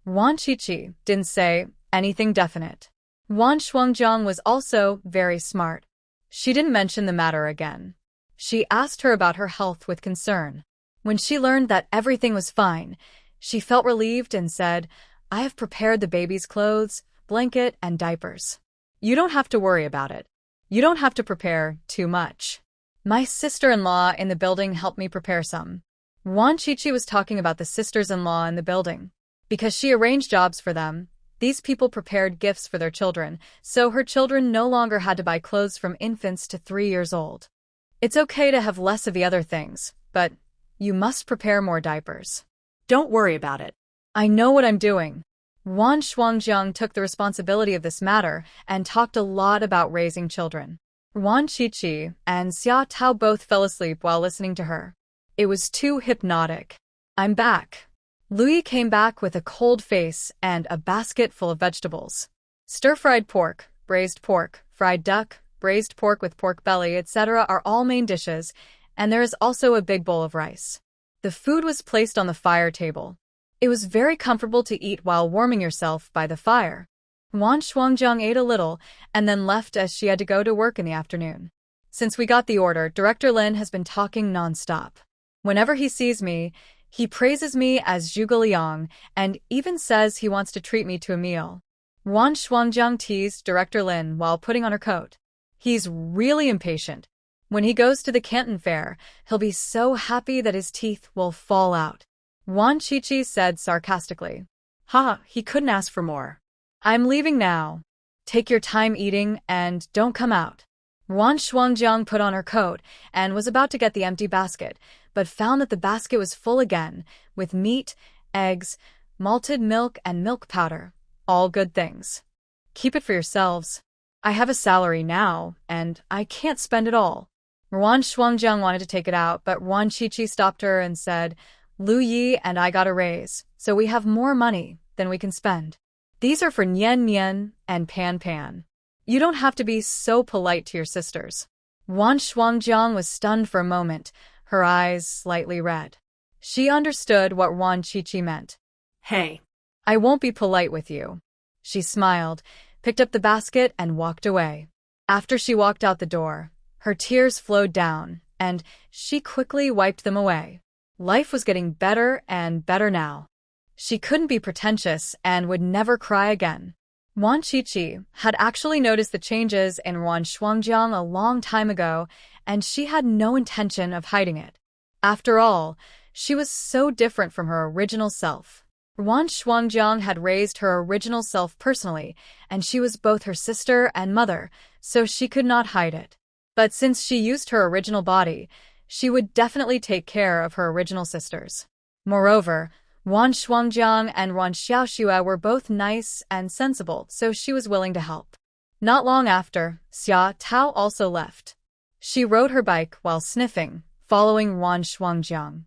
Ruan Shuangjiang didn't say anything definite. Ruan Shuangjiang was also very smart. She didn't mention the matter again. She asked her about her health with concern. When she learned that everything was fine, she felt relieved and said, "I have prepared the baby's clothes, blanket, and diapers. You don't have to worry about it. You don't have to prepare too much. My sister-in-law in the building helped me prepare some." Ruan Shuangjiang was talking about the sisters-in-law in the building. Because she arranged jobs for them, these people prepared gifts for their children, so her children no longer had to buy clothes from infants to 3 years old. It's okay to have less of the other things, but you must prepare more diapers. Don't worry about it. I know what I'm doing. Ruan Shuangjiang took the responsibility of this matter and talked a lot about raising children. Ruan Shuangjiang and Xia Tao both fell asleep while listening to her. It was too hypnotic. I'm back. Louis came back with a cold face and a basket full of vegetables. Stir-fried pork, braised pork, fried duck, braised pork with pork belly, etc. are all main dishes, and there is also a big bowl of rice. The food was placed on the fire table. It was very comfortable to eat while warming yourself by the fire. Ruan Shuangjiang ate a little and then left as she had to go to work in the afternoon. Since we got the order, Director Lin has been talking non-stop. Whenever he sees me, he praises me as Zhuge Liang and even says he wants to treat me to a meal. Ruan Shuangjiang teased Director Lin while putting on her coat. He's really impatient. When he goes to the Canton Fair, he'll be so happy that his teeth will fall out. Ruan Shuangjiang said sarcastically. Ha, he couldn't ask for more. I'm leaving now. Take your time eating and don't come out. Ruan Shuangjiang put on her coat and was about to get the empty basket, but found that the basket was full again, with meat, eggs, malted milk, and milk powder. All good things. Keep it for yourselves. I have a salary now, and I can't spend it all. Ruan Shuangjiang wanted to take it out, but Ruan Shuangjiang stopped her and said, Lu Yi and I got a raise, so we have more money than we can spend. These are for Nian Nian and Pan Pan. You don't have to be so polite to your sisters. Ruan Shuangjiang was stunned for a moment, her eyes slightly red. She understood what Ruan Shuangjiang meant. Hey, I won't be polite with you. She smiled, picked up the basket, and walked away. After she walked out the door, her tears flowed down, and she quickly wiped them away. Life was getting better and better now. She couldn't be pretentious and would never cry again. Ruan Shuangjiang had actually noticed the changes in Ruan Shuangjiang a long time ago, and she had no intention of hiding it. After all, she was so different from her original self. Ruan Shuangjiang had raised her original self personally, and she was both her sister and mother, so she could not hide it. But since she used her original body, she would definitely take care of her original sisters. Moreover, Ruan Shuangjiang and Ruan Xiaoxue were both nice and sensible, so she was willing to help. Not long after, Xia Tao also left. She rode her bike while sniffing, following Ruan Shuangjiang.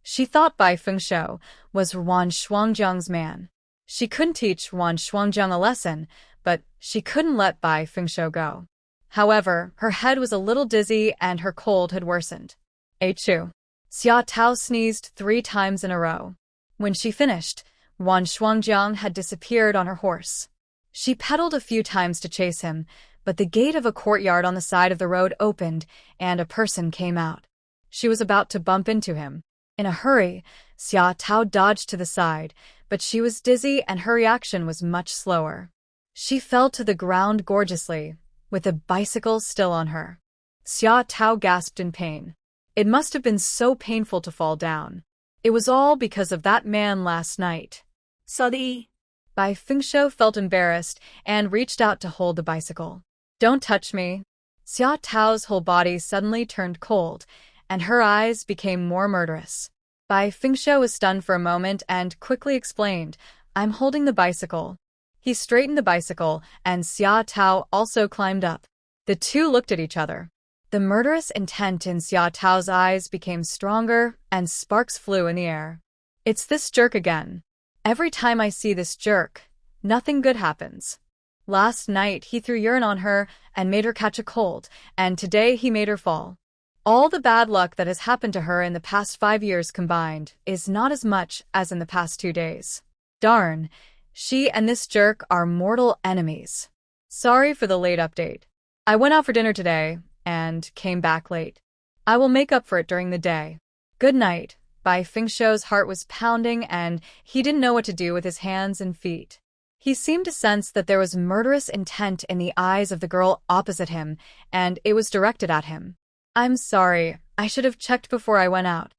She thought Bai Fengshou was Ruan Shuangjiang's man. She couldn't teach Ruan Shuangjiang a lesson, but she couldn't let Bai Fengshou go. However, her head was a little dizzy and her cold had worsened. Achoo! Xia Tao sneezed 3 times in a row. When she finished, Ruan Shuangjiang had disappeared on her horse. She pedaled a few times to chase him, but the gate of a courtyard on the side of the road opened and a person came out. She was about to bump into him. In a hurry, Xia Tao dodged to the side, but she was dizzy and her reaction was much slower. She fell to the ground gorgeously, with the bicycle still on her. Xia Tao gasped in pain. It must have been so painful to fall down. It was all because of that man last night. Sorry. Bai Fengshou felt embarrassed and reached out to hold the bicycle. Don't touch me. Xia Tao's whole body suddenly turned cold, and her eyes became more murderous. Bai Fengshou was stunned for a moment and quickly explained, I'm holding the bicycle. He straightened the bicycle, and Xia Tao also climbed up. The two looked at each other. The murderous intent in Xia Tao's eyes became stronger, and sparks flew in the air. It's this jerk again. Every time I see this jerk, nothing good happens. Last night he threw urine on her and made her catch a cold, and today he made her fall. All the bad luck that has happened to her in the past 5 years combined is not as much as in the past 2 days. Darn, she and this jerk are mortal enemies. Sorry for the late update. I went out for dinner today and came back late. I will make up for it during the day. Good night. Bai Fengshou's heart was pounding and he didn't know what to do with his hands and feet. He seemed to sense that there was murderous intent in the eyes of the girl opposite him, and it was directed at him. I'm sorry, I should have checked before I went out.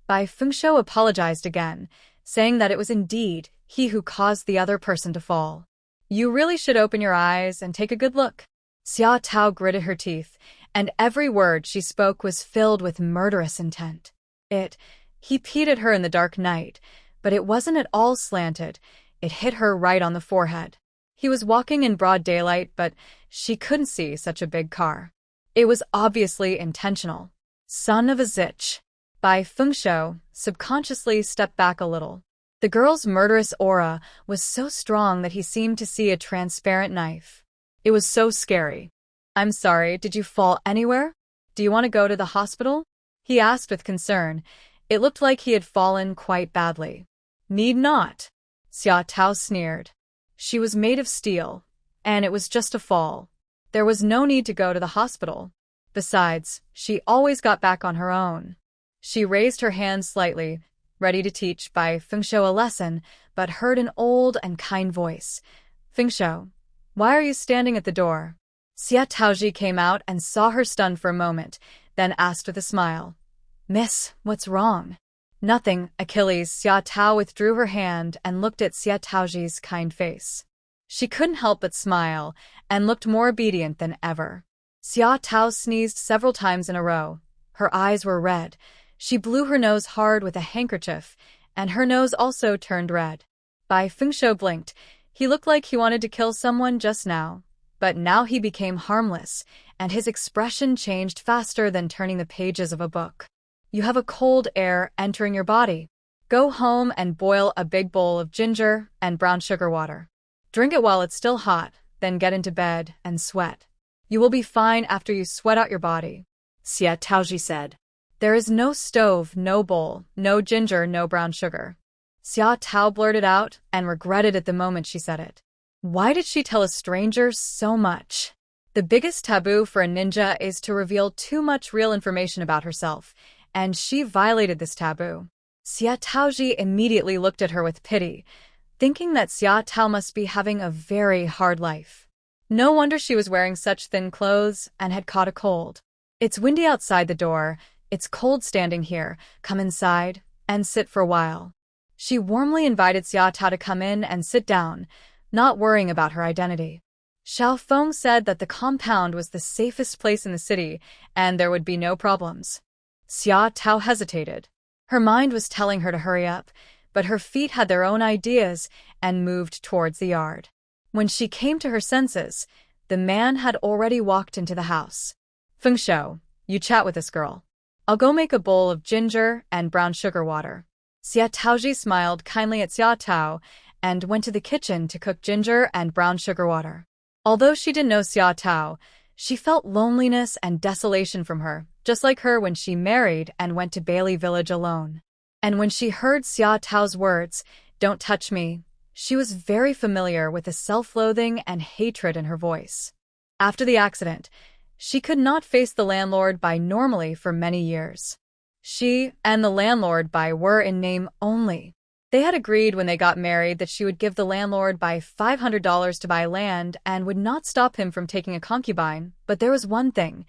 Bai Fengshou apologized again, saying that it was indeed he who caused the other person to fall. You really should open your eyes and take a good look. Xia Tao gritted her teeth, and every word she spoke was filled with murderous intent. He peed at her in the dark night, but it wasn't at all slanted. It hit her right on the forehead. He was walking in broad daylight, but she couldn't see such a big car. It was obviously intentional. Son of a zitch. Bai Fengshou subconsciously stepped back a little. The girl's murderous aura was so strong that he seemed to see a transparent knife. It was so scary. I'm sorry, did you fall anywhere? Do you want to go to the hospital? He asked with concern. It looked like he had fallen quite badly. Need not. Xia Tao sneered. She was made of steel, and it was just a fall. There was no need to go to the hospital. Besides, she always got back on her own. She raised her hand slightly, ready to teach Bai Fengshou a lesson, but heard an old and kind voice. Fengshou, why are you standing at the door? Xie Taozhi came out and saw her stunned for a moment, then asked with a smile. Miss, what's wrong? Nothing, Achilles. Xia Tao withdrew her hand and looked at Xie Taozhi's kind face. She couldn't help but smile, and looked more obedient than ever. Xia Tao sneezed several times in a row. Her eyes were red. She blew her nose hard with a handkerchief, and her nose also turned red. Bai Fengshou blinked. He looked like he wanted to kill someone just now. But now he became harmless, and his expression changed faster than turning the pages of a book. You have a cold air entering your body. Go home and boil a big bowl of ginger and brown sugar water. Drink it while it's still hot, then get into bed and sweat. You will be fine after you sweat out your body. Xie Taozhi said. There is no stove, no bowl, no ginger, no brown sugar. Xia Tao blurted out and regretted it the moment she said it. Why did she tell a stranger so much? The biggest taboo for a ninja is to reveal too much real information about herself, and she violated this taboo. Xie Taozhi immediately looked at her with pity, thinking that Xia Tao must be having a very hard life. No wonder she was wearing such thin clothes and had caught a cold. It's windy outside the door. It's cold standing here. Come inside and sit for a while. She warmly invited Xia Tao to come in and sit down, not worrying about her identity. Xiao Feng said that the compound was the safest place in the city and there would be no problems. Xia Tao hesitated. Her mind was telling her to hurry up, but her feet had their own ideas and moved towards the yard. When she came to her senses, the man had already walked into the house. Fengshou, you chat with this girl. I'll go make a bowl of ginger and brown sugar water. Xie Taozhi smiled kindly at Xia Tao and went to the kitchen to cook ginger and brown sugar water. Although she didn't know Xia Tao, she felt loneliness and desolation from her, just like her when she married and went to Bailey Village alone. And when she heard Xia Tao's words, "Don't touch me," she was very familiar with the self-loathing and hatred in her voice. After the accident, she could not face the landlord Bai normally for many years. She and the landlord Bai were in name only. They had agreed when they got married that she would give the landlord Bai $500 to buy land and would not stop him from taking a concubine, but there was one thing.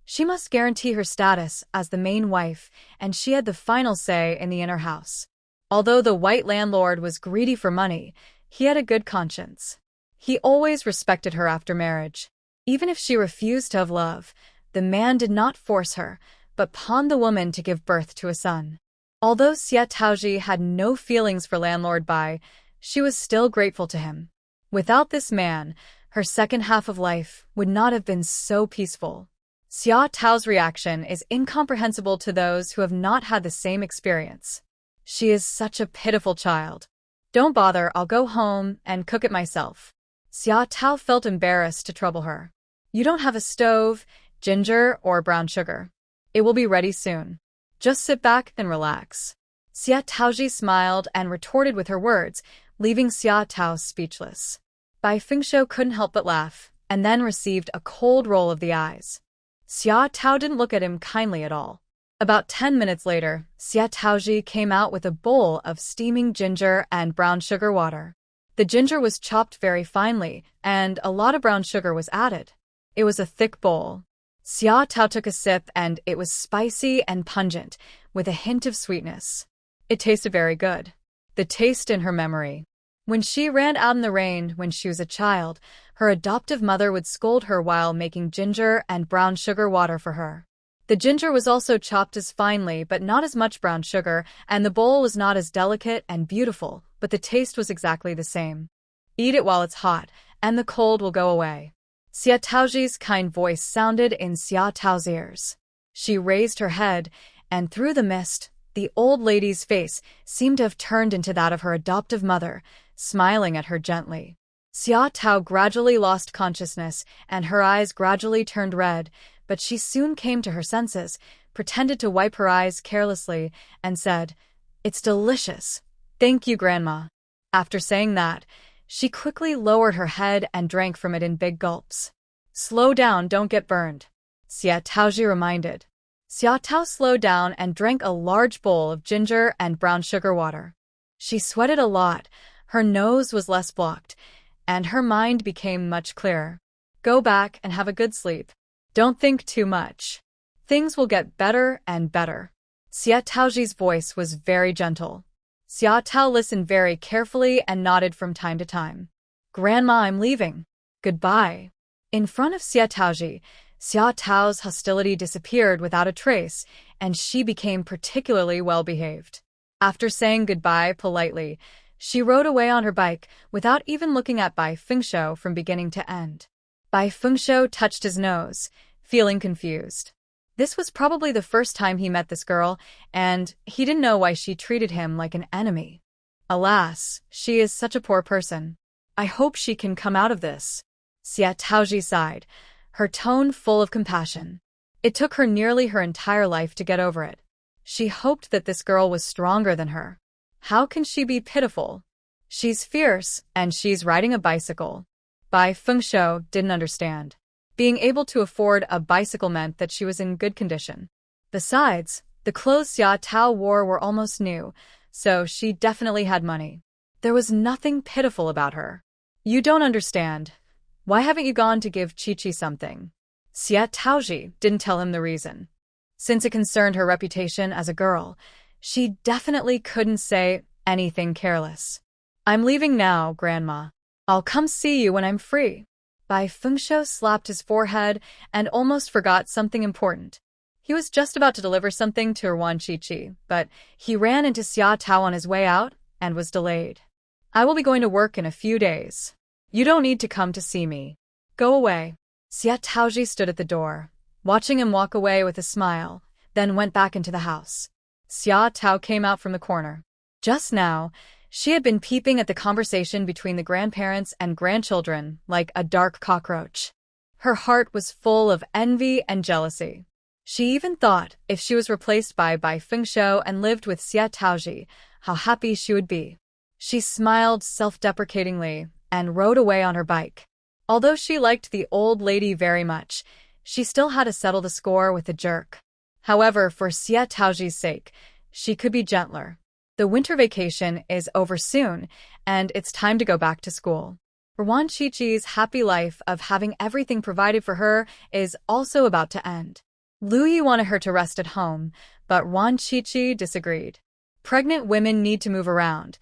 She must guarantee her status as the main wife, and she had the final say in the inner house. Although the white landlord was greedy for money, he had a good conscience. He always respected her after marriage. Even if she refused to have love, the man did not force her, but pawned the woman to give birth to a son. Although Xie Taozhi had no feelings for landlord Bai, she was still grateful to him. Without this man, her second half of life would not have been so peaceful. Xia Tao's reaction is incomprehensible to those who have not had the same experience. She is such a pitiful child. Don't bother, I'll go home and cook it myself. Xia Tao felt embarrassed to trouble her. You don't have a stove, ginger, or brown sugar. It will be ready soon. Just sit back and relax. Xie Taozhi smiled and retorted with her words, leaving Xia Tao speechless. Bai Fengshou couldn't help but laugh, and then received a cold roll of the eyes. Xia Tao didn't look at him kindly at all. About 10 minutes later, Xie Taozhi came out with a bowl of steaming ginger and brown sugar water. The ginger was chopped very finely, and a lot of brown sugar was added. It was a thick bowl. Xia Tao took a sip, and it was spicy and pungent, with a hint of sweetness. It tasted very good. The taste in her memory. When she ran out in the rain when she was a child, her adoptive mother would scold her while making ginger and brown sugar water for her. The ginger was also chopped as finely, but not as much brown sugar, and the bowl was not as delicate and beautiful, but the taste was exactly the same. Eat it while it's hot, and the cold will go away. Xie Taozhi's kind voice sounded in Xia Tao's ears. She raised her head, and through the mist, the old lady's face seemed to have turned into that of her adoptive mother, smiling at her gently. Xia Tao gradually lost consciousness, and her eyes gradually turned red, but she soon came to her senses, pretended to wipe her eyes carelessly, and said, "It's delicious. Thank you, Grandma." After saying that, she quickly lowered her head and drank from it in big gulps. "Slow down, don't get burned," Xie Taozhi reminded. Xia Tao slowed down and drank a large bowl of ginger and brown sugar water. She sweated a lot, her nose was less blocked, and her mind became much clearer. "Go back and have a good sleep. Don't think too much. Things will get better and better." Xie Taozhi's voice was very gentle. Xia Tao listened very carefully and nodded from time to time. "Grandma, I'm leaving. Goodbye." In front of Xie Taozhi, Xia Tao's hostility disappeared without a trace, and she became particularly well-behaved. After saying goodbye politely, she rode away on her bike without even looking at Bai Fengshou from beginning to end. Bai Fengshou touched his nose, feeling confused. This was probably the first time he met this girl, and he didn't know why she treated him like an enemy. Alas, she is such a poor person. I hope she can come out of this. Xie Taozhi sighed, her tone full of compassion. It took her nearly her entire life to get over it. She hoped that this girl was stronger than her. How can she be pitiful? She's fierce, and she's riding a bicycle. Bai Fengshou didn't understand. Being able to afford a bicycle meant that she was in good condition. Besides, the clothes Xia Tao wore were almost new, so she definitely had money. There was nothing pitiful about her. "You don't understand. Why haven't you gone to give Chi-Chi something?" Xie Taozhi didn't tell him the reason. Since it concerned her reputation as a girl, she definitely couldn't say anything careless. "I'm leaving now, Grandma. I'll come see you when I'm free." Bai Fengshou slapped his forehead and almost forgot something important. He was just about to deliver something to Ruan Chi-Chi, but he ran into Xia Tao on his way out and was delayed. "I will be going to work in a few days. You don't need to come to see me. Go away." Xie Taozhi stood at the door, watching him walk away with a smile, then went back into the house. Xia Tao came out from the corner. Just now, she had been peeping at the conversation between the grandparents and grandchildren like a dark cockroach. Her heart was full of envy and jealousy. She even thought if she was replaced by Bai Fengshou and lived with Xie Taozhi, how happy she would be. She smiled self-deprecatingly and rode away on her bike. Although she liked the old lady very much, she still had to settle the score with the jerk. However, for Xie Taozhi's sake, she could be gentler. The winter vacation is over soon, and it's time to go back to school. Ruan Chi-Chi's happy life of having everything provided for her is also about to end. Lu Yi wanted her to rest at home, but Ruan Chi-Chi disagreed. Pregnant women need to move around.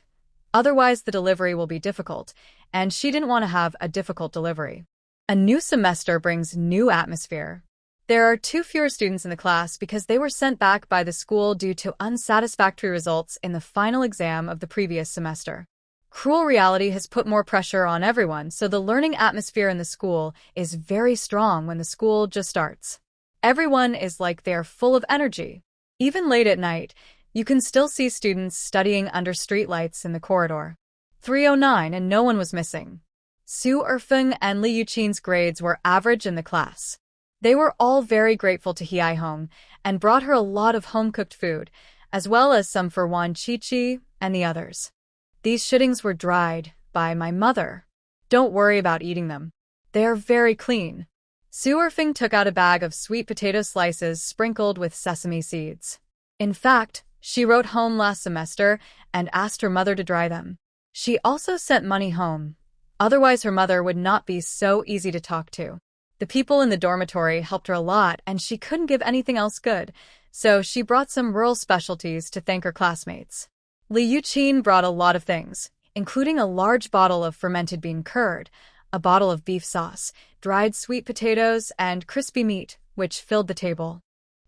Otherwise, the delivery will be difficult, and she didn't want to have a difficult delivery. A new semester brings new atmosphere. There are 2 fewer students in the class because they were sent back by the school due to unsatisfactory results in the final exam of the previous semester. Cruel reality has put more pressure on everyone, so the learning atmosphere in the school is very strong when the school just starts. Everyone is like they are full of energy. Even late at night, you can still see students studying under streetlights in the corridor. 309 and no one was missing. Su Erfeng and Li Yuqin's grades were average in the class. They were all very grateful to He Hong and brought her a lot of home-cooked food, as well as some for Ruan Chi-Chi and the others. These shittings were dried by my mother. Don't worry about eating them. They are very clean. Su Erfing took out a bag of sweet potato slices sprinkled with sesame seeds. In fact, she wrote home last semester and asked her mother to dry them. She also sent money home. Otherwise, her mother would not be so easy to talk to. The people in the dormitory helped her a lot, and she couldn't give anything else good, so she brought some rural specialties to thank her classmates. Li Yuqin brought a lot of things, including a large bottle of fermented bean curd, a bottle of beef sauce, dried sweet potatoes, and crispy meat, which filled the table.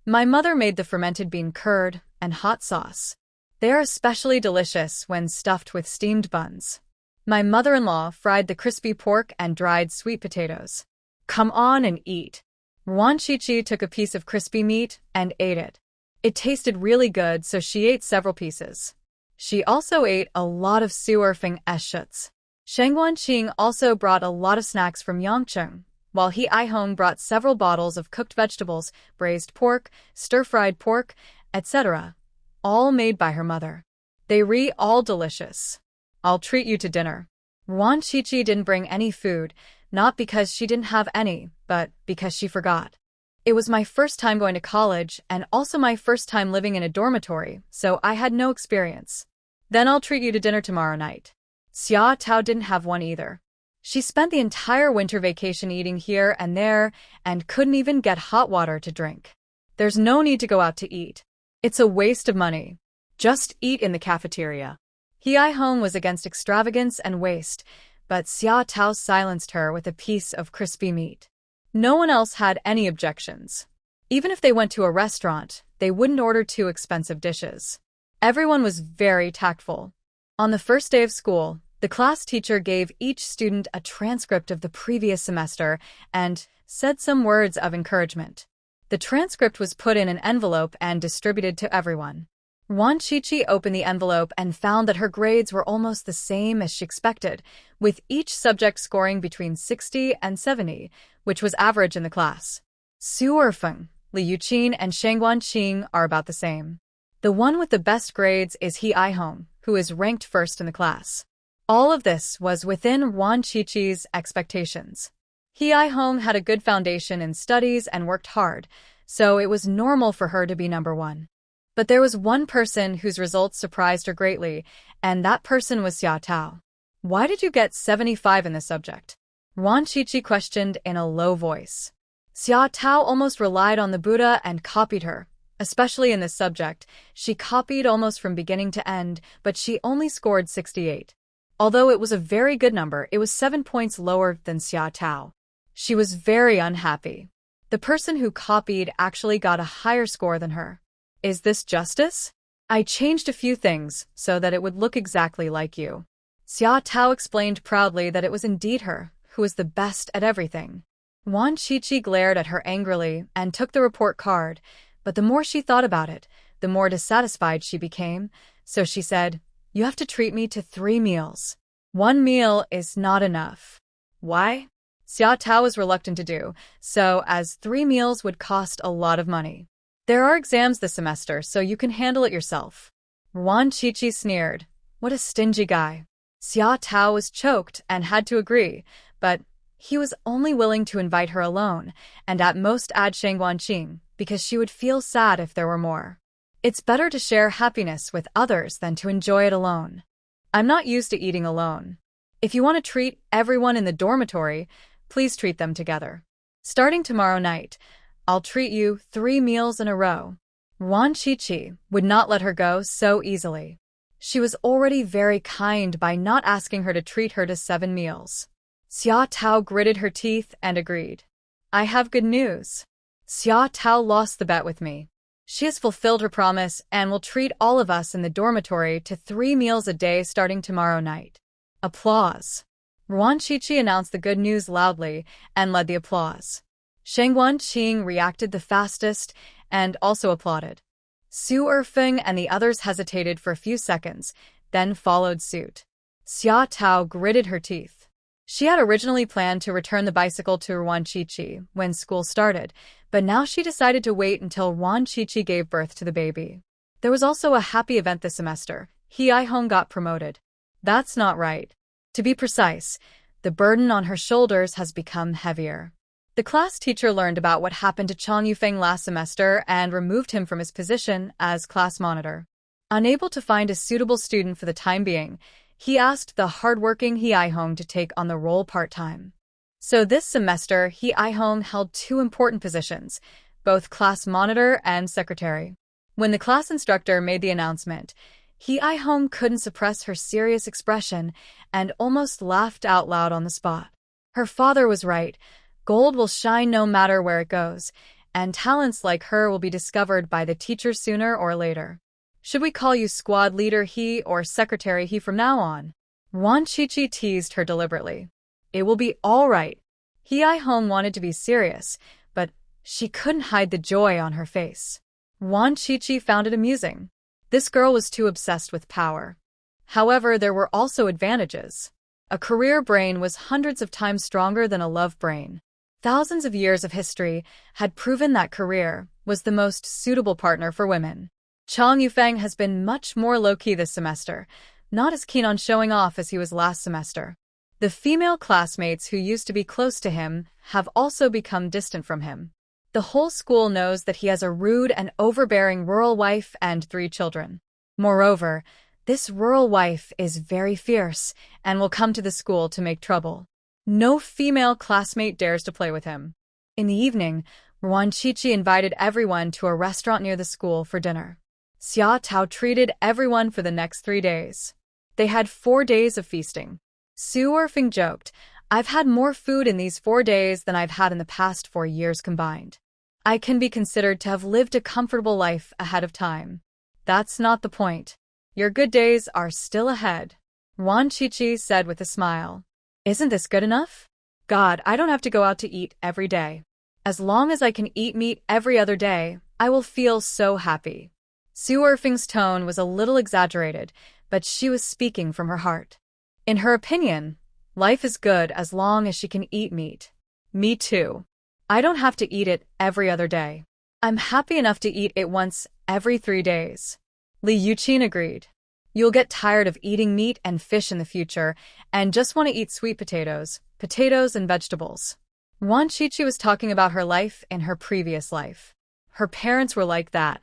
My mother made the fermented bean curd and hot sauce. They are especially delicious when stuffed with steamed buns. My mother-in-law fried the crispy pork and dried sweet potatoes. Come on and eat. Ruan Shuangjiang took a piece of crispy meat and ate it. It tasted really good, so she ate several pieces. She also ate a lot of Su Erfing schutz. Sheng Guanqing also brought a lot of snacks from Yangcheng, while He Ihong brought several bottles of cooked vegetables, braised pork, stir-fried pork, etc., all made by her mother. They were all delicious. I'll treat you to dinner. Ruan Shuangjiang didn't bring any food, not because she didn't have any, but because she forgot. It was my first time going to college and also my first time living in a dormitory, so I had no experience. Then I'll treat you to dinner tomorrow night. Xia Tao didn't have one either. She spent the entire winter vacation eating here and there and couldn't even get hot water to drink. There's no need to go out to eat. It's a waste of money. Just eat in the cafeteria. He Ihong was against extravagance and waste, but Xia Tao silenced her with a piece of crispy meat. No one else had any objections. Even if they went to a restaurant, they wouldn't order too expensive dishes. Everyone was very tactful. On the first day of school, the class teacher gave each student a transcript of the previous semester and said some words of encouragement. The transcript was put in an envelope and distributed to everyone. Ruan Shuangjiang opened the envelope and found that her grades were almost the same as she expected, with each subject scoring between 60 and 70, which was average in the class. Su Erfing, Li Yuqin, and Sheng Guanqing are about the same. The one with the best grades is He Ihong, who is ranked first in the class. All of this was within Ruan Shuangjiang's expectations. He Ihong had a good foundation in studies and worked hard, so it was normal for her to be number one. But there was one person whose results surprised her greatly, and that person was Xia Tao. Why did you get 75 in this subject? Ruan Shuangjiang questioned in a low voice. Xia Tao almost relied on the Buddha and copied her. Especially in this subject, she copied almost from beginning to end, but she only scored 68. Although it was a very good number, it was 7 points lower than Xia Tao. She was very unhappy. The person who copied actually got a higher score than her. Is this justice? I changed a few things so that it would look exactly like you. Xia Tao explained proudly that it was indeed her, who was the best at everything. Ruan Shuangjiang glared at her angrily and took the report card, but the more she thought about it, the more dissatisfied she became, so she said, "You have to treat me to 3 meals. 1 meal is not enough." Why? Xia Tao was reluctant to do, so as 3 meals would cost a lot of money. There are exams this semester, so you can handle it yourself. Ruan Shuangjiang sneered. What a stingy guy. Xia Tao was choked and had to agree, but he was only willing to invite her alone, and at most add Sheng Guanqing, because she would feel sad if there were more. It's better to share happiness with others than to enjoy it alone. I'm not used to eating alone. If you want to treat everyone in the dormitory, please treat them together. Starting tomorrow night, I'll treat you 3 meals in a row. Ruan Shuangjiang would not let her go so easily. She was already very kind by not asking her to treat her to 7 meals. Xia Tao gritted her teeth and agreed. I have good news. Xia Tao lost the bet with me. She has fulfilled her promise and will treat all of us in the dormitory to 3 meals a day starting tomorrow night. Applause. Ruan Shuangjiang announced the good news loudly and led the applause. Sheng Guanqing reacted the fastest and also applauded. Su Erfing and the others hesitated for a few seconds, then followed suit. Xia Tao gritted her teeth. She had originally planned to return the bicycle to Ruan Shuangjiang when school started, but now she decided to wait until Ruan Shuangjiang gave birth to the baby. There was also a happy event this semester. He Ihong got promoted. That's not right. To be precise, the burden on her shoulders has become heavier. The class teacher learned about what happened to Chang Yufeng last semester and removed him from his position as class monitor. Unable to find a suitable student for the time being, he asked the hardworking He Aihong to take on the role part-time. So this semester, He Aihong held two important positions, both class monitor and secretary. When the class instructor made the announcement, He Aihong couldn't suppress her serious expression and almost laughed out loud on the spot. Her father was right. Gold will shine no matter where it goes, and talents like her will be discovered by the teacher sooner or later. Should we call you squad leader He or secretary He from now on? Ruan Shuangjiang teased her deliberately. It will be all right. He Aihong wanted to be serious, but she couldn't hide the joy on her face. Ruan Shuangjiang found it amusing. This girl was too obsessed with power. However, there were also advantages. A career brain was hundreds of times stronger than a love brain. Thousands of years of history had proven that career was the most suitable partner for women. Chang Yufeng has been much more low-key this semester, not as keen on showing off as he was last semester. The female classmates who used to be close to him have also become distant from him. The whole school knows that he has a rude and overbearing rural wife and 3 children. Moreover, this rural wife is very fierce and will come to the school to make trouble. No female classmate dares to play with him. In the evening, Ruan Shuangjiang invited everyone to a restaurant near the school for dinner. Xia Tao treated everyone for the next 3 days. They had 4 days of feasting. Su Erfeng joked, "I've had more food in these 4 days than I've had in the past 4 years combined. I can be considered to have lived a comfortable life ahead of time." That's not the point. Your good days are still ahead, Ruan Shuangjiang said with a smile. Isn't this good enough? God, I don't have to go out to eat every day. As long as I can eat meat every other day, I will feel so happy. Su Erfeng's tone was a little exaggerated, but she was speaking from her heart. In her opinion, life is good as long as she can eat meat. Me too. I don't have to eat it every other day. I'm happy enough to eat it once every 3 days. Li Yuqin agreed. You'll get tired of eating meat and fish in the future and just want to eat sweet potatoes and vegetables. Ruan Shuangjiang was talking about her life in her previous life. Her parents were like that.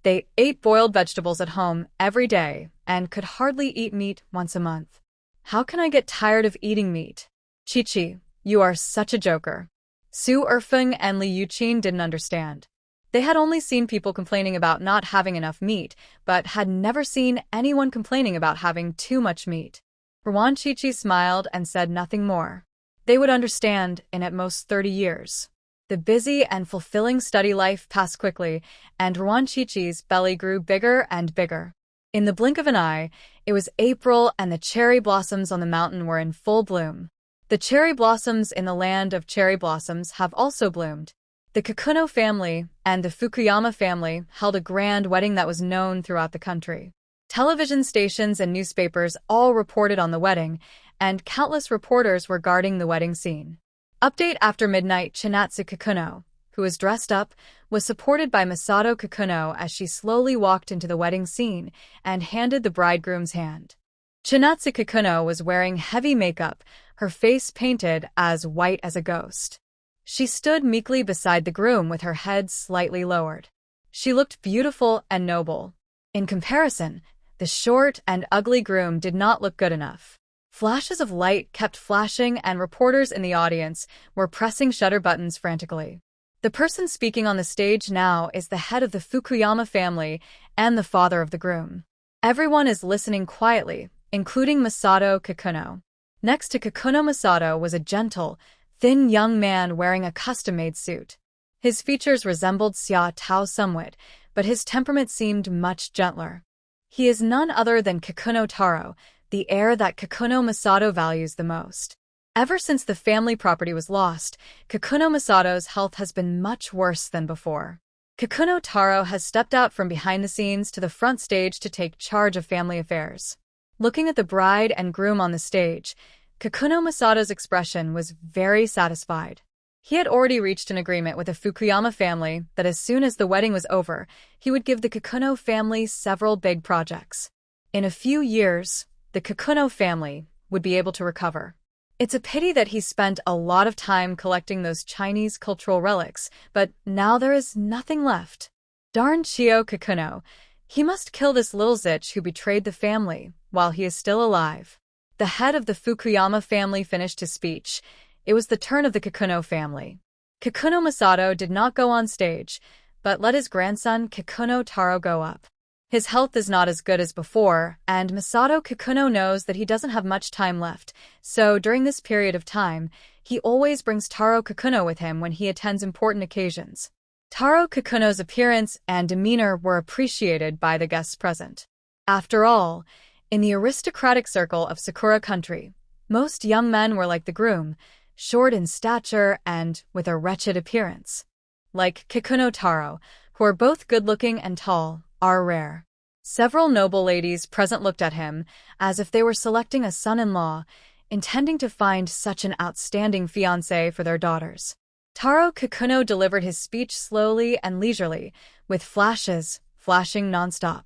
They ate boiled vegetables at home every day and could hardly eat meat once a month. How can I get tired of eating meat? Chi, you are such a joker. Su Erfeng and Li Yuqin didn't understand. They had only seen people complaining about not having enough meat, but had never seen anyone complaining about having too much meat. Ruan Shuangjiang smiled and said nothing more. They would understand in at most 30 years. The busy and fulfilling study life passed quickly, and Ruan Shuangjiang's belly grew bigger and bigger. In the blink of an eye, it was April and the cherry blossoms on the mountain were in full bloom. The cherry blossoms in the land of cherry blossoms have also bloomed. The Kikuno family and the Fukuyama family held a grand wedding that was known throughout the country. Television stations and newspapers all reported on the wedding, and countless reporters were guarding the wedding scene. Update after midnight, Chinatsu Kikuno, who was dressed up, was supported by Masato Kikuno as she slowly walked into the wedding scene and handed the bridegroom's hand. Chinatsu Kikuno was wearing heavy makeup, her face painted as white as a ghost. She stood meekly beside the groom with her head slightly lowered. She looked beautiful and noble. In comparison, the short and ugly groom did not look good enough. Flashes of light kept flashing and reporters in the audience were pressing shutter buttons frantically. The person speaking on the stage now is the head of the Fukuyama family and the father of the groom. Everyone is listening quietly, including Masato Kikuno. Next to Kikuno Masato was a gentle, thin young man wearing a custom-made suit. His features resembled Xia Tao somewhat, but his temperament seemed much gentler. He is none other than Kikuno Taro, the heir that Kikuno Masato values the most. Ever since the family property was lost, Kikuno Masato's health has been much worse than before. Kikuno Taro has stepped out from behind the scenes to the front stage to take charge of family affairs. Looking at the bride and groom on the stage, Kikuno Masato's expression was very satisfied. He had already reached an agreement with the Fukuyama family that as soon as the wedding was over, he would give the Kikuno family several big projects. In a few years, the Kikuno family would be able to recover. It's a pity that he spent a lot of time collecting those Chinese cultural relics, but now there is nothing left. Darn Chio Kikuno. He must kill this little zitch who betrayed the family while he is still alive. The head of the Fukuyama family finished his speech. It was the turn of the Kikuno family. Kikuno Masato did not go on stage, but let his grandson Kikuno Taro go up. His health is not as good as before, and Masato Kikuno knows that he doesn't have much time left, so during this period of time, he always brings Taro Kikuno with him when he attends important occasions. Taro Kikuno's appearance and demeanor were appreciated by the guests present. After all, in the aristocratic circle of Sakura country, most young men were like the groom, short in stature and with a wretched appearance. Like Kikuno Taro, who are both good-looking and tall, are rare. Several noble ladies present looked at him as if they were selecting a son-in-law, intending to find such an outstanding fiancé for their daughters. Taro Kikuno delivered his speech slowly and leisurely, with flashes flashing nonstop.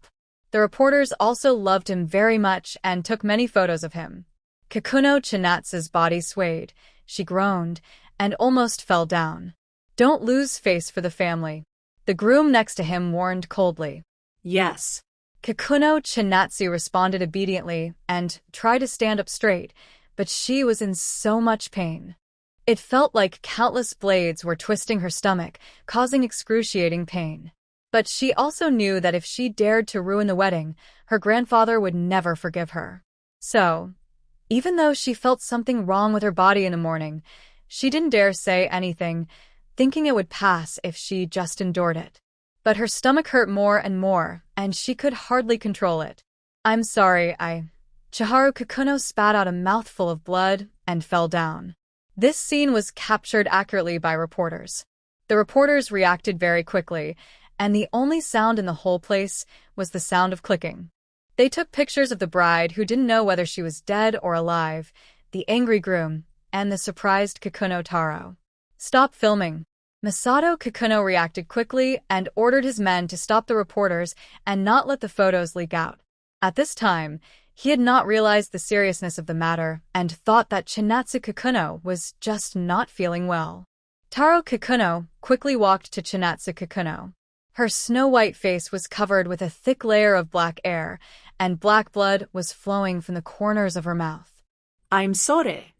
The reporters also loved him very much and took many photos of him. Kikuno Chinatsu's body swayed, she groaned, and almost fell down. "Don't lose face for the family," the groom next to him warned coldly. "Yes." Kikuno Chinatsu responded obediently and tried to stand up straight, but she was in so much pain. It felt like countless blades were twisting her stomach, causing excruciating pain. But she also knew that if she dared to ruin the wedding, her grandfather would never forgive her. So, even though she felt something wrong with her body in the morning, she didn't dare say anything, thinking it would pass if she just endured it. But her stomach hurt more and more, and she could hardly control it. "I'm sorry, Chiharu Kikuno spat out a mouthful of blood and fell down. This scene was captured accurately by reporters. The reporters reacted very quickly, and the only sound in the whole place was the sound of clicking. They took pictures of the bride who didn't know whether she was dead or alive, the angry groom, and the surprised Kikuno Taro. "Stop filming." Masato Kikuno reacted quickly and ordered his men to stop the reporters and not let the photos leak out. At this time, he had not realized the seriousness of the matter and thought that Chinatsu Kikuno was just not feeling well. Taro Kikuno quickly walked to Chinatsu Kikuno. Her snow-white face was covered with a thick layer of black hair, and black blood was flowing from the corners of her mouth. "I'm sorry.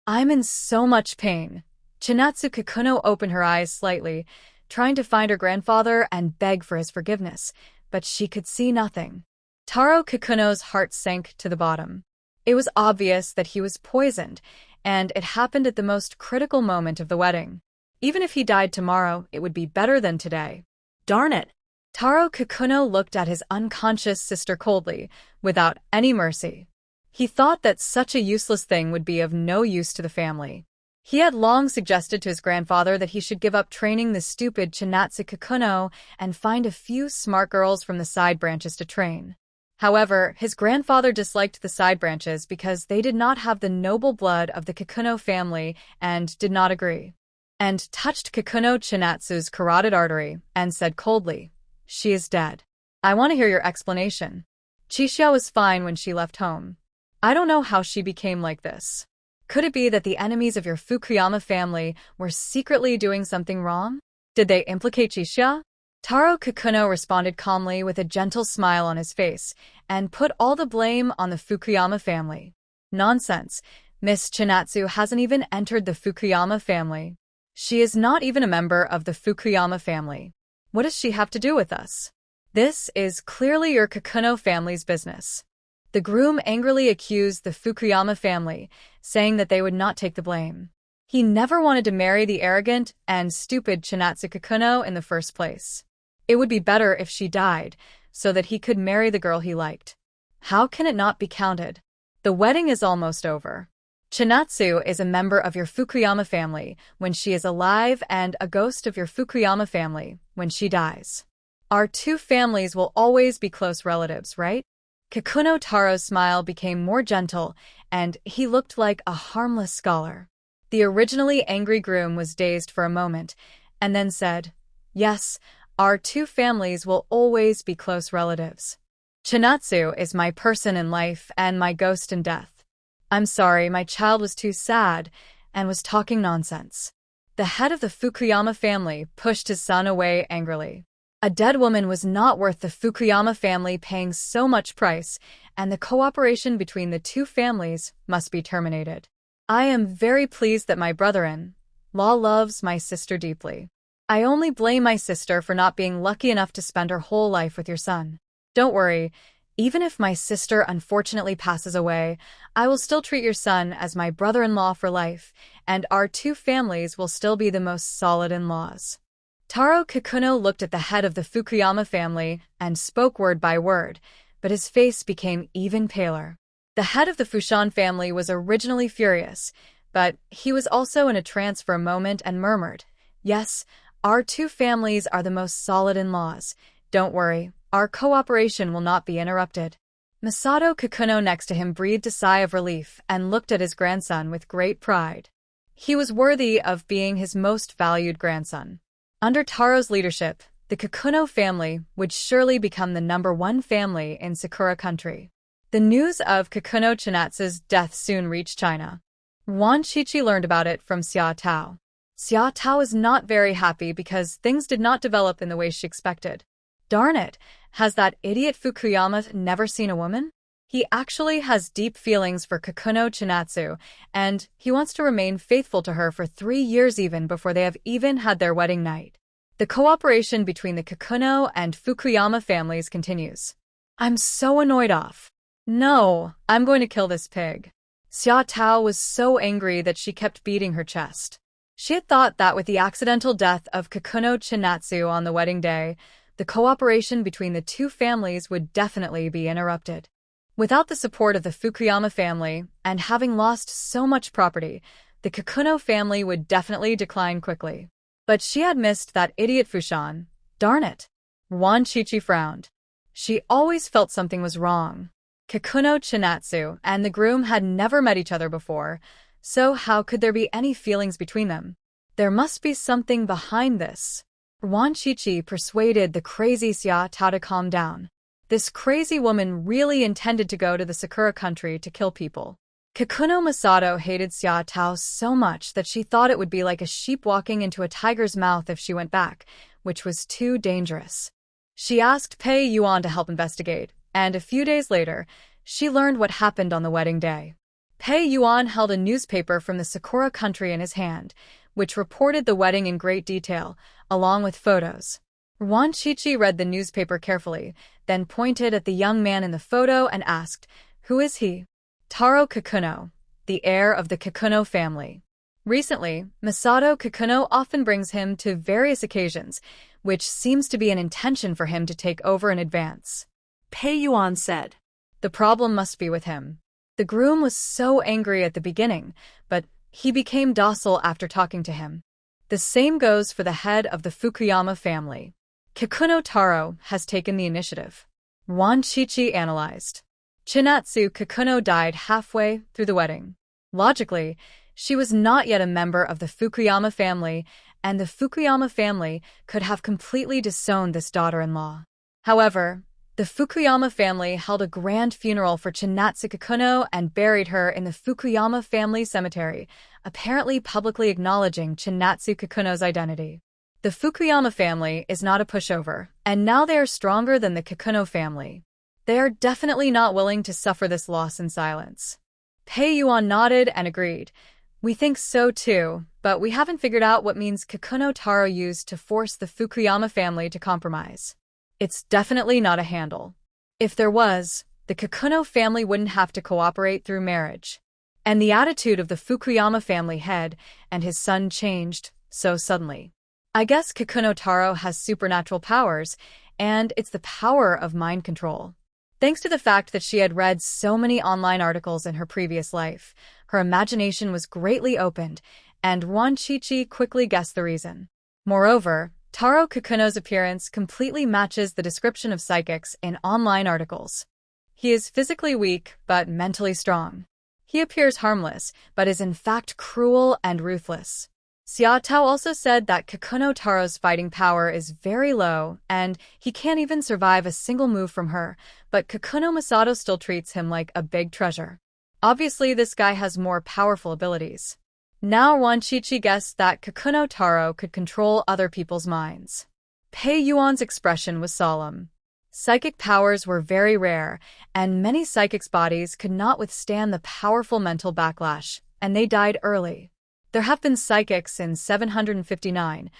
I'm in so much pain." Chinatsu Kikuno opened her eyes slightly, trying to find her grandfather and beg for his forgiveness, but she could see nothing. Taro Kikuno's heart sank to the bottom. It was obvious that he was poisoned, and it happened at the most critical moment of the wedding. Even if he died tomorrow, it would be better than today. Darn it. Taro Kikuno looked at his unconscious sister coldly, without any mercy. He thought that such a useless thing would be of no use to the family. He had long suggested to his grandfather that he should give up training the stupid Chinatsu Kikuno and find a few smart girls from the side branches to train. However, his grandfather disliked the side branches because they did not have the noble blood of the Kikuno family and did not agree. And touched Kikuno Chinatsu's carotid artery and said coldly, "She is dead. I want to hear your explanation. Chixia was fine when she left home. I don't know how she became like this. Could it be that the enemies of your Fukuyama family were secretly doing something wrong? Did they implicate Chixia?" Taro Kikuno responded calmly with a gentle smile on his face and put all the blame on the Fukuyama family. "Nonsense. Miss Chinatsu hasn't even entered the Fukuyama family. She is not even a member of the Fukuyama family. What does she have to do with us? This is clearly your Kikuno family's business." The groom angrily accused the Fukuyama family, saying that they would not take the blame. He never wanted to marry the arrogant and stupid Chinatsu Kikuno in the first place. It would be better if she died, so that he could marry the girl he liked. How can it not be counted? The wedding is almost over. Chinatsu is a member of your Fukuyama family when she is alive and a ghost of your Fukuyama family when she dies. Our two families will always be close relatives, right? Kikuno Taro's smile became more gentle, and he looked like a harmless scholar. The originally angry groom was dazed for a moment, and then said, "Yes, our two families will always be close relatives." Chinatsu is my person in life and my ghost in death. I'm sorry, my child was too sad and was talking nonsense. The head of the Fukuyama family pushed his son away angrily. A dead woman was not worth the Fukuyama family paying so much price, and the cooperation between the two families must be terminated. I am very pleased that my brother-in-law loves my sister deeply. I only blame my sister for not being lucky enough to spend her whole life with your son. Don't worry, even if my sister unfortunately passes away, I will still treat your son as my brother-in-law for life, and our two families will still be the most solid in-laws. Taro Kikuno looked at the head of the Fukuyama family and spoke word by word, but his face became even paler. The head of the Fushan family was originally furious, but he was also in a trance for a moment and murmured, "Yes, our two families are the most solid in-laws. Don't worry, our cooperation will not be interrupted." Masato Kikuno next to him breathed a sigh of relief and looked at his grandson with great pride. He was worthy of being his most valued grandson. Under Taro's leadership, the Kikuno family would surely become the #1 family in Sakura country. The news of Kikuno Chinatsu's death soon reached China. Ruan Shuangjiang learned about it from Xia Tao. Xia Tao is not very happy because things did not develop in the way she expected. Darn it, has that idiot Fukuyama never seen a woman? He actually has deep feelings for Kikuno Chinatsu, and he wants to remain faithful to her for 3 years even before they have even had their wedding night. The cooperation between the Kikuno and Fukuyama families continues. I'm so annoyed off. No, I'm going to kill this pig. Xia Tao was so angry that she kept beating her chest. She had thought that with the accidental death of Kikuno Chinatsu on the wedding day, the cooperation between the two families would definitely be interrupted. Without the support of the Fukuyama family, and having lost so much property, the Kikuno family would definitely decline quickly. But she had missed that idiot Fushan. Darn it. Ruan Shuangjiang frowned. She always felt something was wrong. Kikuno Chinatsu and the groom had never met each other before, so how could there be any feelings between them? There must be something behind this. Ruan Shuangjiang persuaded the crazy Xia Tao to calm down. This crazy woman really intended to go to the Sakura country to kill people. Kikuno Masato hated Xia Tao so much that she thought it would be like a sheep walking into a tiger's mouth if she went back, which was too dangerous. She asked Pei Yuan to help investigate, and a few days later, she learned what happened on the wedding day. Pei Yuan held a newspaper from the Sakura country in his hand, which reported the wedding in great detail, along with photos. Ruan Shuangjiang read the newspaper carefully, then pointed at the young man in the photo and asked, "Who is he?" Taro Kikuno, the heir of the Kikuno family. Recently, Masato Kikuno often brings him to various occasions, which seems to be an intention for him to take over in advance. Pei Yuan said. The problem must be with him. The groom was so angry at the beginning, but he became docile after talking to him. The same goes for the head of the Fukuyama family. Kikuno Taro has taken the initiative. Ruan Shuangjiang analyzed. Chinatsu Kikuno died halfway through the wedding. Logically, she was not yet a member of the Fukuyama family, and the Fukuyama family could have completely disowned this daughter-in-law. However, the Fukuyama family held a grand funeral for Chinatsu Kikuno and buried her in the Fukuyama family cemetery, apparently publicly acknowledging Chinatsu Kikuno's identity. The Fukuyama family is not a pushover, and now they are stronger than the Kikuno family. They are definitely not willing to suffer this loss in silence. Pei Yuan nodded and agreed. We think so too, but we haven't figured out what means Kikuno Taro used to force the Fukuyama family to compromise. It's definitely not a handle. If there was, the Kikuno family wouldn't have to cooperate through marriage. And the attitude of the Fukuyama family head and his son changed so suddenly. I guess Kikuno Taro has supernatural powers, and it's the power of mind control. Thanks to the fact that she had read so many online articles in her previous life, her imagination was greatly opened, and Ruan Shuangjiang quickly guessed the reason. Moreover, Taro Kikuno's appearance completely matches the description of psychics in online articles. He is physically weak, but mentally strong. He appears harmless, but is in fact cruel and ruthless. Xia Tao also said that Kikuno Taro's fighting power is very low, and he can't even survive a single move from her, but Kikuno Masato still treats him like a big treasure. Obviously, this guy has more powerful abilities. Now Wan Qiqi guessed that Kikuno Taro could control other people's minds. Pei Yuan's expression was solemn. Psychic powers were very rare, and many psychics' bodies could not withstand the powerful mental backlash, and they died early. There have been psychics in 759.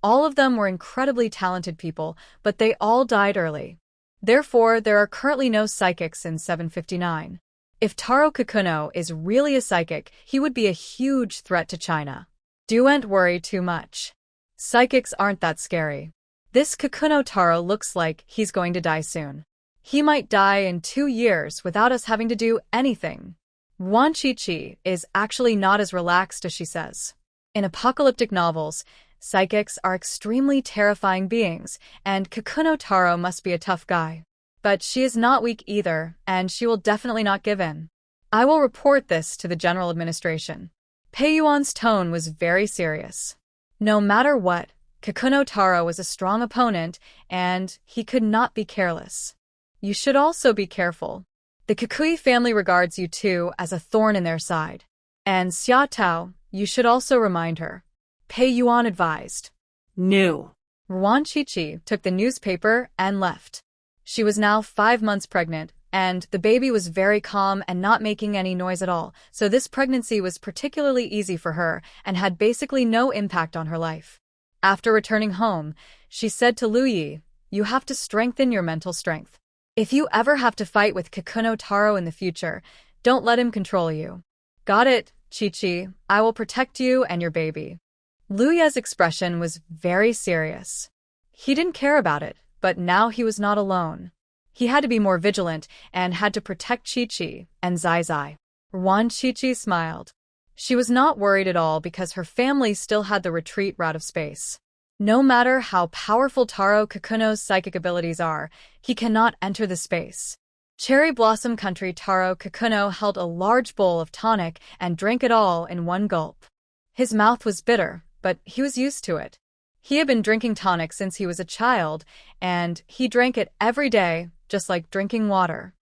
All of them were incredibly talented people, but they all died early. Therefore, there are currently no psychics in 759. If Taro Kikuno is really a psychic, he would be a huge threat to China. Don't worry too much. Psychics aren't that scary. This Kikuno Taro looks like he's going to die soon. He might die in 2 years without us having to do anything. Wan Qiqi is actually not as relaxed as she says. In apocalyptic novels, psychics are extremely terrifying beings, and Kikuno Taro must be a tough guy. But she is not weak either, and she will definitely not give in. I will report this to the general administration. Pei Yuan's tone was very serious. No matter what, Kikuno Taro was a strong opponent, and he could not be careless. You should also be careful. The Kukui family regards you too as a thorn in their side. And Xia Tao, you should also remind her. Pei Yuan advised. No. Ruan Qiqi took the newspaper and left. She was now 5 months pregnant, and the baby was very calm and not making any noise at all, so this pregnancy was particularly easy for her and had basically no impact on her life. After returning home, she said to Lu Yi, "You have to strengthen your mental strength. If you ever have to fight with Kikuno Taro in the future, don't let him control you." "Got it, Qiqi. I will protect you and your baby." Lu Yi's expression was very serious. He didn't care about it, but now he was not alone. He had to be more vigilant and had to protect Qiqi and Zai Zai. Ruan Qiqi smiled. She was not worried at all because her family still had the retreat route of space. No matter how powerful Taro Kikuno's psychic abilities are, he cannot enter the space. Cherry Blossom Country Taro Kikuno held a large bowl of tonic and drank it all in one gulp. His mouth was bitter, but he was used to it. He had been drinking tonic since he was a child, and he drank it every day, just like drinking water.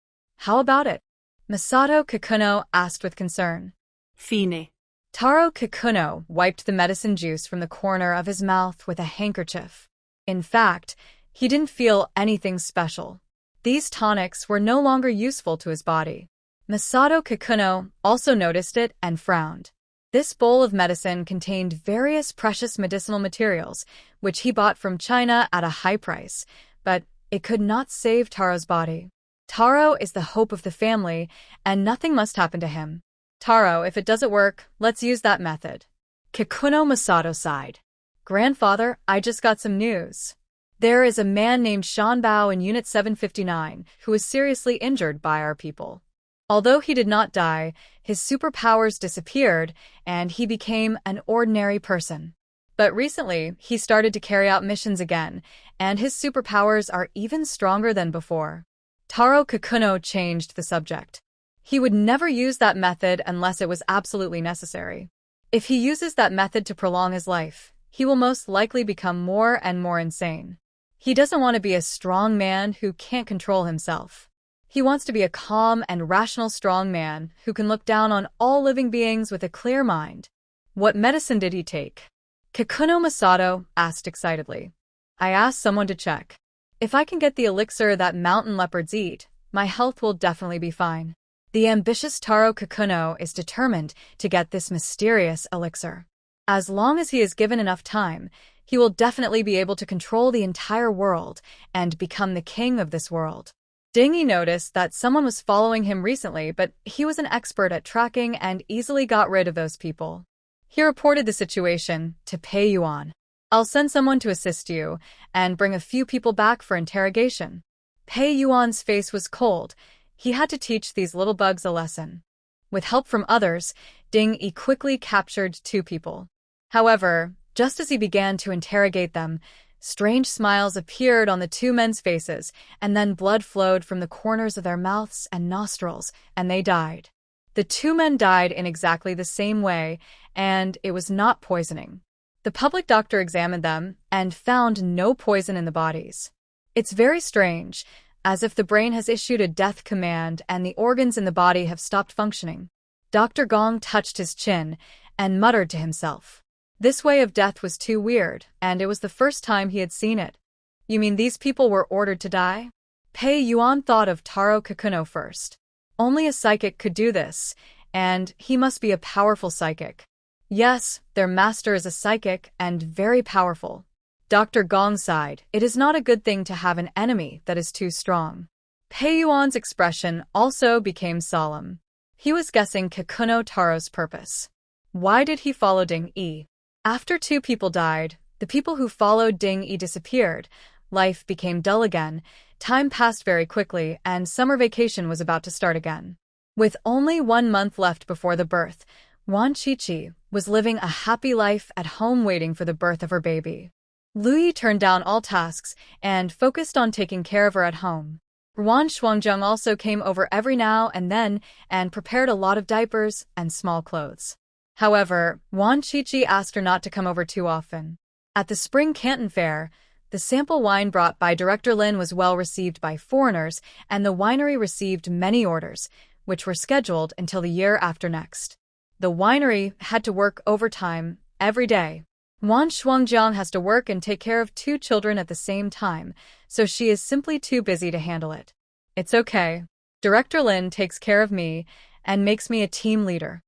"How about it?" Masato Kikuno asked with concern. Fine. Taro Kikuno wiped the medicine juice from the corner of his mouth with a handkerchief. In fact, he didn't feel anything special. These tonics were no longer useful to his body. Masato Kikuno also noticed it and frowned. This bowl of medicine contained various precious medicinal materials, which he bought from China at a high price, but it could not save Taro's body. Taro is the hope of the family, and nothing must happen to him. "Taro, if it doesn't work, let's use that method." Kikuno Masato sighed. "Grandfather, I just got some news. There is a man named Shanbao in Unit 759 who is seriously injured by our people. Although he did not die, his superpowers disappeared, and he became an ordinary person. But recently, he started to carry out missions again, and his superpowers are even stronger than before." Taro Kikuno changed the subject. He would never use that method unless it was absolutely necessary. If he uses that method to prolong his life, he will most likely become more and more insane. He doesn't want to be a strong man who can't control himself. He wants to be a calm and rational strong man who can look down on all living beings with a clear mind. "What medicine did he take?" Kikuno Masato asked excitedly. "I asked someone to check. If I can get the elixir that mountain leopards eat, my health will definitely be fine." The ambitious Taro Kikuno is determined to get this mysterious elixir. As long as he is given enough time, he will definitely be able to control the entire world and become the king of this world. Dingy noticed that someone was following him recently, but he was an expert at tracking and easily got rid of those people. He reported the situation to Pei Yuan. "I'll send someone to assist you and bring a few people back for interrogation." Pei Yuan's face was cold. He had to teach these little bugs a lesson. With help from others, Ding Yi quickly captured 2 people. However, just as he began to interrogate them, strange smiles appeared on the 2 men's faces, and then blood flowed from the corners of their mouths and nostrils, and they died. The 2 men died in exactly the same way, and it was not poisoning. The public doctor examined them and found no poison in the bodies. It's very strange, as if the brain has issued a death command and the organs in the body have stopped functioning. Dr. Gong touched his chin and muttered to himself. This way of death was too weird, and it was the first time he had seen it. You mean these people were ordered to die? Pei Yuan thought of Taro Kakuno first. Only a psychic could do this, and he must be a powerful psychic. Yes, their master is a psychic and very powerful. Dr. Gong sighed. It is not a good thing to have an enemy that is too strong. Pei Yuan's expression also became solemn. He was guessing Kakuno Taro's purpose. Why did he follow Ding Yi? After 2 people died, the people who followed Ding Yi disappeared. Life became dull again, time passed very quickly, and summer vacation was about to start again. With only 1 month left before the birth, Wan Qiqi was living a happy life at home waiting for the birth of her baby. Lu Yi turned down all tasks and focused on taking care of her at home. Ruan Shuangjiang also came over every now and then and prepared a lot of diapers and small clothes. However, Wan Qiqi asked her not to come over too often. At the Spring Canton Fair, the sample wine brought by Director Lin was well received by foreigners, and the winery received many orders, which were scheduled until the year after next. The winery had to work overtime every day. Ruan Shuangjiang has to work and take care of 2 children at the same time, so she is simply too busy to handle it. It's okay. Director Lin takes care of me and makes me a team leader.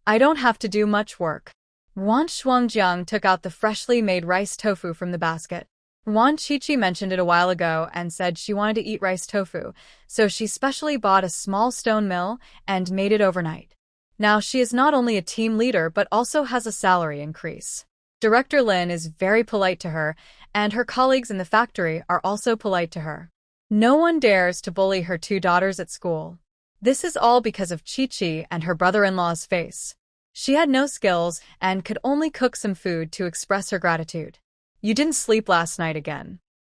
I don't have to do much work. Ruan Shuangjiang took out the freshly made rice tofu from the basket. Wan Qiqi mentioned it a while ago and said she wanted to eat rice tofu, so she specially bought a small stone mill and made it overnight. Now she is not only a team leader but also has a salary increase. Director Lin is very polite to her, and her colleagues in the factory are also polite to her. No one dares to bully her 2 daughters at school. This is all because of Qiqi and her brother-in-law's face. She had no skills and could only cook some food to express her gratitude. You didn't sleep last night again.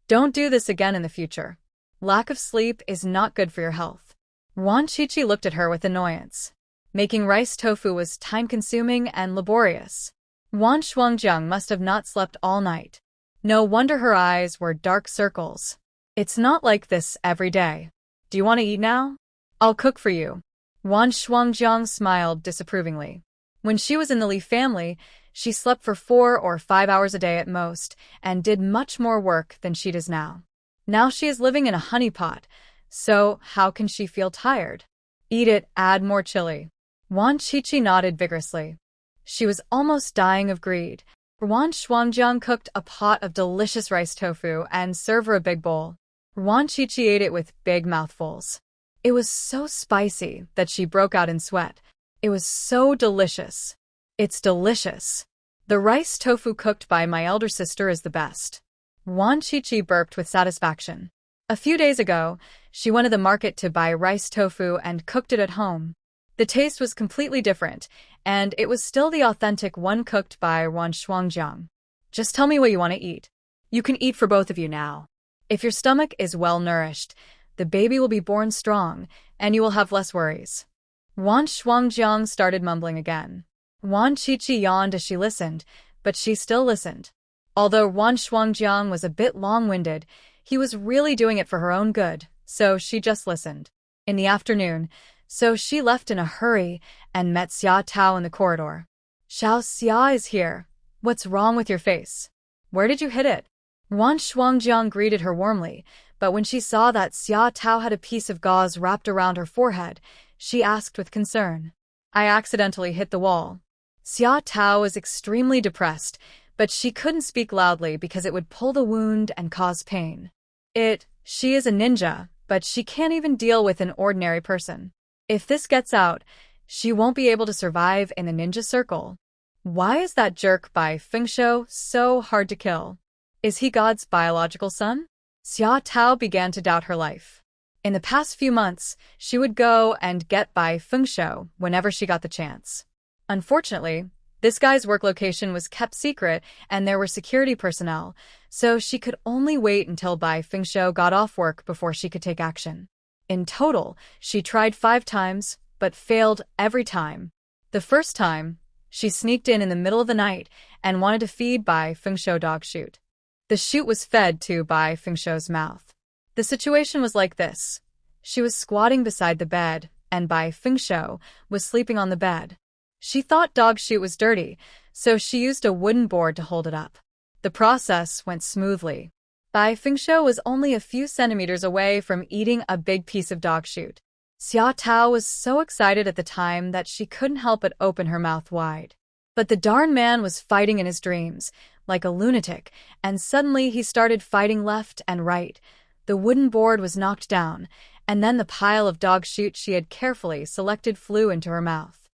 Don't do this again in the future. Lack of sleep is not good for your health. Wan Qiqi looked at her with annoyance. Making rice tofu was time-consuming and laborious. Ruan Shuangjiang must have not slept all night. No wonder her eyes were dark circles. It's not like this every day. Do you want to eat now? I'll cook for you. Ruan Shuangjiang smiled disapprovingly. When she was in the Li family, she slept for 4 or 5 hours a day at most and did much more work than she does now. Now she is living in a honeypot, so how can she feel tired? Eat it, add more chili. Wan Qiqi nodded vigorously. She was almost dying of greed. Ruan Shuangjiang cooked a pot of delicious rice tofu and served her a big bowl. Wan Qiqi ate it with big mouthfuls. It was so spicy that she broke out in sweat. It was so delicious. It's delicious. The rice tofu cooked by my elder sister is the best. Wan Qiqi burped with satisfaction. A few days ago, she went to the market to buy rice tofu and cooked it at home. The taste was completely different, and it was still the authentic one cooked by Ruan Shuangjiang. Just tell me what you want to eat. You can eat for both of you now. If your stomach is well nourished, the baby will be born strong, and you will have less worries. Ruan Shuangjiang started mumbling again. Wan Qiqi yawned as she listened, but she still listened. Although Ruan Shuangjiang was a bit long-winded, he was really doing it for her own good, so she just listened. In the afternoon, so she left in a hurry and met Xia Tao in the corridor. Xiao Xia is here. What's wrong with your face? Where did you hit it? Ruan Shuangjiang greeted her warmly, but when she saw that Xia Tao had a piece of gauze wrapped around her forehead, she asked with concern. I accidentally hit the wall. Xia Tao was extremely depressed, but she couldn't speak loudly because it would pull the wound and cause pain. She is a ninja, but she can't even deal with an ordinary person. If this gets out, she won't be able to survive in the ninja circle. Why is that jerk by Fengshuo so hard to kill? Is he God's biological son? Xia Tao began to doubt her life. In the past few months, she would go and get Bai Fengshuo whenever she got the chance. Unfortunately, this guy's work location was kept secret and there were security personnel, so she could only wait until Bai Fengshuo got off work before she could take action. In total, she tried 5 times, but failed every time. The first time, She sneaked in the middle of the night and wanted to feed Bai Fengshuo dog shoot. The shoot was fed to Bai Fengshuo's mouth. The situation was like this. She was squatting beside the bed, and Bai Fengshuo was sleeping on the bed. She thought dog shoot was dirty, so she used a wooden board to hold it up. The process went smoothly. Bai Fengshuo was only a few centimeters away from eating a big piece of dog shoot. Xia Tao was so excited at the time that she couldn't help but open her mouth wide. But the darn man was fighting in his dreams, like a lunatic, and suddenly he started fighting left and right. The wooden board was knocked down, and then the pile of dog shoot she had carefully selected flew into her mouth.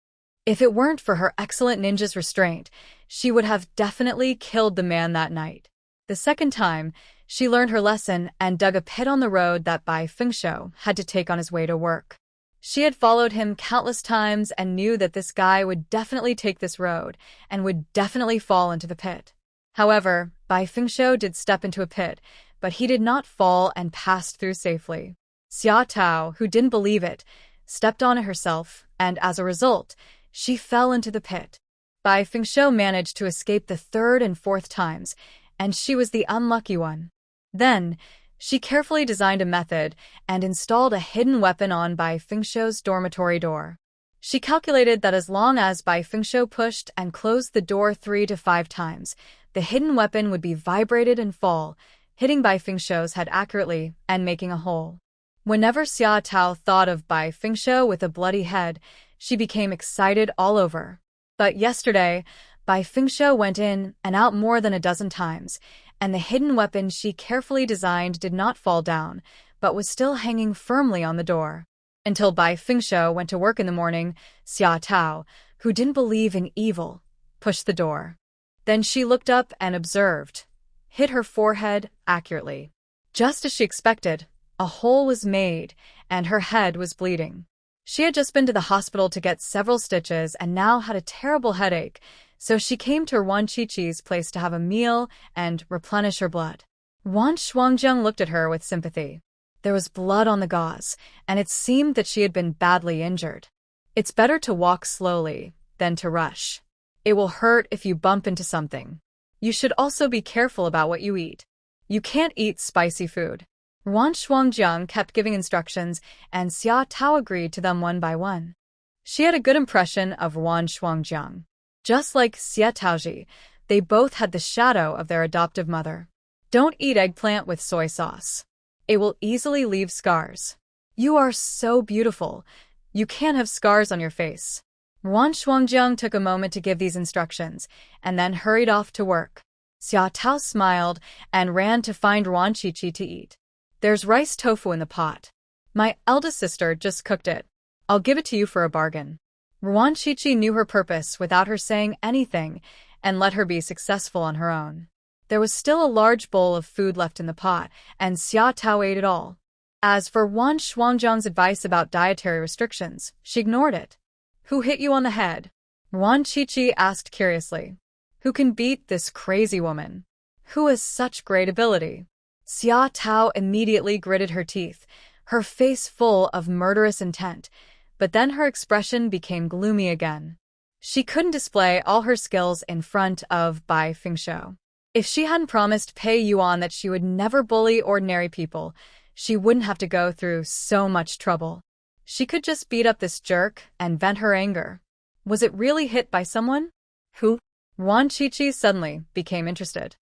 If it weren't for her excellent ninja's restraint, she would have definitely killed the man that night. The second time, she learned her lesson and dug a pit on the road that Bai Fengshuo had to take on his way to work. She had followed him countless times and knew that this guy would definitely take this road and would definitely fall into the pit. However, Bai Fengshuo did step into a pit, but he did not fall and passed through safely. Xia Tao, who didn't believe it, stepped on it herself, and as a result, she fell into the pit. Bai Fengshuo managed to escape the third and fourth times, and she was the unlucky one. Then, she carefully designed a method and installed a hidden weapon on Bai Fengshuo's dormitory door. She calculated that as long as Bai Fengshuo pushed and closed the door 3 to 5 times, the hidden weapon would be vibrated and fall, hitting Bai Fengshuo's head accurately and making a hole. Whenever Xia Tao thought of Bai Fengshuo with a bloody head, she became excited all over. But yesterday, Bai Fengshuo went in and out more than a dozen times, and the hidden weapon she carefully designed did not fall down, but was still hanging firmly on the door. Until Bai Fengshuo went to work in the morning, Xia Tao, who didn't believe in evil, pushed the door. Then she looked up and observed, hit her forehead accurately. Just as she expected, a hole was made, and her head was bleeding. She had just been to the hospital to get several stitches and now had a terrible headache, so she came to Ruan Shuangjiang's place to have a meal and replenish her blood. Ruan Shuangjiang looked at her with sympathy. There was blood on the gauze, and it seemed that she had been badly injured. It's better to walk slowly than to rush. It will hurt if you bump into something. You should also be careful about what you eat. You can't eat spicy food. Ruan Shuangjiang kept giving instructions, and Xia Tao agreed to them one by one. She had a good impression of Ruan Shuangjiang. Just like Xie Taozhi, they both had the shadow of their adoptive mother. Don't eat eggplant with soy sauce. It will easily leave scars. You are so beautiful. You can't have scars on your face. Ruan Shuangjiang took a moment to give these instructions, and then hurried off to work. Xia Tao smiled and ran to find Ruan Qiqi to eat. There's rice tofu in the pot. My eldest sister just cooked it. I'll give it to you for a bargain. Ruan Qiqi knew her purpose without her saying anything and let her be successful on her own. There was still a large bowl of food left in the pot, and Xia Tao ate it all. As for Ruan Shuangjiang's advice about dietary restrictions, she ignored it. Who hit you on the head? Ruan Qiqi asked curiously. Who can beat this crazy woman? Who has such great ability? Xia Tao immediately gritted her teeth, her face full of murderous intent, but then her expression became gloomy again. She couldn't display all her skills in front of Bai Fengshuo. If she hadn't promised Pei Yuan that she would never bully ordinary people, she wouldn't have to go through so much trouble. She could just beat up this jerk and vent her anger. Was it really hit by someone? Who? Ruan Qiqi suddenly became interested.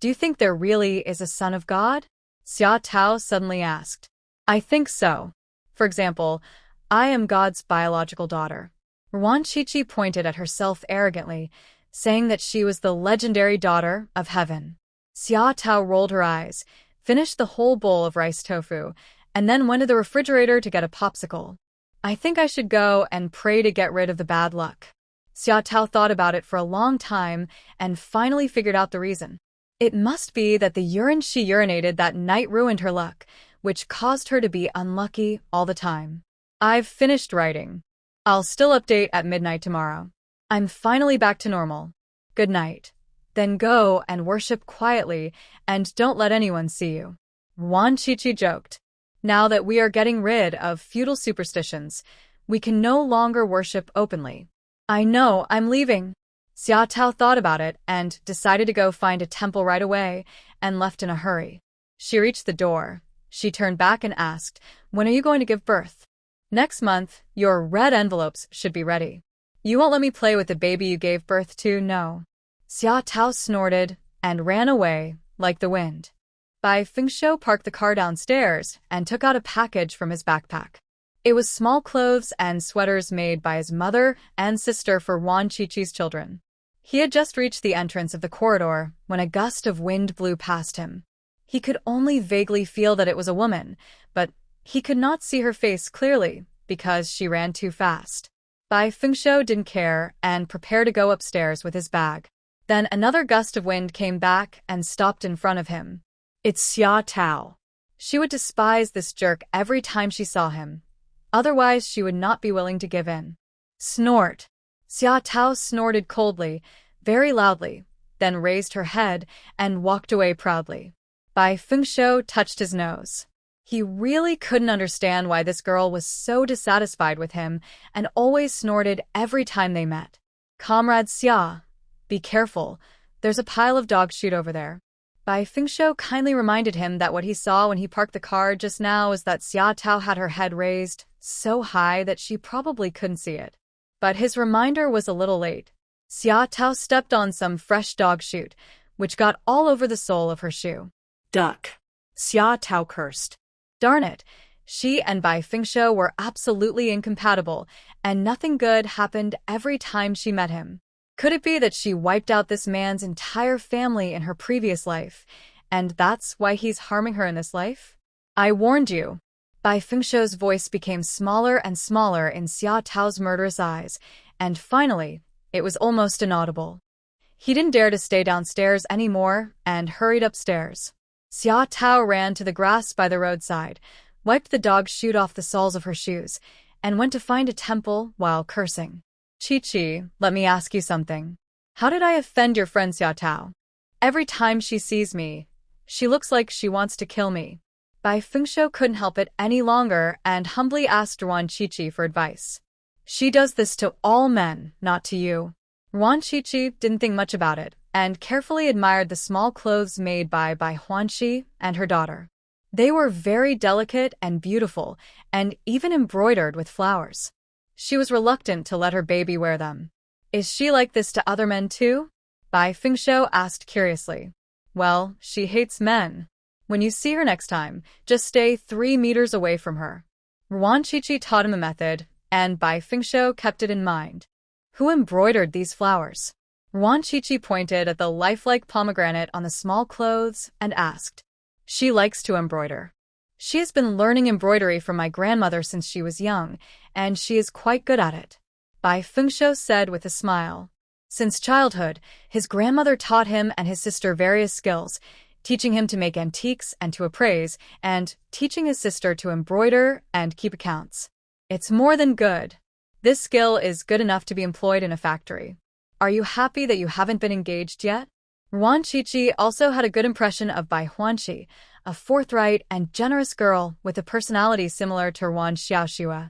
Do you think there really is a son of God? Xia Tao suddenly asked. I think so. For example, I am God's biological daughter. Ruan Qiqi pointed at herself arrogantly, saying that she was the legendary daughter of heaven. Xia Tao rolled her eyes, finished the whole bowl of rice tofu, and then went to the refrigerator to get a popsicle. I think I should go and pray to get rid of the bad luck. Xia Tao thought about it for a long time and finally figured out the reason. It must be that the urine she urinated that night ruined her luck, which caused her to be unlucky all the time. I've finished writing. I'll still update at midnight tomorrow. I'm finally back to normal. Good night. Then go and worship quietly and don't let anyone see you. Ruan Qiqi joked. Now that we are getting rid of feudal superstitions, we can no longer worship openly. I know I'm leaving. Xia Tao thought about it and decided to go find a temple right away and left in a hurry. She reached the door. She turned back and asked, "When are you going to give birth?" "Next month. Your red envelopes should be ready." "You won't let me play with the baby you gave birth to, no." Xia Tao snorted and ran away like the wind. Bai Fengshou parked the car downstairs and took out a package from his backpack. It was small clothes and sweaters made by his mother and sister for Ruan Shuangjiang's children. He had just reached the entrance of the corridor when a gust of wind blew past him. He could only vaguely feel that it was a woman, but he could not see her face clearly because she ran too fast. Bai Fengshou didn't care and prepared to go upstairs with his bag. Then another gust of wind came back and stopped in front of him. It's Xia Tao. She would despise this jerk every time she saw him. Otherwise, she would not be willing to give in. Snort. Xia Tao snorted coldly, very loudly, then raised her head and walked away proudly. Bai Fengshou touched his nose. He really couldn't understand why this girl was so dissatisfied with him and always snorted every time they met. "Comrade Xia, be careful. There's a pile of dog shit over there." Bai Fengshou kindly reminded him that what he saw when he parked the car just now was that Xia Tao had her head raised so high that she probably couldn't see it. But his reminder was a little late. Xia Tao stepped on some fresh dog shit, which got all over the sole of her shoe. Duck. Xia Tao cursed. Darn it, she and Bai Fengshou were absolutely incompatible, and nothing good happened every time she met him. Could it be that she wiped out this man's entire family in her previous life, and that's why he's harming her in this life? "I warned you." Bai Fengshou's voice became smaller and smaller in Xia Tao's murderous eyes, and finally, it was almost inaudible. He didn't dare to stay downstairs anymore and hurried upstairs. Xia Tao ran to the grass by the roadside, wiped the dog shit off the soles of her shoes, and went to find a temple while cursing. "Chi-Chi, let me ask you something. How did I offend your friend Xia Tao? Every time she sees me, she looks like she wants to kill me." Bai Fengshou couldn't help it any longer and humbly asked Ruan Chi-Chi for advice. "She does this to all men, not to you." Ruan Chi-Chi didn't think much about it and carefully admired the small clothes made by Huanxi and her daughter. They were very delicate and beautiful and even embroidered with flowers. She was reluctant to let her baby wear them. "Is she like this to other men too?" Bai Fengshou asked curiously. "Well, she hates men. When you see her next time, just stay 3 meters away from her." Ruan Chi-Chi taught him a method, and Bai Fengshou kept it in mind. "Who embroidered these flowers?" Ruan Chi-Chi pointed at the lifelike pomegranate on the small clothes and asked. "She likes to embroider. She has been learning embroidery from my grandmother since she was young, and she is quite good at it," Bai Fengshou said with a smile. Since childhood, his grandmother taught him and his sister various skills, teaching him to make antiques and to appraise, and teaching his sister to embroider and keep accounts. It's more than good. This skill is good enough to be employed in a factory. Are you happy that you haven't been engaged yet? Ruan Chi-Chi also had a good impression of Bai Huanxi, a forthright and generous girl with a personality similar to Ruan Xiaoxua.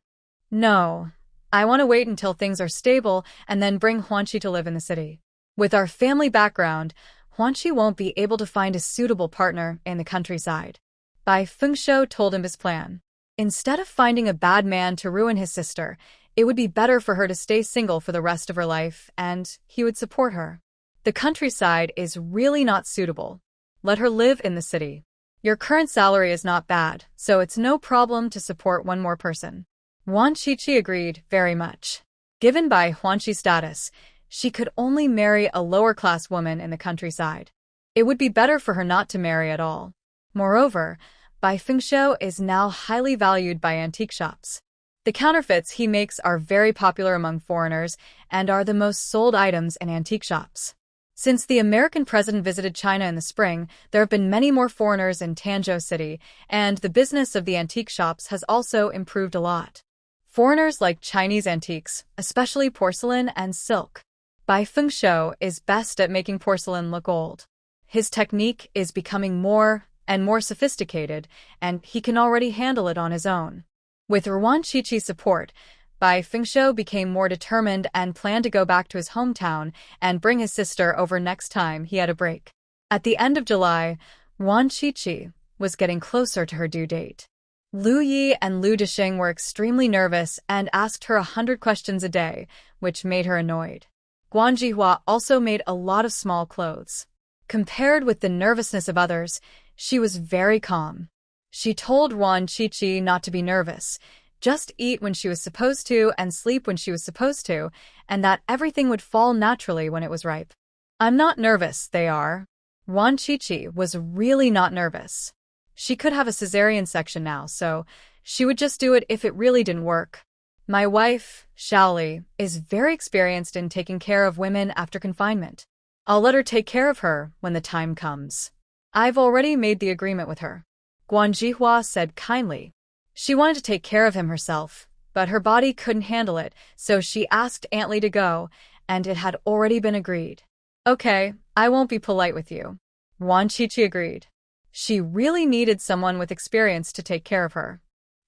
"No, I want to wait until things are stable and then bring Huanxi to live in the city. With our family background, Huanxi won't be able to find a suitable partner in the countryside." Bai Fengshou told him his plan. Instead of finding a bad man to ruin his sister, it would be better for her to stay single for the rest of her life, and he would support her. The countryside is really not suitable. Let her live in the city. Your current salary is not bad, so it's no problem to support one more person. Ruan Chi-Chi agreed very much. Given Bai Huanxi's status, she could only marry a lower-class woman in the countryside. It would be better for her not to marry at all. Moreover, Bai Fengshou is now highly valued by antique shops. The counterfeits he makes are very popular among foreigners and are the most sold items in antique shops. Since the American president visited China in the spring, there have been many more foreigners in Tanzhou City, and the business of the antique shops has also improved a lot. Foreigners like Chinese antiques, especially porcelain and silk. Bai Fengshou is best at making porcelain look old. His technique is becoming more and more sophisticated, and he can already handle it on his own. With Ruan Chi-Chi's support, Bai Fengshou became more determined and planned to go back to his hometown and bring his sister over next time he had a break. At the end of July, Ruan Shuangjiang was getting closer to her due date. Lu Yi and Lu Dixing were extremely nervous and asked her 100 questions a day, which made her annoyed. Guan Jihua also made a lot of small clothes. Compared with the nervousness of others, she was very calm. She told Ruan Shuangjiang not to be nervous, just eat when she was supposed to and sleep when she was supposed to, and that everything would fall naturally when it was ripe. I'm not nervous, they are. Ruan Shuangjiang was really not nervous. She could have a cesarean section now, so she would just do it if it really didn't work. My wife, Shaoli, is very experienced in taking care of women after confinement. I'll let her take care of her when the time comes. I've already made the agreement with her. Guan Jihua said kindly. She wanted to take care of him herself, but her body couldn't handle it, so she asked Aunt Li to go, and it had already been agreed. Okay, I won't be polite with you. Ruan Shuangjiang agreed. She really needed someone with experience to take care of her.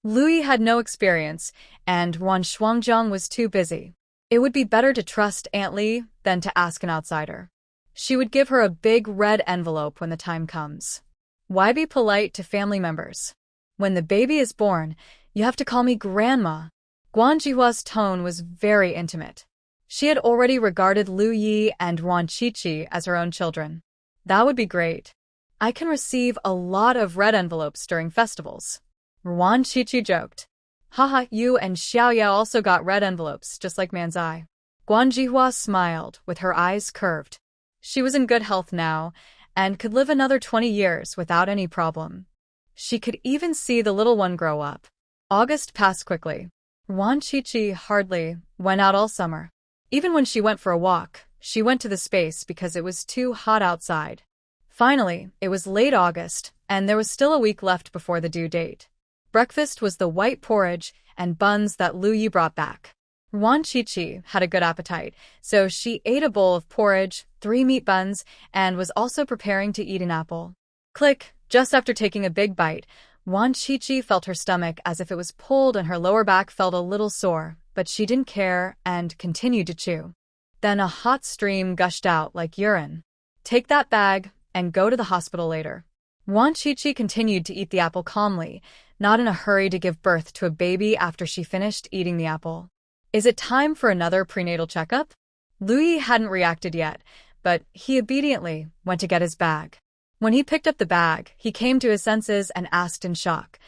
Lu Yi had no experience, and Ruan Shuangjiang was too busy. It would be better to trust Aunt Li than to ask an outsider. She would give her a big red envelope when the time comes. Why be polite to family members? When the baby is born, you have to call me Grandma. Guan Jihua's tone was very intimate. She had already regarded Lu Yi and Ruan Shuangjiang as her own children. That would be great. I can receive a lot of red envelopes during festivals. Ruan Shuangjiang joked. Haha, you and Xiaoya also got red envelopes, just like Manzai. Guan Jihua smiled, with her eyes curved. She was in good health now, and could live another 20 years without any problem. She could even see the little one grow up. August passed quickly. Ruan Shuangjiang hardly went out all summer. Even when she went for a walk, she went to the space because it was too hot outside. Finally, it was late August, and there was still a week left before the due date. Breakfast was the white porridge and buns that Lu Yi brought back. Ruan Shuangjiang had a good appetite, so she ate a bowl of porridge, 3 meat buns, and was also preparing to eat an apple. Click! Just after taking a big bite, Ruan Shuangjiang felt her stomach as if it was pulled and her lower back felt a little sore, but she didn't care and continued to chew. Then a hot stream gushed out like urine. Take that bag and go to the hospital later. Ruan Shuangjiang continued to eat the apple calmly, not in a hurry to give birth to a baby after she finished eating the apple. Is it time for another prenatal checkup? Lu Yi hadn't reacted yet, but he obediently went to get his bag. When he picked up the bag, he came to his senses and asked in shock,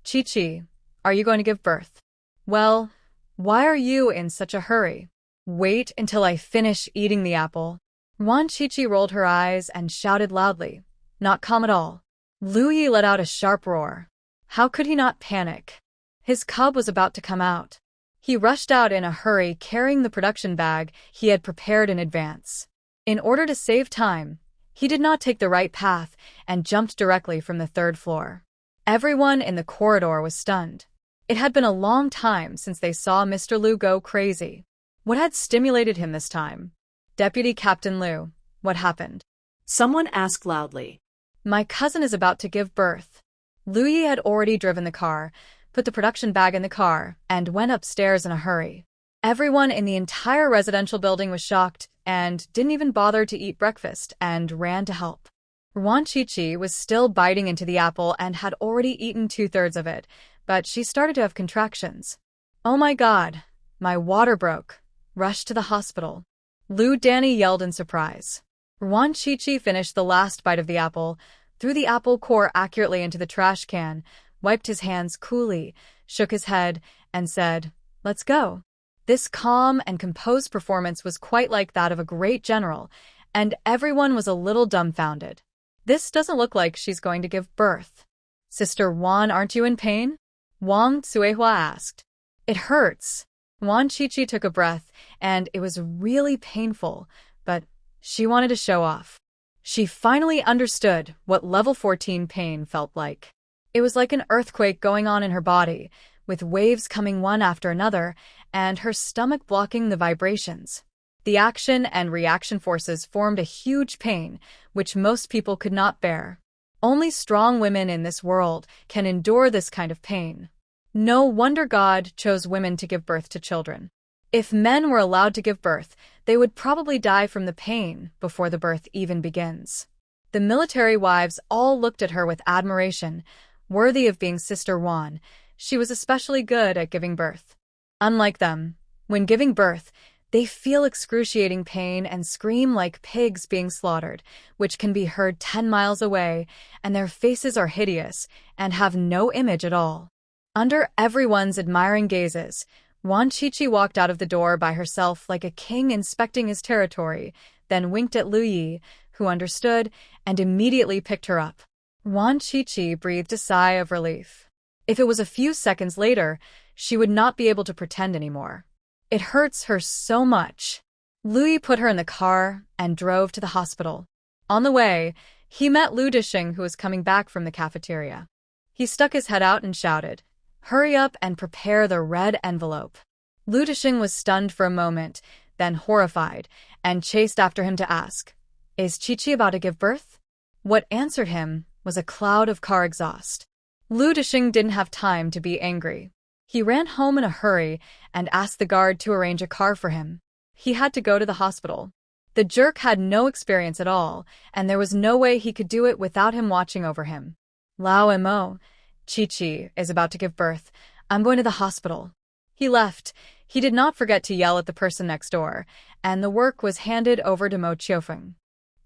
Chi, are you going to give birth? Well, why are you in such a hurry? Wait until I finish eating the apple. Ruan Shuangjiang rolled her eyes and shouted loudly, not calm at all. Lu Yi let out a sharp roar. How could he not panic? His cub was about to come out. He rushed out in a hurry carrying the production bag he had prepared in advance. In order to save time, he did not take the right path and jumped directly from the 3rd floor. Everyone in the corridor was stunned. It had been a long time since they saw Mr. Lu go crazy. What had stimulated him this time? Deputy Captain Lu, what happened? Someone asked loudly. My cousin is about to give birth. Lu Yi had already driven the car, put the production bag in the car, and went upstairs in a hurry. Everyone in the entire residential building was shocked and didn't even bother to eat breakfast and ran to help. Ruan Shuangjiang was still biting into the apple and had already eaten 2/3 of it, but she started to have contractions. Oh my God, my water broke. Rushed to the hospital. Lu Danny yelled in surprise. Ruan Shuangjiang finished the last bite of the apple, threw the apple core accurately into the trash can, wiped his hands coolly, shook his head, and said, Let's go. This calm and composed performance was quite like that of a great general, and everyone was a little dumbfounded. This doesn't look like she's going to give birth. Sister Yuan, aren't you in pain? Wang Cuihua asked. It hurts. Ruan Shuangjiang took a breath, and it was really painful, but she wanted to show off. She finally understood what level 14 pain felt like. It was like an earthquake going on in her body, with waves coming one after another, and her stomach blocking the vibrations. The action and reaction forces formed a huge pain, which most people could not bear. Only strong women in this world can endure this kind of pain. No wonder God chose women to give birth to children. If men were allowed to give birth, they would probably die from the pain before the birth even begins. The military wives all looked at her with admiration, worthy of being Sister Yuan. She was especially good at giving birth. Unlike them, when giving birth, they feel excruciating pain and scream like pigs being slaughtered, which can be heard 10 miles away, and their faces are hideous and have no image at all. Under everyone's admiring gazes, Yuan Qiqi walked out of the door by herself like a king inspecting his territory, then winked at Lu Yi, who understood, and immediately picked her up. Yuan Qiqi breathed a sigh of relief. If it was a few seconds later, she would not be able to pretend anymore. It hurts her so much. Lu Yi put her in the car and drove to the hospital. On the way, he met Lu Dishing, who was coming back from the cafeteria. He stuck his head out and shouted, "Hurry up and prepare the red envelope." Lu Dishing was stunned for a moment, then horrified, and chased after him to ask, "Is Qiqi about to give birth?" What answered him was a cloud of car exhaust. Lu Dishing didn't have time to be angry. He ran home in a hurry and asked the guard to arrange a car for him. He had to go to the hospital. The jerk had no experience at all, and there was no way he could do it without him watching over him. "Lao Mo, Qiqi is about to give birth. I'm going to the hospital." He left. He did not forget to yell at the person next door, and the work was handed over to Mo Qiufeng.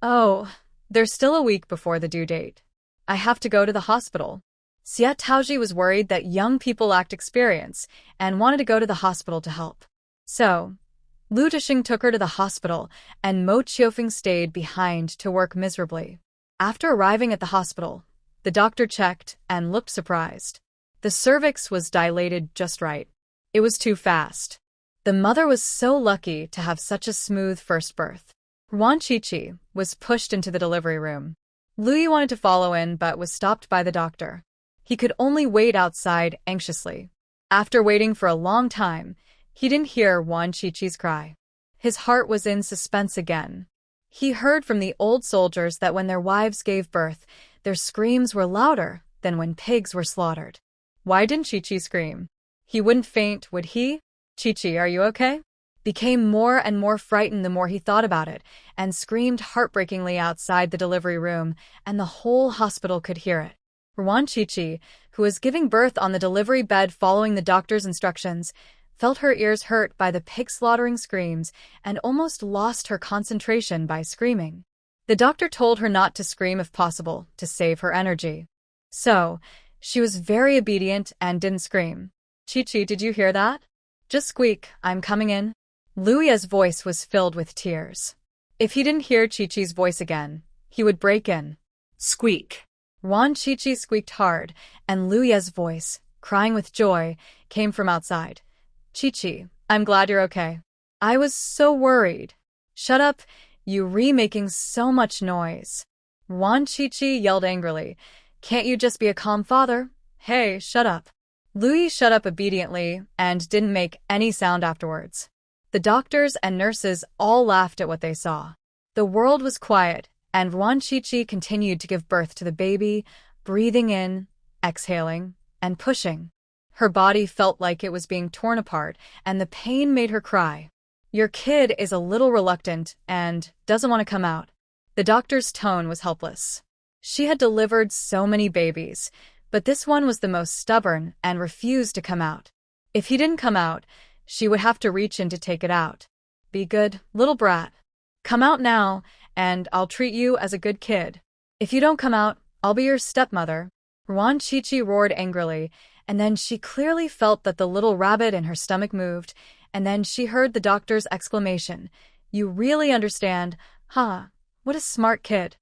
"Oh, there's still a week before the due date. I have to go to the hospital." Xie Taozhi was worried that young people lacked experience and wanted to go to the hospital to help. So, Lu Dishing took her to the hospital, and Mo Qiufeng stayed behind to work miserably. After arriving at the hospital, the doctor checked and looked surprised. The cervix was dilated just right. It was too fast. The mother was so lucky to have such a smooth first birth. Ruan Qiqi was pushed into the delivery room. Lu Yi wanted to follow in but was stopped by the doctor. He could only wait outside anxiously. After waiting for a long time, he didn't hear Yuan Qiqi's cry. His heart was in suspense again. He heard from the old soldiers that when their wives gave birth, their screams were louder than when pigs were slaughtered. Why didn't Qiqi scream? He wouldn't faint, would he? "Qiqi, are you okay?" Became more and more frightened the more he thought about it, and screamed heartbreakingly outside the delivery room, and the whole hospital could hear it. Ruan Qiqi, who was giving birth on the delivery bed following the doctor's instructions, felt her ears hurt by the pig-slaughtering screams and almost lost her concentration by screaming. The doctor told her not to scream if possible, to save her energy. So, she was very obedient and didn't scream. "Qiqi, did you hear that? Just squeak, I'm coming in." Lu Yi's voice was filled with tears. If he didn't hear Qiqi's voice again, he would break in. Squeak. Ruan Qiqi squeaked hard, and Lu Yi's voice, crying with joy, came from outside. "Qiqi, I'm glad you're okay. I was so worried." "Shut up, you making so much noise." Ruan Qiqi yelled angrily. "Can't you just be a calm father? Hey, shut up." Lu Yi shut up obediently and didn't make any sound afterwards. The doctors and nurses all laughed at what they saw. The world was quiet, and Ruan Qiqi continued to give birth to the baby, breathing in, exhaling, and pushing. Her body felt like it was being torn apart, and the pain made her cry. "Your kid is a little reluctant and doesn't want to come out." The doctor's tone was helpless. She had delivered so many babies, but this one was the most stubborn and refused to come out. If he didn't come out, she would have to reach in to take it out. "Be good, little brat. Come out now, and I'll treat you as a good kid. If you don't come out, I'll be your stepmother." Ruan Qiqi roared angrily, and then she clearly felt that the little rabbit in her stomach moved, and then she heard the doctor's exclamation, "You really understand, huh? What a smart kid."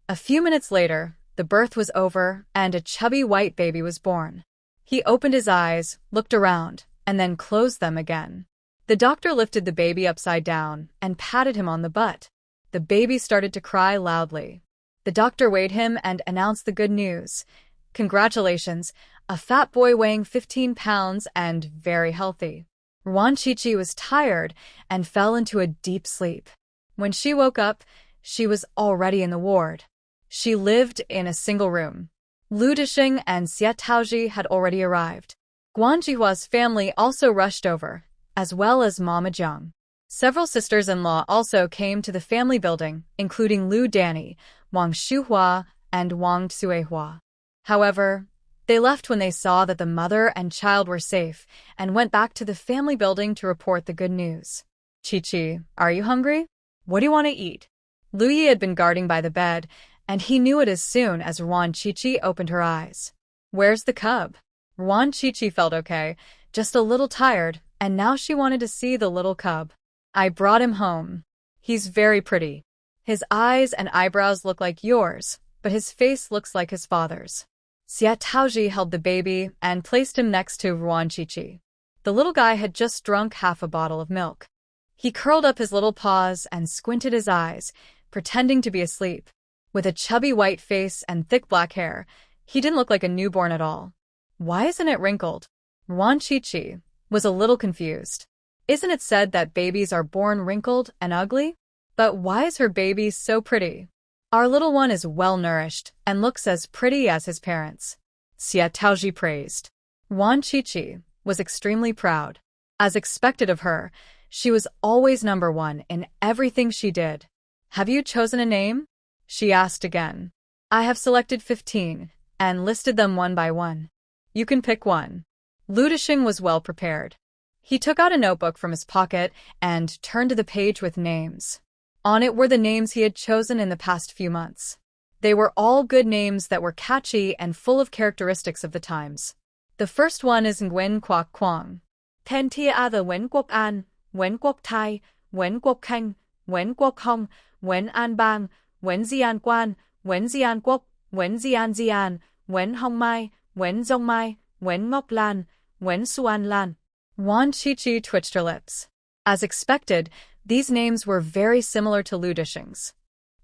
A few minutes later, the birth was over, and a chubby white baby was born. He opened his eyes, looked around, and then closed them again. The doctor lifted the baby upside down and patted him on the butt. The baby started to cry loudly. The doctor weighed him and announced the good news. "Congratulations, a fat boy weighing 15 pounds and very healthy." Ruan Qiqi was tired and fell into a deep sleep. When she woke up, she was already in the ward. She lived in a single room. Lu Dishing and Xie Taozhi had already arrived. Guan Jihua's family also rushed over, as well as Mama Jiang. Several sisters-in-law also came to the family building, including Lu Danny, Wang Shuhua, and Wang Tsuehua. However, they left when they saw that the mother and child were safe and went back to the family building to report the good news. Chi-Chi, are you hungry? What do you want to eat? Lu Yi had been guarding by the bed, and he knew it as soon as Ruan Chi-Chi opened her eyes. Where's the cub? Ruan Chi-Chi felt okay, just a little tired, and now she wanted to see the little cub. I brought him home. He's very pretty. His eyes and eyebrows look like yours, but his face looks like his father's. Xie Taozhi held the baby and placed him next to Ruan Chi-Chi. The little guy had just drunk half a bottle of milk. He curled up his little paws and squinted his eyes, pretending to be asleep. With a chubby white face and thick black hair, he didn't look like a newborn at all. Why isn't it wrinkled? Ruan Chi-Chi was a little confused. Isn't it said that babies are born wrinkled and ugly? But why is her baby so pretty? Our little one is well-nourished and looks as pretty as his parents. Xie Taozhi praised. Ruan Chi-Chi was extremely proud. As expected of her, she was always number one in everything she did. Have you chosen a name? She asked again. I have selected 15 and listed them one by one. You can pick one. Lu Disheng was well prepared. He took out a notebook from his pocket and turned to the page with names. On it were the names he had chosen in the past few months. They were all good names that were catchy and full of characteristics of the times. The first one is Nguyen Quoc Quang. Ten tia are the Nguyen Quoc An, Nguyen Quoc Tai, Nguyen Quoc Khanh, Nguyen Quoc Hong, Nguyen An Bang, Nguyen Zian Quan, Nguyen Zian Quoc, Nguyen Zian Zian, Nguyen Hong Mai, Nguyen Zong Mai, Nguyen Ngọc Lan, Nguyen Xuan Lan. Ruan Chi-Chi twitched her lips. As expected, these names were very similar to Lu Disheng's.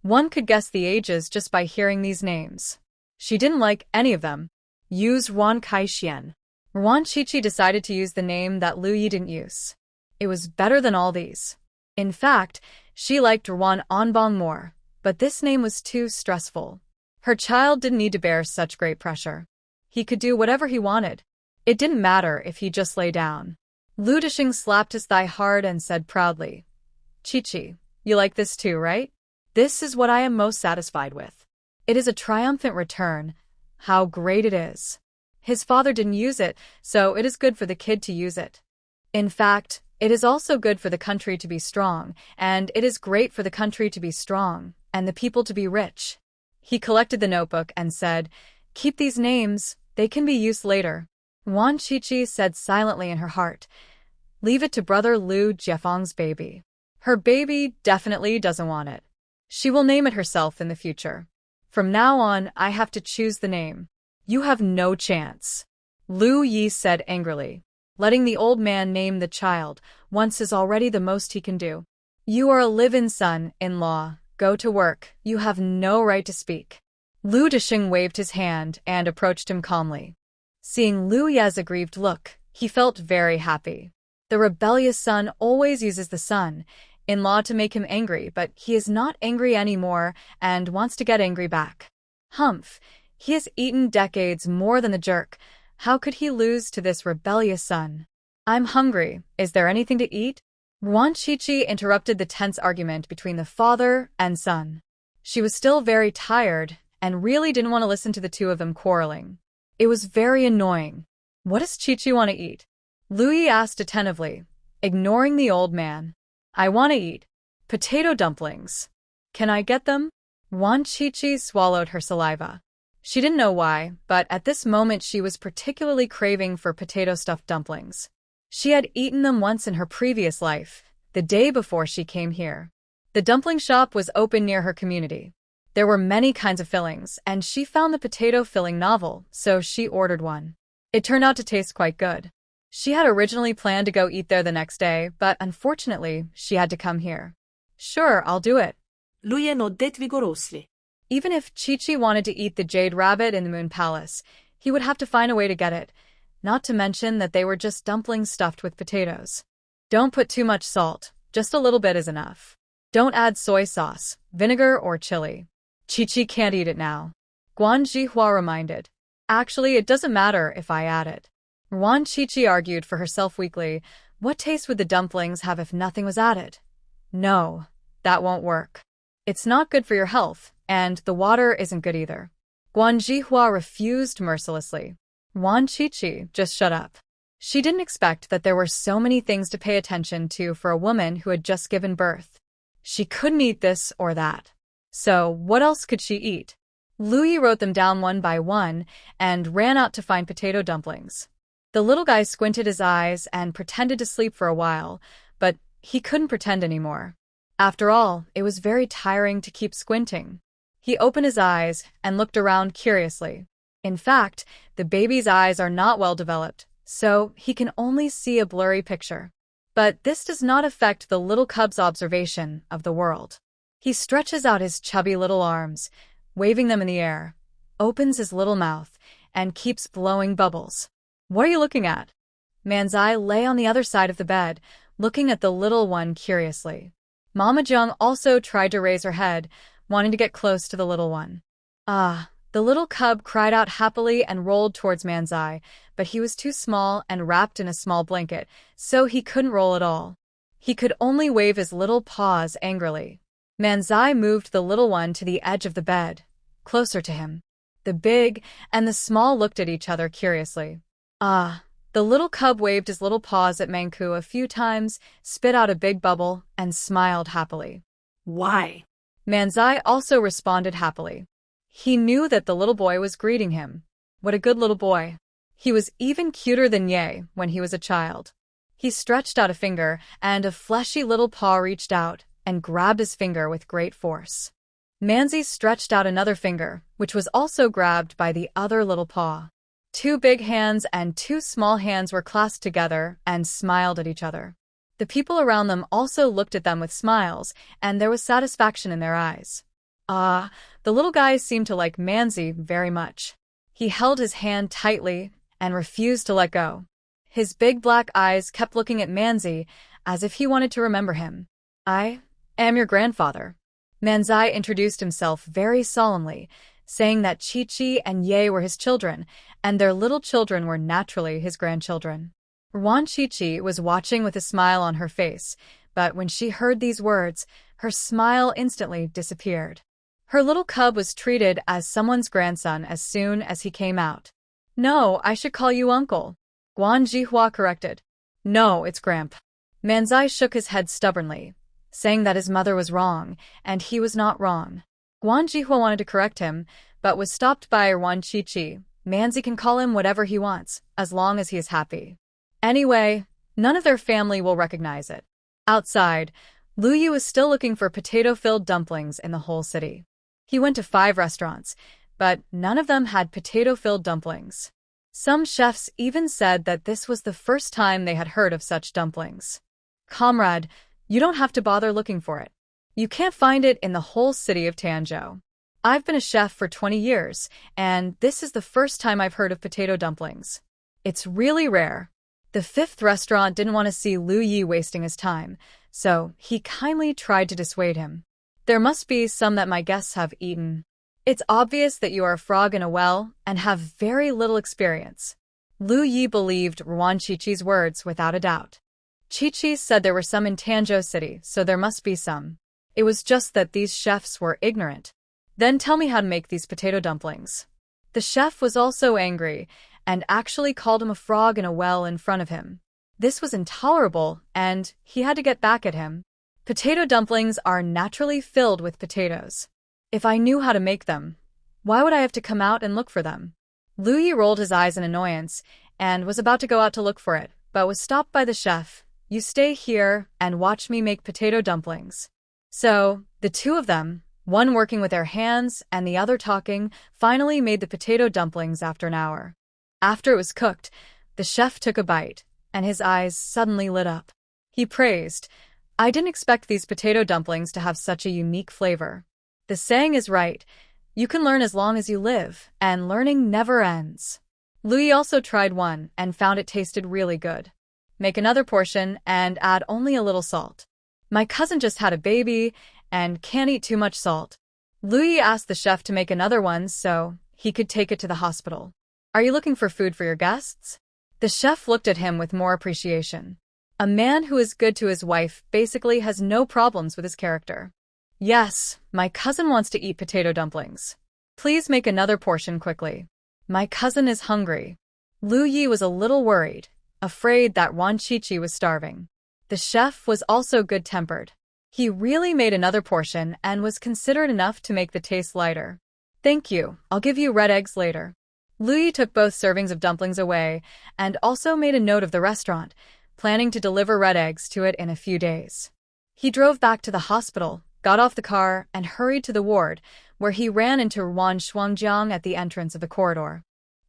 One could guess the ages just by hearing these names. She didn't like any of them. Use Ruan Kai-Xian. Ruan Chi-Chi decided to use the name that Lu Yi didn't use. It was better than all these. In fact, she liked Ruan Anbong more, but this name was too stressful. Her child didn't need to bear such great pressure. He could do whatever he wanted. It didn't matter if he just lay down. Lu Disheng slapped his thigh hard and said proudly, Chi-Chi, you like this too, right? This is what I am most satisfied with. It is a triumphant return. How great it is. His father didn't use it, so it is good for the kid to use it. In fact, it is also good for the country to be strong, and it is great for the country to be strong, and the people to be rich. He collected the notebook and said, keep these names, they can be used later. Ruan Chi-Chi said silently in her heart, leave it to brother Lu Jiefeng's baby. Her baby definitely doesn't want it. She will name it herself in the future. From now on, I have to choose the name. You have no chance. Lu Yi said angrily. Letting the old man name the child once is already the most he can do. You are a live-in son-in-law. Go to work. You have no right to speak. Lu Disheng waved his hand and approached him calmly. Seeing Lu Yi's aggrieved look, he felt very happy. The rebellious son always uses the son-in-law to make him angry, but he is not angry anymore and wants to get angry back. Humph, he has eaten decades more than the jerk. How could he lose to this rebellious son? I'm hungry. Is there anything to eat? Ruan Chi-Chi interrupted the tense argument between the father and son. She was still very tired and really didn't want to listen to the two of them quarreling. It was very annoying. What does Chi-Chi want to eat? Lu Yi asked attentively, ignoring the old man. I want to eat potato dumplings. Can I get them? Ruan Chi-Chi swallowed her saliva. She didn't know why, but at this moment she was particularly craving for potato-stuffed dumplings. She had eaten them once in her previous life, the day before she came here. The dumpling shop was open near her community. There were many kinds of fillings, and she found the potato filling novel, so she ordered one. It turned out to taste quite good. She had originally planned to go eat there the next day, but unfortunately, she had to come here. Sure, I'll do it. Lu Yi nodded vigorously. Even if Chi-Chi wanted to eat the jade rabbit in the Moon Palace, he would have to find a way to get it, not to mention that they were just dumplings stuffed with potatoes. Don't put too much salt, just a little bit is enough. Don't add soy sauce, vinegar, or chili. Chi-Chi can't eat it now. Guan Jihua reminded. Actually, it doesn't matter if I add it. Ruan Shuangjiang argued for herself weakly. What taste would the dumplings have if nothing was added? No, that won't work. It's not good for your health, and the water isn't good either. Guan Zhihua refused mercilessly. Ruan Shuangjiang just shut up. She didn't expect that there were so many things to pay attention to for a woman who had just given birth. She couldn't eat this or that. So what else could she eat? Lu Yi wrote them down one by one and ran out to find potato dumplings. The little guy squinted his eyes and pretended to sleep for a while, but he couldn't pretend anymore. After all, it was very tiring to keep squinting. He opened his eyes and looked around curiously. In fact, the baby's eyes are not well developed, so he can only see a blurry picture. But this does not affect the little cub's observation of the world. He stretches out his chubby little arms, waving them in the air, opens his little mouth, and keeps blowing bubbles. What are you looking at? Manzai lay on the other side of the bed, looking at the little one curiously. Mama Zheng also tried to raise her head, wanting to get close to the little one. Ah, the little cub cried out happily and rolled towards Manzai, but he was too small and wrapped in a small blanket, so he couldn't roll at all. He could only wave his little paws angrily. Manzai moved the little one to the edge of the bed, closer to him. The big and the small looked at each other curiously. Ah, the little cub waved his little paws at Manku a few times, spit out a big bubble, and smiled happily. Why? Manzai also responded happily. He knew that the little boy was greeting him. What a good little boy. He was even cuter than Ye when he was a child. He stretched out a finger, and a fleshy little paw reached out and grabbed his finger with great force. Manzi stretched out another finger, which was also grabbed by the other little paw. Two big hands and two small hands were clasped together and smiled at each other. The people around them also looked at them with smiles, and there was satisfaction in their eyes. Ah, the little guy seemed to like Manzi very much. He held his hand tightly and refused to let go. His big black eyes kept looking at Manzi as if he wanted to remember him. I am your grandfather. Manzai introduced himself very solemnly, saying that Chi-Chi and Ye were his children, and their little children were naturally his grandchildren. Ruan Chi-Chi was watching with a smile on her face, but when she heard these words, her smile instantly disappeared. Her little cub was treated as someone's grandson as soon as he came out. No, I should call you uncle. Guan Zhihua corrected. No, it's Gramp. Manzai shook his head stubbornly, saying that his mother was wrong, and he was not wrong. Guan Zhihua wanted to correct him, but was stopped by Ruan Chi-Chi. Manzi can call him whatever he wants, as long as he is happy. Anyway, none of their family will recognize it. Outside, Lu Yu was still looking for potato-filled dumplings in the whole city. He went to 5 restaurants, but none of them had potato-filled dumplings. Some chefs even said that this was the first time they had heard of such dumplings. Comrade, you don't have to bother looking for it. You can't find it in the whole city of Tianzhou. I've been a chef for 20 years, and this is the first time I've heard of potato dumplings. It's really rare. The 5th restaurant didn't want to see Lu Yi wasting his time, so he kindly tried to dissuade him. There must be some that my guests have eaten. It's obvious that you are a frog in a well and have very little experience. Lu Yi believed Ruan Chi-Chi's words without a doubt. Chi-Chi said there were some in Tianzhou City, so there must be some. It was just that these chefs were ignorant. Then tell me how to make these potato dumplings. The chef was also angry and actually called him a frog in a well in front of him. This was intolerable, and he had to get back at him. Potato dumplings are naturally filled with potatoes. If I knew how to make them, why would I have to come out and look for them? Lu Yi rolled his eyes in annoyance and was about to go out to look for it, but was stopped by the chef. You stay here and watch me make potato dumplings. So, the two of them, one working with their hands and the other talking, finally made the potato dumplings after an hour. After it was cooked, the chef took a bite, and his eyes suddenly lit up. He praised, I didn't expect these potato dumplings to have such a unique flavor. The saying is right, you can learn as long as you live, and learning never ends. Lu Yi also tried one and found it tasted really good. Make another portion and add only a little salt. My cousin just had a baby and can't eat too much salt. Lu Yi asked the chef to make another one so he could take it to the hospital. Are you looking for food for your guests? The chef looked at him with more appreciation. A man who is good to his wife basically has no problems with his character. Yes, my cousin wants to eat potato dumplings. Please make another portion quickly. My cousin is hungry. Lu Yi was a little worried, afraid that Ruan Shuangjiang was starving. The chef was also good-tempered. He really made another portion and was considerate enough to make the taste lighter. Thank you, I'll give you red eggs later. Lu Yi took both servings of dumplings away and also made a note of the restaurant, planning to deliver red eggs to it in a few days. He drove back to the hospital, got off the car, and hurried to the ward, where he ran into Ruan Shuangjiang at the entrance of the corridor.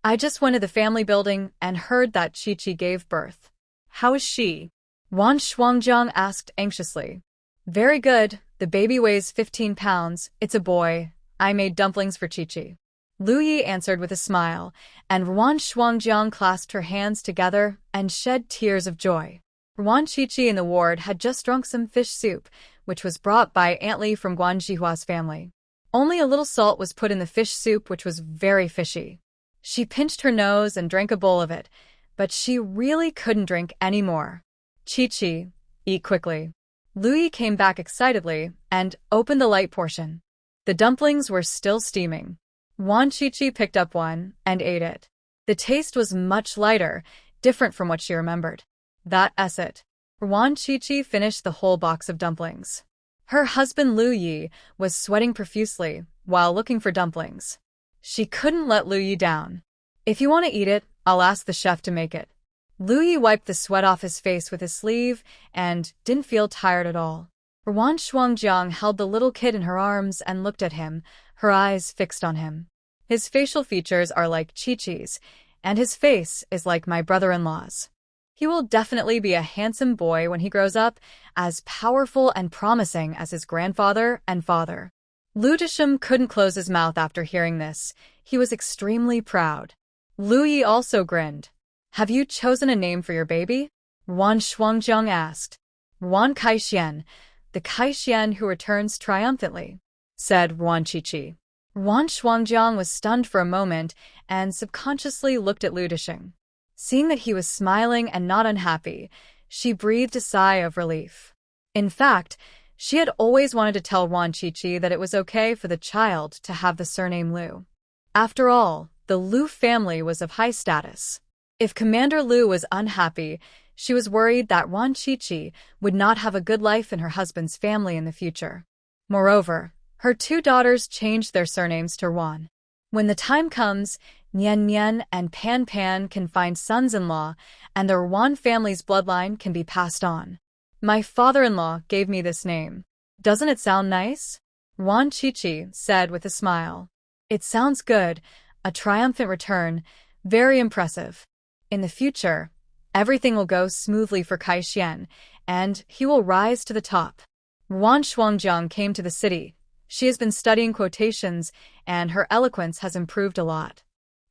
I just went to the family building and heard that Qiqi gave birth. How is she? Ruan Shuangjiang asked anxiously. Very good, the baby weighs 15 pounds, it's a boy. I made dumplings for Qiqi. Lu Yi answered with a smile, and Ruan Shuangjiang clasped her hands together and shed tears of joy. Ruan Qiqi in the ward had just drunk some fish soup, which was brought by Aunt Li from Guanjihua's family. Only a little salt was put in the fish soup, which was very fishy. She pinched her nose and drank a bowl of it, but she really couldn't drink any more. Qiqi, eat quickly. Lu Yi came back excitedly and opened the light portion. The dumplings were still steaming. Ruan Qiqi picked up one and ate it. The taste was much lighter, different from what she remembered. That's it. Ruan Qiqi finished the whole box of dumplings. Her husband Lu Yi was sweating profusely while looking for dumplings. She couldn't let Lu Yi down. If you want to eat it, I'll ask the chef to make it. Lu Yi wiped the sweat off his face with his sleeve and didn't feel tired at all. Ruan Shuangjiang held the little kid in her arms and looked at him, her eyes fixed on him. His facial features are like Qiqi's, and his face is like my brother-in-law's. He will definitely be a handsome boy when he grows up, as powerful and promising as his grandfather and father. Lu Disham couldn't close his mouth after hearing this. He was extremely proud. Lu Yi also grinned. Have you chosen a name for your baby? Ruan Shuangjiang asked. Ruan Kaixian, the Kaixian who returns triumphantly, said Ruan Qiqi. Ruan Shuangjiang was stunned for a moment and subconsciously looked at Lu Disheng. Seeing that he was smiling and not unhappy, she breathed a sigh of relief. In fact, she had always wanted to tell Ruan Qiqi that it was okay for the child to have the surname Lu. After all, the Lu family was of high status. If Commander Lu was unhappy, she was worried that Ruan Qiqi would not have a good life in her husband's family in the future. Moreover, her two daughters changed their surnames to Ruan. When the time comes, Nian Nian and Pan Pan can find sons-in-law, and the Ruan family's bloodline can be passed on. My father-in-law gave me this name. Doesn't it sound nice? Ruan Qiqi said with a smile. It sounds good, a triumphant return, very impressive. In the future, everything will go smoothly for Kaixian, and he will rise to the top. Ruan Shuangjiang came to the city. She has been studying quotations, and her eloquence has improved a lot.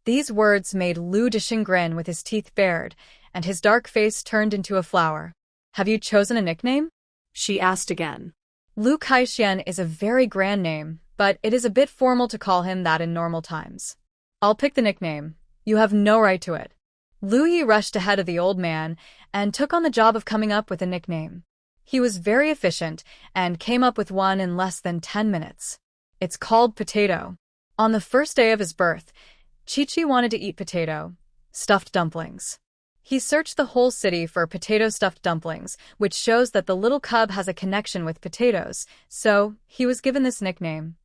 These words made Lu Disheng grin with his teeth bared, and his dark face turned into a flower. Have you chosen a nickname? She asked again. Lu Kaixian is a very grand name, but it is a bit formal to call him that in normal times. I'll pick the nickname. You have no right to it. Lu Yi rushed ahead of the old man and took on the job of coming up with a nickname. He was very efficient and came up with one in less than 10 minutes. It's called Potato. On the first day of his birth, Qiqi wanted to eat potato, stuffed dumplings. He searched the whole city for potato stuffed dumplings, which shows that the little cub has a connection with potatoes, so he was given this nickname.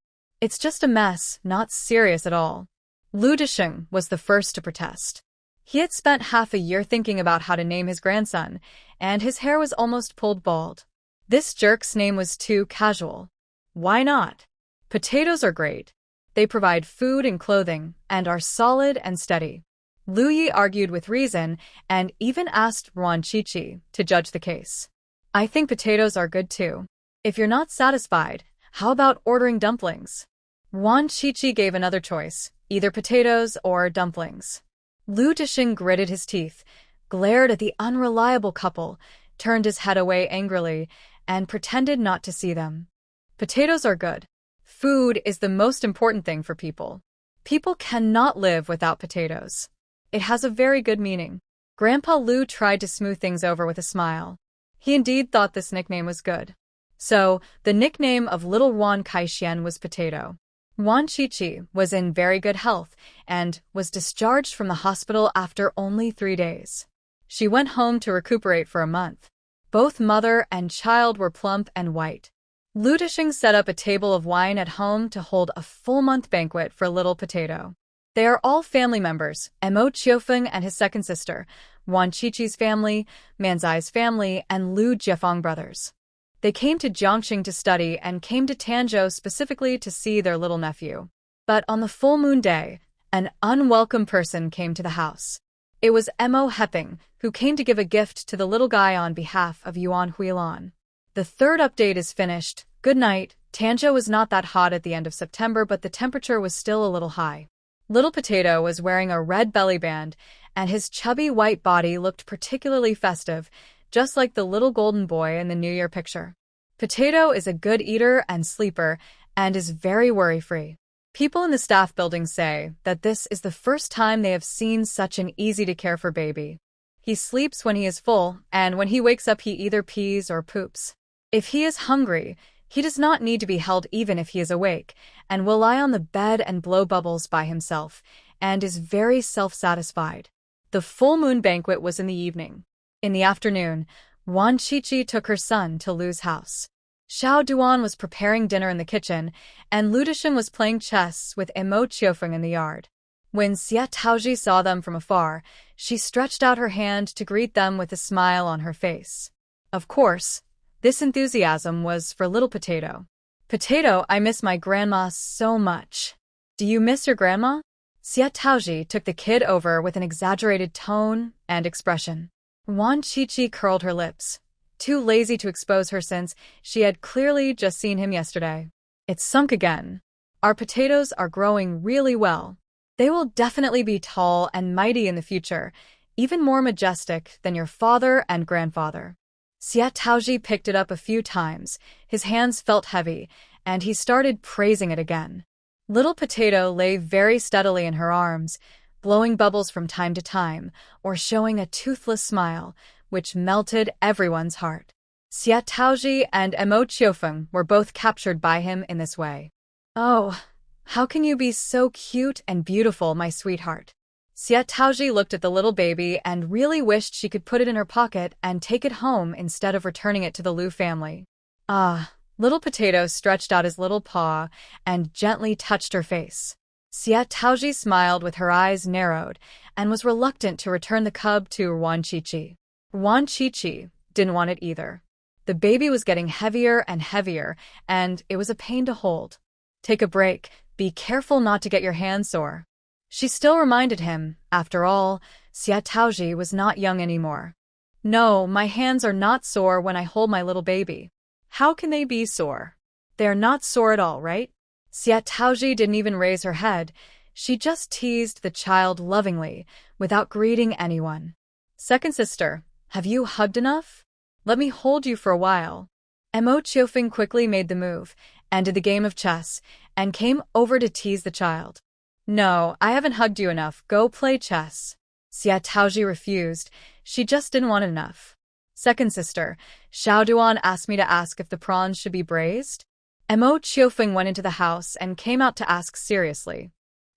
It's just a mess, not serious at all. Lu Disheng was the first to protest. He had spent half a year thinking about how to name his grandson, and his hair was almost pulled bald. This jerk's name was too casual. Why not? Potatoes are great. They provide food and clothing, and are solid and steady. Lu Yi argued with reason, and even asked Ruan Qiqi to judge the case. I think potatoes are good too. If you're not satisfied, how about ordering dumplings? Ruan Qiqi gave another choice, either potatoes or dumplings. Lu Disheng gritted his teeth, glared at the unreliable couple, turned his head away angrily, and pretended not to see them. Potatoes are good. Food is the most important thing for people. People cannot live without potatoes. It has a very good meaning. Grandpa Lu tried to smooth things over with a smile. He indeed thought this nickname was good. So, the nickname of little Ruan Shuangjiang was Potato. Ruan Qiqi was in very good health and was discharged from the hospital after only 3 days. She went home to recuperate for a month. Both mother and child were plump and white. Lu Disheng set up a table of wine at home to hold a full-month banquet for little Potato. They are all family members, Mo Qiufeng and his second sister, Ruan Qiqi's family, Manzai's family, and Lu Jiefeng brothers. They came to Jiangxing to study and came to Tanzhou specifically to see their little nephew. But on the full moon day, an unwelcome person came to the house. It was Mo Heping, who came to give a gift to the little guy on behalf of Yuan Huilan. The third update is finished. Good night. Tanzhou was not that hot at the end of September, but the temperature was still a little high. Little Potato was wearing a red belly band, and his chubby white body looked particularly festive, just like the little golden boy in the New Year picture. Potato is a good eater and sleeper, and is very worry-free. People in the staff building say that this is the first time they have seen such an easy-to-care-for baby. He sleeps when he is full, and when he wakes up he either pees or poops. If he is hungry, he does not need to be held even if he is awake, and will lie on the bed and blow bubbles by himself, and is very self-satisfied. The full moon banquet was in the evening. In the afternoon, Ruan Qiqi took her son to Lu's house. Xiao Duan was preparing dinner in the kitchen, and Lu Disheng was playing chess with Mo Qiufeng in the yard. When Xie Taozhi saw them from afar, she stretched out her hand to greet them with a smile on her face. Of course, this enthusiasm was for little Potato. Potato, I miss my grandma so much. Do you miss your grandma? Xie Taozhi took the kid over with an exaggerated tone and expression. Ruan Qiqi curled her lips, too lazy to expose her since she had clearly just seen him yesterday. It's sunk again. Our potatoes are growing really well. They will definitely be tall and mighty in the future, even more majestic than your father and grandfather. Xie Taozhi picked it up a few times, his hands felt heavy, and he started praising it again. Little Potato lay very steadily in her arms, blowing bubbles from time to time, or showing a toothless smile, which melted everyone's heart. Xie Taozhi and Mo Qiufeng were both captured by him in this way. Oh, how can you be so cute and beautiful, my sweetheart? Xie Taozhi looked at the little baby and really wished she could put it in her pocket and take it home instead of returning it to the Lu family. Ah, little Potato stretched out his little paw and gently touched her face. Xie Taozhi smiled with her eyes narrowed and was reluctant to return the cub to Ruan Qiqi. Ruan Qiqi didn't want it either. The baby was getting heavier and heavier, and it was a pain to hold. Take a break. Be careful not to get your hands sore. She still reminded him, after all, Xie Taozhi was not young anymore. No, my hands are not sore when I hold my little baby. How can they be sore? They are not sore at all, right? Xie Taozhi didn't even raise her head. She just teased the child lovingly, without greeting anyone. Second sister, have you hugged enough? Let me hold you for a while. Mo Qiufeng quickly made the move, ended the game of chess, and came over to tease the child. No, I haven't hugged you enough. Go play chess. Xie Taozhi refused. She just didn't want enough. Second sister, Xiao Duan asked me to ask if the prawns should be braised. Mo Qiufeng went into the house and came out to ask seriously.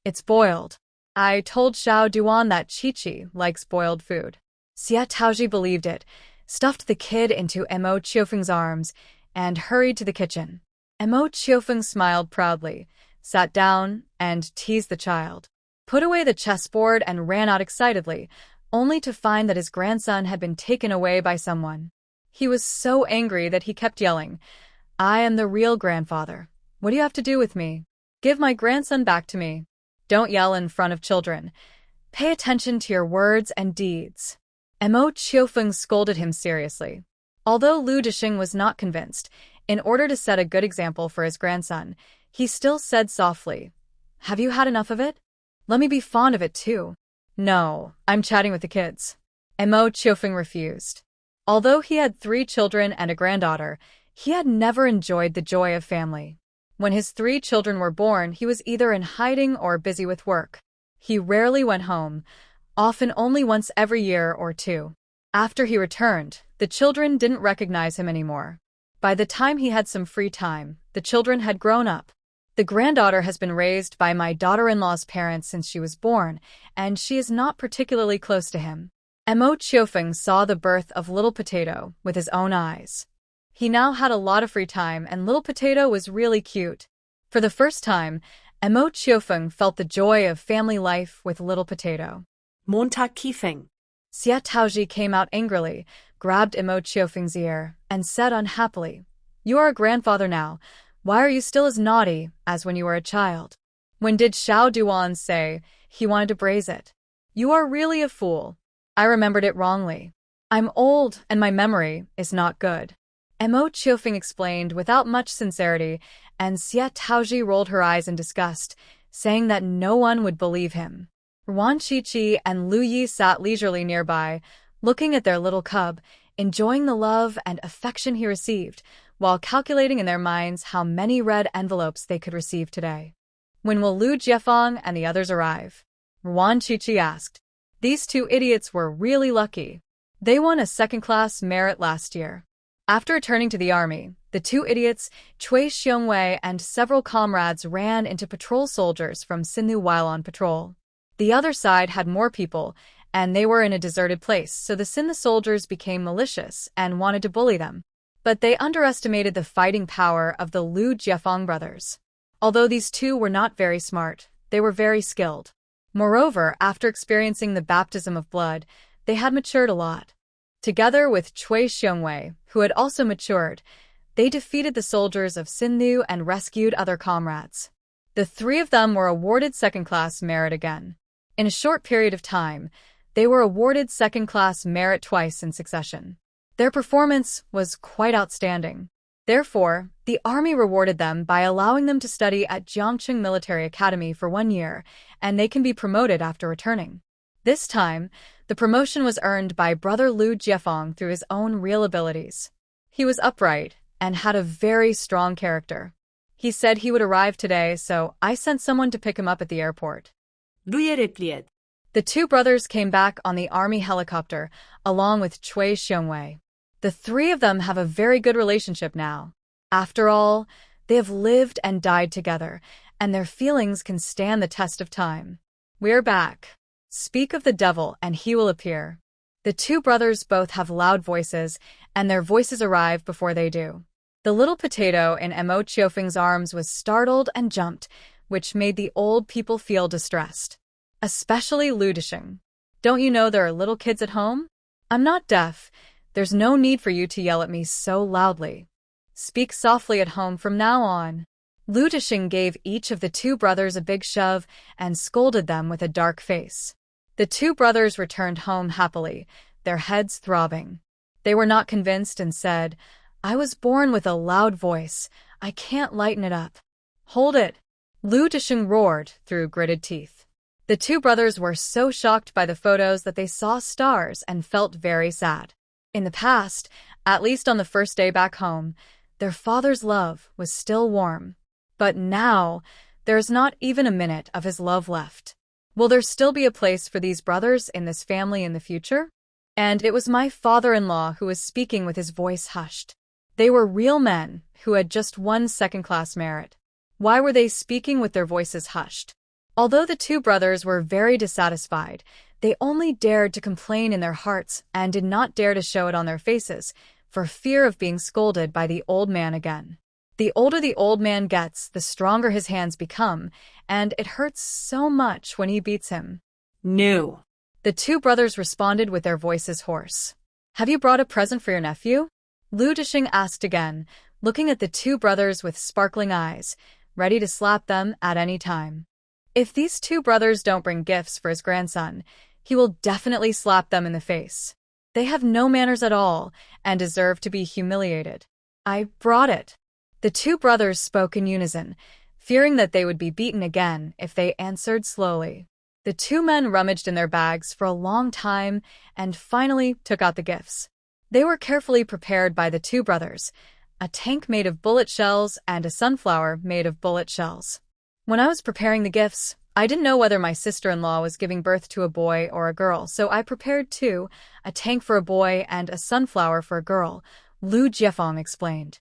It's boiled. I told Xiao Duan that Qiqi likes boiled food. Xie Taozhi believed it, stuffed the kid into Mo Qiufeng's arms, and hurried to the kitchen. Mo Qiufeng smiled proudly, sat down, and teased the child. Put away the chessboard and ran out excitedly, only to find that his grandson had been taken away by someone. He was so angry that he kept yelling, I am the real grandfather. What do you have to do with me? Give my grandson back to me. Don't yell in front of children. Pay attention to your words and deeds. Mo Qiufeng scolded him seriously. Although Lu Disheng was not convinced, in order to set a good example for his grandson, he still said softly, Have you had enough of it? Let me be fond of it too. No, I'm chatting with the kids. Mo Qiufeng refused. Although he had 3 children and a granddaughter, he had never enjoyed the joy of family. When his 3 children were born, he was either in hiding or busy with work. He rarely went home, often only once every year or two. After he returned, the children didn't recognize him anymore. By the time he had some free time, the children had grown up. The granddaughter has been raised by my daughter-in-law's parents since she was born, and she is not particularly close to him. Mo Chiufeng saw the birth of Little Potato with his own eyes. He now had a lot of free time, and Little Potato was really cute. For the first time, Mo Chiufeng felt the joy of family life with Little Potato. Montag Kifeng. Xie Taozhi came out angrily, grabbed Mo Chiufeng's ear, and said unhappily, "You are a grandfather now. Why are you still as naughty as when you were a child? When did Xiao Duan say he wanted to braise it? You are really a fool. I remembered it wrongly. I'm old and my memory is not good." Mo Chiufeng explained without much sincerity, and Xie Taozhi rolled her eyes in disgust, saying that no one would believe him. Ruan Shuangjiang and Lu Yi sat leisurely nearby, looking at their little cub, enjoying the love and affection he received, while calculating in their minds how many red envelopes they could receive today. "When will Lu Jiefang and the others arrive?" Ruan Shuangjiang asked. These two idiots were really lucky. They won a second-class merit last year. After returning to the army, the two idiots, Cui Xiongwei and several comrades ran into patrol soldiers from Xinlu while on patrol. The other side had more people, and they were in a deserted place, so the Xinlu soldiers became malicious and wanted to bully them. But they underestimated the fighting power of the Lu Jiefang brothers. Although these two were not very smart, they were very skilled. Moreover, after experiencing the baptism of blood, they had matured a lot. Together with Cui Xiongwei, who had also matured, they defeated the soldiers of Xinlu and rescued other comrades. The three of them were awarded second-class merit again. In a short period of time, they were awarded second-class merit twice in succession. Their performance was quite outstanding. Therefore, the army rewarded them by allowing them to study at Jiangcheng Military Academy for 1 year, and they can be promoted after returning. This time, the promotion was earned by brother Lu Jiefang through his own real abilities. He was upright and had a very strong character. He said he would arrive today, so I sent someone to pick him up at the airport. Luye replied. The two brothers came back on the army helicopter, along with Cui Xiongwei. The three of them have a very good relationship now. After all, they have lived and died together, and their feelings can stand the test of time. We're back. Speak of the devil and he will appear. The two brothers both have loud voices, and their voices arrive before they do. The little potato in Mo Chiufeng's arms was startled and jumped, which made the old people feel distressed. Especially Lu Disheng. Don't you know there are little kids at home? I'm not deaf. There's no need for you to yell at me so loudly. Speak softly at home from now on. Lu Disheng gave each of the two brothers a big shove and scolded them with a dark face. The two brothers returned home happily, their heads throbbing. They were not convinced and said, "I was born with a loud voice. I can't lighten it up." "Hold it!" Lu Disheng roared through gritted teeth. The two brothers were so shocked by the photos that they saw stars and felt very sad. In the past, at least on the first day back home, their father's love was still warm. But now, there is not even a minute of his love left. Will there still be a place for these brothers in this family in the future? And it was my father-in-law who was speaking with his voice hushed. They were real men who had just won second-class merit. Why were they speaking with their voices hushed? Although the two brothers were very dissatisfied, they only dared to complain in their hearts and did not dare to show it on their faces, for fear of being scolded by the old man again. The older the old man gets, the stronger his hands become, and it hurts so much when he beats him. No. The two brothers responded with their voices hoarse. "Have you brought a present for your nephew?" Lu Disheng asked again, looking at the two brothers with sparkling eyes, ready to slap them at any time. If these two brothers don't bring gifts for his grandson, he will definitely slap them in the face. They have no manners at all and deserve to be humiliated. "I brought it." The two brothers spoke in unison, fearing that they would be beaten again if they answered slowly. The two men rummaged in their bags for a long time and finally took out the gifts. They were carefully prepared by the two brothers, a tank made of bullet shells and a sunflower made of bullet shells. When I was preparing the gifts, I didn't know whether my sister-in-law was giving birth to a boy or a girl, so I prepared two, a tank for a boy and a sunflower for a girl, Lu Jiefeng explained.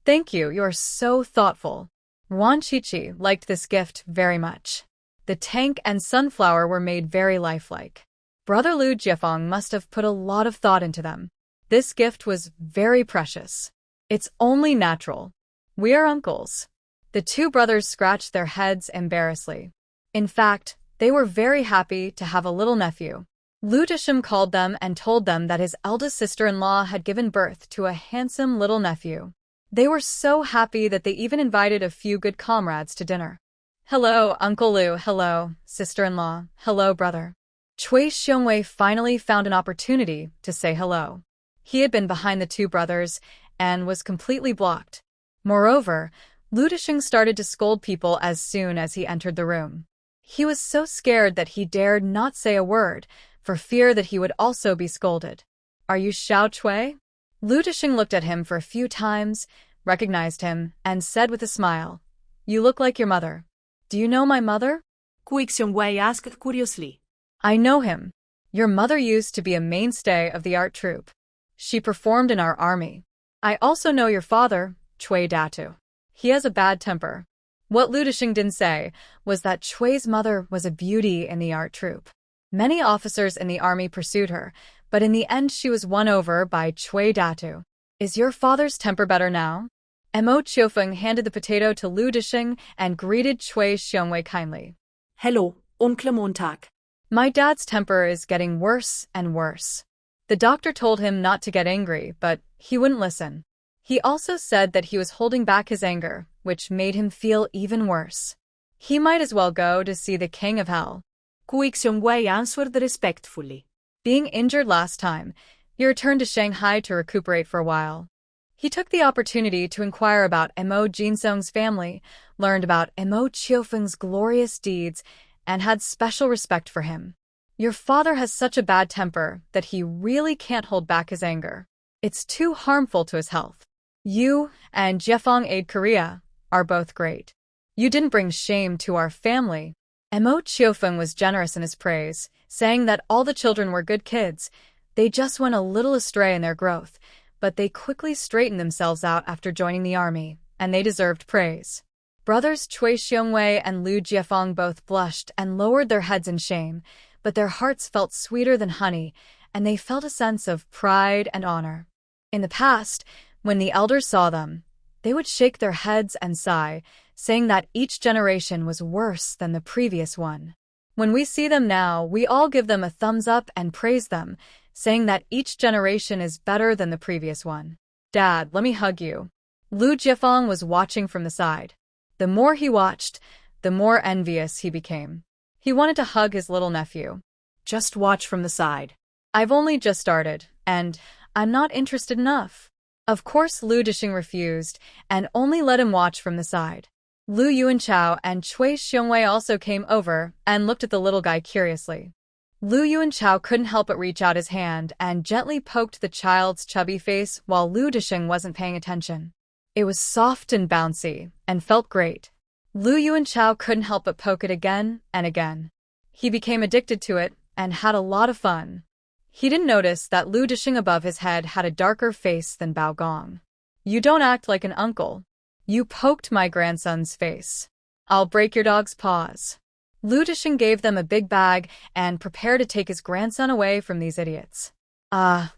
Thank you, you're so thoughtful. Ruan Shuangjiang liked this gift very much. The tank and sunflower were made very lifelike. Brother Lu Jiefeng must have put a lot of thought into them. This gift was very precious. It's only natural. We are uncles. The two brothers scratched their heads embarrassedly. In fact, they were very happy to have a little nephew. Lu Disham called them and told them that his eldest sister-in-law had given birth to a handsome little nephew. They were so happy that they even invited a few good comrades to dinner. Hello, Uncle Lu. Hello, sister-in-law. Hello, brother. Cui Xiongwei finally found an opportunity to say hello. He had been behind the two brothers and was completely blocked. Moreover, Lu Disheng started to scold people as soon as he entered the room. He was so scared that he dared not say a word, for fear that he would also be scolded. Are you Xiao Cui? Lu Disheng looked at him for a few times, recognized him, and said with a smile, You look like your mother. Do you know my mother? Cui Xiongwei asked curiously. I know him. Your mother used to be a mainstay of the art troupe. She performed in our army. I also know your father, Cui Datu. He has a bad temper. What Lu Disheng didn't say was that Cui's mother was a beauty in the art troupe. Many officers in the army pursued her, but in the end she was won over by Cui Datu. Is your father's temper better now? Mo Chiufeng handed the potato to Lu Disheng and greeted Cui Xiongwei kindly. Hello, Onkel Montag. My dad's temper is getting worse and worse. The doctor told him not to get angry, but he wouldn't listen. He also said that he was holding back his anger, which made him feel even worse. He might as well go to see the king of hell. Cui Xiongwei answered respectfully. Being injured last time, he returned to Shanghai to recuperate for a while. He took the opportunity to inquire about Mo Jinsong's family, learned about Mo Chiufeng's glorious deeds, and had special respect for him. Your father has such a bad temper that he really can't hold back his anger. It's too harmful to his health. You and Jiefeng Aid Korea are both great. You didn't bring shame to our family. Mo Chiufeng was generous in his praise, saying that all the children were good kids. They just went a little astray in their growth, but they quickly straightened themselves out after joining the army, and they deserved praise. Brothers Cui Xiongwei and Lu Jiefeng both blushed and lowered their heads in shame, but their hearts felt sweeter than honey, and they felt a sense of pride and honor. In the past, when the elders saw them, they would shake their heads and sigh, saying that each generation was worse than the previous one. When we see them now, we all give them a thumbs up and praise them, saying that each generation is better than the previous one. Dad, let me hug you. Lu Jiefeng was watching from the side. The more he watched, the more envious he became. He wanted to hug his little nephew. Just watch from the side. I've only just started, and I'm not interested enough. Of course Lu Disheng refused, and only let him watch from the side. Lu Yuanchao and Cui Xiongwei also came over and looked at the little guy curiously. Lu Yuanchao couldn't help but reach out his hand and gently poked the child's chubby face while Lu Disheng wasn't paying attention. It was soft and bouncy, and felt great. Lu Yuanchao couldn't help but poke it again and again. He became addicted to it and had a lot of fun. He didn't notice that Lu Disheng above his head had a darker face than Bao Gong. You don't act like an uncle. You poked my grandson's face. I'll break your dog's paws. Lu Disheng gave them a big bag and prepared to take his grandson away from these idiots.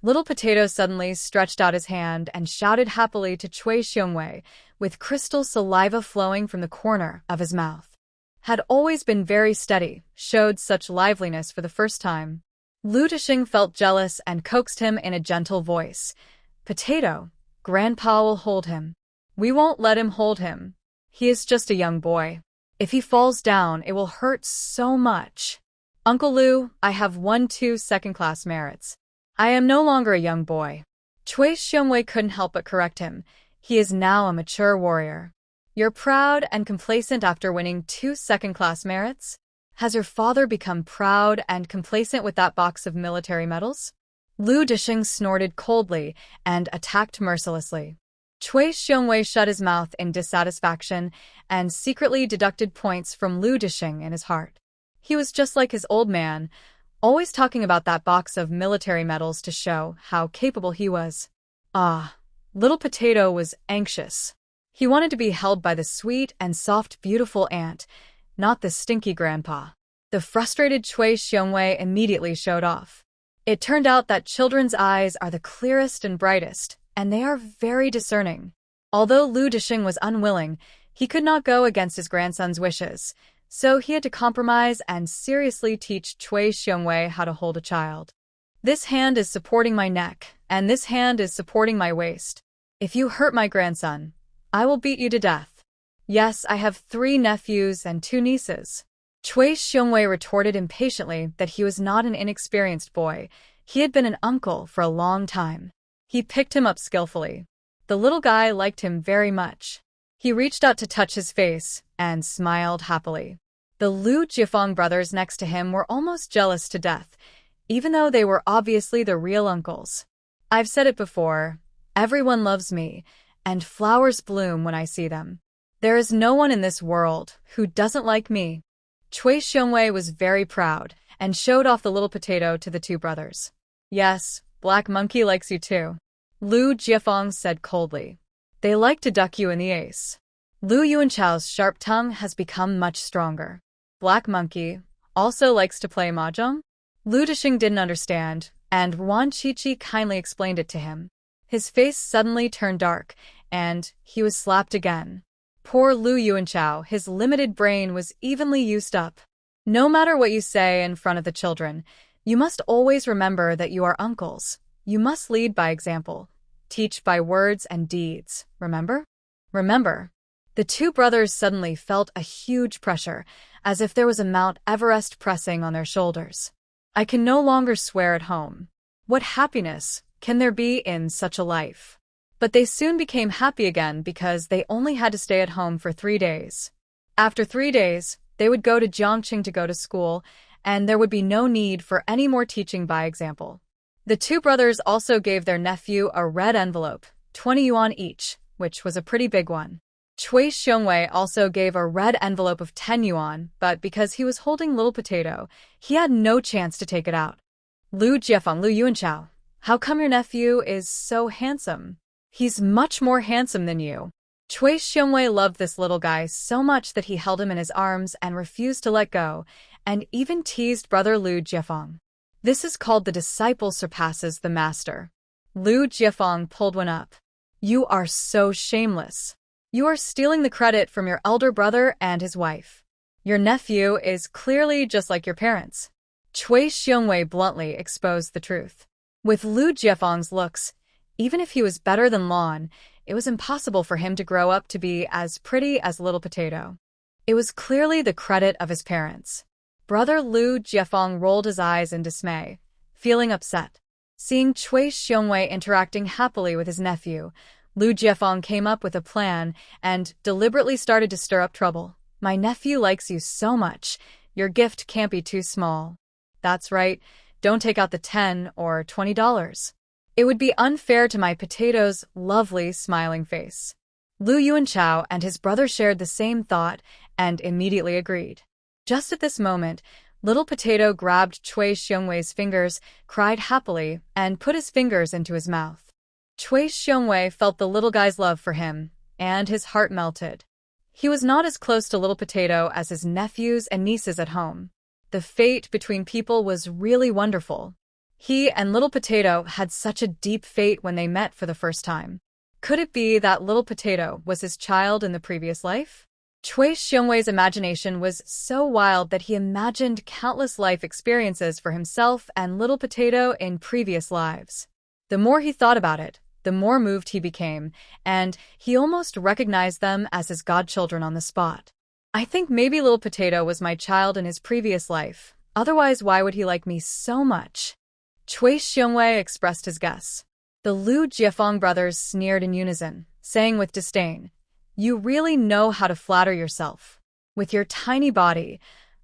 Little Potato suddenly stretched out his hand and shouted happily to Cui Xiongwei, with crystal saliva flowing from the corner of his mouth. Had always been very steady, showed such liveliness for the first time. Lu Disheng felt jealous and coaxed him in a gentle voice. Potato, Grandpa will hold him. We won't let him hold him. He is just a young boy. If he falls down, it will hurt so much. Uncle Lu, I have won 2 second-class merits. I am no longer a young boy. Cui Xiongwei couldn't help but correct him. He is now a mature warrior. You're proud and complacent after winning 2 second-class merits? Has your father become proud and complacent with that box of military medals? Lu Disheng snorted coldly and attacked mercilessly. Cui Xiongwei shut his mouth in dissatisfaction and secretly deducted points from Lu Dishing in his heart. He was just like his old man, always talking about that box of military medals to show how capable he was. Ah, little potato was anxious. He wanted to be held by the sweet and soft beautiful aunt, not the stinky grandpa. The frustrated Cui Xiongwei immediately showed off. It turned out that children's eyes are the clearest and brightest, and they are very discerning. Although Lu Dishing was unwilling, he could not go against his grandson's wishes, so he had to compromise and seriously teach Cui Xiongwei how to hold a child. This hand is supporting my neck, and this hand is supporting my waist. If you hurt my grandson, I will beat you to death. Yes, I have 3 nephews and 2 nieces. Cui Xiongwei retorted impatiently that he was not an inexperienced boy. He had been an uncle for a long time. He picked him up skillfully. The little guy liked him very much. He reached out to touch his face and smiled happily. The Lu Jiafeng brothers next to him were almost jealous to death, even though they were obviously the real uncles. I've said it before, everyone loves me, and flowers bloom when I see them. There is no one in this world who doesn't like me. Cui Xiongwei was very proud and showed off the little potato to the 2 brothers. Yes, Black Monkey likes you too, Lu Jiafeng said coldly. They like to duck you in the ace. Lu Yuanchao's sharp tongue has become much stronger. Black Monkey also likes to play mahjong? Lu Dishing didn't understand, and Ruan Shuangjiang kindly explained it to him. His face suddenly turned dark, and he was slapped again. Poor Lu Yuanchao, his limited brain was evenly used up. No matter what you say in front of the children, you must always remember that you are uncles. You must lead by example. Teach by words and deeds, remember? Remember. The 2 brothers suddenly felt a huge pressure, as if there was a Mount Everest pressing on their shoulders. I can no longer swear at home. What happiness can there be in such a life? But they soon became happy again because they only had to stay at home for 3 days. After 3 days, they would go to Jiangqing to go to school, and there would be no need for any more teaching by example. The 2 brothers also gave their nephew a red envelope, 20 yuan each, which was a pretty big one. Cui Xiongwei also gave a red envelope of 10 yuan, but because he was holding little potato, he had no chance to take it out. Lu Jiafeng, Lu Yuanchao, how come your nephew is so handsome? He's much more handsome than you. Cui Xiongwei loved this little guy so much that he held him in his arms and refused to let go, and even teased brother Lu Jiafeng. This is called the disciple surpasses the master. Lu Jiafeng pulled one up. You are so shameless. You are stealing the credit from your elder brother and his wife. Your nephew is clearly just like your parents. Cui Xiongwei bluntly exposed the truth. With Lu Jiafeng's looks, even if he was better than Luan, it was impossible for him to grow up to be as pretty as Little Potato. It was clearly the credit of his parents. Brother Lu Jiafeng rolled his eyes in dismay, feeling upset. Seeing Cui Xiongwei interacting happily with his nephew, Lu Jiafeng came up with a plan and deliberately started to stir up trouble. My nephew likes you so much. Your gift can't be too small. That's right. Don't take out the $10 or $20. It would be unfair to my potato's lovely smiling face. Lu Yuanchao and his brother shared the same thought and immediately agreed. Just at this moment, Little Potato grabbed Cui Xiongwei's fingers, cried happily, and put his fingers into his mouth. Cui Xiongwei felt the little guy's love for him, and his heart melted. He was not as close to Little Potato as his nephews and nieces at home. The fate between people was really wonderful. He and Little Potato had such a deep fate when they met for the first time. Could it be that Little Potato was his child in the previous life? Cui Xiongwei's imagination was so wild that he imagined countless life experiences for himself and Little Potato in previous lives. The more he thought about it, the more moved he became, and he almost recognized them as his godchildren on the spot. I think maybe Little Potato was my child in his previous life. Otherwise, why would he like me so much? Cui Xiongwei expressed his guess. The Lu Jiafeng brothers sneered in unison, saying with disdain, "You really know how to flatter yourself. With your tiny body,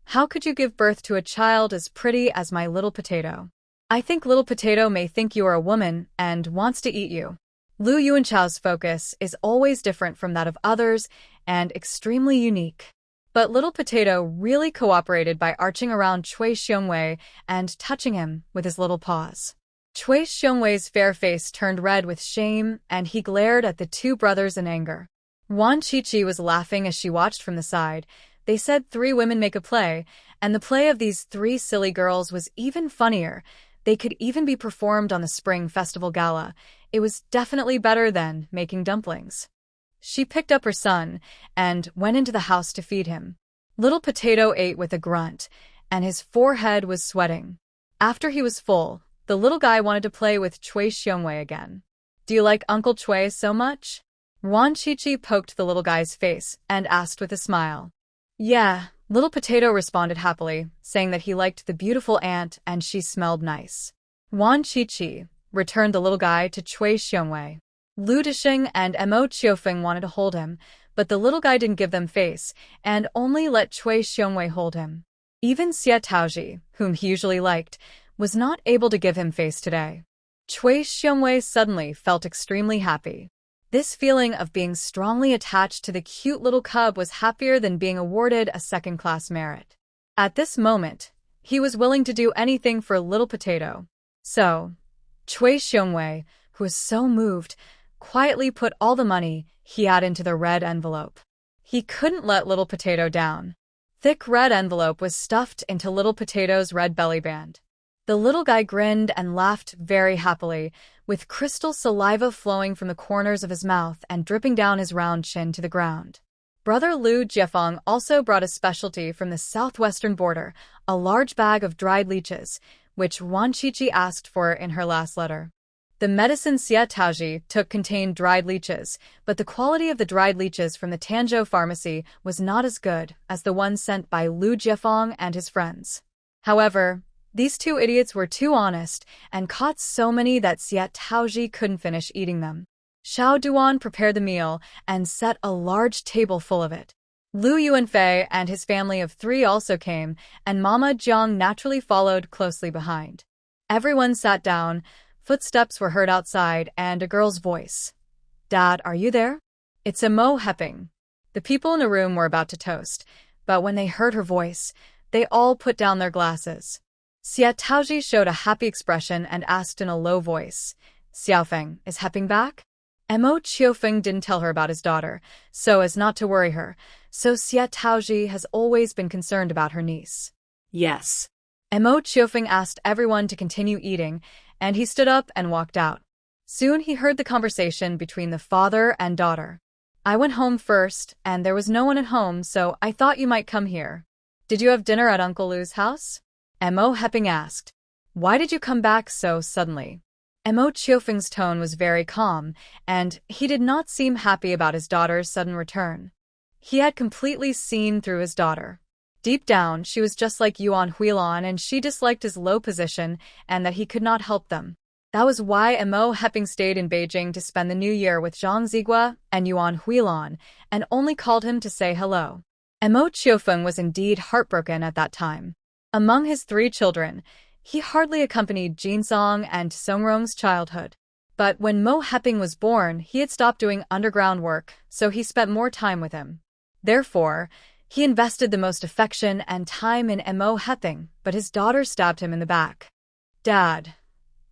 how could you give birth to a child as pretty as my Little Potato? I think Little Potato may think you are a woman and wants to eat you." Lu Yuanchao's focus is always different from that of others and extremely unique. But Little Potato really cooperated by arching around Cui Xiongwei and touching him with his little paws. Cui Xiongwei's fair face turned red with shame, and he glared at the two brothers in anger. Ruan Shuangjiang was laughing as she watched from the side. They said 3 women make a play, and the play of these 3 silly girls was even funnier. They could even be performed on the Spring Festival Gala. It was definitely better than making dumplings. She picked up her son and went into the house to feed him. Little Potato ate with a grunt, and his forehead was sweating. After he was full, the little guy wanted to play with Cui Xiongwei again. "Do you like Uncle Cui so much?" Ruan Shuangjiang poked the little guy's face and asked with a smile. "Yeah," Little Potato responded happily, saying that he liked the beautiful aunt and she smelled nice. Ruan Shuangjiang returned the little guy to Cui Xiongwei. Lu Disheng and Mo Qiufeng wanted to hold him, but the little guy didn't give them face and only let Cui Xiongwei hold him. Even Xie Taozhi, whom he usually liked, was not able to give him face today. Cui Xiongwei suddenly felt extremely happy. This feeling of being strongly attached to the cute little cub was happier than being awarded a second-class merit. At this moment, he was willing to do anything for Little Potato. So, Cui Xiongwei, who was so moved, quietly put all the money he had into the red envelope. He couldn't let Little Potato down. Thick red envelope was stuffed into Little Potato's red belly band. The little guy grinned and laughed very happily, with crystal saliva flowing from the corners of his mouth and dripping down his round chin to the ground. Brother Lu Jiefeng also brought a specialty from the southwestern border, a large bag of dried leeches, which Ruan Shuangjiang asked for in her last letter. The medicine Xie Taozhi took contained dried leeches, but the quality of the dried leeches from the Tanzhou pharmacy was not as good as the ones sent by Lu Jiefeng and his friends. However, these 2 idiots were too honest and caught so many that Xie Taozhi couldn't finish eating them. Xiao Duan prepared the meal and set a large table full of it. Lu Yuanfei and his family of 3 also came, and Mama Jiang naturally followed closely behind. Everyone sat down. Footsteps were heard outside, and a girl's voice. "Dad, are you there?" "It's Mo Heping." The people in the room were about to toast, but when they heard her voice, they all put down their glasses. Xie Taozhi showed a happy expression and asked in a low voice, "Xiaofeng, is Heping back?" Mo Qiufeng didn't tell her about his daughter, so as not to worry her, so Xie Taozhi has always been concerned about her niece. Yes. Mo Qiufeng asked everyone to continue eating, and he stood up and walked out. Soon he heard the conversation between the father and daughter. "I went home first, and there was no one at home, so I thought you might come here." "Did you have dinner at Uncle Lu's house?" Mo Heping asked. "Why did you come back so suddenly?" Mo Qiufeng's tone was very calm, and he did not seem happy about his daughter's sudden return. He had completely seen through his daughter. Deep down, she was just like Huon, and she disliked his low position and that he could not help them. That was why Mo Heping stayed in Beijing to spend the new year with Zhang Zigua and Huon, and only called him to say hello. Mo Qiufeng was indeed heartbroken at that time. Among his 3 children, he hardly accompanied Jinsong and Songrong's childhood. But when Mo Heping was born, he had stopped doing underground work, so he spent more time with him. Therefore, he invested the most affection and time in Mo Heping, but his daughter stabbed him in the back. "Dad,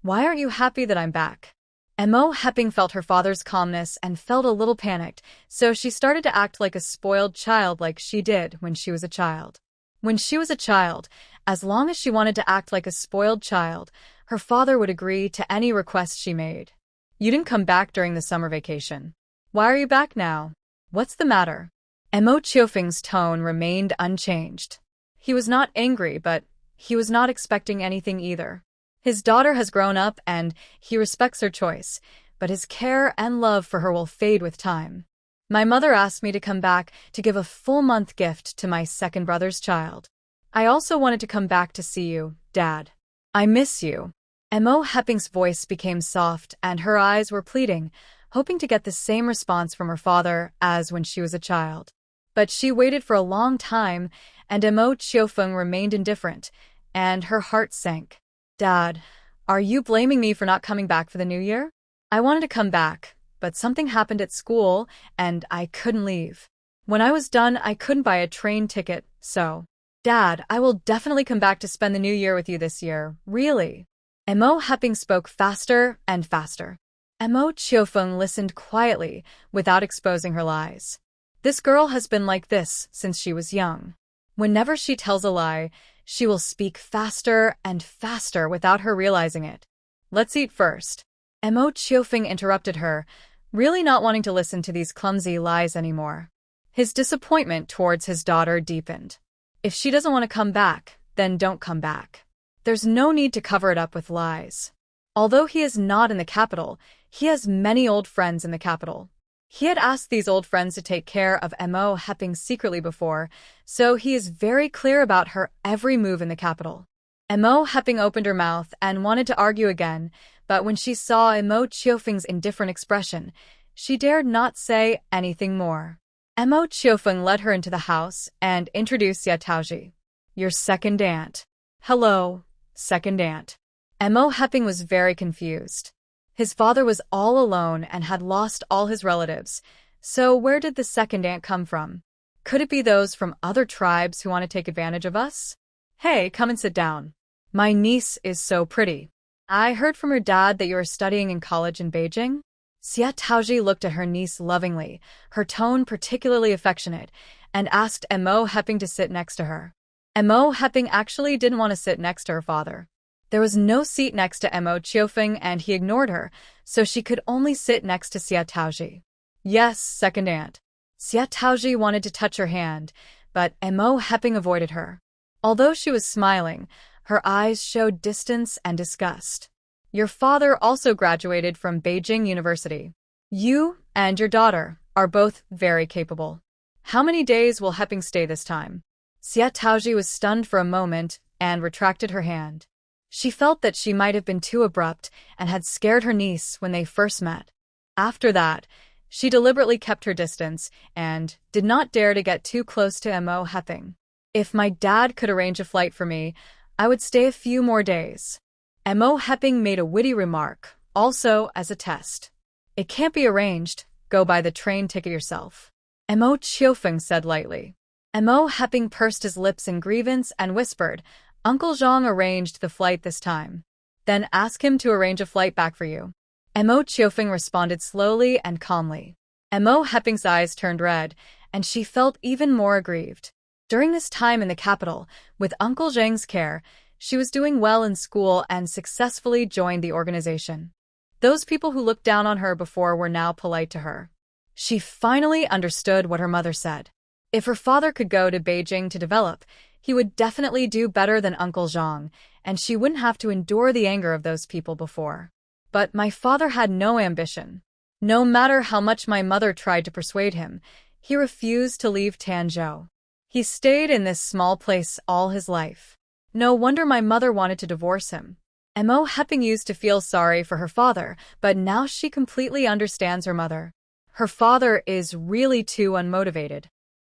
why aren't you happy that I'm back?" Mo Heping felt her father's calmness and felt a little panicked, so she started to act like a spoiled child like she did when she was a child. When she was a child, as long as she wanted to act like a spoiled child, her father would agree to any request she made. "You didn't come back during the summer vacation. Why are you back now? What's the matter?" Mo Qiufeng's tone remained unchanged. He was not angry, but he was not expecting anything either. His daughter has grown up and he respects her choice, but his care and love for her will fade with time. "My mother asked me to come back to give a full-month gift to my second brother's child. I also wanted to come back to see you, Dad. I miss you." Mo Heping's voice became soft and her eyes were pleading, hoping to get the same response from her father as when she was a child. But she waited for a long time, and Mo Qiufeng remained indifferent, and her heart sank. "Dad, are you blaming me for not coming back for the new year?" I wanted to come back, but something happened at school, and I couldn't leave. When I was done, I couldn't buy a train ticket, so… Dad, I will definitely come back to spend the new year with you this year, really. Mo Heping spoke faster and faster. Mo Chiofeng listened quietly, without exposing her lies. This girl has been like this since she was young. Whenever she tells a lie, she will speak faster and faster without her realizing it. Let's eat first. Mo Chiofeng interrupted her, really not wanting to listen to these clumsy lies anymore. His disappointment towards his daughter deepened. If she doesn't want to come back, then don't come back. There's no need to cover it up with lies. Although he is not in the capital, he has many old friends in the capital. He had asked these old friends to take care of Mo Heping secretly before, so he is very clear about her every move in the capital. Mo Heping opened her mouth and wanted to argue again, but when she saw Mo Chiofeng's indifferent expression, she dared not say anything more. Mo Chiofeng led her into the house and introduced Xie Taozhi. Your second aunt. Hello, second aunt. Mo Heping was very confused. His father was all alone and had lost all his relatives, so where did the second aunt come from? Could it be those from other tribes who want to take advantage of us? Hey, come and sit down. My niece is so pretty. I heard from her dad that you are studying in college in Beijing. Xia Taozhi looked at her niece lovingly, her tone particularly affectionate, and asked Mo Heping to sit next to her. Mo Heping actually didn't want to sit next to her father. There was no seat next to Mo Chiofeng and he ignored her, so she could only sit next to Xia Taozhi. Yes, second aunt. Xia Taozhi wanted to touch her hand, but Mo Heping avoided her. Although she was smiling, her eyes showed distance and disgust. Your father also graduated from Beijing University. You and your daughter are both very capable. How many days will Heping stay this time? Xia Taozhi was stunned for a moment and retracted her hand. She felt that she might have been too abrupt and had scared her niece when they first met. After that, she deliberately kept her distance and did not dare to get too close to Mo Heping. If my dad could arrange a flight for me, I would stay a few more days. Mo Heping made a witty remark, also as a test. It can't be arranged, go buy the train ticket yourself. Mo Chiofeng said lightly. Mo Heping pursed his lips in grievance and whispered, Uncle Zhang arranged the flight this time. Then ask him to arrange a flight back for you. Mo Chiofeng responded slowly and calmly. Mo Heping's eyes turned red, and she felt even more aggrieved. During this time in the capital, with Uncle Zhang's care, she was doing well in school and successfully joined the organization. Those people who looked down on her before were now polite to her. She finally understood what her mother said. If her father could go to Beijing to develop, he would definitely do better than Uncle Zhang, and she wouldn't have to endure the anger of those people before. But my father had no ambition. No matter how much my mother tried to persuade him, he refused to leave Tanzhou. He stayed in this small place all his life. No wonder my mother wanted to divorce him. Mo Heping used to feel sorry for her father, but now she completely understands her mother. Her father is really too unmotivated.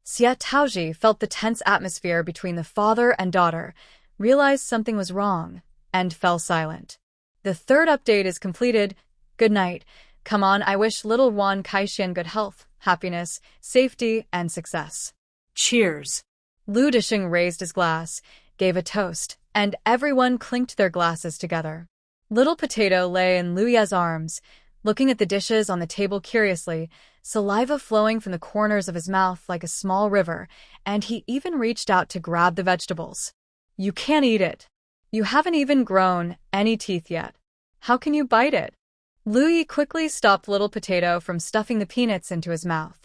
Xie Taozhi felt the tense atmosphere between the father and daughter, realized something was wrong, and fell silent. The third update is completed. Good night. Come on, I wish little Yuan Kaishan good health, happiness, safety, and success. Cheers. Lu Disheng raised his glass, gave a toast, and everyone clinked their glasses together. Little Potato lay in Lu Ye's arms, looking at the dishes on the table curiously, saliva flowing from the corners of his mouth like a small river, and he even reached out to grab the vegetables. You can't eat it. You haven't even grown any teeth yet. How can you bite it? Lu Yi quickly stopped Little Potato from stuffing the peanuts into his mouth.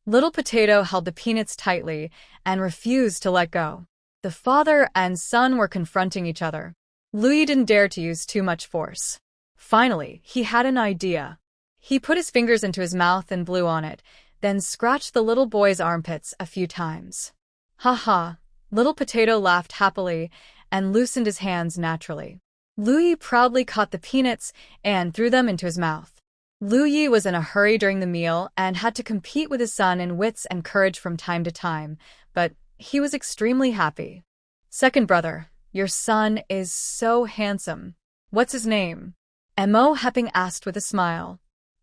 Little Potato held the peanuts tightly and refused to let go. The father and son were confronting each other. Lu Yi didn't dare to use too much force. Finally, he had an idea. He put his fingers into his mouth and blew on it, then scratched the little boy's armpits a few times. Ha ha! Little Potato laughed happily and loosened his hands naturally. Lu Yi proudly caught the peanuts and threw them into his mouth. Lu Yi was in a hurry during the meal and had to compete with his son in wits and courage from time to time, but he was extremely happy. Second brother, your son is so handsome. What's his name? Mo Heping asked with a smile.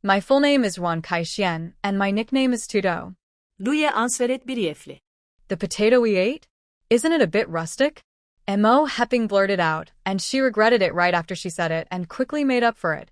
My full name is Ruan Shuangjiang, and my nickname is Tudo. Lui answeret briefly. The potato we ate? Isn't it a bit rustic? Mo Hepping blurted out, and she regretted it right after she said it and quickly made up for it.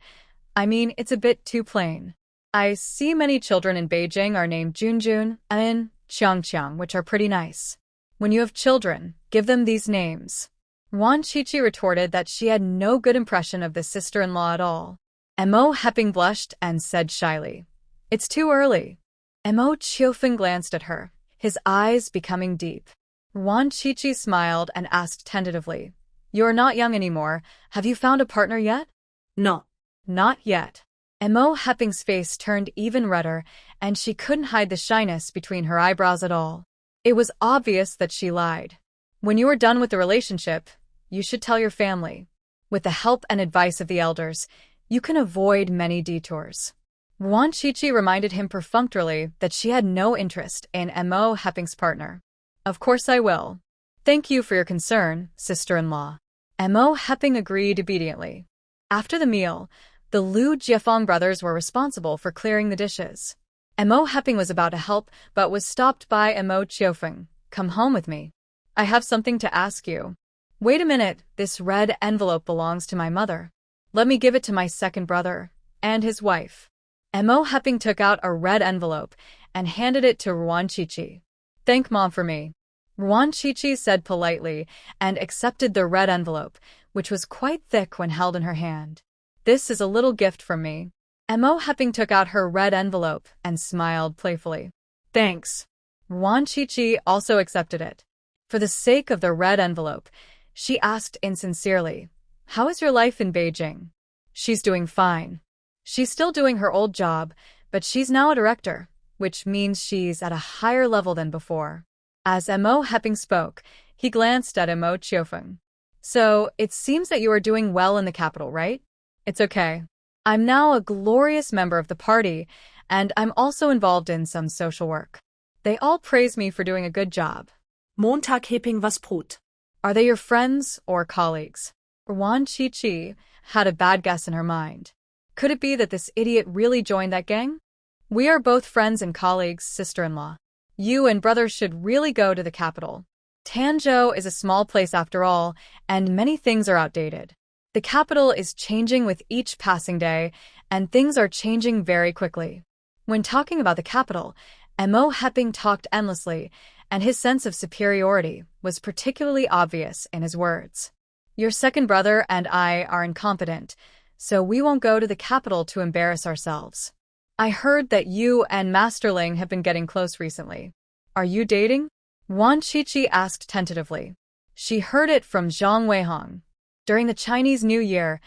I mean, it's a bit too plain. I see many children in Beijing are named Junjun and Qiangqiang, which are pretty nice. When you have children, give them these names. Ruan Chichi retorted that she had no good impression of the sister-in-law at all. Mo Hepping blushed and said shyly, "It's too early." Mo Chiofeng glanced at her, his eyes becoming deep. Ruan Chichi smiled and asked tentatively, "You're not young anymore. Have you found a partner yet?" No. Not yet. Mo Hepping's face turned even redder, and she couldn't hide the shyness between her eyebrows at all. It was obvious that she lied. When you are done with the relationship, you should tell your family. With the help and advice of the elders, you can avoid many detours. Ruan Chichi reminded him perfunctorily that she had no interest in Mo Hepping's partner. Of course I will. Thank you for your concern, sister-in-law. Mo Hepping agreed obediently. After the meal, the Lu Jiefeng brothers were responsible for clearing the dishes. Mo Hepping was about to help, but was stopped by Mo Chiofeng. "Come home with me. I have something to ask you." "Wait a minute, this red envelope belongs to my mother. Let me give it to my second brother and his wife." Mo Hepping took out a red envelope and handed it to Ruan Chichi. "Thank Mom for me." Ruan Chichi said politely and accepted the red envelope, which was quite thick when held in her hand. "This is a little gift from me." Mo Hepping took out her red envelope and smiled playfully. "Thanks." Ruan Chichi also accepted it. For the sake of the red envelope, she asked insincerely, "How is your life in Beijing?" "She's doing fine. She's still doing her old job, but she's now a director, which means she's at a higher level than before." As Mo Hepping spoke, he glanced at Mo Chiofeng. "So, it seems that you are doing well in the capital, right? It's okay. I'm now a glorious member of the party, and I'm also involved in some social work. They all praise me for doing a good job." Montag Hepping was Brot. "Are they your friends or colleagues?" Ruan Chichi had a bad guess in her mind. Could it be that this idiot really joined that gang? "We are both friends and colleagues, sister-in-law. You and brother should really go to the capital. Tanzhou is a small place after all, and many things are outdated. The capital is changing with each passing day, and things are changing very quickly." When talking about the capital, Mo Hepping talked endlessly, and his sense of superiority was particularly obvious in his words. "Your second brother and I are incompetent, so we won't go to the capital to embarrass ourselves. I heard that you and Master Ling have been getting close recently. Are you dating?" Ruan Chichi asked tentatively. She heard it from Zhang Weihong. During the Chinese New Year,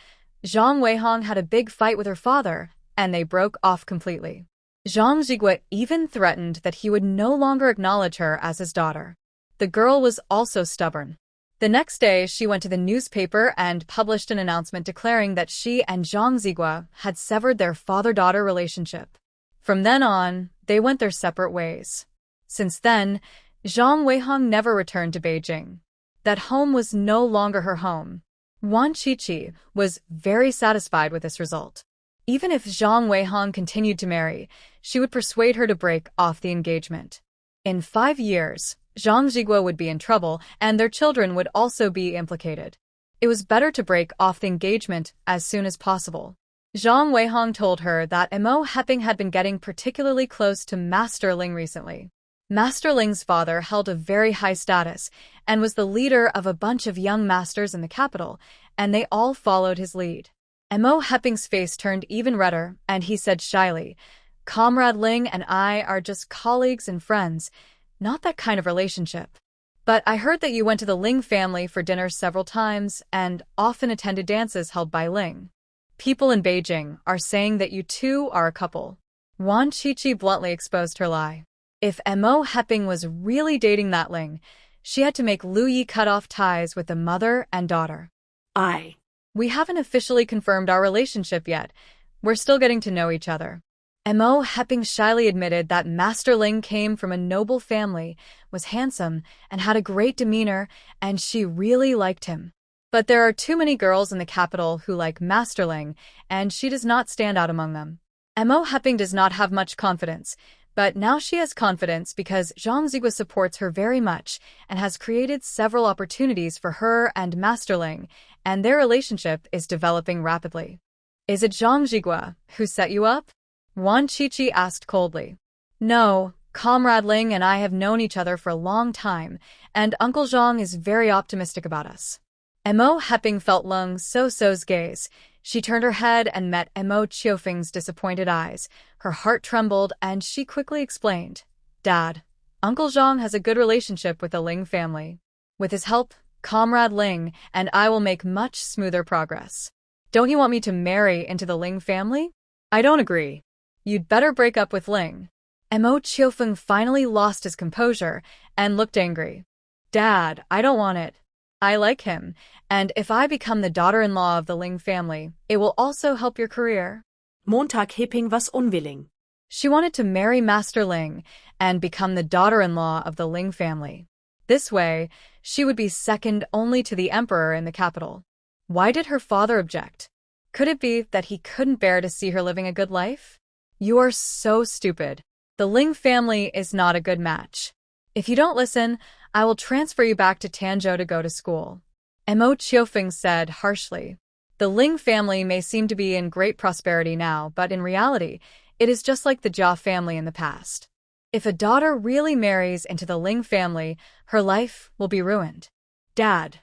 Zhang Weihong had a big fight with her father, and they broke off completely. Zhang Zhigua even threatened that he would no longer acknowledge her as his daughter. The girl was also stubborn. The next day, she went to the newspaper and published an announcement declaring that she and Zhang Zhigua had severed their father-daughter relationship. From then on, they went their separate ways. Since then, Zhang Weihong never returned to Beijing. That home was no longer her home. Ruan Chichi was very satisfied with this result. Even if Zhang Weihong continued to marry, she would persuade her to break off the engagement. In 5 years, Zhang Zhigua would be in trouble, and their children would also be implicated. It was better to break off the engagement as soon as possible. Zhang Weihong told her that Mo Hepping had been getting particularly close to Master Ling recently. Master Ling's father held a very high status and was the leader of a bunch of young masters in the capital, and they all followed his lead. Mo Hepping's face turned even redder, and he said shyly, "Comrade Ling and I are just colleagues and friends, not that kind of relationship. But I heard that you went to the Ling family for dinner several times and often attended dances held by Ling. People in Beijing are saying that you two are a couple." Ruan Chichi bluntly exposed her lie. If Mo Hepping was really dating that Ling, she had to make Lu Yi cut off ties with the mother and daughter. "We haven't officially confirmed our relationship yet. We're still getting to know each other." Mo Hepping shyly admitted that Master Ling came from a noble family, was handsome, and had a great demeanor, and she really liked him. But there are too many girls in the capital who like Master Ling, and she does not stand out among them. Mo Heping does not have much confidence, but now she has confidence because Zhang Zigua supports her very much and has created several opportunities for her and Master Ling, and their relationship is developing rapidly. Is it Zhang Zigua who set you up? Wan Qiqi asked coldly. No, Comrade Ling and I have known each other for a long time, and Uncle Zhang is very optimistic about us. Mo Heping felt Lung So-So's gaze. She turned her head and met Mo Qiufeng's disappointed eyes. Her heart trembled, and she quickly explained, Dad, Uncle Zhang has a good relationship with the Ling family. With his help, Comrade Ling and I will make much smoother progress. Don't you want me to marry into the Ling family? I don't agree. You'd better break up with Ling. Mo Qiufeng finally lost his composure and looked angry. Dad, I don't want it. I like him, and if I become the daughter-in-law of the Ling family, it will also help your career. Montag Heping was unwilling. She wanted to marry Master Ling and become the daughter-in-law of the Ling family. This way, she would be second only to the emperor in the capital. Why did her father object? Could it be that he couldn't bear to see her living a good life? You are so stupid. The Ling family is not a good match. If you don't listen, I will transfer you back to Tanzhou to go to school. Mo Qiufeng said harshly. The Ling family may seem to be in great prosperity now, but in reality, it is just like the Jia family in the past. If a daughter really marries into the Ling family, her life will be ruined. Dad,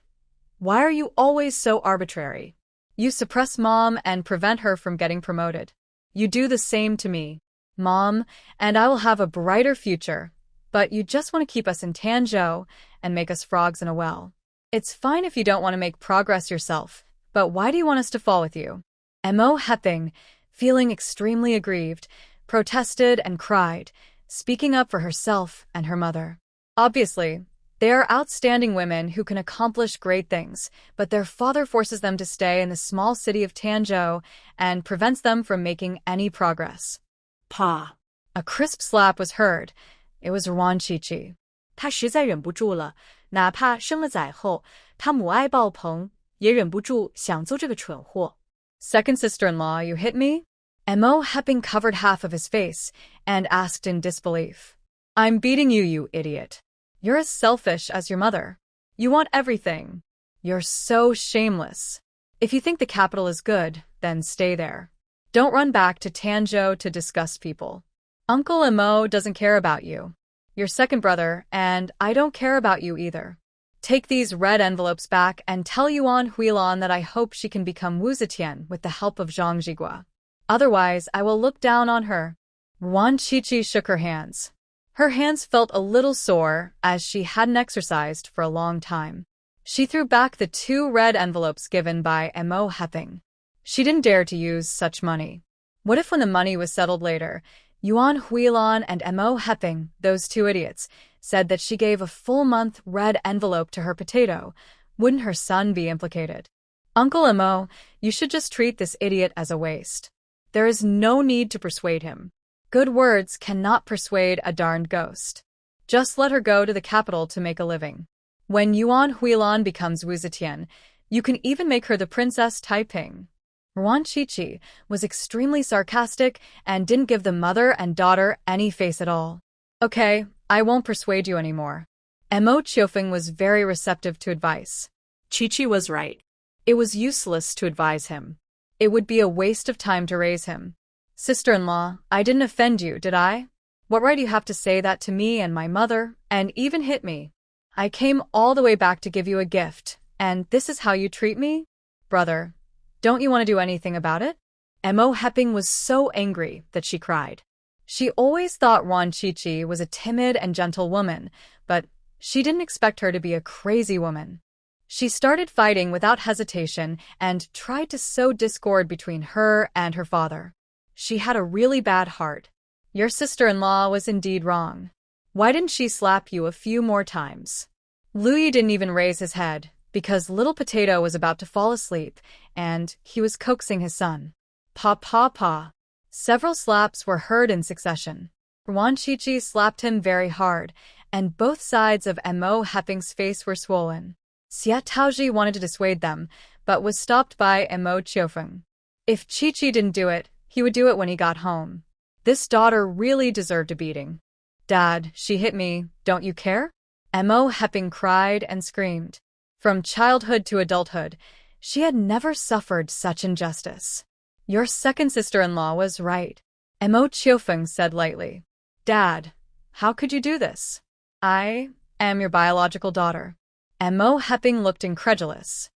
why are you always so arbitrary? You suppress Mom and prevent her from getting promoted. You do the same to me, Mom, and I will have a brighter future. But you just want to keep us in Tanzhou and make us frogs in a well. It's fine if you don't want to make progress yourself, but why do you want us to fall with you? Mo Heping, feeling extremely aggrieved, protested and cried, speaking up for herself and her mother. Obviously, they are outstanding women who can accomplish great things, but their father forces them to stay in the small city of Tanzhou and prevents them from making any progress. Pa. A crisp slap was heard. It was Ruan Qiqi. 她实在忍不住了，哪怕生了崽后，她母爱爆棚，也忍不住想揍这个蠢货。Second sister-in-law, you hit me? Mo Heping covered half of his face and asked in disbelief. I'm beating you, you idiot. You're as selfish as your mother. You want everything. You're so shameless. If you think the capital is good, then stay there. Don't run back to Tanzhou to disgust people. Uncle Mo doesn't care about you. Your second brother, and I don't care about you either. Take these red envelopes back and tell Yuan Huilan that I hope she can become Wu Zetian with the help of Zhang Zigua. Otherwise, I will look down on her. Ruan Qiqi shook her hands. Her hands felt a little sore as she hadn't exercised for a long time. She threw back the 2 red envelopes given by Mo Heping. She didn't dare to use such money. What if when the money was settled later, Yuan Huilan and Mo Heping, those 2 idiots, said that she gave a full-month red envelope to her potato? Wouldn't her son be implicated? Uncle Mo, you should just treat this idiot as a waste. There is no need to persuade him. Good words cannot persuade a darned ghost. Just let her go to the capital to make a living. When Yuan Huilan becomes Wu Zetian, you can even make her the Princess Taiping. Ruan Qiqi was extremely sarcastic and didn't give the mother and daughter any face at all. Okay, I won't persuade you anymore. Mo Qiufeng was very receptive to advice. Qiqi was right. It was useless to advise him. It would be a waste of time to raise him. Sister-in-law, I didn't offend you, did I? What right do you have to say that to me and my mother, and even hit me? I came all the way back to give you a gift, and this is how you treat me? Brother, don't you want to do anything about it? Mo Heping was so angry that she cried. She always thought Ruan Qiqi was a timid and gentle woman, but she didn't expect her to be a crazy woman. She started fighting without hesitation and tried to sow discord between her and her father. She had a really bad heart. Your sister-in-law was indeed wrong. Why didn't she slap you a few more times? Louis didn't even raise his head, because Little Potato was about to fall asleep, and he was coaxing his son. Pa pa pa. Several slaps were heard in succession. Ruan Qiqi slapped him very hard, and both sides of Mo Heping's face were swollen. Xie Taozhi wanted to dissuade them, but was stopped by Mo Qiufeng. If Qiqi didn't do it, He would do it when he got home. This daughter really deserved a beating. Dad, she hit me, don't you care? Mo Hepping cried and screamed. From childhood to adulthood, she had never suffered such injustice. Your second sister-in-law was right, Mo Chiufeng said lightly. Dad, how could you do this? I am your biological daughter. Mo Hepping looked incredulous.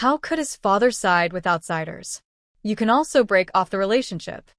How could his father side with outsiders? You can also break off the relationship.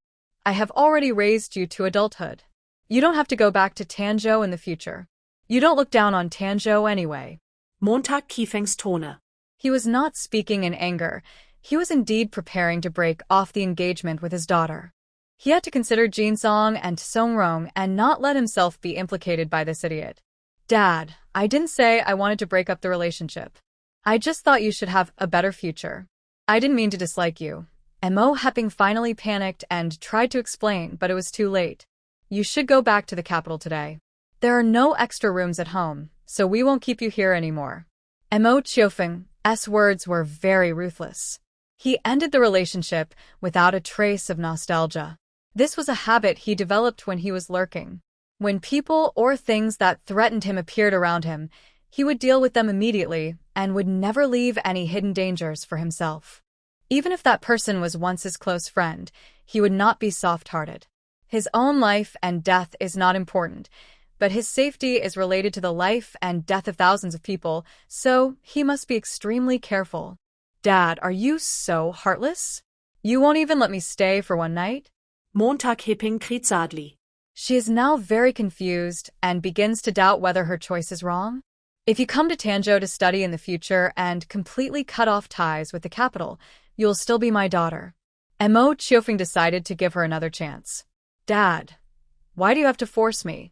I have already raised you to adulthood. You don't have to go back to Tanzhou in the future. You don't look down on Tanzhou anyway. Montag Qiefeng's Tone. He was not speaking in anger. He was indeed preparing to break off the engagement with his daughter. He had to consider Jinsong and Songrong and not let himself be implicated by this idiot. Dad, I didn't say I wanted to break up the relationship. I just thought you should have a better future. I didn't mean to dislike you. Mo Hepping finally panicked and tried to explain, but it was too late. You should go back to the capital today. There are no extra rooms at home, so we won't keep you here anymore. Mo Chiufeng's words were very ruthless. He ended the relationship without a trace of nostalgia. This was a habit he developed when he was lurking. When people or things that threatened him appeared around him, he would deal with them immediately and would never leave any hidden dangers for himself. Even if that person was once his close friend, he would not be soft-hearted. His own life and death is not important, but his safety is related to the life and death of thousands of people, so he must be extremely careful. Dad, are you so heartless? You won't even let me stay for one night? Montag Hepping kritzadli. She is now very confused and begins to doubt whether her choice is wrong. If you come to Tanzhou to study in the future and completely cut off ties with the capital, you'll still be my daughter. Mo Chiufeng decided to give her another chance. Dad, why do you have to force me?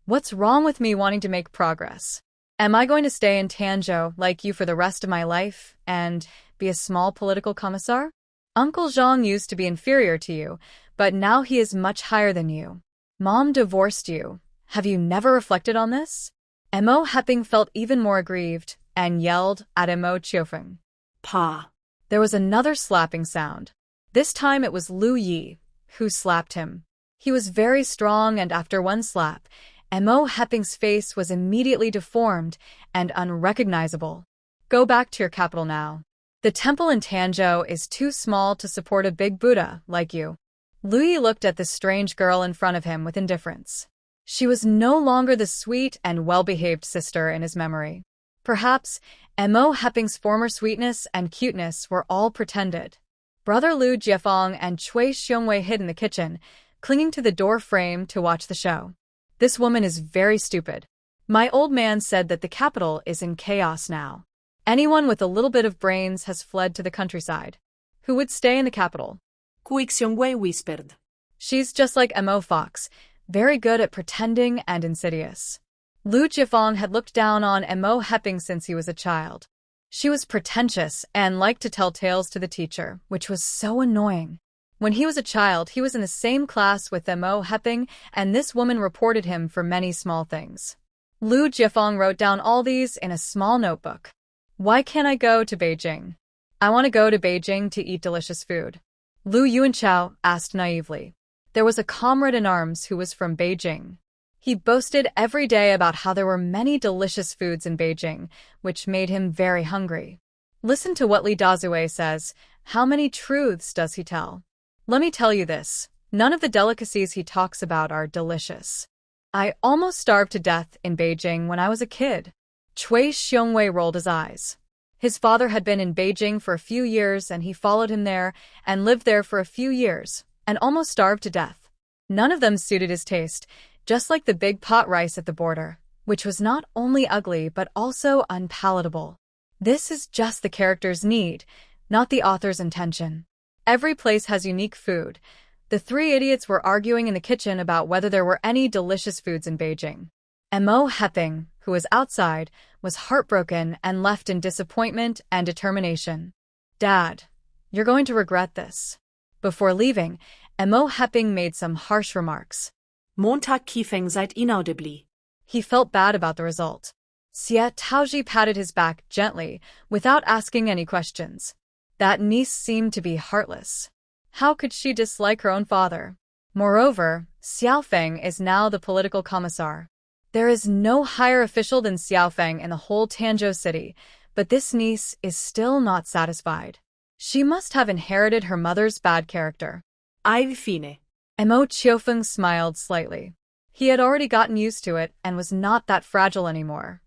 What's wrong with me wanting to make progress? Am I going to stay in Tanzhou like you for the rest of my life and be a small political commissar? Uncle Zhang used to be inferior to you, but now he is much higher than you. Mom divorced you. Have you never reflected on this? Mo Hepping felt even more aggrieved and yelled at Mo Chiufeng. Pa. There was another slapping sound. This time it was Lu Yi who slapped him. He was very strong, and after one slap, Mo Hepping's face was immediately deformed and unrecognizable. Go back to your capital now. The temple in Tanzhou is too small to support a big Buddha like you. Lu Yi looked at the strange girl in front of him with indifference. She was no longer the sweet and well-behaved sister in his memory. Perhaps Mo Hepping's former sweetness and cuteness were all pretended. Brother Lu Jiefeng and Cui Xiongwei hid in the kitchen, clinging to the door frame to watch the show. This woman is very stupid. My old man said that the capital is in chaos now. Anyone with a little bit of brains has fled to the countryside. Who would stay in the capital? Cui Xiongwei whispered. She's just like Mo Fox, very good at pretending and insidious. Lu Jiefeng had looked down on Mo Hepping since he was a child. She was pretentious and liked to tell tales to the teacher, which was so annoying. When he was a child, he was in the same class with Mo Hepping, and this woman reported him for many small things. Lu Jiefeng wrote down all these in a small notebook. Why can't I go to Beijing? I want to go to Beijing to eat delicious food. Lu Yuanchao asked naively. There was a comrade-in-arms who was from Beijing. He boasted every day about how there were many delicious foods in Beijing, which made him very hungry. Listen to what Li Dazue says. How many truths does he tell? Let me tell you this. None of the delicacies he talks about are delicious. I almost starved to death in Beijing when I was a kid. Cui Xiongwei rolled his eyes. His father had been in Beijing for a few years, and he followed him there and lived there for a few years, and almost starved to death. None of them suited his taste, just like the big pot rice at the border, which was not only ugly but also unpalatable. This is just the character's need, not the author's intention. Every place has unique food. The three idiots were arguing in the kitchen about whether there were any delicious foods in Beijing. Mo Hepping, who was outside, was heartbroken and left in disappointment and determination. Dad, you're going to regret this. Before leaving, Mo Hepping made some harsh remarks. Montag Qiefeng seid inaudibly. He felt bad about the result. Xie Taozhi patted his back gently, without asking any questions. That niece seemed to be heartless. How could she dislike her own father? Moreover, Xiaofeng is now the political commissar. There is no higher official than Xiaofeng in the whole Tanzhou city, but this niece is still not satisfied. She must have inherited her mother's bad character. Ai fine. Mo Qiufeng smiled slightly. He had already gotten used to it and was not that fragile anymore.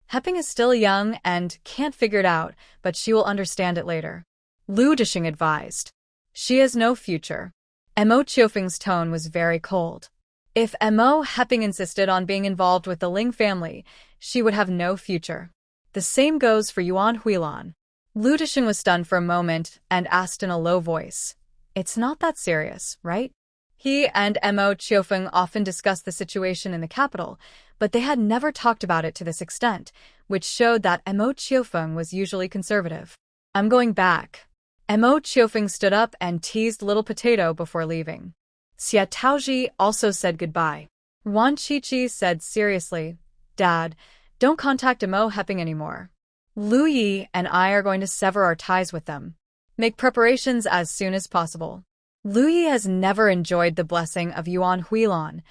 Heping is still young and can't figure it out, but she will understand it later. Lu Dishing advised. She has no future. Mo Qiufeng's tone was very cold. If Mo Heping insisted on being involved with the Ling family, she would have no future. The same goes for Yuan Huilan. Lu Dishing was stunned for a moment and asked in a low voice, "It's not that serious, right?" He and Mo Qiufeng often discussed the situation in the capital, but they had never talked about it to this extent, which showed that Mo Qiufeng was usually conservative. "I'm going back." Mo Qiufeng stood up and teased Little Potato before leaving. Xie Taozhi also said goodbye. Ruan Shuangjiang said seriously, "Dad, don't contact Mo Heping anymore. Lu Yi and I are going to sever our ties with them. Make preparations as soon as possible." Lu Yi has never enjoyed the blessing of Yuan Huilan,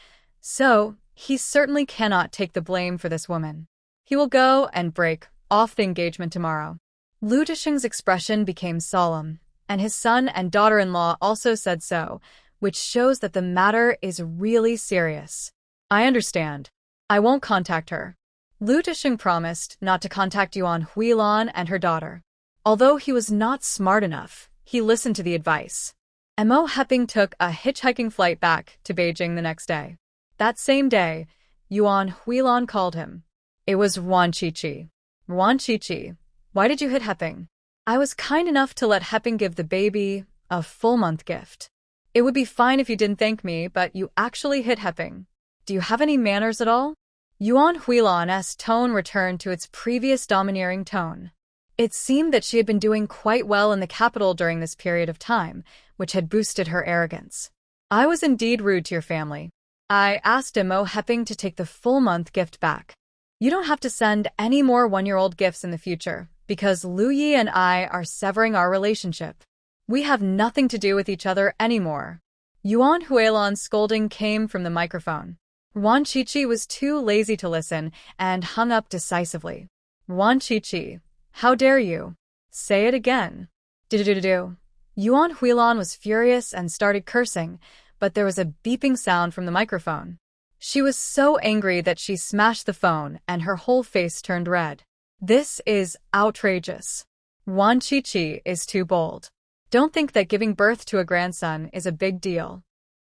so he certainly cannot take the blame for this woman. He will go and break off the engagement tomorrow. Lu Disheng's expression became solemn, and his son and daughter-in-law also said so, which shows that the matter is really serious. "I understand. I won't contact her." Lu Disheng promised not to contact Yuan Huilan and her daughter. Although he was not smart enough, he listened to the advice. Mo Heping took a hitchhiking flight back to Beijing the next day. That same day, Yuan Huilan called him. It was Ruan Shuangjiang. "Ruan Shuangjiang, why did you hit Heping?" "I was kind enough to let Heping give the baby a full-month gift. It would be fine if you didn't thank me, but you actually hit Heping. Do you have any manners at all?" Yuan Huilan's tone returned to its previous domineering tone. It seemed that she had been doing quite well in the capital during this period of time, which had boosted her arrogance. "I was indeed rude to your family. I asked Mo Heping to take the full-month gift back. You don't have to send any more one-year-old gifts in the future, because Lu Yi and I are severing our relationship. We have nothing to do with each other anymore." Yuan Huilan's scolding came from the microphone. Ruan Shuangjiang was too lazy to listen and hung up decisively. "Ruan Shuangjiang, how dare you? Say it again." "Do-do-do-do." Yuan Huilan was furious and started cursing, but there was a beeping sound from the microphone. She was so angry that she smashed the phone and her whole face turned red. "This is outrageous. Ruan Shuangjiang is too bold. Don't think that giving birth to a grandson is a big deal.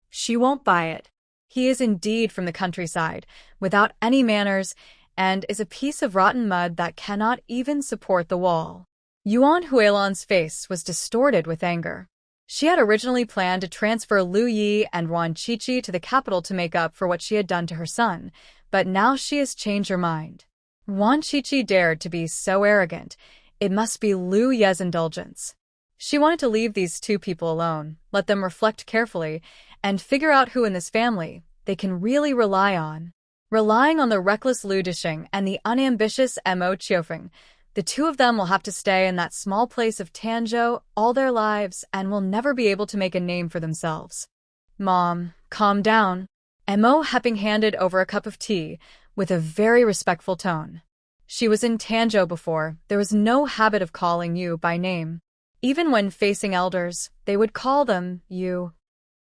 She won't buy it. He is indeed from the countryside, without any manners, and is a piece of rotten mud that cannot even support the wall." Yuan Huilan's face was distorted with anger. She had originally planned to transfer Lu Yi and Ruan Shuangjiang to the capital to make up for what she had done to her son, but now she has changed her mind. Ruan Shuangjiang dared to be so arrogant. It must be Lu Ye's indulgence. She wanted to leave these two people alone, let them reflect carefully, and figure out who in this family they can really rely on. Relying on the reckless Lu Disheng and the unambitious Mo Qiufeng, the two of them will have to stay in that small place of Tanzhou all their lives and will never be able to make a name for themselves. "Mom, calm down." Mo Heping handed over a cup of tea with a very respectful tone. She was in Tanzhou before. There was no habit of calling you by name. Even when facing elders, they would call them you.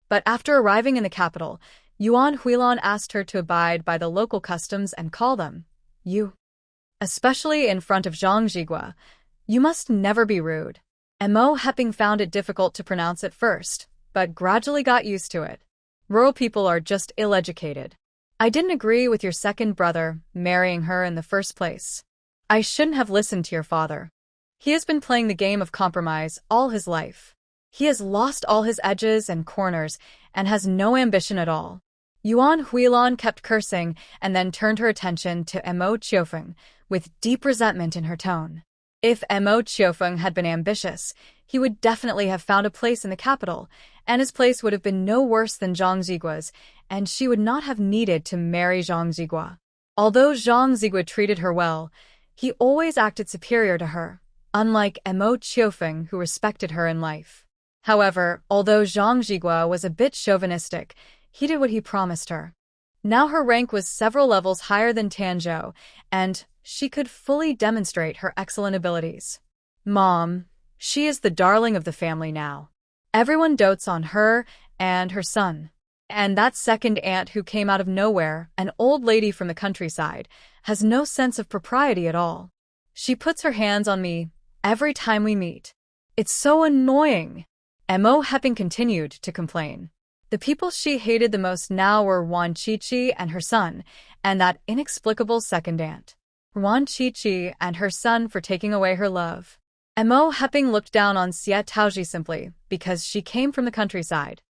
But after arriving in the capital, Yuan Huilan asked her to abide by the local customs and call them you. Especially in front of Zhang Zhigua, you must never be rude. Mo Heping found it difficult to pronounce at first, but gradually got used to it. Rural people are just ill-educated. "I didn't agree with your second brother marrying her in the first place. I shouldn't have listened to your father. He has been playing the game of compromise all his life. He has lost all his edges and corners and has no ambition at all." Yuan Huilan kept cursing and then turned her attention to Mo Qiufeng, with deep resentment in her tone. If Mo Qiufeng had been ambitious, he would definitely have found a place in the capital, and his place would have been no worse than Zhang Zhigua's, and she would not have needed to marry Zhang Zhigua. Although Zhang Zhigua treated her well, he always acted superior to her, unlike Mo Qiufeng, who respected her in life. However, although Zhang Zhigua was a bit chauvinistic, he did what he promised her. Now her rank was several levels higher than Tanzhou, and she could fully demonstrate her excellent abilities. Mom, she is the darling of the family now. Everyone dotes on her and her son. And that second aunt who came out of nowhere, an old lady from the countryside, has no sense of propriety at all. She puts her hands on me every time we meet. It's so annoying. Mo Heping continued to complain. The people she hated the most now were Ruan Shuangjiang and her son, and that inexplicable second aunt. Ruan Shuangjiang and her son for taking away her love. Mo Heping looked down on Xie Taozhi simply because she came from the countryside.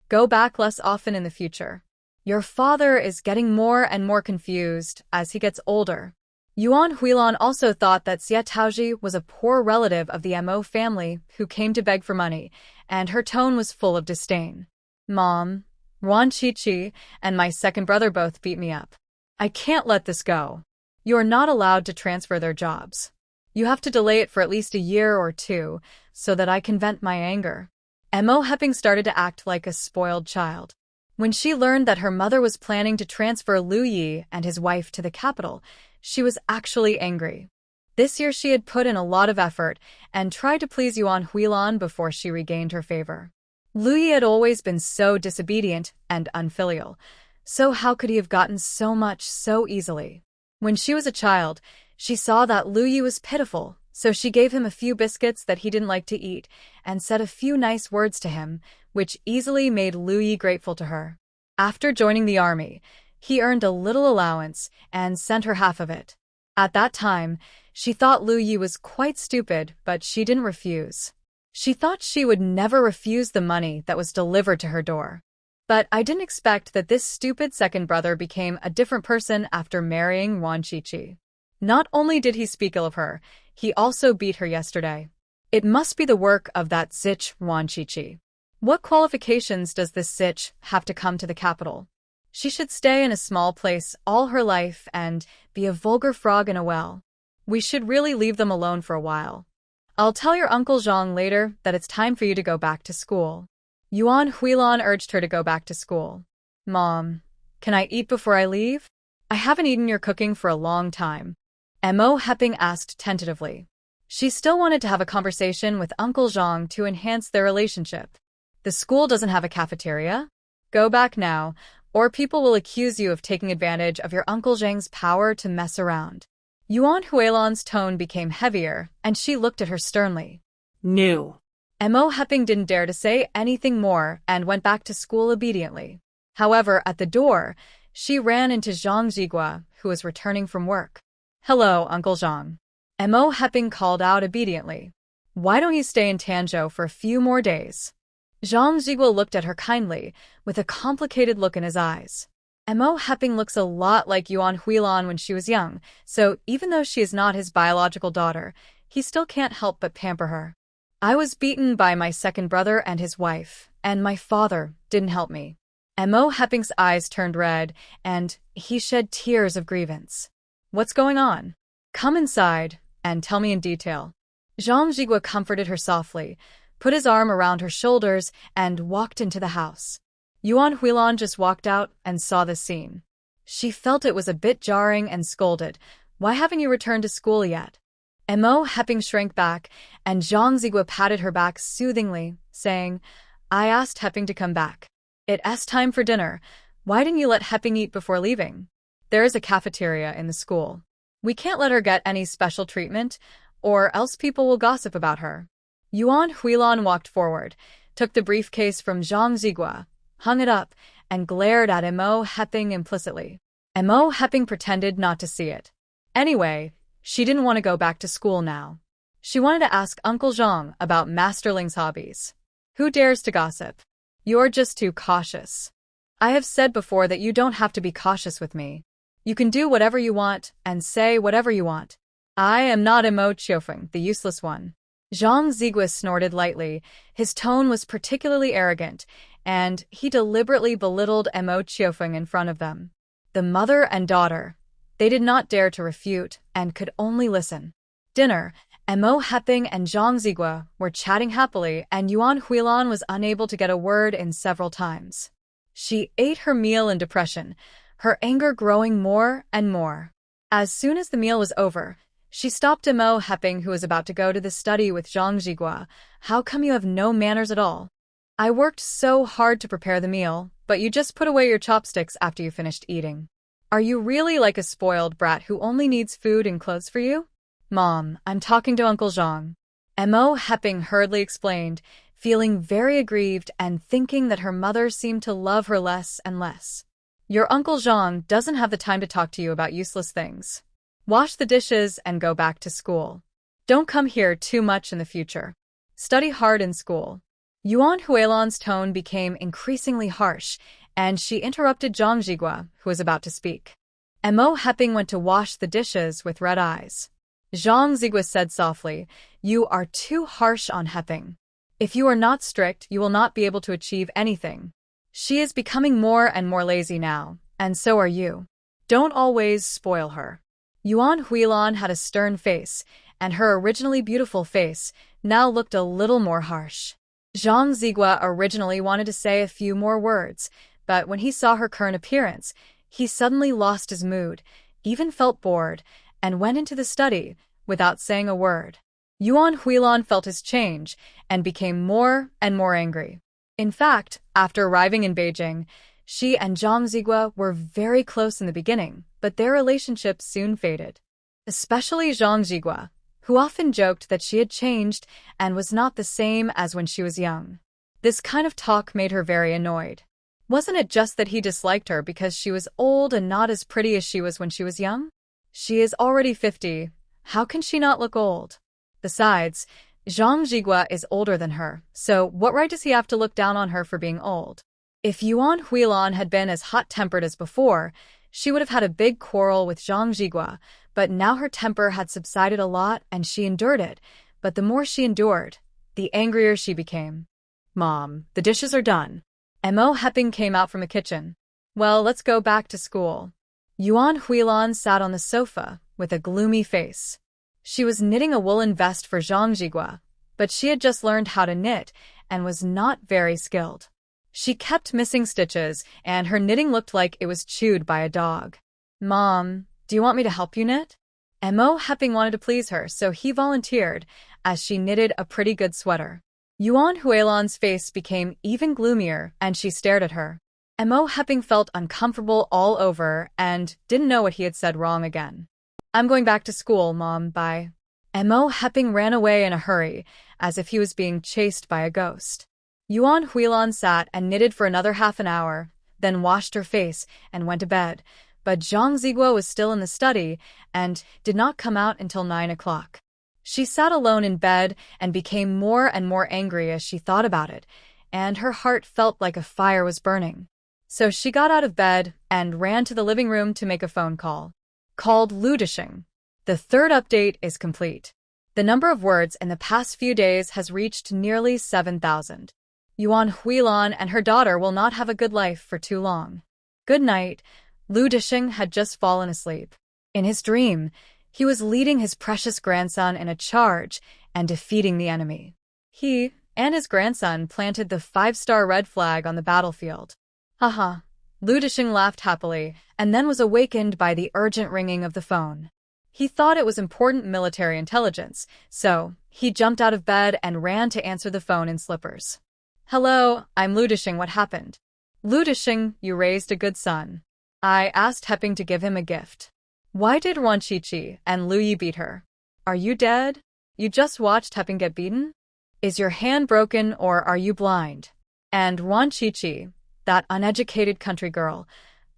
Go back less often in the future. Your father is getting more and more confused as he gets older. Yuan Huilan also thought that Xie Taozhi was a poor relative of the Mo family who came to beg for money, and her tone was full of disdain. Mom, Ruan Shuangjiang and my second brother both beat me up. I can't let this go. You're not allowed to transfer their jobs. You have to delay it for at least a year or two so that I can vent my anger. Mo Heping started to act like a spoiled child. When she learned that her mother was planning to transfer Lu Yi and his wife to the capital, she was actually angry. This year she had put in a lot of effort and tried to please Yuan Huilan before she regained her favor. Lu Yi had always been so disobedient and unfilial, so how could he have gotten so much so easily? When she was a child, she saw that Lu Yi was pitiful, so she gave him a few biscuits that he didn't like to eat and said a few nice words to him, which easily made Lu Yi grateful to her. After joining the army, he earned a little allowance and sent her half of it. At that time, she thought Lu Yi was quite stupid, but she didn't refuse. She thought she would never refuse the money that was delivered to her door. But I didn't expect that this stupid second brother became a different person after marrying Ruan Shuangjiang. Not only did he speak ill of her, he also beat her yesterday. It must be the work of that Zich Ruan Shuangjiang. What qualifications does this Zich have to come to the capital? She should stay in a small place all her life and be a vulgar frog in a well. We should really leave them alone for a while. I'll tell your Uncle Zhang later that it's time for you to go back to school. Yuan Huilan urged her to go back to school. Mom, can I eat before I leave? I haven't eaten your cooking for a long time. Mo Heping asked tentatively. She still wanted to have a conversation with Uncle Zhang to enhance their relationship. The school doesn't have a cafeteria? Go back now, or people will accuse you of taking advantage of your Uncle Zhang's power to mess around. Yuan Huilan's tone became heavier, and she looked at her sternly. No. Mo Heping didn't dare to say anything more and went back to school obediently. However, at the door, she ran into Zhang Zhigua, who was returning from work. Hello, Uncle Zhang. Mo Heping called out obediently. Why don't you stay in Tanzhou for a few more days? Zhang Zhigua looked at her kindly, with a complicated look in his eyes. Mo Heping looks a lot like Yuan Huilan when she was young, so even though she is not his biological daughter, he still can't help but pamper her. I was beaten by my second brother and his wife, and my father didn't help me. Mo Heping's eyes turned red, and he shed tears of grievance. What's going on? Come inside and tell me in detail. Zhang Zhigua comforted her softly, put his arm around her shoulders, and walked into the house. Yuan Huilan just walked out and saw the scene. She felt it was a bit jarring and scolded. Why haven't you returned to school yet? Mo Heping shrank back, and Zhang Zhigua patted her back soothingly, saying, I asked Heping to come back. It's time for dinner. Why didn't you let Heping eat before leaving? There is a cafeteria in the school. We can't let her get any special treatment, or else people will gossip about her. Yuan Huilan walked forward, took the briefcase from Zhang Zhigua, hung it up, and glared at Mo Heping implicitly. Mo Heping pretended not to see it. Anyway, she didn't want to go back to school now. She wanted to ask Uncle Zhang about Masterling's hobbies. Who dares to gossip? You're just too cautious. I have said before that you don't have to be cautious with me. You can do whatever you want and say whatever you want. I am not Mo Qiufeng, the useless one. Zhang Zhigua snorted lightly. His tone was particularly arrogant, and he deliberately belittled Mo Qiufeng in front of them. The mother and daughter. They did not dare to refute and could only listen. Dinner. Mo Heping and Zhang Zigua were chatting happily, and Yuan Huilan was unable to get a word in several times. She ate her meal in depression, her anger growing more and more. As soon as the meal was over, she stopped Mo Heping, who was about to go to the study with Zhang Zigua. How come you have no manners at all? I worked so hard to prepare the meal, but you just put away your chopsticks after you finished eating. Are you really like a spoiled brat who only needs food and clothes for you? Mom, I'm talking to Uncle Zhang. Mo Heping hurriedly explained, feeling very aggrieved and thinking that her mother seemed to love her less and less. Your Uncle Zhang doesn't have the time to talk to you about useless things. Wash the dishes and go back to school. Don't come here too much in the future. Study hard in school. Yuan Huilan's tone became increasingly harsh, and she interrupted Zhang Zigua, who was about to speak. Mo Heping went to wash the dishes with red eyes. Zhang Zigua said softly, "You are too harsh on Heping. If you are not strict, you will not be able to achieve anything. She is becoming more and more lazy now, and so are you. Don't always spoil her." Yuan Huilan had a stern face, and her originally beautiful face now looked a little more harsh. Zhang Zigua originally wanted to say a few more words, but when he saw her current appearance, he suddenly lost his mood, even felt bored, and went into the study without saying a word. Yuan Huilan felt his change and became more and more angry. In fact, after arriving in Beijing, she and Zhang Zigua were very close in the beginning, but their relationship soon faded. Especially Zhang Zigua, who often joked that she had changed and was not the same as when she was young. This kind of talk made her very annoyed. Wasn't it just that he disliked her because she was old and not as pretty as she was when she was young? She is already 50. How can she not look old? Besides, Zhang Zigua is older than her, so what right does he have to look down on her for being old? If Yuan Huilan had been as hot-tempered as before, she would have had a big quarrel with Zhang Zigua, but now her temper had subsided a lot and she endured it, but the more she endured, the angrier she became. Mom, the dishes are done. Mo Heping came out from the kitchen. Well, let's go back to school. Yuan Huilan sat on the sofa with a gloomy face. She was knitting a woolen vest for Zhang Zigua, but she had just learned how to knit and was not very skilled. She kept missing stitches, and her knitting looked like it was chewed by a dog. Mom, do you want me to help you knit? Mo Heping wanted to please her, so he volunteered as she knitted a pretty good sweater. Yuan Huilan's face became even gloomier, and she stared at her. Mo Heping felt uncomfortable all over and didn't know what he had said wrong again. I'm going back to school, Mom, bye. Mo Heping ran away in a hurry, as if he was being chased by a ghost. Yuan Huilan sat and knitted for another half an hour, then washed her face and went to bed, but Zhang Zigua was still in the study and did not come out until 9 o'clock. She sat alone in bed and became more and more angry as she thought about it, and her heart felt like a fire was burning. So she got out of bed and ran to the living room to make a phone call. Called Lu Disheng. The third update is complete. The number of words in the past few days has reached nearly 7,000. Yuan Huilan and her daughter will not have a good life for too long. Good night. Lu Disheng had just fallen asleep. In his dream, he was leading his precious grandson in a charge and defeating the enemy. He and his grandson planted the 5-star red flag on the battlefield. Haha. Lu Disheng laughed happily and then was awakened by the urgent ringing of the phone. He thought it was important military intelligence, so he jumped out of bed and ran to answer the phone in slippers. Hello, I'm Lu Disheng. What happened? Lu Disheng, you raised a good son. I asked Heping to give him a gift. Why did Ruan Shuangjiang and Lu Yi beat her? Are you dead? You just watched Heping get beaten? Is your hand broken or are you blind? And Ruan Shuangjiang, that uneducated country girl,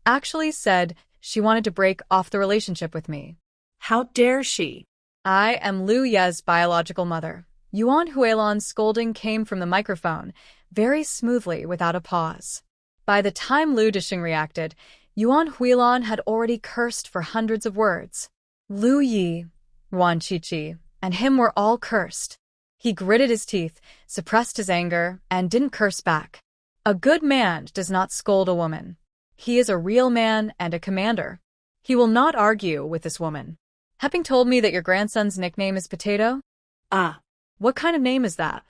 actually said she wanted to break off the relationship with me. How dare she? I am Lu Ye's biological mother. Yuan Huilan's scolding came from the microphone, very smoothly without a pause. By the time Lu Disheng reacted, Yuan Huilan had already cursed for hundreds of words. Lu Yi, Ruan Shuangjiang, and him were all cursed. He gritted his teeth, suppressed his anger, and didn't curse back. A good man does not scold a woman. He is a real man and a commander. He will not argue with this woman. Heping told me that your grandson's nickname is Potato? Ah, What kind of name is that?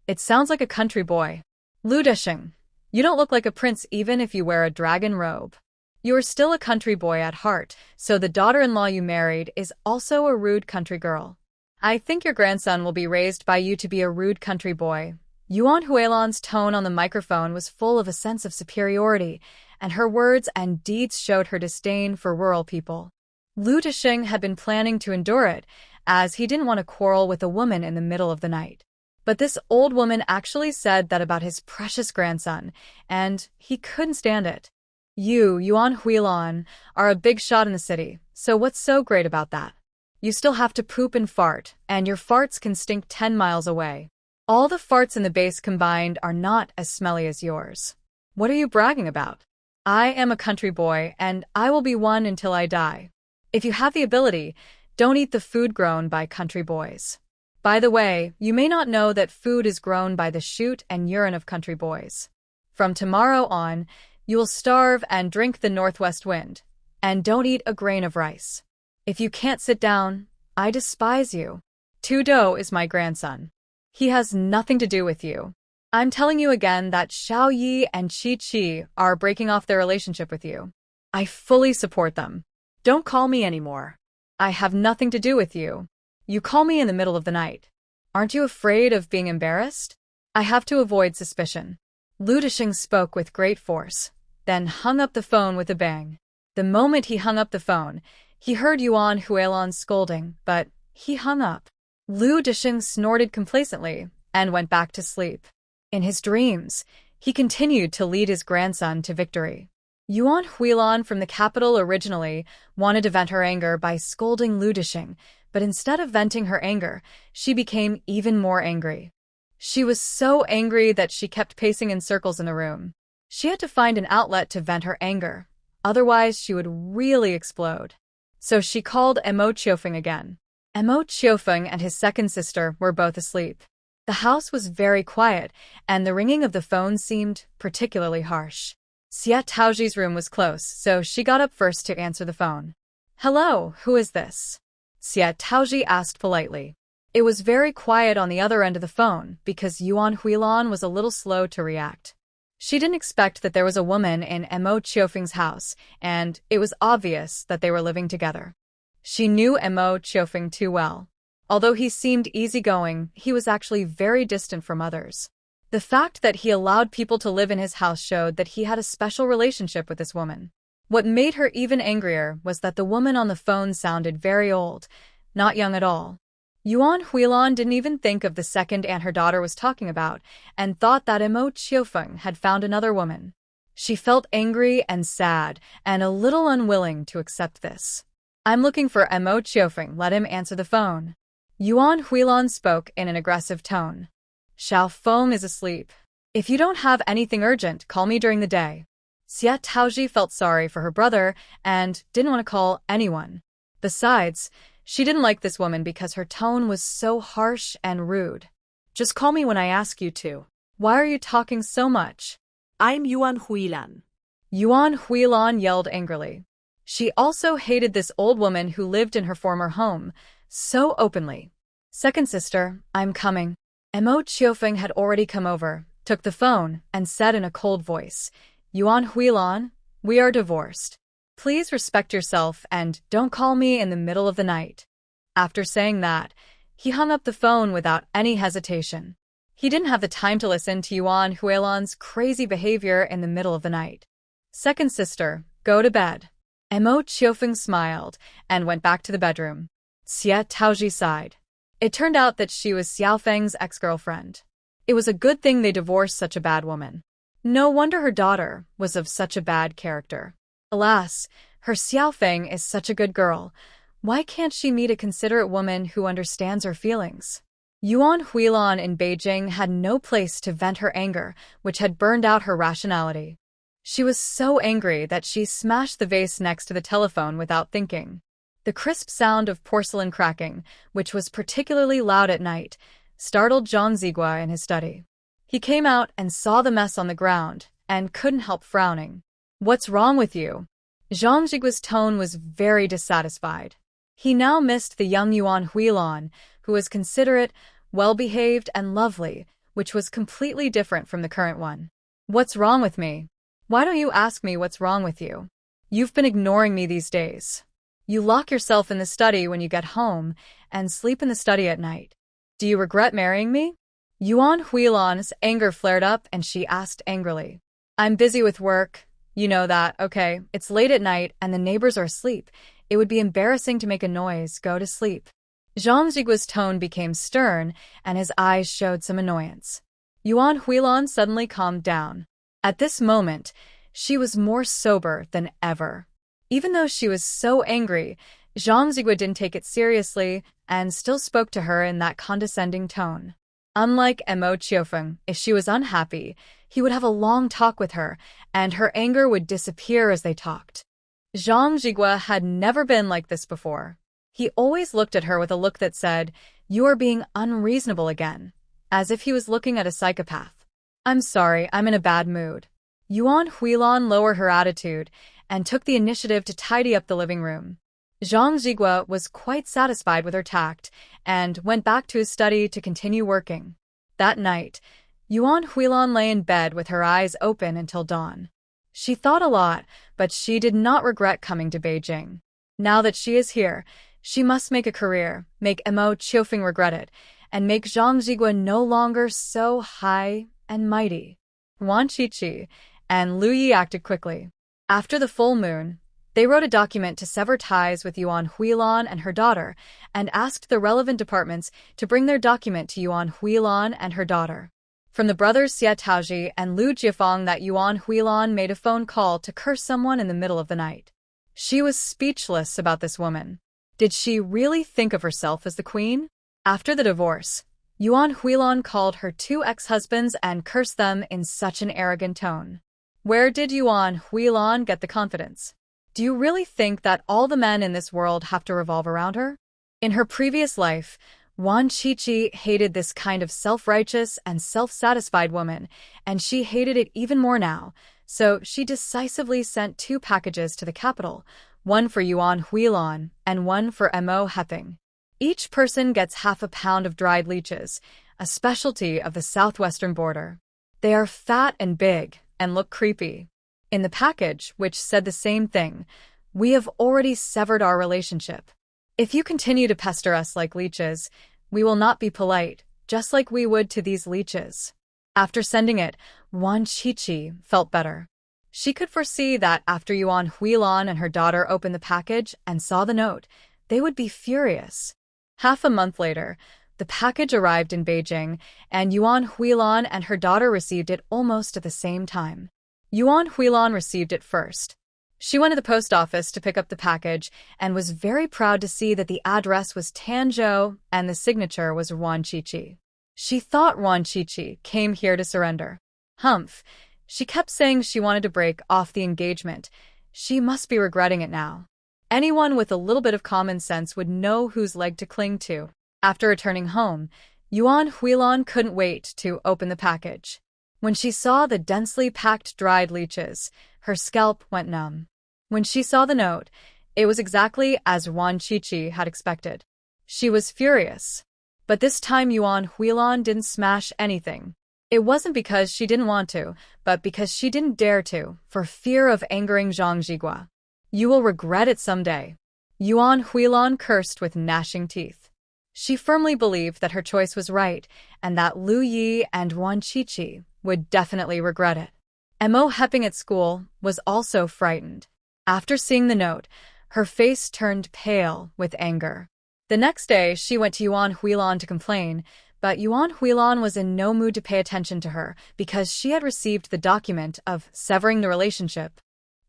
It sounds like a country boy. Lu Desheng. You don't look like a prince even if you wear a dragon robe. You are still a country boy at heart, so the daughter-in-law you married is also a rude country girl. I think your grandson will be raised by you to be a rude country boy. Yuan Huilan's tone on the microphone was full of a sense of superiority, and her words and deeds showed her disdain for rural people. Lu Desheng had been planning to endure it, as he didn't want to quarrel with a woman in the middle of the night. But this old woman actually said that about his precious grandson, and he couldn't stand it. You, Yuan Huilan, are a big shot in the city, so what's so great about that? You still have to poop and fart, and your farts can stink 10 miles away. All the farts in the base combined are not as smelly as yours. What are you bragging about? I am a country boy, and I will be one until I die. If you have the ability, don't eat the food grown by country boys. By the way, you may not know that food is grown by the shoot and urine of country boys. From tomorrow on, you will starve and drink the northwest wind, and don't eat a grain of rice. If you can't sit down, I despise you. Tudo is my grandson. He has nothing to do with you. I'm telling you again that Xiao Yi and Qi Qi are breaking off their relationship with you. I fully support them. Don't call me anymore. I have nothing to do with you. You call me in the middle of the night. Aren't you afraid of being embarrassed? I have to avoid suspicion. Lu Desheng spoke with great force, then hung up the phone with a bang. The moment he hung up the phone, he heard Yuan Huilan scolding, but he hung up. Lu Desheng snorted complacently and went back to sleep. In his dreams, he continued to lead his grandson to victory. Yuan Huilan from the capital originally wanted to vent her anger by scolding Lu Desheng, but instead of venting her anger, she became even more angry. She was so angry that she kept pacing in circles in the room. She had to find an outlet to vent her anger, otherwise she would really explode. So she called Mo Qiufeng again. Mo Qiufeng and his second sister were both asleep. The house was very quiet, and the ringing of the phone seemed particularly harsh. Xie Taozhi's room was close, so she got up first to answer the phone. Hello, who is this? Xie Taozhi asked politely. It was very quiet on the other end of the phone because Yuan Huilan was a little slow to react. She didn't expect that there was a woman in Mo Qiufeng's house, and it was obvious that they were living together. She knew Mo Qiufeng too well. Although he seemed easygoing, he was actually very distant from others. The fact that he allowed people to live in his house showed that he had a special relationship with this woman. What made her even angrier was that the woman on the phone sounded very old, not young at all. Yuan Huilan didn't even think of the second aunt her daughter was talking about, and thought that Mo Qiufeng had found another woman. She felt angry and sad, and a little unwilling to accept this. I'm looking for Mo Qiufeng, let him answer the phone. Yuan Huilan spoke in an aggressive tone. Xiao Feng is asleep. If you don't have anything urgent, call me during the day. Xie Taozhi felt sorry for her brother and didn't want to call anyone. Besides, she didn't like this woman because her tone was so harsh and rude. Just call me when I ask you to. Why are you talking so much? I'm Yuan Huilan. Yuan Huilan yelled angrily. She also hated this old woman who lived in her former home, so openly. Second sister, I'm coming. Mo Qiufeng had already come over, took the phone, and said in a cold voice, Yuan Huilan, we are divorced. Please respect yourself and don't call me in the middle of the night. After saying that, he hung up the phone without any hesitation. He didn't have the time to listen to Yuan Huilan's crazy behavior in the middle of the night. Second sister, go to bed. Mo Qiufeng smiled and went back to the bedroom. Xie Taozhi sighed. It turned out that she was Xiao Feng's ex-girlfriend. It was a good thing they divorced such a bad woman. No wonder her daughter was of such a bad character. Alas, her Xiao Feng is such a good girl. Why can't she meet a considerate woman who understands her feelings? Yuan Huilan in Beijing had no place to vent her anger, which had burned out her rationality. She was so angry that she smashed the vase next to the telephone without thinking. The crisp sound of porcelain cracking, which was particularly loud at night, startled Zhang Zigua in his study. He came out and saw the mess on the ground, and couldn't help frowning. What's wrong with you? Zhang Zigua's tone was very dissatisfied. He now missed the young Yuan Huilan, who was considerate, well-behaved and lovely, which was completely different from the current one. What's wrong with me? Why don't you ask me what's wrong with you? You've been ignoring me these days. You lock yourself in the study when you get home and sleep in the study at night. Do you regret marrying me? Yuan Huilan's anger flared up and she asked angrily. I'm busy with work. You know that, okay? It's late at night and the neighbors are asleep. It would be embarrassing to make a noise. Go to sleep. Zhang Zhigua's tone became stern and his eyes showed some annoyance. Yuan Huilan suddenly calmed down. At this moment, she was more sober than ever. Even though she was so angry, Zhang Zhigua didn't take it seriously and still spoke to her in that condescending tone. Unlike Mo Qiufeng, if she was unhappy, he would have a long talk with her, and her anger would disappear as they talked. Zhang Zhigua had never been like this before. He always looked at her with a look that said, "You are being unreasonable again," as if he was looking at a psychopath. I'm sorry, I'm in a bad mood. Yuan Huilan lowered her attitude and took the initiative to tidy up the living room. Zhang Zhigua was quite satisfied with her tact and went back to his study to continue working. That night, Yuan Huilan lay in bed with her eyes open until dawn. She thought a lot, but she did not regret coming to Beijing. Now that she is here, she must make a career, make Mo Qiufeng regret it, and make Zhang Zhigua no longer so high and mighty. Wan Qiqi and Lu Yi acted quickly. After the full moon, they wrote a document to sever ties with Yuan Huilan and her daughter and asked the relevant departments to bring their document to Yuan Huilan and her daughter. From the brothers Xie Taozhi and Lu Jiafeng that Yuan Huilan made a phone call to curse someone in the middle of the night. She was speechless about this woman. Did she really think of herself as the queen? After the divorce, Yuan Huilan called her 2 ex-husbands and cursed them in such an arrogant tone. Where did Yuan Huilan get the confidence? Do you really think that all the men in this world have to revolve around her? In her previous life, Wan Qiqi hated this kind of self-righteous and self-satisfied woman, and she hated it even more now, so she decisively sent 2 packages to the capital, one for Yuan Huilan and one for Mo Heping. Each person gets half a pound of dried leeches, a specialty of the southwestern border. They are fat and big and look creepy. In the package, which said the same thing, "We have already severed our relationship. If you continue to pester us like leeches, we will not be polite, just like we would to these leeches." After sending it, Wan Qiqi felt better. She could foresee that after Yuan Huilan and her daughter opened the package and saw the note, they would be furious. Half a month later, the package arrived in Beijing, and Yuan Huilan and her daughter received it almost at the same time. Yuan Huilan received it first. She went to the post office to pick up the package and was very proud to see that the address was Tanzhou and the signature was Wan Qiqi. She thought Wan Qiqi came here to surrender. Humph, she kept saying she wanted to break off the engagement. She must be regretting it now. Anyone with a little bit of common sense would know whose leg to cling to. After returning home, Yuan Huilan couldn't wait to open the package. When she saw the densely packed dried leeches, her scalp went numb. When she saw the note, it was exactly as Wan Qiqi had expected. She was furious. But this time Yuan Huilan didn't smash anything. It wasn't because she didn't want to, but because she didn't dare to, for fear of angering Zhang Zhigua. You will regret it someday. Yuan Huilan cursed with gnashing teeth. She firmly believed that her choice was right, and that Lu Yi and Wan Qiqi would definitely regret it. Mo Heping at school was also frightened. After seeing the note, her face turned pale with anger. The next day, she went to Yuan Huilan to complain, but Yuan Huilan was in no mood to pay attention to her because she had received the document of severing the relationship.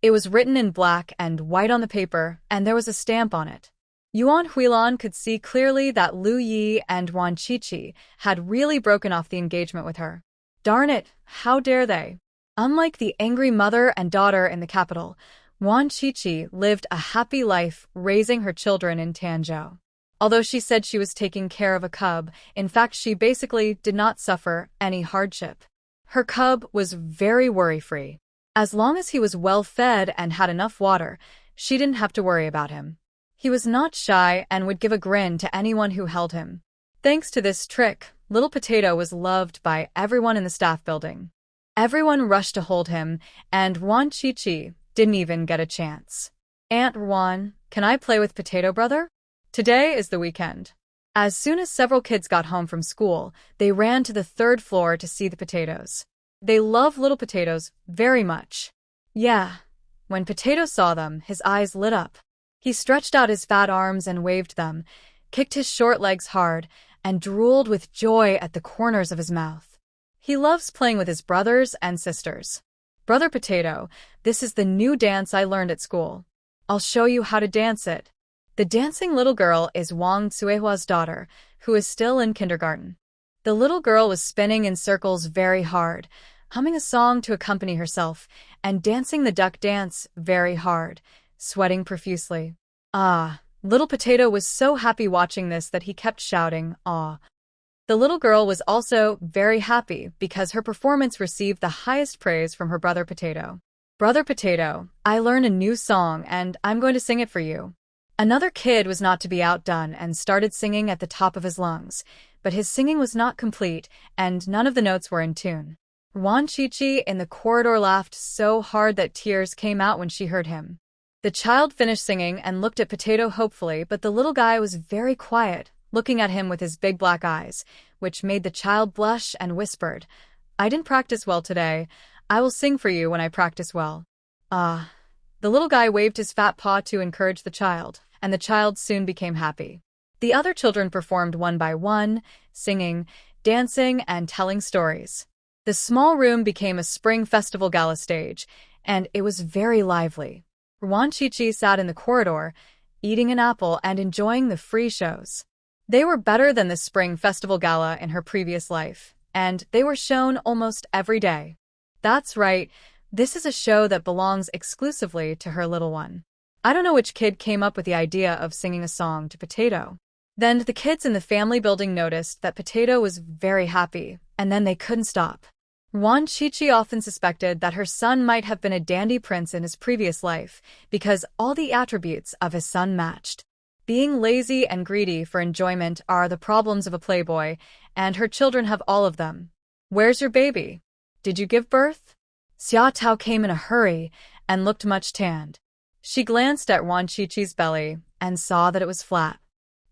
It was written in black and white on the paper, and there was a stamp on it. Yuan Huilan could see clearly that Lu Yi and Wan Qiqi had really broken off the engagement with her. Darn it, how dare they? Unlike the angry mother and daughter in the capital, Wan Qiqi lived a happy life raising her children in Tanzhou. Although she said she was taking care of a cub, in fact she basically did not suffer any hardship. Her cub was very worry-free. As long as he was well-fed and had enough water, she didn't have to worry about him. He was not shy and would give a grin to anyone who held him. Thanks to this trick, Little Potato was loved by everyone in the staff building. Everyone rushed to hold him, and Ruan Chi didn't even get a chance. Aunt Ruan, can I play with Potato Brother? Today is the weekend. As soon as several kids got home from school, they ran to the third floor to see the potatoes. They love little potatoes very much. Yeah. When Potato saw them, his eyes lit up. He stretched out his fat arms and waved them, kicked his short legs hard, and drooled with joy at the corners of his mouth. He loves playing with his brothers and sisters. Brother Potato, this is the new dance I learned at school. I'll show you how to dance it. The dancing little girl is Wang Suihua's daughter, who is still in kindergarten. The little girl was spinning in circles very hard, humming a song to accompany herself, and dancing the duck dance very hard, sweating profusely. Ah, little Potato was so happy watching this that he kept shouting, ah. The little girl was also very happy because her performance received the highest praise from her brother Potato. Brother Potato, I learned a new song and I'm going to sing it for you. Another kid was not to be outdone and started singing at the top of his lungs, but his singing was not complete and none of the notes were in tune. Ruan Chi in the corridor laughed so hard that tears came out when she heard him. The child finished singing and looked at Potato hopefully, but the little guy was very quiet, looking at him with his big black eyes, which made the child blush and whispered, I didn't practice well today. I will sing for you when I practice well. Ah. The little guy waved his fat paw to encourage the child, and the child soon became happy. The other children performed one by one, singing, dancing, and telling stories. The small room became a spring festival gala stage, and it was very lively. Ruan Chi sat in the corridor, eating an apple and enjoying the free shows. They were better than the spring festival gala in her previous life, and they were shown almost every day. That's right, this is a show that belongs exclusively to her little one. I don't know which kid came up with the idea of singing a song to Potato. Then the kids in the family building noticed that Potato was very happy, and then they couldn't stop. Ruan Chi often suspected that her son might have been a dandy prince in his previous life, because all the attributes of his son matched. Being lazy and greedy for enjoyment are the problems of a playboy, and her children have all of them. Where's your baby? Did you give birth? Xia Tao came in a hurry and looked much tanned. She glanced at Ruan Chi's belly and saw that it was flat.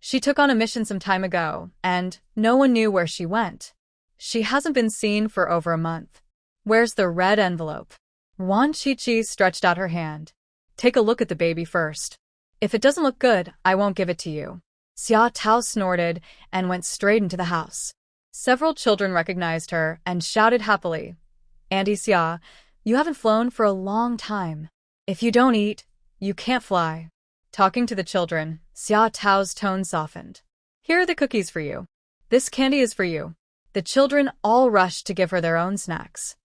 She took on a mission some time ago, and no one knew where she went. She hasn't been seen for over a month. Where's the red envelope? Ruan Chi stretched out her hand. Take a look at the baby first. If it doesn't look good, I won't give it to you. Xia Tao snorted and went straight into the house. Several children recognized her and shouted happily, Auntie Xia, you haven't flown for a long time. If you don't eat, you can't fly. Talking to the children, Xia Tao's tone softened. Here are the cookies for you. This candy is for you. The children all rushed to give her their own snacks.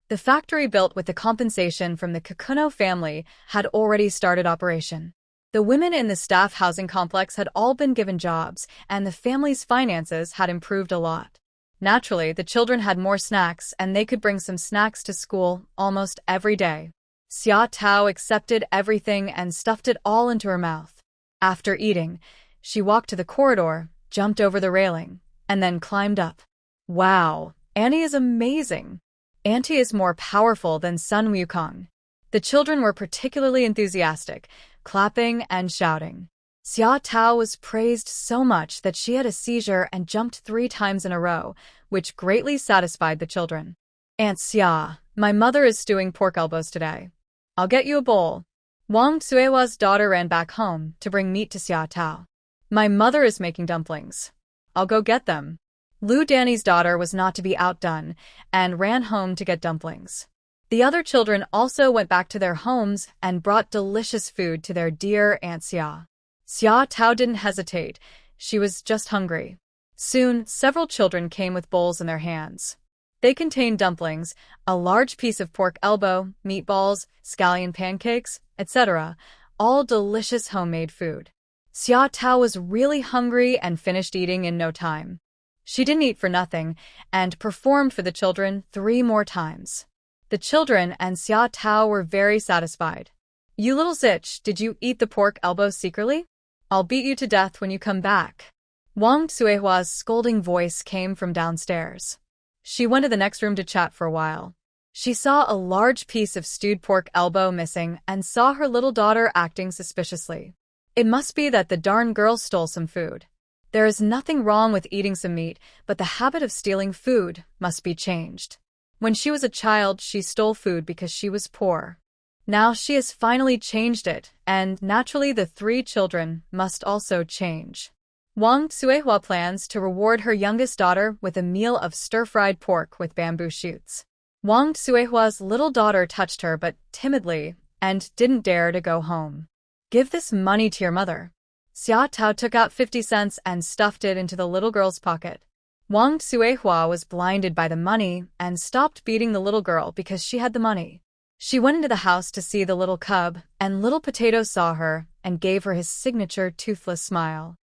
The factory built with the compensation from the Kikuno family had already started operation. The women in the staff housing complex had all been given jobs, and the family's finances had improved a lot. Naturally, the children had more snacks, and they could bring some snacks to school almost every day. Xia Tao accepted everything and stuffed it all into her mouth. After eating, she walked to the corridor, jumped over the railing, and then climbed up. Wow, Annie is amazing. Auntie is more powerful than Sun Wukong. The children were particularly enthusiastic, clapping and shouting. Xia Tao was praised so much that she had a seizure and jumped 3 times in a row, which greatly satisfied the children. Aunt Xia, my mother is stewing pork elbows today. I'll get you a bowl. Wang Suihua's daughter ran back home to bring meat to Xia Tao. My mother is making dumplings. I'll go get them. Lu Danny's daughter was not to be outdone and ran home to get dumplings. The other children also went back to their homes and brought delicious food to their dear Aunt Xia. Xia Tao didn't hesitate. She was just hungry. Soon, several children came with bowls in their hands. They contained dumplings, a large piece of pork elbow, meatballs, scallion pancakes, etc., all delicious homemade food. Xia Tao was really hungry and finished eating in no time. She didn't eat for nothing and performed for the children 3 more times. The children and Xia Tao were very satisfied. You little zitch, did you eat the pork elbow secretly? I'll beat you to death when you come back. Wang Xuehua's scolding voice came from downstairs. She went to the next room to chat for a while. She saw a large piece of stewed pork elbow missing and saw her little daughter acting suspiciously. It must be that the darn girl stole some food. There is nothing wrong with eating some meat, but the habit of stealing food must be changed. When she was a child, she stole food because she was poor. Now she has finally changed it, and naturally the 3 children must also change. Wang Xuehua plans to reward her youngest daughter with a meal of stir-fried pork with bamboo shoots. Wang Xuehua's little daughter touched her but timidly and didn't dare to go home. Give this money to your mother. Xia Tao took out 50 cents and stuffed it into the little girl's pocket. Wang Xuehua was blinded by the money and stopped beating the little girl because she had the money. She went into the house to see the little cub, and little Potato saw her and gave her his signature toothless smile.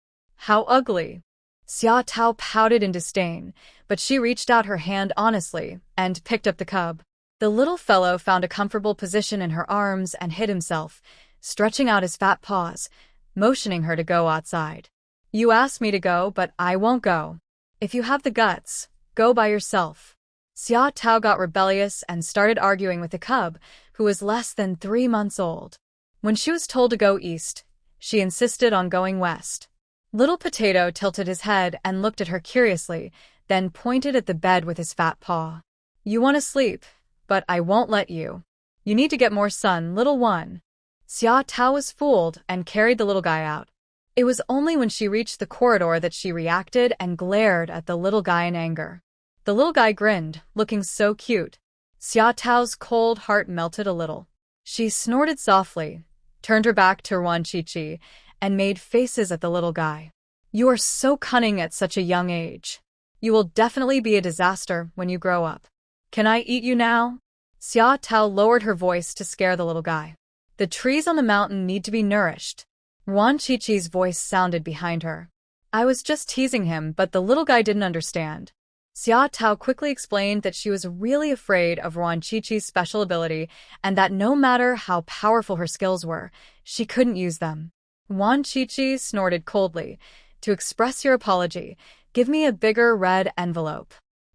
How ugly! Xia Tao pouted in disdain, but she reached out her hand honestly and picked up the cub. The little fellow found a comfortable position in her arms and hid himself, stretching out his fat paws, motioning her to go outside. You asked me to go, but I won't go. If you have the guts, go by yourself. Xia Tao got rebellious and started arguing with the cub, who was less than 3 months old. When she was told to go east, she insisted on going west. Little Potato tilted his head and looked at her curiously, then pointed at the bed with his fat paw. You want to sleep, but I won't let you. You need to get more sun, little one. Xia Tao was fooled and carried the little guy out. It was only when she reached the corridor that she reacted and glared at the little guy in anger. The little guy grinned, looking so cute. Xia Tao's cold heart melted a little. She snorted softly, turned her back to Ruan Shuangjiang, and made faces at the little guy. You are so cunning at such a young age. You will definitely be a disaster when you grow up. Can I eat you now? Xia Tao lowered her voice to scare the little guy. The trees on the mountain need to be nourished. Ruan Shuangjiang's voice sounded behind her. I was just teasing him, but the little guy didn't understand. Xia Tao quickly explained that she was really afraid of Ruan Shuangjiang's special ability and that no matter how powerful her skills were, she couldn't use them. Ruan Shuangjiang snorted coldly. To express your apology, give me a bigger red envelope.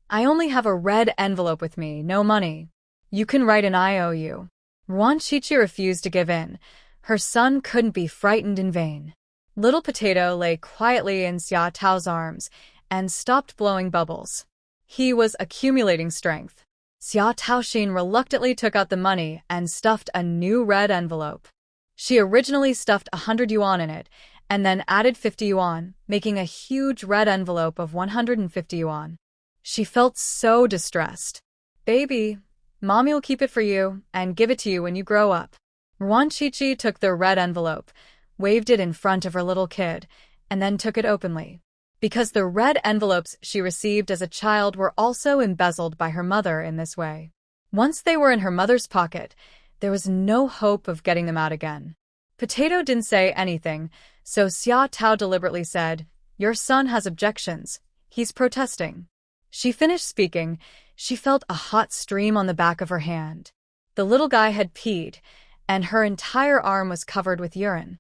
I only have a red envelope with me, no money. You can write an IOU. Ruan Shuangjiang refused to give in. Her son couldn't be frightened in vain. Little Potato lay quietly in Xia Tao's arms and stopped blowing bubbles. He was accumulating strength. Xia Taoxin reluctantly took out the money and stuffed a new red envelope. She originally stuffed 100 yuan in it, and then added 50 yuan, making a huge red envelope of 150 yuan. She felt so distressed. Baby, Mommy will keep it for you and give it to you when you grow up. Ruan Shuangjiang took the red envelope, waved it in front of her little kid, and then took it openly. Because the red envelopes she received as a child were also embezzled by her mother in this way. Once they were in her mother's pocket, there was no hope of getting them out again. Potato didn't say anything, so Xia Tao deliberately said, Your son has objections. He's protesting. She finished speaking. She felt a hot stream on the back of her hand. The little guy had peed, and her entire arm was covered with urine.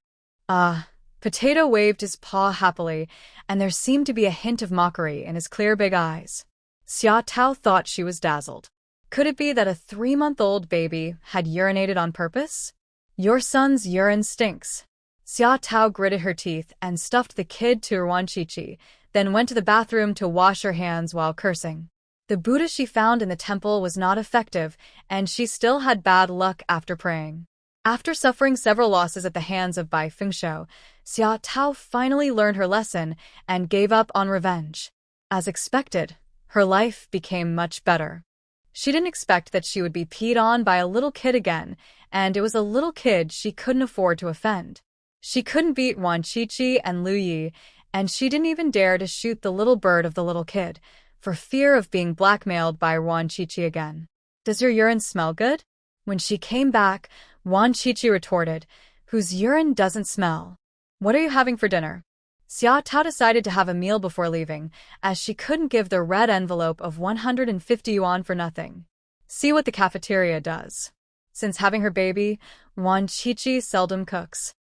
Potato waved his paw happily, and there seemed to be a hint of mockery in his clear big eyes. Xia Tao thought she was dazzled. Could it be that a 3-month-old baby had urinated on purpose? Your son's urine stinks. Xia Tao gritted her teeth and stuffed the kid to Ruan Shuangjiang, then went to the bathroom to wash her hands while cursing. The Buddha she found in the temple was not effective, and she still had bad luck after praying. After suffering several losses at the hands of Bai Fengshou, Xia Tao finally learned her lesson and gave up on revenge. As expected, her life became much better. She didn't expect that she would be peed on by a little kid again, and it was a little kid she couldn't afford to offend. She couldn't beat Ruan Shuangjiang and Lu Yi, and she didn't even dare to shoot the little bird of the little kid, for fear of being blackmailed by Ruan Shuangjiang again. Does your urine smell good? When she came back, Ruan Shuangjiang retorted, Whose urine doesn't smell? What are you having for dinner? Xia Tao decided to have a meal before leaving, as she couldn't give the red envelope of 150 yuan for nothing. See what the cafeteria does. Since having her baby, Ruan Shuangjiang seldom cooks.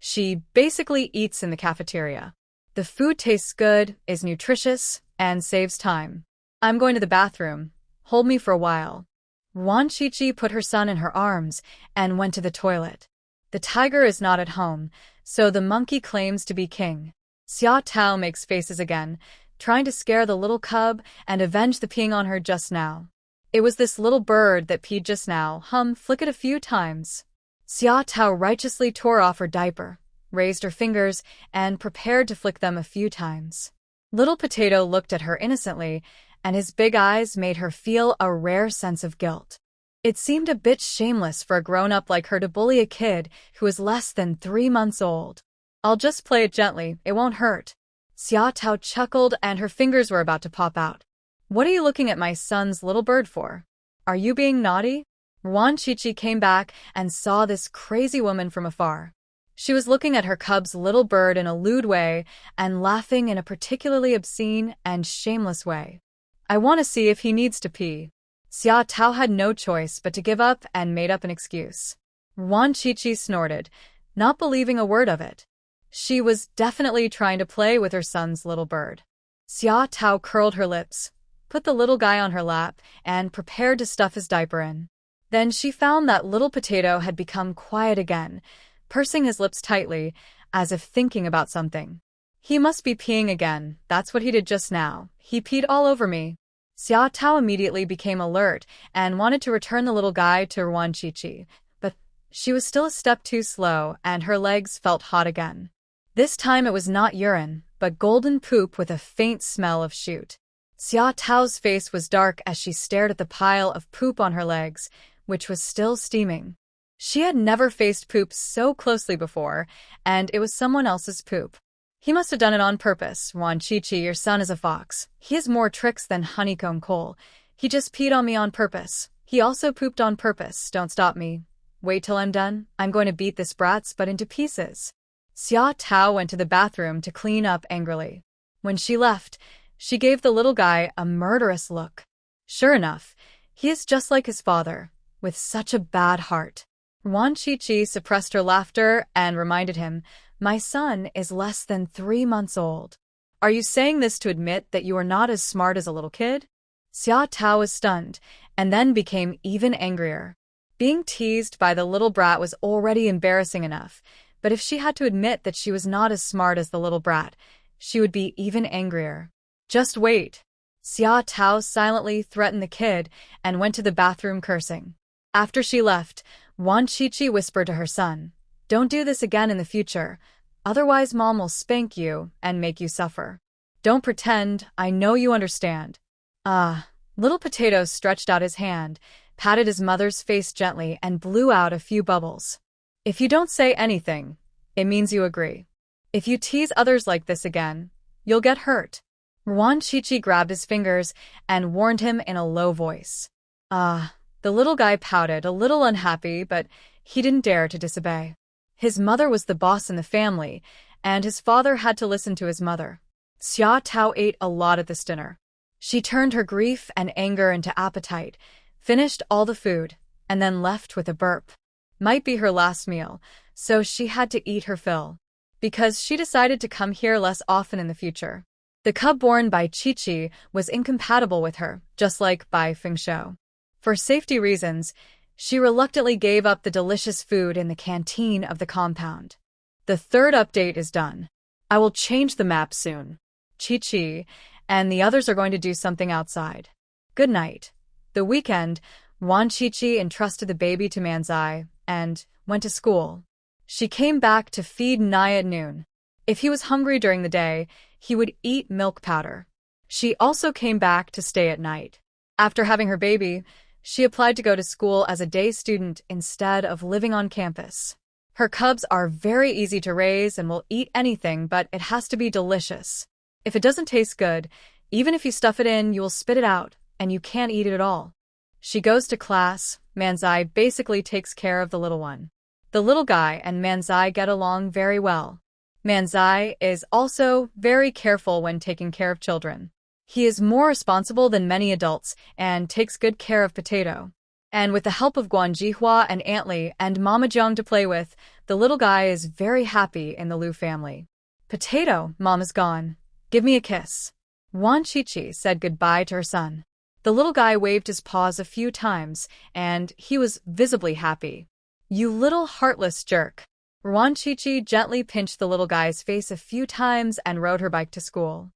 She basically eats in the cafeteria. The food tastes good, is nutritious, and saves time. I'm going to the bathroom. Hold me for a while. Ruan Shuangjiang put her son in her arms and went to the toilet. The tiger is not at home, so the monkey claims to be king. Xia Tao makes faces again, trying to scare the little cub and avenge the peeing on her just now. It was this little bird that peed just now. Flick it a few times. Xia Tao righteously tore off her diaper, raised her fingers, and prepared to flick them a few times. Little Potato looked at her innocently, and his big eyes made her feel a rare sense of guilt. It seemed a bit shameless for a grown-up like her to bully a kid who was less than 3 months old. I'll just play it gently, it won't hurt. Xia Tao chuckled and her fingers were about to pop out. What are you looking at my son's little bird for? Are you being naughty? Ruan Shuangjiang came back and saw this crazy woman from afar. She was looking at her cub's little bird in a lewd way and laughing in a particularly obscene and shameless way. I want to see if he needs to pee. Xia Tao had no choice but to give up and made up an excuse. Ruan Shuangjiang snorted, not believing a word of it. She was definitely trying to play with her son's little bird. Xia Tao curled her lips, put the little guy on her lap, and prepared to stuff his diaper in. Then she found that Little Potato had become quiet again, pursing his lips tightly, as if thinking about something. He must be peeing again, that's what he did just now. He peed all over me. Xia Tao immediately became alert and wanted to return the little guy to Ruan Shuangjiang, but she was still a step too slow and her legs felt hot again. This time it was not urine, but golden poop with a faint smell of shoot. Xia Tao's face was dark as she stared at the pile of poop on her legs, which was still steaming. She had never faced poop so closely before, and it was someone else's poop. He must have done it on purpose. Ruan Shuangjiang, your son is a fox. He has more tricks than honeycomb coal. He just peed on me on purpose. He also pooped on purpose. Don't stop me. Wait till I'm done. I'm going to beat this brat's butt into pieces. Xia Tao went to the bathroom to clean up angrily. When she left, she gave the little guy a murderous look. Sure enough, he is just like his father, with such a bad heart. Ruan Shuangjiang suppressed her laughter and reminded him, my son is less than 3 months old. Are you saying this to admit that you are not as smart as a little kid? Xia Tao was stunned, and then became even angrier. Being teased by the little brat was already embarrassing enough, but if she had to admit that she was not as smart as the little brat, she would be even angrier. Just wait. Xia Tao silently threatened the kid and went to the bathroom cursing. After she left, Ruan Shuangjiang whispered to her son, don't do this again in the future, otherwise Mom will spank you and make you suffer. Don't pretend, I know you understand. Little Potato stretched out his hand, patted his mother's face gently and blew out a few bubbles. If you don't say anything, it means you agree. If you tease others like this again, you'll get hurt. Ruan Shuangjiang grabbed his fingers and warned him in a low voice. The little guy pouted, a little unhappy, but he didn't dare to disobey. His mother was the boss in the family, and his father had to listen to his mother. Xia Tao ate a lot at this dinner. She turned her grief and anger into appetite, finished all the food, and then left with a burp. Might be her last meal, so she had to eat her fill. Because she decided to come here less often in the future. The cub born by Chi was incompatible with her, just like Bai Fengshou. For safety reasons, she reluctantly gave up the delicious food in the canteen of the compound. The 3rd update is done. I will change the map soon. Chi and the others are going to do something outside. Good night. The weekend, Ruan Shuangjiang entrusted the baby to Manzai and went to school. She came back to feed Nai at noon. If he was hungry during the day, he would eat milk powder. She also came back to stay at night. After having her baby, she applied to go to school as a day student instead of living on campus. Her cubs are very easy to raise and will eat anything, but it has to be delicious. If it doesn't taste good, even if you stuff it in, you will spit it out, and you can't eat it at all. She goes to class. Manzai basically takes care of the little one. The little guy and Manzai get along very well. Manzai is also very careful when taking care of children. He is more responsible than many adults and takes good care of Potato. And with the help of Guanjihua and Antly and Mama Jiang to play with, the little guy is very happy in the Liu family. Potato, Mom is gone. Give me a kiss. Ruan Shuangjiang said goodbye to her son. The little guy waved his paws a few times, and he was visibly happy. You little heartless jerk. Ruan Shuangjiang gently pinched the little guy's face a few times and rode her bike to school.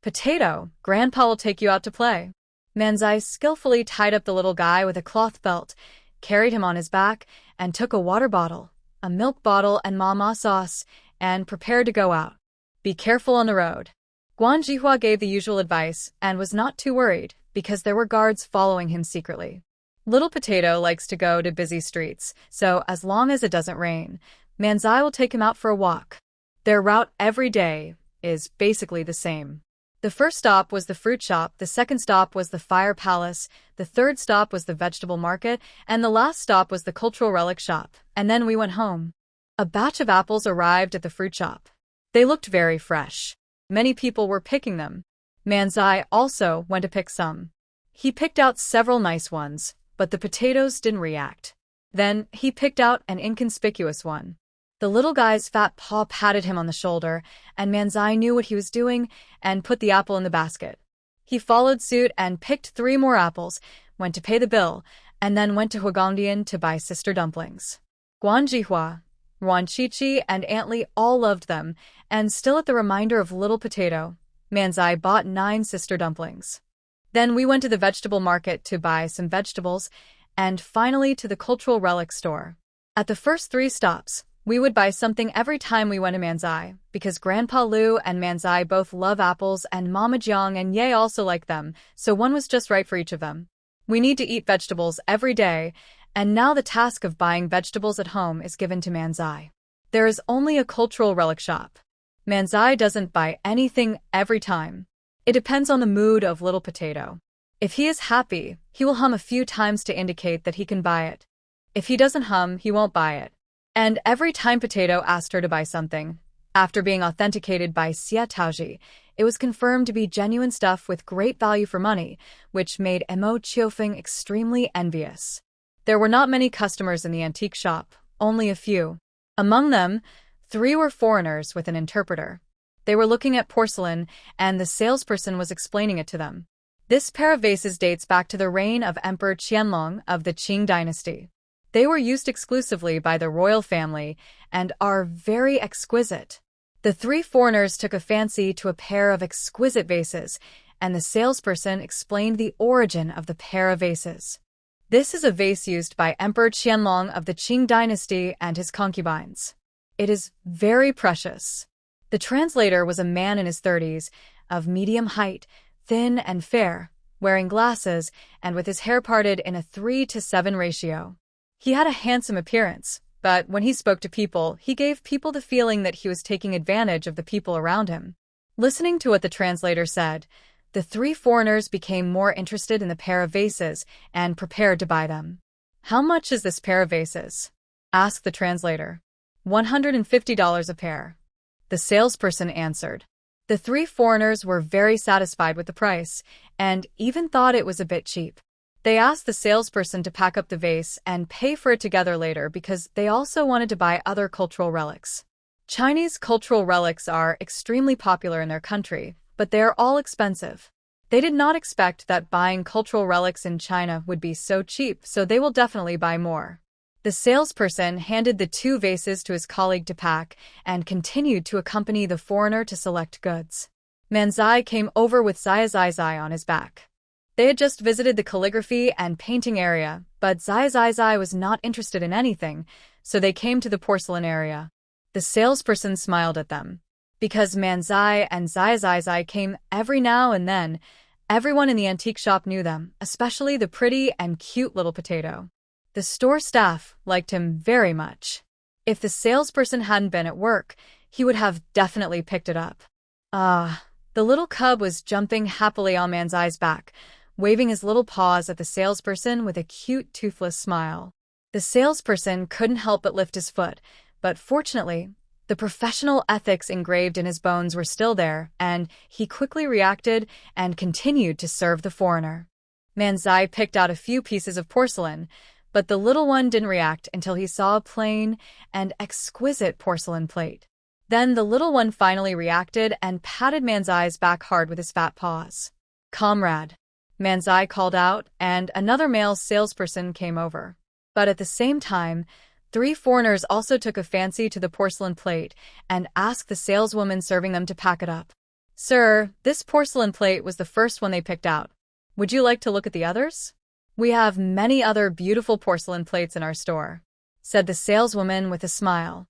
Potato, Grandpa will take you out to play. Manzai skillfully tied up the little guy with a cloth belt, carried him on his back, and took a water bottle, a milk bottle, and mama sauce, and prepared to go out. Be careful on the road. Guan Zhihua gave the usual advice and was not too worried because there were guards following him secretly. Little Potato likes to go to busy streets, so as long as it doesn't rain, Manzai will take him out for a walk. Their route every day is basically the same. The first stop was the fruit shop, the second stop was the fire palace, the third stop was the vegetable market, and the last stop was the cultural relic shop, and then we went home. A batch of apples arrived at the fruit shop. They looked very fresh. Many people were picking them. Manzai also went to pick some. He picked out several nice ones, but the potatoes didn't react. Then he picked out an inconspicuous one. The little guy's fat paw patted him on the shoulder, and Manzai knew what he was doing and put the apple in the basket. He followed suit and picked 3 more apples, went to pay the bill, and then went to Huogangdian to buy sister dumplings. Guan Zhihua, Ruan Shuangjiang, and Aunt Li all loved them, and still at the reminder of Little Potato, Manzai bought 9 sister dumplings. Then we went to the vegetable market to buy some vegetables, and finally to the cultural relic store. At the first 3 stops, we would buy something every time we went to Manzai, because Grandpa Lu and Manzai both love apples and Mama Jiang and Ye also like them, so one was just right for each of them. We need to eat vegetables every day, and now the task of buying vegetables at home is given to Manzai. There is only a cultural relic shop. Manzai doesn't buy anything every time. It depends on the mood of Little Potato. If he is happy, he will hum a few times to indicate that he can buy it. If he doesn't hum, he won't buy it. And every time Potato asked her to buy something, after being authenticated by Xie Taozhi, it was confirmed to be genuine stuff with great value for money, which made Mo Qiufeng extremely envious. There were not many customers in the antique shop, only a few. Among them, 3 were foreigners with an interpreter. They were looking at porcelain, and the salesperson was explaining it to them. This pair of vases dates back to the reign of Emperor Qianlong of the Qing dynasty. They were used exclusively by the royal family and are very exquisite. The 3 foreigners took a fancy to a pair of exquisite vases, and the salesperson explained the origin of the pair of vases. This is a vase used by Emperor Qianlong of the Qing dynasty and his concubines. It is very precious. The translator was a man in his 30s, of medium height, thin and fair, wearing glasses, and with his hair parted in a 3:7 ratio. He had a handsome appearance, but when he spoke to people, he gave people the feeling that he was taking advantage of the people around him. Listening to what the translator said, the 3 foreigners became more interested in the pair of vases and prepared to buy them. How much is this pair of vases? Asked the translator. $150 a pair. The salesperson answered. The 3 foreigners were very satisfied with the price, and even thought it was a bit cheap. They asked the salesperson to pack up the vase and pay for it together later because they also wanted to buy other cultural relics. Chinese cultural relics are extremely popular in their country, but they are all expensive. They did not expect that buying cultural relics in China would be so cheap, so they will definitely buy more. The salesperson handed the 2 vases to his colleague to pack and continued to accompany the foreigner to select goods. Manzai came over with Zai on his back. They had just visited the calligraphy and painting area, but Zai was not interested in anything, so they came to the porcelain area. The salesperson smiled at them. Because Manzai and Zai came every now and then, everyone in the antique shop knew them, especially the pretty and cute Little Potato. The store staff liked him very much. If the salesperson hadn't been at work, he would have definitely picked it up. The little cub was jumping happily on Manzai's back, waving his little paws at the salesperson with a cute toothless smile. The salesperson couldn't help but lift his foot, but fortunately, the professional ethics engraved in his bones were still there, and he quickly reacted and continued to serve the foreigner. Manzai picked out a few pieces of porcelain, but the little one didn't react until he saw a plain and exquisite porcelain plate. Then the little one finally reacted and patted Manzai's back hard with his fat paws. "Comrade," Manzai called out, and another male salesperson came over. But at the same time, 3 foreigners also took a fancy to the porcelain plate and asked the saleswoman serving them to pack it up. "Sir, this porcelain plate was the first one they picked out. Would you like to look at the others? We have many other beautiful porcelain plates in our store," said the saleswoman with a smile.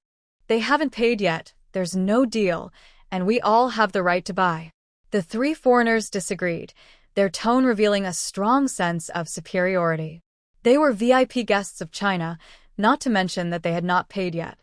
"They haven't paid yet, there's no deal, and we all have the right to buy." The 3 foreigners disagreed, their tone revealing a strong sense of superiority. They were VIP guests of China, not to mention that they had not paid yet.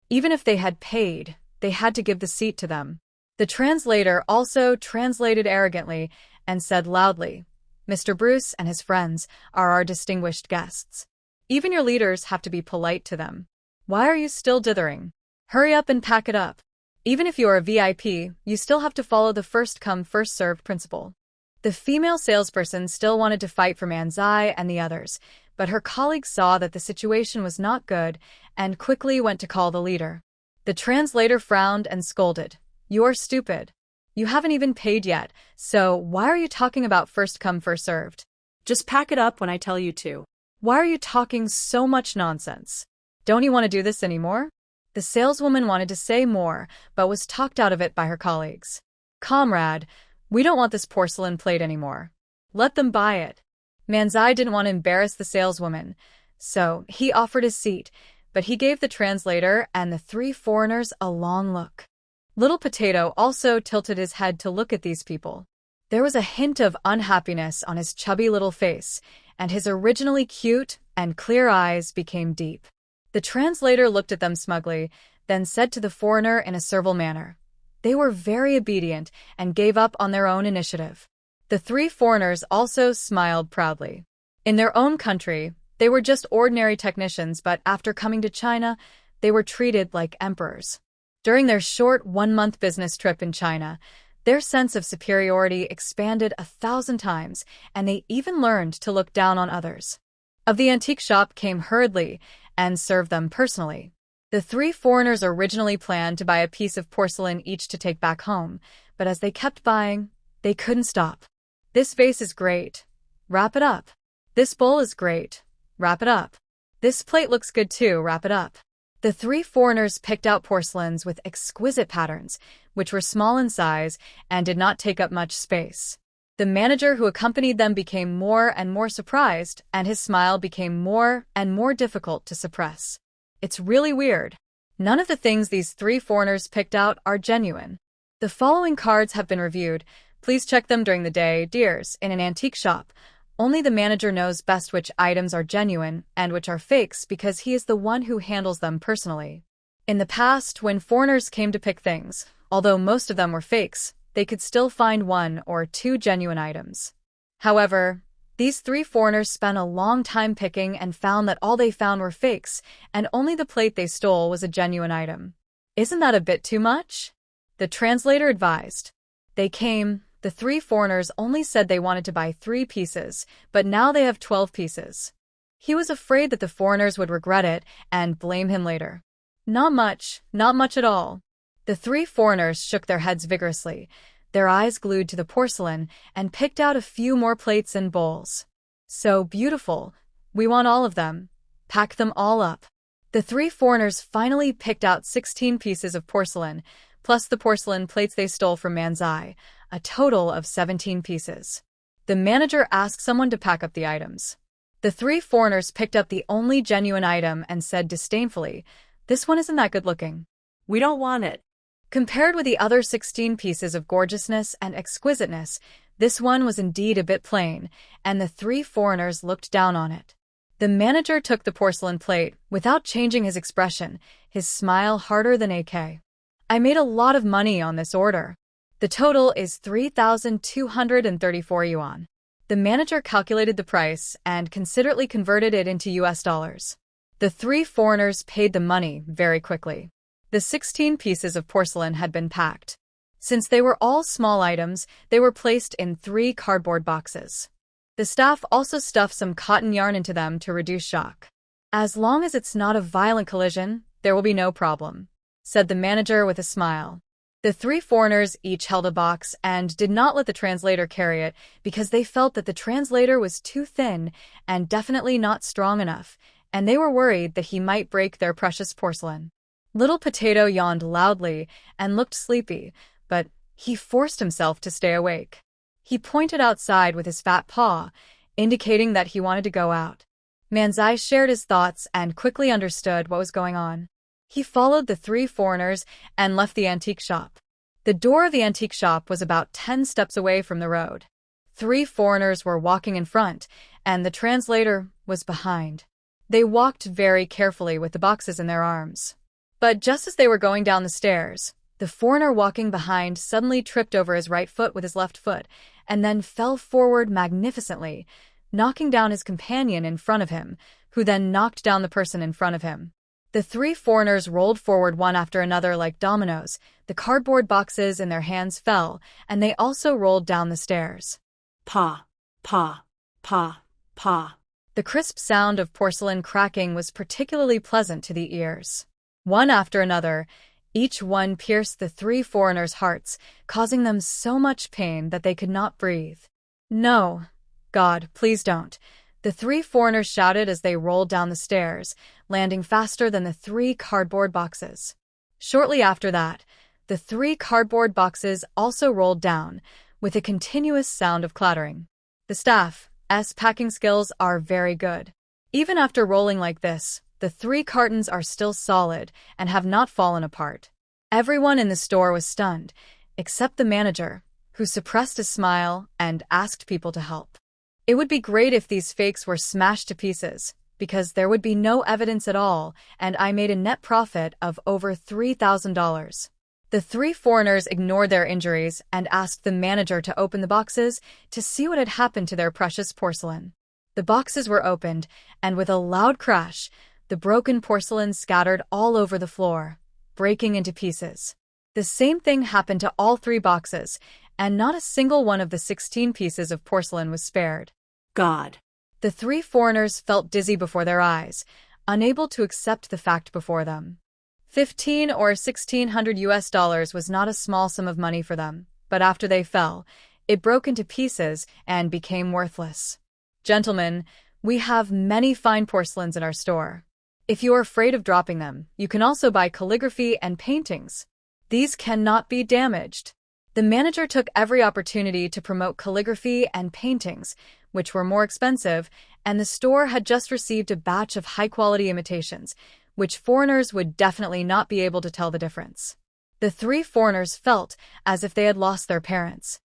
Even if they had paid, they had to give the seat to them. The translator also translated arrogantly and said loudly, "Mr. Bruce and his friends are our distinguished guests. Even your leaders have to be polite to them. Why are you still dithering? Hurry up and pack it up. Even if you are a VIP, you still have to follow the first-come, first-served principle." The female salesperson still wanted to fight for Manzai and the others, but her colleagues saw that the situation was not good and quickly went to call the leader. The translator frowned and scolded, "You're stupid. You haven't even paid yet, so why are you talking about first come, first served? Just pack it up when I tell you to." Why are you talking so much nonsense? Don't you want to do this anymore?" The saleswoman wanted to say more, but was talked out of it by her colleagues. "Comrade, we don't want this porcelain plate anymore. Let them buy it." Manzai didn't want to embarrass the saleswoman, so he offered his seat, but he gave the translator and the 3 foreigners a long look. Little Potato also tilted his head to look at these people. There was a hint of unhappiness on his chubby little face, and his originally cute and clear eyes became deep. The translator looked at them smugly, then said to the foreigner in a servile manner. They were very obedient and gave up on their own initiative. The 3 foreigners also smiled proudly. In their own country, they were just ordinary technicians, but after coming to China, they were treated like emperors. During their short 1-month business trip in China, their sense of superiority expanded 1,000 times, and they even learned to look down on others. Of the antique shop came hurriedly and served them personally. The 3 foreigners originally planned to buy a piece of porcelain each to take back home, but as they kept buying, they couldn't stop. "This vase is great. Wrap it up. This bowl is great. Wrap it up. This plate looks good too. Wrap it up." The 3 foreigners picked out porcelains with exquisite patterns, which were small in size and did not take up much space. The manager who accompanied them became more and more surprised, and his smile became more and more difficult to suppress. It's really weird. None of the things these 3 foreigners picked out are genuine. The following cards have been reviewed. Please check them during the day, dears. In an antique shop, only the manager knows best which items are genuine and which are fakes because he is the one who handles them personally. In the past, when foreigners came to pick things, although most of them were fakes, they could still find 1 or 2 genuine items. However, these 3 foreigners spent a long time picking and found that all they found were fakes, and only the plate they stole was a genuine item. Isn't that a bit too much? The translator advised. The 3 foreigners only said they wanted to buy 3 pieces, but now they have 12 pieces. He was afraid that the foreigners would regret it and blame him later. Not much at all. The 3 foreigners shook their heads vigorously, their eyes glued to the porcelain, and picked out a few more plates and bowls. "So beautiful. We want all of them. Pack them all up." The 3 foreigners finally picked out 16 pieces of porcelain, plus the porcelain plates they stole from Manzai, a total of 17 pieces. The manager asked someone to pack up the items. The 3 foreigners picked up the only genuine item and said disdainfully, "This one isn't that good looking. We don't want it." Compared with the other 16 pieces of gorgeousness and exquisiteness, this one was indeed a bit plain, and the 3 foreigners looked down on it. The manager took the porcelain plate without changing his expression, his smile harder than AK. "I made a lot of money on this order. The total is 3,234 yuan. The manager calculated the price and considerately converted it into US dollars. The 3 foreigners paid the money very quickly. The 16 pieces of porcelain had been packed. Since they were all small items, they were placed in 3 cardboard boxes. The staff also stuffed some cotton yarn into them to reduce shock. "As long as it's not a violent collision, there will be no problem," said the manager with a smile. The three foreigners each held a box and did not let the translator carry it because they felt that the translator was too thin and definitely not strong enough, and they were worried that he might break their precious porcelain. Little Potato yawned loudly and looked sleepy, but he forced himself to stay awake. He pointed outside with his fat paw, indicating that he wanted to go out. Manzai shared his thoughts and quickly understood what was going on. He followed the three foreigners and left the antique shop. The door of the antique shop was about 10 steps away from the road. Three foreigners were walking in front, and the translator was behind. They walked very carefully with the boxes in their arms. But just as they were going down the stairs, the foreigner walking behind suddenly tripped over his right foot with his left foot, and then fell forward magnificently, knocking down his companion in front of him, who then knocked down the person in front of him. The three foreigners rolled forward one after another like dominoes. The cardboard boxes in their hands fell, and they also rolled down the stairs. Pa, pa, pa, pa. The crisp sound of porcelain cracking was particularly pleasant to the ears. One after another, each one pierced the three foreigners' hearts, causing them so much pain that they could not breathe. No, God, please don't. The three foreigners shouted as they rolled down the stairs, landing faster than the three cardboard boxes. Shortly after that, the three cardboard boxes also rolled down, with a continuous sound of clattering. The staff's packing skills are very good. Even after rolling like this, the three cartons are still solid and have not fallen apart. Everyone in the store was stunned, except the manager, who suppressed a smile and asked people to help. It would be great if these fakes were smashed to pieces, because there would be no evidence at all, and I made a net profit of over $3,000. The three foreigners ignored their injuries and asked the manager to open the boxes to see what had happened to their precious porcelain. The boxes were opened, and with a loud crash, the broken porcelain scattered all over the floor, breaking into pieces. The same thing happened to all three boxes, and not a single one of the 16 pieces of porcelain was spared. God. The three foreigners felt dizzy before their eyes, unable to accept the fact before them. 15 or 1,600 US dollars was not a small sum of money for them, but after they fell, it broke into pieces and became worthless. Gentlemen, we have many fine porcelains in our store. If you are afraid of dropping them, you can also buy calligraphy and paintings. These cannot be damaged. The manager took every opportunity to promote calligraphy and paintings, which were more expensive, and the store had just received a batch of high-quality imitations, which foreigners would definitely not be able to tell the difference. The three foreigners felt as if they had lost their parents.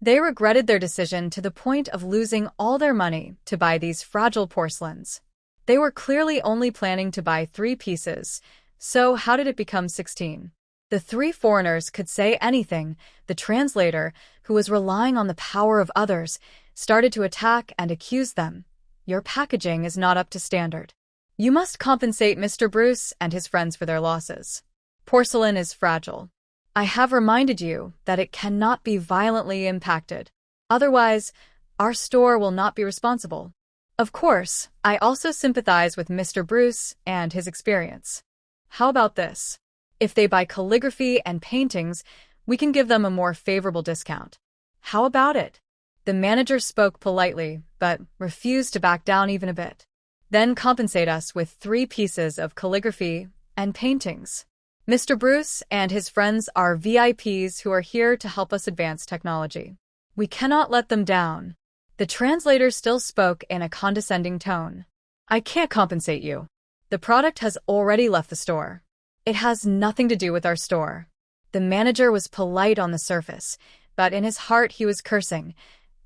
They regretted their decision to the point of losing all their money to buy these fragile porcelains. They were clearly only planning to buy 3 pieces, so how did it become 16? The three foreigners could say anything. The translator, who was relying on the power of others, started to attack and accuse them. Your packaging is not up to standard. You must compensate Mr. Bruce and his friends for their losses. Porcelain is fragile. I have reminded you that it cannot be violently impacted. Otherwise, our store will not be responsible. Of course, I also sympathize with Mr. Bruce and his experience. How about this? If they buy calligraphy and paintings, we can give them a more favorable discount. How about it? The manager spoke politely, but refused to back down even a bit. Then compensate us with 3 pieces of calligraphy and paintings. Mr. Bruce and his friends are VIPs who are here to help us advance technology. We cannot let them down. The translator still spoke in a condescending tone. I can't compensate you. The product has already left the store. It has nothing to do with our store. The manager was polite on the surface, but in his heart he was cursing.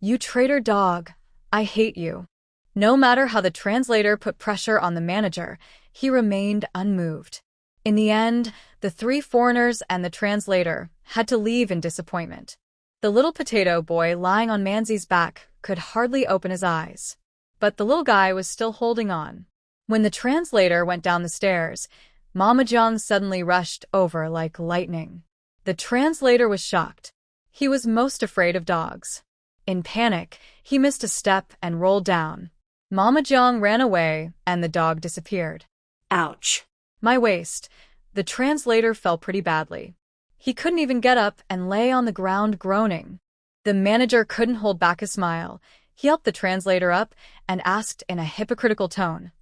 You traitor dog, I hate you. No matter how the translator put pressure on the manager, he remained unmoved. In the end, the 3 foreigners and the translator had to leave in disappointment. The little potato boy lying on Manzi's back could hardly open his eyes. But the little guy was still holding on. When the translator went down the stairs, Mama Jiang suddenly rushed over like lightning. The translator was shocked. He was most afraid of dogs. In panic, he missed a step and rolled down. Mama Jiang ran away, and the dog disappeared. Ouch. My waist. The translator fell pretty badly. He couldn't even get up and lay on the ground groaning. The manager couldn't hold back a smile. He helped the translator up and asked in a hypocritical tone,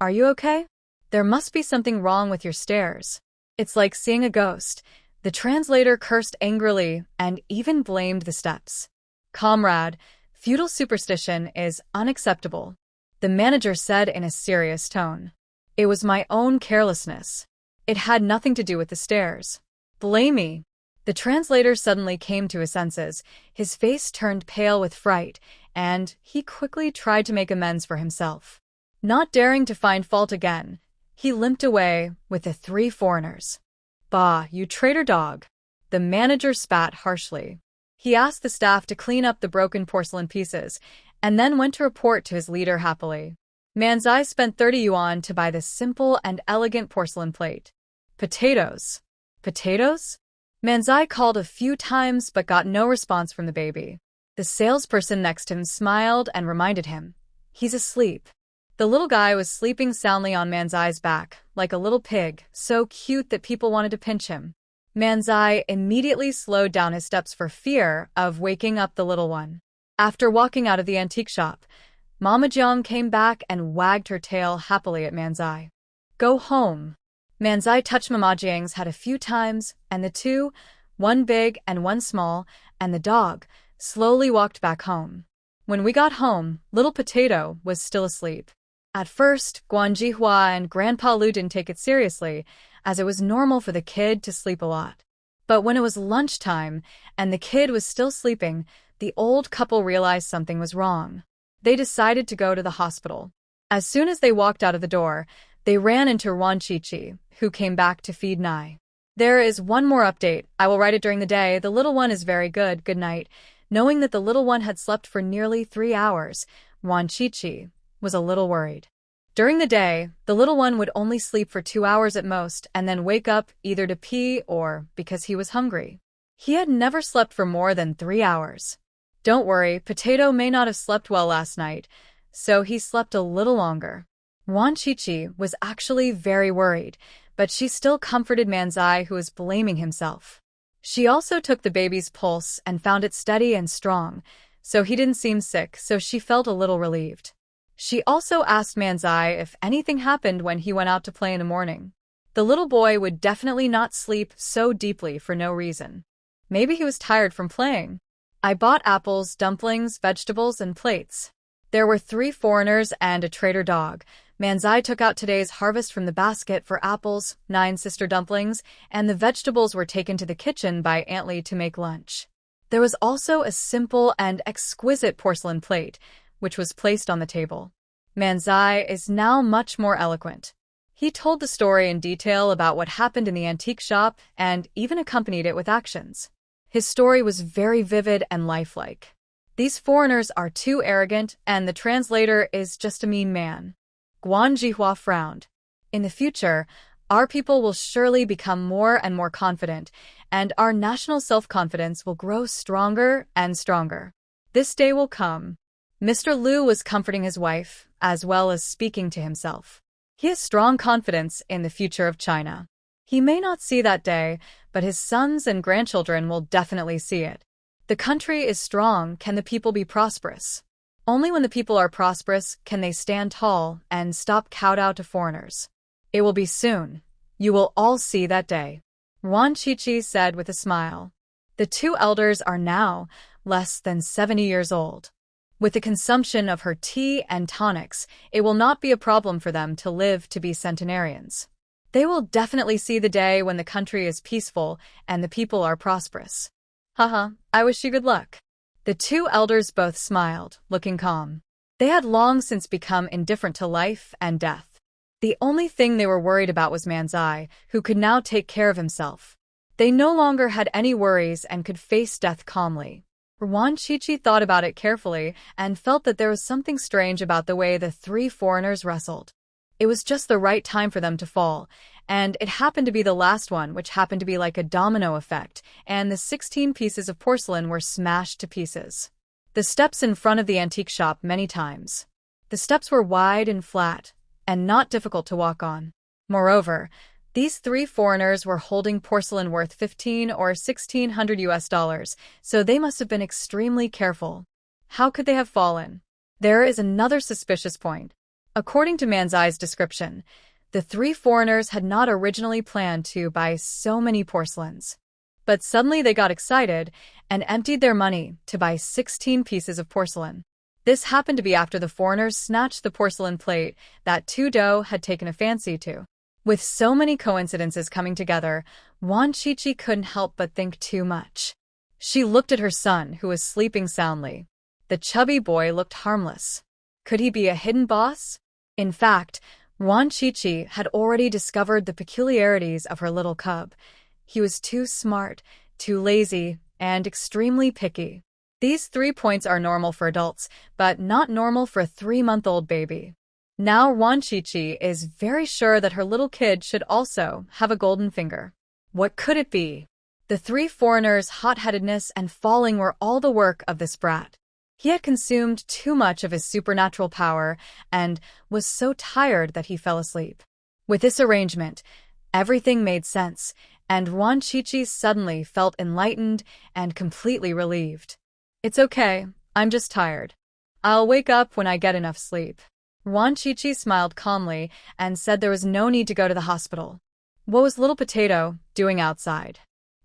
"Are you okay? There must be something wrong with your stares. It's like seeing a ghost." The translator cursed angrily and even blamed the steps. "Comrade, feudal superstition is unacceptable," the manager said in a serious tone. "It was my own carelessness. It had nothing to do with the stairs. Blame me." The translator suddenly came to his senses. His face turned pale with fright, and he quickly tried to make amends for himself. Not daring to find fault again, he limped away with the 3 foreigners. "Bah, you traitor dog!" The manager spat harshly. He asked the staff to clean up the broken porcelain pieces, and then went to report to his leader happily. Manzai spent 30 yuan to buy this simple and elegant porcelain plate. Potatoes. Potatoes? Manzai called a few times but got no response from the baby. The salesperson next to him smiled and reminded him, "He's asleep." The little guy was sleeping soundly on Manzai's back, like a little pig, so cute that people wanted to pinch him. Manzai immediately slowed down his steps for fear of waking up the little one. After walking out of the antique shop, Mama Jiang came back and wagged her tail happily at Manzai. "Go home." Manzai touched Mama Jiang's head a few times, and the two, one big and one small, and the dog, slowly walked back home. When we got home, little Potato was still asleep. At first, Guanjihua and Grandpa Lu didn't take it seriously, as it was normal for the kid to sleep a lot. But when it was lunchtime and the kid was still sleeping, the old couple realized something was wrong. They decided to go to the hospital. As soon as they walked out of the door, they ran into Ruan Shuangjiang, who came back to feed Nai. "There is one more update. I will write it during the day. The little one is very good. Good night." Knowing that the little one had slept for nearly 3 hours, Ruan Shuangjiang was a little worried. During the day, the little one would only sleep for 2 hours at most and then wake up either to pee or because he was hungry. He had never slept for more than 3 hours. Don't worry, Potato may not have slept well last night, so he slept a little longer. Ruan Shuangjiang was actually very worried, but she still comforted Manzai, who was blaming himself. She also took the baby's pulse and found it steady and strong, so he didn't seem sick, so she felt a little relieved. She also asked Manzai if anything happened when he went out to play in the morning. The little boy would definitely not sleep so deeply for no reason. Maybe he was tired from playing. "I bought apples, dumplings, vegetables, and plates." There were 3 foreigners and a traitor dog. Manzai took out today's harvest from the basket for apples, 9 sister dumplings, and the vegetables were taken to the kitchen by Aunt Lee to make lunch. There was also a simple and exquisite porcelain plate, which was placed on the table. Manzai is now much more eloquent. He told the story in detail about what happened in the antique shop and even accompanied it with actions. His story was very vivid and lifelike. These foreigners are too arrogant, and the translator is just a mean man. Guan Jihua frowned. In the future, our people will surely become more and more confident, and our national self-confidence will grow stronger and stronger. This day will come. Mr. Lu was comforting his wife, as well as speaking to himself. He has strong confidence in the future of China. He may not see that day, but his sons and grandchildren will definitely see it. The country is strong. Can the people be prosperous? Only when the people are prosperous can they stand tall and stop kowtow to foreigners. It will be soon. You will all see that day. Ruan Shuangjiang said with a smile. The 2 elders are now less than 70 years old. With the consumption of her tea and tonics, it will not be a problem for them to live to be centenarians. They will definitely see the day when the country is peaceful and the people are prosperous. Haha, I wish you good luck. The 2 elders both smiled, looking calm. They had long since become indifferent to life and death. The only thing they were worried about was Manzai, who could now take care of himself. They no longer had any worries and could face death calmly. Ruan Shuangjiang thought about it carefully and felt that there was something strange about the way the 3 foreigners wrestled. It was just the right time for them to fall, and it happened to be the last one, which happened to be like a domino effect, and the 16 pieces of porcelain were smashed to pieces. The steps in front of the antique shop many times. The steps were wide and flat, and not difficult to walk on. Moreover, These three foreigners were holding porcelain worth 15 or 1600 US dollars, so they must have been extremely careful. How could they have fallen? There is another suspicious point. According to Manzai's description, the three foreigners had not originally planned to buy so many porcelains. But suddenly they got excited and emptied their money to buy 16 pieces of porcelain. This happened to be after the foreigners snatched the porcelain plate that Tu Do had taken a fancy to. With so many coincidences coming together, Yuan Qiqi couldn't help but think too much. She looked at her son, who was sleeping soundly. The chubby boy looked harmless. Could he be a hidden boss? In fact, Yuan Qiqi had already discovered the peculiarities of her little cub. He was too smart, too lazy, and extremely picky. These 3 points are normal for adults, but not normal for a 3-month-old baby. Now Yuan Qiqi is very sure that her little kid should also have a golden finger. What could it be? The three foreigners' hot-headedness and falling were all the work of this brat. He had consumed too much of his supernatural power and was so tired that he fell asleep. With this arrangement, everything made sense, and Yuan Qiqi suddenly felt enlightened and completely relieved. It's okay, I'm just tired. I'll wake up when I get enough sleep. Yuan Qiqi smiled calmly and said there was no need to go to the hospital. What was little Potato doing outside?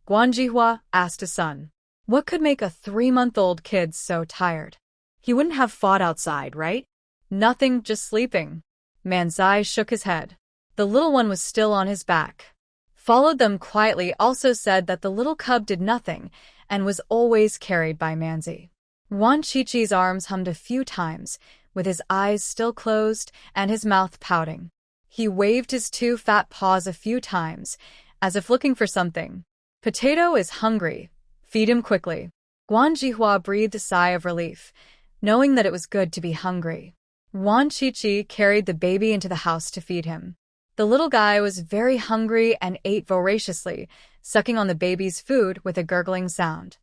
Guan Jihua asked his son. What could make a 3-month-old kid so tired? He wouldn't have fought outside, right? Nothing, just sleeping. Manzai shook his head. The little one was still on his back. Followed them quietly also said that the little cub did nothing and was always carried by Manzi. Yuan Qiqi's arms hummed a few times, with his eyes still closed and his mouth pouting. He waved his 2 fat paws a few times, as if looking for something. Potato is hungry. Feed him quickly. Guan Jihua breathed a sigh of relief, knowing that it was good to be hungry. Yuan Qiqi carried the baby into the house to feed him. The little guy was very hungry and ate voraciously, sucking on the baby's food with a gurgling sound.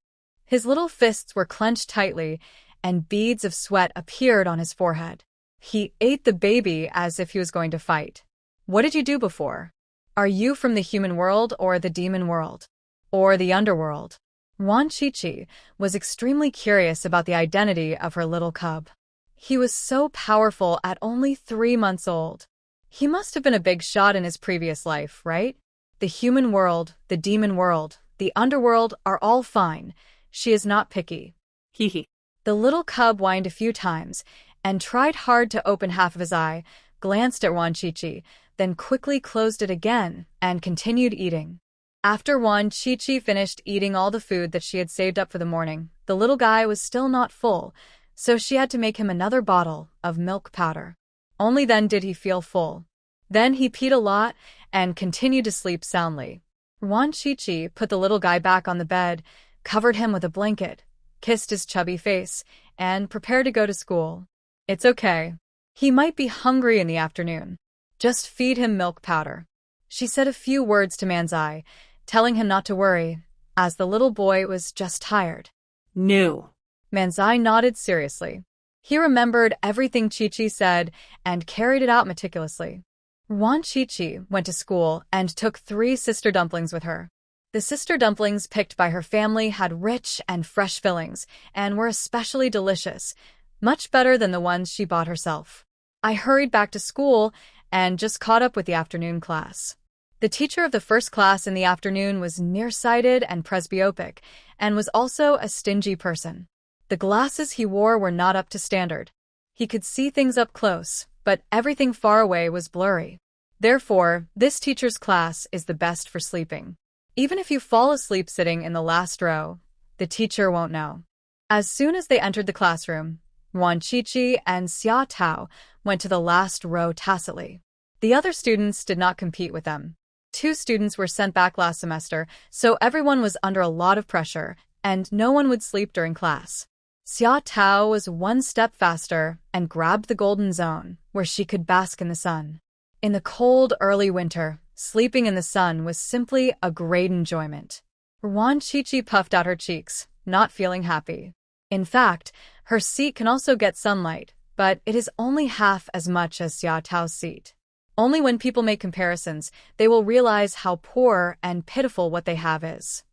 His little fists were clenched tightly, and beads of sweat appeared on his forehead. He ate the baby as if he was going to fight. What did you do before? Are you from the human world or the demon world? Or the underworld? Yuan Qiqi was extremely curious about the identity of her little cub. He was so powerful at only 3 months old. He must have been a big shot in his previous life, right? The human world, the demon world, the underworld are all fine. She is not picky. Hee. The little cub whined a few times and tried hard to open half of his eye, glanced at Yuan Qiqi, then quickly closed it again and continued eating. After Yuan Qiqi finished eating all the food that she had saved up for the morning, the little guy was still not full, so she had to make him another bottle of milk powder. Only then did he feel full. Then he peed a lot and continued to sleep soundly. Yuan Qiqi put the little guy back on the bed, covered him with a blanket, kissed his chubby face, and prepared to go to school. It's okay. He might be hungry in the afternoon. Just feed him milk powder. She said a few words to Manzai, telling him not to worry, as the little boy was just tired. No. Manzai nodded seriously. He remembered everything Qiqi said and carried it out meticulously. Yuan Qiqi went to school and took 3 sister dumplings with her. The sister dumplings picked by her family had rich and fresh fillings and were especially delicious, much better than the ones she bought herself. I hurried back to school and just caught up with the afternoon class. The teacher of the first class in the afternoon was nearsighted and presbyopic, and was also a stingy person. The glasses he wore were not up to standard. He could see things up close, but everything far away was blurry. Therefore, this teacher's class is the best for sleeping. Even if you fall asleep sitting in the last row, the teacher won't know. As soon as they entered the classroom, Yuan Qiqi and Xia Tao went to the last row tacitly. The other students did not compete with them. 2 students were sent back last semester, so everyone was under a lot of pressure, and no one would sleep during class. Xia Tao was 1 step faster and grabbed the golden zone, where she could bask in the sun. In the cold, early winter, sleeping in the sun was simply a great enjoyment. Yuan Qiqi puffed out her cheeks, not feeling happy. In fact, her seat can also get sunlight, but it is only half as much as Xia Tao's seat. Only when people make comparisons, they will realize how poor and pitiful what they have is.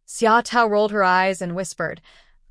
Xia Tao rolled her eyes and whispered,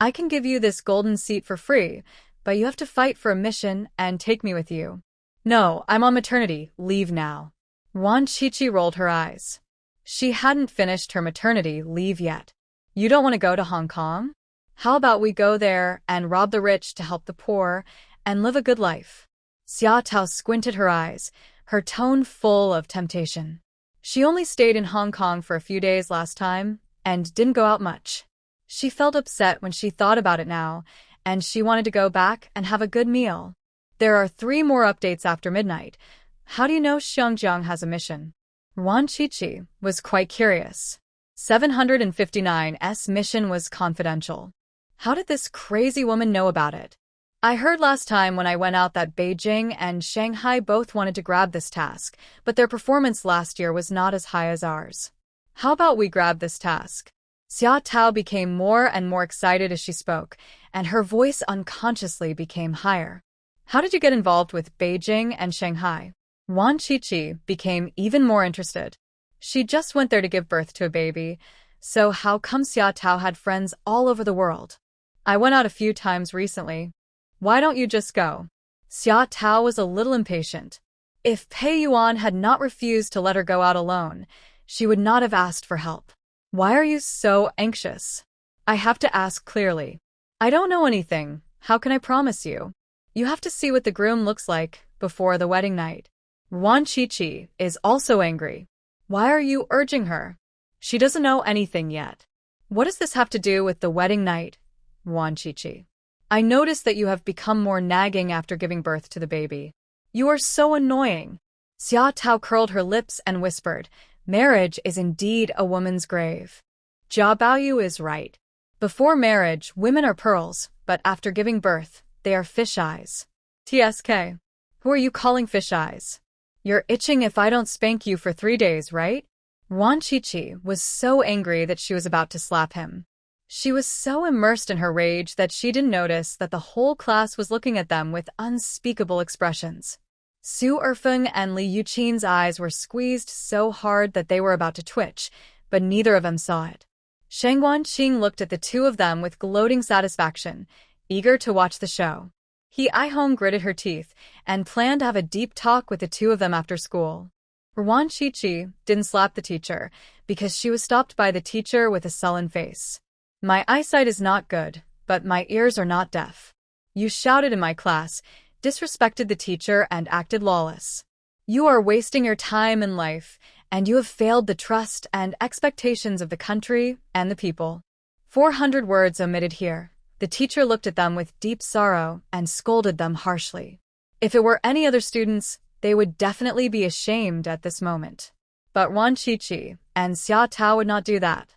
I can give you this golden seat for free, but you have to fight for a mission and take me with you. No, I'm on maternity leave now. Ruan Shuangjiang rolled her eyes. She hadn't finished her maternity leave yet. You don't want to go to Hong Kong? How about we go there and rob the rich to help the poor and live a good life? Xia Tao squinted her eyes, her tone full of temptation. She only stayed in Hong Kong for a few days last time and didn't go out much. She felt upset when she thought about it now, and she wanted to go back and have a good meal. There are 3 more updates after midnight. How do you know Shuangjiang has a mission? Ruan Shuangjiang was quite curious. 759's mission was confidential. How did this crazy woman know about it? I heard last time when I went out that Beijing and Shanghai both wanted to grab this task, but their performance last year was not as high as ours. How about we grab this task? Xia Tao became more and more excited as she spoke, and her voice unconsciously became higher. How did you get involved with Beijing and Shanghai? Ruan Shuangjiang became even more interested. She just went there to give birth to a baby, so how come Xia Tao had friends all over the world? I went out a few times recently. Why don't you just go? Xia Tao was a little impatient. If Pei Yuan had not refused to let her go out alone, she would not have asked for help. Why are you so anxious? I have to ask clearly. I don't know anything. How can I promise you? You have to see what the groom looks like before the wedding night. Ruan Shuangjiang is also angry. Why are you urging her? She doesn't know anything yet. What does this have to do with the wedding night? Ruan Shuangjiang. I noticed that you have become more nagging after giving birth to the baby. You are so annoying. Xia Tao curled her lips and whispered, marriage is indeed a woman's grave. Jia Baoyu is right. Before marriage, women are pearls, but after giving birth, they are fish eyes. TSK. Who are you calling fish eyes? You're itching if I don't spank you for 3 days, right? Ruan Shuangjiang was so angry that she was about to slap him. She was so immersed in her rage that she didn't notice that the whole class was looking at them with unspeakable expressions. Su Erfeng and Li Yuqin's eyes were squeezed so hard that they were about to twitch, but neither of them saw it. Shang Guanqing looked at the 2 of them with gloating satisfaction, eager to watch the show. Huon gritted her teeth and planned to have a deep talk with the 2 of them after school. Ruan Shuangjiang didn't slap the teacher because she was stopped by the teacher with a sullen face. My eyesight is not good, but my ears are not deaf. You shouted in my class, disrespected the teacher, and acted lawless. You are wasting your time and life, and you have failed the trust and expectations of the country and the people. 400 words omitted here. The teacher looked at them with deep sorrow and scolded them harshly. If it were any other students, they would definitely be ashamed at this moment. But Ruan Shuangjiang and Xia Tao would not do that.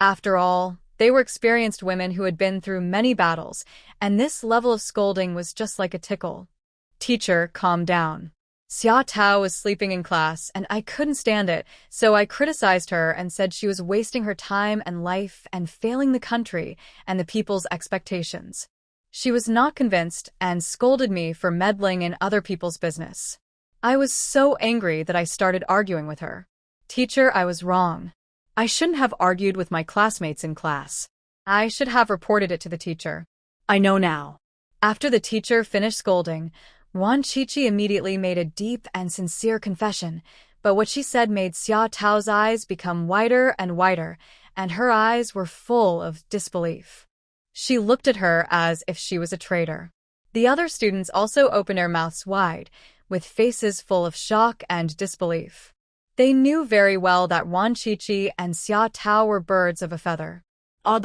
After all, they were experienced women who had been through many battles, and this level of scolding was just like a tickle. Teacher, calm down. Xia Tao was sleeping in class, and I couldn't stand it, so I criticized her and said she was wasting her time and life and failing the country and the people's expectations. She was not convinced and scolded me for meddling in other people's business. I was so angry that I started arguing with her. Teacher, I was wrong. I shouldn't have argued with my classmates in class. I should have reported it to the teacher. I know now. After the teacher finished scolding, Ruan Shuangjiang immediately made a deep and sincere confession, but what she said made Xia Tao's eyes become wider and wider, and her eyes were full of disbelief. She looked at her as if she was a traitor. The other students also opened their mouths wide, with faces full of shock and disbelief. They knew very well that Ruan Shuangjiang and Xia Tao were birds of a feather. How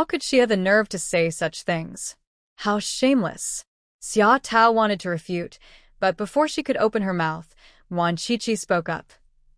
could she have the nerve to say such things? How shameless. Xia Tao wanted to refute, but before she could open her mouth, Ruan Shuangjiang spoke up.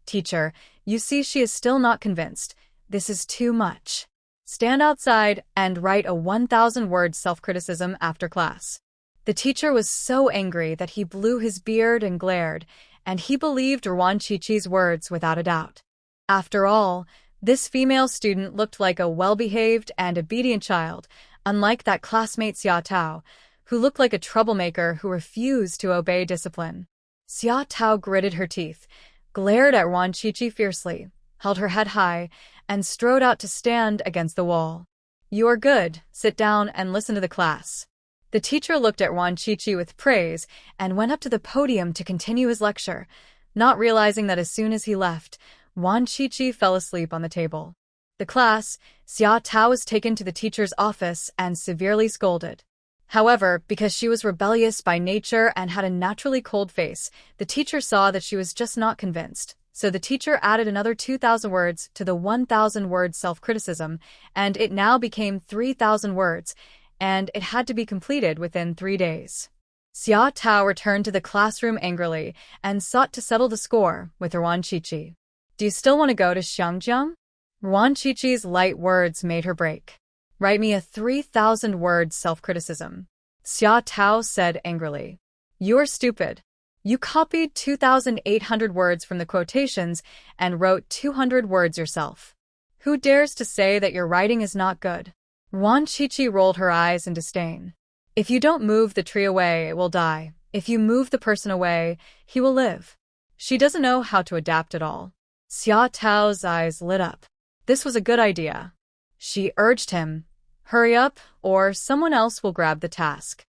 Teacher, you see she is still not convinced. This is too much. Stand outside and write a 1,000-word self-criticism after class. The teacher was so angry that he blew his beard and glared, and he believed Ruan Shuangjiang's words without a doubt. After all, this female student looked like a well-behaved and obedient child, unlike that classmate Xia Tao, who looked like a troublemaker who refused to obey discipline. Xia Tao gritted her teeth, glared at Ruan Shuangjiang fiercely, held her head high, and strode out to stand against the wall. "You are good, sit down and listen to the class." The teacher looked at Ruan Shuangjiang with praise and went up to the podium to continue his lecture, not realizing that as soon as he left, Ruan Shuangjiang fell asleep on the table. The class, Xia Tao was taken to the teacher's office and severely scolded. However, because she was rebellious by nature and had a naturally cold face, the teacher saw that she was just not convinced. So the teacher added another 2,000 words to the 1,000-word self-criticism, and it now became 3,000 words, and it had to be completed within 3 days. Xia Tao returned to the classroom angrily and sought to settle the score with Ruan Shuangjiang. "Do you still want to go to Shuangjiang?" Ruan Shuangjiang's light words made her break. "Write me a 3,000-word self-criticism," Xia Tao said angrily. "You are stupid. You copied 2,800 words from the quotations and wrote 200 words yourself. Who dares to say that your writing is not good?" Ruan Shuangjiang rolled her eyes in disdain. "If you don't move the tree away, it will die. If you move the person away, he will live." She doesn't know how to adapt at all. Xia Tao's eyes lit up. This was a good idea. She urged him, "Hurry up, or someone else will grab the task."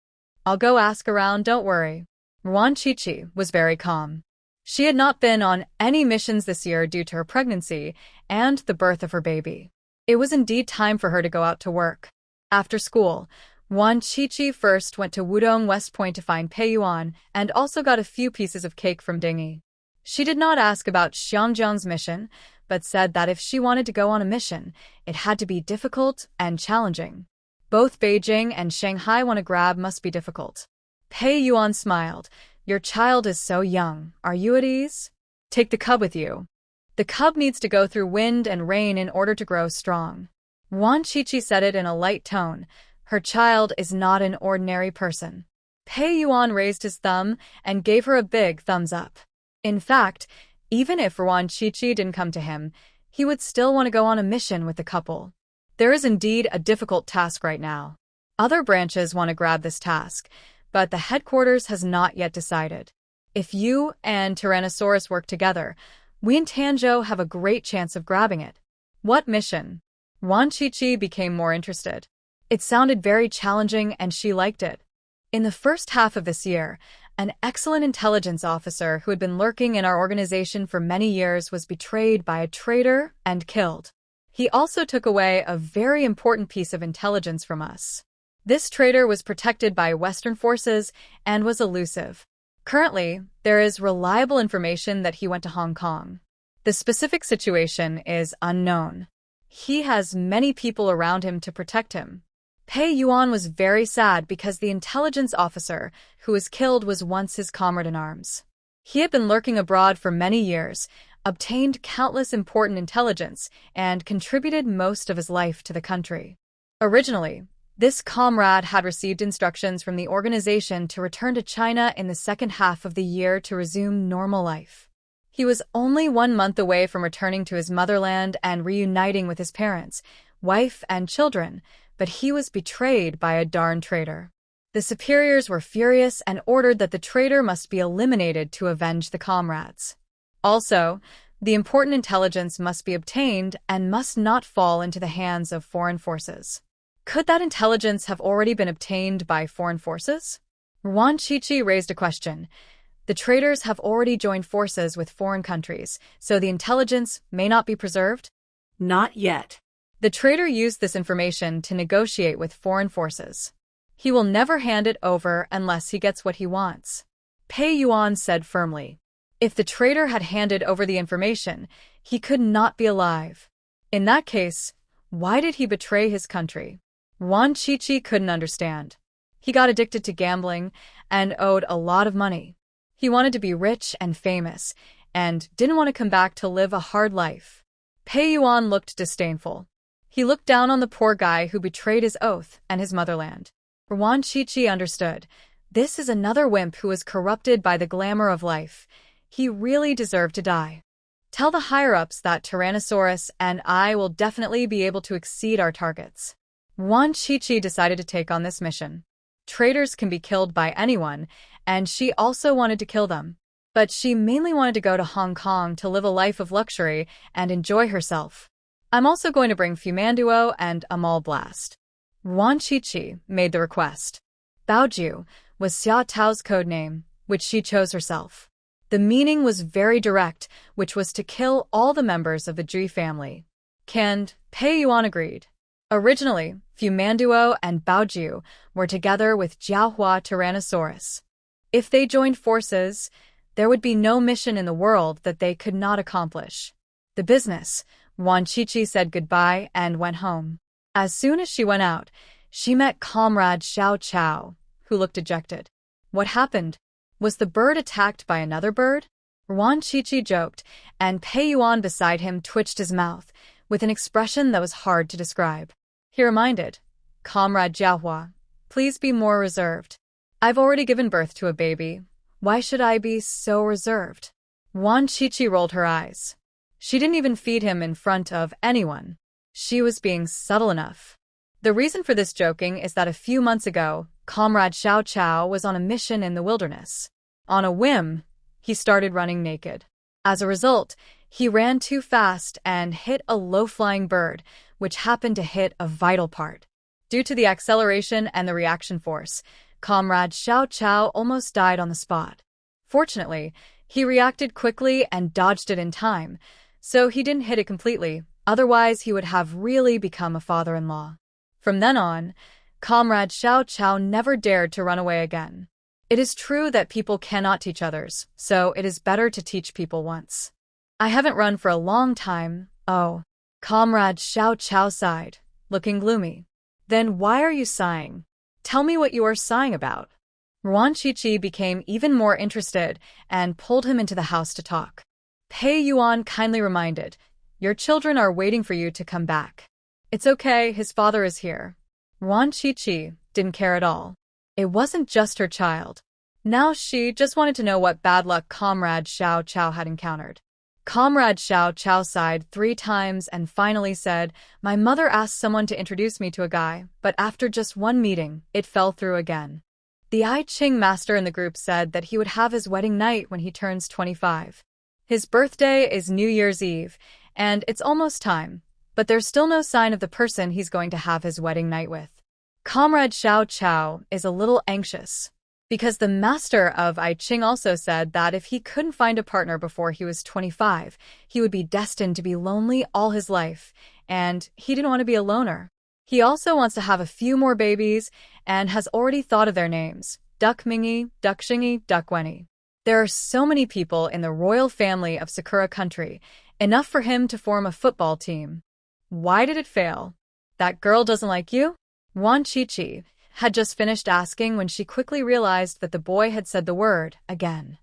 "I'll go ask around, don't worry." Ruan Shuangjiang was very calm. She had not been on any missions this year due to her pregnancy and the birth of her baby. It was indeed time for her to go out to work. After school, Ruan Shuangjiang first went to Wudong West Point to find Pei Yuan and also got a few pieces of cake from Dingy. She did not ask about Xiangjiang's mission, but said that if she wanted to go on a mission, it had to be difficult and challenging. Both Beijing and Shanghai want to grab must be difficult. Pei Yuan smiled. "Your child is so young. Are you at ease? Take the cub with you. The cub needs to go through wind and rain in order to grow strong." Ruan Shuangjiang said it in a light tone. Her child is not an ordinary person. Pei Yuan raised his thumb and gave her a big thumbs up. In fact, even if Ruan Shuangjiang didn't come to him, he would still want to go on a mission with the couple. There is indeed a difficult task right now. Other branches want to grab this task, but the headquarters has not yet decided. If you and Tyrannosaurus work together, we in Tanzhou have a great chance of grabbing it. What mission? Ruan Shuangjiang became more interested. It sounded very challenging and she liked it. In the first half of this year, an excellent intelligence officer who had been lurking in our organization for many years was betrayed by a traitor and killed. He also took away a very important piece of intelligence from us. This traitor was protected by Western forces and was elusive. Currently, there is reliable information that he went to Hong Kong. The specific situation is unknown. He has many people around him to protect him. Pei Yuan was very sad because the intelligence officer who was killed was once his comrade in arms. He had been lurking abroad for many years, obtained countless important intelligence, and contributed most of his life to the country. Originally, this comrade had received instructions from the organization to return to China in the second half of the year to resume normal life. He was only 1 month away from returning to his motherland and reuniting with his parents, wife, and children, but he was betrayed by a darn traitor. The superiors were furious and ordered that the traitor must be eliminated to avenge the comrades. Also, the important intelligence must be obtained and must not fall into the hands of foreign forces. Could that intelligence have already been obtained by foreign forces? Ruan Shuangjiang raised a question. The traitors have already joined forces with foreign countries, so the intelligence may not be preserved? Not yet. The traitor used this information to negotiate with foreign forces. He will never hand it over unless he gets what he wants. Pei Yuan said firmly. If the traitor had handed over the information, he could not be alive. In that case, why did he betray his country? Ruan Shuangjiang couldn't understand. He got addicted to gambling and owed a lot of money. He wanted to be rich and famous, and didn't want to come back to live a hard life. Pei Yuan looked disdainful. He looked down on the poor guy who betrayed his oath and his motherland. Ruan Shuangjiang understood. This is another wimp who was corrupted by the glamour of life. He really deserved to die. Tell the higher-ups that Tyrannosaurus and I will definitely be able to exceed our targets. Ruan Shuangjiang decided to take on this mission. Traitors can be killed by anyone, and she also wanted to kill them. But she mainly wanted to go to Hong Kong to live a life of luxury and enjoy herself. I'm also going to bring Fumanduo and Amal Blast. Ruan Shuangjiang made the request. Baoju was Xia Tao's code name, which she chose herself. The meaning was very direct, which was to kill all the members of the Zhi family. Canned, Pei Yuan agreed. Originally, Fumanduo and Baoju were together with Jiahua Tyrannosaurus. If they joined forces, there would be no mission in the world that they could not accomplish. The business, Ruan Shuangjiang said goodbye and went home. As soon as she went out, she met Comrade Xiao Chao, who looked dejected. What happened? Was the bird attacked by another bird? Ruan Shuangjiang joked, and Pei Yuan beside him twitched his mouth, with an expression that was hard to describe. He reminded, Comrade Jiahua, please be more reserved. I've already given birth to a baby. Why should I be so reserved? Ruan Shuangjiang rolled her eyes. She didn't even feed him in front of anyone. She was being subtle enough. The reason for this joking is that a few months ago, Comrade Xiao Chao was on a mission in the wilderness. On a whim, he started running naked. As a result, he ran too fast and hit a low-flying bird, which happened to hit a vital part. Due to the acceleration and the reaction force, Comrade Xiao Chao almost died on the spot. Fortunately, he reacted quickly and dodged it in time, so he didn't hit it completely, otherwise he would have really become a father-in-law. From then on, Comrade Xiao Chao never dared to run away again. It is true that people cannot teach others, so it is better to teach people once. I haven't run for a long time, oh. Comrade Xiao Chao sighed, looking gloomy. Then why are you sighing? Tell me what you are sighing about. Ruan Shuangjiang became even more interested and pulled him into the house to talk. Pei Yuan kindly reminded, your children are waiting for you to come back. It's okay, his father is here. Ruan Shuangjiang didn't care at all. It wasn't just her child. Now she just wanted to know what bad luck Comrade Xiao Chao had encountered. Comrade Xiao Chao sighed 3 times and finally said, my mother asked someone to introduce me to a guy, but after just one meeting, it fell through again. The I Ching master in the group said that he would have his wedding night when he turns 25. His birthday is New Year's Eve, and it's almost time, but there's still no sign of the person he's going to have his wedding night with. Comrade Xiao Chao is a little anxious, because the master of I Ching also said that if he couldn't find a partner before he was 25, he would be destined to be lonely all his life, and he didn't want to be a loner. He also wants to have a few more babies and has already thought of their names, Duck Mingy, Duck Xingy, Duck Wenny. There are so many people in the royal family of Sakura country, enough for him to form a football team. Why did it fail? That girl doesn't like you? Ruan Shuangjiang had just finished asking when she quickly realized that the boy had said the word again.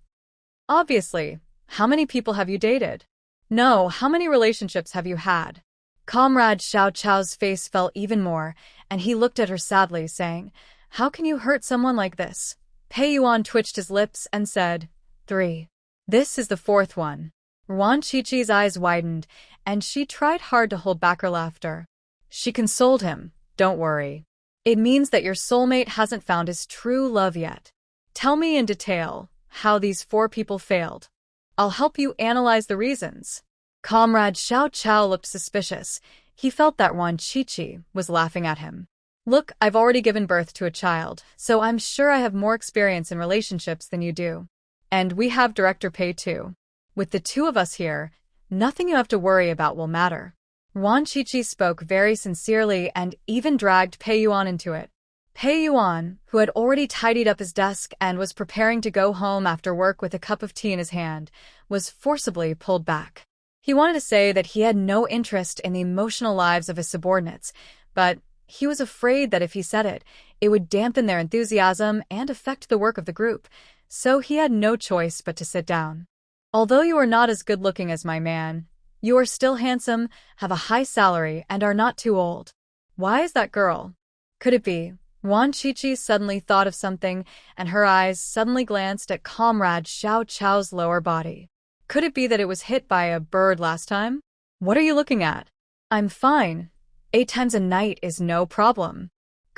Obviously, how many people have you dated? No, how many relationships have you had? Comrade Xiao Chao's face fell even more, and he looked at her sadly, saying, how can you hurt someone like this? Pei Yuan twitched his lips and said, 3. This is the 4th one. Ruan Shuangjiang's eyes widened, and she tried hard to hold back her laughter. She consoled him, don't worry. It means that your soulmate hasn't found his true love yet. Tell me in detail how these 4 people failed. I'll help you analyze the reasons. Comrade Xiao Chao looked suspicious. He felt that Ruan Shuangjiang was laughing at him. Look, I've already given birth to a child, so I'm sure I have more experience in relationships than you do. And we have Director Pei too. With the 2 of us here, nothing you have to worry about will matter. Ruan Shuangjiang spoke very sincerely and even dragged Pei Yuan into it. Pei Yuan, who had already tidied up his desk and was preparing to go home after work with a cup of tea in his hand, was forcibly pulled back. He wanted to say that he had no interest in the emotional lives of his subordinates, but he was afraid that if he said it, it would dampen their enthusiasm and affect the work of the group, so he had no choice but to sit down. Although you are not as good-looking as my man, you are still handsome, have a high salary, and are not too old. Why is that girl? Could it be? Ruan Shuangjiang suddenly thought of something, and her eyes suddenly glanced at Comrade Xiao Chao's lower body. Could it be that it was hit by a bird last time? What are you looking at? I'm fine. 8 times a night is no problem.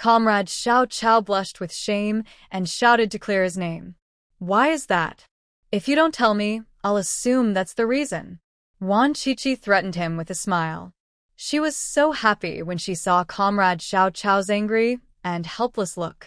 Comrade Xiao Chao blushed with shame and shouted to clear his name. Why is that? If you don't tell me, I'll assume that's the reason. Wan Qiqi threatened him with a smile. She was so happy when she saw Comrade Xiao Chao's angry and helpless look.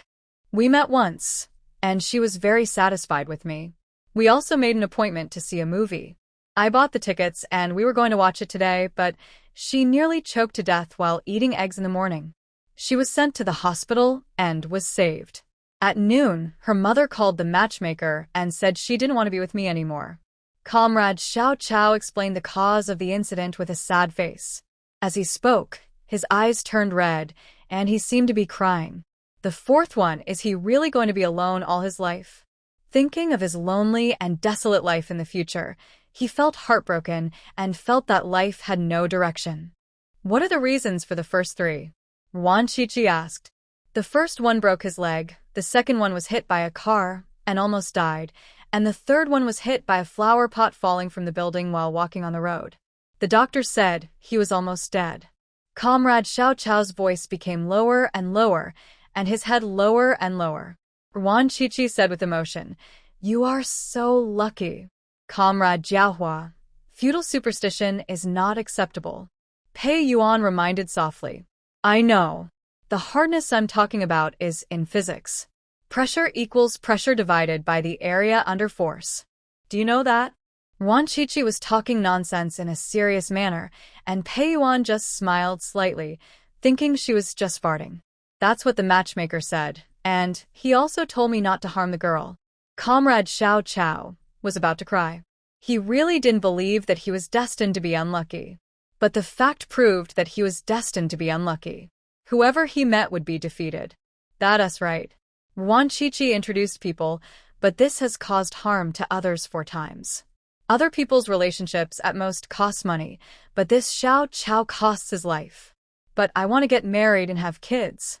We met once, and she was very satisfied with me. We also made an appointment to see a movie. I bought the tickets and we were going to watch it today, but she nearly choked to death while eating eggs in the morning. She was sent to the hospital and was saved. At noon, her mother called the matchmaker and said she didn't want to be with me anymore. Comrade Xiao Chao explained the cause of the incident with a sad face. As he spoke, his eyes turned red, and he seemed to be crying. The fourth one, is he really going to be alone all his life? Thinking of his lonely and desolate life in the future, he felt heartbroken and felt that life had no direction. What are the reasons for the first three? Wan Qiqi asked. The first one broke his leg, the second one was hit by a car and almost died, and the third one was hit by a flower pot falling from the building while walking on the road. The doctor said he was almost dead. Comrade Xiao Chao's voice became lower and lower, and his head lower and lower. Ruan Qiqi said with emotion, "You are so lucky." Comrade Jiahua, feudal superstition is not acceptable. Pei Yuan reminded softly. I know. The hardness I'm talking about is in physics. Pressure equals pressure divided by the area under force. Do you know that? Ruan Qiqi was talking nonsense in a serious manner, and Pei Yuan just smiled slightly, thinking she was just farting. That's what the matchmaker said, and he also told me not to harm the girl. Comrade Xiao Chao was about to cry. He really didn't believe that he was destined to be unlucky. But the fact proved that he was destined to be unlucky. Whoever he met would be defeated. That's right. Ruan Qiqi introduced people, but this has caused harm to others 4 times. Other people's relationships at most cost money, but this Xiao Chao costs his life. But I want to get married and have kids.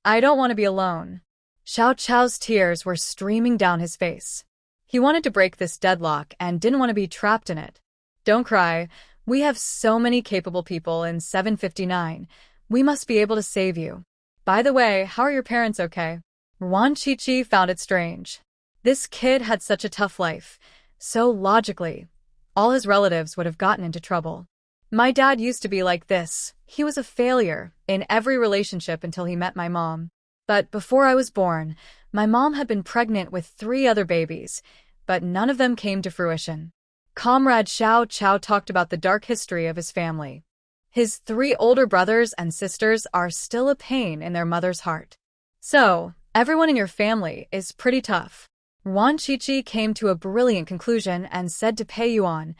I don't want to be alone. Xiao Chao's tears were streaming down his face. He wanted to break this deadlock and didn't want to be trapped in it. Don't cry. We have so many capable people in 759. We must be able to save you. By the way, how are your parents okay? Ruan Qiqi found it strange. This kid had such a tough life. So logically, all his relatives would have gotten into trouble. My dad used to be like this. He was a failure in every relationship until he met my mom. But before I was born, my mom had been pregnant with 3 other babies, but none of them came to fruition. Comrade Xiao Chao talked about the dark history of his family. His 3 older brothers and sisters are still a pain in their mother's heart. So, everyone in your family is pretty tough. Ruan Qiqi came to a brilliant conclusion and said to Pei Yuan,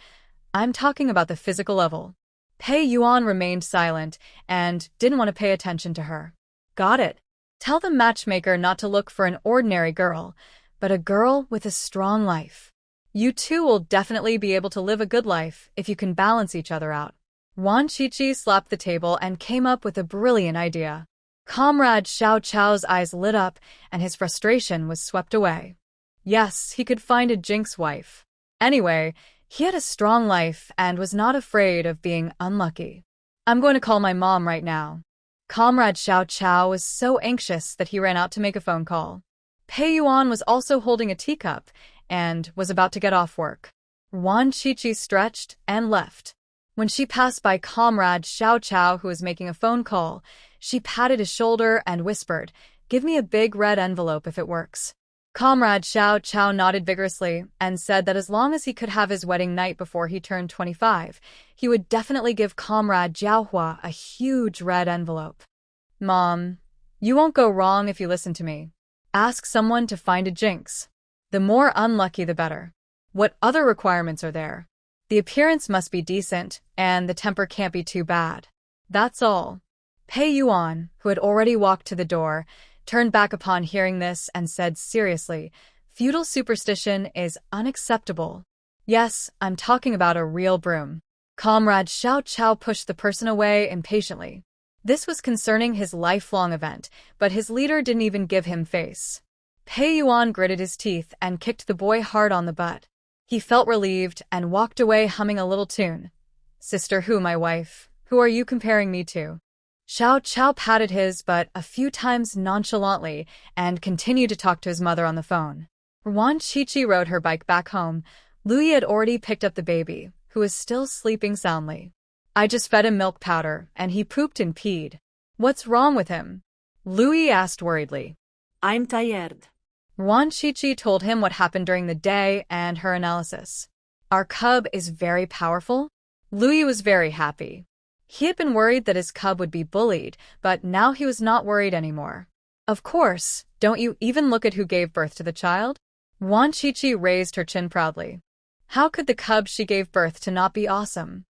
I'm talking about the physical level. Pei Yuan remained silent and didn't want to pay attention to her. Got it. Tell the matchmaker not to look for an ordinary girl, but a girl with a strong life. You two will definitely be able to live a good life if you can balance each other out. Ruan Qiqi slapped the table and came up with a brilliant idea. Comrade Xiao Chao's eyes lit up and his frustration was swept away. Yes, he could find a jinx wife. Anyway, he had a strong life and was not afraid of being unlucky. I'm going to call my mom right now. Comrade Xiao Chao was so anxious that he ran out to make a phone call. Pei Yuan was also holding a teacup and was about to get off work. Ruan Qiqi stretched and left. When she passed by Comrade Xiao Chao, who was making a phone call, she patted his shoulder and whispered, Give me a big red envelope if it works. Comrade Xiao Chao nodded vigorously and said that as long as he could have his wedding night before he turned 25, he would definitely give Comrade Jiahua a huge red envelope. Mom, you won't go wrong if you listen to me. Ask someone to find a jinx. The more unlucky, the better. What other requirements are there? The appearance must be decent, and the temper can't be too bad. That's all. Pei Yuan, who had already walked to the door, turned back upon hearing this and said seriously, Feudal superstition is unacceptable. Yes, I'm talking about a real broom. Comrade Xiao Chao pushed the person away impatiently. This was concerning his lifelong event, but his leader didn't even give him face. Pei Yuan gritted his teeth and kicked the boy hard on the butt. He felt relieved and walked away humming a little tune. Sister Who, my wife, who are you comparing me to? Xiao Chao patted his butt a few times nonchalantly and continued to talk to his mother on the phone. Ruan Shuangjiang rode her bike back home. Louis had already picked up the baby, who was still sleeping soundly. I just fed him milk powder, and he pooped and peed. What's wrong with him? Louis asked worriedly. I'm tired. Ruan Shuangjiang told him what happened during the day and her analysis. Our cub is very powerful. Louis was very happy. He had been worried that his cub would be bullied, but now he was not worried anymore. Of course, don't you even look at who gave birth to the child? Ruan Shuangjiang raised her chin proudly. How could the cub she gave birth to not be awesome?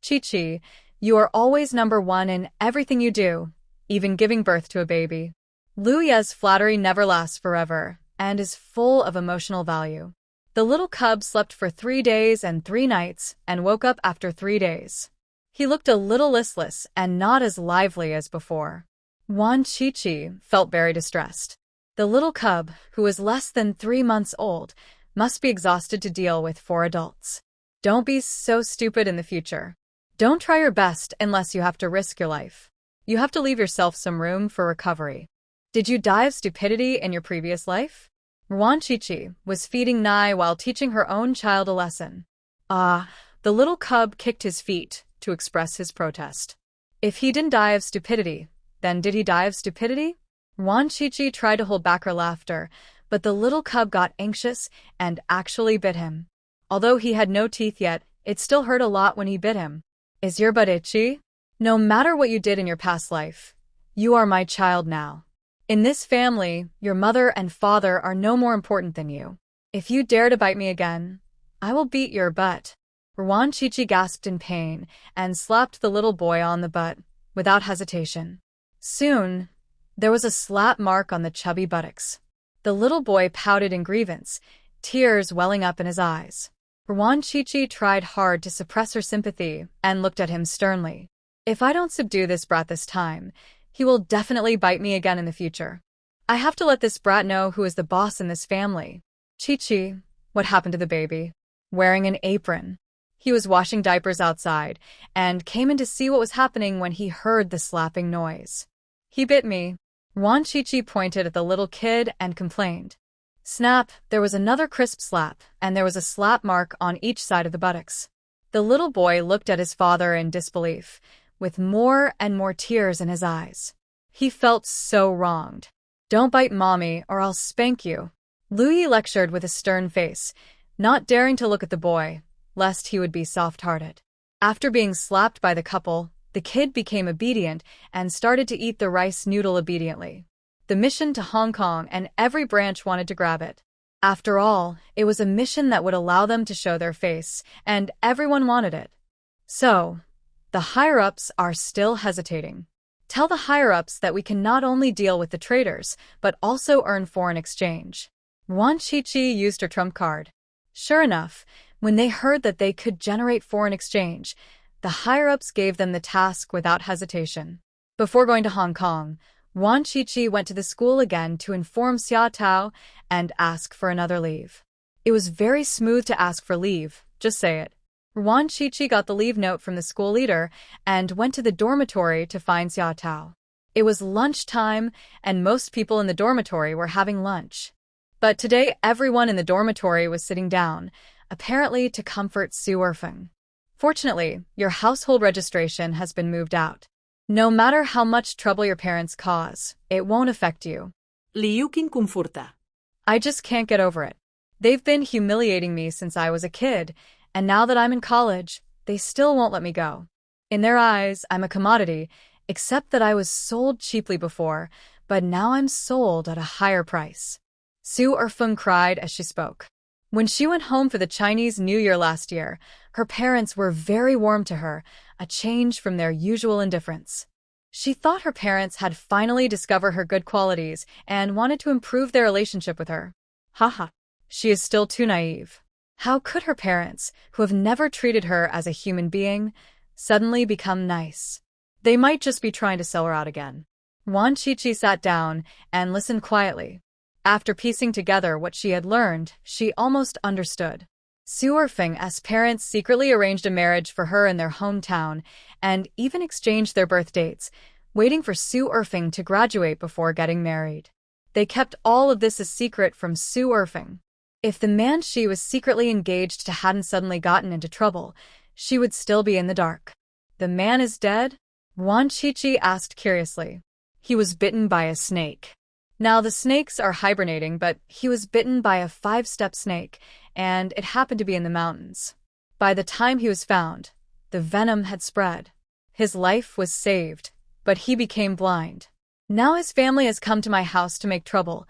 Chi-Chi, you are always number one in everything you do, even giving birth to a baby. Louis's flattery never lasts forever, and is full of emotional value. The little cub slept for 3 days and 3 nights, and woke up after 3 days. He looked a little listless and not as lively as before. Ruan Shuangjiang felt very distressed. The little cub, who was less than 3 months old, must be exhausted to deal with 4 adults. Don't be so stupid in the future. Don't try your best unless you have to risk your life. You have to leave yourself some room for recovery. Did you die of stupidity in your previous life? Ruan Shuangjiang was feeding Nai while teaching her own child a lesson. The little cub kicked his feet to express his protest. If he didn't die of stupidity, then did he die of stupidity? Ruan Shuangjiang tried to hold back her laughter, but the little cub got anxious and actually bit him. Although he had no teeth yet, it still hurt a lot when he bit him. Is your butt itchy? No matter what you did in your past life, you are my child now. In this family, your mother and father are no more important than you. If you dare to bite me again, I will beat your butt. Ruan Shuangjiang gasped in pain and slapped the little boy on the butt, without hesitation. Soon, there was a slap mark on the chubby buttocks. The little boy pouted in grievance, tears welling up in his eyes. Ruan Shuangjiang tried hard to suppress her sympathy and looked at him sternly. If I don't subdue this brat this time, he will definitely bite me again in the future. I have to let this brat know who is the boss in this family. Chi-Chi, what happened to the baby? Wearing an apron. He was washing diapers outside and came in to see what was happening when he heard the slapping noise. He bit me. Ruan Shuangjiang pointed at the little kid and complained. Snap, there was another crisp slap, and there was a slap mark on each side of the buttocks. The little boy looked at his father in disbelief, with more and more tears in his eyes. He felt so wronged. Don't bite mommy or I'll spank you. Louis lectured with a stern face, not daring to look at the boy, lest he would be soft-hearted. After being slapped by the couple, the kid became obedient and started to eat the rice noodle obediently. The mission to Hong Kong and every branch wanted to grab it. After all, it was a mission that would allow them to show their face, and everyone wanted it. So, the higher-ups are still hesitating. Tell the higher-ups that we can not only deal with the traders, but also earn foreign exchange. Ruan Shuangjiang used her trump card. Sure enough, when they heard that they could generate foreign exchange, the higher-ups gave them the task without hesitation. Before going to Hong Kong, Ruan Shuangjiang went to the school again to inform Xia Tao and ask for another leave. It was very smooth to ask for leave, just say it. Ruan Shuangjiang got the leave note from the school leader and went to the dormitory to find Xia Tao. It was lunchtime, and most people in the dormitory were having lunch. But today everyone in the dormitory was sitting down, apparently to comfort Su Erfeng. Fortunately, your household registration has been moved out. No matter how much trouble your parents cause, it won't affect you. Liu Qin conforta. I just can't get over it. They've been humiliating me since I was a kid, and now that I'm in college, they still won't let me go. In their eyes, I'm a commodity, except that I was sold cheaply before, but now I'm sold at a higher price. Su Erfeng cried as she spoke. When she went home for the Chinese New Year last year, her parents were very warm to her, a change from their usual indifference. She thought her parents had finally discovered her good qualities and wanted to improve their relationship with her. Haha. She is still too naive. How could her parents, who have never treated her as a human being, suddenly become nice? They might just be trying to sell her out again. Ruan Shuangjiang sat down and listened quietly. After piecing together what she had learned, she almost understood. Su Erfeng's parents secretly arranged a marriage for her in their hometown and even exchanged their birth dates, waiting for Su Erfing to graduate before getting married. They kept all of this a secret from Su Erfing. If the man she was secretly engaged to hadn't suddenly gotten into trouble, she would still be in the dark. The man is dead? Wan Qiqi asked curiously. He was bitten by a snake. Now the snakes are hibernating, but he was bitten by a 5-step snake, and it happened to be in the mountains. By the time he was found, the venom had spread. His life was saved, but he became blind. Now his family has come to my house to make trouble,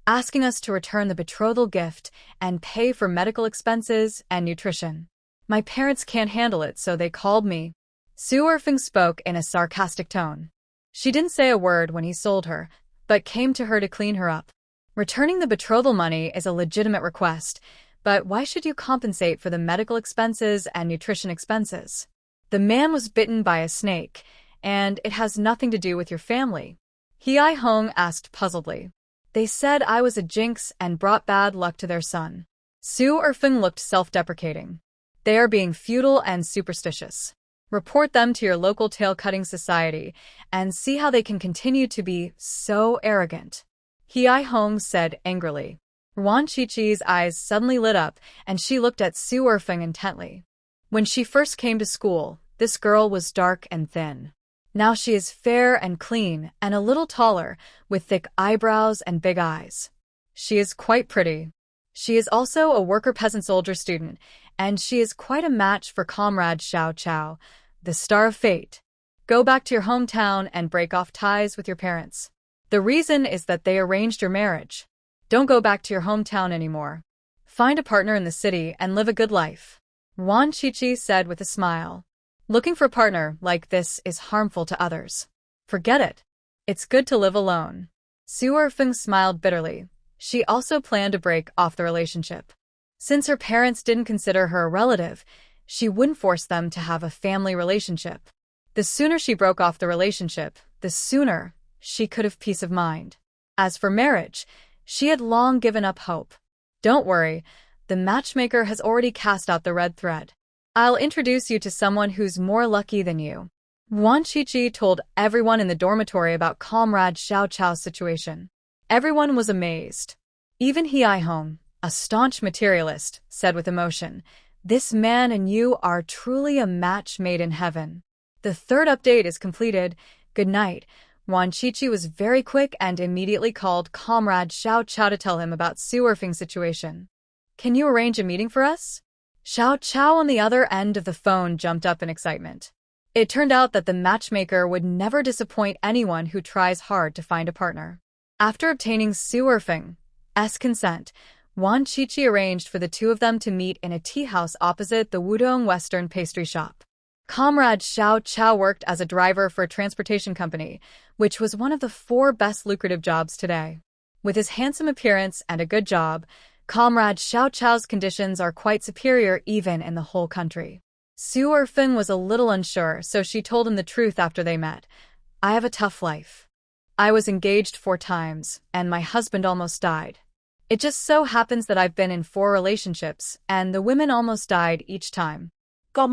asking us to return the betrothal gift and pay for medical expenses and nutrition. My parents can't handle it, so they called me. Su Erfing spoke in a sarcastic tone. She didn't say a word when he sold her, but came to her to clean her up. Returning the betrothal money is a legitimate request, but why should you compensate for the medical expenses and nutrition expenses? The man was bitten by a snake, and it has nothing to do with your family. Hei Hong asked puzzledly. They said I was a jinx and brought bad luck to their son. Su Erfing looked self-deprecating. They are being feudal and superstitious. Report them to your local tail-cutting society and see how they can continue to be so arrogant. Hei Hong said angrily. Ruan Qiqi's eyes suddenly lit up and she looked at Su Erfing intently. When she first came to school, this girl was dark and thin. Now she is fair and clean and a little taller, with thick eyebrows and big eyes. She is quite pretty. She is also a worker peasant soldier student, and she is quite a match for Comrade Xiao Chao, the star of fate. Go back to your hometown and break off ties with your parents. The reason is that they arranged your marriage. Don't go back to your hometown anymore. Find a partner in the city and live a good life. Wan Qiqi said with a smile. Looking for a partner like this is harmful to others. Forget it. It's good to live alone. Su Erfing smiled bitterly. She also planned to break off the relationship. Since her parents didn't consider her a relative, she wouldn't force them to have a family relationship. The sooner she broke off the relationship, the sooner she could have peace of mind. As for marriage, she had long given up hope. Don't worry, the matchmaker has already cast out the red thread. I'll introduce you to someone who's more lucky than you. Wan Qiqi told everyone in the dormitory about Comrade Xiao Chao's situation. Everyone was amazed. Even Hei Hong, a staunch materialist, said with emotion, "This man and you are truly a match made in heaven." The third update is completed. Good night. Wan Qiqi was very quick and immediately called Comrade Xiao Chao to tell him about Su Erfing's situation. Can you arrange a meeting for us? Xiao Chao on the other end of the phone jumped up in excitement. It turned out that the matchmaker would never disappoint anyone who tries hard to find a partner. After obtaining Su Erfing's consent, Wan Qiqi arranged for the two of them to meet in a tea house opposite the Wudong Western pastry shop. Comrade Xiao Chao worked as a driver for a transportation company, which was one of the 4 best lucrative jobs today. With his handsome appearance and a good job, Comrade Xiao Chao's conditions are quite superior even in the whole country. Su Erfing was a little unsure, so she told him the truth after they met. I have a tough life. I was engaged 4 times, and my husband almost died. It just so happens that I've been in 4 relationships, and the women almost died each time. The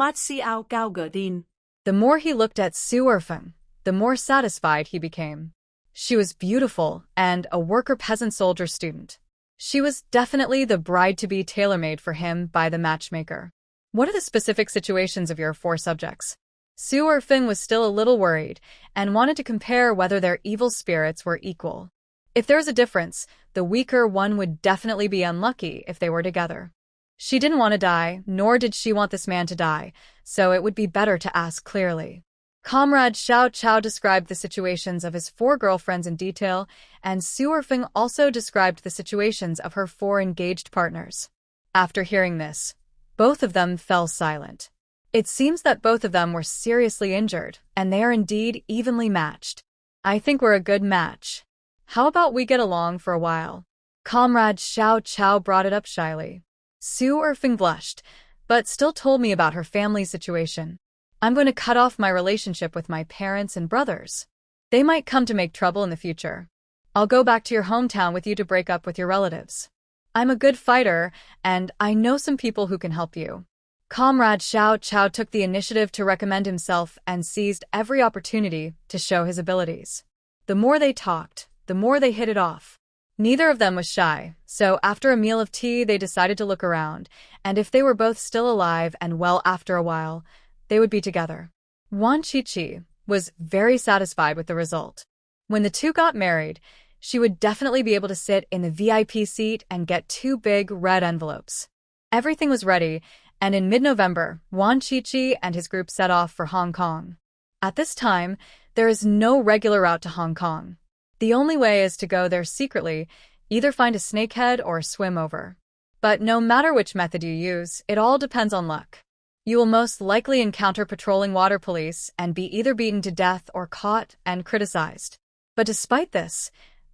more he looked at Su Erfing, the more satisfied he became. She was beautiful and a worker peasant soldier student. She was definitely the bride-to-be tailor-made for him by the matchmaker. What are the specific situations of your 4 subjects? Su Erfing was still a little worried and wanted to compare whether their evil spirits were equal. If there was a difference, the weaker one would definitely be unlucky if they were together. She didn't want to die, nor did she want this man to die, so it would be better to ask clearly. Comrade Xiao Chao described the situations of his 4 girlfriends in detail, and Su Erfing also described the situations of her 4 engaged partners. After hearing this, both of them fell silent. It seems that both of them were seriously injured, and they are indeed evenly matched. I think we're a good match. How about we get along for a while? Comrade Xiao Chao brought it up shyly. Su Erfing blushed, but still told me about her family's situation. I'm going to cut off my relationship with my parents and brothers. They might come to make trouble in the future. I'll go back to your hometown with you to break up with your relatives. I'm a good fighter, and I know some people who can help you. Comrade Xiao Chao took the initiative to recommend himself and seized every opportunity to show his abilities. The more they talked, the more they hit it off. Neither of them was shy, so after a meal of tea they decided to look around, and if they were both still alive and well after a while, they would be together. Wan Qiqi was very satisfied with the result. When the two got married, she would definitely be able to sit in the VIP seat and get 2 big red envelopes. Everything was ready, and in mid-November, Wan Qiqi and his group set off for Hong Kong. At this time, there is no regular route to Hong Kong. The only way is to go there secretly, either find a snakehead or swim over. But no matter which method you use, it all depends on luck. You will most likely encounter patrolling water police and be either beaten to death or caught and criticized. But despite this,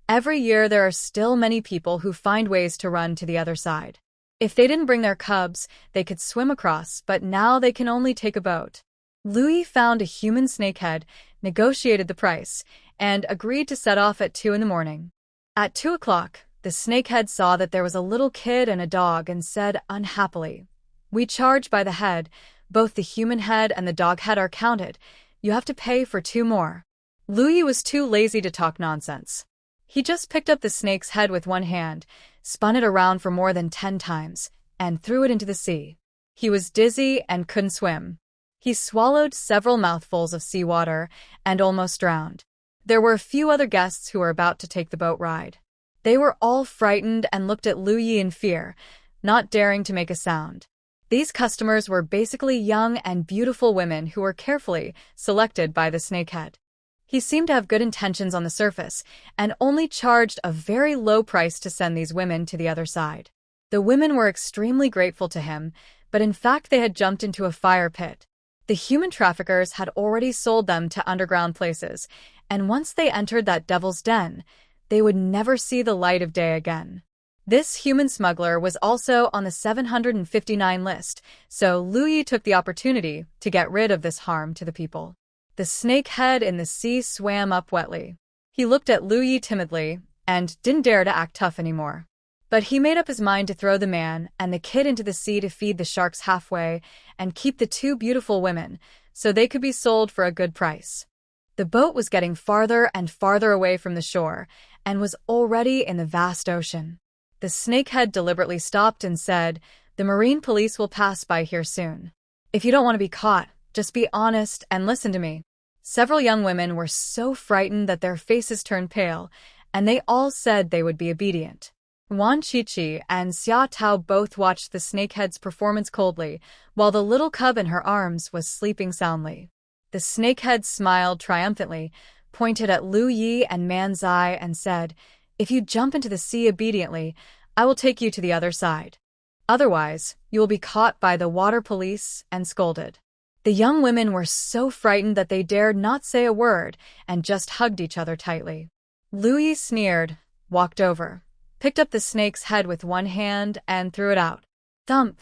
every year there are still many people who find ways to run to the other side. If they didn't bring their cubs, they could swim across, but now they can only take a boat. Louis found a human snakehead, negotiated the price, and agreed to set off at 2 in the morning. At 2 o'clock, the snakehead saw that there was a little kid and a dog and said unhappily, "We charge by the head. Both the human head and the dog head are counted. You have to pay for 2 more." Louis was too lazy to talk nonsense. He just picked up the snake's head with one hand, spun it around for more than 10 times, and threw it into the sea. He was dizzy and couldn't swim. He swallowed several mouthfuls of seawater and almost drowned. There were a few other guests who were about to take the boat ride. They were all frightened and looked at Lu Yi in fear, not daring to make a sound. These customers were basically young and beautiful women who were carefully selected by the snakehead. He seemed to have good intentions on the surface and only charged a very low price to send these women to the other side. The women were extremely grateful to him, but in fact they had jumped into a fire pit. The human traffickers had already sold them to underground places, and once they entered that devil's den, they would never see the light of day again. This human smuggler was also on the 759 list, so Lu Yi took the opportunity to get rid of this harm to the people. The snakehead in the sea swam up wetly. He looked at Lu Yi timidly and didn't dare to act tough anymore. But he made up his mind to throw the man and the kid into the sea to feed the sharks halfway and keep the 2 beautiful women so they could be sold for a good price. The boat was getting farther and farther away from the shore and was already in the vast ocean. The snakehead deliberately stopped and said, "The marine police will pass by here soon. If you don't want to be caught, just be honest and listen to me." Several young women were so frightened that their faces turned pale, and they all said they would be obedient. Wan Qiqi and Xia Tao both watched the snakehead's performance coldly, while the little cub in her arms was sleeping soundly. The snakehead smiled triumphantly, pointed at Lu Yi and Manzai and said, "If you jump into the sea obediently, I will take you to the other side. Otherwise, you will be caught by the water police and scolded." The young women were so frightened that they dared not say a word and just hugged each other tightly. Lu Yi sneered, walked over, picked up the snake's head with one hand and threw it out. Thump!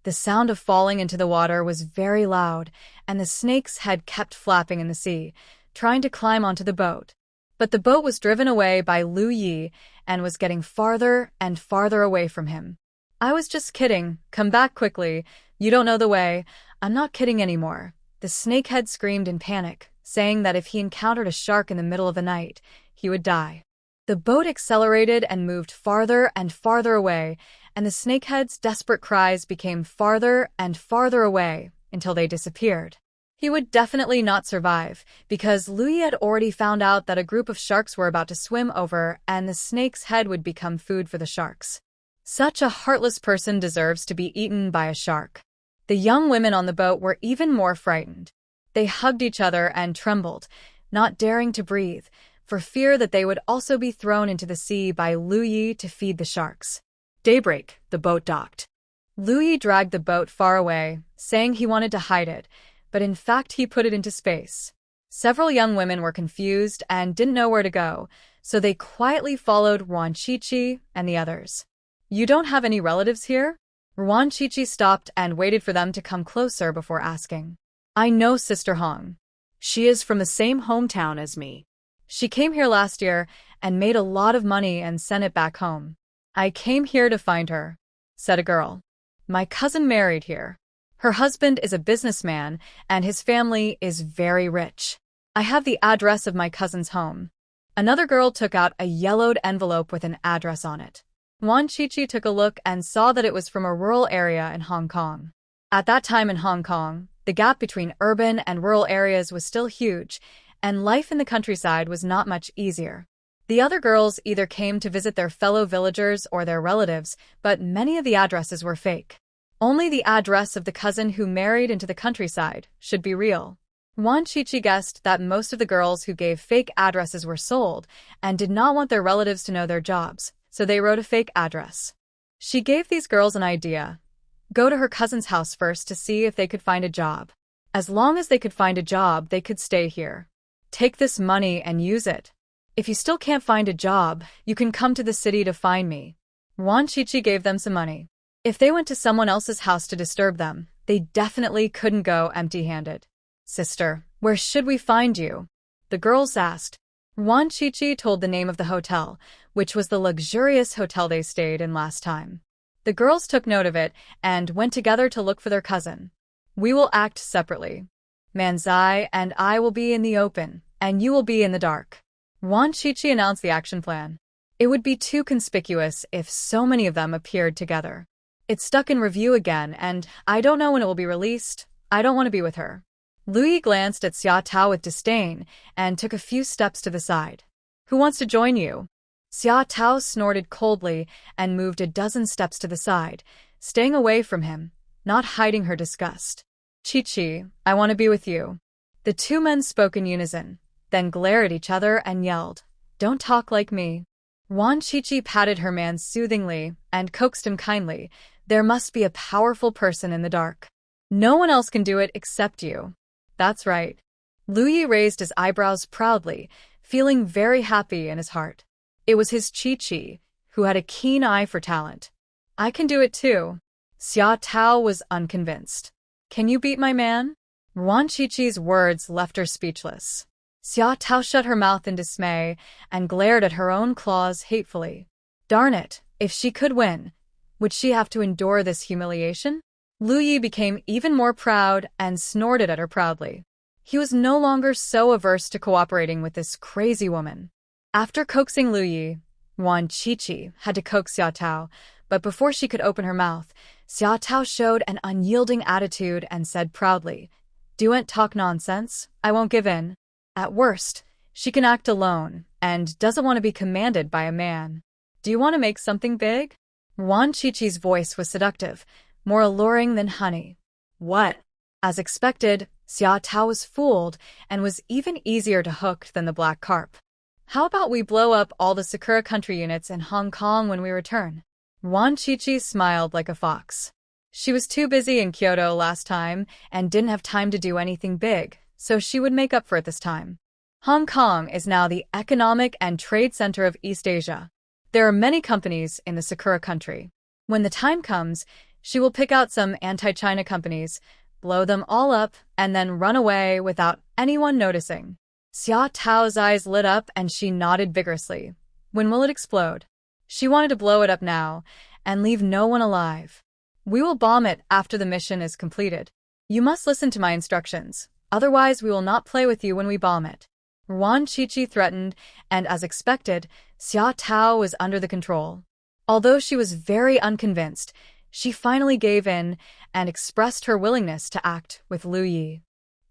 The sound of falling into the water was very loud, and the snake's head kept flapping in the sea, trying to climb onto the boat. But the boat was driven away by Lu Yi and was getting farther and farther away from him. "I was just kidding. Come back quickly. You don't know the way. I'm not kidding anymore." The snakehead screamed in panic, saying that if he encountered a shark in the middle of the night, he would die. The boat accelerated and moved farther and farther away, and the snakehead's desperate cries became farther and farther away until they disappeared. He would definitely not survive, because Lu Yi had already found out that a group of sharks were about to swim over and the snake's head would become food for the sharks. Such a heartless person deserves to be eaten by a shark. The young women on the boat were even more frightened. They hugged each other and trembled, not daring to breathe, for fear that they would also be thrown into the sea by Lu Yi to feed the sharks. Daybreak, the boat docked. Lu Yi dragged the boat far away, saying he wanted to hide it, but in fact he put it into space. Several young women were confused and didn't know where to go, so they quietly followed Ruan Qiqi and the others. "You don't have any relatives here?" Ruan Qiqi stopped and waited for them to come closer before asking. "I know Sister Hong. She is from the same hometown as me. She came here last year and made a lot of money and sent it back home. I came here to find her," said a girl. "My cousin married here. Her husband is a businessman, and his family is very rich. I have the address of my cousin's home. Another girl took out a yellowed envelope with an address on it. Yuan Qiqi took a look and saw that it was from a rural area in Hong Kong. At that time in Hong Kong, the gap between urban and rural areas was still huge, and life in the countryside was not much easier. The other girls either came to visit their fellow villagers or their relatives, but many of the addresses were fake. Only the address of the cousin who married into the countryside should be real. Yuan Qiqi guessed that most of the girls who gave fake addresses were sold and did not want their relatives to know their jobs, so they wrote a fake address. She gave these girls an idea. Go to her cousin's house first to see if they could find a job. As long as they could find a job, they could stay here. Take this money and use it. If you still can't find a job, you can come to the city to find me. Yuan Qiqi gave them some money. If they went to someone else's house to disturb them, they definitely couldn't go empty-handed. Sister, where should we find you? The girls asked. Yuan Qiqi told the name of the hotel, which was the luxurious hotel they stayed in last time. The girls took note of it and went together to look for their cousin. We will act separately. Manzai and I will be in the open, and you will be in the dark. Yuan Qiqi announced the action plan. It would be too conspicuous if so many of them appeared together. It's stuck in review again, and I don't know when it will be released. I don't want to be with her. Lui glanced at Xia Tao with disdain and took a few steps to the side. Who wants to join you? Xia Tao snorted coldly and moved a dozen steps to the side, staying away from him, not hiding her disgust. Qiqi, I want to be with you. The two men spoke in unison, then glared at each other and yelled, Don't talk like me. Yuan Qiqi patted her man soothingly and coaxed him kindly. There must be a powerful person in the dark. No one else can do it except you. That's right. Lui raised his eyebrows proudly, feeling very happy in his heart. It was his Qiqi, who had a keen eye for talent. I can do it too. Xia Tao was unconvinced. Can you beat my man? Yuan Qiqi's words left her speechless. Xia Tao shut her mouth in dismay and glared at her own claws hatefully. Darn it, if she could win, would she have to endure this humiliation? Lui became even more proud and snorted at her proudly. He was no longer so averse to cooperating with this crazy woman. After coaxing Lui, Yuan Qiqi had to coax Xia Tao, but before she could open her mouth, Xia Tao showed an unyielding attitude and said proudly, Don't talk nonsense, I won't give in. At worst, she can act alone and doesn't want to be commanded by a man. Do you want to make something big? Yuan Qiqi's voice was seductive, more alluring than honey. What? As expected, Xia Tao was fooled and was even easier to hook than the black carp. How about we blow up all the Sakura country units in Hong Kong when we return? Yuan Qiqi smiled like a fox. She was too busy in Kyoto last time and didn't have time to do anything big, so she would make up for it this time. Hong Kong is now the economic and trade center of East Asia. There are many companies in the Sakura country. When the time comes, she will pick out some anti-China companies, blow them all up, and then run away without anyone noticing. Xia Tao's eyes lit up and she nodded vigorously. When will it explode? She wanted to blow it up now and leave no one alive. We will bomb it after the mission is completed. You must listen to my instructions, otherwise we will not play with you when we bomb it. Yuan Qiqi threatened, and as expected, Xia Tao was under the control. Although she was very unconvinced, she finally gave in and expressed her willingness to act with Lui.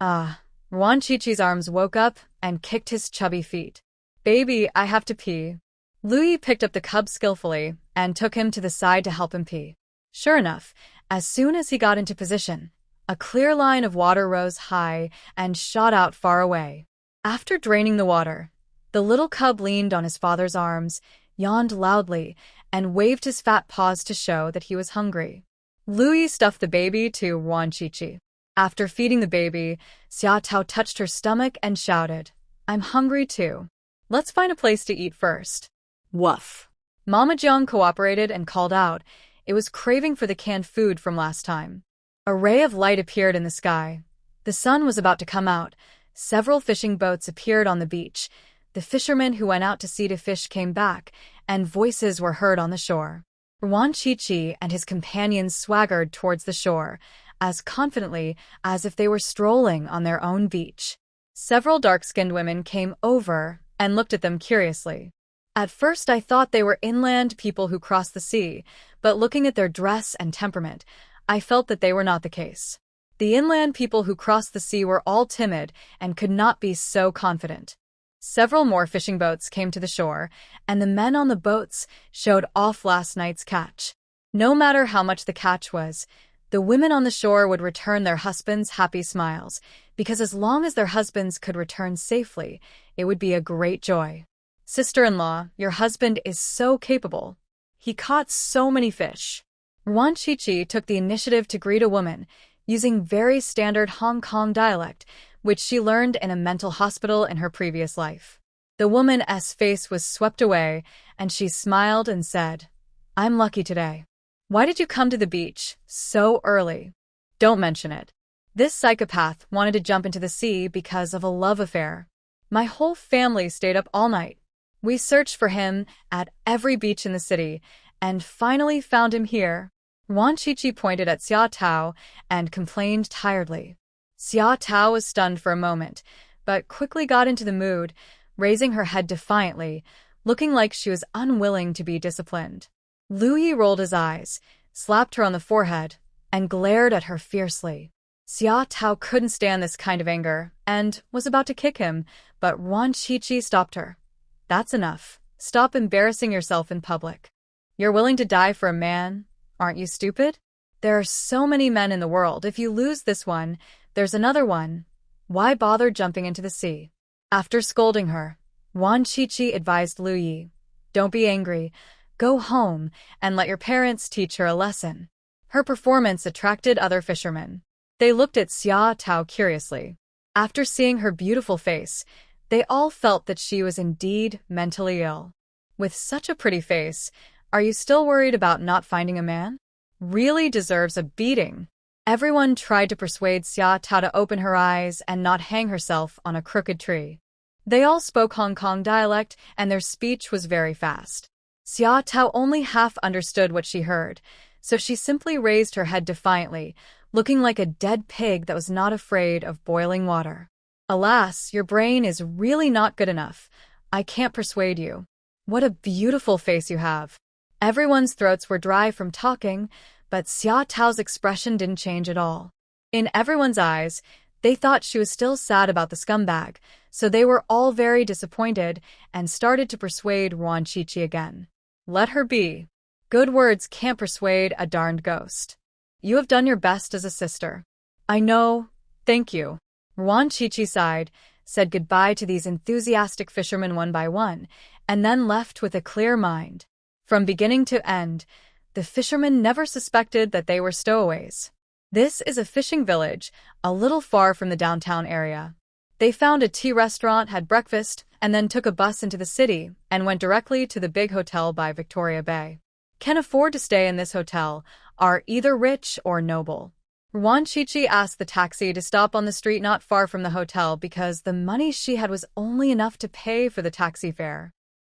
Yuan Qiqi's arms woke up and kicked his chubby feet. Baby, I have to pee. Lui picked up the cub skillfully and took him to the side to help him pee. Sure enough, as soon as he got into position, a clear line of water rose high and shot out far away. After draining the water, the little cub leaned on his father's arms, yawned loudly, and waved his fat paws to show that he was hungry. Lui stuffed the baby to Yuan Qiqi. After feeding the baby, Xia Tao touched her stomach and shouted, I'm hungry too. Let's find a place to eat first. Woof. Mama Jiang cooperated and called out. It was craving for the canned food from last time. A ray of light appeared in the sky. The sun was about to come out. Several fishing boats appeared on the beach. The fishermen who went out to sea to fish came back, and voices were heard on the shore. Yuan Qiqi and his companions swaggered towards the shore, as confidently as if they were strolling on their own beach. Several dark-skinned women came over and looked at them curiously. At first I thought they were inland people who crossed the sea, but looking at their dress and temperament, I felt that they were not the case. The inland people who crossed the sea were all timid and could not be so confident. Several more fishing boats came to the shore, and the men on the boats showed off last night's catch. No matter how much the catch was, the women on the shore would return their husbands' happy smiles, because as long as their husbands could return safely, it would be a great joy. Sister-in-law, your husband is so capable. He caught so many fish. Ruan Shuangjiang took the initiative to greet a woman, using very standard Hong Kong dialect, which she learned in a mental hospital in her previous life. The woman's face was swept away, and she smiled and said, "I'm lucky today." "Why did you come to the beach so early?" "Don't mention it." This psychopath wanted to jump into the sea because of a love affair. My whole family stayed up all night. We searched for him at every beach in the city, and finally found him here. Ruan Shuangjiang pointed at Xia Tao and complained tiredly. Xia Tao was stunned for a moment, but quickly got into the mood, raising her head defiantly, looking like she was unwilling to be disciplined. Lu Yi rolled his eyes, slapped her on the forehead, and glared at her fiercely. Xia Tao couldn't stand this kind of anger, and was about to kick him, but Ruan Shuangjiang stopped her. "That's enough. Stop embarrassing yourself in public. You're willing to die for a man? Aren't you stupid? There are so many men in the world. If you lose this one, there's another one. Why bother jumping into the sea?" After scolding her, Ruan Shuangjiang advised Lu Yi, "Don't be angry. Go home and let your parents teach her a lesson." Her performance attracted other fishermen. They looked at Xia Tao curiously. After seeing her beautiful face, they all felt that she was indeed mentally ill. With such a pretty face, are you still worried about not finding a man? Really deserves a beating. Everyone tried to persuade Xia Tao to open her eyes and not hang herself on a crooked tree. They all spoke Hong Kong dialect, and their speech was very fast. Xia Tao only half understood what she heard, so she simply raised her head defiantly, looking like a dead pig that was not afraid of boiling water. "Alas, your brain is really not good enough. I can't persuade you. What a beautiful face you have." Everyone's throats were dry from talking, but Xia Tao's expression didn't change at all. In everyone's eyes, they thought she was still sad about the scumbag, so they were all very disappointed and started to persuade Ruan Shuangjiang again. "Let her be. Good words can't persuade a darned ghost. You have done your best as a sister." "I know, thank you." Ruan Shuangjiang sighed, said goodbye to these enthusiastic fishermen one by one, and then left with a clear mind. From beginning to end, the fishermen never suspected that they were stowaways. This is a fishing village, a little far from the downtown area. They found a tea restaurant, had breakfast, and then took a bus into the city and went directly to the big hotel by Victoria Bay. Can afford to stay in this hotel, are either rich or noble. Ruan Shuangjiang asked the taxi to stop on the street not far from the hotel because the money she had was only enough to pay for the taxi fare.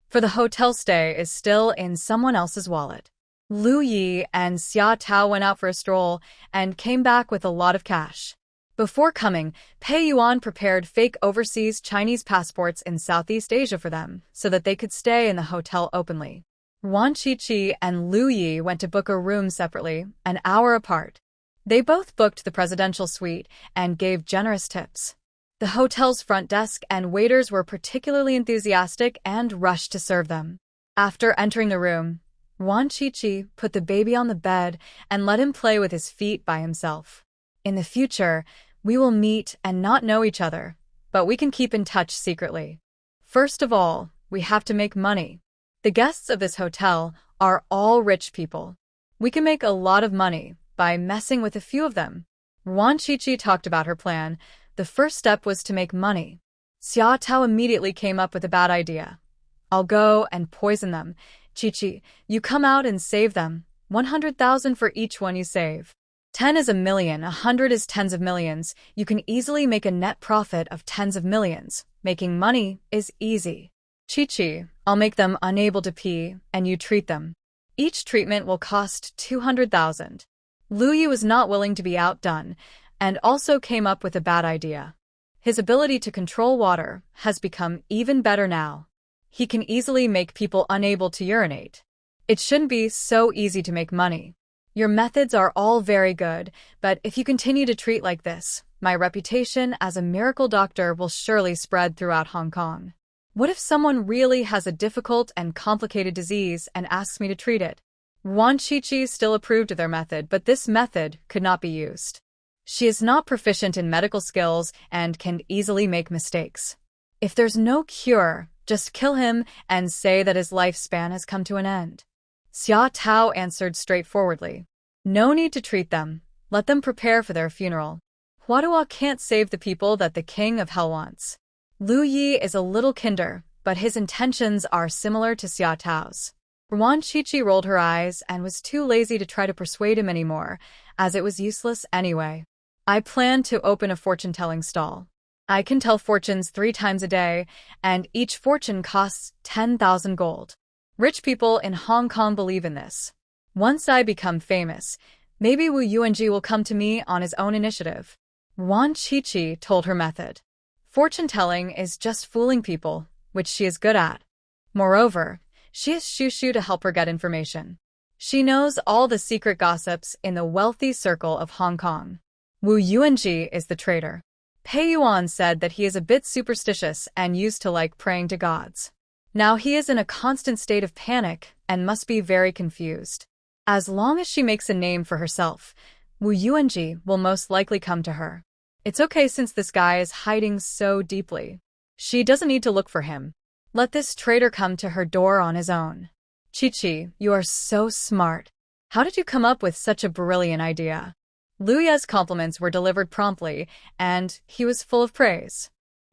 For the hotel stay is still in someone else's wallet. Lu Yi and Xia Tao went out for a stroll and came back with a lot of cash. Before coming, Pei Yuan prepared fake overseas Chinese passports in Southeast Asia for them so that they could stay in the hotel openly. Ruan Shuangjiang and Lu Yi went to book a room separately, an hour apart. They both booked the presidential suite and gave generous tips. The hotel's front desk and waiters were particularly enthusiastic and rushed to serve them. After entering the room, Ruan Shuangjiang put the baby on the bed and let him play with his feet by himself. "In the future, we will meet and not know each other, but we can keep in touch secretly. First of all, we have to make money. The guests of this hotel are all rich people. We can make a lot of money by messing with a few of them." Ruan Shuangjiang talked about her plan. The first step was to make money. Xia Tao immediately came up with a bad idea. "I'll go and poison them. Chi, you come out and save them. 100,000 for each one you save. 10 is 1,000,000, 100 is tens of millions. You can easily make a net profit of tens of millions. Making money is easy. Chi, I'll make them unable to pee, and you treat them. Each treatment will cost 200,000. Lu Yi was not willing to be outdone, and also came up with a bad idea. His ability to control water has become even better now. He can easily make people unable to urinate. It shouldn't be so easy to make money. Your methods are all very good, but if you continue to treat like this, my reputation as a miracle doctor will surely spread throughout Hong Kong. What if someone really has a difficult and complicated disease and asks me to treat it? Ruan Shuangjiang still approved of their method, but this method could not be used. She is not proficient in medical skills and can easily make mistakes. If there's no cure, just kill him and say that his lifespan has come to an end. Xia Tao answered straightforwardly. No need to treat them. Let them prepare for their funeral. Huadua can't save the people that the king of hell wants. Lu Yi is a little kinder, but his intentions are similar to Xia Tao's. Ruan Shuangjiang rolled her eyes and was too lazy to try to persuade him anymore, as it was useless anyway. I plan to open a fortune-telling stall. I can tell fortunes 3 times a day, and each fortune costs 10,000 gold. Rich people in Hong Kong believe in this. Once I become famous, maybe Wu Yuanji will come to me on his own initiative. Ruan Shuangjiang told her method. Fortune-telling is just fooling people, which she is good at. Moreover, she has Shushu to help her get information. She knows all the secret gossips in the wealthy circle of Hong Kong. Wu Yuanji is the traitor. Pei Yuan said that he is a bit superstitious and used to like praying to gods. Now he is in a constant state of panic and must be very confused. As long as she makes a name for herself, Wu Yuanji will most likely come to her. It's okay since this guy is hiding so deeply. She doesn't need to look for him. Let this traitor come to her door on his own. Chi-Chi, you are so smart. How did you come up with such a brilliant idea? Lu Ye's compliments were delivered promptly, and he was full of praise.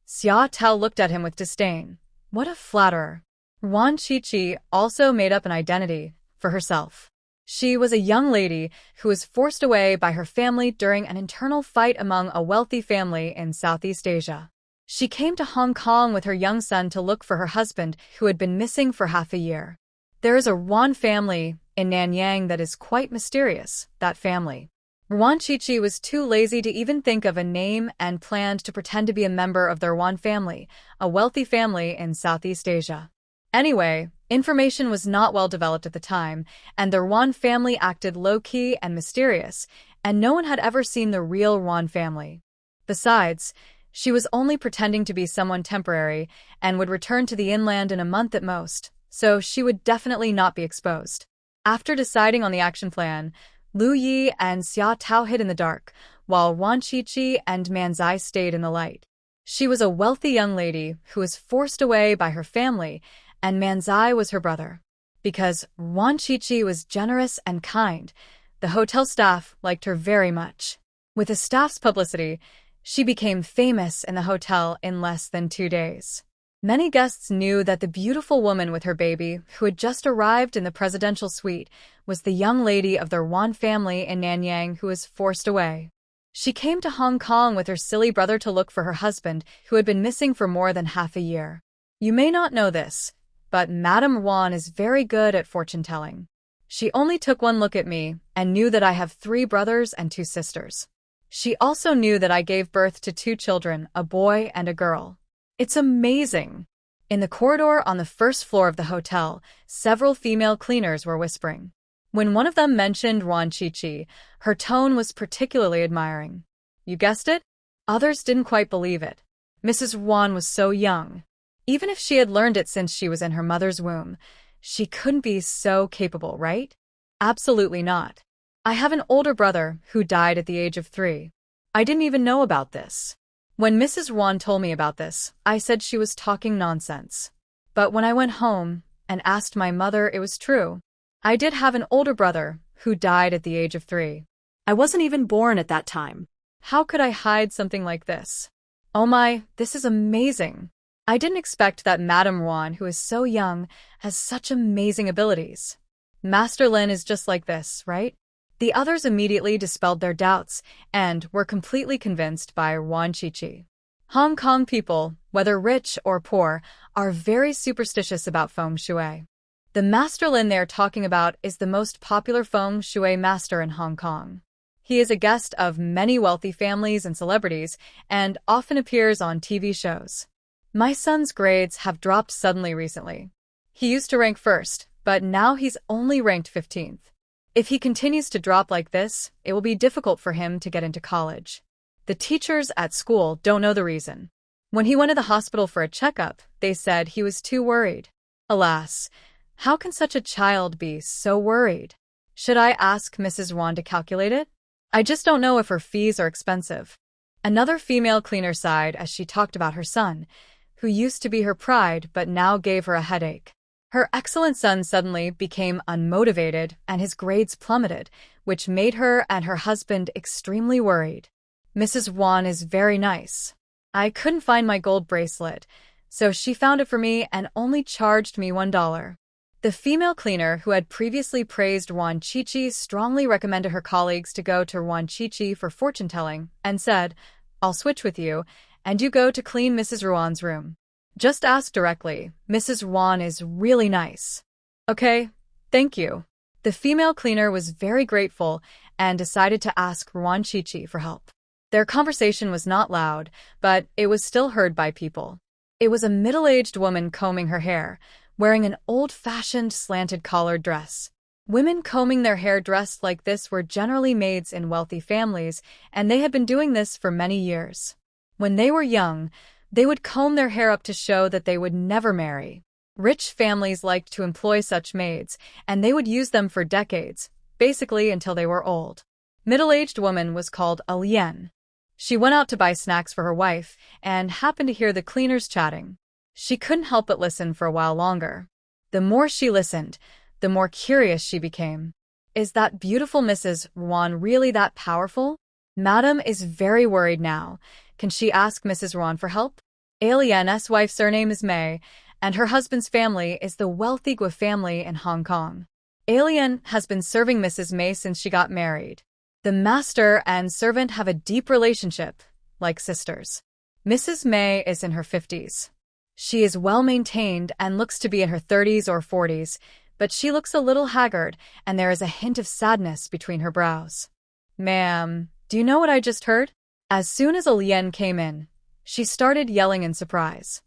Xia Tao looked at him with disdain. What a flatterer. Ruan Shuangjiang also made up an identity for herself. She was a young lady who was forced away by her family during an internal fight among a wealthy family in Southeast Asia. She came to Hong Kong with her young son to look for her husband, who had been missing for half a year. There is a Yuan family in Nanyang that is quite mysterious, that family. Ruan Shuangjiang was too lazy to even think of a name and planned to pretend to be a member of their Yuan family, a wealthy family in Southeast Asia. Anyway, information was not well developed at the time, and the Yuan family acted low-key and mysterious, and no one had ever seen the real Yuan family. Besides, she was only pretending to be someone temporary and would return to the inland in a month at most, so she would definitely not be exposed. After deciding on the action plan, Lu Yi and Xia Tao hid in the dark, while Ruan Shuangjiang and Manzai stayed in the light. She was a wealthy young lady who was forced away by her family, and Manzai was her brother. Because Ruan Shuangjiang was generous and kind, the hotel staff liked her very much. With the staff's publicity, she became famous in the hotel in less than 2 days. Many guests knew that the beautiful woman with her baby, who had just arrived in the presidential suite, was the young lady of the Yuan family in Nanyang who was forced away. She came to Hong Kong with her silly brother to look for her husband, who had been missing for more than half a year. You may not know this, but Madame Ruan is very good at fortune-telling. She only took one look at me and knew that I have 3 brothers and 2 sisters. She also knew that I gave birth to 2 children, a boy and a girl. It's amazing. In the corridor on the first floor of the hotel, several female cleaners were whispering. When one of them mentioned Ruan Shuangjiang, her tone was particularly admiring. You guessed it? Others didn't quite believe it. Mrs. Ruan was so young. Even if she had learned it since she was in her mother's womb, she couldn't be so capable, right? Absolutely not. I have an older brother who died at the age of 3. I didn't even know about this. When Mrs. Ruan told me about this, I said she was talking nonsense. But when I went home and asked my mother, it was true. I did have an older brother who died at the age of 3. I wasn't even born at that time. How could I hide something like this? Oh my, this is amazing. I didn't expect that Madame Ruan, who is so young, has such amazing abilities. Master Lin is just like this, right? The others immediately dispelled their doubts and were completely convinced by Ruan Shuangjiang. Hong Kong people, whether rich or poor, are very superstitious about feng shui. The The master Lin they're talking about is the most popular feng shui master in Hong Kong. He is a guest of many wealthy families and celebrities and often appears on TV shows. My son's grades have dropped suddenly recently. He used to rank first, but now he's only ranked 15th. If he continues to drop like this, it will be difficult for him to get into college. The teachers at school don't know the reason. When he went to the hospital for a checkup, they said he was too worried. Alas, how can such a child be so worried? Should I ask Mrs. Ruan to calculate it? I just don't know if her fees are expensive. Another female cleaner sighed as she talked about her son, who used to be her pride but now gave her a headache. Her excellent son suddenly became unmotivated and his grades plummeted, which made her and her husband extremely worried. Mrs. Ruan is very nice. I couldn't find my gold bracelet, so she found it for me and only charged me $1. The female cleaner who had previously praised Ruan Chichi strongly recommended her colleagues to go to Ruan Chichi for fortune-telling and said, "I'll switch with you, and you go to clean Mrs. Ruan's room. Just ask directly. Mrs. Ruan is really nice." "Okay, thank you." The female cleaner was very grateful and decided to ask Ruan Chichi for help. Their conversation was not loud, but it was still heard by people. It was a middle-aged woman combing her hair, wearing an old-fashioned slanted collared dress. Women combing their hair dressed like this were generally maids in wealthy families, and they had been doing this for many years. When they were young, they would comb their hair up to show that they would never marry. Rich families liked to employ such maids, and they would use them for decades, basically until they were old. Middle-aged woman was called a Lian. She went out to buy snacks for her wife and happened to hear the cleaners chatting. She couldn't help but listen for a while longer. The more she listened, the more curious she became. Is that beautiful Mrs. Ruan really that powerful? Madam is very worried now. Can she ask Mrs. Ruan for help? Alien's wife's surname is May, and her husband's family is the wealthy Gua family in Hong Kong. Alien has been serving Mrs. May since she got married. The master and servant have a deep relationship, like sisters. Mrs. May is in her 50s. She is well-maintained and looks to be in her 30s or 40s, but she looks a little haggard, and there is a hint of sadness between her brows. "Ma'am, do you know what I just heard?" As soon as Lien came in, she started yelling in surprise.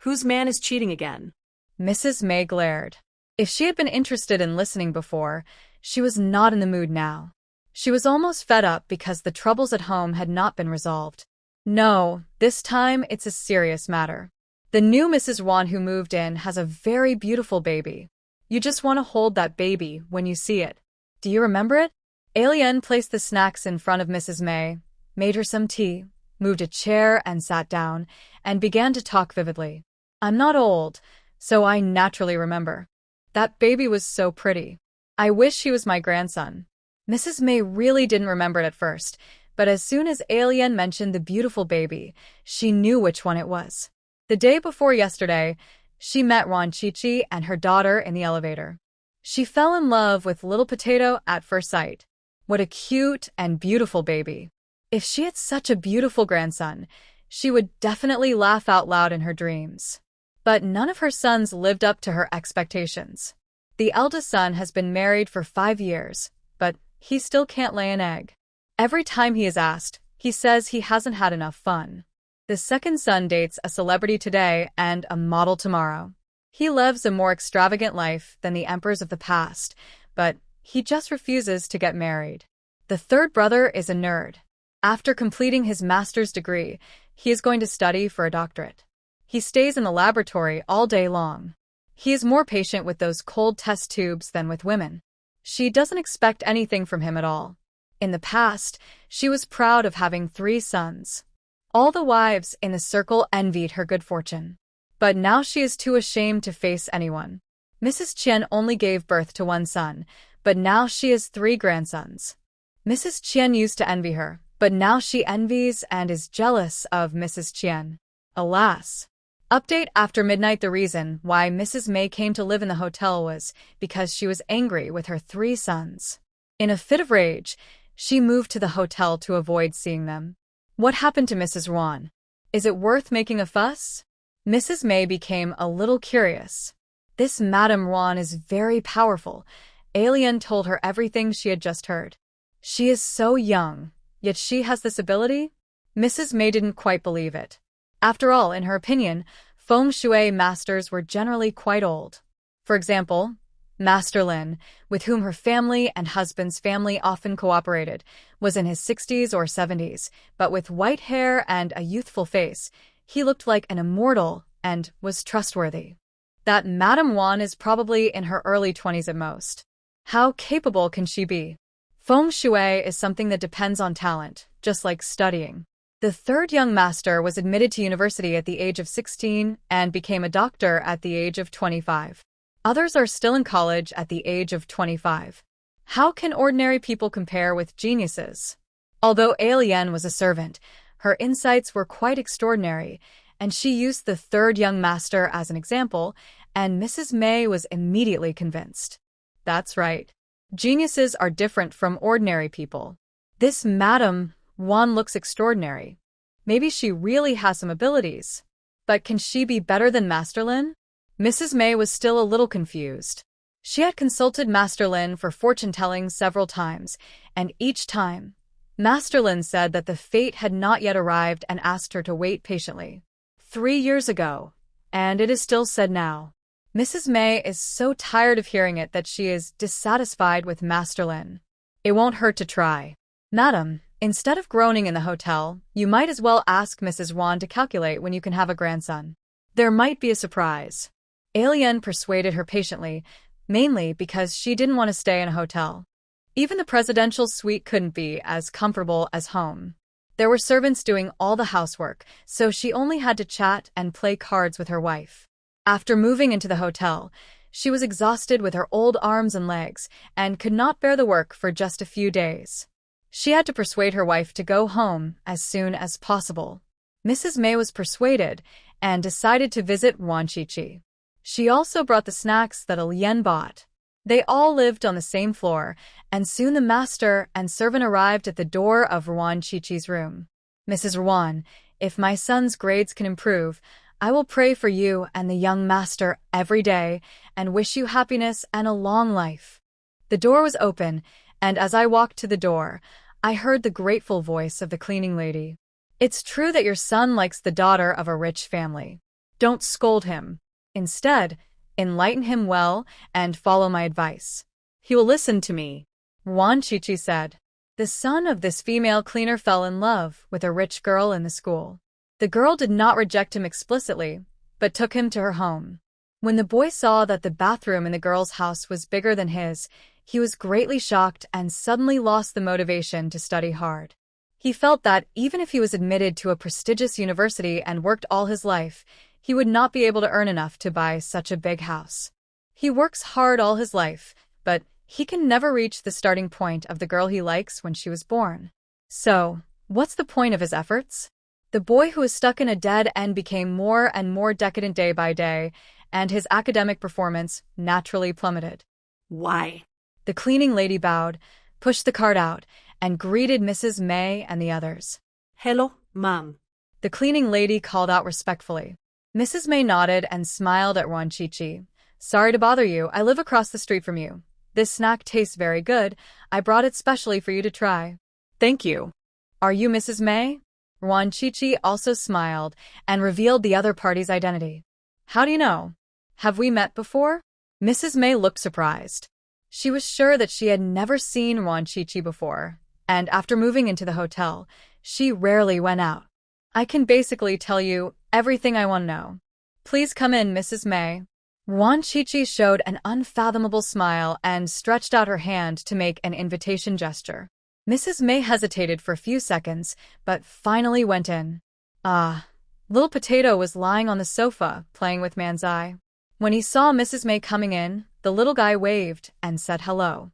"Whose man is cheating again?" Mrs. May glared. If she had been interested in listening before, she was not in the mood now. She was almost fed up because the troubles at home had not been resolved. No, this time it's a serious matter. The new Mrs. Ruan who moved in has a very beautiful baby. You just want to hold that baby when you see it. Do you remember it? Alien placed the snacks in front of Mrs. May, made her some tea, moved a chair and sat down, and began to talk vividly. "I'm not old, so I naturally remember. That baby was so pretty. I wish he was my grandson." Mrs. May really didn't remember it at first, but as soon as Alien mentioned the beautiful baby, she knew which one it was. The day before yesterday, she met Ruan Chichi and her daughter in the elevator. She fell in love with Little Potato at first sight. What a cute and beautiful baby. If she had such a beautiful grandson, she would definitely laugh out loud in her dreams. But none of her sons lived up to her expectations. The eldest son has been married for 5 years, but he still can't lay an egg. Every time he is asked, he says he hasn't had enough fun. The second son dates a celebrity today and a model tomorrow. He lives a more extravagant life than the emperors of the past, but he just refuses to get married. The third brother is a nerd. After completing his master's degree, he is going to study for a doctorate. He stays in the laboratory all day long. He is more patient with those cold test tubes than with women. She doesn't expect anything from him at all. In the past, she was proud of having 3 sons. All the wives in the circle envied her good fortune. But now she is too ashamed to face anyone. Mrs. Qian only gave birth to 1 son, but now she has 3 grandsons. Mrs. Qian used to envy her, but now she envies and is jealous of Mrs. Qian. Alas. Update after midnight. The reason why Mrs. May came to live in the hotel was because she was angry with her 3 sons. In a fit of rage, she moved to the hotel to avoid seeing them. What happened to Mrs. Ruan? Is it worth making a fuss? Mrs. May became a little curious. This Madame Ruan is very powerful. Alien told her everything she had just heard. She is so young, yet she has this ability? Mrs. May didn't quite believe it. After all, in her opinion, feng shui masters were generally quite old. For example, Master Lin, with whom her family and husband's family often cooperated, was in his 60s or 70s, but with white hair and a youthful face, he looked like an immortal and was trustworthy. That Madame Yuan is probably in her early 20s at most. How capable can she be? Feng shui is something that depends on talent, just like studying. The third young master was admitted to university at the age of 16 and became a doctor at the age of 25. Others are still in college at the age of 25. How can ordinary people compare with geniuses? Although Alien was a servant, her insights were quite extraordinary, and she used the third young master as an example, and Mrs. May was immediately convinced. That's right. Geniuses are different from ordinary people. This Madame Yuan looks extraordinary. Maybe she really has some abilities. But can she be better than Master Lin? Mrs. May was still a little confused. She had consulted Master Lin for fortune-telling several times, and each time, Master Lin said that the fate had not yet arrived and asked her to wait patiently. 3 years ago, and it is still said now. Mrs. May is so tired of hearing it that she is dissatisfied with Master Lin. It won't hurt to try. Madam, instead of groaning in the hotel, you might as well ask Mrs. Yuan to calculate when you can have a grandson. There might be a surprise. Alien persuaded her patiently, mainly because she didn't want to stay in a hotel. Even the presidential suite couldn't be as comfortable as home. There were servants doing all the housework, so she only had to chat and play cards with her wife. After moving into the hotel, she was exhausted with her old arms and legs and could not bear the work for just a few days. She had to persuade her wife to go home as soon as possible. Mrs. May was persuaded and decided to visit Ruan Shuangjiang. She also brought the snacks that Alien bought. They all lived on the same floor, and soon the master and servant arrived at the door of Ruan Shuangjiang's room. Mrs. Ruan, if my son's grades can improve, I will pray for you and the young master every day and wish you happiness and a long life. The door was open, and as I walked to the door, I heard the grateful voice of the cleaning lady. It's true that your son likes the daughter of a rich family. Don't scold him. Instead, enlighten him well and follow my advice. He will listen to me. Ruan Shuangjiang said. The son of this female cleaner fell in love with a rich girl in the school. The girl did not reject him explicitly, but took him to her home. When the boy saw that the bathroom in the girl's house was bigger than his, he was greatly shocked and suddenly lost the motivation to study hard. He felt that even if he was admitted to a prestigious university and worked all his life, he would not be able to earn enough to buy such a big house. He works hard all his life, but he can never reach the starting point of the girl he likes when she was born. So, what's the point of his efforts? The boy who was stuck in a dead end became more and more decadent day by day, and his academic performance naturally plummeted. Why? The cleaning lady bowed, pushed the cart out, and greeted Mrs. May and the others. Hello, Mom. The cleaning lady called out respectfully. Mrs. May nodded and smiled at Ruan Shuangjiang. Sorry to bother you, I live across the street from you. This snack tastes very good. I brought it specially for you to try. Thank you. Are you Mrs. May? Ruan Shuangjiang also smiled and revealed the other party's identity. How do you know? Have we met before? Mrs. May looked surprised. She was sure that she had never seen Ruan Shuangjiang before, and after moving into the hotel, she rarely went out. I can basically tell you everything I want to know. Please come in, Mrs. May. Ruan Shuangjiang showed an unfathomable smile and stretched out her hand to make an invitation gesture. Mrs. May hesitated for a few seconds, but finally went in. Little Potato was lying on the sofa, playing with Man's Eye. When he saw Mrs. May coming in, the little guy waved and said hello.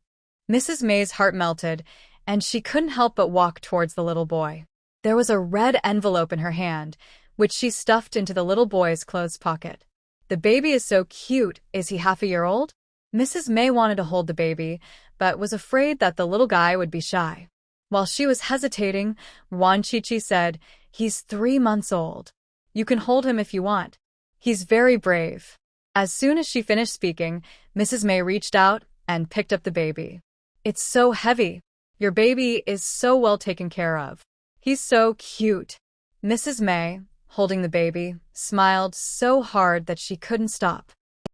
Mrs. May's heart melted, and she couldn't help but walk towards the little boy. There was a red envelope in her hand, which she stuffed into the little boy's clothes pocket. The baby is so cute. Is he half a year old? Mrs. May wanted to hold the baby, but was afraid that the little guy would be shy. While she was hesitating, Ruan Shuangjiang said, He's 3 months old. You can hold him if you want. He's very brave. As soon as she finished speaking, Mrs. May reached out and picked up the baby. It's so heavy. Your baby is so well taken care of. He's so cute. Mrs. May, holding the baby, smiled so hard that she couldn't stop.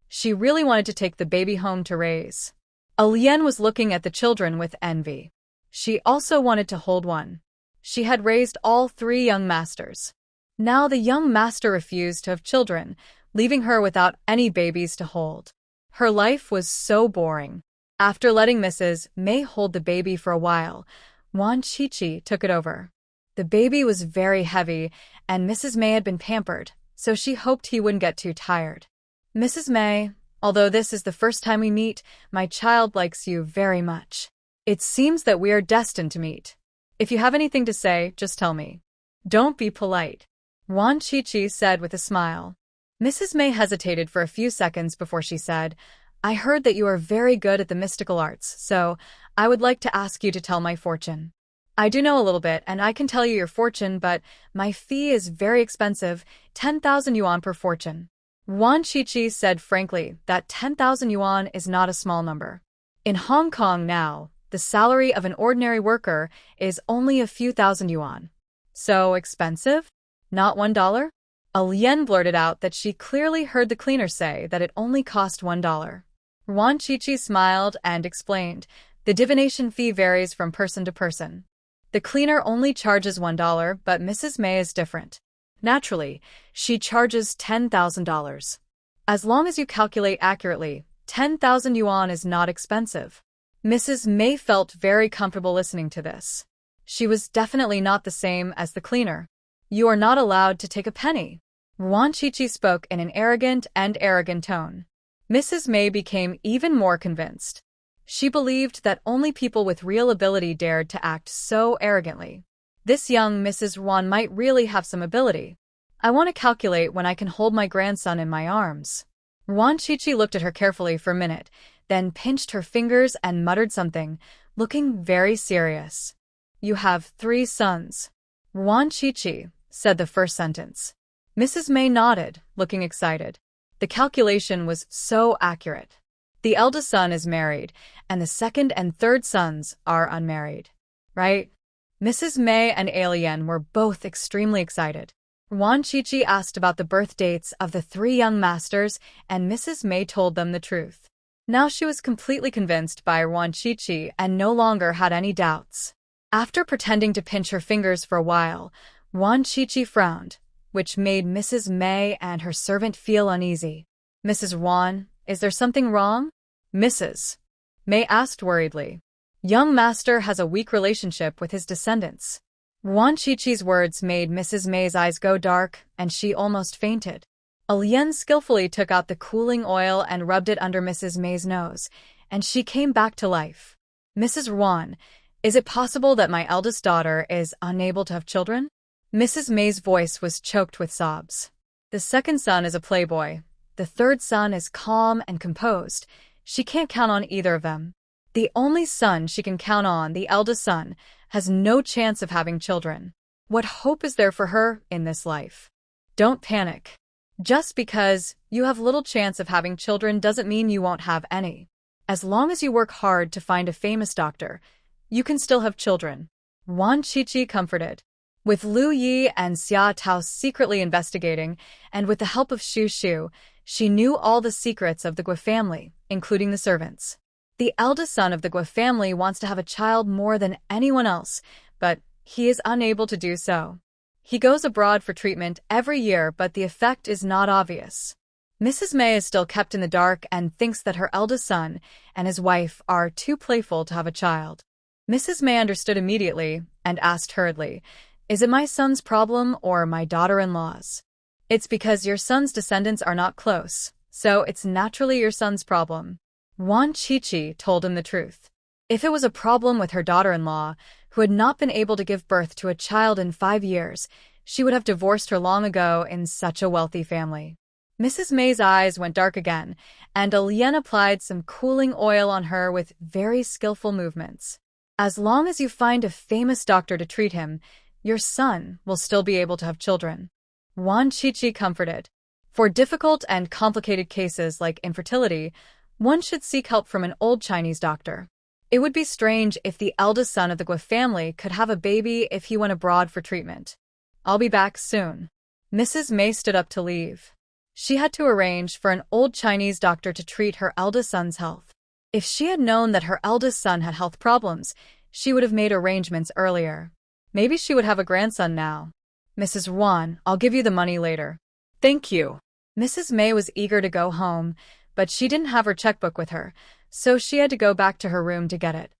She really wanted to take the baby home to raise. Yuan was looking at the children with envy. She also wanted to hold one. She had raised all 3 young masters. Now the young master refused to have children, leaving her without any babies to hold. Her life was so boring. After letting Mrs. May hold the baby for a while, Ruan Shuangjiang took it over. The baby was very heavy, and Mrs. May had been pampered, so she hoped he wouldn't get too tired. Mrs. May, although this is the first time we meet, my child likes you very much. It seems that we are destined to meet. If you have anything to say, just tell me. Don't be polite, Ruan Shuangjiang said with a smile. Mrs. May hesitated for a few seconds before she said, I heard that you are very good at the mystical arts, so I would like to ask you to tell my fortune. I do know a little bit, and I can tell you your fortune, but my fee is very expensive, 10,000 yuan per fortune. Ruan Shuangjiang said frankly that 10,000 yuan is not a small number. In Hong Kong now, the salary of an ordinary worker is only a few thousand yuan. So expensive? Not $1? Yuan blurted out that she clearly heard the cleaner say that it only cost $1. Ruan Shuangjiang smiled and explained, the divination fee varies from person to person. The cleaner only charges $1, but Mrs. May is different. Naturally, she charges $10,000. As long as you calculate accurately, 10,000 yuan is not expensive. Mrs. May felt very comfortable listening to this. She was definitely not the same as the cleaner. You are not allowed to take a penny. Ruan Shuangjiang spoke in an arrogant tone. Mrs. May became even more convinced. She believed that only people with real ability dared to act so arrogantly. This young Mrs. Ruan might really have some ability. I want to calculate when I can hold my grandson in my arms. Ruan Shuangjiang looked at her carefully for a minute, then pinched her fingers and muttered something, looking very serious. You have 3 sons. Ruan Shuangjiang said the first sentence. Mrs. May nodded, looking excited. The calculation was so accurate. The eldest son is married, and the second and third sons are unmarried. Right? Mrs. May and Yuan were both extremely excited. Ruan Shuangjiang asked about the birth dates of the 3 young masters, and Mrs. May told them the truth. Now she was completely convinced by Ruan Shuangjiang and no longer had any doubts. After pretending to pinch her fingers for a while, Ruan Shuangjiang frowned, which made Mrs. May and her servant feel uneasy. Mrs. Ruan, is there something wrong? Mrs. May asked worriedly. Young master has a weak relationship with his descendants. Ruan Shuangjiang's words made Mrs. May's eyes go dark, and she almost fainted. Yuan skillfully took out the cooling oil and rubbed it under Mrs. May's nose, and she came back to life. Mrs. Ruan, is it possible that my eldest daughter is unable to have children? Mrs. May's voice was choked with sobs. The second son is a playboy. The third son is calm and composed. She can't count on either of them. The only son she can count on, the eldest son, has no chance of having children. What hope is there for her in this life? Don't panic. Just because you have little chance of having children doesn't mean you won't have any. As long as you work hard to find a famous doctor, you can still have children. Ruan Shuangjiang comforted. With Lu Yi and Xia Tao secretly investigating, and with the help of Shu Shu, she knew all the secrets of the Gui family, including the servants. The eldest son of the Gui family wants to have a child more than anyone else, but he is unable to do so. He goes abroad for treatment every year, but the effect is not obvious. Mrs. May is still kept in the dark and thinks that her eldest son and his wife are too playful to have a child. Mrs. May understood immediately and asked hurriedly, is it my son's problem or my daughter-in-law's? It's because your son's descendants are not close, so it's naturally your son's problem. Ruan Shuangjiang told him the truth. If it was a problem with her daughter-in-law, who had not been able to give birth to a child in 5 years, she would have divorced her long ago in such a wealthy family. Mrs. May's eyes went dark again, and Yuan applied some cooling oil on her with very skillful movements. As long as you find a famous doctor to treat him, your son will still be able to have children. Ruan Shuangjiang comforted. For difficult and complicated cases like infertility, one should seek help from an old Chinese doctor. It would be strange if the eldest son of the Guo family could have a baby if he went abroad for treatment. I'll be back soon. Mrs. May stood up to leave. She had to arrange for an old Chinese doctor to treat her eldest son's health. If she had known that her eldest son had health problems, she would have made arrangements earlier. Maybe she would have a grandson now. Mrs. Ruan, I'll give you the money later. Thank you. Mrs. May was eager to go home, but she didn't have her checkbook with her, so she had to go back to her room to get it.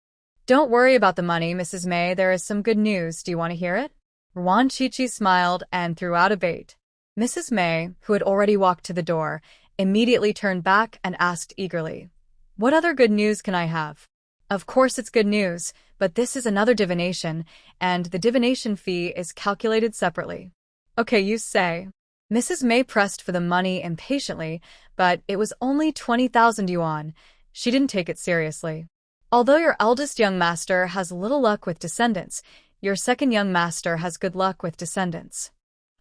Don't worry about the money, Mrs. May. There is some good news. Do you want to hear it? Ruan Chi smiled and threw out a bait. Mrs. May, who had already walked to the door, immediately turned back and asked eagerly, "What other good news can I have?" Of course it's good news, but this is another divination, and the divination fee is calculated separately. Okay, you say. Mrs. May pressed for the money impatiently, but it was only 20,000 yuan. She didn't take it seriously. Although your eldest young master has little luck with descendants, your second young master has good luck with descendants.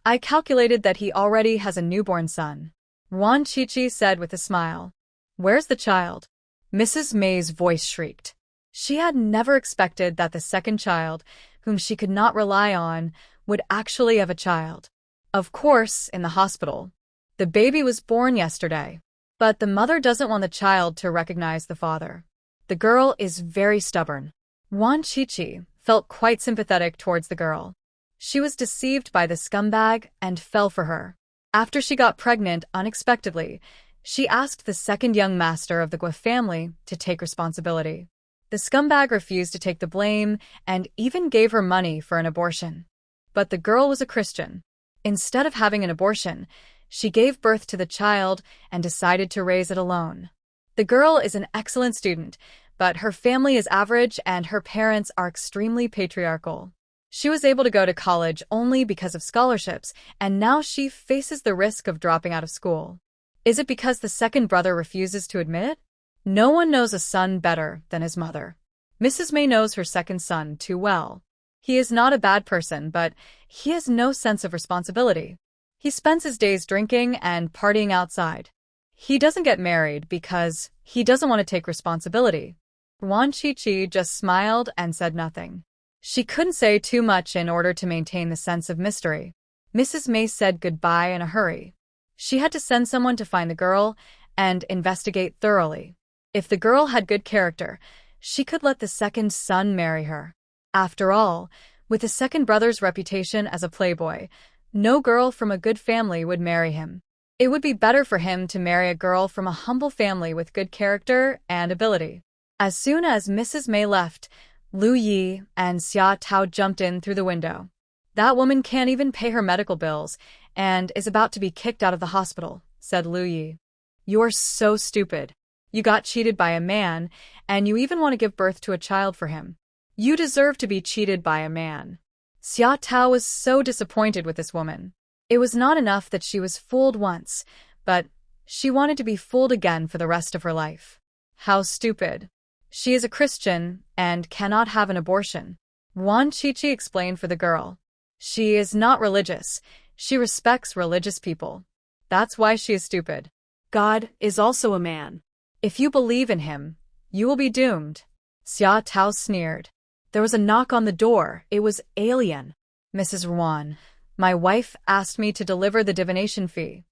I calculated that he already has a newborn son. Ruan Chi said with a smile. Where's the child? Mrs. May's voice shrieked. She had never expected that the second child, whom she could not rely on, would actually have a child. Of course, in the hospital. The baby was born yesterday. But the mother doesn't want the child to recognize the father. The girl is very stubborn. Ruan Chi felt quite sympathetic towards the girl. She was deceived by the scumbag and fell for her. After she got pregnant unexpectedly, she asked the second young master of the Guo family to take responsibility. The scumbag refused to take the blame and even gave her money for an abortion. But the girl was a Christian. Instead of having an abortion, she gave birth to the child and decided to raise it alone. The girl is an excellent student, but her family is average and her parents are extremely patriarchal. She was able to go to college only because of scholarships, and now she faces the risk of dropping out of school. Is it because the second brother refuses to admit it? No one knows a son better than his mother. Mrs. May knows her second son too well. He is not a bad person, but he has no sense of responsibility. He spends his days drinking and partying outside. He doesn't get married because he doesn't want to take responsibility. Ruan Chi just smiled and said nothing. She couldn't say too much in order to maintain the sense of mystery. Mrs. May said goodbye in a hurry. She had to send someone to find the girl and investigate thoroughly. If the girl had good character, she could let the second son marry her. After all, with the second brother's reputation as a playboy, no girl from a good family would marry him. It would be better for him to marry a girl from a humble family with good character and ability. As soon as Mrs. May left, Lu Yi and Xia Tao jumped in through the window. That woman can't even pay her medical bills and is about to be kicked out of the hospital, said Lu Yi. You're so stupid. You got cheated by a man, and you even want to give birth to a child for him. You deserve to be cheated by a man. Xia Tao was so disappointed with this woman. It was not enough that she was fooled once, but she wanted to be fooled again for the rest of her life. How stupid. She is a Christian and cannot have an abortion. Ruan Chi explained for the girl. She is not religious. She respects religious people. That's why she is stupid. God is also a man. If you believe in him, you will be doomed. Xia Tao sneered. There was a knock on the door. It was Alien. Mrs. Ruan, my wife asked me to deliver the divination fee.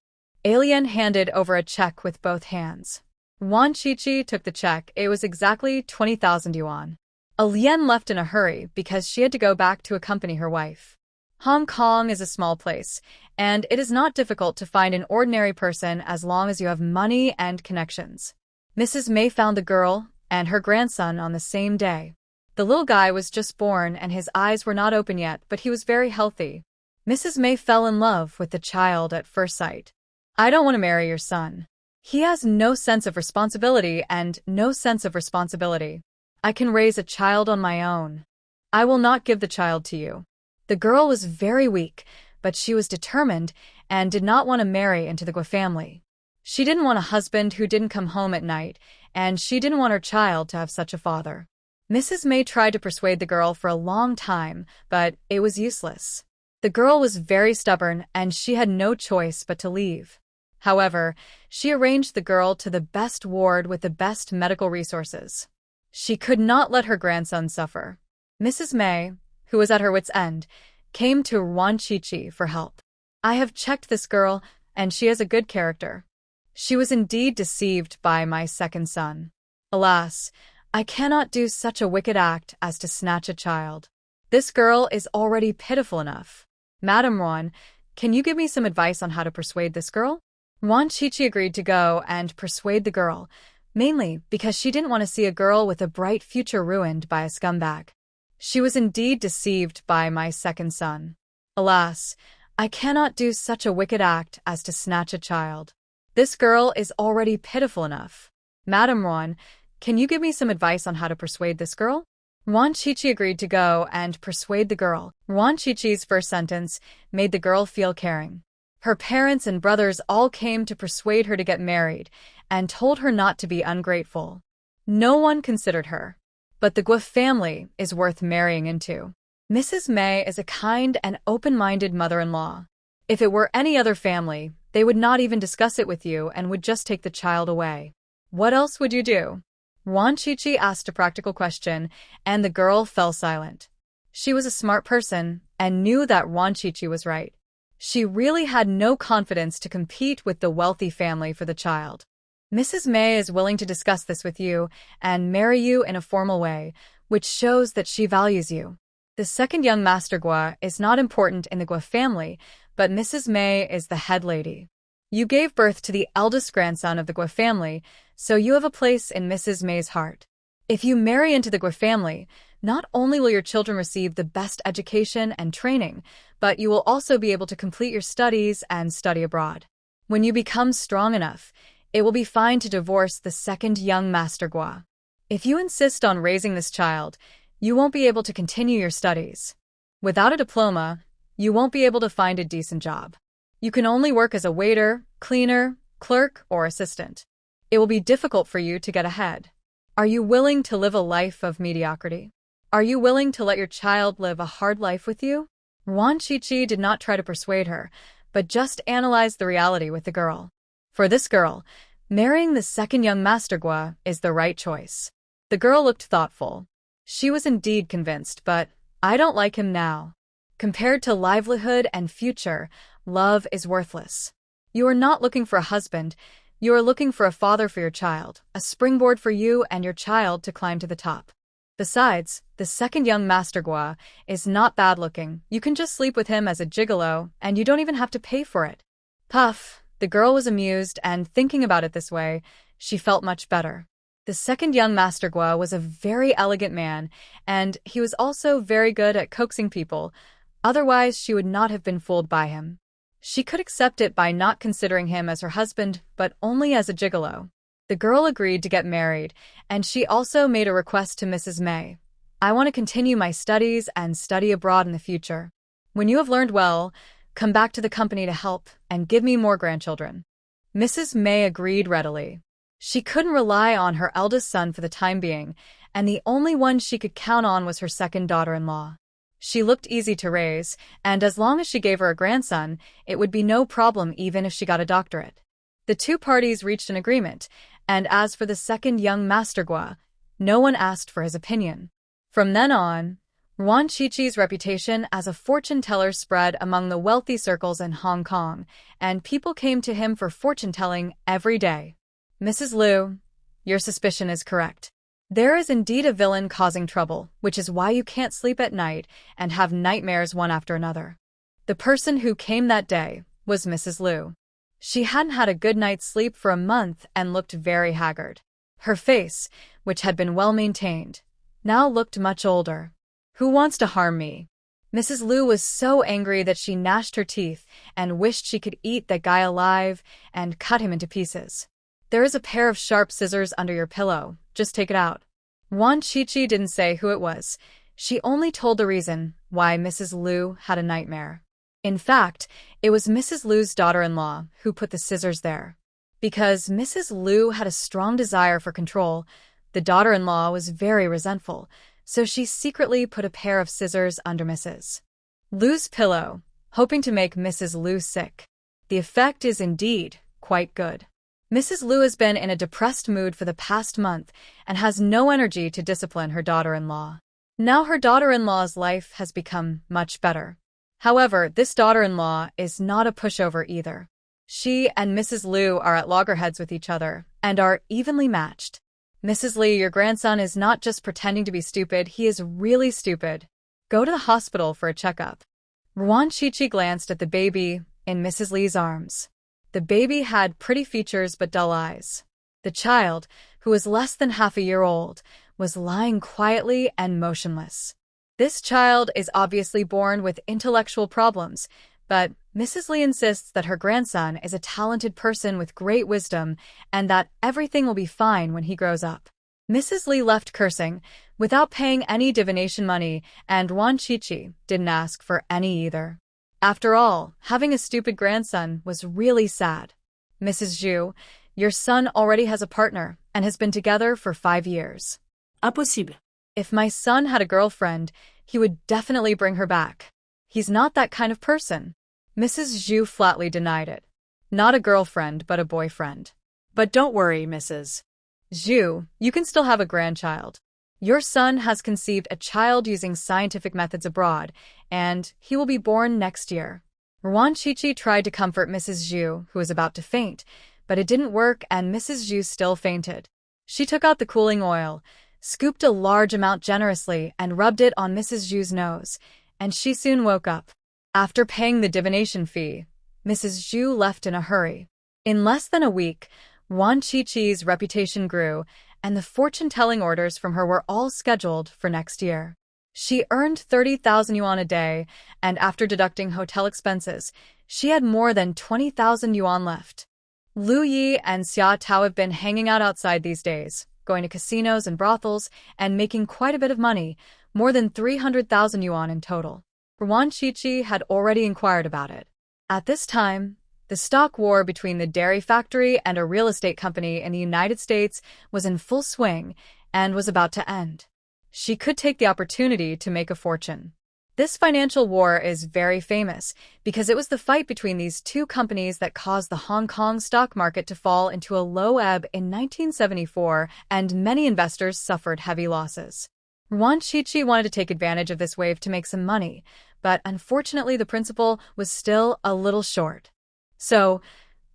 Alien handed over a check with both hands. Ruan Chi took the check. It was exactly 20,000 yuan. Alien left in a hurry because she had to go back to accompany her wife. Hong Kong is a small place, and it is not difficult to find an ordinary person as long as you have money and connections. Mrs. May found the girl and her grandson on the same day. The little guy was just born and his eyes were not open yet, but he was very healthy. Mrs. May fell in love with the child at first sight. I don't want to marry your son. He has no sense of responsibility and no sense of responsibility. I can raise a child on my own. I will not give the child to you. The girl was very weak, but she was determined and did not want to marry into the Guo family. She didn't want a husband who didn't come home at night, and she didn't want her child to have such a father. Mrs. May tried to persuade the girl for a long time, but it was useless. The girl was very stubborn, and she had no choice but to leave. However, she arranged the girl to the best ward with the best medical resources. She could not let her grandson suffer. Mrs. May, who was at her wit's end, came to Ruan Shuangjiang for help. I have checked this girl, and she has a good character. She was indeed deceived by my second son. Alas, I cannot do such a wicked act as to snatch a child. This girl is already pitiful enough. Madam Ruan, can you give me some advice on how to persuade this girl? Ruan Shuangjiang agreed to go and persuade the girl, mainly because she didn't want to see a girl with a bright future ruined by a scumbag. She was indeed deceived by my second son. Alas, I cannot do such a wicked act as to snatch a child. This girl is already pitiful enough. Madam Ruan, can you give me some advice on how to persuade this girl? Ruan Shuangjiang agreed to go and persuade the girl. Ruan Shuangjiang's first sentence made the girl feel caring. Her parents and brothers all came to persuade her to get married and told her not to be ungrateful. No one considered her. But the Guo family is worth marrying into. Mrs. May is a kind and open-minded mother-in-law. If it were any other family, they would not even discuss it with you and would just take the child away. What else would you do? Ruan Shuangjiang asked a practical question, and the girl fell silent. She was a smart person and knew that Ruan Shuangjiang was right. She really had no confidence to compete with the wealthy family for the child. Mrs. May is willing to discuss this with you and marry you in a formal way, which shows that she values you. The second young Master Guo is not important in the Guo family, but Mrs. May is the head lady. You gave birth to the eldest grandson of the Guo family, so you have a place in Mrs. May's heart. If you marry into the Guo family, not only will your children receive the best education and training, but you will also be able to complete your studies and study abroad. When you become strong enough, it will be fine to divorce the second young Master Guo. If you insist on raising this child, you won't be able to continue your studies. Without a diploma, you won't be able to find a decent job. You can only work as a waiter, cleaner, clerk, or assistant. It will be difficult for you to get ahead. Are you willing to live a life of mediocrity? Are you willing to let your child live a hard life with you? Ruan Shuangjiang did not try to persuade her, but just analyzed the reality with the girl. For this girl, marrying the second young Master Guo is the right choice. The girl looked thoughtful. She was indeed convinced, but I don't like him now. Compared to livelihood and future, love is worthless. You are not looking for a husband, you are looking for a father for your child, a springboard for you and your child to climb to the top. Besides, the second young Master Guo is not bad looking. You can just sleep with him as a gigolo, and you don't even have to pay for it. Puff. The girl was amused, and thinking about it this way, she felt much better. The second young Master Guo was a very elegant man, and he was also very good at coaxing people. Otherwise, she would not have been fooled by him. She could accept it by not considering him as her husband, but only as a gigolo. The girl agreed to get married, and she also made a request to Mrs. May. I want to continue my studies and study abroad in the future. When you have learned well, come back to the company to help and give me more grandchildren. Mrs. May agreed readily. She couldn't rely on her eldest son for the time being, and the only one she could count on was her second daughter-in-law. She looked easy to raise, and as long as she gave her a grandson, it would be no problem even if she got a doctorate. The two parties reached an agreement, and as for the second young Master Guo, no one asked for his opinion. From then on, Ruan Shuangjiang's reputation as a fortune-teller spread among the wealthy circles in Hong Kong, and people came to him for fortune-telling every day. Mrs. Liu, your suspicion is correct. There is indeed a villain causing trouble, which is why you can't sleep at night and have nightmares one after another. The person who came that day was Mrs. Liu. She hadn't had a good night's sleep for a month and looked very haggard. Her face, which had been well maintained, now looked much older. Who wants to harm me? Mrs. Liu was so angry that she gnashed her teeth and wished she could eat that guy alive and cut him into pieces. There is a pair of sharp scissors under your pillow. Just take it out. Ruan Shuangjiang didn't say who it was. She only told the reason why Mrs. Liu had a nightmare. In fact, it was Mrs. Liu's daughter-in-law who put the scissors there. Because Mrs. Liu had a strong desire for control, the daughter-in-law was very resentful, so she secretly put a pair of scissors under Mrs. Liu's pillow, hoping to make Mrs. Liu sick. The effect is indeed quite good. Mrs. Liu has been in a depressed mood for the past month and has no energy to discipline her daughter-in-law. Now her daughter-in-law's life has become much better. However, this daughter-in-law is not a pushover either. She and Mrs. Liu are at loggerheads with each other and are evenly matched. Mrs. Li, your grandson is not just pretending to be stupid, he is really stupid. Go to the hospital for a checkup. Ruan Shuangjiang glanced at the baby in Mrs. Li's arms. The baby had pretty features but dull eyes. The child, who was less than half a year old, was lying quietly and motionless. This child is obviously born with intellectual problems, but Mrs. Li insists that her grandson is a talented person with great wisdom and that everything will be fine when he grows up. Mrs. Li left cursing, without paying any divination money, and Ruan Shuangjiang didn't ask for any either. After all, having a stupid grandson was really sad. Mrs. Zhu, your son already has a partner and has been together for 5 years. Impossible. If my son had a girlfriend, he would definitely bring her back. He's not that kind of person. Mrs. Zhu flatly denied it. Not a girlfriend, but a boyfriend. But don't worry, Mrs. Zhu, you can still have a grandchild. Your son has conceived a child using scientific methods abroad, and he will be born next year. Ruan Shuangjiang tried to comfort Mrs. Zhu, who was about to faint, but it didn't work and Mrs. Zhu still fainted. She took out the cooling oil, scooped a large amount generously, and rubbed it on Mrs. Zhu's nose, and she soon woke up. After paying the divination fee, Mrs. Zhu left in a hurry. In less than a week, Ruan Shuangjiang's reputation grew, and the fortune-telling orders from her were all scheduled for next year. She earned 30,000 yuan a day, and after deducting hotel expenses, she had more than 20,000 yuan left. Lu Yi and Xia Tao have been hanging out outside these days, going to casinos and brothels, and making quite a bit of money, more than 300,000 yuan in total. Ruan Shuangjiang had already inquired about it. At this time, the stock war between the dairy factory and a real estate company in the United States was in full swing and was about to end. She could take the opportunity to make a fortune. This financial war is very famous because it was the fight between these two companies that caused the Hong Kong stock market to fall into a low ebb in 1974, and many investors suffered heavy losses. Ruan Shuangjiang wanted to take advantage of this wave to make some money, but unfortunately the principal was still a little short. So,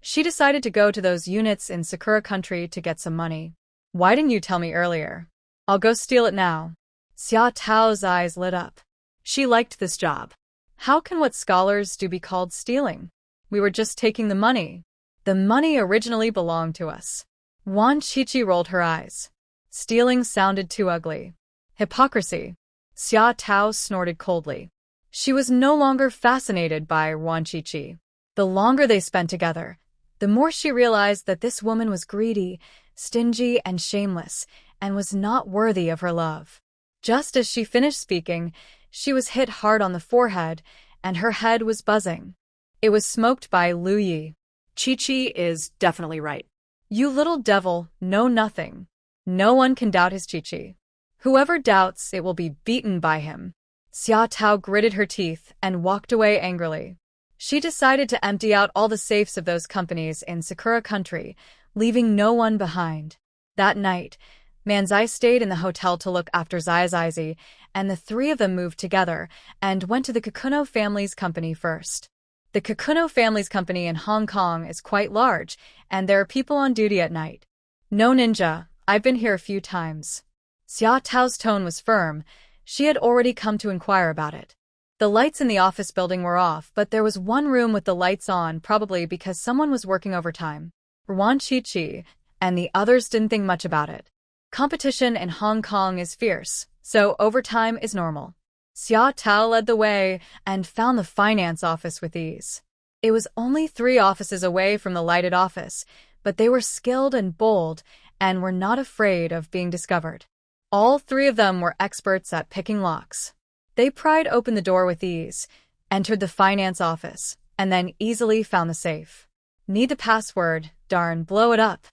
she decided to go to those units in Sakura country to get some money. Why didn't you tell me earlier? I'll go steal it now. Xia Tao's eyes lit up. She liked this job. How can what scholars do be called stealing? We were just taking the money. The money originally belonged to us. Ruan Shuangjiang rolled her eyes. Stealing sounded too ugly. Hypocrisy. Xia Tao snorted coldly. She was no longer fascinated by Ruan Shuangjiang. The longer they spent together, the more she realized that this woman was greedy, stingy, and shameless, and was not worthy of her love. Just as she finished speaking, she was hit hard on the forehead, and her head was buzzing. It was smoked by Lu Yi. Chi is definitely right. You little devil, know nothing. No one can doubt his Chi. Whoever doubts, it will be beaten by him. Xia Tao gritted her teeth and walked away angrily. She decided to empty out all the safes of those companies in Sakura country, leaving no one behind. That night, Manzai stayed in the hotel to look after Zaizi, and the three of them moved together and went to the Kikuno family's company first. The Kikuno family's company in Hong Kong is quite large, and there are people on duty at night. No ninja, I've been here a few times. Xia Tao's tone was firm. She had already come to inquire about it. The lights in the office building were off, but there was one room with the lights on, probably because someone was working overtime. Ruan Shuangjiang and the others didn't think much about it. Competition in Hong Kong is fierce, so overtime is normal. Xia Tao led the way and found the finance office with ease. It was only 3 offices away from the lighted office, but they were skilled and bold and were not afraid of being discovered. All 3 of them were experts at picking locks. They pried open the door with ease, entered the finance office, and then easily found the safe. Need the password, darn, blow it up.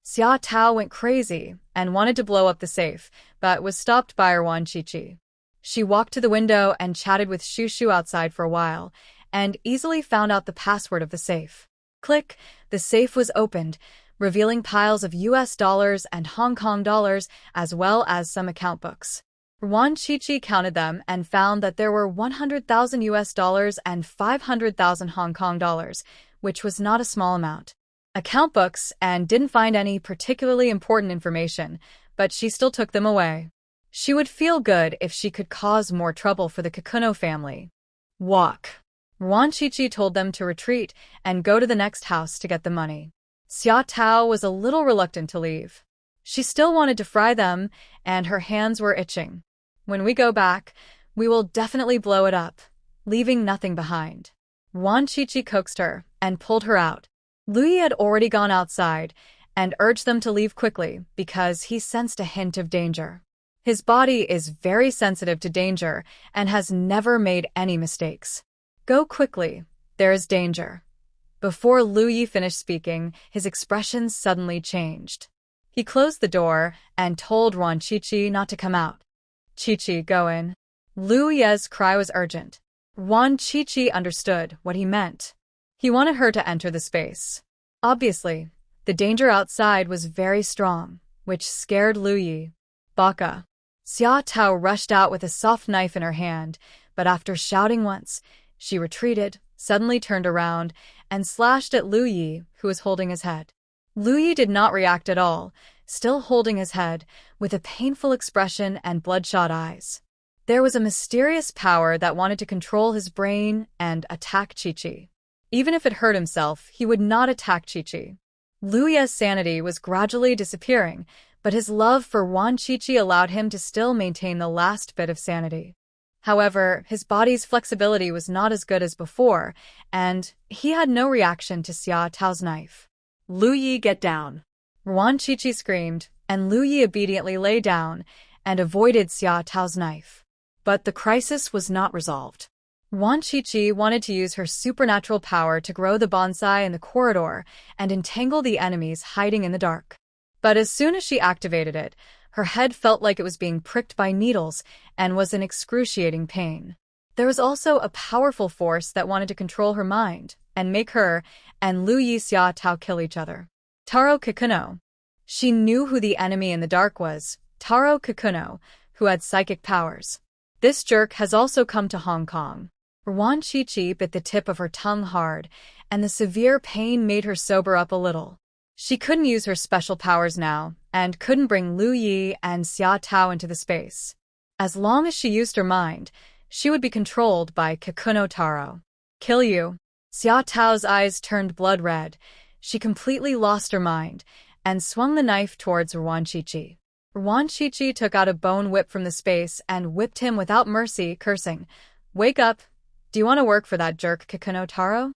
Xia Tao went crazy and wanted to blow up the safe, but was stopped by Ruan Shuangjiang. She walked to the window and chatted with Shu outside for a while, and easily found out the password of the safe. Click, The safe was opened, revealing piles of US dollars and Hong Kong dollars, as well as some account books. Ruan Shuangjiang counted them and found that there were 100,000 US dollars and 500,000 Hong Kong dollars, which was not a small amount. Account books, and didn't find any particularly important information, but she still took them away. She would feel good if she could cause more trouble for the Kikuno family. Walk. Ruan Shuangjiang told them to retreat and go to the next house to get the money. Xia Tao was a little reluctant to leave. She still wanted to fry them, and her hands were itching. When we go back, we will definitely blow it up, leaving nothing behind. Ruan Shuangjiang coaxed her and pulled her out. Lui had already gone outside and urged them to leave quickly because he sensed a hint of danger. His body is very sensitive to danger and has never made any mistakes. Go quickly, there is danger. Before Lu Yi finished speaking, his expression suddenly changed. He closed the door and told Ruan Shuangjiang not to come out. Chi-Chi, go in. Lu Yi's cry was urgent. Ruan Shuangjiang understood what he meant. He wanted her to enter the space. Obviously, the danger outside was very strong, which scared Lu Yi. Baka. Xia Tao rushed out with a soft knife in her hand, but after shouting once, she retreated, suddenly turned around, and slashed at Lu Yi, who was holding his head. Lu Yi did not react at all, still holding his head, with a painful expression and bloodshot eyes. There was a mysterious power that wanted to control his brain and attack Chi-Chi. Even if it hurt himself, he would not attack Chi-Chi. Lu Yi's sanity was gradually disappearing, but his love for Ruan Shuangjiang allowed him to still maintain the last bit of sanity. However, his body's flexibility was not as good as before, and he had no reaction to Xia Tao's knife. Lu Yi, get down. Ruan Shuangjiang screamed, and Lu Yi obediently lay down and avoided Xia Tao's knife. But the crisis was not resolved. Ruan Shuangjiang wanted to use her supernatural power to grow the bonsai in the corridor and entangle the enemies hiding in the dark. But as soon as she activated it, her head felt like it was being pricked by needles and was in excruciating pain. There was also a powerful force that wanted to control her mind and make her and Lu Yi Xia Tao kill each other. Taro Kikuno. She knew who the enemy in the dark was, Taro Kikuno, who had psychic powers. This jerk has also come to Hong Kong. Ruan Shuangjiang bit the tip of her tongue hard, and the severe pain made her sober up a little. She couldn't use her special powers now, and couldn't bring Lu Yi and Xia Tao into the space. As long as she used her mind, she would be controlled by Kikuno Taro. Kill you. Xia Tao's eyes turned blood red. She completely lost her mind, and swung the knife towards Ruan Shuangjiang. Ruan Shuangjiang took out a bone whip from the space and whipped him without mercy, cursing, "Wake up! Do you want to work for that jerk Kikuno Taro?"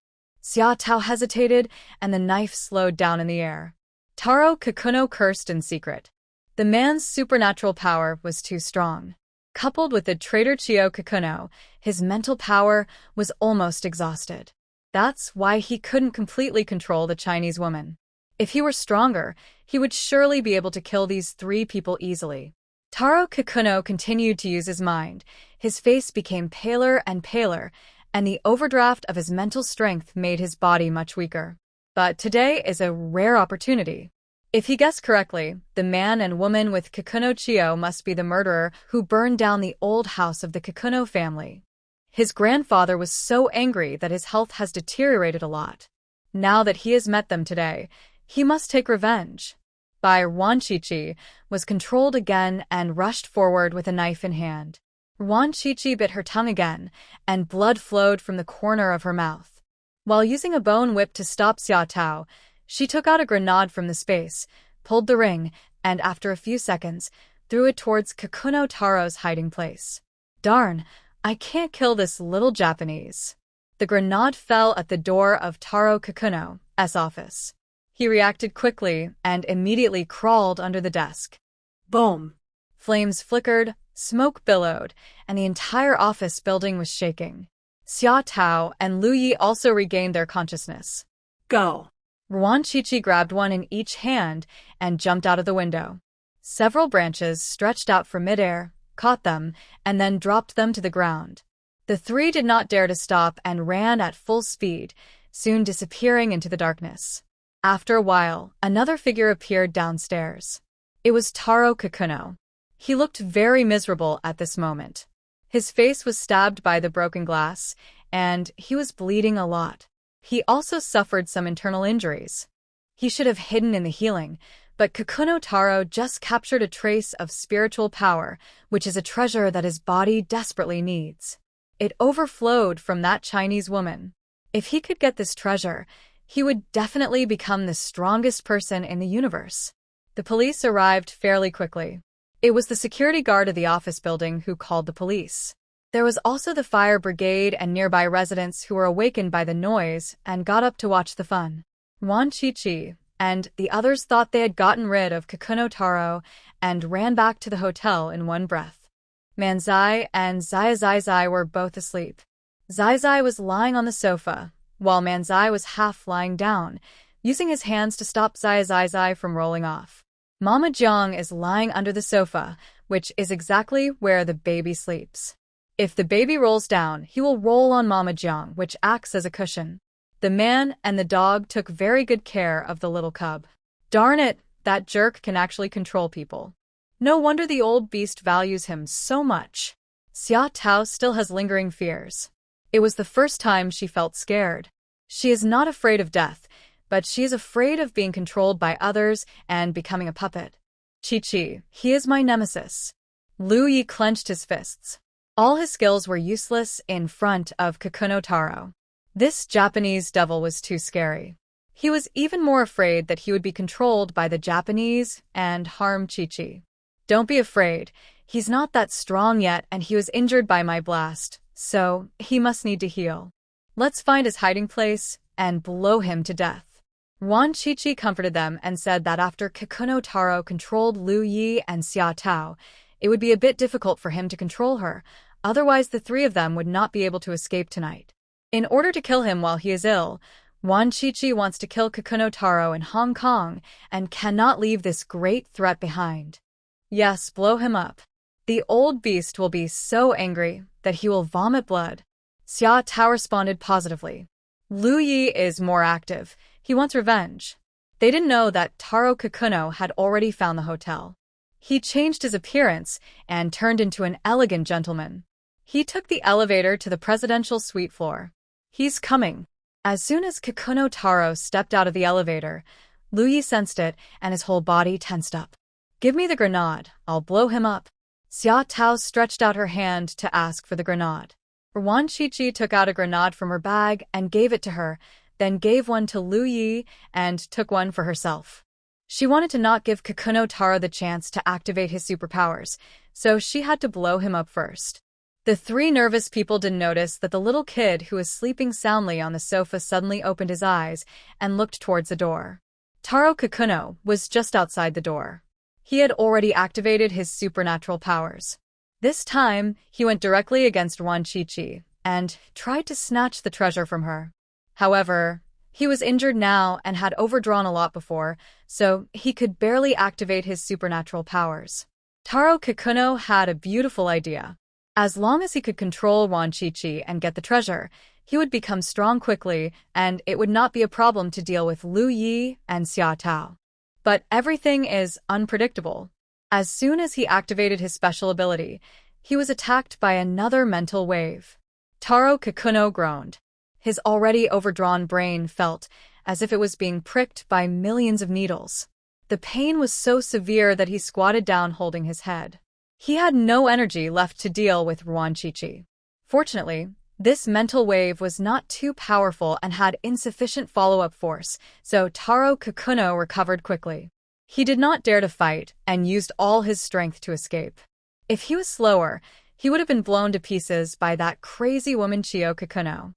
Xia Tao hesitated, and the knife slowed down in the air. Taro Kikuno cursed in secret. The man's supernatural power was too strong. Coupled with the traitor Chio Kikuno, his mental power was almost exhausted. That's why he couldn't completely control the Chinese woman. If he were stronger, he would surely be able to kill these three people easily. Taro Kikuno continued to use his mind. His face became paler and paler, and the overdraft of his mental strength made his body much weaker. But today is a rare opportunity. If he guessed correctly, the man and woman with Kikuno Chio must be the murderer who burned down the old house of the Kikuno family. His grandfather was so angry that his health has deteriorated a lot. Now that he has met them today, he must take revenge. Ruan Shuangjiang was controlled again and rushed forward with a knife in hand. Ruan Shuangjiang bit her tongue again, and blood flowed from the corner of her mouth. While using a bone whip to stop Xia Tao, she took out a grenade from the space, pulled the ring, and after a few seconds, threw it towards Kikuno Taro's hiding place. Darn, I can't kill this little Japanese. The grenade fell at the door of Taro Kikuno's office. He reacted quickly and immediately crawled under the desk. Boom! Flames flickered, smoke billowed, and the entire office building was shaking. Xia Tao and Lu Yi also regained their consciousness. Go! Ruan Shuangjiang grabbed one in each hand and jumped out of the window. Several branches stretched out from midair, caught them, and then dropped them to the ground. The three did not dare to stop and ran at full speed, soon disappearing into the darkness. After a while, another figure appeared downstairs. It was Taro Kakuno. He looked very miserable at this moment. His face was stabbed by the broken glass, and he was bleeding a lot. He also suffered some internal injuries. He should have hidden in the healing, but Kakuno Taro just captured a trace of spiritual power, which is a treasure that his body desperately needs. It overflowed from that Chinese woman. If he could get this treasure, he would definitely become the strongest person in the universe. The police arrived fairly quickly. It was the security guard of the office building who called the police. There was also the fire brigade and nearby residents who were awakened by the noise and got up to watch the fun. Wan Chi and the others thought they had gotten rid of Kakuno Taro and ran back to the hotel in one breath. Manzai and Zai were both asleep. Zai was lying on the sofa, while Manzai was half lying down, using his hands to stop Zai from rolling off. Mama Jiang is lying under the sofa, which is exactly where the baby sleeps. If the baby rolls down, he will roll on Mama Jiang, which acts as a cushion. The man and the dog took very good care of the little cub. Darn it, that jerk can actually control people. No wonder the old beast values him so much. Xia Tao still has lingering fears. It was the first time she felt scared. She is not afraid of death, but she is afraid of being controlled by others and becoming a puppet. Chi, he is my nemesis. Lu Yi clenched his fists. All his skills were useless in front of Kakuno Taro. This Japanese devil was too scary. He was even more afraid that he would be controlled by the Japanese and harm Chi. Don't be afraid. He's not that strong yet and he was injured by my blast, so he must need to heal. Let's find his hiding place and blow him to death. Ruan Chi comforted them and said that after Kakuno Taro controlled Lu Yi and Xia Tao, it would be a bit difficult for him to control her, otherwise the three of them would not be able to escape tonight. In order to kill him while he is ill, Ruan Chi wants to kill Kakuno Taro in Hong Kong and cannot leave this great threat behind. Yes, blow him up. The old beast will be so angry that he will vomit blood. Xia Tao responded positively. Lu Yi is more active. He wants revenge. They didn't know that Taro Kakuno had already found the hotel. He changed his appearance and turned into an elegant gentleman. He took the elevator to the presidential suite floor. He's coming. As soon as Kakuno Taro stepped out of the elevator, Lu Yi sensed it and his whole body tensed up. Give me the grenade, I'll blow him up. Xia Tao stretched out her hand to ask for the grenade. Ruan Chi took out a grenade from her bag and gave it to her, then gave one to Lu Yi and took one for herself. She wanted to not give Kakuno Taro the chance to activate his superpowers, so she had to blow him up first. The three nervous people didn't notice that the little kid who was sleeping soundly on the sofa suddenly opened his eyes and looked towards the door. Taro Kakuno was just outside the door. He had already activated his supernatural powers. This time, he went directly against Ruan Chi and tried to snatch the treasure from her. However, he was injured now and had overdrawn a lot before, so he could barely activate his supernatural powers. Taro Kakuno had a beautiful idea. As long as he could control Ruan Chi and get the treasure, he would become strong quickly and it would not be a problem to deal with Lu Yi and Xia Tao. But everything is unpredictable. As soon as he activated his special ability, he was attacked by another mental wave. Taro Kakuno groaned. His already overdrawn brain felt as if it was being pricked by millions of needles. The pain was so severe that he squatted down holding his head. He had no energy left to deal with Ruan Chi. Fortunately, this mental wave was not too powerful and had insufficient follow-up force, so Taro Kakuno recovered quickly. He did not dare to fight and used all his strength to escape. If he was slower, he would have been blown to pieces by that crazy woman Chio Kakuno.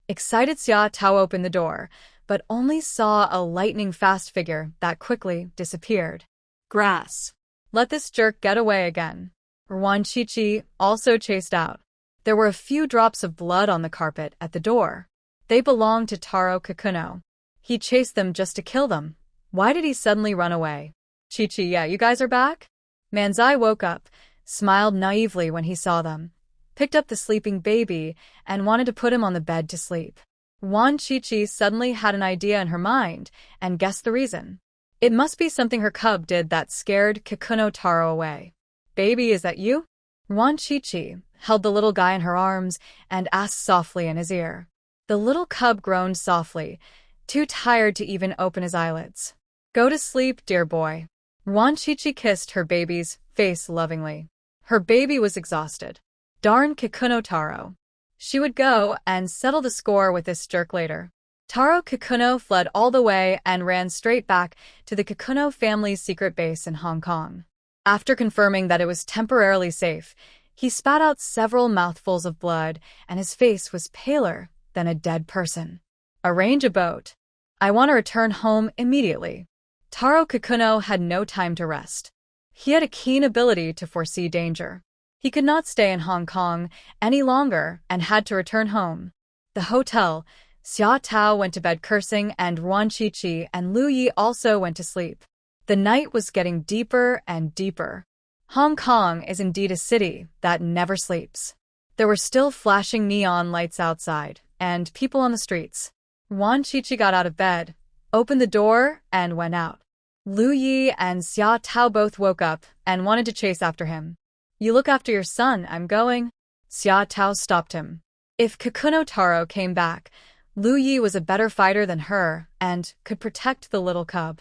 Excited Xia Tao opened the door, but only saw a lightning-fast figure that quickly disappeared. Grass. Let this jerk get away again. Ruan Chi also chased out. There were a few drops of blood on the carpet at the door. They belonged to Taro Kakuno. He chased them just to kill them. Why did he suddenly run away? Chi, yeah, you guys are back? Manzai woke up, smiled naively when he saw them, picked up the sleeping baby, and wanted to put him on the bed to sleep. Yuan Qiqi suddenly had an idea in her mind and guessed the reason. It must be something her cub did that scared Kikuno Taro away. Baby, is that you? Yuan Qiqi held the little guy in her arms and asked softly in his ear. The little cub groaned softly, too tired to even open his eyelids. Go to sleep, dear boy. Yuan Qiqi kissed her baby's face lovingly. Her baby was exhausted. Darn Kikuno Taro. She would go and settle the score with this jerk later. Taro Kikuno fled all the way and ran straight back to the Kikuno family's secret base in Hong Kong. After confirming that it was temporarily safe, he spat out several mouthfuls of blood, and his face was paler than a dead person. Arrange a boat. I want to return home immediately. Taro Kikuno had no time to rest. He had a keen ability to foresee danger. He could not stay in Hong Kong any longer and had to return home. The hotel, Xia Tao went to bed cursing, and Ruan Qiqi and Lu Yi also went to sleep. The night was getting deeper and deeper. Hong Kong is indeed a city that never sleeps. There were still flashing neon lights outside, and people on the streets. Ruan Qiqi got out of bed, opened the door, and went out. Lu Yi and Xia Tao both woke up and wanted to chase after him. You look after your son, I'm going. Xia Tao stopped him. If Kikuno Taro came back, Lu Yi was a better fighter than her and could protect the little cub.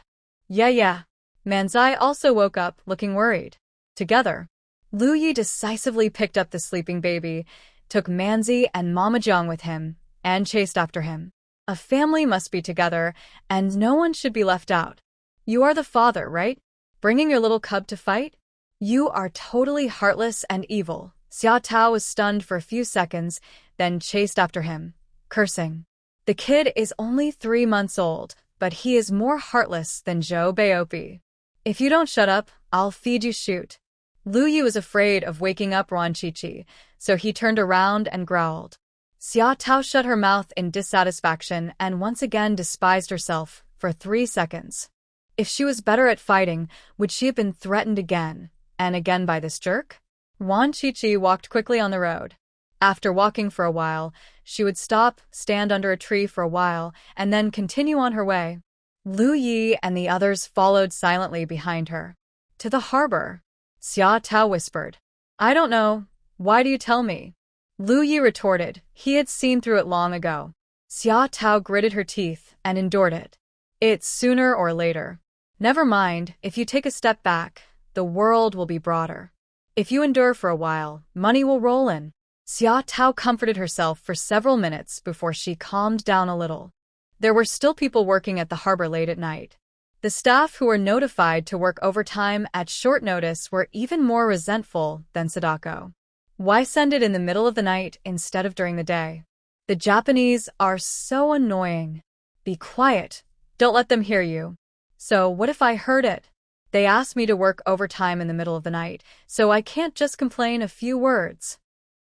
Yeah. Manzai also woke up looking worried. Together, Lu Yi decisively picked up the sleeping baby, took Manzi and Mama Jiang with him, and chased after him. A family must be together, and no one should be left out. You are the father, right? Bringing your little cub to fight? You are totally heartless and evil. Xia Tao was stunned for a few seconds, then chased after him, cursing. The kid is only 3 months old, but he is more heartless than Zhou Baopi. If you don't shut up, I'll feed you shoot. Lu Yi was afraid of waking up Ruan Qiqi, so he turned around and growled. Xia Tao shut her mouth in dissatisfaction and once again despised herself for 3 seconds. If she was better at fighting, would she have been threatened again and again by this jerk? Ruan Qiqi walked quickly on the road. After walking for a while, she would stop, stand under a tree for a while, and then continue on her way. Lu Yi and the others followed silently behind her. To the harbor. Xia Tao whispered. I don't know. Why do you tell me? Lu Yi retorted. He had seen through it long ago. Xia Tao gritted her teeth and endured it. It's sooner or later. Never mind, if you take a step back, the world will be broader. If you endure for a while, money will roll in. Xia Tao comforted herself for several minutes before she calmed down a little. There were still people working at the harbor late at night. The staff who were notified to work overtime at short notice were even more resentful than Sadako. Why send it in the middle of the night instead of during the day? The Japanese are so annoying. Be quiet. Don't let them hear you. So what if I heard it? They asked me to work overtime in the middle of the night, so I can't just complain a few words.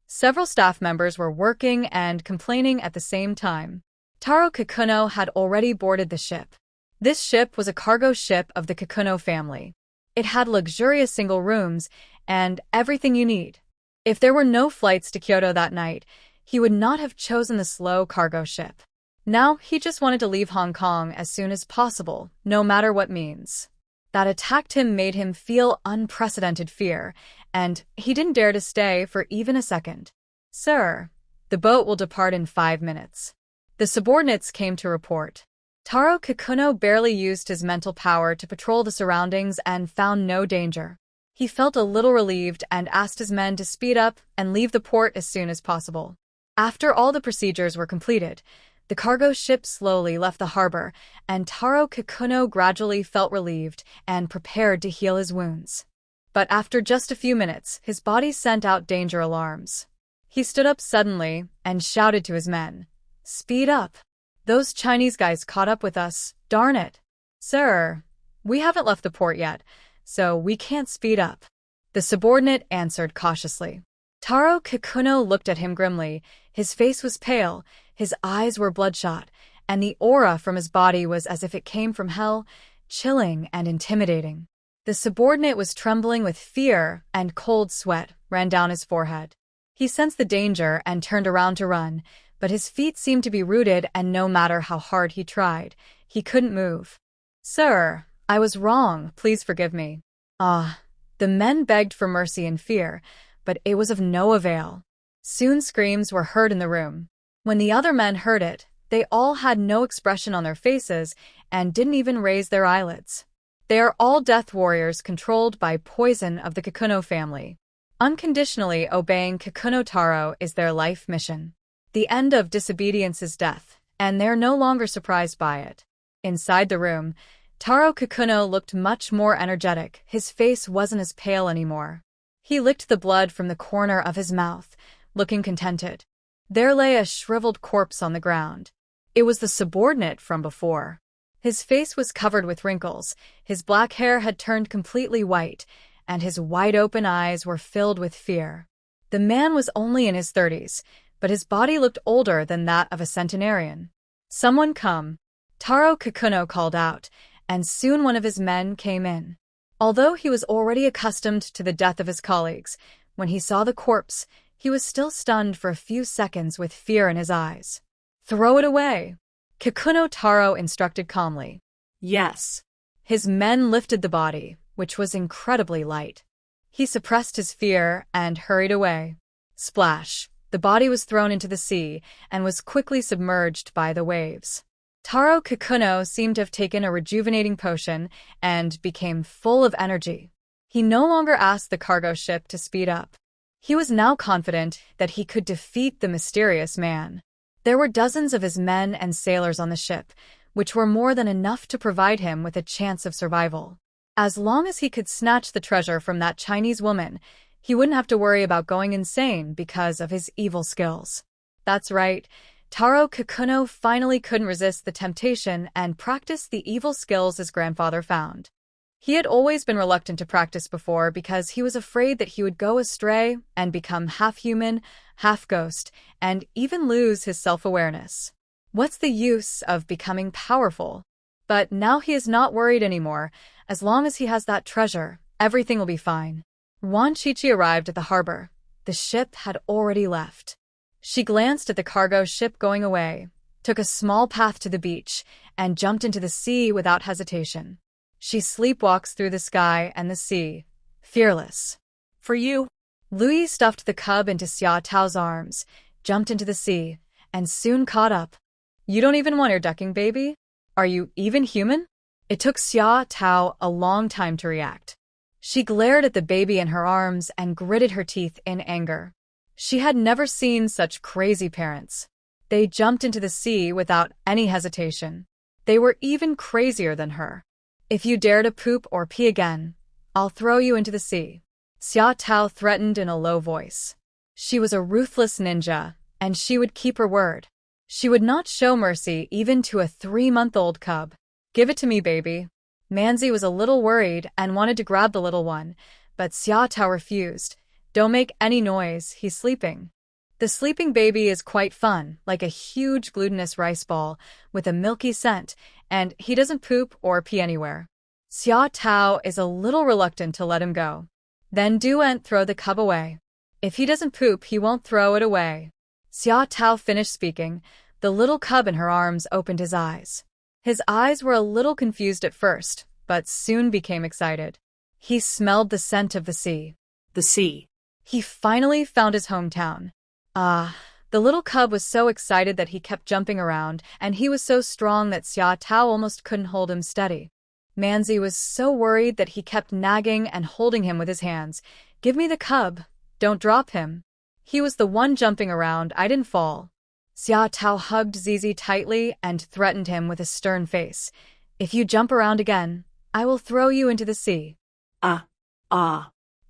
Several staff members were working and complaining at the same time. Taro Kikuno had already boarded the ship. This ship was a cargo ship of the Kikuno family. It had luxurious single rooms and everything you need. If there were no flights to Kyoto that night, he would not have chosen the slow cargo ship. Now he just wanted to leave Hong Kong as soon as possible, no matter what means. That attacked him made him feel unprecedented fear, and he didn't dare to stay for even a second. Sir, the boat will depart in 5 minutes. The subordinates came to report. Taro Kikuno barely used his mental power to patrol the surroundings and found no danger. He felt a little relieved and asked his men to speed up and leave the port as soon as possible. After all the procedures were completed, the cargo ship slowly left the harbor, and Taro Kikuno gradually felt relieved and prepared to heal his wounds. But after just a few minutes, his body sent out danger alarms. He stood up suddenly and shouted to his men, "Speed up! Those Chinese guys caught up with us, darn it! Sir, we haven't left the port yet, so we can't speed up." The subordinate answered cautiously. Taro Kikuno looked at him grimly. His face was pale, his eyes were bloodshot, and the aura from his body was as if it came from hell, chilling and intimidating. The subordinate was trembling with fear, and cold sweat ran down his forehead. He sensed the danger and turned around to run, but his feet seemed to be rooted, and no matter how hard he tried, he couldn't move. "Sir, I was wrong. Please forgive me." The men begged for mercy and fear, but it was of no avail. Soon screams were heard in the room. When the other men heard it, they all had no expression on their faces and didn't even raise their eyelids. They are all death warriors controlled by poison of the Kikuno family. Unconditionally obeying Kikuno Taro is their life mission. The end of disobedience is death, and they're no longer surprised by it. Inside the room, Taro Kikuno looked much more energetic. His face wasn't as pale anymore. He licked the blood from the corner of his mouth, looking contented. There lay a shriveled corpse on the ground. It was the subordinate from before. His face was covered with wrinkles, his black hair had turned completely white, and his wide-open eyes were filled with fear. The man was only in his 30s, but his body looked older than that of a centenarian. "Someone come," Taro Kikuno called out, and soon one of his men came in. Although he was already accustomed to the death of his colleagues, when he saw the corpse, he was still stunned for a few seconds with fear in his eyes. "Throw it away," Kikuno Taro instructed calmly. Yes. His men lifted the body, which was incredibly light. He suppressed his fear and hurried away. Splash! The body was thrown into the sea and was quickly submerged by the waves. Taro Kikuno seemed to have taken a rejuvenating potion and became full of energy. He no longer asked the cargo ship to speed up. He was now confident that he could defeat the mysterious man. There were dozens of his men and sailors on the ship, which were more than enough to provide him with a chance of survival. As long as he could snatch the treasure from that Chinese woman, he wouldn't have to worry about going insane because of his evil skills. That's right. Taro Kikuno finally couldn't resist the temptation and practiced the evil skills his grandfather found. He had always been reluctant to practice before because he was afraid that he would go astray and become half-human, half-ghost, and even lose his self-awareness. What's the use of becoming powerful? But now he is not worried anymore. As long as he has that treasure, everything will be fine. Ruan Shuangjiang arrived at the harbor. The ship had already left. She glanced at the cargo ship going away, took a small path to the beach, and jumped into the sea without hesitation. She sleepwalks through the sky and the sea, fearless. For you. Louis stuffed the cub into Xia Tao's arms, jumped into the sea, and soon caught up. "You don't even want your ducking baby? Are you even human?" It took Xia Tao a long time to react. She glared at the baby in her arms and gritted her teeth in anger. She had never seen such crazy parents. They jumped into the sea without any hesitation. They were even crazier than her. "If you dare to poop or pee again, I'll throw you into the sea," Xia Tao threatened in a low voice. She was a ruthless ninja, and she would keep her word. She would not show mercy even to a 3-month-old cub. "Give it to me, baby." Manzi was a little worried and wanted to grab the little one, but Xia Tao refused. "Don't make any noise, he's sleeping." The sleeping baby is quite fun, like a huge glutinous rice ball with a milky scent, and he doesn't poop or pee anywhere. Xia Tao is a little reluctant to let him go. Then Duan throw the cub away. "If he doesn't poop, he won't throw it away." Xia Tao finished speaking. The little cub in her arms opened his eyes. His eyes were a little confused at first, but soon became excited. He smelled the scent of the sea. The sea. He finally found his hometown. The little cub was so excited that he kept jumping around, and he was so strong that Xia Tao almost couldn't hold him steady. Manzi was so worried that he kept nagging and holding him with his hands. "Give me the cub. Don't drop him. He was the one jumping around, I didn't fall." Xia Tao hugged Zizi tightly and threatened him with a stern face. "If you jump around again, I will throw you into the sea."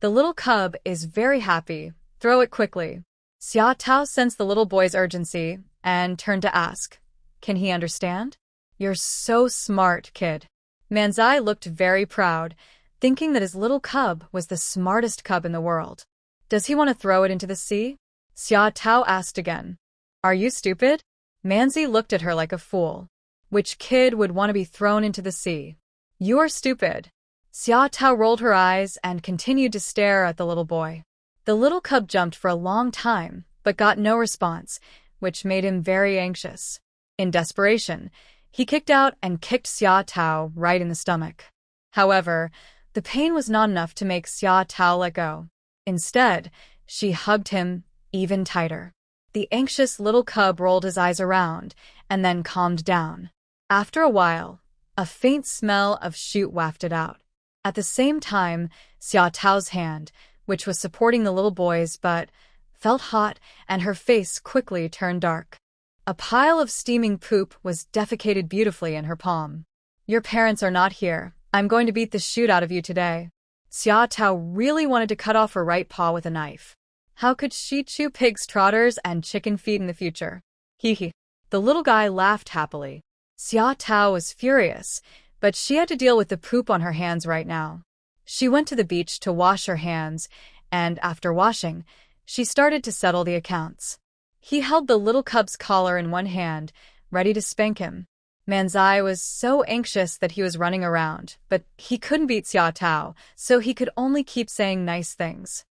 The little cub is very happy. "Throw it quickly." Xia Tao sensed the little boy's urgency and turned to ask, "Can he understand?" "You're so smart, kid." Manzai looked very proud, thinking that his little cub was the smartest cub in the world. "Does he want to throw it into the sea?" Xia Tao asked again. "Are you stupid?" Manzi looked at her like a fool. Which kid would want to be thrown into the sea? "You are stupid." Xia Tao rolled her eyes and continued to stare at the little boy. The little cub jumped for a long time, but got no response. which made him very anxious. In desperation, he kicked out and kicked Xia Tao right in the stomach. However, the pain was not enough to make Xia Tao let go. Instead, she hugged him even tighter. The anxious little cub rolled his eyes around and then calmed down. After a while, a faint smell of shoot wafted out. At the same time, Xia Tao's hand, which was supporting the little boy's butt, felt hot and her face quickly turned dark. A pile of steaming poop was defecated beautifully in her palm. "Your parents are not here. I'm going to beat the shoot out of you today." Xia Tao really wanted to cut off her right paw with a knife. How could she chew pig's trotters and chicken feet in the future? Hee hee. The little guy laughed happily. Xia Tao was furious, but she had to deal with the poop on her hands right now. She went to the beach to wash her hands, and after washing, she started to settle the accounts. He held the little cub's collar in one hand, ready to spank him. Manzai was so anxious that he was running around, but he couldn't beat Xia Tao, so he could only keep saying nice things.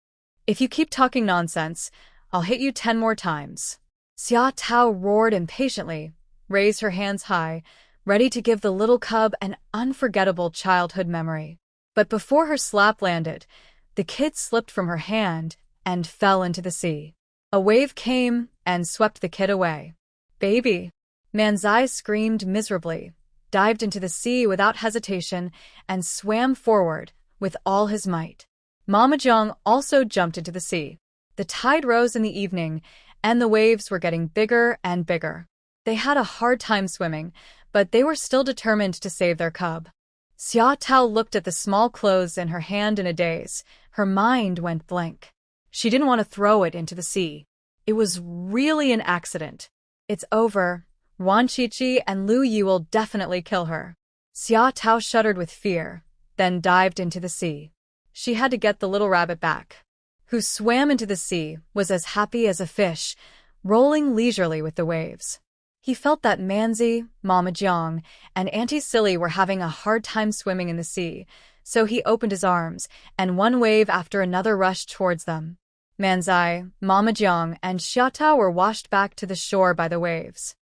"If you keep talking nonsense, I'll hit you 10 more times." Xia Tao roared impatiently, raised her hands high, ready to give the little cub an unforgettable childhood memory. But before her slap landed, the kid slipped from her hand and fell into the sea. A wave came and swept the kid away. "Baby!" Manzai screamed miserably, dived into the sea without hesitation, and swam forward with all his might. Mama Jiang also jumped into the sea. The tide rose in the evening, and the waves were getting bigger and bigger. They had a hard time swimming, but they were still determined to save their cub. Xia Tao looked at the small clothes in her hand in a daze. Her mind went blank. She didn't want to throw it into the sea. It was really an accident. It's over. Ruan Shuangjiang and Lu Yu will definitely kill her. Xia Tao shuddered with fear, then dived into the sea. She had to get the little rabbit back, who swam into the sea, was as happy as a fish, rolling leisurely with the waves. He felt that Manzi, Mama Jiang, and Auntie Silly were having a hard time swimming in the sea, so he opened his arms, and one wave after another rushed towards them. Manzai, Mama Jiang, and Xia Tao were washed back to the shore by the waves.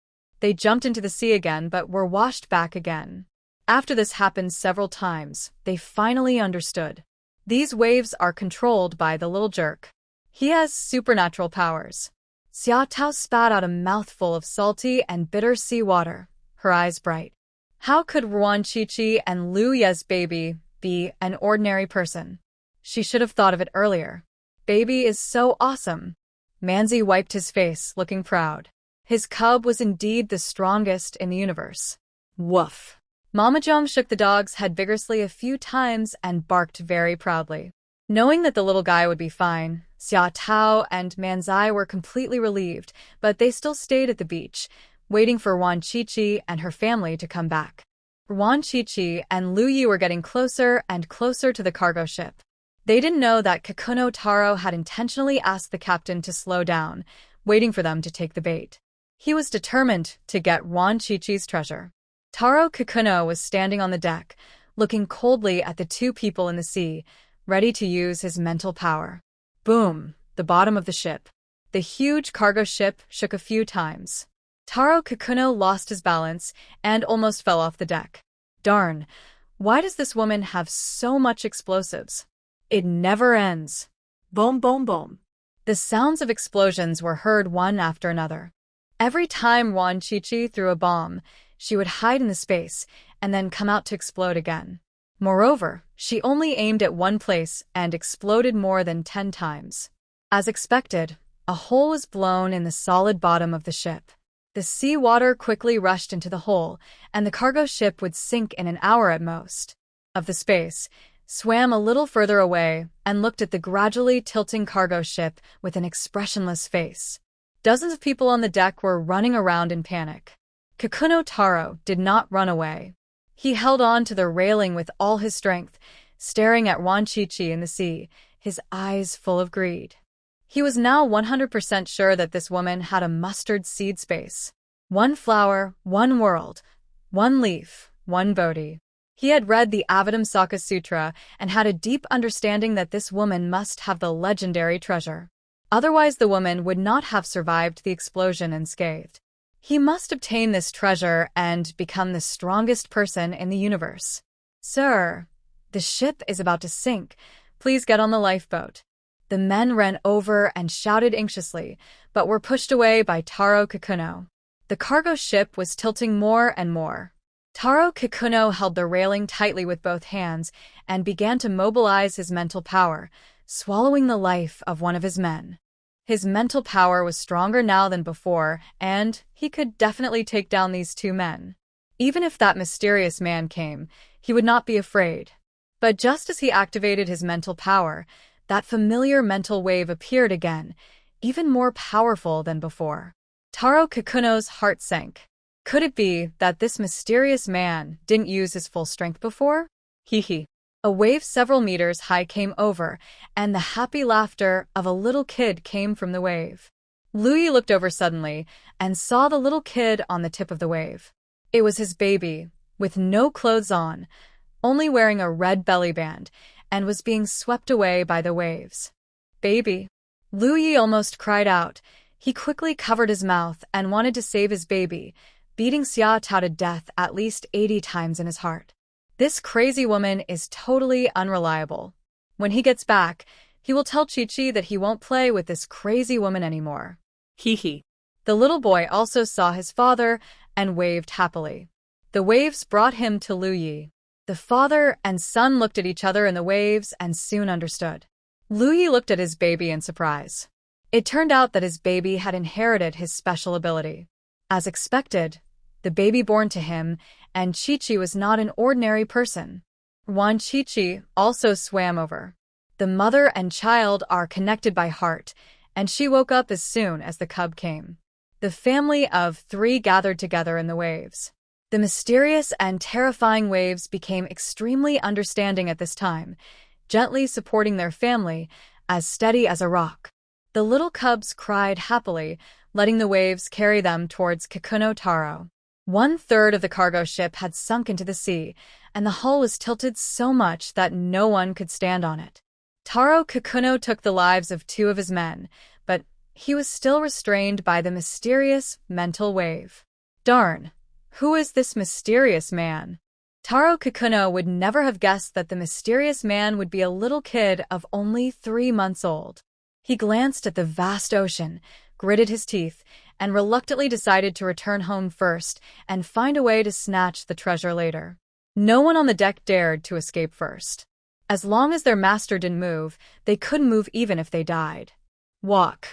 They jumped into the sea again but were washed back again. After this happened several times, they finally understood. These waves are controlled by the little jerk. He has supernatural powers. Xia Tao spat out a mouthful of salty and bitter sea water, her eyes bright. How could Ruan Shuangjiang and Lu Yu's baby be an ordinary person? She should have thought of it earlier. Baby is so awesome. Manzi wiped his face, looking proud. His cub was indeed the strongest in the universe. Woof. Mama Jiang shook the dog's head vigorously a few times and barked very proudly. Knowing that the little guy would be fine, Xia Tao and Manzai were completely relieved, but they still stayed at the beach, waiting for Ruan Shuangjiang and her family to come back. Ruan Shuangjiang and Lu Yu were getting closer and closer to the cargo ship. They didn't know that Kikuno Taro had intentionally asked the captain to slow down, waiting for them to take the bait. He was determined to get Ruan Shuangjiang's treasure. Taro Kikuno was standing on the deck, looking coldly at the two people in the sea, ready to use his mental power. Boom! The bottom of the ship. The huge cargo ship shook a few times. Taro Kikuno lost his balance and almost fell off the deck. Darn! Why does this woman have so much explosives? It never ends. Boom, boom, boom. The sounds of explosions were heard one after another. Every time Ruan Shuangjiang threw a bomb, she would hide in the space and then come out to explode again. Moreover, she only aimed at one place and exploded more than 10 times. As expected, a hole was blown in the solid bottom of the ship. The sea water quickly rushed into the hole, and the cargo ship would sink in an hour at most. Of the space, swam a little further away and looked at the gradually tilting cargo ship with an expressionless face. Dozens of people on the deck were running around in panic. Kikuno Taro did not run away. He held on to the railing with all his strength, staring at Ruan Shuangjiang in the sea, his eyes full of greed. He was now 100% sure that this woman had a mustard seed space. One flower, one world, one leaf, one Bodhi. He had read the Avatamsaka Sutra and had a deep understanding that this woman must have the legendary treasure. Otherwise the woman would not have survived the explosion unscathed. He must obtain this treasure and become the strongest person in the universe. Sir, the ship is about to sink. Please get on the lifeboat. The men ran over and shouted anxiously, but were pushed away by Taro Kikuno. The cargo ship was tilting more and more. Taro Kikuno held the railing tightly with both hands and began to mobilize his mental power, swallowing the life of one of his men. His mental power was stronger now than before, and he could definitely take down these two men. Even if that mysterious man came, he would not be afraid. But just as he activated his mental power, that familiar mental wave appeared again, even more powerful than before. Taro Kikuno's heart sank. Could it be that this mysterious man didn't use his full strength before? Hee. A wave several meters high came over, and the happy laughter of a little kid came from the wave. Louis looked over suddenly and saw the little kid on the tip of the wave. It was his baby, with no clothes on, only wearing a red belly band, and was being swept away by the waves. Baby. Louis almost cried out. He quickly covered his mouth and wanted to save his baby, beating Xia Tao to death at least 80 times in his heart. This crazy woman is totally unreliable. When he gets back, he will tell Chi-Chi that he won't play with this crazy woman anymore. Hee. The little boy also saw his father and waved happily. The waves brought him to Lu Yi. The father and son looked at each other in the waves and soon understood. Lu Yi looked at his baby in surprise. It turned out that his baby had inherited his special ability. As expected, the baby born to him and Chi-Chi was not an ordinary person. Ruan Chi-Chi also swam over. The mother and child are connected by heart, and she woke up as soon as the cub came. The family of 3 gathered together in the waves. The mysterious and terrifying waves became extremely understanding at this time, gently supporting their family, as steady as a rock. The little cubs cried happily, letting the waves carry them towards Kikuno Taro. 1/3 of the cargo ship had sunk into the sea, and the hull was tilted so much that no one could stand on it. Taro Kikuno took the lives of 2 of his men, but he was still restrained by the mysterious mental wave. Darn, who is this mysterious man? Taro Kikuno would never have guessed that the mysterious man would be a little kid of only 3 months old. He glanced at the vast ocean, gritted his teeth, and reluctantly decided to return home first and find a way to snatch the treasure later. No one on the deck dared to escape first. As long as their master didn't move, they couldn't move even if they died. Walk.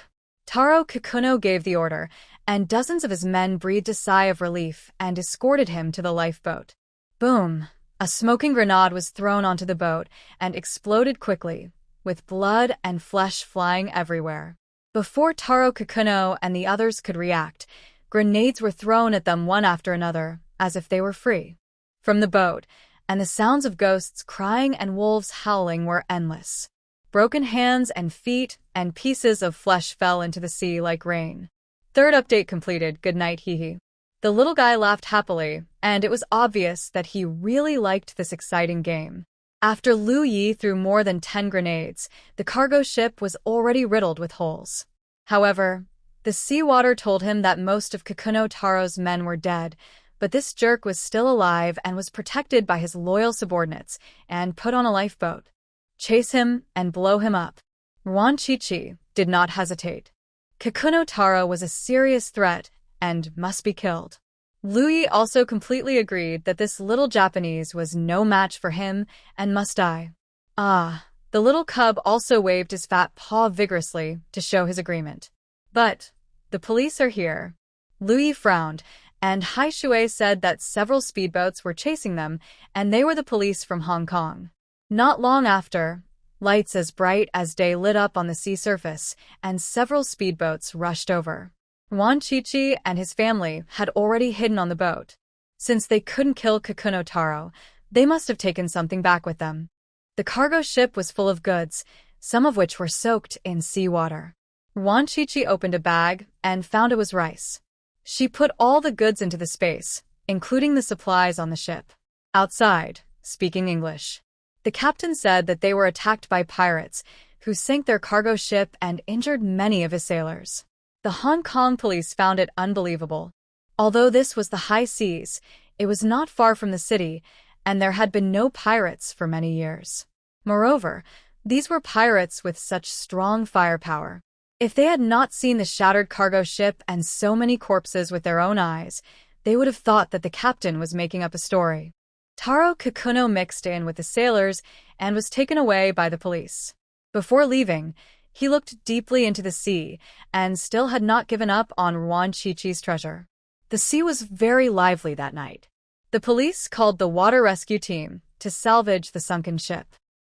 Taro Kikuno gave the order, and dozens of his men breathed a sigh of relief and escorted him to the lifeboat. Boom! A smoking grenade was thrown onto the boat and exploded quickly, with blood and flesh flying everywhere. Before Taro Kikuno and the others could react, grenades were thrown at them one after another, as if they were free. From the boat, and the sounds of ghosts crying and wolves howling were endless. Broken hands and feet and pieces of flesh fell into the sea like rain. 3rd update completed. Good night, hee. The little guy laughed happily, and it was obvious that he really liked this exciting game. After Lu Yi threw more than 10 grenades, the cargo ship was already riddled with holes. However, the seawater told him that most of Kikuno Taro's men were dead, but this jerk was still alive and was protected by his loyal subordinates and put on a lifeboat. Chase him and blow him up. Ruan Chi-Chi did not hesitate. Kikuno Taro was a serious threat and must be killed. Louis also completely agreed that this little Japanese was no match for him and must die. Ah, the little cub also waved his fat paw vigorously to show his agreement. But the police are here. Louis frowned, and Hai Shui said that several speedboats were chasing them, and they were the police from Hong Kong. Not long after, lights as bright as day lit up on the sea surface, and several speedboats rushed over. Ruan Chi-Chi and his family had already hidden on the boat. Since they couldn't kill Kikuno Taro, they must have taken something back with them. The cargo ship was full of goods, some of which were soaked in seawater. Ruan Chi-Chi opened a bag and found it was rice. She put all the goods into the space, including the supplies on the ship. Outside, speaking English. The captain said that they were attacked by pirates, who sank their cargo ship and injured many of his sailors. The Hong Kong police found it unbelievable. Although this was the high seas, it was not far from the city, and there had been no pirates for many years. Moreover, these were pirates with such strong firepower. If they had not seen the shattered cargo ship and so many corpses with their own eyes, they would have thought that the captain was making up a story. Taro Kikuno mixed in with the sailors and was taken away by the police. Before leaving, he looked deeply into the sea and still had not given up on Ruan Shuangjiang's treasure. The sea was very lively that night. The police called the water rescue team to salvage the sunken ship.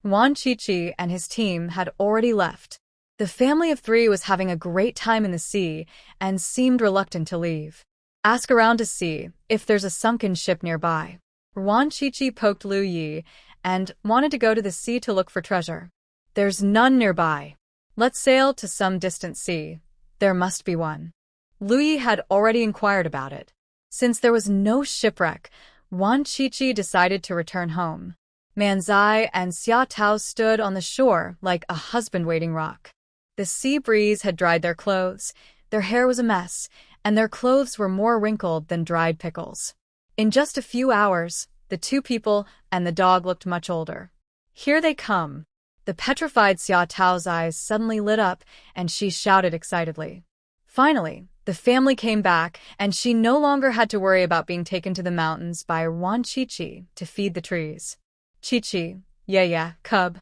Ruan Shuangjiang and his team had already left. The family of 3 was having a great time in the sea and seemed reluctant to leave. Ask around to see if there's a sunken ship nearby. Ruan Shuangjiang poked Lu Yi and wanted to go to the sea to look for treasure. There's none nearby. Let's sail to some distant sea. There must be one. Lu Yi had already inquired about it. Since there was no shipwreck, Ruan Shuangjiang decided to return home. Manzai and Xia Tao stood on the shore like a husband-waiting rock. The sea breeze had dried their clothes, their hair was a mess, and their clothes were more wrinkled than dried pickles. In just a few hours, the 2 people and the dog looked much older. Here they come. The petrified Xia Tao's eyes suddenly lit up, and she shouted excitedly. Finally, the family came back, and she no longer had to worry about being taken to the mountains by Ruan Shuangjiang to feed the trees. Chi-chi, yeah, cub.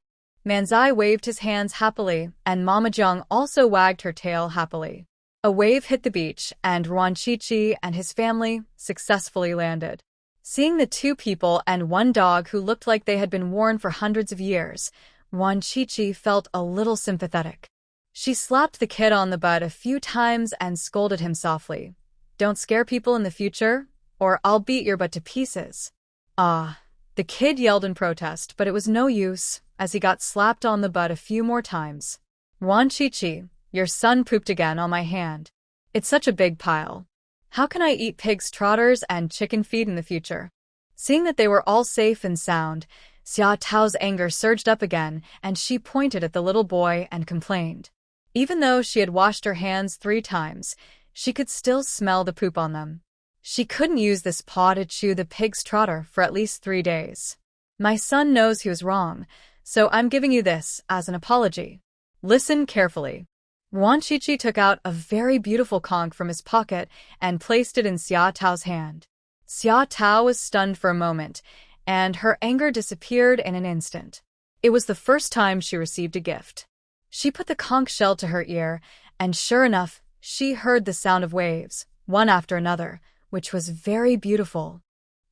Manzai waved his hands happily, and Mama Jiang also wagged her tail happily. A wave hit the beach, and Ruan Shuangjiang and his family successfully landed. Seeing the 2 people and 1 dog who looked like they had been worn for hundreds of years, Ruan Shuangjiang felt a little sympathetic. She slapped the kid on the butt a few times and scolded him softly. Don't scare people in the future, or I'll beat your butt to pieces. Ah. The kid yelled in protest, but it was no use, as he got slapped on the butt a few more times. Ruan Shuangjiang, your son pooped again on my hand. It's such a big pile. How can I eat pig's trotters and chicken feed in the future? Seeing that they were all safe and sound, Xia Tao's anger surged up again, and she pointed at the little boy and complained. Even though she had washed her hands 3 times, she could still smell the poop on them. She couldn't use this paw to chew the pig's trotter for at least 3 days. My son knows he was wrong, so I'm giving you this as an apology. Listen carefully. Ruan Shuangjiang took out a very beautiful conch from his pocket and placed it in Xia Tao's hand. Xia Tao was stunned for a moment, and her anger disappeared in an instant. It was the first time she received a gift. She put the conch shell to her ear, and sure enough, she heard the sound of waves, one after another, which was very beautiful.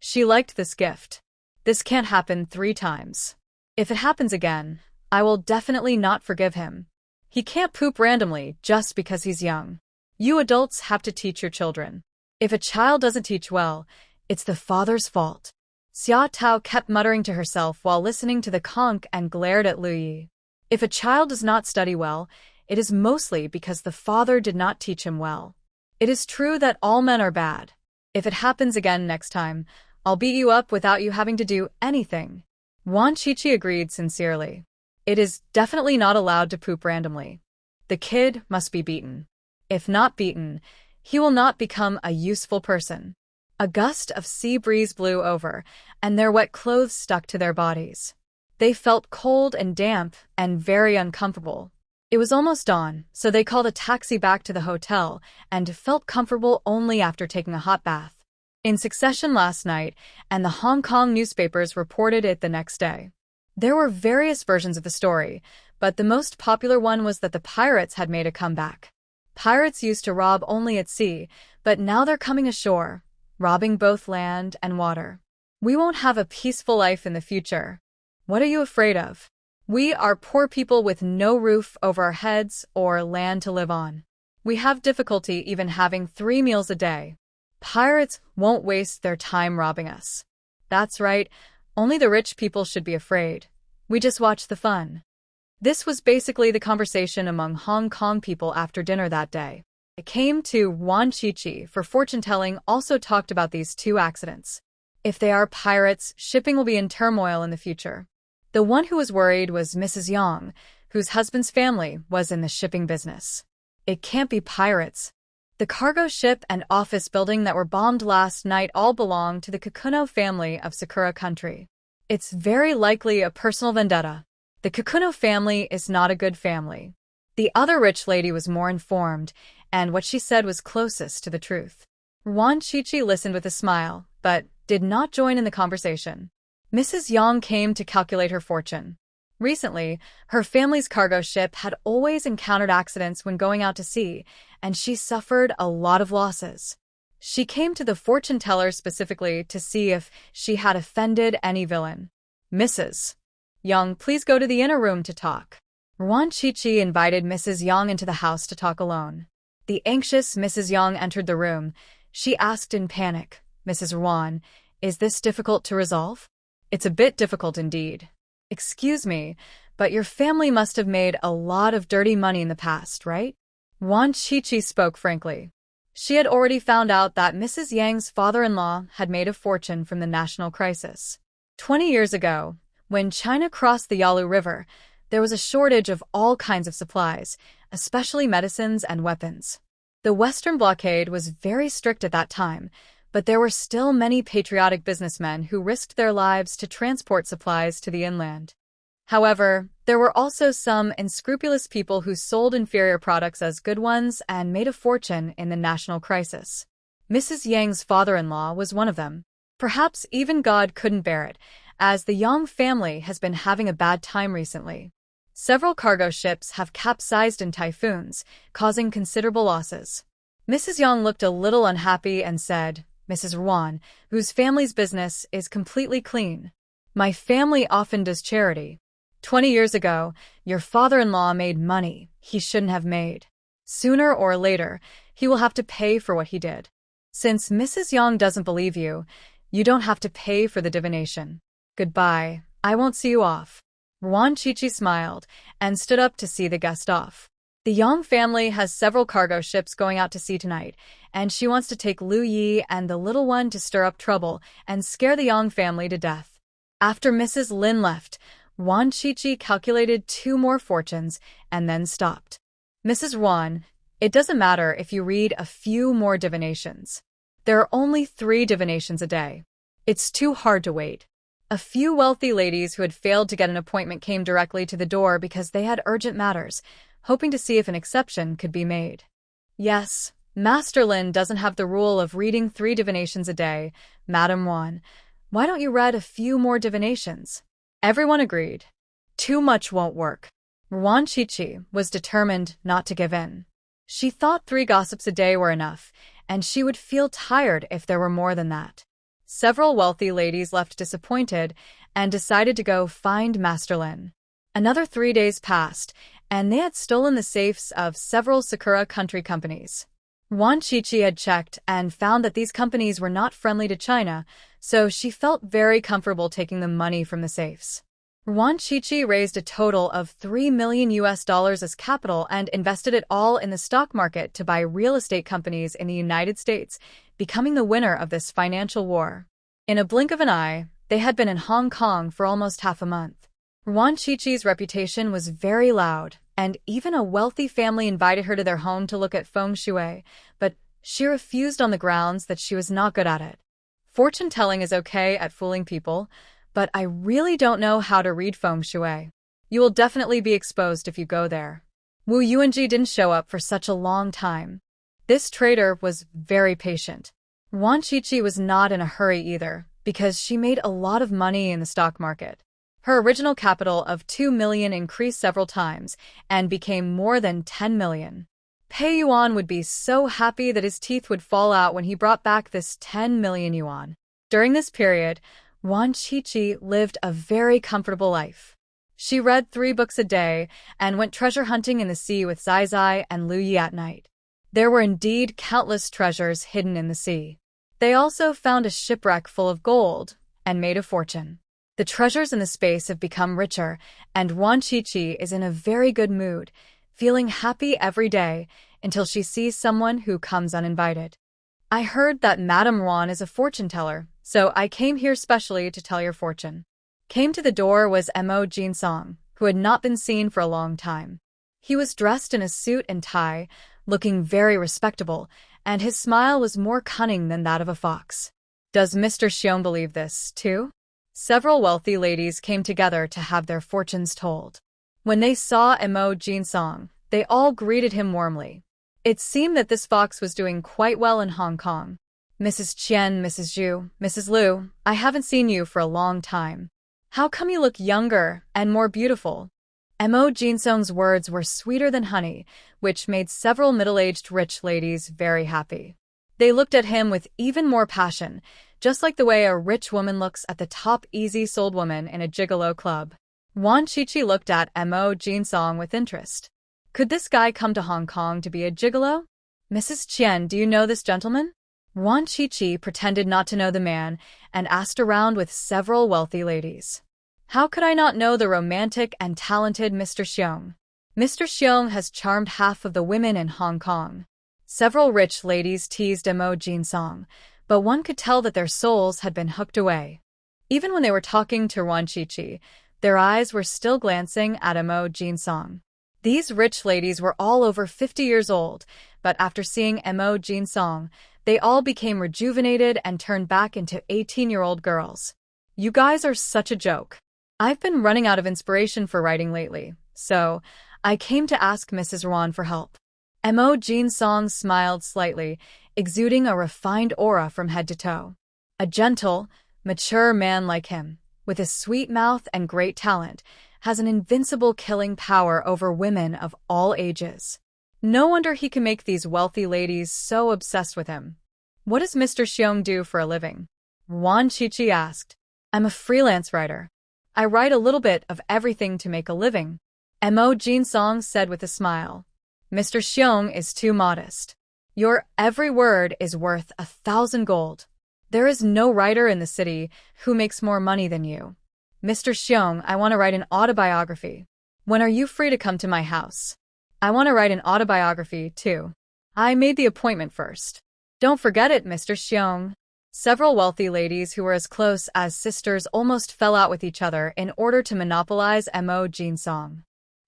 She liked this gift. This can't happen 3 times. If it happens again, I will definitely not forgive him. He can't poop randomly just because he's young. You adults have to teach your children. If a child doesn't teach well, it's the father's fault. Xia Tao kept muttering to herself while listening to the conch and glared at Lu Yi. If a child does not study well, it is mostly because the father did not teach him well. It is true that all men are bad. If it happens again next time, I'll beat you up without you having to do anything. Ruan Shuangjiang agreed sincerely. It is definitely not allowed to poop randomly. The kid must be beaten. If not beaten, he will not become a useful person. A gust of sea breeze blew over, and their wet clothes stuck to their bodies. They felt cold and damp and very uncomfortable. It was almost dawn, so they called a taxi back to the hotel and felt comfortable only after taking a hot bath. In succession last night, and the Hong Kong newspapers reported it the next day. There were various versions of the story, but the most popular one was that the pirates had made a comeback. Pirates used to rob only at sea, but now they're coming ashore, robbing both land and water. We won't have a peaceful life in the future. What are you afraid of? We are poor people with no roof over our heads or land to live on. We have difficulty even having 3 meals a day. Pirates won't waste their time robbing us. That's right, only the rich people should be afraid. We just watch the fun. This was basically the conversation among Hong Kong people after dinner that day. It came to Ruan Shuangjiang for fortune-telling also talked about these 2 accidents. If they are pirates, shipping will be in turmoil in the future. The one who was worried was Mrs. Yang, whose husband's family was in the shipping business. It can't be pirates. The cargo ship and office building that were bombed last night all belong to the Kikuno family of Sakura country. It's very likely a personal vendetta. The Kikuno family is not a good family. The other rich lady was more informed, and what she said was closest to the truth. Ruan Shuangjiang listened with a smile, but did not join in the conversation. Mrs. Yang came to calculate her fortune. Recently, her family's cargo ship had always encountered accidents when going out to sea, and she suffered a lot of losses. She came to the fortune teller specifically to see if she had offended any villain. Mrs. Yang, please go to the inner room to talk. Ruan Shuangjiang invited Mrs. Yang into the house to talk alone. The anxious Mrs. Yang entered the room. She asked in panic, Mrs. Ruan, is this difficult to resolve? It's a bit difficult indeed. Excuse me, but your family must have made a lot of dirty money in the past, right? Ruan Shuangjiang spoke frankly. She had already found out that Mrs. Yang's father-in-law had made a fortune from the national crisis. 20 years ago, when China crossed the Yalu River, there was a shortage of all kinds of supplies, especially medicines and weapons. The Western blockade was very strict at that time, but there were still many patriotic businessmen who risked their lives to transport supplies to the inland. However, there were also some unscrupulous people who sold inferior products as good ones and made a fortune in the national crisis. Mrs. Yang's father-in-law was one of them. Perhaps even God couldn't bear it, as the Yang family has been having a bad time recently. Several cargo ships have capsized in typhoons, causing considerable losses. Mrs. Yang looked a little unhappy and said, Mrs. Ruan, whose family's business is completely clean. My family often does charity. 20 years ago, your father-in-law made money he shouldn't have made. Sooner or later, he will have to pay for what he did. Since Mrs. Yang doesn't believe you, you don't have to pay for the divination. Goodbye, I won't see you off. Ruan Shuangjiang smiled and stood up to see the guest off. The Yang family has several cargo ships going out to sea tonight, and she wants to take Lu Yi and the little one to stir up trouble and scare the Yang family to death. After Mrs. Lin left, Ruan Shuangjiang calculated 2 more fortunes and then stopped. Mrs. Ruan, it doesn't matter if you read a few more divinations. There are only 3 divinations a day. It's too hard to wait. A few wealthy ladies who had failed to get an appointment came directly to the door because they had urgent matters, hoping to see if an exception could be made. Yes, Master Lin doesn't have the rule of reading 3 divinations a day, Madame Yuan. Why don't you read a few more divinations? Everyone agreed. Too much won't work. Ruan Shuangjiang was determined not to give in. She thought 3 gossips a day were enough, and she would feel tired if there were more than that. Several wealthy ladies left disappointed and decided to go find Master Lin. Another 3 days passed, and they had stolen the safes of several Sakura country companies. Ruan Shuangjiang had checked and found that these companies were not friendly to China, so she felt very comfortable taking the money from the safes. Ruan Shuangjiang raised a total of $3 million as capital and invested it all in the stock market to buy real estate companies in the United States, becoming the winner of this financial war. In a blink of an eye, they had been in Hong Kong for almost half a month. Ruan Shuangjiang's reputation was very loud, and even a wealthy family invited her to their home to look at feng shui, but she refused on the grounds that she was not good at it. Fortune-telling is okay at fooling people, but I really don't know how to read feng shui. You will definitely be exposed if you go there. Wu Yuanji didn't show up for such a long time. This trader was very patient. Ruan Shuangjiang was not in a hurry either, because she made a lot of money in the stock market. Her original capital of 2 million increased several times and became more than 10 million. Pei Yuan would be so happy that his teeth would fall out when he brought back this 10 million yuan. During this period, Ruan Shuangjiang lived a very comfortable life. She read 3 books a day and went treasure hunting in the sea with Zai Zai and Lu Yi at night. There were indeed countless treasures hidden in the sea. They also found a shipwreck full of gold and made a fortune. The treasures in the space have become richer, and Ruan Shuangjiang is in a very good mood, feeling happy every day until she sees someone who comes uninvited. I heard that Madame Ruan is a fortune teller, so I came here specially to tell your fortune. Came to the door was Mo Jinsong, who had not been seen for a long time. He was dressed in a suit and tie, looking very respectable, and his smile was more cunning than that of a fox. Does Mr. Xiong believe this, too? Several wealthy ladies came together to have their fortunes told. When they saw Emo Jinsong, they all greeted him warmly. It seemed that this fox was doing quite well in Hong Kong. Mrs. Qian, Mrs. Zhu, Mrs. Liu, I haven't seen you for a long time. How come you look younger and more beautiful? Emo Jinsong's words were sweeter than honey, which made several middle-aged rich ladies very happy. They looked at him with even more passion, just like the way a rich woman looks at the top easy-sold woman in a gigolo club. Wan Qiqi looked at Emo Jinsong with interest. Could this guy come to Hong Kong to be a gigolo? Mrs. Qian, do you know this gentleman? Wan Qiqi pretended not to know the man and asked around with several wealthy ladies. How could I not know the romantic and talented Mr. Xiong? Mr. Xiong has charmed half of the women in Hong Kong. Several rich ladies teased Emo Jinsong, but one could tell that their souls had been hooked away. Even when they were talking to Wan Qiqi, their eyes were still glancing at Emo Jinsong. These rich ladies were all over 50 years old, but after seeing Emo Jinsong, they all became rejuvenated and turned back into 18-year-old girls. You guys are such a joke. I've been running out of inspiration for writing lately, so I came to ask Mrs. Ruan for help. Emo Jinsong smiled slightly, exuding a refined aura from head to toe. A gentle, mature man like him, with a sweet mouth and great talent, has an invincible killing power over women of all ages. No wonder he can make these wealthy ladies so obsessed with him. What does Mr. Xiong do for a living? Wan Qiqi asked. I'm a freelance writer. I write a little bit of everything to make a living. Emo Jinsong said with a smile. Mr. Xiong is too modest. Your every word is worth 1,000 gold. There is no writer in the city who makes more money than you. Mr. Xiong, I want to write an autobiography. When are you free to come to my house? I want to write an autobiography, too. I made the appointment first. Don't forget it, Mr. Xiong. Several wealthy ladies who were as close as sisters almost fell out with each other in order to monopolize Emo Jinsong.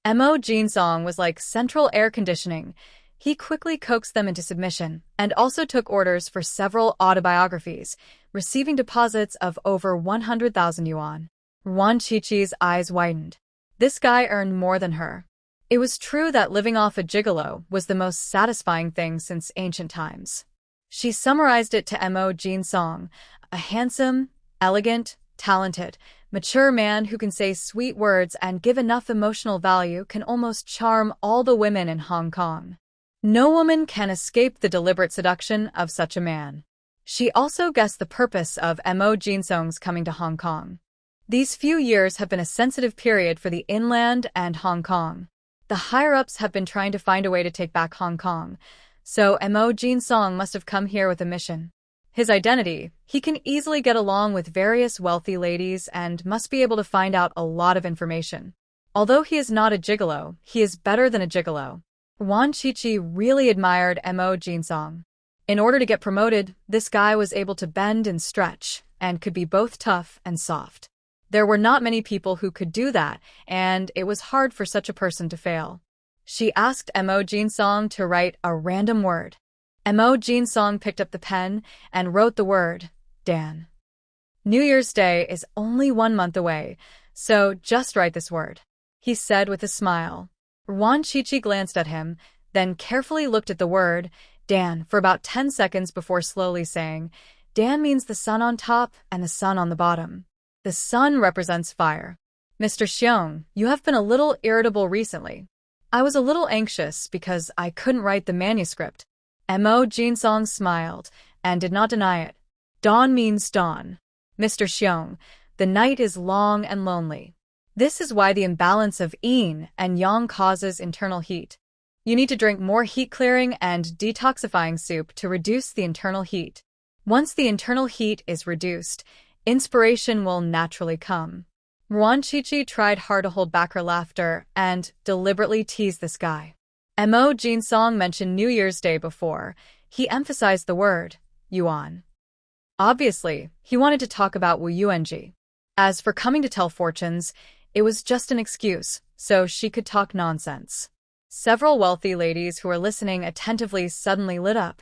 Emo Jinsong was like central air conditioning. He quickly coaxed them into submission and also took orders for several autobiographies, receiving deposits of over 100,000 yuan. Wan Qiqi's eyes widened. This guy earned more than her. It was true that living off a gigolo was the most satisfying thing since ancient times. She summarized it to Emo Jinsong, a handsome, elegant, talented, mature man who can say sweet words and give enough emotional value can almost charm all the women in Hong Kong. No woman can escape the deliberate seduction of such a man. She also guessed the purpose of Emo Jinsong's coming to Hong Kong. These few years have been a sensitive period for the inland and Hong Kong. The higher-ups have been trying to find a way to take back Hong Kong, so Emo Jinsong must have come here with a mission. His identity, he can easily get along with various wealthy ladies and must be able to find out a lot of information. Although he is not a gigolo, he is better than a gigolo. Wan Qiqi really admired Emo Jinsong. In order to get promoted, this guy was able to bend and stretch, and could be both tough and soft. There were not many people who could do that, and it was hard for such a person to fail. She asked Emo Jinsong to write a random word. Emo Jinsong picked up the pen and wrote the word, Dan. New Year's Day is only 1 month away, so just write this word, he said with a smile. Wan Qiqi glanced at him, then carefully looked at the word, Dan, for about 10 seconds before slowly saying, Dan means the sun on top and the sun on the bottom. The sun represents fire. Mr. Xiong, you have been a little irritable recently. I was a little anxious because I couldn't write the manuscript. Emo Jinsong smiled and did not deny it. Dawn means dawn. Mr. Xiong, the night is long and lonely. This is why the imbalance of yin and yang causes internal heat. You need to drink more heat-clearing and detoxifying soup to reduce the internal heat. Once the internal heat is reduced, inspiration will naturally come. Ruan Qiqi tried hard to hold back her laughter and deliberately teased this guy. Emo Jinsong mentioned New Year's Day before. He emphasized the word, Yuan. Obviously, he wanted to talk about Wu Yuanji. As for coming to tell fortunes, It was just an excuse, so she could talk nonsense. Several wealthy ladies who were listening attentively suddenly lit up,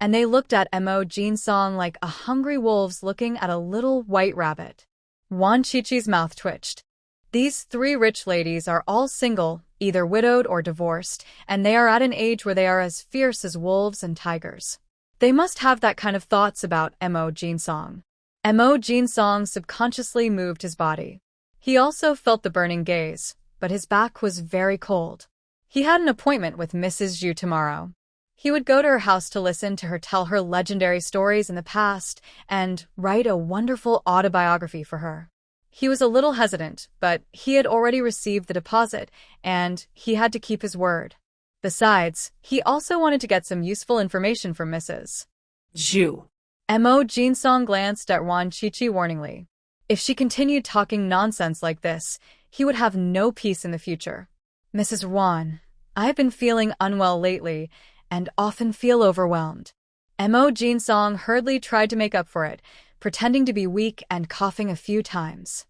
and they looked at Mo Jinsong like a hungry wolves looking at a little white rabbit. Wan Qiqi's mouth twitched. These three rich ladies are all single, either widowed or divorced, and they are at an age where they are as fierce as wolves and tigers. They must have that kind of thoughts about Mo Jinsong. Mo Jinsong subconsciously moved his body. He also felt the burning gaze, but his back was very cold. He had an appointment with Mrs. Zhu tomorrow. He would go to her house to listen to her tell her legendary stories in the past and write a wonderful autobiography for her. He was a little hesitant, but he had already received the deposit, and he had to keep his word. Besides, he also wanted to get some useful information from Mrs. Zhu. Mo Jinsong glanced at Ruan Qiqi warningly. If she continued talking nonsense like this, he would have no peace in the future. Mrs. Ruan, I have been feeling unwell lately, and often feel overwhelmed. Mo Jinsong hurriedly tried to make up for it, pretending to be weak and coughing a few times.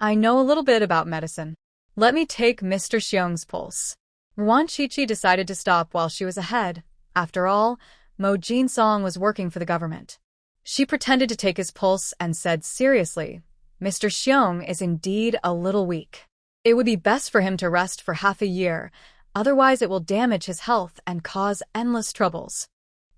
I know a little bit about medicine. Let me take Mr. Xiong's pulse. Ruan Qiqi decided to stop while she was ahead. After all, Mo Jinsong was working for the government. She pretended to take his pulse and said seriously, Mr. Xiong is indeed a little weak. It would be best for him to rest for half a year, otherwise it will damage his health and cause endless troubles.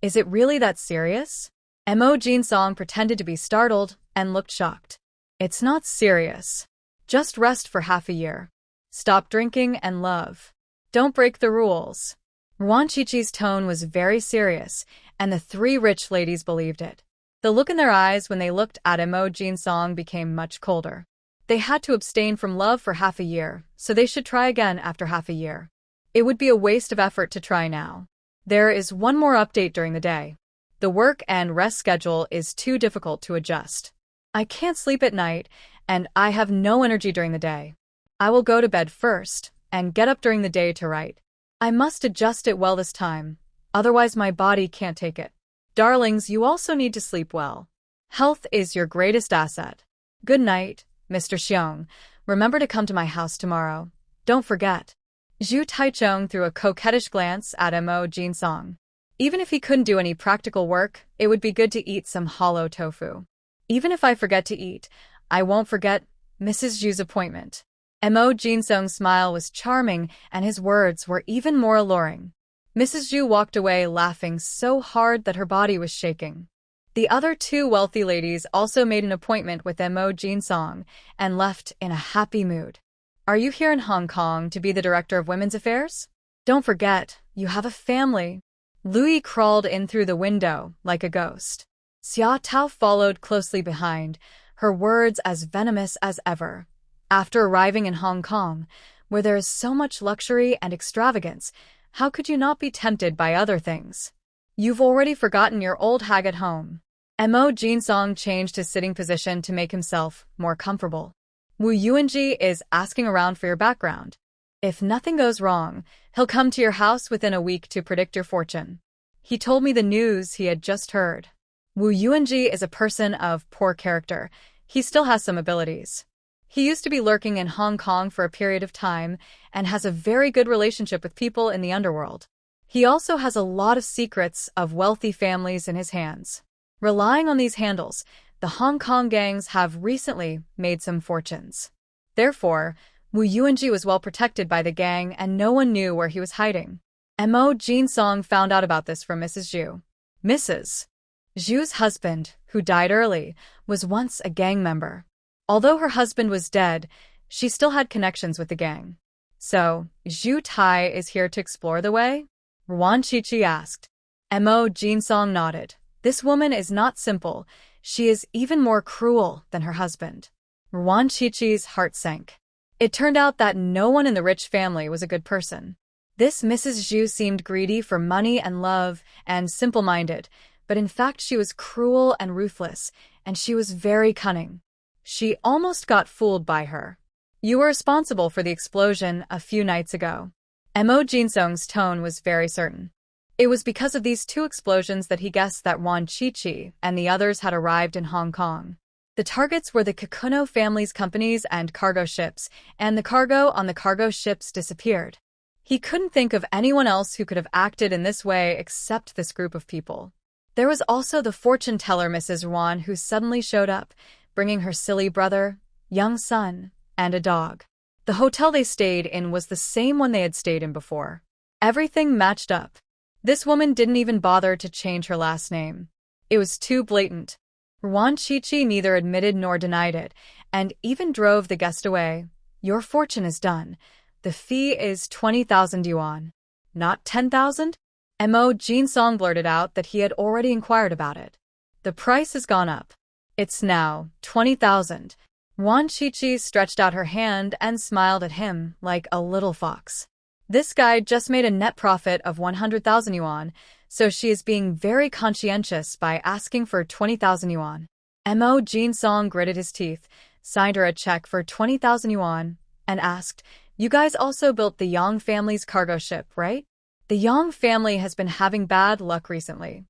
Is it really that serious? Mo Jinsong pretended to be startled and looked shocked. It's not serious. Just rest for half a year. Stop drinking and love. Don't break the rules. Ruan Qiqi's tone was very serious, and the three rich ladies believed it. The look in their eyes when they looked at Mo Jinsong became much colder. They had to abstain from love for half a year, so they should try again after half a year. It would be a waste of effort to try now. There is one more update during the day. The work and rest schedule is too difficult to adjust. I can't sleep at night, and I have no energy during the day. I will go to bed first, and get up during the day to write. I must adjust it well this time, otherwise my body can't take it. Darlings, you also need to sleep well. Health is your greatest asset. Good night, Mr. Xiong. Remember to come to my house tomorrow. Don't forget. Zhu Taichung threw a coquettish glance at Mo Jinsong. Even if he couldn't do any practical work, it would be good to eat some hollow tofu. Even if I forget to eat, I won't forget Mrs. Zhu's appointment. Mo Jinsong's smile was charming, and his words were even more alluring. Mrs. Zhu walked away laughing so hard that her body was shaking. The other two wealthy ladies also made an appointment with Mo Jinsong and left in a happy mood. Are you here in Hong Kong to be the director of women's affairs? Don't forget, you have a family. Louis crawled in through the window like a ghost. Xia Tao followed closely behind, her words as venomous as ever. After arriving in Hong Kong, where there is so much luxury and extravagance, how could you not be tempted by other things? You've already forgotten your old hag at home. Mo Jinsong changed his sitting position to make himself more comfortable. Wu Yuanji is asking around for your background. If nothing goes wrong, he'll come to your house within a week to predict your fortune. He told me the news he had just heard. Wu Yuanji is a person of poor character. He still has some abilities. He used to be lurking in Hong Kong for a period of time and has a very good relationship with people in the underworld. He also has a lot of secrets of wealthy families in his hands. Relying on these handles, the Hong Kong gangs have recently made some fortunes. Therefore, Wu Yuanji was well protected by the gang and no one knew where he was hiding. Mo Jinsong found out about this from Mrs. Zhu. Mrs. Zhu's husband, who died early, was once a gang member. Although her husband was dead, she still had connections with the gang. So, Zhu Tai is here to explore the way? Ruan Qiqi asked. Mo Jinsong nodded. This woman is not simple. She is even more cruel than her husband. Ruan Qiqi's heart sank. It turned out that no one in the rich family was a good person. This Mrs. Zhu seemed greedy for money and love and simple-minded, but in fact she was cruel and ruthless, and she was very cunning. She almost got fooled by her. You were responsible for the explosion a few nights ago. Mo Jinsong's tone was very certain. It was because of these two explosions that he guessed that Ruan Qiqi and the others had arrived in Hong Kong. The targets were the Kikuno family's companies and cargo ships, and the cargo on the cargo ships disappeared. He couldn't think of anyone else who could have acted in this way except this group of people. There was also the fortune teller Mrs. Ruan who suddenly showed up, bringing her silly brother, young son, and a dog. The hotel they stayed in was the same one they had stayed in before. Everything matched up. This woman didn't even bother to change her last name. It was too blatant. Ruan Chichi neither admitted nor denied it, and even drove the guest away. Your fortune is done. The fee is 20,000 yuan. Not 10,000? Mo Jinsong blurted out that he had already inquired about it. The price has gone up. It's now 20,000. Ruan Chichi stretched out her hand and smiled at him like a little fox. This guy just made a net profit of 100,000 yuan, so she is being very conscientious by asking for 20,000 yuan. Mo Jinsong gritted his teeth, signed her a check for 20,000 yuan, and asked, "You guys also built the Yang family's cargo ship, right?" The Yang family has been having bad luck recently.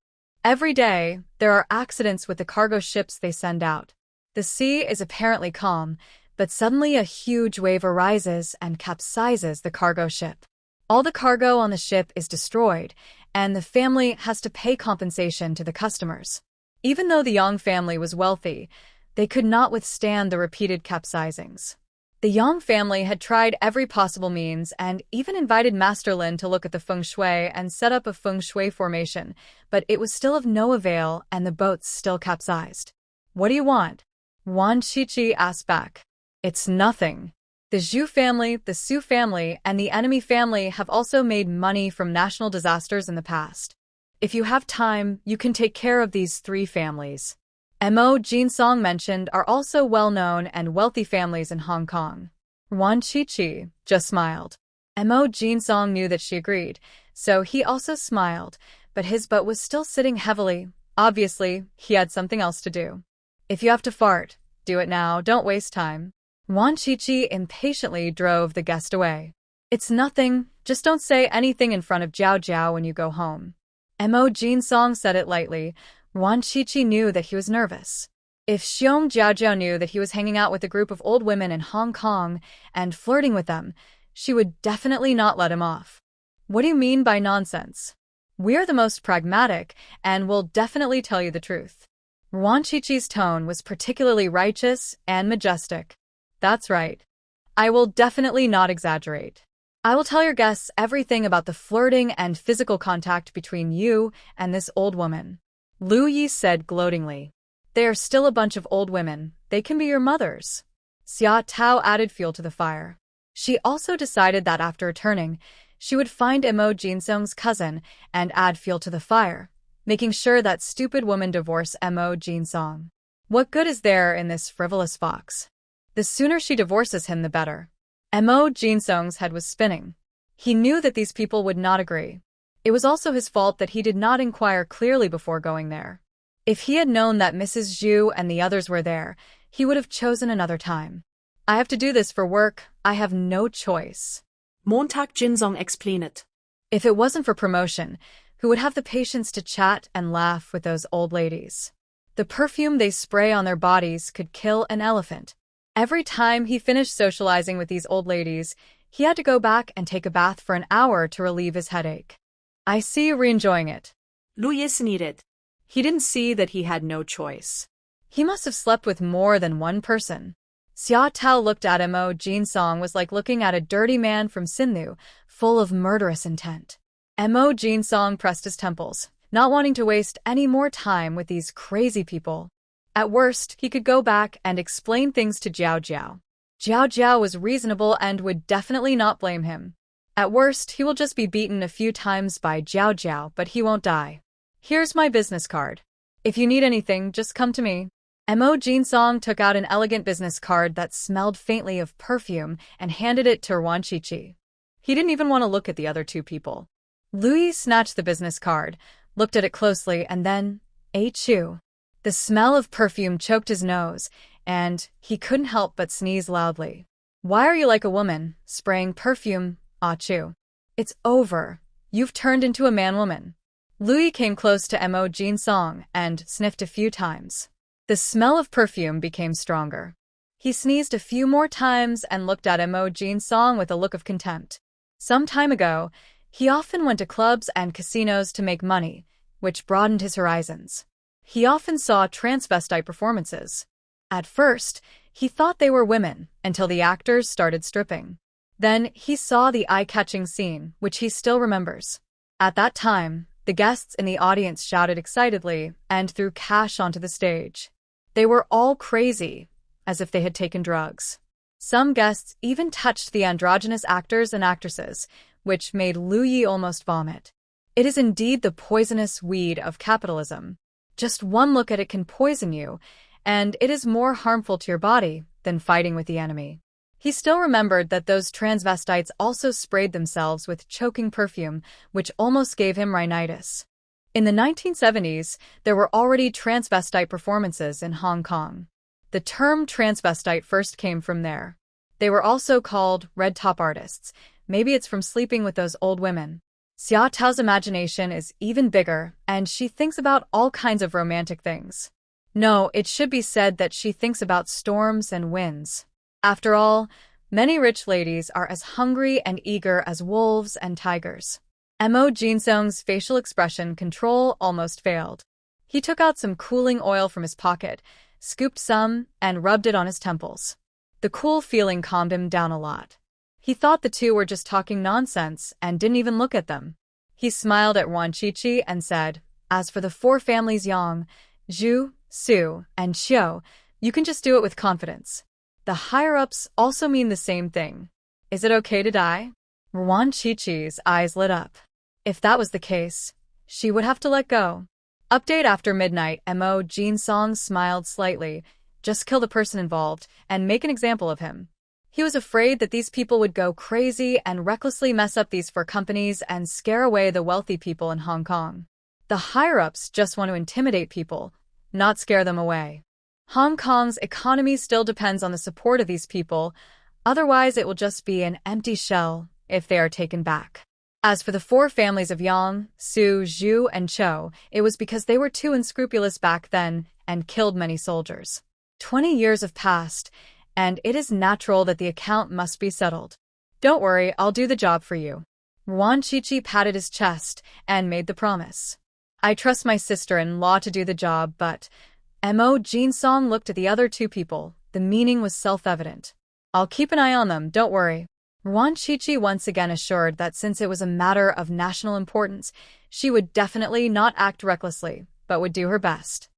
Every day, there are accidents with the cargo ships they send out. The sea is apparently calm, but suddenly a huge wave arises and capsizes the cargo ship. All the cargo on the ship is destroyed, and the family has to pay compensation to the customers. Even though the Yang family was wealthy, they could not withstand the repeated capsizings. The Yang family had tried every possible means and even invited Master Lin to look at the feng shui and set up a feng shui formation, but it was still of no avail and the boats still capsized. "What do you want?" Ruan Chichi asked back. "It's nothing. The Zhu family, the Su family, and the enemy family have also made money from national disasters in the past. If you have time, you can take care of these three families." Mo Jinsong mentioned are also well-known and wealthy families in Hong Kong. Ruan Chichi just smiled. Mo Jinsong knew that she agreed, so he also smiled, but his butt was still sitting heavily. Obviously, he had something else to do. "If you have to fart, do it now, don't waste time." Ruan Chichi impatiently drove the guest away. "It's nothing, just don't say anything in front of Jiao Jiao when you go home." Mo Jinsong said it lightly. Ruan Chichi knew that he was nervous. If Xiong Jiaojiao knew that he was hanging out with a group of old women in Hong Kong and flirting with them, she would definitely not let him off. "What do you mean by nonsense? We're the most pragmatic and will definitely tell you the truth." Ruan Chichi's tone was particularly righteous and majestic. "That's right. I will definitely not exaggerate. I will tell your guests everything about the flirting and physical contact between you and this old woman." Lu Yi said gloatingly. "They are still a bunch of old women. They can be your mothers." Xia Tao added fuel to the fire. She also decided that after returning, she would find Mo Jinsong's cousin and add fuel to the fire, making sure that stupid woman divorce Mo Jinsong. What good is there in this frivolous fox? The sooner she divorces him, the better. Mo Jinsong's head was spinning. He knew that these people would not agree. It was also his fault that he did not inquire clearly before going there. If he had known that Mrs. Zhu and the others were there, he would have chosen another time. "I have to do this for work. I have no choice." Montag Jinsong explained. If it wasn't for promotion, who would have the patience to chat and laugh with those old ladies? The perfume they spray on their bodies could kill an elephant. Every time he finished socializing with these old ladies, he had to go back and take a bath for an hour to relieve his headache. "I see you re-enjoying it." Lu Yi sneered. He didn't see that he had no choice. He must have slept with more than one person. Xia Tao looked at Mo Jinsong was like looking at a dirty man from Sinnu, full of murderous intent. Mo Jinsong pressed his temples, not wanting to waste any more time with these crazy people. At worst, he could go back and explain things to Jiao Jiao. Jiao Jiao was reasonable and would definitely not blame him. At worst, he will just be beaten a few times by Jiao Jiao, but he won't die. "Here's my business card. If you need anything, just come to me." Mo Jinsong took out an elegant business card that smelled faintly of perfume and handed it to Ruan Chichi. He didn't even want to look at the other two people. Louis snatched the business card, looked at it closely, and then, achoo. The smell of perfume choked his nose, and he couldn't help but sneeze loudly. "Why are you like a woman, spraying perfume, achoo? It's over. You've turned into a man-woman." Louis came close to Mo Jinsong and sniffed a few times. The smell of perfume became stronger. He sneezed a few more times and looked at Mo Jin-song with a look of contempt. Some time ago, he often went to clubs and casinos to make money, which broadened his horizons. He often saw transvestite performances. At first, he thought they were women until the actors started stripping. Then he saw the eye-catching scene, which he still remembers. At that time, the guests in the audience shouted excitedly and threw cash onto the stage. They were all crazy, as if they had taken drugs. Some guests even touched the androgynous actors and actresses, which made Lu Yi almost vomit. It is indeed the poisonous weed of capitalism. Just one look at it can poison you, and it is more harmful to your body than fighting with the enemy. He still remembered that those transvestites also sprayed themselves with choking perfume, which almost gave him rhinitis. In the 1970s, there were already transvestite performances in Hong Kong. The term transvestite first came from there. They were also called red top artists. Maybe it's from sleeping with those old women. Xia Tao's imagination is even bigger, and she thinks about all kinds of romantic things. No, it should be said that she thinks about storms and winds. After all, many rich ladies are as hungry and eager as wolves and tigers. Mo Jin-song's facial expression control almost failed. He took out some cooling oil from his pocket, scooped some, and rubbed it on his temples. The cool feeling calmed him down a lot. He thought the two were just talking nonsense and didn't even look at them. He smiled at Ruan Shuangjiang and said, "As for the four families Yang, Zhu, Su, and Xiu, you can just do it with confidence. The higher-ups also mean the same thing. Is it okay to die?" Ruan Shuangjiang's eyes lit up. If that was the case, she would have to let go. Update after midnight. Mo Jin-song smiled slightly. Just kill the person involved and make an example of him. He was afraid that these people would go crazy and recklessly mess up these four companies and scare away the wealthy people in Hong Kong. The higher-ups just want to intimidate people, not scare them away. Hong Kong's economy still depends on the support of these people, otherwise it will just be an empty shell if they are taken back. As for the four families of Yang, Su, Zhu, and Chou, it was because they were too unscrupulous back then and killed many soldiers. 20 years have passed, and it is natural that the account must be settled. Don't worry, I'll do the job for you. Ruan Shuangjiang patted his chest and made the promise. I trust my sister-in-law to do the job, but Mo Jin-song looked at the other two people. The meaning was self-evident. I'll keep an eye on them, don't worry. Ruan Shuangjiang once again assured that since it was a matter of national importance, she would definitely not act recklessly, but would do her best.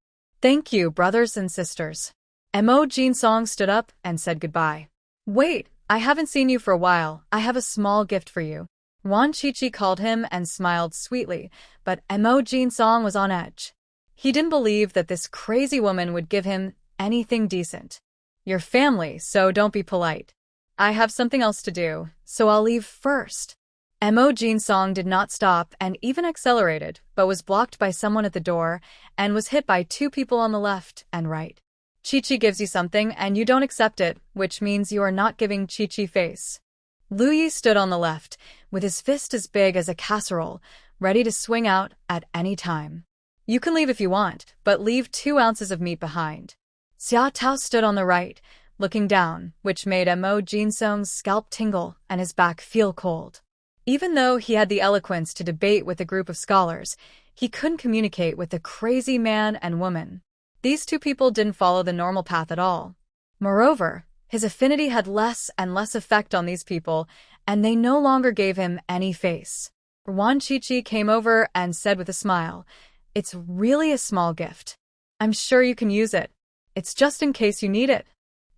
Thank you, brothers and sisters. Mo Jin-song stood up and said goodbye. Wait, I haven't seen you for a while. I have a small gift for you. Ruan Shuangjiang called him and smiled sweetly, but Mo Jin-song was on edge. He didn't believe that this crazy woman would give him anything decent. Your family, so don't be polite. I have something else to do, so I'll leave first. Mo Jin-song did not stop and even accelerated, but was blocked by someone at the door and was hit by two people on the left and right. Chi-Chi gives you something and you don't accept it, which means you are not giving Chi-Chi face. Lu Yi stood on the left, with his fist as big as a casserole, ready to swing out at any time. You can leave if you want, but leave 2 ounces of meat behind. Xia Tao stood on the right, looking down, which made Mo Jin-song's scalp tingle and his back feel cold. Even though he had the eloquence to debate with a group of scholars, he couldn't communicate with the crazy man and woman. These two people didn't follow the normal path at all. Moreover, his affinity had less and less effect on these people, and they no longer gave him any face. Ruan Shuangjiang came over and said with a smile, "It's really a small gift. I'm sure you can use it. It's just in case you need it."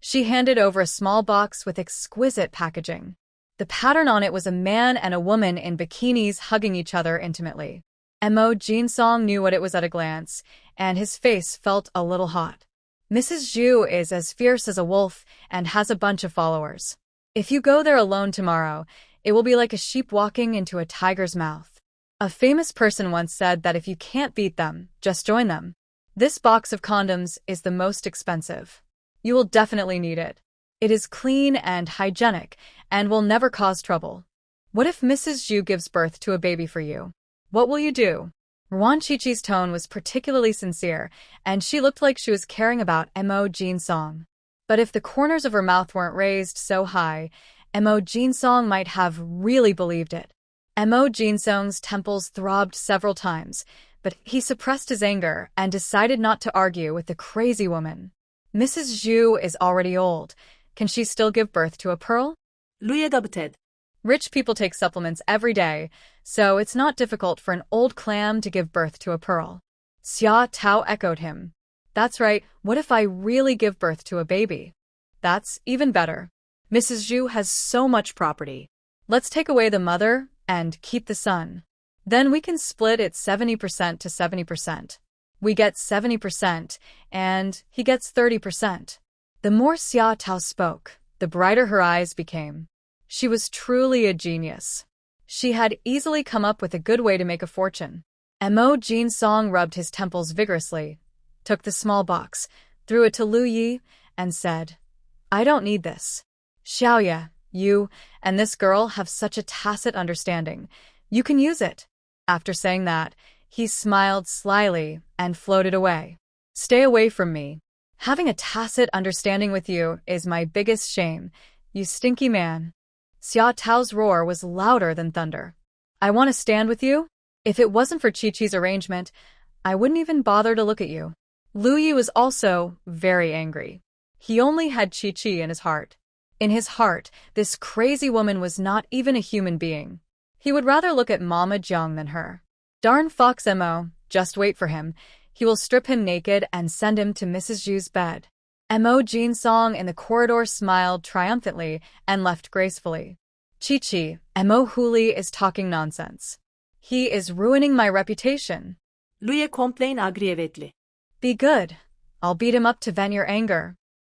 She handed over a small box with exquisite packaging. The pattern on it was a man and a woman in bikinis hugging each other intimately. Mo Jin-song knew what it was at a glance, and his face felt a little hot. Mrs. Zhu is as fierce as a wolf and has a bunch of followers. If you go there alone tomorrow, it will be like a sheep walking into a tiger's mouth. A famous person once said that if you can't beat them, just join them. This box of condoms is the most expensive. You will definitely need it. It is clean and hygienic and will never cause trouble. What if Mrs. Zhu gives birth to a baby for you? What will you do? Ruan Qiqi's tone was particularly sincere, and she looked like she was caring about Mo Jinsong. But if the corners of her mouth weren't raised so high, Mo Jinsong might have really believed it. Mo Jinsong's temples throbbed several times, but he suppressed his anger and decided not to argue with the crazy woman. Mrs. Zhu is already old. Can she still give birth to a pearl? Rich people take supplements every day, so it's not difficult for an old clam to give birth to a pearl. Xia Tao echoed him. That's right, what if I really give birth to a baby? That's even better. Mrs. Zhu has so much property. Let's take away the mother and keep the son. Then we can split it 70% to 70%. We get 70%, and he gets 30%. The more Xia Tao spoke, the brighter her eyes became. She was truly a genius. She had easily come up with a good way to make a fortune. Mo Jinsong rubbed his temples vigorously, took the small box, threw it to Lu Yi, and said, I don't need this. Xiaoya, you and this girl have such a tacit understanding. You can use it. After saying that, he smiled slyly and floated away. Stay away from me. Having a tacit understanding with you is my biggest shame, you stinky man. Xia Tao's roar was louder than thunder. I want to stand with you? If it wasn't for Qiqi's arrangement, I wouldn't even bother to look at you. Lu Yi was also very angry. He only had Qiqi in his heart. In his heart, this crazy woman was not even a human being. He would rather look at Mama Jiang than her. Darn Fox Mo, just wait for him. He will strip him naked and send him to Mrs. Zhu's bed. Mo Jinsong in the corridor smiled triumphantly and left gracefully. Qiqi, Mo Huli is talking nonsense. He is ruining my reputation. Luye complain agriyevetli. Be good. I'll beat him up to vent your anger.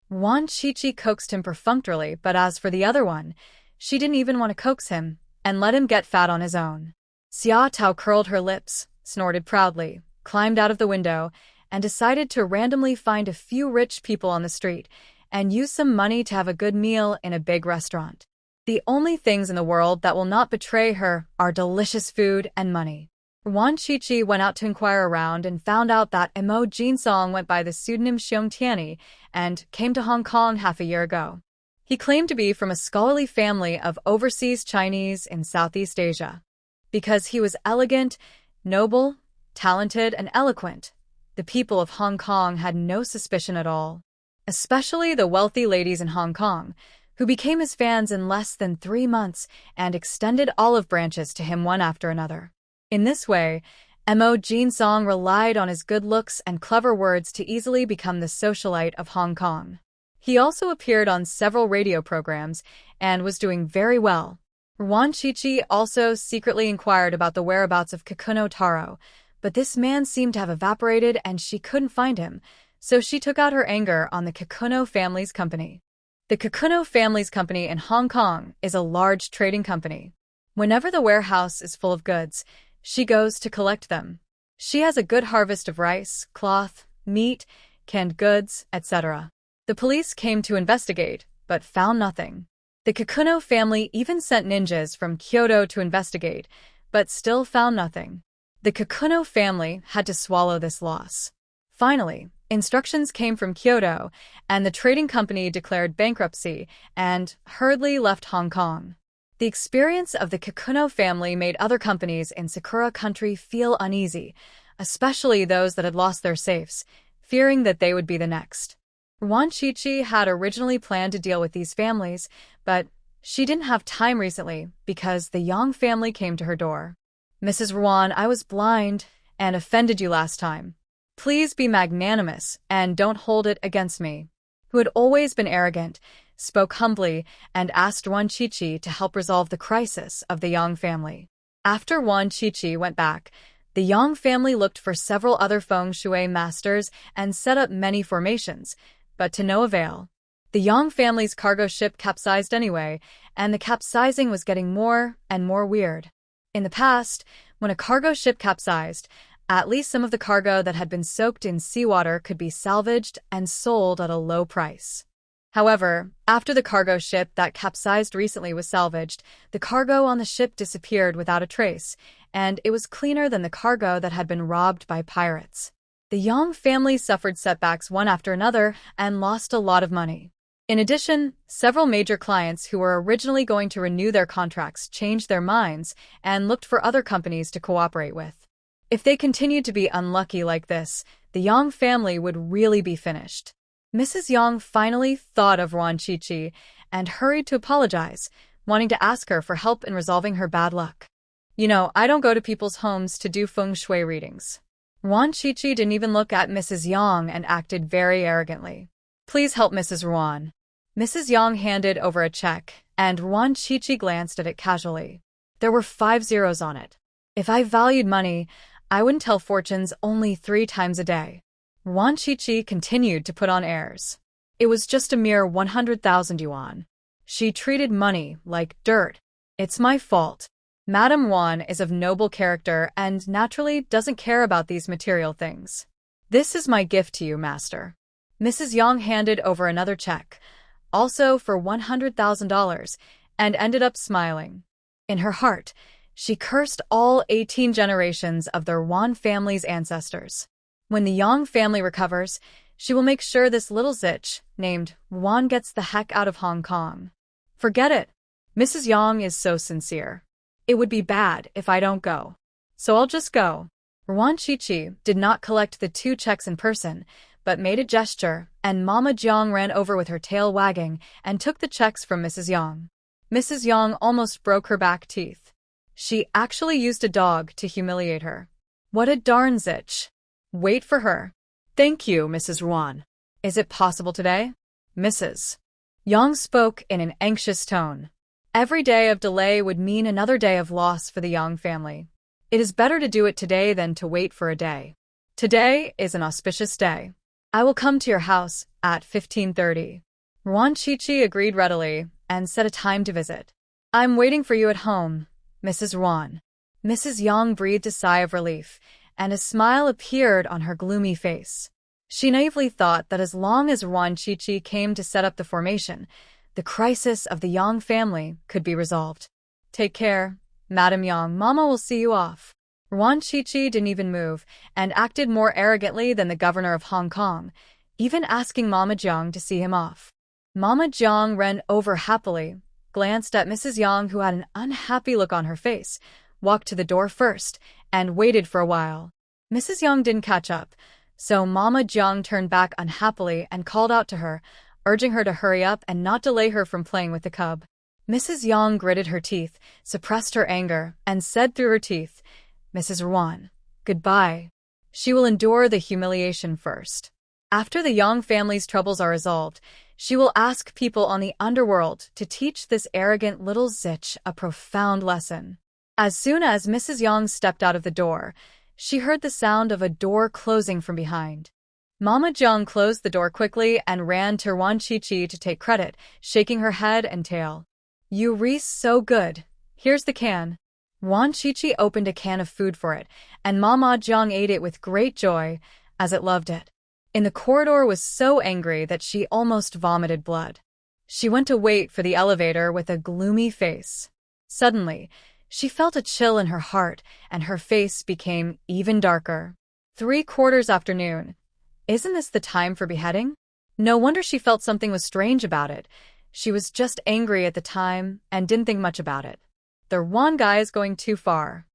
Ruan Qiqi coaxed him perfunctorily, but as for the other one, she didn't even want to coax him and let him get fat on his own. Xia Tao curled her lips, snorted proudly, climbed out of the window, and decided to randomly find a few rich people on the street and use some money to have a good meal in a big restaurant. The only things in the world that will not betray her are delicious food and money. Ruan Qiqi went out to inquire around and found out that Mo Jinsong went by the pseudonym Xiongtiani and came to Hong Kong half a year ago. He claimed to be from a scholarly family of overseas Chinese in Southeast Asia. Because he was elegant, noble, talented, and eloquent, the people of Hong Kong had no suspicion at all. Especially the wealthy ladies in Hong Kong, who became his fans in less than 3 months and extended olive branches to him one after another. In this way, Mo Jinsong relied on his good looks and clever words to easily become the socialite of Hong Kong. He also appeared on several radio programs and was doing very well. Ruan Qiqi also secretly inquired about the whereabouts of Kikuno Taro, but this man seemed to have evaporated and she couldn't find him, so she took out her anger on the Kikuno family's company. The Kikuno family's company in Hong Kong is a large trading company. Whenever the warehouse is full of goods, she goes to collect them. She has a good harvest of rice, cloth, meat, canned goods, etc. The police came to investigate, but found nothing. The Kikuno family even sent ninjas from Kyoto to investigate, but still found nothing. The Kikuno family had to swallow this loss. Finally, instructions came from Kyoto, and the trading company declared bankruptcy and hurriedly left Hong Kong. The experience of the Kikuno family made other companies in Sakura country feel uneasy, especially those that had lost their safes, fearing that they would be the next. Ruan Qiqi had originally planned to deal with these families, but she didn't have time recently because the Yang family came to her door. Mrs. Ruan, I was blind and offended you last time. Please be magnanimous and don't hold it against me. Who had always been arrogant, spoke humbly and asked Ruan Qiqi to help resolve the crisis of the Yang family. After Ruan Qiqi went back, the Yang family looked for several other feng shui masters and set up many formations, but to no avail. The Yang family's cargo ship capsized anyway, and the capsizing was getting more and more weird. In the past, when a cargo ship capsized, at least some of the cargo that had been soaked in seawater could be salvaged and sold at a low price. However, after the cargo ship that capsized recently was salvaged, the cargo on the ship disappeared without a trace, and it was cleaner than the cargo that had been robbed by pirates. The Yang family suffered setbacks one after another and lost a lot of money. In addition, several major clients who were originally going to renew their contracts changed their minds and looked for other companies to cooperate with. If they continued to be unlucky like this, the Yang family would really be finished. Mrs. Yang finally thought of Ruan Shuangjiang and hurried to apologize, wanting to ask her for help in resolving her bad luck. You know, I don't go to people's homes to do feng shui readings. Ruan Shuangjiang didn't even look at Mrs. Yang and acted very arrogantly. Please help Mrs. Ruan. Mrs. Yang handed over a check, and Ruan Shuangjiang glanced at it casually. There were 5 zeros on it. If I valued money, I wouldn't tell fortunes only 3 times a day. Ruan Shuangjiang continued to put on airs. It was just a mere 100,000 yuan. She treated money like dirt. It's my fault. Madame Yuan is of noble character and naturally doesn't care about these material things. This is my gift to you, master. Mrs. Yang handed over another check, also for $100,000, and ended up smiling. In her heart, she cursed all 18 generations of the Yuan family's ancestors. When the Yang family recovers, she will make sure this little zitch, named Yuan, gets the heck out of Hong Kong. Forget it. Mrs. Yang is so sincere. It would be bad if I don't go. So I'll just go. Ruan Shuangjiang did not collect the 2 checks in person, but made a gesture, and Mama Jiang ran over with her tail wagging and took the checks from Mrs. Yang. Mrs. Yang almost broke her back teeth. She actually used a dog to humiliate her. What a darn zitch. Wait for her. Thank you, Mrs. Ruan. Is it possible today? Mrs. Yang spoke in an anxious tone. Every day of delay would mean another day of loss for the Yang family. It is better to do it today than to wait for a day. Today is an auspicious day. I will come to your house at 15:30. Ruan Shuangjiang agreed readily and set a time to visit. I'm waiting for you at home, Mrs. Ruan. Mrs. Yang breathed a sigh of relief, and a smile appeared on her gloomy face. She naively thought that as long as Ruan Shuangjiang came to set up the formation, the crisis of the Yang family could be resolved. Take care, Madam Yang. Mama will see you off. Ruan Shuangjiang didn't even move and acted more arrogantly than the governor of Hong Kong, even asking Mama Jiang to see him off. Mama Jiang ran over happily, glanced at Mrs. Yang, who had an unhappy look on her face, walked to the door first, and waited for a while. Mrs. Yang didn't catch up, so Mama Jiang turned back unhappily and called out to her, urging her to hurry up and not delay her from playing with the cub. Mrs. Yang gritted her teeth, suppressed her anger, and said through her teeth, Mrs. Ruan, goodbye. She will endure the humiliation first. After the Yang family's troubles are resolved, she will ask people on the underworld to teach this arrogant little zitch a profound lesson. As soon as Mrs. Yang stepped out of the door, she heard the sound of a door closing from behind. Mama Jiang closed the door quickly and ran to Ruan Shuangjiang to take credit, shaking her head and tail. You reese so good. Here's the can. Ruan Shuangjiang opened a can of food for it, and Mama Jiang ate it with great joy, as it loved it. In the corridor was so angry that she almost vomited blood. She went to wait for the elevator with a gloomy face. Suddenly, she felt a chill in her heart, and her face became even darker. 3/4 afternoon. Isn't this the time for beheading? No wonder she felt something was strange about it. She was just angry at the time and didn't think much about it. The Ruan guy is going too far.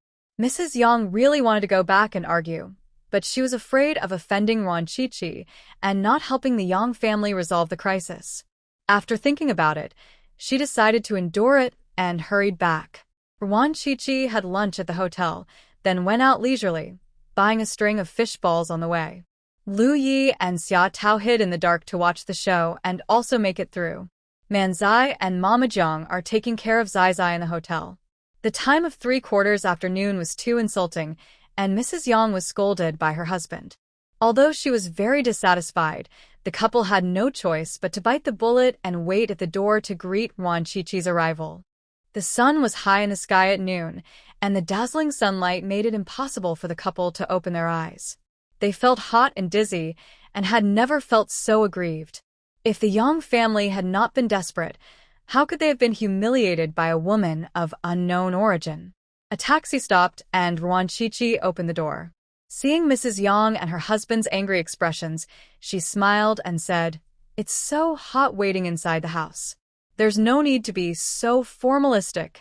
Mrs. Yang really wanted to go back and argue, but she was afraid of offending Ruan Shuangjiang and not helping the Yang family resolve the crisis. After thinking about it, she decided to endure it and hurried back. Ruan Shuangjiang had lunch at the hotel, then went out leisurely, buying a string of fish balls on the way. Lu Yi and Xia Tao hid in the dark to watch the show and also make it through. Manzai and Mama Jiang are taking care of Zai Zai in the hotel. The time of 3/4 afternoon was too insulting, and Mrs. Yang was scolded by her husband. Although she was very dissatisfied, the couple had no choice but to bite the bullet and wait at the door to greet Ruan Shuangjiang's arrival. The sun was high in the sky at noon, and the dazzling sunlight made it impossible for the couple to open their eyes. They felt hot and dizzy, and had never felt so aggrieved. If the Yang family had not been desperate, how could they have been humiliated by a woman of unknown origin? A taxi stopped and Ruan Shuangjiang opened the door. Seeing Mrs. Yang and her husband's angry expressions, she smiled and said, "It's so hot waiting inside the house. There's no need to be so formalistic.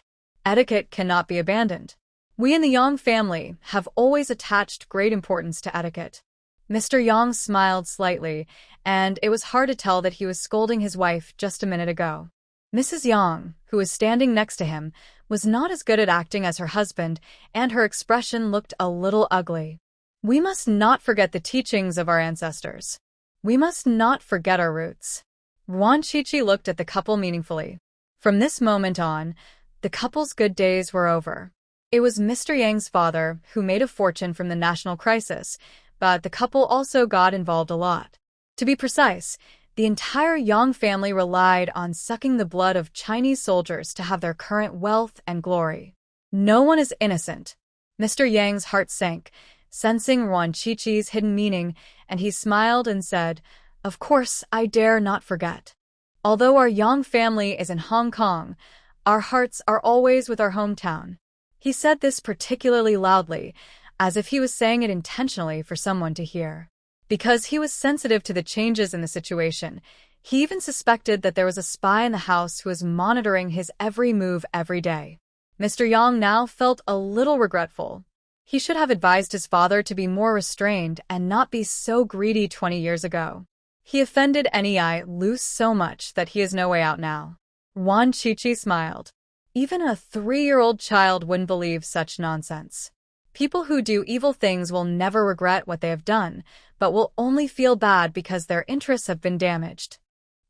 Etiquette cannot be abandoned. We in the Yang family have always attached great importance to etiquette." Mr. Yang smiled slightly, and it was hard to tell that he was scolding his wife just a minute ago. Mrs. Yang, who was standing next to him, was not as good at acting as her husband, and her expression looked a little ugly. We must not forget the teachings of our ancestors. We must not forget our roots. Ruan Shuangjiang looked at the couple meaningfully. From this moment on, the couple's good days were over. It was Mr. Yang's father who made a fortune from the national crisis, but the couple also got involved a lot. To be precise, the entire Yang family relied on sucking the blood of Chinese soldiers to have their current wealth and glory. No one is innocent. Mr. Yang's heart sank, sensing Ruan Shuangjiang's hidden meaning, and he smiled and said, "Of course, I dare not forget. Although our Yang family is in Hong Kong, our hearts are always with our hometown." He said this particularly loudly, as if he was saying it intentionally for someone to hear. Because he was sensitive to the changes in the situation, he even suspected that there was a spy in the house who was monitoring his every move every day. Mr. Yang now felt a little regretful. He should have advised his father to be more restrained and not be so greedy 20 years ago. He offended Nei Lu so much that he has no way out now. Ruan Shuangjiang smiled. Even a 3-year-old child wouldn't believe such nonsense. People who do evil things will never regret what they have done, but will only feel bad because their interests have been damaged.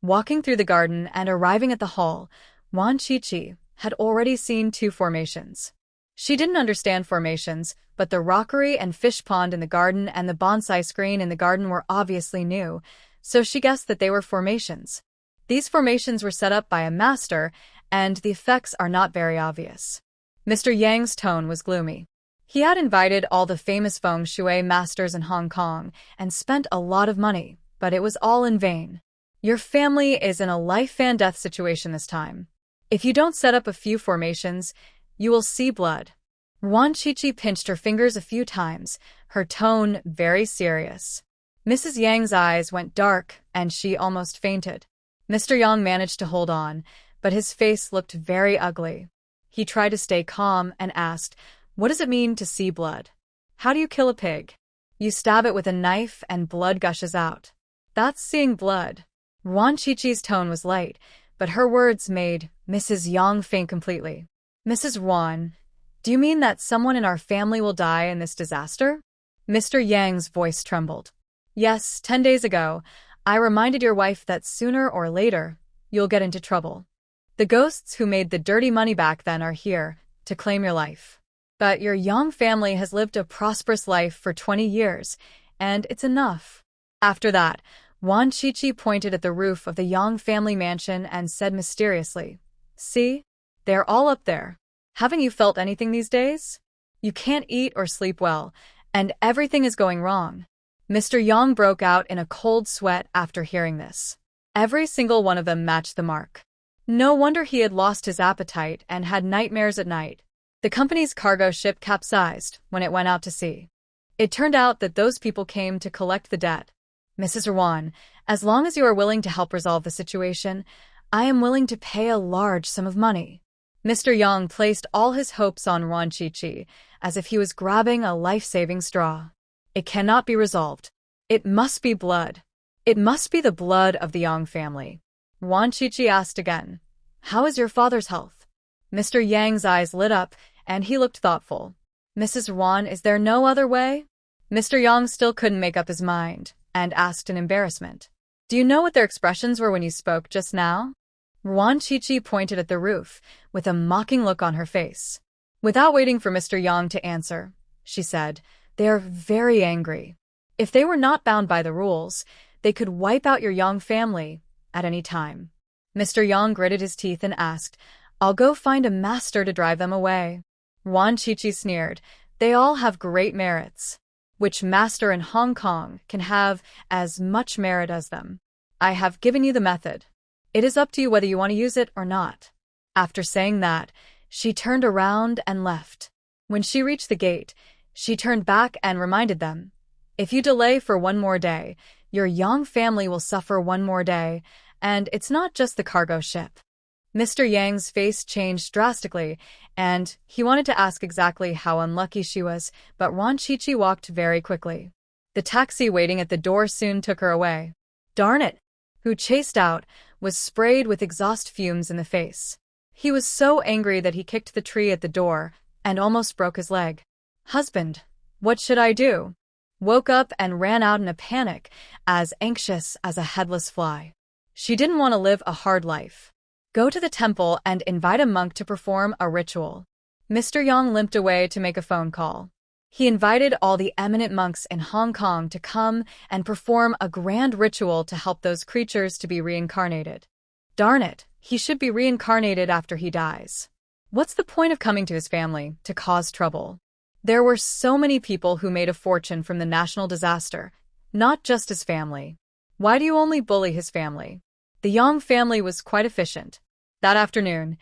Walking through the garden and arriving at the hall, Ruan Shuangjiang had already seen 2 formations. She didn't understand formations, but the rockery and fish pond in the garden and the bonsai screen in the garden were obviously new, so she guessed that they were formations. These formations were set up by a master, and the effects are not very obvious. Mr. Yang's tone was gloomy. He had invited all the famous feng shui masters in Hong Kong and spent a lot of money, but it was all in vain. Your family is in a life-and-death situation this time. If you don't set up a few formations, you will see blood. Ruan Shuangjiang pinched her fingers a few times, her tone very serious. Mrs. Yang's eyes went dark, and she almost fainted. Mr. Yang managed to hold on, but his face looked very ugly. He tried to stay calm and asked, "What does it mean to see blood? How do you kill a pig? You stab it with a knife and blood gushes out. That's seeing blood." Ruan Shuangjiang's tone was light, but her words made Mrs. Yang faint completely. "Mrs. Ruan, do you mean that someone in our family will die in this disaster?" Mr. Yang's voice trembled. "Yes, 10 days ago, I reminded your wife that sooner or later, you'll get into trouble. The ghosts who made the dirty money back then are here to claim your life. But your Yang family has lived a prosperous life for 20 years, and it's enough." After that, Ruan Shuangjiang pointed at the roof of the Yang family mansion and said mysteriously, "See? They're all up there. Haven't you felt anything these days? You can't eat or sleep well, and everything is going wrong." Mr. Yang broke out in a cold sweat after hearing this. Every single one of them matched the mark. No wonder he had lost his appetite and had nightmares at night. The company's cargo ship capsized when it went out to sea. It turned out that those people came to collect the debt. "Mrs. Ruan, as long as you are willing to help resolve the situation, I am willing to pay a large sum of money." Mr. Yang placed all his hopes on Ruan Shuangjiang, as if he was grabbing a life-saving straw. "It cannot be resolved. It must be blood. It must be the blood of the Yang family." Ruan Shuangjiang asked again, "How is your father's health?" Mr. Yang's eyes lit up, and he looked thoughtful. "Mrs. Ruan, is there no other way?" Mr. Yang still couldn't make up his mind, and asked in embarrassment, "Do you know what their expressions were when you spoke just now?" Ruan Shuangjiang pointed at the roof, with a mocking look on her face. Without waiting for Mr. Yang to answer, she said, "They are very angry. If they were not bound by the rules, they could wipe out your Yang family at any time." Mr. Yang gritted his teeth and asked, "I'll go find a master to drive them away." Ruan Shuangjiang sneered, "They all have great merits. Which master in Hong Kong can have as much merit as them? I have given you the method. It is up to you whether you want to use it or not." After saying that, she turned around and left. When she reached the gate, she turned back and reminded them, "If you delay for one more day, your Yang family will suffer one more day, and it's not just the cargo ship." Mr. Yang's face changed drastically, and he wanted to ask exactly how unlucky she was, but Ruan Shuangjiang walked very quickly. The taxi waiting at the door soon took her away. "Darn it!" Who chased out, was sprayed with exhaust fumes in the face. He was so angry that he kicked the tree at the door and almost broke his leg. "Husband, what should I do?" Woke up and ran out in a panic, as anxious as a headless fly. She didn't want to live a hard life. Go to the temple and invite a monk to perform a ritual. Mr. Yang limped away to make a phone call. He invited all the eminent monks in Hong Kong to come and perform a grand ritual to help those creatures to be reincarnated. Darn it, he should be reincarnated after he dies. What's the point of coming to his family to cause trouble? There were so many people who made a fortune from the national disaster, not just his family. Why do you only bully his family? The Yang family was quite efficient. That afternoon,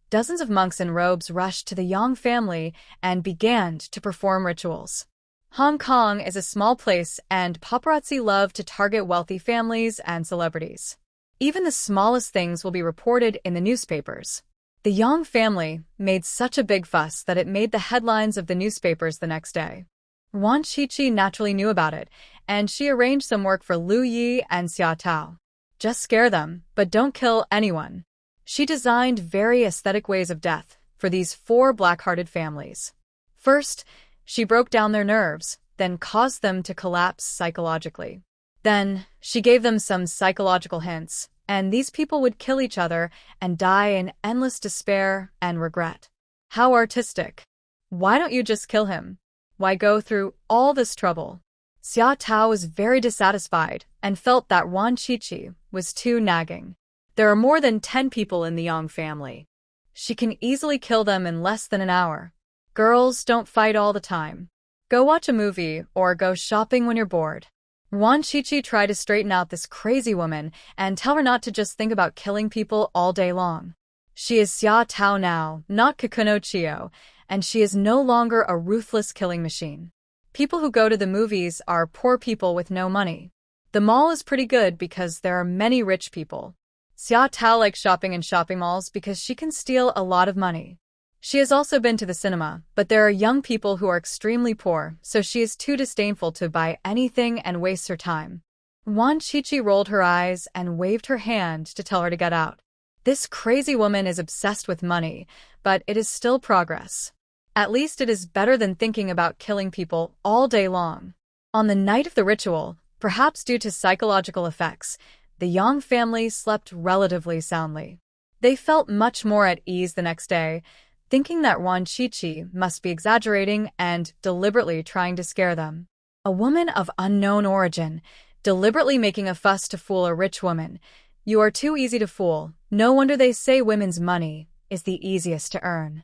dozens of monks in robes rushed to the Yang family and began to perform rituals. Hong Kong is a small place, and paparazzi love to target wealthy families and celebrities. Even the smallest things will be reported in the newspapers. The Yang family made such a big fuss that it made the headlines of the newspapers the next day. Ruan Shuangjiang naturally knew about it, and she arranged some work for Liu Yi and Xia Tao. Just scare them, but don't kill anyone. She designed very aesthetic ways of death for these 4 black-hearted families. First, she broke down their nerves, then caused them to collapse psychologically. Then, she gave them some psychological hints, and these people would kill each other and die in endless despair and regret. How artistic. Why don't you just kill him? Why go through all this trouble? Xia Tao was very dissatisfied and felt that Ruan Shuangjiang was too nagging. There are more than 10 people in the Yang family. She can easily kill them in less than an hour. Girls don't fight all the time. Go watch a movie or go shopping when you're bored. Ruan Shuangjiang tried to straighten out this crazy woman and tell her not to just think about killing people all day long. She is Xia Tao now, not Kikuno Chio, and she is no longer a ruthless killing machine. People who go to the movies are poor people with no money. The mall is pretty good because there are many rich people. Xia Tao likes shopping in shopping malls because she can steal a lot of money. She has also been to the cinema, but there are young people who are extremely poor, so she is too disdainful to buy anything and wastes her time. Ruan Shuangjiang rolled her eyes and waved her hand to tell her to get out. This crazy woman is obsessed with money, but it is still progress. At least it is better than thinking about killing people all day long. On the night of the ritual, perhaps due to psychological effects, the Yang family slept relatively soundly. They felt much more at ease the next day, thinking that Ruan Shuangjiang must be exaggerating and deliberately trying to scare them. A woman of unknown origin, deliberately making a fuss to fool a rich woman. You are too easy to fool. No wonder they say women's money is the easiest to earn.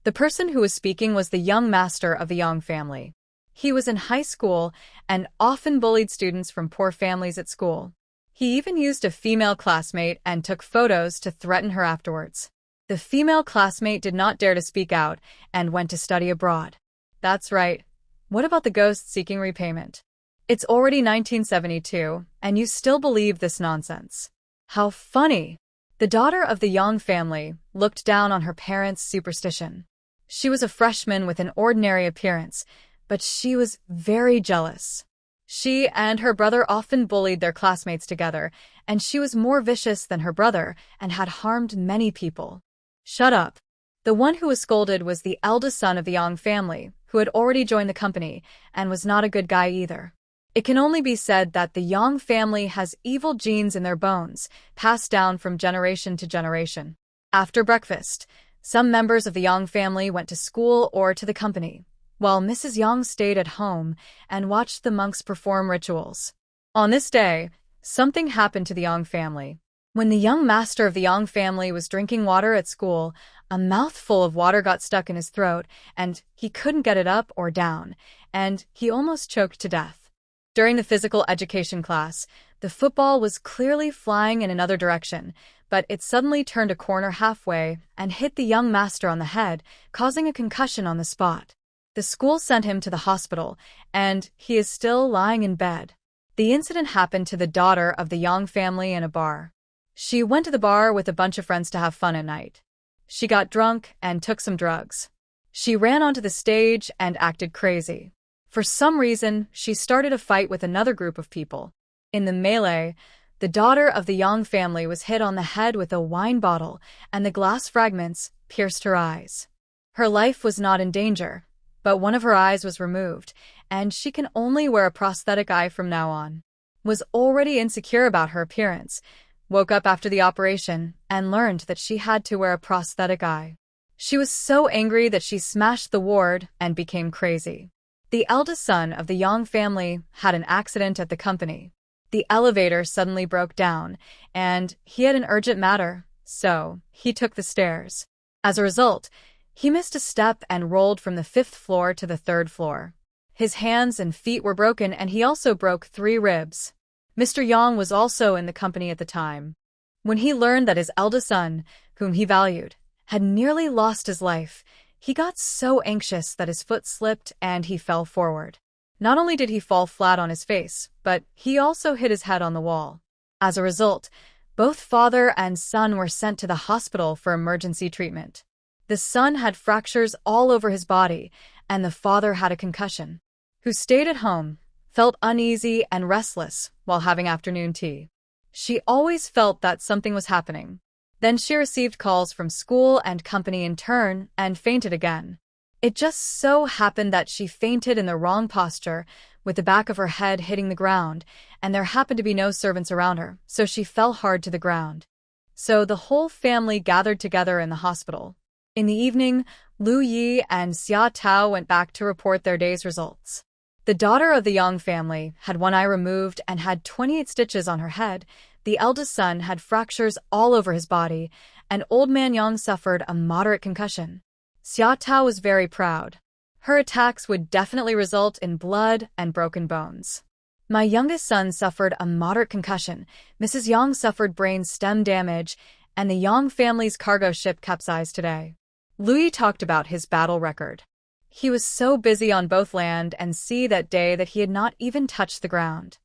The person who was speaking was the young master of the Yang family. He was in high school and often bullied students from poor families at school. He even used a female classmate and took photos to threaten her afterwards. The female classmate did not dare to speak out and went to study abroad. That's right. What about the ghost seeking repayment? It's already 1972, and you still believe this nonsense. How funny! The daughter of the Yang family looked down on her parents' superstition. She was a freshman with an ordinary appearance, but she was very jealous. She and her brother often bullied their classmates together, and she was more vicious than her brother and had harmed many people. Shut up. The one who was scolded was the eldest son of the Yang family, who had already joined the company and was not a good guy either. It can only be said that the Yang family has evil genes in their bones, passed down from generation to generation. After breakfast, some members of the Yang family went to school or to the company, while Mrs. Yang stayed at home and watched the monks perform rituals. On this day, something happened to the Yang family. When the young master of the Yang family was drinking water at school, a mouthful of water got stuck in his throat, and he couldn't get it up or down, and he almost choked to death. During the physical education class, the football was clearly flying in another direction, but it suddenly turned a corner halfway and hit the young master on the head, causing a concussion on the spot. The school sent him to the hospital, and he is still lying in bed. The incident happened to the daughter of the Yang family in a bar. She went to the bar with a bunch of friends to have fun at night. She got drunk and took some drugs. She ran onto the stage and acted crazy. For some reason, she started a fight with another group of people. In the melee, the daughter of the Yang family was hit on the head with a wine bottle, and the glass fragments pierced her eyes. Her life was not in danger, but one of her eyes was removed, and she can only wear a prosthetic eye from now on. Was already insecure about her appearance, woke up after the operation, and learned that she had to wear a prosthetic eye. She was so angry that she smashed the ward and became crazy. The eldest son of the Yang family had an accident at the company. The elevator suddenly broke down, and he had an urgent matter, so he took the stairs. As a result, he missed a step and rolled from the 5th floor to the 3rd floor. His hands and feet were broken, and he also broke 3 ribs. Mr. Yang was also in the company at the time. When he learned that his eldest son, whom he valued, had nearly lost his life, he got so anxious that his foot slipped and he fell forward. Not only did he fall flat on his face, but he also hit his head on the wall. As a result, both father and son were sent to the hospital for emergency treatment. The son had fractures all over his body, and the father had a concussion. Who stayed at home, felt uneasy and restless while having afternoon tea. She always felt that something was happening. Then she received calls from school and company in turn and fainted again. It just so happened that she fainted in the wrong posture, with the back of her head hitting the ground, and there happened to be no servants around her, so she fell hard to the ground. So the whole family gathered together in the hospital. In the evening, Lu Yi and Xia Tao went back to report their day's results. The daughter of the Yang family had one eye removed and had 28 stitches on her head. The eldest son had fractures all over his body, and old man Yang suffered a moderate concussion. Xia Tao was very proud. Her attacks would definitely result in blood and broken bones. My youngest son suffered a moderate concussion, Mrs. Yang suffered brain stem damage, and the Yang family's cargo ship capsized today. Louis talked about his battle record. He was so busy on both land and sea that day that he had not even touched the ground.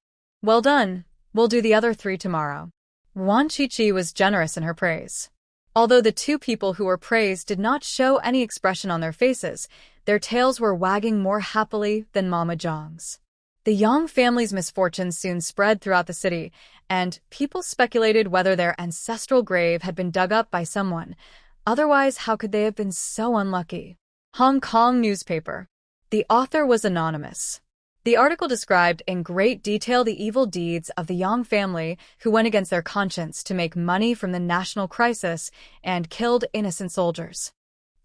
Well done, we'll do the other 3 tomorrow. Ruan Shuangjiang was generous in her praise. Although the 2 people who were praised did not show any expression on their faces, their tails were wagging more happily than Mama Zhang's. The Yang family's misfortunes soon spread throughout the city, and people speculated whether their ancestral grave had been dug up by someone. Otherwise, how could they have been so unlucky? Hong Kong newspaper. The author was anonymous. The article described in great detail the evil deeds of the Yang family, who went against their conscience to make money from the national crisis and killed innocent soldiers.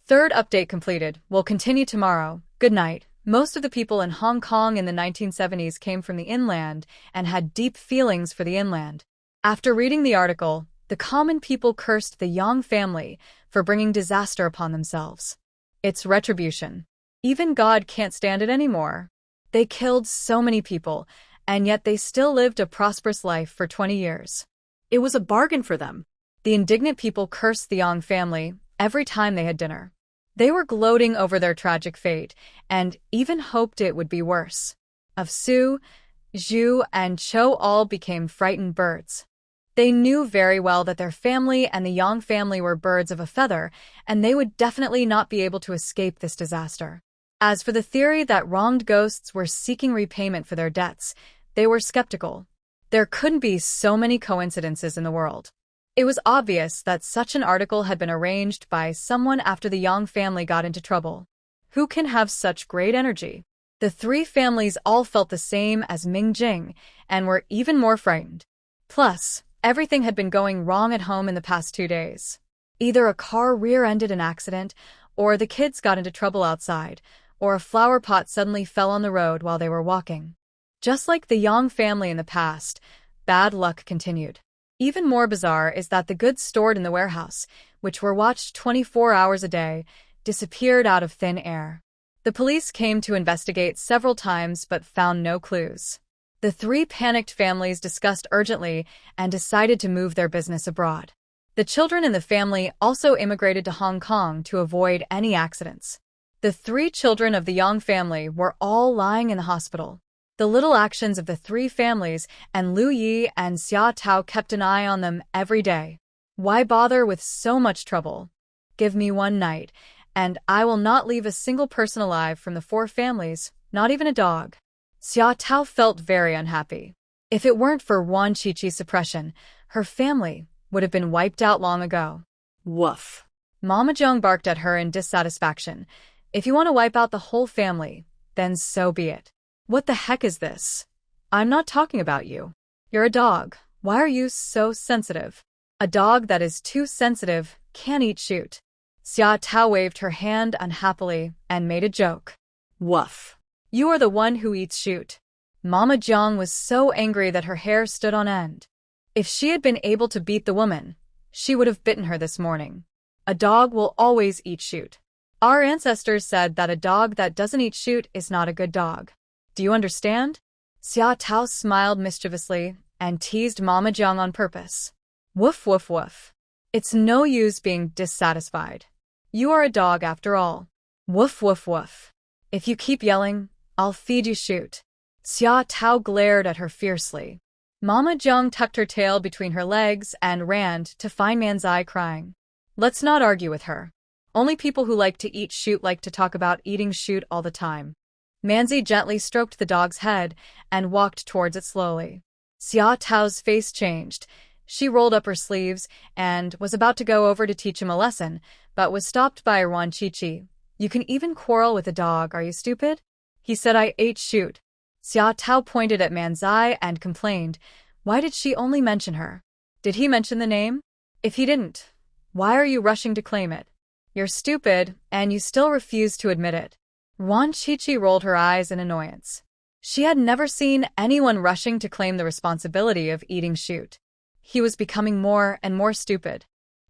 3rd update completed. We'll continue tomorrow. Good night. Most of the people in Hong Kong in the 1970s came from the inland and had deep feelings for the inland. After reading the article, the common people cursed the Yang family for bringing disaster upon themselves. It's retribution. Even God can't stand it anymore. They killed so many people, and yet they still lived a prosperous life for 20 years. It was a bargain for them. The indignant people cursed the Yang family every time they had dinner. They were gloating over their tragic fate, and even hoped it would be worse. Of Su, Zhu, and Cho all became frightened birds. They knew very well that their family and the Yang family were birds of a feather, and they would definitely not be able to escape this disaster. As for the theory that wronged ghosts were seeking repayment for their debts, they were skeptical. There couldn't be so many coincidences in the world. It was obvious that such an article had been arranged by someone after the Yang family got into trouble. Who can have such great energy? The 3 families all felt the same as Ming Jing and were even more frightened. Plus, everything had been going wrong at home in the past 2 days. Either a car rear-ended an accident, or the kids got into trouble outside, or a flower pot suddenly fell on the road while they were walking. Just like the Yang family in the past, bad luck continued. Even more bizarre is that the goods stored in the warehouse, which were watched 24 hours a day, disappeared out of thin air. The police came to investigate several times but found no clues. The 3 panicked families discussed urgently and decided to move their business abroad. The children in the family also immigrated to Hong Kong to avoid any accidents. The 3 children of the Yang family were all lying in the hospital. The little actions of the 3 families, and Lu Yi and Xia Tao kept an eye on them every day. Why bother with so much trouble? Give me 1 night, and I will not leave a single person alive from the 4 families, not even a dog. Xia Tao felt very unhappy. If it weren't for Ruan Shuangjiang's suppression, her family would have been wiped out long ago. Woof. Mama Zheng barked at her in dissatisfaction. If you want to wipe out the whole family, then so be it. What the heck is this? I'm not talking about you. You're a dog. Why are you so sensitive? A dog that is too sensitive can't eat shoot. Xia Tao waved her hand unhappily and made a joke. Woof. You are the one who eats shoot. Mama Zheng was so angry that her hair stood on end. If she had been able to beat the woman, she would have bitten her this morning. A dog will always eat shoot. Our ancestors said that a dog that doesn't eat shoot is not a good dog. Do you understand? Xia Tao smiled mischievously and teased Mama Zheng on purpose. Woof woof woof. It's no use being dissatisfied. You are a dog after all. Woof woof woof. If you keep yelling, I'll feed you shoot. Xia Tao glared at her fiercely. Mama Zheng tucked her tail between her legs and ran to find Manzai crying. Let's not argue with her. Only people who like to eat shoot like to talk about eating shoot all the time. Manzi gently stroked the dog's head and walked towards it slowly. Xia Tao's face changed. She rolled up her sleeves and was about to go over to teach him a lesson, but was stopped by Ruan Shuangjiang. You can even quarrel with a dog, are you stupid? He said I ate shoot. Xia Tao pointed at Manzai and complained. Why did she only mention her? Did he mention the name? If he didn't, why are you rushing to claim it? You're stupid, and you still refuse to admit it. Ruan Shuangjiang rolled her eyes in annoyance. She had never seen anyone rushing to claim the responsibility of eating shoot. He was becoming more and more stupid.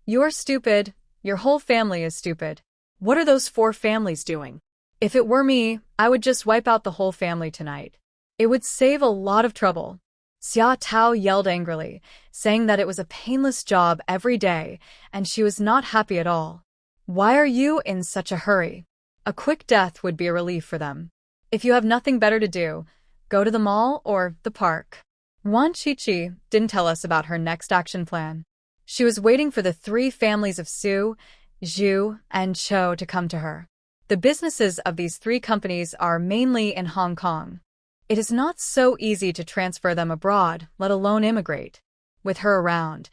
You're stupid. Your whole family is stupid. What are those 4 families doing? If it were me, I would just wipe out the whole family tonight. It would save a lot of trouble. Xia Tao yelled angrily, saying that it was a painless job every day, and she was not happy at all. Why are you in such a hurry? A quick death would be a relief for them. If you have nothing better to do, go to the mall or the park. Ruan Shuangjiang didn't tell us about her next action plan. She was waiting for the 3 families of Su, Zhu, and Chou to come to her. The businesses of these 3 companies are mainly in Hong Kong. It is not so easy to transfer them abroad, let alone immigrate. With her around,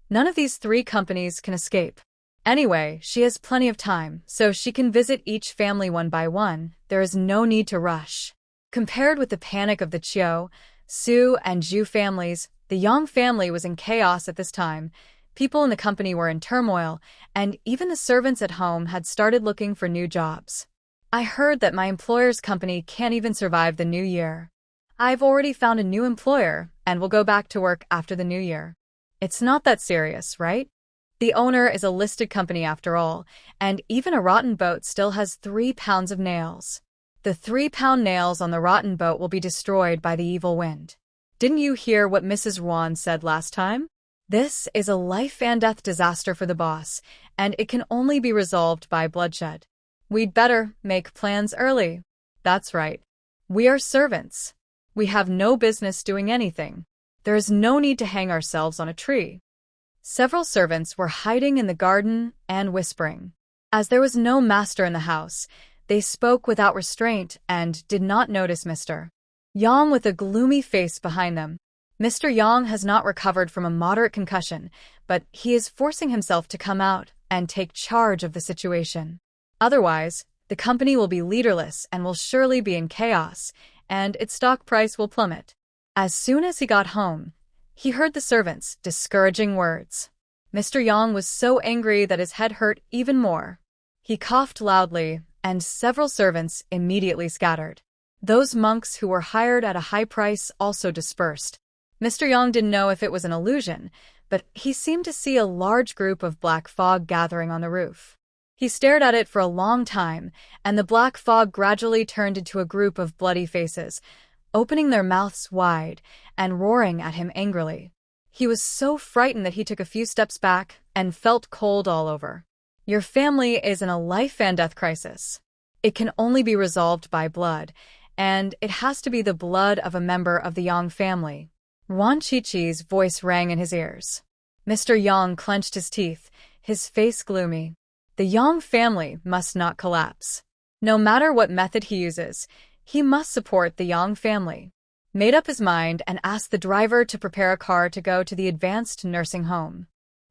none of these 3 companies can escape. Anyway, she has plenty of time, so she can visit each family one by one. There is no need to rush. Compared with the panic of the Chiu, Su, and Zhu families, the Yang family was in chaos at this time. People in the company were in turmoil, and even the servants at home had started looking for new jobs. I heard that my employer's company can't even survive the new year. I've already found a new employer and will go back to work after the new year. It's not that serious, right? The owner is a listed company after all, and even a rotten boat still has 3 pounds of nails. The 3-pound nails on the rotten boat will be destroyed by the evil wind. Didn't you hear what Mrs. Ruan said last time? This is a life and death disaster for the boss, and it can only be resolved by bloodshed. We'd better make plans early. That's right. We are servants. We have no business doing anything. There is no need to hang ourselves on a tree. Several servants were hiding in the garden and whispering. As there was no master in the house, they spoke without restraint and did not notice Mr. Yang with a gloomy face behind them. Mr. Yang has not recovered from a moderate concussion, but he is forcing himself to come out and take charge of the situation. Otherwise, the company will be leaderless and will surely be in chaos, and its stock price will plummet. As soon as he got home, he heard the servants' discouraging words. Mr. Yang was so angry that his head hurt even more. He coughed loudly, and several servants immediately scattered. Those monks who were hired at a high price also dispersed. Mr. Yang didn't know if it was an illusion, but he seemed to see a large group of black fog gathering on the roof. He stared at it for a long time, and the black fog gradually turned into a group of bloody faces, opening their mouths wide and roaring at him angrily. He was so frightened that he took a few steps back and felt cold all over. Your family is in a life and death crisis. It can only be resolved by blood, and it has to be the blood of a member of the Yang family. Ruan Shuangjiang's voice rang in his ears. Mr. Yang clenched his teeth, his face gloomy. The Yang family must not collapse. No matter what method he uses, he must support the Yang family. Made up his mind and asked the driver to prepare a car to go to the advanced nursing home.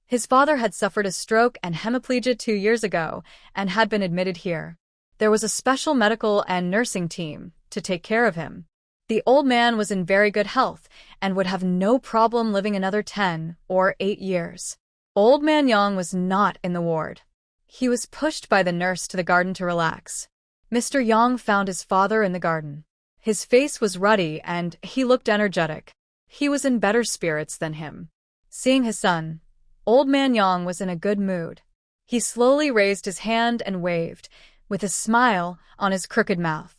His father had suffered a stroke and hemiplegia 2 years ago and had been admitted here. There was a special medical and nursing team to take care of him. The old man was in very good health and would have no problem living another 10 or 8 years. Old man Yang was not in the ward. He was pushed by the nurse to the garden to relax. Mr. Yang found his father in the garden. His face was ruddy and he looked energetic. He was in better spirits than him. Seeing his son, Old man Yang was in a good mood. He slowly raised his hand and waved, with a smile on his crooked mouth.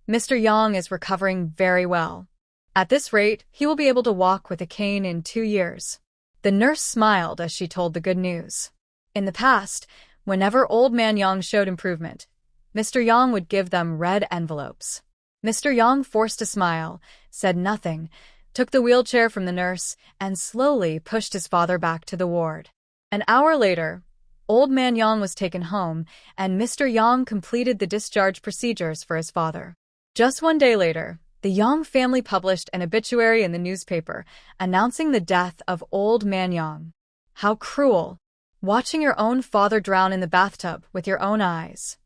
Mr. Yang is recovering very well. At this rate, he will be able to walk with a cane in 2 years. The nurse smiled as she told the good news. In the past, whenever Old man Yang showed improvement, Mr. Yang would give them red envelopes. Mr. Yang forced a smile, said nothing, took the wheelchair from the nurse, and slowly pushed his father back to the ward. An hour later, Old man Yang was taken home, and Mr. Yang completed the discharge procedures for his father. Just 1 day later, the Yang family published an obituary in the newspaper announcing the death of Old man Yang. How cruel! Watching your own father drown in the bathtub with your own eyes.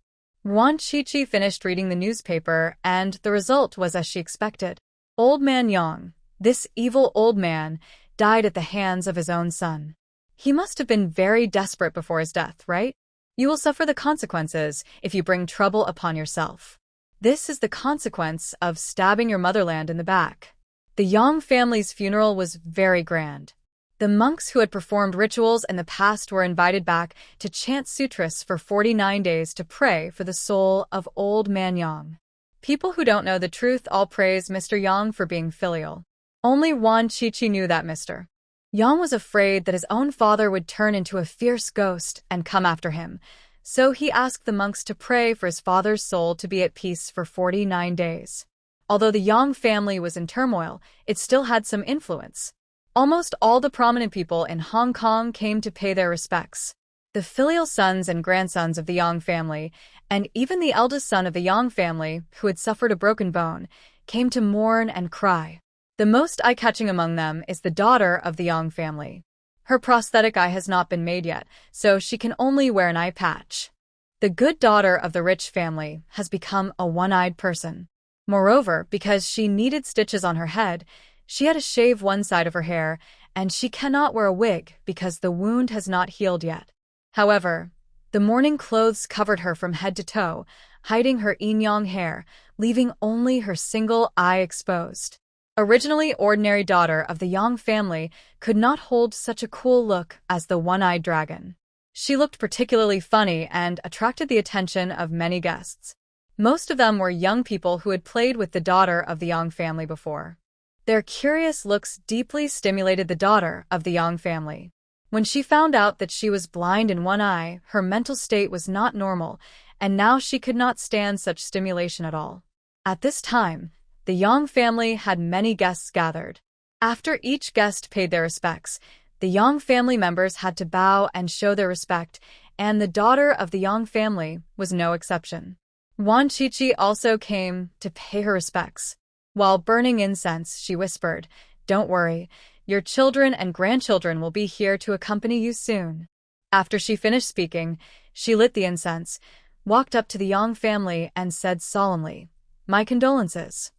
Ruan Shuangjiang finished reading the newspaper, and the result was as she expected. Old man Yang, this evil old man, died at the hands of his own son. He must have been very desperate before his death, right? You will suffer the consequences if you bring trouble upon yourself. This is the consequence of stabbing your motherland in the back. The Yang family's funeral was very grand. The monks who had performed rituals in the past were invited back to chant sutras for 49 days to pray for the soul of Old man Yang. People who don't know the truth all praise Mr. Yang for being filial. Only Ruan Shuangjiang knew that Mr. Yang was afraid that his own father would turn into a fierce ghost and come after him, so he asked the monks to pray for his father's soul to be at peace for 49 days. Although the Yang family was in turmoil, it still had some influence. Almost all the prominent people in Hong Kong came to pay their respects. The filial sons and grandsons of the Yang family, and even the eldest son of the Yang family, who had suffered a broken bone, came to mourn and cry. The most eye-catching among them is the daughter of the Yang family. Her prosthetic eye has not been made yet, so she can only wear an eye patch. The good daughter of the rich family has become a one-eyed person. Moreover, because she needed stitches on her head, she had to shave one side of her hair, and she cannot wear a wig because the wound has not healed yet. However, the mourning clothes covered her from head to toe, hiding her yin-yang hair, leaving only her single eye exposed. Originally ordinary daughter of the Yang family could not hold such a cool look as the one-eyed dragon. She looked particularly funny and attracted the attention of many guests. Most of them were young people who had played with the daughter of the Yang family before. Their curious looks deeply stimulated the daughter of the Yang family. When she found out that she was blind in one eye, her mental state was not normal, and now she could not stand such stimulation at all. At this time, the Yang family had many guests gathered. After each guest paid their respects, the Yang family members had to bow and show their respect, and the daughter of the Yang family was no exception. Ruan Shuangjiang also came to pay her respects. While burning incense, she whispered, "Don't worry, your children and grandchildren will be here to accompany you soon." After she finished speaking, she lit the incense, walked up to the Yang family and said solemnly, "My condolences."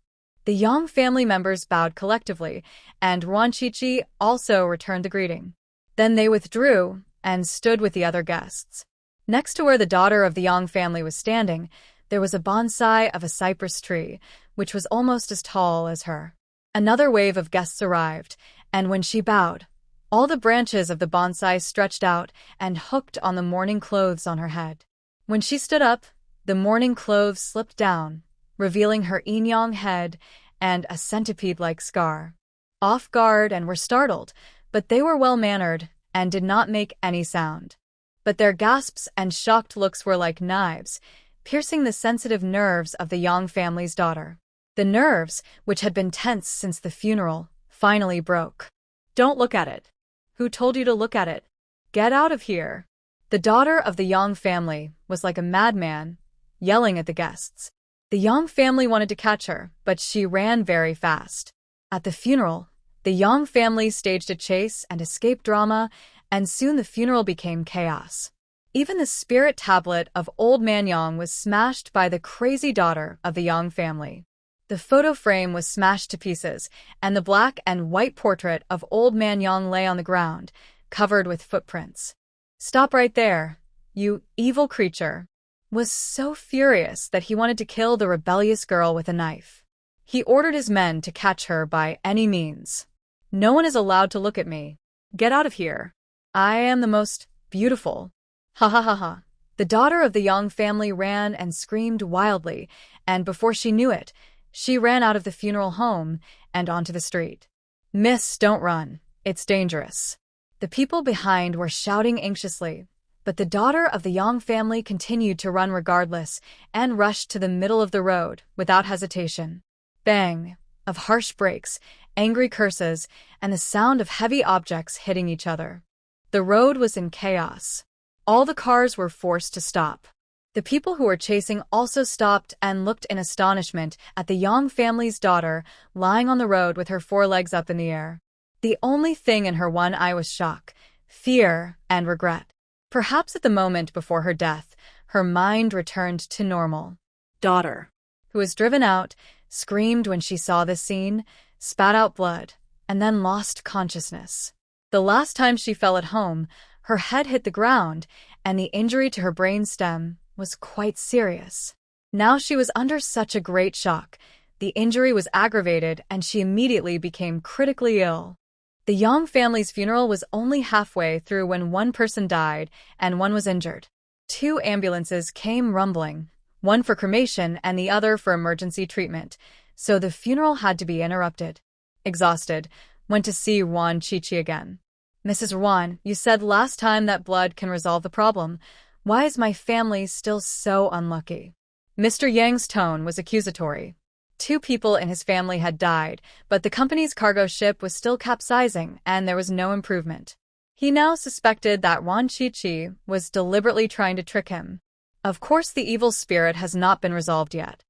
The Yang family members bowed collectively, and Ruan Shuangjiang also returned the greeting. Then they withdrew and stood with the other guests. Next to where the daughter of the Yang family was standing, there was a bonsai of a cypress tree, which was almost as tall as her. Another wave of guests arrived, and when she bowed, all the branches of the bonsai stretched out and hooked on the mourning clothes on her head. When she stood up, the mourning clothes slipped down, revealing her yin-yang head and a centipede-like scar. Off guard and were startled, but they were well-mannered and did not make any sound. But their gasps and shocked looks were like knives, piercing the sensitive nerves of the Yang family's daughter. The nerves, which had been tense since the funeral, finally broke. Don't look at it. Who told you to look at it? Get out of here. The daughter of the Yang family was like a madman, yelling at the guests. The Yang family wanted to catch her, but she ran very fast. At the funeral, the Yang family staged a chase and escape drama, and soon the funeral became chaos. Even the spirit tablet of Old Man Yang was smashed by the crazy daughter of the Yang family. The photo frame was smashed to pieces, and the black and white portrait of Old Man Yang lay on the ground, covered with footprints. "Stop right there, you evil creature," was so furious that he wanted to kill the rebellious girl with a knife. He ordered his men to catch her by any means. "No one is allowed to look at me. Get out of here. I am the most beautiful." Ha ha ha ha. The daughter of the Yang family ran and screamed wildly, and before she knew it, she ran out of the funeral home and onto the street. "Miss, don't run. It's dangerous." The people behind were shouting anxiously, but the daughter of the Yang family continued to run regardless and rushed to the middle of the road without hesitation. Bang! Of harsh brakes, angry curses, and the sound of heavy objects hitting each other. The road was in chaos. All the cars were forced to stop. The people who were chasing also stopped and looked in astonishment at the Yang family's daughter lying on the road with her forelegs up in the air. The only thing in her one eye was shock, fear, and regret. Perhaps at the moment before her death, her mind returned to normal. Daughter, who was driven out, screamed when she saw this scene, spat out blood, and then lost consciousness. The last time she fell at home, her head hit the ground, and the injury to her brain stem was quite serious. Now she was under such a great shock. The injury was aggravated, and she immediately became critically ill. The Yang family's funeral was only halfway through when one person died and one was injured. 2 ambulances came rumbling, one for cremation and the other for emergency treatment, so the funeral had to be interrupted. Exhausted, went to see Ruan Chichi again. "Mrs. Ruan, you said last time that blood can resolve the problem. Why is my family still so unlucky?" Mr. Yang's tone was accusatory. 2 people in his family had died, but the company's cargo ship was still capsizing and there was no improvement. He now suspected that Ruan Chichi was deliberately trying to trick him. Of course, the evil spirit has not been resolved yet.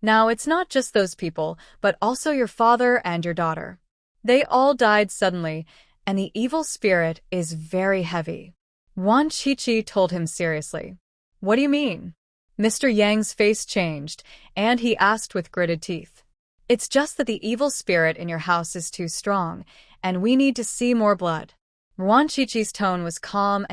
Now, it's not just those people, but also your father and your daughter. They all died suddenly, and the evil spirit is very heavy. Ruan Chichi told him seriously. "What do you mean?" Mr. Yang's face changed, and he asked with gritted teeth. "It's just that the evil spirit in your house is too strong, and we need to see more blood." Ruan Chichi's tone was calm,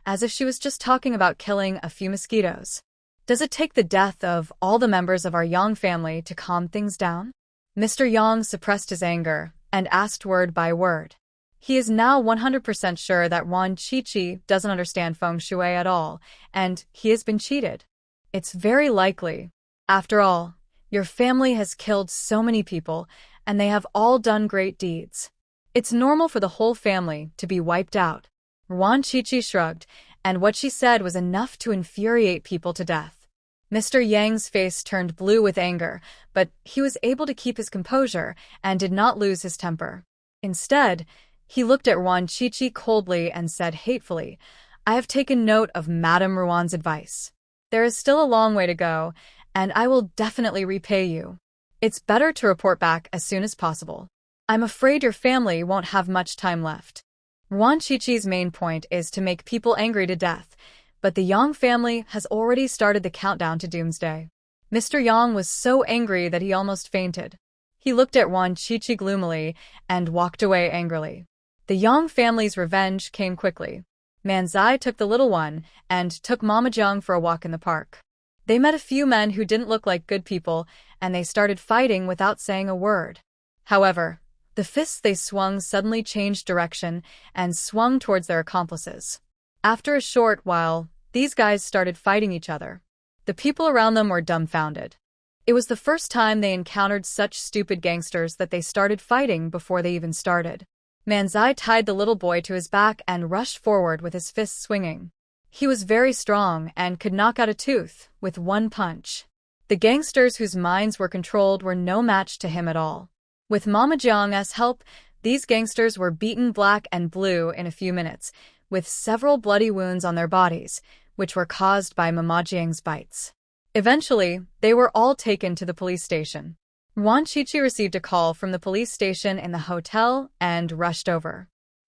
as if she was just talking about killing a few mosquitoes. "Does it take the death of all the members of our Yang family to calm things down?" Mr. Yang suppressed his anger and asked word by word. He is now 100% sure that Ruan Chichi doesn't understand feng shui at all, and he has been cheated. It's very likely. After all, your family has killed so many people, and they have all done great deeds. It's normal for the whole family to be wiped out. Ruan Chichi shrugged, and what she said was enough to infuriate people to death. Mr. Yang's face turned blue with anger, but he was able to keep his composure and did not lose his temper. Instead, he looked at Ruan Chichi coldly and said hatefully, "I have taken note of Madame Ruan's advice. There is still a long way to go, and I will definitely repay you. It's better to report back as soon as possible. I'm afraid your family won't have much time left." Ruan Chichi's main point is to make people angry to death, but the Yang family has already started the countdown to doomsday. Mr. Yang was so angry that he almost fainted. He looked at Ruan Chichi gloomily and walked away angrily. The Yang family's revenge came quickly. Manzai took the little one and took Mama Jiang for a walk in the park. They met a few men who didn't look like good people, and they started fighting without saying a word. However, the fists they swung suddenly changed direction and swung towards their accomplices. After a short while, these guys started fighting each other. The people around them were dumbfounded. It was the first time they encountered such stupid gangsters that they started fighting before they even started. Manzai tied the little boy to his back and rushed forward with his fists swinging. He was very strong and could knock out a tooth with one punch. The gangsters whose minds were controlled were no match to him at all. With Mama Jiang's help, these gangsters were beaten black and blue in a few minutes, with several bloody wounds on their bodies, which were caused by Mama Jiang's bites. Eventually, they were all taken to the police station. Ruan Shuangjiang received a call from the police station in the hotel and rushed over.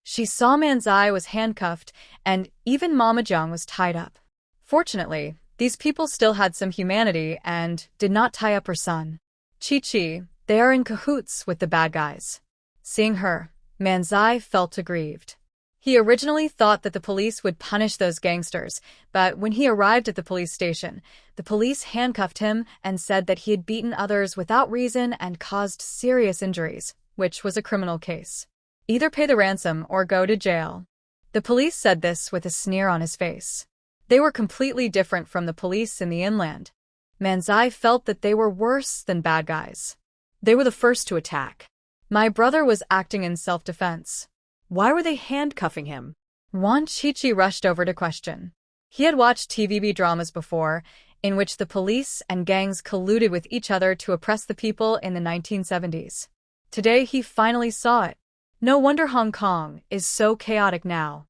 She saw Manzai was handcuffed, and even Mama Jiang was tied up. Fortunately, these people still had some humanity and did not tie up her son. Chi, they are in cahoots with the bad guys. Seeing her, Manzai felt aggrieved. He originally thought that the police would punish those gangsters, but when he arrived at the police station, the police handcuffed him and said that he had beaten others without reason and caused serious injuries, which was a criminal case. Either pay the ransom or go to jail. The police said this with a sneer on his face. They were completely different from the police in the inland. Manzai felt that they were worse than bad guys. They were the first to attack. My brother was acting in self-defense. Why were they handcuffing him? Ruan Shuangjiang rushed over to question. He had watched TVB dramas before, in which the police and gangs colluded with each other to oppress the people in the 1970s. Today he finally saw it. No wonder Hong Kong is so chaotic now.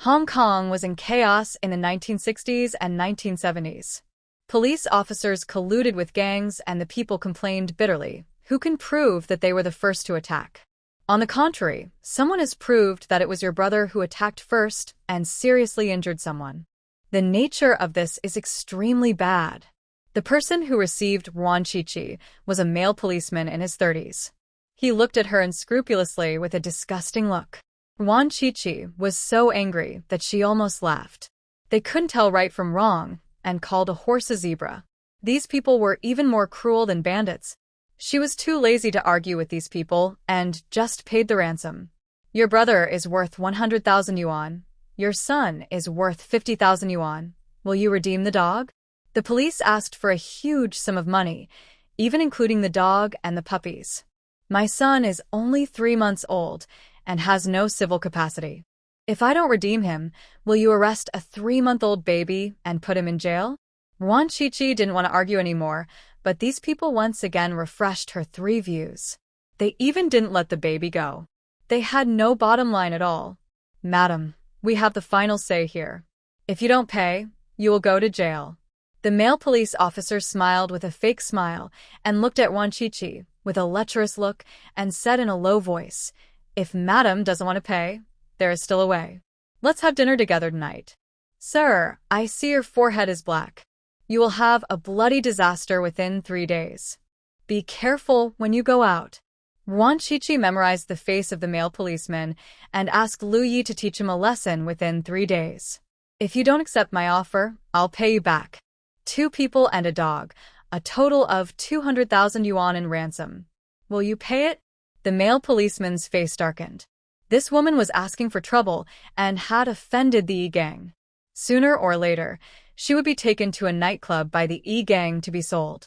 Hong Kong was in chaos in the 1960s and 1970s. Police officers colluded with gangs and the people complained bitterly. Who can prove that they were the first to attack? On the contrary, someone has proved that it was your brother who attacked first and seriously injured someone. The nature of this is extremely bad. The person who received Ruan Shuangjiang was a male policeman in his 30s. He looked at her unscrupulously with a disgusting look. Ruan Shuangjiang was so angry that she almost laughed. They couldn't tell right from wrong and called a horse a zebra. These people were even more cruel than bandits. She was too lazy to argue with these people and just paid the ransom. Your brother is worth 100,000 yuan. Your son is worth 50,000 yuan. Will you redeem the dog? The police asked for a huge sum of money, even including the dog and the puppies. My son is only 3 months old and has no civil capacity. If I don't redeem him, will you arrest a 3-month-old baby and put him in jail? Ruan Shuangjiang didn't want to argue anymore, but these people once again refreshed her 3 views. They even didn't let the baby go. They had no bottom line at all. Madam, we have the final say here. If you don't pay, you will go to jail. The male police officer smiled with a fake smile and looked at Ruan Shuangjiang with a lecherous look and said in a low voice, "If Madam doesn't want to pay, there is still a way. Let's have dinner together tonight." Sir, I see your forehead is black. You will have a bloody disaster within 3 days. Be careful when you go out. Ruan Shuangjiang memorized the face of the male policeman and asked Lu Yi to teach him a lesson within 3 days. If you don't accept my offer, I'll pay you back. 2 people and a dog, a total of 200,000 yuan in ransom. Will you pay it? The male policeman's face darkened. This woman was asking for trouble and had offended the Yi gang. Sooner or later, she would be taken to a nightclub by the Yi gang to be sold.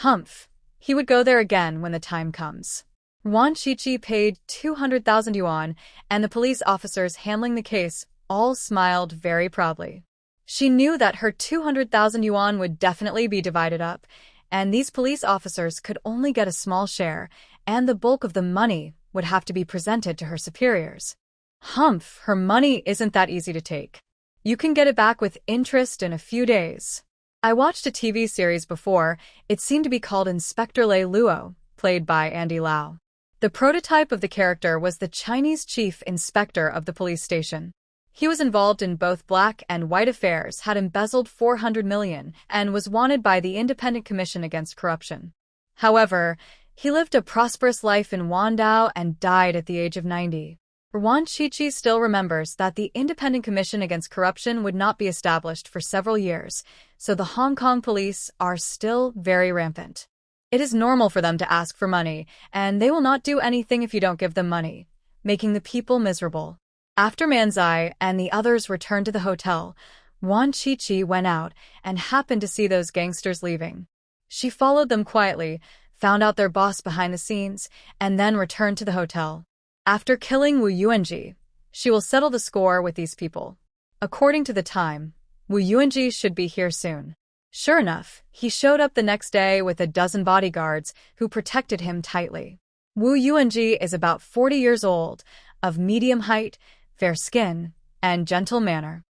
Humph, he would go there again when the time comes. Ruan Shuangjiang paid 200,000 yuan, and the police officers handling the case all smiled very proudly. She knew that her 200,000 yuan would definitely be divided up, and these police officers could only get a small share, and the bulk of the money would have to be presented to her superiors. Humph, her money isn't that easy to take. You can get it back with interest in a few days. I watched a TV series before. It seemed to be called Inspector Lei Luo, played by Andy Lau. The prototype of the character was the Chinese chief inspector of the police station. He was involved in both black and white affairs, had embezzled 400 million, and was wanted by the Independent Commission Against Corruption. However, he lived a prosperous life in Wandao and died at the age of 90. Ruan Shuangjiang still remembers that the Independent Commission Against Corruption would not be established for several years, so the Hong Kong police are still very rampant. It is normal for them to ask for money, and they will not do anything if you don't give them money, making the people miserable. After Manzai and the others returned to the hotel, Ruan Shuangjiang went out and happened to see those gangsters leaving. She followed them quietly, found out their boss behind the scenes, and then returned to the hotel. After killing Wu Yuanji, she will settle the score with these people. According to the time, Wu Yuanji should be here soon. Sure enough, he showed up the next day with a dozen bodyguards who protected him tightly. Wu Yuanji is about 40 years old, of medium height, fair skin, and gentle manner.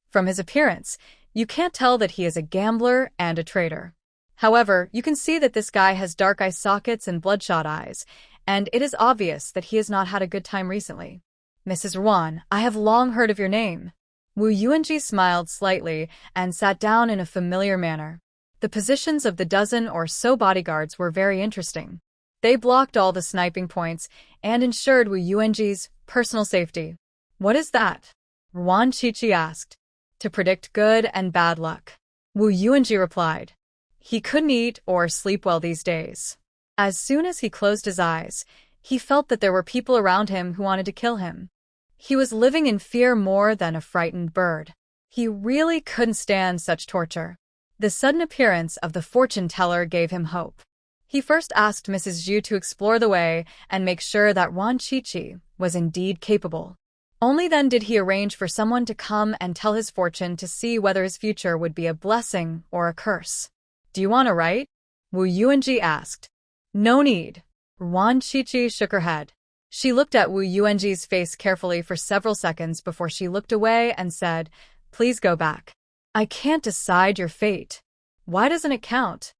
From his appearance, you can't tell that he is a gambler and a traitor. However, you can see that this guy has dark eye sockets and bloodshot eyes, and it is obvious that he has not had a good time recently. Mrs. Ruan, I have long heard of your name. Wu Yuanji smiled slightly and sat down in a familiar manner. The positions of the dozen or so bodyguards were very interesting. They blocked all the sniping points and ensured Wu Yuanji's personal safety. What is that? Ruan Shuangjiang asked. To predict good and bad luck. Wu Yuanji replied. He couldn't eat or sleep well these days. As soon as he closed his eyes, he felt that there were people around him who wanted to kill him. He was living in fear more than a frightened bird. He really couldn't stand such torture. The sudden appearance of the fortune teller gave him hope. He first asked Mrs. Zhu to explore the way and make sure that Ruan Shuangjiang was indeed capable. Only then did he arrange for someone to come and tell his fortune to see whether his future would be a blessing or a curse. Do you want to write? Wu Yuanji asked. No need. Ruan Shuangjiang shook her head. She looked at Wu Yuanji's face carefully for several seconds before she looked away and said, Please go back. I can't decide your fate. Why doesn't it count?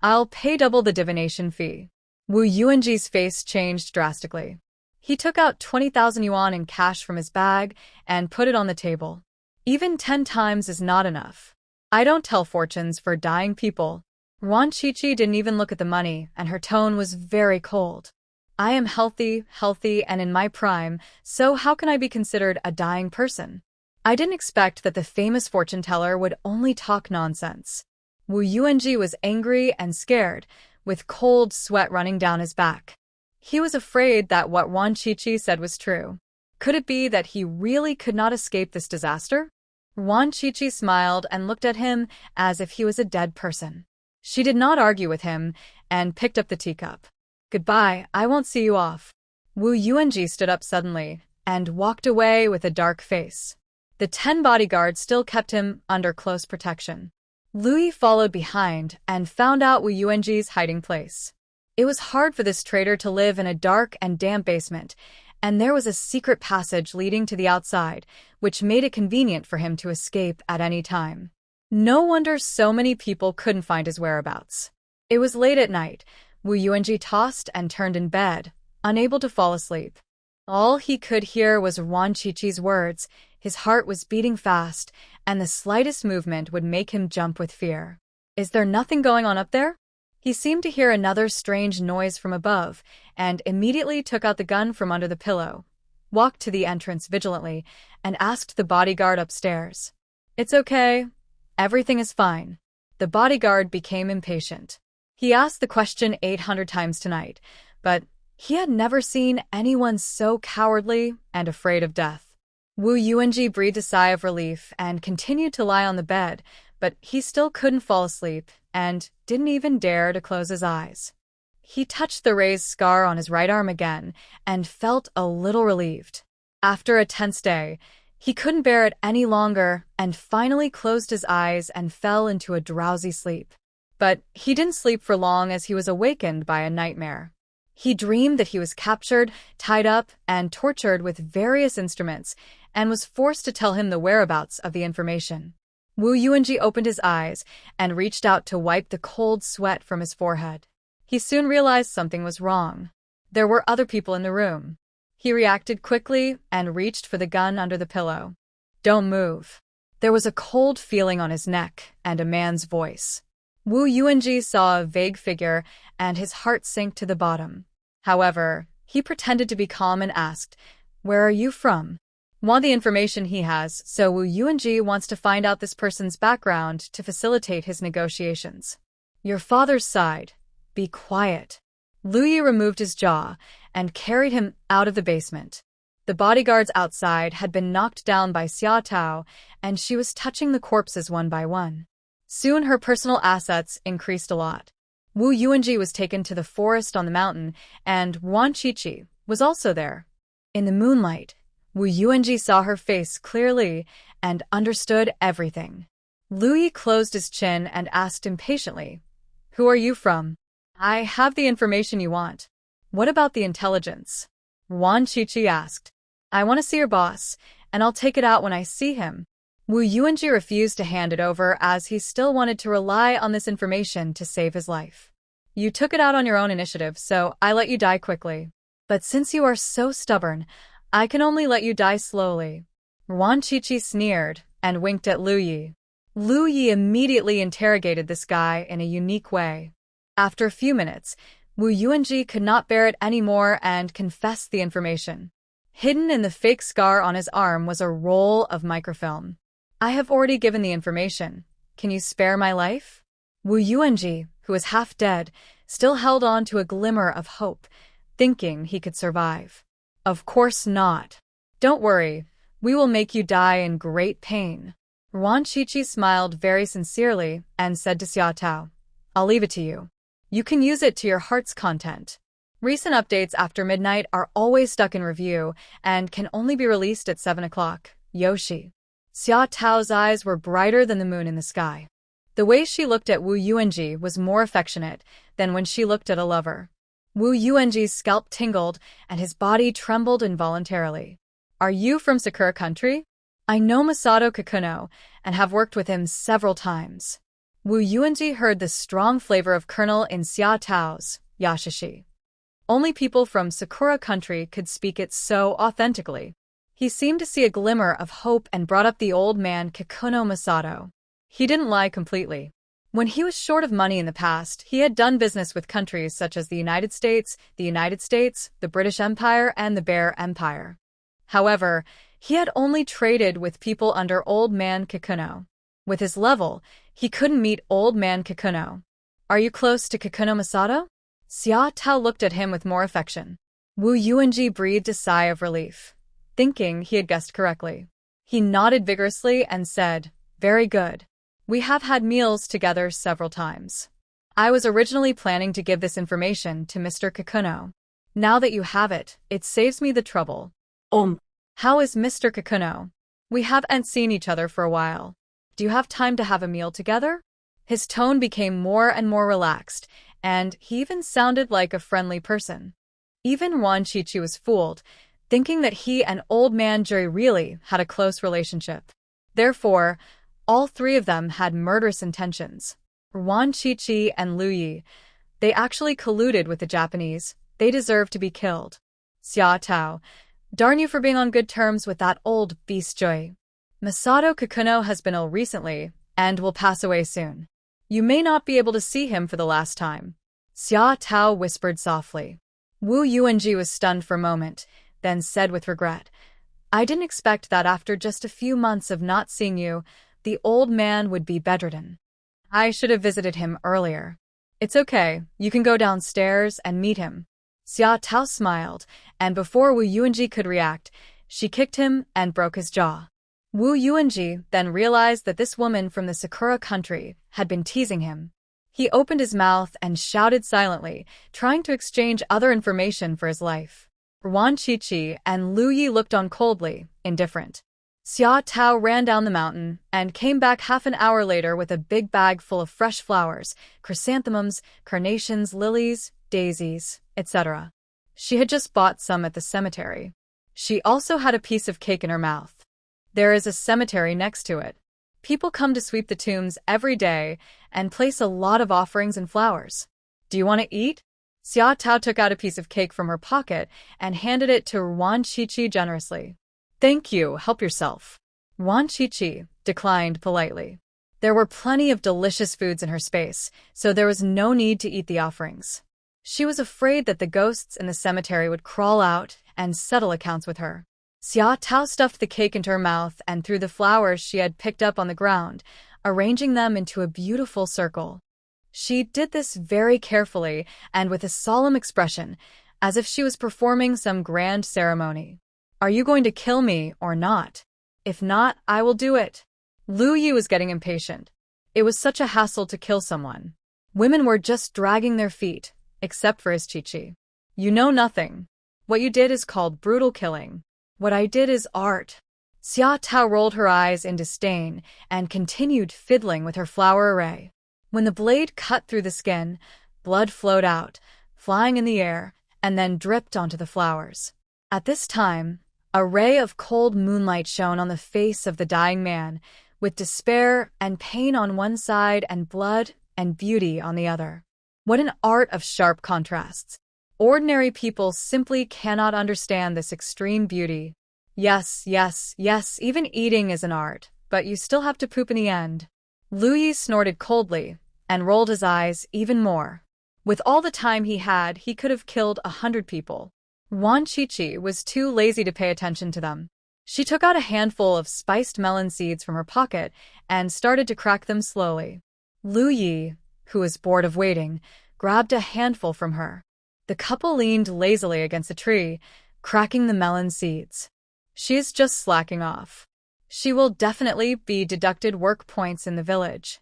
I'll pay double the divination fee. Wu Yuanji's face changed drastically. He took out 20,000 yuan in cash from his bag and put it on the table. Even 10 times is not enough. I don't tell fortunes for dying people. Ruan Shuangjiang didn't even look at the money, and her tone was very cold. I am healthy, and in my prime, so how can I be considered a dying person? I didn't expect that the famous fortune teller would only talk nonsense. Wu Yuanji was angry and scared, with cold sweat running down his back. He was afraid that what Ruan Shuangjiang said was true. Could it be that he really could not escape this disaster? Ruan Shuangjiang smiled and looked at him as if he was a dead person. She did not argue with him and picked up the teacup. Goodbye, I won't see you off. Wu Yuanji stood up suddenly and walked away with a dark face. The 10 bodyguards still kept him under close protection. Louis followed behind and found out Wu Yuanji's hiding place. It was hard for this traitor to live in a dark and damp basement, and there was a secret passage leading to the outside, which made it convenient for him to escape at any time. No wonder so many people couldn't find his whereabouts. It was late at night. Wu Yuanji tossed and turned in bed, unable to fall asleep. All he could hear was Ruan Shuangjiang's words. His heart was beating fast, and the slightest movement would make him jump with fear. Is there nothing going on up there? He seemed to hear another strange noise from above, and immediately took out the gun from under the pillow, walked to the entrance vigilantly, and asked the bodyguard upstairs. It's okay. Everything is fine. The bodyguard became impatient. He asked the question 800 times tonight, but he had never seen anyone so cowardly and afraid of death. Wu Yuanji breathed a sigh of relief and continued to lie on the bed, but he still couldn't fall asleep and didn't even dare to close his eyes. He touched the raised scar on his right arm again and felt a little relieved. After a tense day, he couldn't bear it any longer and finally closed his eyes and fell into a drowsy sleep. But he didn't sleep for long as he was awakened by a nightmare. He dreamed that he was captured, tied up, and tortured with various instruments, and was forced to tell him the whereabouts of the information. Wu Yuanji opened his eyes and reached out to wipe the cold sweat from his forehead. He soon realized something was wrong. There were other people in the room. He reacted quickly and reached for the gun under the pillow. Don't move. There was a cold feeling on his neck and a man's voice. Wu Yuanji saw a vague figure and his heart sank to the bottom. However, he pretended to be calm and asked, Where are you from? Want the information he has, so Wu Yuanji wants to find out this person's background to facilitate his negotiations. Your father's side. Be quiet. Louis removed his jaw and carried him out of the basement. The bodyguards outside had been knocked down by Xia Tao, and she was touching the corpses one by one. Soon her personal assets increased a lot. Wu Yuanji was taken to the forest on the mountain, and Ruan Shuangjiang was also there. In the moonlight, Wu Yuanji saw her face clearly and understood everything. Lu Yi closed his chin and asked impatiently, "Who are you from?" "I have the information you want." "What about the intelligence?" Ruan Shuangjiang asked. "I want to see your boss, and I'll take it out when I see him." Wu Yuanji refused to hand it over as he still wanted to rely on this information to save his life. "You took it out on your own initiative, so I let you die quickly. But since you are so stubborn, I can only let you die slowly." Ruan Shuangjiang sneered and winked at Lu Yi. Lu Yi immediately interrogated this guy in a unique way. After a few minutes, Wu Yuanji could not bear it anymore and confessed the information. Hidden in the fake scar on his arm was a roll of microfilm. "I have already given the information. Can you spare my life?" Wu Yuanji, who was half dead, still held on to a glimmer of hope, thinking he could survive. "Of course not. Don't worry, we will make you die in great pain." Ruan Shuangjiang smiled very sincerely and said to Xia Tao, "I'll leave it to you. You can use it to your heart's content. Recent updates after midnight are always stuck in review and can only be released at 7 o'clock. Yoshi." Xia Tao's eyes were brighter than the moon in the sky. The way she looked at Wu Yuanji was more affectionate than when she looked at a lover. Wu Yuanji's scalp tingled and his body trembled involuntarily. "Are you from Sakura country?" "I know Masato Kikuno and have worked with him several times." Wu Yuanji heard the strong flavor of kernel in Xia Tao's yashishi. Only people from Sakura country could speak it so authentically. He seemed to see a glimmer of hope and brought up the old man Kikuno Masato. He didn't lie completely. When he was short of money in the past, he had done business with countries such as the United States, the British Empire, and the Bear Empire. However, he had only traded with people under Old Man Kikuno. With his level, he couldn't meet Old Man Kikuno. "Are you close to Kikuno Masato?" Xia Tao looked at him with more affection. Wu Yuanji breathed a sigh of relief, thinking he had guessed correctly. He nodded vigorously and said, "Very good. We have had meals together several times. I was originally planning to give this information to Mr. Kikuno. Now that you have it, it saves me the trouble." "How is Mr. Kikuno? We haven't seen each other for a while. Do you have time to have a meal together?" His tone became more and more relaxed, and he even sounded like a friendly person. Even Ruan Shuangjiang was fooled, thinking that he and Old Man Jerry really had a close relationship. Therefore, all three of them had murderous intentions. Ruan Shuangjiang and Lu Yi, they actually colluded with the Japanese. They deserved to be killed. Xia Tao, darn you for being on good terms with that old beast Joy. Masato Kikuno has been ill recently and will pass away soon. You may not be able to see him for the last time. Xia Tao whispered softly. Wu Yuanji was stunned for a moment, then said with regret, "I didn't expect that after just a few months of not seeing you, the old man would be bedridden. I should have visited him earlier." "It's okay, you can go downstairs and meet him." Xia Tao smiled, and before Wu Yuanji could react, she kicked him and broke his jaw. Wu Yuanji then realized that this woman from the Sakura country had been teasing him. He opened his mouth and shouted silently, trying to exchange other information for his life. Ruan Shuangjiang and Lu Yi looked on coldly, indifferent. Xia Tao ran down the mountain and came back half an hour later with a big bag full of fresh flowers, chrysanthemums, carnations, lilies, daisies, etc. She had just bought some at the cemetery. She also had a piece of cake in her mouth. There is a cemetery next to it. People come to sweep the tombs every day and place a lot of offerings and flowers. "Do you want to eat?" Xia Tao took out a piece of cake from her pocket and handed it to Ruan Shuangjiang generously. "Thank you, help yourself." Ruan Shuangjiang declined politely. There were plenty of delicious foods in her space, so there was no need to eat the offerings. She was afraid that the ghosts in the cemetery would crawl out and settle accounts with her. Xia Tao stuffed the cake into her mouth and threw the flowers she had picked up on the ground, arranging them into a beautiful circle. She did this very carefully and with a solemn expression, as if she was performing some grand ceremony. "Are you going to kill me or not? If not, I will do it." Lu Yi was getting impatient. It was such a hassle to kill someone. Women were just dragging their feet, except for his Chi-Chi. "You know nothing. What you did is called brutal killing. What I did is art." Xia Tao rolled her eyes in disdain and continued fiddling with her flower array. When the blade cut through the skin, blood flowed out, flying in the air, and then dripped onto the flowers. At this time, a ray of cold moonlight shone on the face of the dying man, with despair and pain on one side and blood and beauty on the other. What an art of sharp contrasts! Ordinary people simply cannot understand this extreme beauty. Yes, yes, yes, even eating is an art, but you still have to poop in the end. Lu Yi snorted coldly and rolled his eyes even more. With all the time he had, he could have killed 100 people. Ruan Shuangjiang was too lazy to pay attention to them. She took out a handful of spiced melon seeds from her pocket and started to crack them slowly. Lu Yi, who was bored of waiting, grabbed a handful from her. The couple leaned lazily against a tree, cracking the melon seeds. She is just slacking off. She will definitely be deducted work points in the village.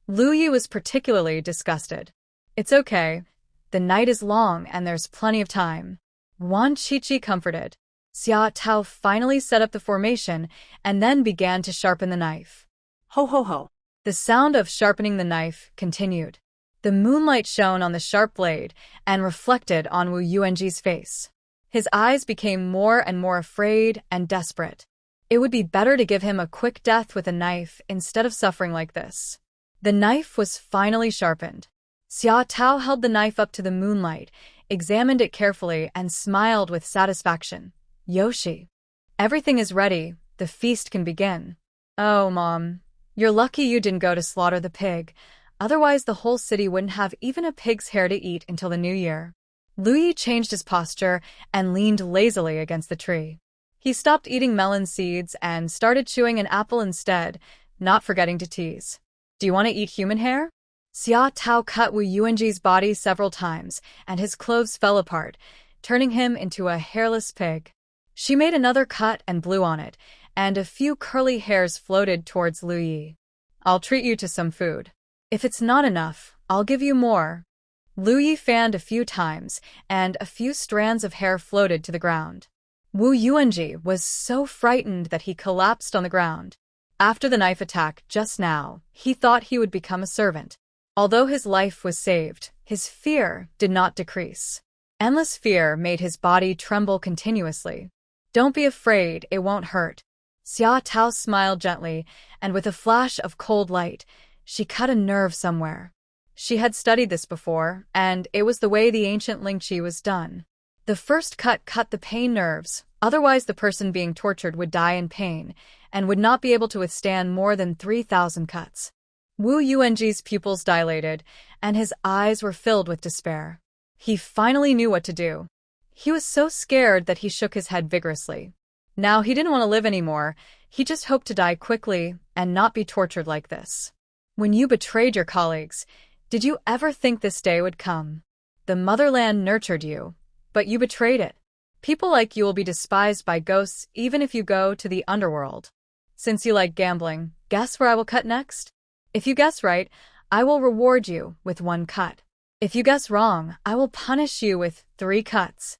Lu Yi was particularly disgusted. It's okay. The night is long and there's plenty of time. Ruan Shuangjiang comforted. Xia Tao finally set up the formation and then began to sharpen the knife. Ho ho ho. The sound of sharpening the knife continued. The moonlight shone on the sharp blade and reflected on Wu Yuanji's face. His eyes became more and more afraid and desperate. It would be better to give him a quick death with a knife instead of suffering like this. The knife was finally sharpened. Xia Tao held the knife up to the moonlight, examined it carefully, and smiled with satisfaction. Yoshi. Everything is ready. The feast can begin. Oh, Mom. You're lucky you didn't go to slaughter the pig. Otherwise, the whole city wouldn't have even a pig's hair to eat until the new year. Lu Yi changed his posture and leaned lazily against the tree. He stopped eating melon seeds and started chewing an apple instead, not forgetting to tease. Do you want to eat human hair? Xia Tao cut Wu Yuanji's body several times, and his clothes fell apart, turning him into a hairless pig. She made another cut and blew on it, and a few curly hairs floated towards Lu Yi. I'll treat you to some food. If it's not enough, I'll give you more. Lu Yi fanned a few times, and a few strands of hair floated to the ground. Wu Yuanji was so frightened that he collapsed on the ground. After the knife attack just now, he thought he would become a servant. Although his life was saved, his fear did not decrease. Endless fear made his body tremble continuously. Don't be afraid, it won't hurt. Xia Tao smiled gently, and with a flash of cold light, she cut a nerve somewhere. She had studied this before, and it was the way the ancient Lingqi was done. The first cut the pain nerves, otherwise the person being tortured would die in pain, and would not be able to withstand more than 3,000 cuts. Wu Yuanji's pupils dilated, and his eyes were filled with despair. He finally knew what to do. He was so scared that he shook his head vigorously. Now he didn't want to live anymore, he just hoped to die quickly and not be tortured like this. When you betrayed your colleagues, did you ever think this day would come? The motherland nurtured you, but you betrayed it. People like you will be despised by ghosts even if you go to the underworld. Since you like gambling, guess where I will cut next? If you guess right, I will reward you with 1 cut. If you guess wrong, I will punish you with 3 cuts.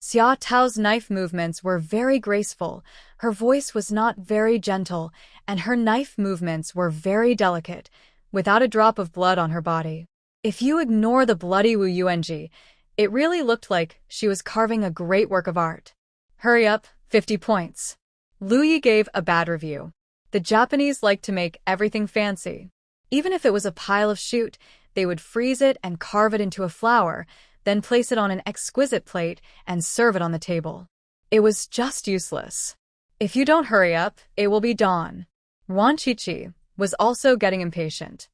Xia Tao's knife movements were very graceful, her voice was not very gentle, and her knife movements were very delicate, without a drop of blood on her body. If you ignore the bloody Wu Yuanji, it really looked like she was carving a great work of art. Hurry up, 50 points. Lu Yi gave a bad review. The Japanese like to make everything fancy. Even if it was a pile of shoot, they would freeze it and carve it into a flower, then place it on an exquisite plate and serve it on the table. It was just useless. If you don't hurry up, it will be dawn. Ruan Shuangjiang was also getting impatient.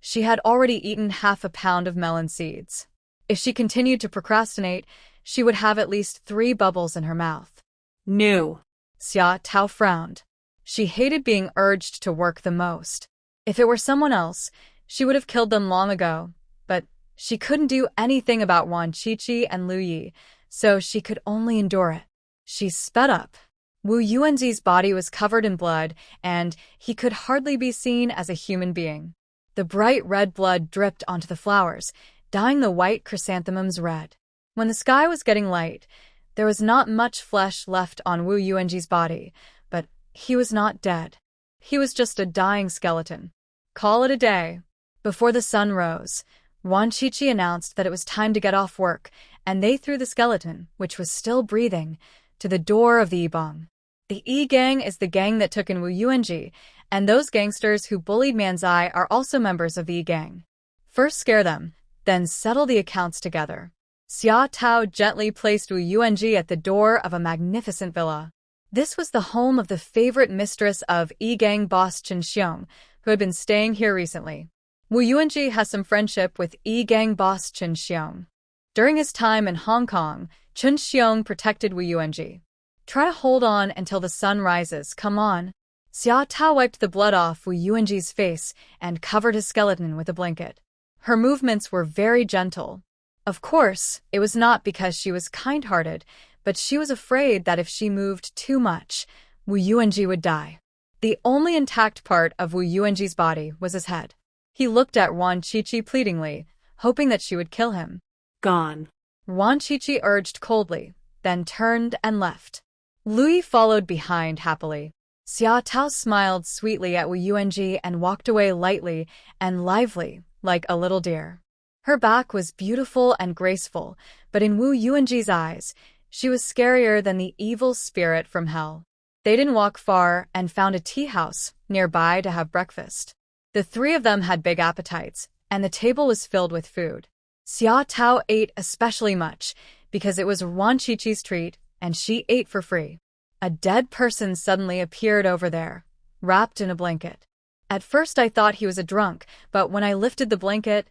She had already eaten half a pound of melon seeds. If she continued to procrastinate, she would have at least 3 bubbles in her mouth. No. Xia Tao frowned. She hated being urged to work the most. If it were someone else, she would have killed them long ago, but she couldn't do anything about Ruan Shuangjiang and Lu Yi, so she could only endure it. She sped up. Wu Yuanji's body was covered in blood, and he could hardly be seen as a human being. The bright red blood dripped onto the flowers, dyeing the white chrysanthemums red. When the sky was getting light, there was not much flesh left on Wu Yuanji's body, but He was not dead. He was just a dying skeleton. Call it a day. Before the sun rose, Ruan Shuangjiang announced that it was time to get off work, and they threw the skeleton, which was still breathing, to the door of the Yi-Bang. The Yi-Gang is the gang that took in Wu Yuanji, and those gangsters who bullied Manzai are also members of the Yi-Gang. First scare them, then settle the accounts together. Xia Tao gently placed Wu Yuanji at the door of a magnificent villa. This was the home of the favorite mistress of Yi-Gang boss Chen Xiong, who had been staying here recently. Wu Yuanji has some friendship with Yi-Gang boss Chen Xiong. During his time in Hong Kong, Chen Xiong protected Wu Yuanji. Try to hold on until the sun rises, come on. Xia Tao wiped the blood off Wu Yuanji's face and covered his skeleton with a blanket. Her movements were very gentle. Of course, it was not because she was kind-hearted, but she was afraid that if she moved too much, Wu Yuanji would die. The only intact part of Wu Yuanji's body was his head. He looked at Ruan Shuangjiang pleadingly, hoping that she would kill him. Gone. Ruan Shuangjiang urged coldly, then turned and left. Lui followed behind happily. Xia Tao smiled sweetly at Wu Yuanji and walked away lightly and lively, like a little deer. Her back was beautiful and graceful, but in Wu Yuanji's eyes, she was scarier than the evil spirit from hell. They didn't walk far and found a tea house nearby to have breakfast. The three of them had big appetites, and the table was filled with food. Xia Tao ate especially much, because it was Ruan Shuangjiang's treat, and she ate for free. A dead person suddenly appeared over there, wrapped in a blanket. At first I thought he was a drunk, but when I lifted the blanket,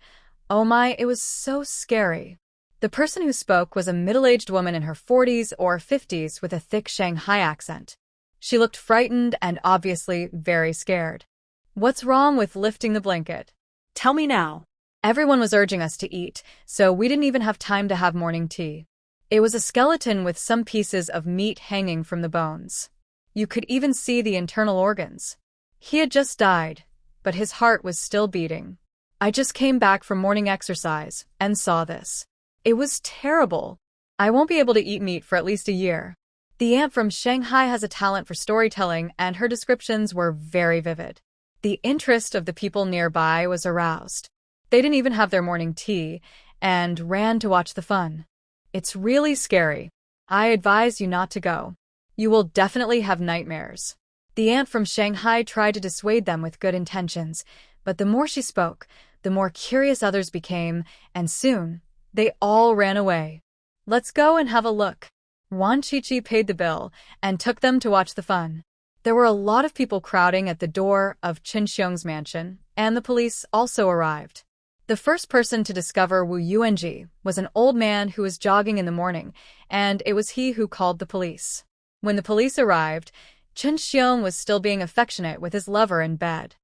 oh my, it was so scary. The person who spoke was a middle-aged woman in her 40s or 50s with a thick Shanghai accent. She looked frightened and obviously very scared. What's wrong with lifting the blanket? Tell me now. Everyone was urging us to eat, so we didn't even have time to have morning tea. It was a skeleton with some pieces of meat hanging from the bones. You could even see the internal organs. He had just died, but his heart was still beating. I just came back from morning exercise and saw this. It was terrible. I won't be able to eat meat for at least a year. The aunt from Shanghai has a talent for storytelling, and her descriptions were very vivid. The interest of the people nearby was aroused. They didn't even have their morning tea, and ran to watch the fun. It's really scary. I advise you not to go. You will definitely have nightmares. The aunt from Shanghai tried to dissuade them with good intentions, but the more she spoke, the more curious others became, and soon, they all ran away. Let's go and have a look. Ruan Shuangjiang paid the bill and took them to watch the fun. There were a lot of people crowding at the door of Chen Xiong's mansion, and the police also arrived. The first person to discover Wu Yuanji was an old man who was jogging in the morning, and it was he who called the police. When the police arrived, Chen Xiong was still being affectionate with his lover in bed.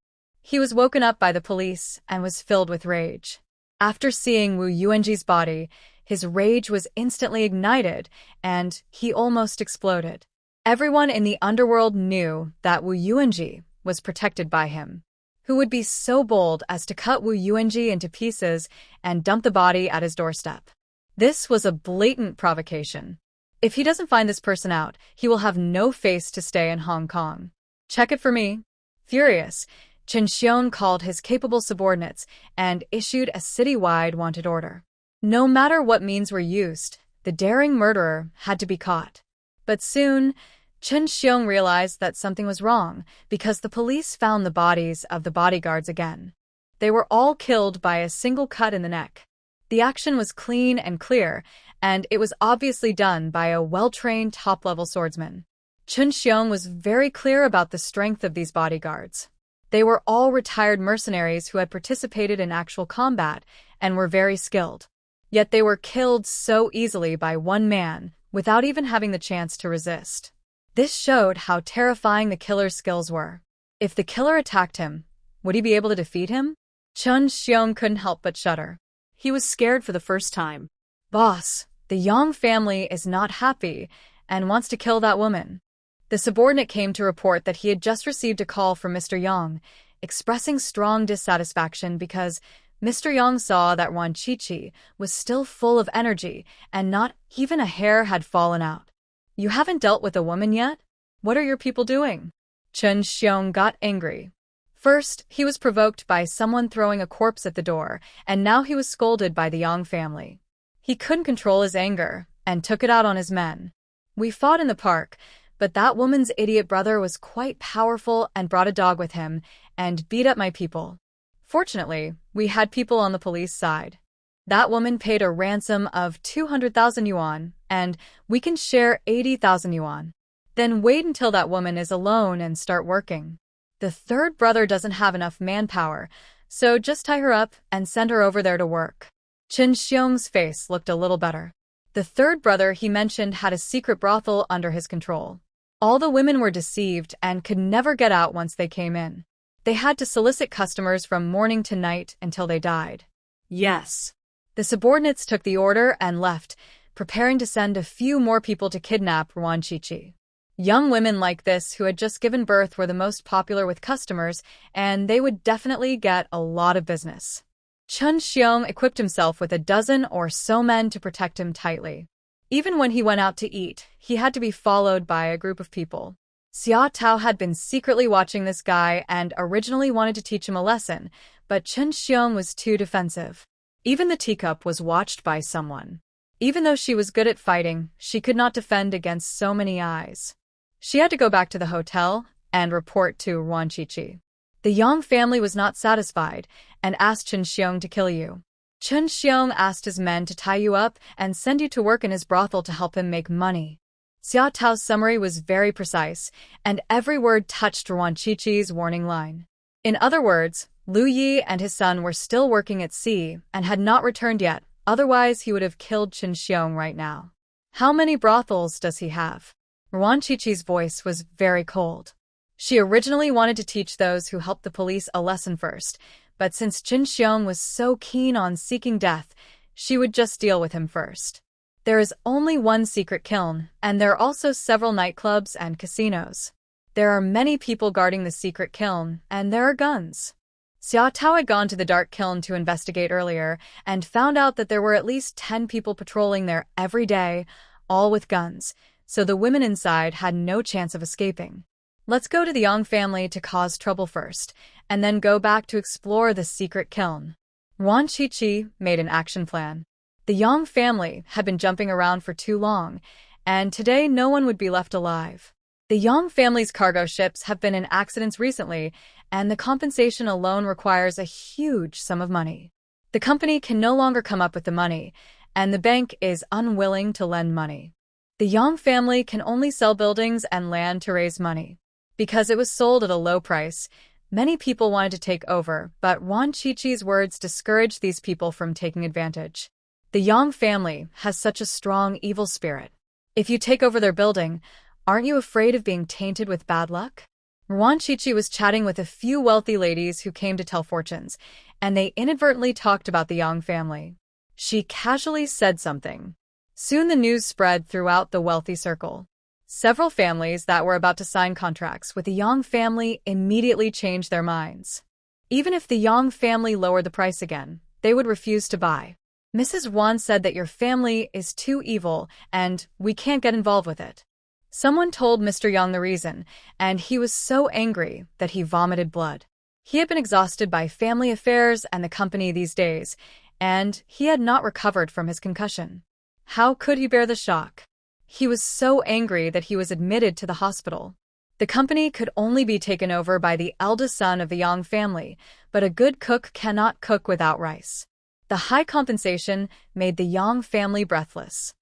He was woken up by the police and was filled with rage. After seeing Wu Yuanji's body, his rage was instantly ignited, and he almost exploded. Everyone in the underworld knew that Wu Yuanji was protected by him. Who would be so bold as to cut Wu Yuanji into pieces and dump the body at his doorstep? This was a blatant provocation. If he doesn't find this person out, he will have no face to stay in Hong Kong. Check it for me. Furious, Chen Xiong called his capable subordinates and issued a citywide wanted order. No matter what means were used, the daring murderer had to be caught. But soon, Chen Xiong realized that something was wrong because the police found the bodies of the bodyguards again. They were all killed by a single cut in the neck. The action was clean and clear, and it was obviously done by a well-trained top-level swordsman. Chen Xiong was very clear about the strength of these bodyguards. They were all retired mercenaries who had participated in actual combat and were very skilled. Yet they were killed so easily by one man, without even having the chance to resist. This showed how terrifying the killer's skills were. If the killer attacked him, would he be able to defeat him? Chen Xiong couldn't help but shudder. He was scared for the first time. Boss, the Yang family is not happy and wants to kill that woman. The subordinate came to report that he had just received a call from Mr. Yang, expressing strong dissatisfaction because Mr. Yang saw that Ruan Shuangjiang was still full of energy and not even a hair had fallen out. You haven't dealt with a woman yet? What are your people doing? Chen Xiong got angry. First, he was provoked by someone throwing a corpse at the door, and now he was scolded by the Yang family. He couldn't control his anger, and took it out on his men. We fought in the park, but that woman's idiot brother was quite powerful and brought a dog with him, and beat up my people. Fortunately, we had people on the police side. That woman paid a ransom of 200,000 yuan, and we can share 80,000 yuan. Then wait until that woman is alone and start working. The third brother doesn't have enough manpower, so just tie her up and send her over there to work. Chen Xiong's face looked a little better. The third brother he mentioned had a secret brothel under his control. All the women were deceived and could never get out once they came in. They had to solicit customers from morning to night until they died. Yes. The subordinates took the order and left, preparing to send a few more people to kidnap Ruan Shuangjiang. Young women like this who had just given birth were the most popular with customers, and they would definitely get a lot of business. Chen Xiong equipped himself with a dozen or so men to protect him tightly. Even when he went out to eat, he had to be followed by a group of people. Xia Tao had been secretly watching this guy and originally wanted to teach him a lesson, but Chen Xiong was too defensive. Even the teacup was watched by someone. Even though she was good at fighting, she could not defend against so many eyes. She had to go back to the hotel and report to Ruan Shuangjiang. The Yang family was not satisfied and asked Chen Xiong to kill you. Chen Xiong asked his men to tie you up and send you to work in his brothel to help him make money. Xia Tao's summary was very precise, and every word touched Ruan Shuangjiang's warning line. In other words, Lu Yi and his son were still working at sea and had not returned yet, otherwise he would have killed Chen Xiong right now. How many brothels does he have? Ruan Shuangjiang's voice was very cold. She originally wanted to teach those who helped the police a lesson first, but since Chen Xiong was so keen on seeking death, she would just deal with him first. There is only one secret kiln, and there are also several nightclubs and casinos. There are many people guarding the secret kiln, and there are guns. Xia Tao had gone to the dark kiln to investigate earlier, and found out that there were at least 10 people patrolling there every day, all with guns, so the women inside had no chance of escaping. Let's go to the Yang family to cause trouble first, and then go back to explore the secret kiln. Ruan Shuangjiang made an action plan. The Yang family had been jumping around for too long, and today no one would be left alive. The Yang family's cargo ships have been in accidents recently, and the compensation alone requires a huge sum of money. The company can no longer come up with the money, and the bank is unwilling to lend money. The Yang family can only sell buildings and land to raise money. Because it was sold at a low price, many people wanted to take over, but Ruan Shuangjiang's words discouraged these people from taking advantage. The Yang family has such a strong evil spirit. If you take over their building, aren't you afraid of being tainted with bad luck? Ruan Shuangjiang was chatting with a few wealthy ladies who came to tell fortunes, and they inadvertently talked about the Yang family. She casually said something. Soon the news spread throughout the wealthy circle. Several families that were about to sign contracts with the Yang family immediately changed their minds. Even if the Yang family lowered the price again, they would refuse to buy. Mrs. Yuan said that your family is too evil and we can't get involved with it. Someone told Mr. Yang the reason, and he was so angry that he vomited blood. He had been exhausted by family affairs and the company these days, and he had not recovered from his concussion. How could he bear the shock? He was so angry that he was admitted to the hospital. The company could only be taken over by the eldest son of the Yang family, but a good cook cannot cook without rice. The high compensation made the Yang family breathless.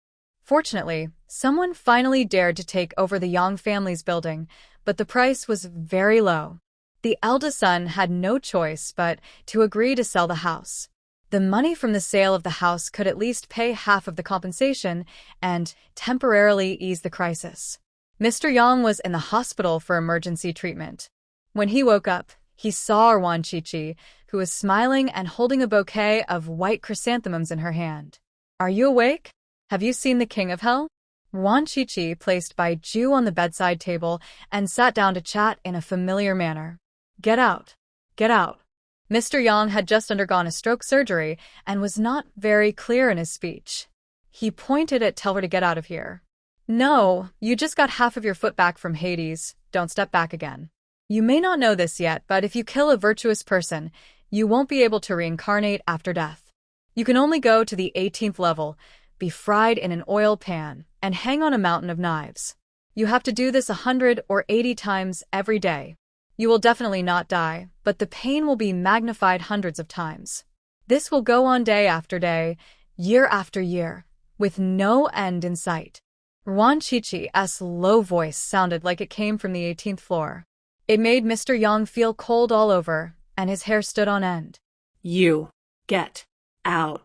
Fortunately, someone finally dared to take over the Yang family's building, but the price was very low. The eldest son had no choice but to agree to sell the house. The money from the sale of the house could at least pay half of the compensation and temporarily ease the crisis. Mr. Yang was in the hospital for emergency treatment. When he woke up, he saw Ruan Shuangjiang, who was smiling and holding a bouquet of white chrysanthemums in her hand. "Are you awake? Have you seen the King of Hell?" Ruan Shuangjiang placed Bai Ju on the bedside table and sat down to chat in a familiar manner. "Get out. Get out." Mr. Yang had just undergone a stroke surgery and was not very clear in his speech. He pointed at "Tell her to get out of here." "No, you just got half of your foot back from Hades, don't step back again." You may not know this yet, but if you kill a virtuous person, you won't be able to reincarnate after death. You can only go to the 18th level, be fried in an oil pan, and hang on a mountain of knives. You have to do this 100 or 80 times every day. You will definitely not die, but the pain will be magnified hundreds of times. This will go on day after day, year after year, with no end in sight. Ruan Shuangjiang's low voice sounded like it came from the 18th floor. It made Mr. Yang feel cold all over, and his hair stood on end. You get out.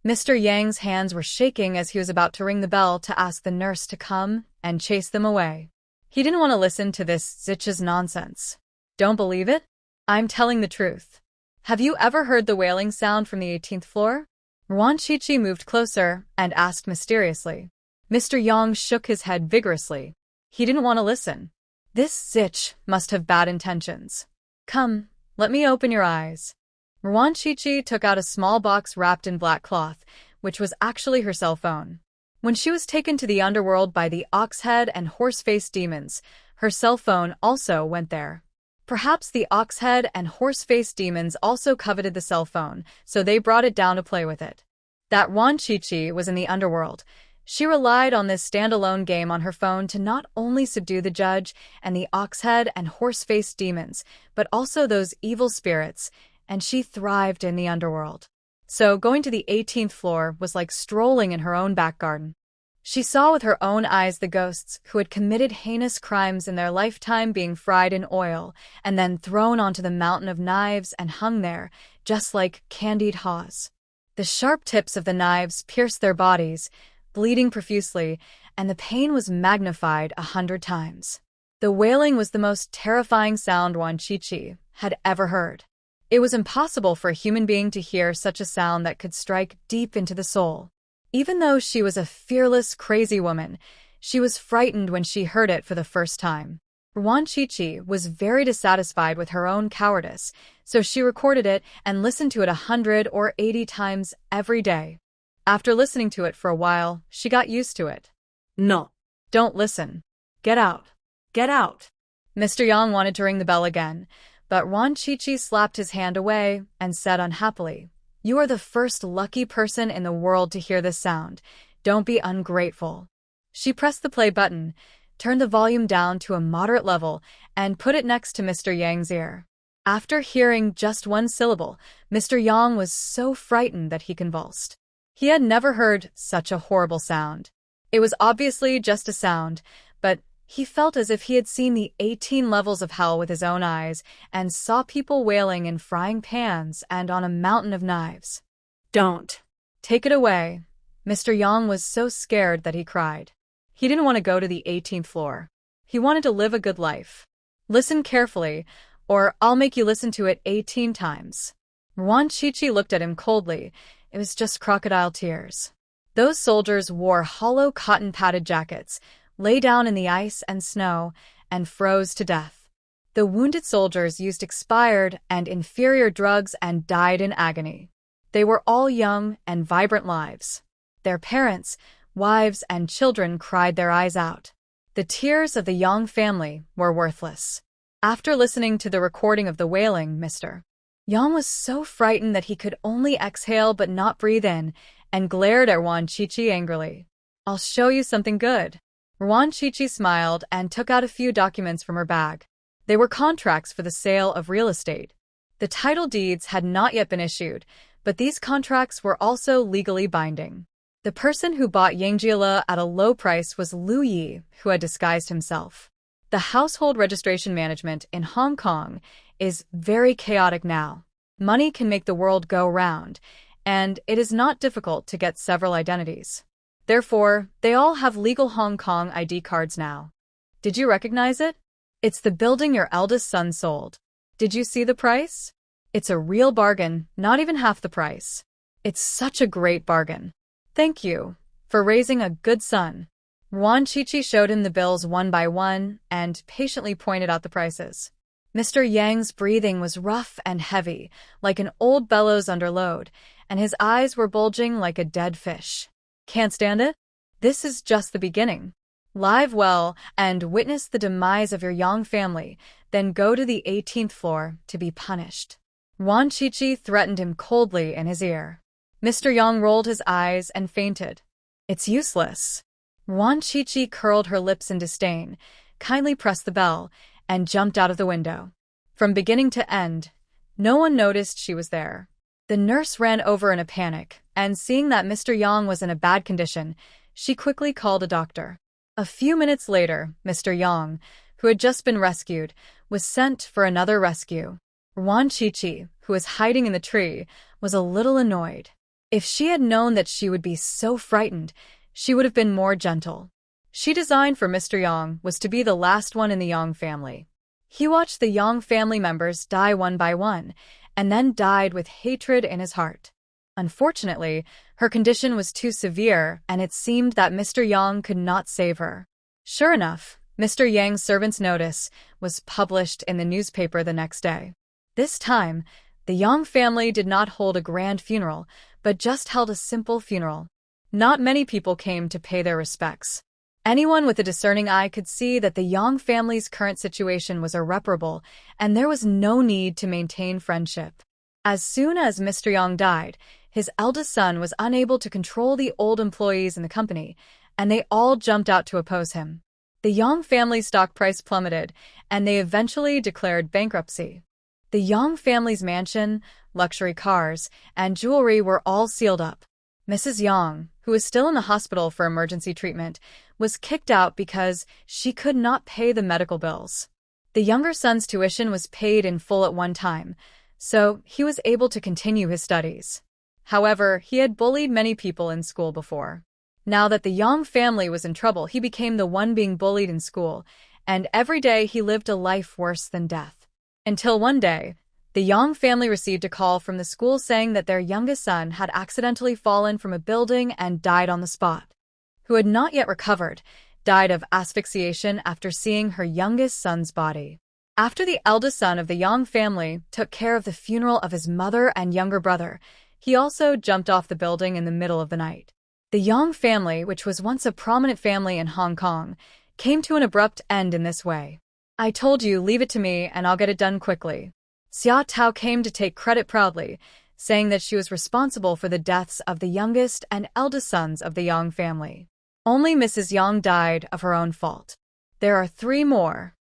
Mr. Yang's hands were shaking as he was about to ring the bell to ask the nurse to come and chase them away. He didn't want to listen to this Zich's nonsense. Don't believe it? I'm telling the truth. Have you ever heard the wailing sound from the 18th floor? Ruan Shuangjiang moved closer and asked mysteriously. Mr. Yang shook his head vigorously. He didn't want to listen. This Zich must have bad intentions. Come, let me open your eyes. Ruan Shuangjiang took out a small box wrapped in black cloth, which was actually her cell phone. When she was taken to the underworld by the ox-head and horse-faced demons, her cell phone also went there. Perhaps the ox-head and horse-faced demons also coveted the cell phone, so they brought it down to play with it. That Ruan Shuangjiang was in the underworld. She relied on this standalone game on her phone to not only subdue the judge and the ox-head and horse-faced demons, but also those evil spirits, and she thrived in the underworld. So going to the 18th floor was like strolling in her own back garden. She saw with her own eyes the ghosts who had committed heinous crimes in their lifetime being fried in oil and then thrown onto the mountain of knives and hung there, just like candied haws. The sharp tips of the knives pierced their bodies, bleeding profusely, and the pain was magnified 100 times. The wailing was the most terrifying sound Ruan Shuangjiang had ever heard. It was impossible for a human being to hear such a sound that could strike deep into the soul. Even though she was a fearless, crazy woman, she was frightened when she heard it for the first time. Ruan Shuangjiang was very dissatisfied with her own cowardice, so she recorded it and listened to it 100 or 80 times every day. After listening to it for a while, she got used to it. No. Don't listen. Get out. Get out. Mr. Yang wanted to ring the bell again, but Ruan Shuangjiang slapped his hand away and said unhappily, "You are the first lucky person in the world to hear this sound. Don't be ungrateful." She pressed the play button, turned the volume down to a moderate level, and put it next to Mr. Yang's ear. After hearing just one syllable, Mr. Yang was so frightened that he convulsed. He had never heard such a horrible sound. It was obviously just a sound, but he felt as if he had seen the 18 levels of hell with his own eyes and saw people wailing in frying pans and on a mountain of knives. Don't. Take it away. Mr. Yang was so scared that he cried. He didn't want to go to the 18th floor. He wanted to live a good life. Listen carefully, or I'll make you listen to it 18 times. Ruan Shuangjiang looked at him coldly. It was just crocodile tears. Those soldiers wore hollow cotton-padded jackets, lay down in the ice and snow, and froze to death. The wounded soldiers used expired and inferior drugs and died in agony. They were all young and vibrant lives. Their parents, wives, and children cried their eyes out. The tears of the Yang family were worthless. After listening to the recording of the wailing, Mr. Yang was so frightened that he could only exhale but not breathe in, and glared at Ruan Shuangjiang angrily. "I'll show you something good." Ruan Shuangjiang smiled and took out a few documents from her bag. They were contracts for the sale of real estate. The title deeds had not yet been issued, but these contracts were also legally binding. The person who bought Yangjia at a low price was Lu Yi, who had disguised himself. The household registration management in Hong Kong is very chaotic now. Money can make the world go round, and it is not difficult to get several identities. Therefore, they all have legal Hong Kong ID cards now. Did you recognize it? It's the building your eldest son sold. Did you see the price? It's a real bargain, not even half the price. It's such a great bargain. Thank you for raising a good son. Ruan Shuangjiang showed him the bills one by one and patiently pointed out the prices. Mr. Yang's breathing was rough and heavy, like an old bellows under load, and his eyes were bulging like a dead fish. Can't stand it? This is just the beginning. Live well and witness the demise of your Yang family, then go to the 18th floor to be punished. Ruan Shuangjiang threatened him coldly in his ear. Mr. Yang rolled his eyes and fainted. It's useless. Ruan Shuangjiang curled her lips in disdain, kindly pressed the bell, and jumped out of the window. From beginning to end, no one noticed she was there. The nurse ran over in a panic, and seeing that Mr. Yang was in a bad condition, she quickly called a doctor. A few minutes later, Mr. Yang, who had just been rescued, was sent for another rescue. Ruan Shuangjiang, who was hiding in the tree, was a little annoyed. If she had known that she would be so frightened, she would have been more gentle. She designed for Mr. Yang was to be the last one in the Yang family. He watched the Yang family members die one by one, and then died with hatred in his heart. Unfortunately, her condition was too severe, and it seemed that Mr. Yang could not save her. Sure enough, Mr. Yang's servant's notice was published in the newspaper the next day. This time, the Yang family did not hold a grand funeral, but just held a simple funeral. Not many people came to pay their respects. Anyone with a discerning eye could see that the Yang family's current situation was irreparable, and there was no need to maintain friendship. As soon as Mr. Yang died, his eldest son was unable to control the old employees in the company, and they all jumped out to oppose him. The Yang family stock price plummeted, and they eventually declared bankruptcy. The Yang family's mansion, luxury cars, and jewelry were all sealed up. Mrs. Yang, who was still in the hospital for emergency treatment, was kicked out because she could not pay the medical bills. The younger son's tuition was paid in full at one time, so he was able to continue his studies. However, he had bullied many people in school before. Now that the Yang family was in trouble, he became the one being bullied in school, and every day he lived a life worse than death. Until one day, the Yang family received a call from the school saying that their youngest son had accidentally fallen from a building and died on the spot. Who had not yet recovered, died of asphyxiation after seeing her youngest son's body. After the eldest son of the Yang family took care of the funeral of his mother and younger brother, he also jumped off the building in the middle of the night. The Yang family, which was once a prominent family in Hong Kong, came to an abrupt end in this way. I told you, leave it to me and I'll get it done quickly. Xia Tao came to take credit proudly, saying that she was responsible for the deaths of the youngest and eldest sons of the Yang family. Only Mrs. Yang died of her own fault. There are 3 more.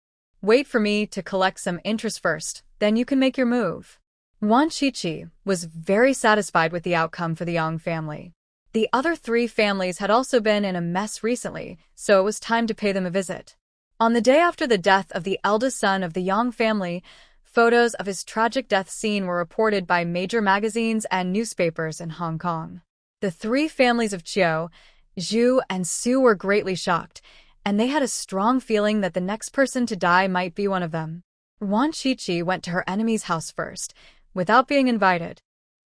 Wait for me to collect some interest first, then you can make your move. Ruan Shuangjiang was very satisfied with the outcome for the Yang family. The other 3 families had also been in a mess recently, so it was time to pay them a visit. On the day after the death of the eldest son of the Yang family, photos of his tragic death scene were reported by major magazines and newspapers in Hong Kong. The 3 families of Qiu, Zhu, and Su were greatly shocked, and they had a strong feeling that the next person to die might be one of them. Ruan Shuangjiang went to her enemy's house first, without being invited.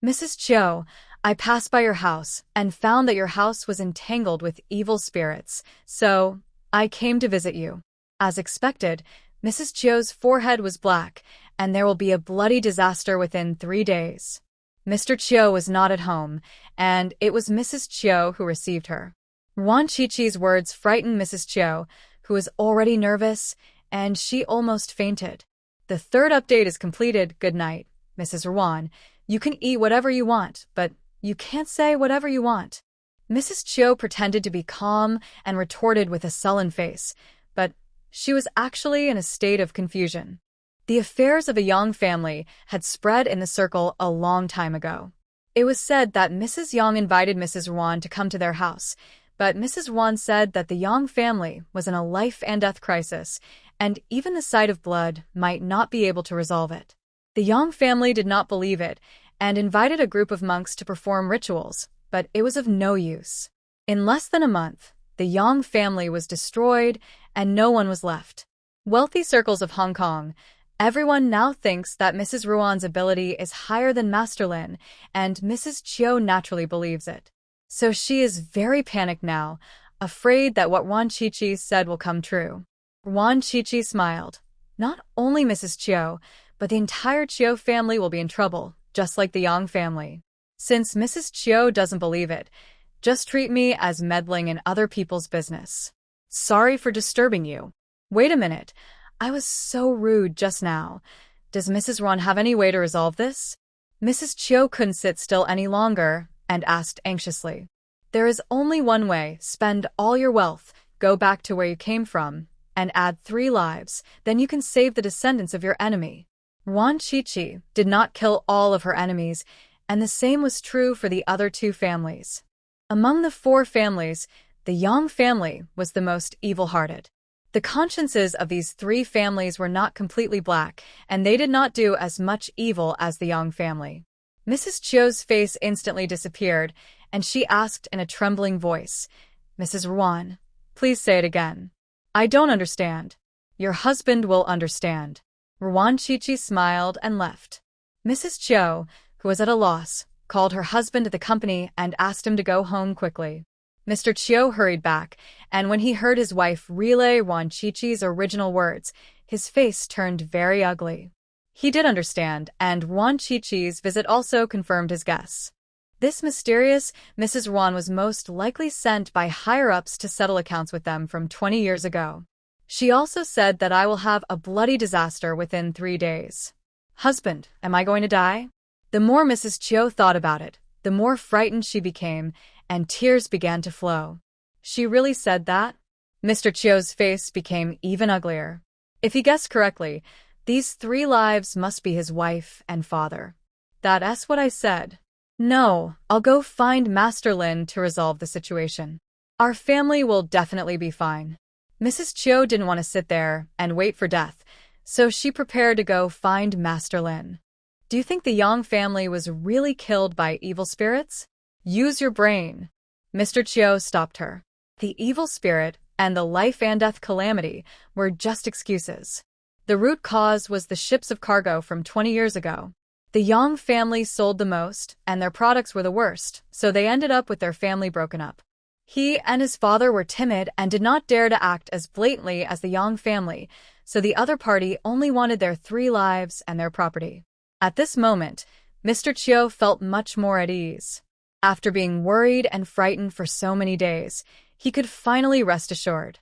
Mrs. Qiu, I passed by your house and found that your house was entangled with evil spirits, so I came to visit you. As expected, Mrs. Qiu's forehead was black, and there will be a bloody disaster within 3 days. Mr. Qiu was not at home, and it was Mrs. Qiu who received her. Ruan Shuangjiang's words frightened Mrs. Qiu, who was already nervous, and she almost fainted. The 3rd update is completed. Good night, Mrs. Ruan. You can eat whatever you want, but you can't say whatever you want. Mrs. Qiu pretended to be calm and retorted with a sullen face, but she was actually in a state of confusion. The affairs of the Yang family had spread in the circle a long time ago. It was said that Mrs. Yang invited Mrs. Ruan to come to their house, but Mrs. Ruan said that the Yang family was in a life-and-death crisis, and even the sight of blood might not be able to resolve it. The Yang family did not believe it, and invited a group of monks to perform rituals, but it was of no use. In less than a month, the Yang family was destroyed, and no one was left. Wealthy circles of Hong Kong, everyone now thinks that Mrs. Ruan's ability is higher than Master Lin, and Mrs. Qiu naturally believes it. So she is very panicked now, afraid that what Ruan Shuangjiang said will come true. Ruan Shuangjiang smiled. Not only Mrs. Qiu, but the entire Qiu family will be in trouble, just like the Yang family. Since Mrs. Qiu doesn't believe it, just treat me as meddling in other people's business. Sorry for disturbing you. Wait a minute. I was so rude just now. Does Mrs. Ruan have any way to resolve this? Mrs. Chiu couldn't sit still any longer and asked anxiously. There is only one way. Spend all your wealth, go back to where you came from, and add 3 lives. Then you can save the descendants of your enemy. Ruan Qiqi did not kill all of her enemies, and the same was true for the other 2 families. Among the 4 families, the Yang family was the most evil-hearted. The consciences of these 3 families were not completely black, and they did not do as much evil as the Yang family. Mrs. Chiu's face instantly disappeared, and she asked in a trembling voice, Mrs. Ruan, please say it again. I don't understand. Your husband will understand. Ruan Qiqi smiled and left. Mrs. Chiu, who was at a loss, called her husband to the company and asked him to go home quickly. Mr. Chiu hurried back, and when he heard his wife relay Ruan Qiqi's original words, his face turned very ugly. He did understand, and Ruan Qiqi's visit also confirmed his guess. This mysterious Mrs. Ruan was most likely sent by higher-ups to settle accounts with them from 20 years ago. She also said that I will have a bloody disaster within 3 days. Husband, am I going to die? The more Mrs. Chiu thought about it, the more frightened she became, and tears began to flow. She really said that? Mr. Chiu's face became even uglier. If he guessed correctly, these 3 lives must be his wife and father. That's what I said. No, I'll go find Master Lin to resolve the situation. Our family will definitely be fine. Mrs. Chiu didn't want to sit there and wait for death, so she prepared to go find Master Lin. Do you think the Yang family was really killed by evil spirits? Use your brain. Mr. Chiu stopped her. The evil spirit and the life and death calamity were just excuses. The root cause was the ships of cargo from 20 years ago. The Yang family sold the most, and their products were the worst, so they ended up with their family broken up. He and his father were timid and did not dare to act as blatantly as the Yang family, so the other party only wanted their 3 lives and their property. At this moment, Mr. Chiu felt much more at ease. After being worried and frightened for so many days, he could finally rest assured.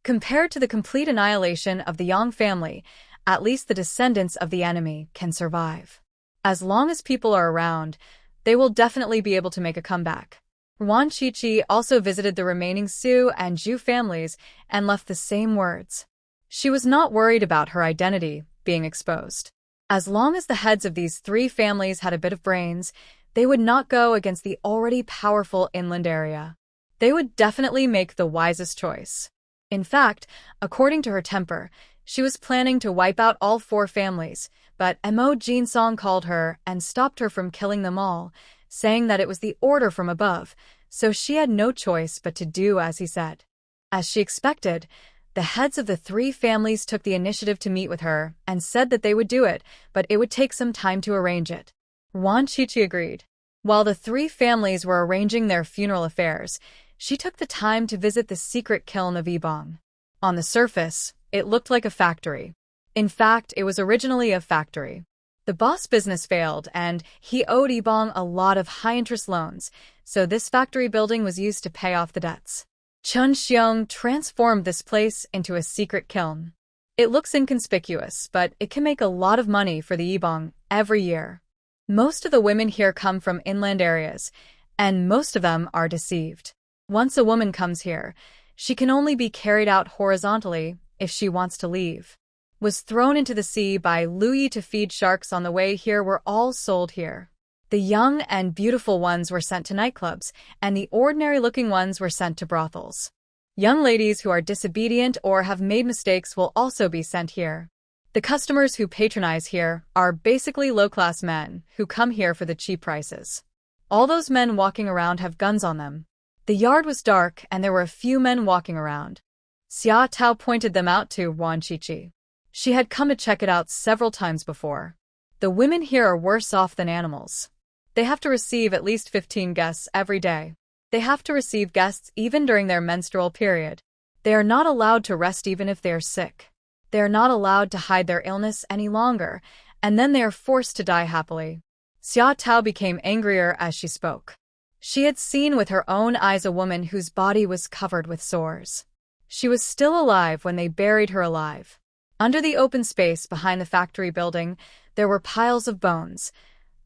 Compared to the complete annihilation of the Yang family, at least the descendants of the enemy can survive. As long as people are around, they will definitely be able to make a comeback. Ruan Qiqi also visited the remaining Su and Zhu families and left the same words. She was not worried about her identity being exposed. As long as the heads of these 3 families had a bit of brains, they would not go against the already powerful inland area. They would definitely make the wisest choice. In fact, according to her temper, she was planning to wipe out all 4 families, but Mo Jinsong called her and stopped her from killing them all, saying that it was the order from above, so she had no choice but to do as he said. As she expected, the heads of the 3 families took the initiative to meet with her and said that they would do it, but it would take some time to arrange it. Ruan Qiqi agreed. While the 3 families were arranging their funeral affairs, she took the time to visit the secret kiln of Yibong. On the surface, it looked like a factory. In fact, it was originally a factory. The boss business failed, and he owed Yibong a lot of high-interest loans, so this factory building was used to pay off the debts. Chun Xiong transformed this place into a secret kiln. It looks inconspicuous, but it can make a lot of money for the Yibong every year. Most of the women here come from inland areas, and most of them are deceived. Once a woman comes here, she can only be carried out horizontally if she wants to leave. Was thrown into the sea by Luyi to feed sharks on the way here were all sold here. The young and beautiful ones were sent to nightclubs, and the ordinary-looking ones were sent to brothels. Young ladies who are disobedient or have made mistakes will also be sent here. The customers who patronize here are basically low-class men who come here for the cheap prices. All those men walking around have guns on them. The yard was dark, and there were a few men walking around. Xia Tao pointed them out to Ruan Qiqi. She had come to check it out several times before. The women here are worse off than animals. They have to receive at least 15 guests every day. They have to receive guests even during their menstrual period. They are not allowed to rest even if they are sick. They are not allowed to hide their illness any longer, and then they are forced to die happily. Xia Tao became angrier as she spoke. She had seen with her own eyes a woman whose body was covered with sores. She was still alive when they buried her alive. Under the open space behind the factory building, there were piles of bones,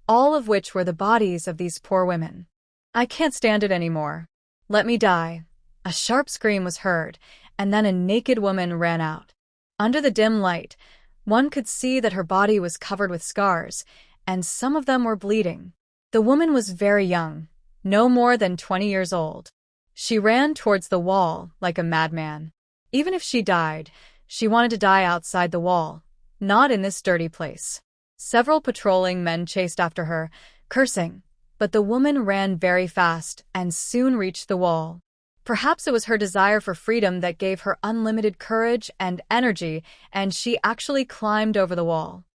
all of which were the bodies of these poor women. I can't stand it anymore. Let me die. A sharp scream was heard, and then a naked woman ran out. Under the dim light, one could see that her body was covered with scars, and some of them were bleeding. The woman was very young, no more than 20 years old. She ran towards the wall like a madman. Even if she died, she wanted to die outside the wall, not in this dirty place. Several patrolling men chased after her, cursing, but the woman ran very fast and soon reached the wall. Perhaps it was her desire for freedom that gave her unlimited courage and energy, and she actually climbed over the wall.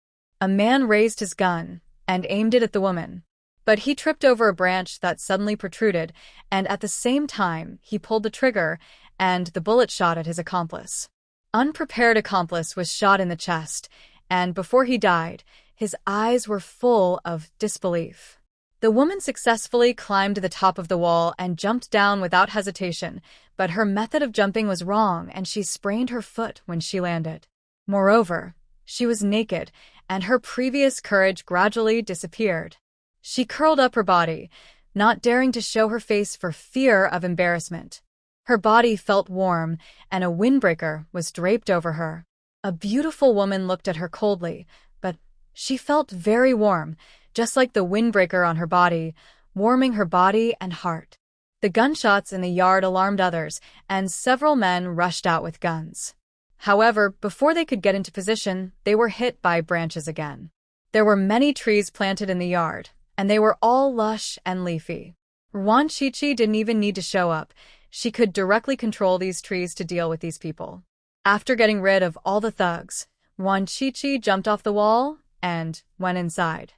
A man raised his gun and aimed it at the woman. But he tripped over a branch that suddenly protruded, and at the same time, he pulled the trigger, and the bullet shot at his accomplice. Unprepared accomplice was shot in the chest, and before he died, his eyes were full of disbelief. The woman successfully climbed to the top of the wall and jumped down without hesitation, but her method of jumping was wrong and she sprained her foot when she landed. Moreover, she was naked, and her previous courage gradually disappeared. She curled up her body, not daring to show her face for fear of embarrassment. Her body felt warm, and a windbreaker was draped over her. A beautiful woman looked at her coldly, but she felt very warm, just like the windbreaker on her body, warming her body and heart. The gunshots in the yard alarmed others, and several men rushed out with guns. However, before they could get into position, they were hit by branches again. There were many trees planted in the yard, and they were all lush and leafy. Ruan Shuangjiang didn't even need to show up. She could directly control these trees to deal with these people. After getting rid of all the thugs, Ruan Shuangjiang jumped off the wall and went inside.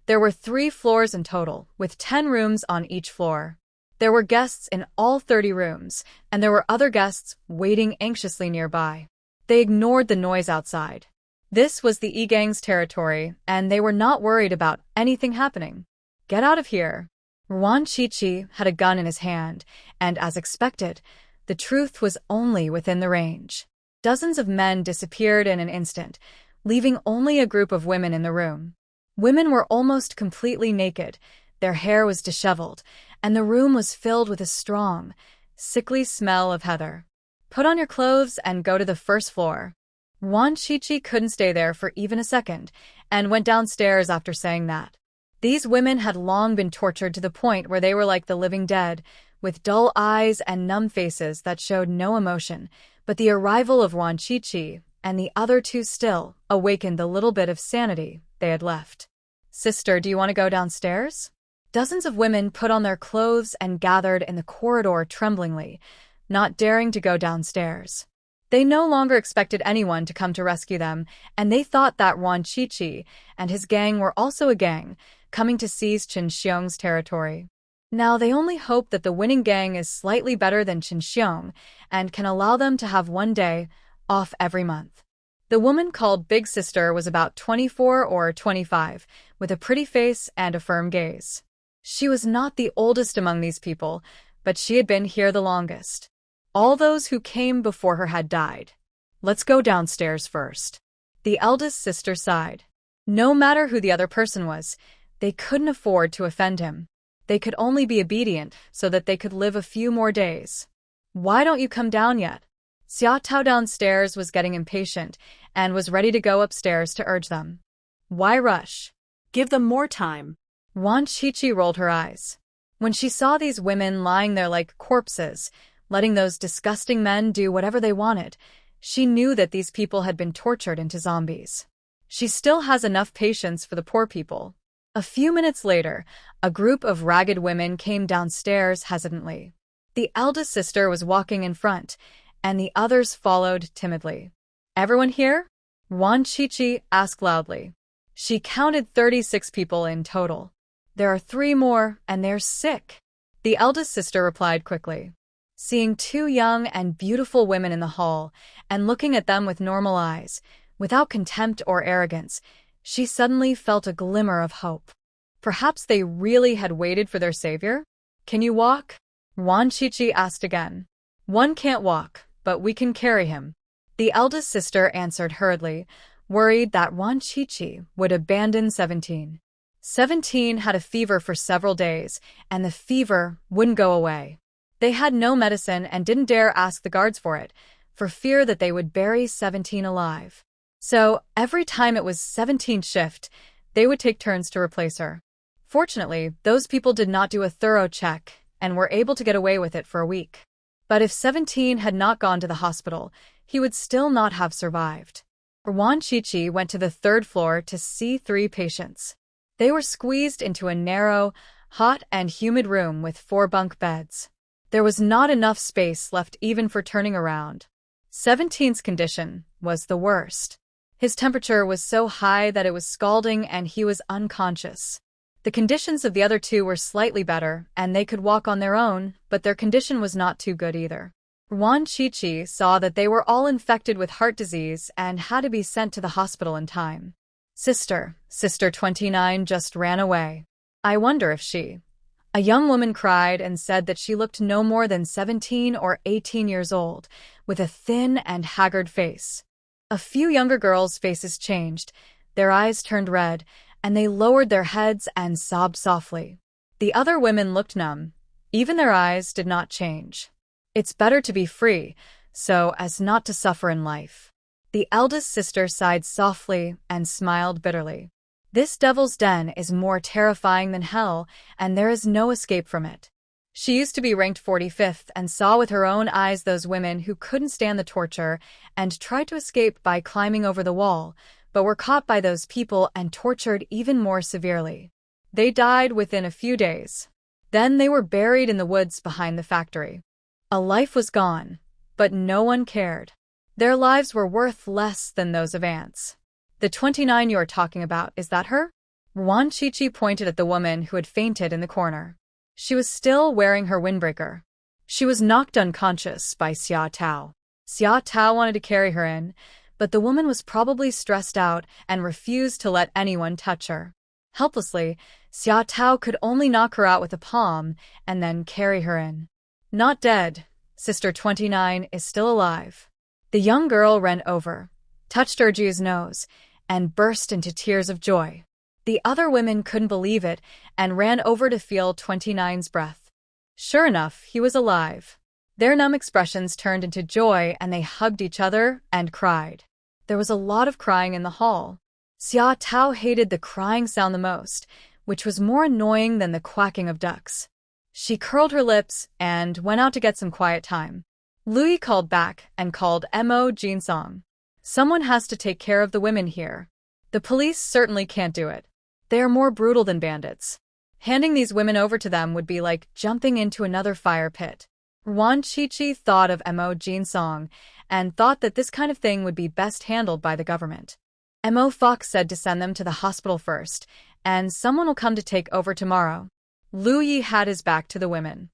There were 3 floors in total, with 10 rooms on each floor. There were guests in all 30 rooms, and there were other guests waiting anxiously nearby. They ignored the noise outside. This was the E-gang's territory, and they were not worried about anything happening. Get out of here. Ruan Shuangjiang had a gun in his hand, and as expected, the truth was only within the range. Dozens of men disappeared in an instant, leaving only a group of women in the room. Women were almost completely naked, their hair was disheveled, and the room was filled with a strong, sickly smell of heather. Put on your clothes and go to the first floor. Ruan Shuangjiang couldn't stay there for even a second, and went downstairs after saying that. These women had long been tortured to the point where they were like the living dead, with dull eyes and numb faces that showed no emotion, but the arrival of Ruan Shuangjiang and the other 2 still awakened the little bit of sanity they had left. Sister, do you want to go downstairs? Dozens of women put on their clothes and gathered in the corridor tremblingly, not daring to go downstairs. They no longer expected anyone to come to rescue them, and they thought that Ruan Shuangjiang and his gang were also a gang, coming to seize Xinxiang's territory. Now they only hope that the winning gang is slightly better than Xinxiang and can allow them to have 1 day off every month. The woman called Big Sister was about 24 or 25, with a pretty face and a firm gaze. She was not the oldest among these people, but she had been here the longest. All those who came before her had died. Let's go downstairs first. The eldest sister sighed. No matter who the other person was, they couldn't afford to offend him. They could only be obedient so that they could live a few more days. Why don't you come down yet? Xia Tao downstairs was getting impatient and was ready to go upstairs to urge them. Why rush? Give them more time. Ruan Shuangjiang rolled her eyes. When she saw these women lying there like corpses, letting those disgusting men do whatever they wanted, she knew that these people had been tortured into zombies. She still has enough patience for the poor people. A few minutes later, a group of ragged women came downstairs hesitantly. The eldest sister was walking in front, and the others followed timidly. Everyone here? Ruan Shuangjiang asked loudly. She counted 36 people in total. There are 3 more, and they're sick. The eldest sister replied quickly. Seeing 2 young and beautiful women in the hall, and looking at them with normal eyes, without contempt or arrogance, she suddenly felt a glimmer of hope. Perhaps they really had waited for their savior? Can you walk? Ruan Shuangjiang asked again. One can't walk, but we can carry him. The eldest sister answered hurriedly, worried that Ruan Shuangjiang would abandon 17. 17 had a fever for several days, and the fever wouldn't go away. They had no medicine and didn't dare ask the guards for it, for fear that they would bury 17 alive. So, every time it was 17's shift, they would take turns to replace her. Fortunately, those people did not do a thorough check and were able to get away with it for a week. But if 17 had not gone to the hospital, he would still not have survived. Ruan Shuangjiang went to the third floor to see 3 patients. They were squeezed into a narrow, hot and humid room with 4 bunk beds. There was not enough space left even for turning around. 17's condition was the worst. His temperature was so high that it was scalding and he was unconscious. The conditions of the other 2 were slightly better, and they could walk on their own, but their condition was not too good either. Ruan Shuangjiang saw that they were all infected with heart disease and had to be sent to the hospital in time. Sister 29 just ran away. I wonder if she... A young woman cried and said that she looked no more than 17 or 18 years old, with a thin and haggard face. A few younger girls' faces changed, their eyes turned red, and they lowered their heads and sobbed softly. The other women looked numb. Even their eyes did not change. It's better to be free, so as not to suffer in life. The eldest sister sighed softly and smiled bitterly. This devil's den is more terrifying than hell, and there is no escape from it. She used to be ranked 45th and saw with her own eyes those women who couldn't stand the torture and tried to escape by climbing over the wall, but were caught by those people and tortured even more severely. They died within a few days. Then they were buried in the woods behind the factory. A life was gone, but no one cared. Their lives were worth less than those of ants. The 29 you're talking about, is that her? Ruan Shuangjiang pointed at the woman who had fainted in the corner. She was still wearing her windbreaker. She was knocked unconscious by Xia Tao. Xia Tao wanted to carry her in, but the woman was probably stressed out and refused to let anyone touch her. Helplessly, Xia Tao could only knock her out with a palm and then carry her in. Not dead. Sister 29 is still alive. The young girl ran over, touched Erju's nose, and burst into tears of joy. The other women couldn't believe it and ran over to feel 29's breath. Sure enough, he was alive. Their numb expressions turned into joy and they hugged each other and cried. There was a lot of crying in the hall. Xia Tao hated the crying sound the most, which was more annoying than the quacking of ducks. She curled her lips and went out to get some quiet time. Louis called back and called Mo Jinsong. Someone has to take care of the women here. The police certainly can't do it. They are more brutal than bandits. Handing these women over to them would be like jumping into another fire pit. Ruan Shuangjiang thought of Mo Jinsong and thought that this kind of thing would be best handled by the government. Mo Fox said to send them to the hospital first, and someone will come to take over tomorrow. Louis had his back to the women.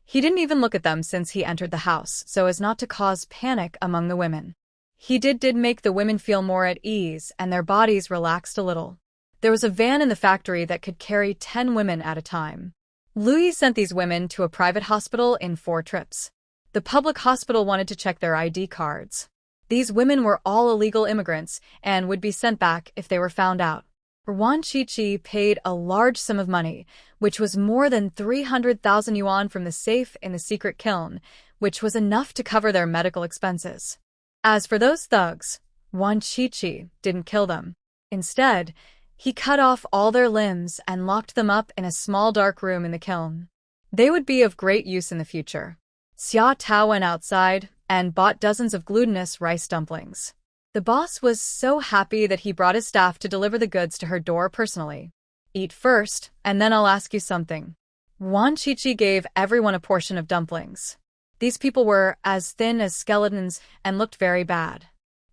He didn't even look at them since he entered the house, so as not to cause panic among the women. He did make the women feel more at ease, and their bodies relaxed a little. There was a van in the factory that could carry 10 women at a time. Louis sent these women to a private hospital in 4 trips. The public hospital wanted to check their ID cards. These women were all illegal immigrants and would be sent back if they were found out. Ruan Shuangjiang paid a large sum of money, which was more than 300,000 yuan from the safe in the secret kiln, which was enough to cover their medical expenses. As for those thugs, Ruan Shuangjiang didn't kill them. Instead, he cut off all their limbs and locked them up in a small dark room in the kiln. They would be of great use in the future. Xia Tao went outside and bought dozens of glutinous rice dumplings. The boss was so happy that he brought his staff to deliver the goods to her door personally. Eat first, and then I'll ask you something. Ruan Shuangjiang gave everyone a portion of dumplings. These people were as thin as skeletons and looked very bad.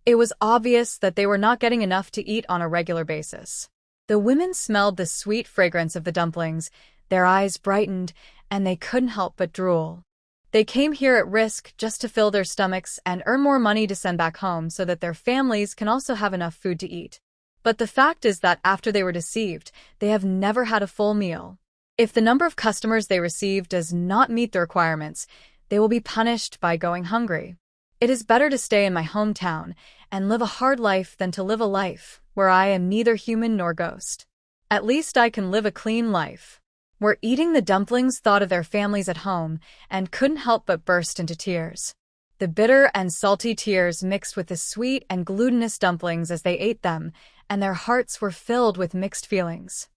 It was obvious that they were not getting enough to eat on a regular basis. The women smelled the sweet fragrance of the dumplings, their eyes brightened, and they couldn't help but drool. They came here at risk just to fill their stomachs and earn more money to send back home so that their families can also have enough food to eat. But the fact is that after they were deceived, they have never had a full meal. If the number of customers they receive does not meet the requirements, they will be punished by going hungry. It is better to stay in my hometown and live a hard life than to live a life where I am neither human nor ghost. At least I can live a clean life." Where eating the dumplings thought of their families at home and couldn't help but burst into tears. The bitter and salty tears mixed with the sweet and glutinous dumplings as they ate them, and their hearts were filled with mixed feelings.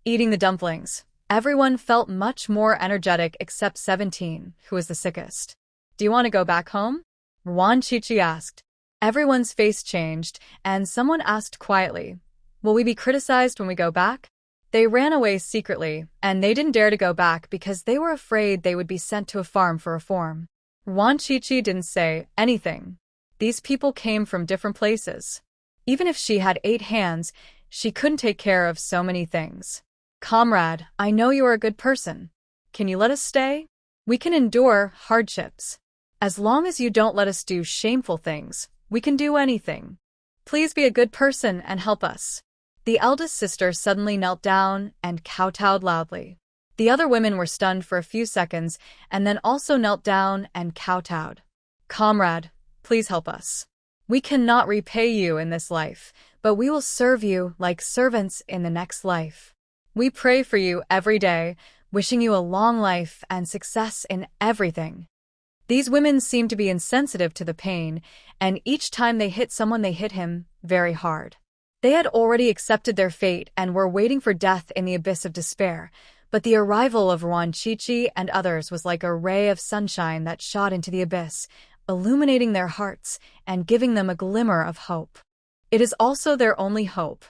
Eating the dumplings, everyone felt much more energetic except 17, who was the sickest. "Do you want to go back home?" Ruan Shuangjiang asked. Everyone's face changed, and someone asked quietly, "Will we be criticized when we go back?" They ran away secretly, and they didn't dare to go back because they were afraid they would be sent to a farm for reform. Ruan Shuangjiang didn't say anything. These people came from different places. Even if she had 8 hands, she couldn't take care of so many things. "Comrade, I know you are a good person. Can you let us stay? We can endure hardships. As long as you don't let us do shameful things, we can do anything. Please be a good person and help us." The eldest sister suddenly knelt down and kowtowed loudly. The other women were stunned for a few seconds and then also knelt down and kowtowed. "Comrade, please help us. We cannot repay you in this life, but we will serve you like servants in the next life. We pray for you every day, wishing you a long life and success in everything." These women seemed to be insensitive to the pain, and each time they hit someone they hit him very hard. They had already accepted their fate and were waiting for death in the abyss of despair, but the arrival of Ruan Shuangjiang and others was like a ray of sunshine that shot into the abyss, illuminating their hearts and giving them a glimmer of hope. It is also their only hope.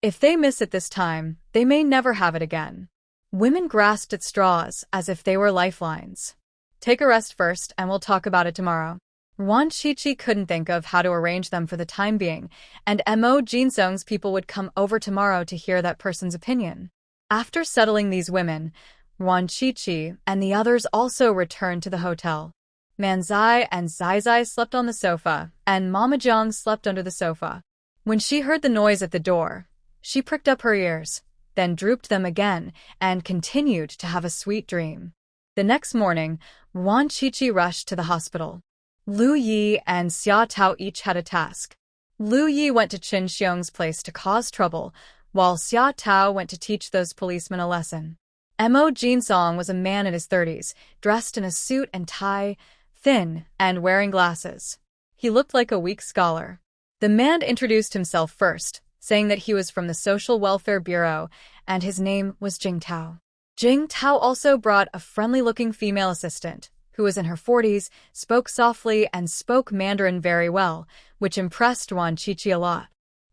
If they miss it this time, they may never have it again. Women grasped at straws as if they were lifelines. "Take a rest first and we'll talk about it tomorrow." Ruan Shuangjiang couldn't think of how to arrange them for the time being, and Mo Jinsong's people would come over tomorrow to hear that person's opinion. After settling these women, Ruan Shuangjiang and the others also returned to the hotel. Manzai and Zai slept on the sofa, and Mama Jiang slept under the sofa. When she heard the noise at the door, she pricked up her ears, then drooped them again, and continued to have a sweet dream. The next morning, Ruan Shuangjiang rushed to the hospital. Lu Yi and Xia Tao each had a task. Lu Yi went to Qin Xiong's place to cause trouble, while Xia Tao went to teach those policemen a lesson. Mo Jinsong was a man in his 30s, dressed in a suit and tie, thin, and wearing glasses. He looked like a weak scholar. The man introduced himself first, saying that he was from the Social Welfare Bureau, and his name was Jing Tao. Jing Tao also brought a friendly-looking female assistant, who was in her 40s, spoke softly and spoke Mandarin very well, which impressed Ruan Shuangjiang a lot.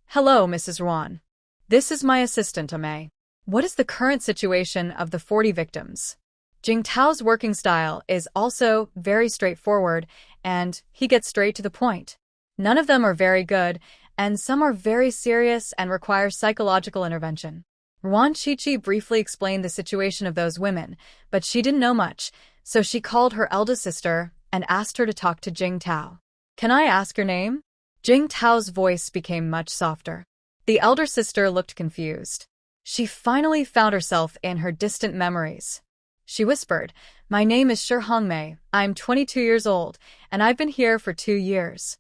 "Hello, Mrs. Ruan. This is my assistant, Ame. What is the current situation of the 40 victims?" Jing Tao's working style is also very straightforward, and he gets straight to the point. None of them are very good, and some are very serious and require psychological intervention. Ruan Shuangjiang briefly explained the situation of those women, but she didn't know much, so she called her eldest sister and asked her to talk to Jing Tao. "Can I ask your name?" Jing Tao's voice became much softer. The elder sister looked confused. She finally found herself in her distant memories. She whispered, "My name is Shi Hongmei. I'm 22 years old, and I've been here for 2 years."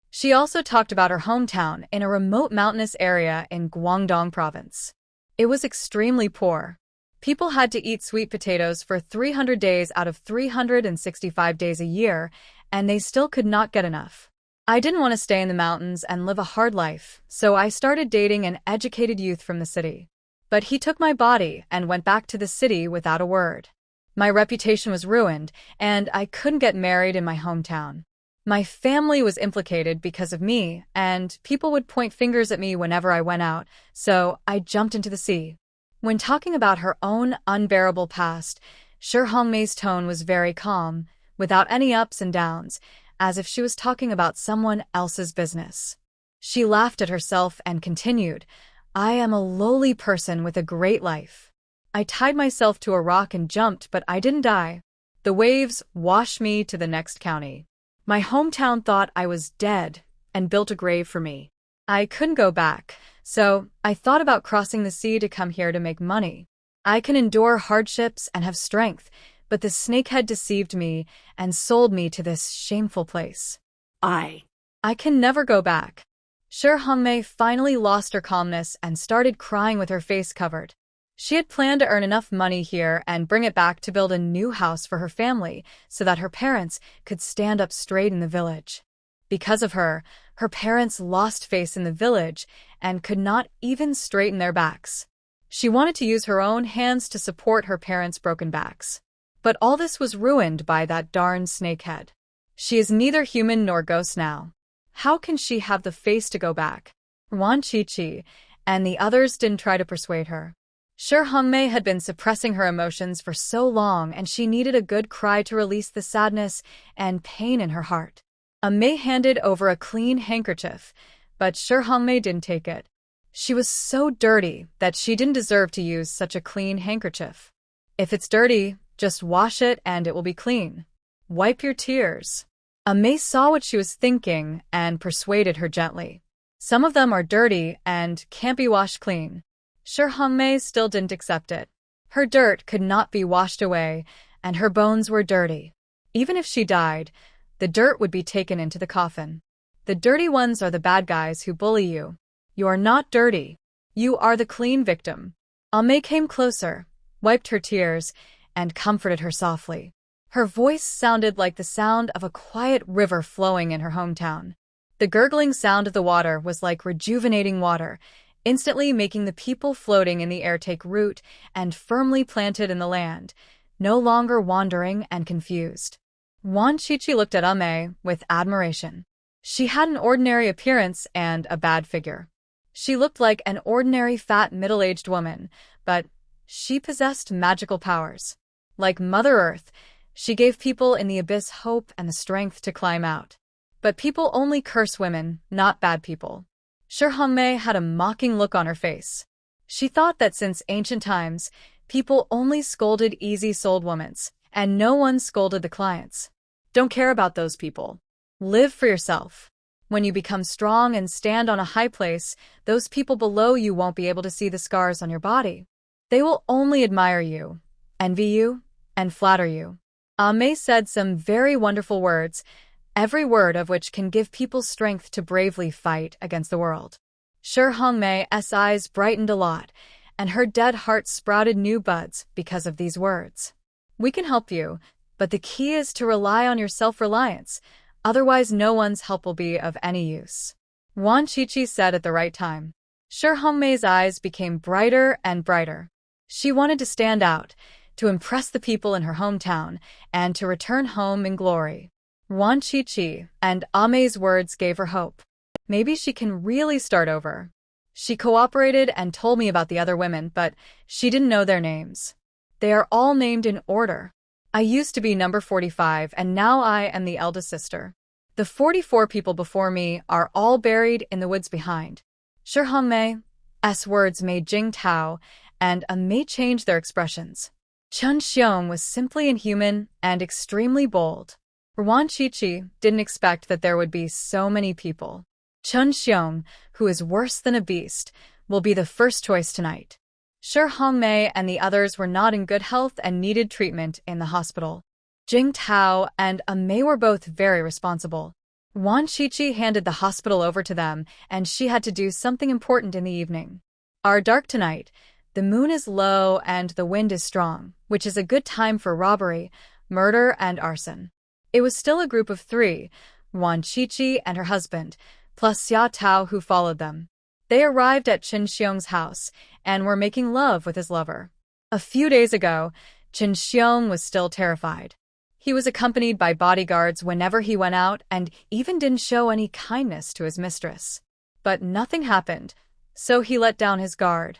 She also talked about her hometown in a remote mountainous area in Guangdong province. It was extremely poor. People had to eat sweet potatoes for 300 days out of 365 days a year, and they still could not get enough. "I didn't want to stay in the mountains and live a hard life, so I started dating an educated youth from the city. But he took my body and went back to the city without a word. My reputation was ruined, and I couldn't get married in my hometown. My family was implicated because of me, and people would point fingers at me whenever I went out, so I jumped into the sea." When talking about her own unbearable past, Shi Hongmei's tone was very calm, without any ups and downs, as if she was talking about someone else's business. She laughed at herself and continued, "I am a lowly person with a great life. I tied myself to a rock and jumped, but I didn't die. The waves washed me to the next county. My hometown thought I was dead and built a grave for me. I couldn't go back, so I thought about crossing the sea to come here to make money. I can endure hardships and have strength, but the snakehead deceived me and sold me to this shameful place. I can never go back. Shi Hongmei finally lost her calmness and started crying with her face covered. She had planned to earn enough money here and bring it back to build a new house for her family so that her parents could stand up straight in the village. Because of her, her parents lost face in the village and could not even straighten their backs. She wanted to use her own hands to support her parents' broken backs. But all this was ruined by that darn snakehead. She is neither human nor ghost now. How can she have the face to go back? Ruan Shuangjiang and the others didn't try to persuade her. Shi Hongmei had been suppressing her emotions for so long and she needed a good cry to release the sadness and pain in her heart. Mei handed over a clean handkerchief, but Shi Hongmei didn't take it. She was so dirty that she didn't deserve to use such a clean handkerchief. If it's dirty, just wash it and it will be clean. Wipe your tears. Mei saw what she was thinking and persuaded her gently. Some of them are dirty and can't be washed clean. Shi Hongmei still didn't accept it. Her dirt could not be washed away, and her bones were dirty. Even if she died, the dirt would be taken into the coffin. The dirty ones are the bad guys who bully you. You are not dirty. You are the clean victim. Mei came closer, wiped her tears, and comforted her softly. Her voice sounded like the sound of a quiet river flowing in her hometown. The gurgling sound of the water was like rejuvenating water, instantly making the people floating in the air take root and firmly planted in the land, no longer wandering and confused. Ruan Shuangjiang looked at Mei with admiration. She had an ordinary appearance and a bad figure. She looked like an ordinary fat middle-aged woman, but she possessed magical powers. Like Mother Earth, she gave people in the abyss hope and the strength to climb out. But people only curse women, not bad people. Shi Hongmei had a mocking look on her face. She thought that since ancient times, people only scolded easy-souled women, and no one scolded the clients. Don't care about those people. Live for yourself. When you become strong and stand on a high place, those people below you won't be able to see the scars on your body. They will only admire you, envy you, and flatter you. Mei said some very wonderful words, every word of which can give people strength to bravely fight against the world. Shi Hongmei's eyes brightened a lot, and her dead heart sprouted new buds because of these words. We can help you, but the key is to rely on your self-reliance, otherwise no one's help will be of any use. Ruan Shuangjiang said at the right time. Shi Hongmei's eyes became brighter and brighter. She wanted to stand out, to impress the people in her hometown, and to return home in glory. Ruan Shuangjiang and Mei's words gave her hope. Maybe she can really start over. She cooperated and told me about the other women, but she didn't know their names. They are all named in order. I used to be number 45, and now I am the eldest sister. The 44 people before me are all buried in the woods behind. Shi Hongmei's words made Xia Tao and Mei change their expressions. Chen Xiong was simply inhuman and extremely bold. Ruan Shuangjiang didn't expect that there would be so many people. Chen Xiong, who is worse than a beast, will be the first choice tonight. Shi Hongmei and the others were not in good health and needed treatment in the hospital. Xia Tao and Mei were both very responsible. Ruan Shuangjiang handed the hospital over to them, and she had to do something important in the evening. Are dark tonight. The moon is low and the wind is strong, which is a good time for robbery, murder, and arson. It was still a group of 3, Ruan Shuangjiang and her husband, plus Xia Tao who followed them. They arrived at Chen Xiong's house and were making love with his lover. A few days ago, Chen Xiong was still terrified. He was accompanied by bodyguards whenever he went out and even didn't show any kindness to his mistress. But nothing happened, so he let down his guard.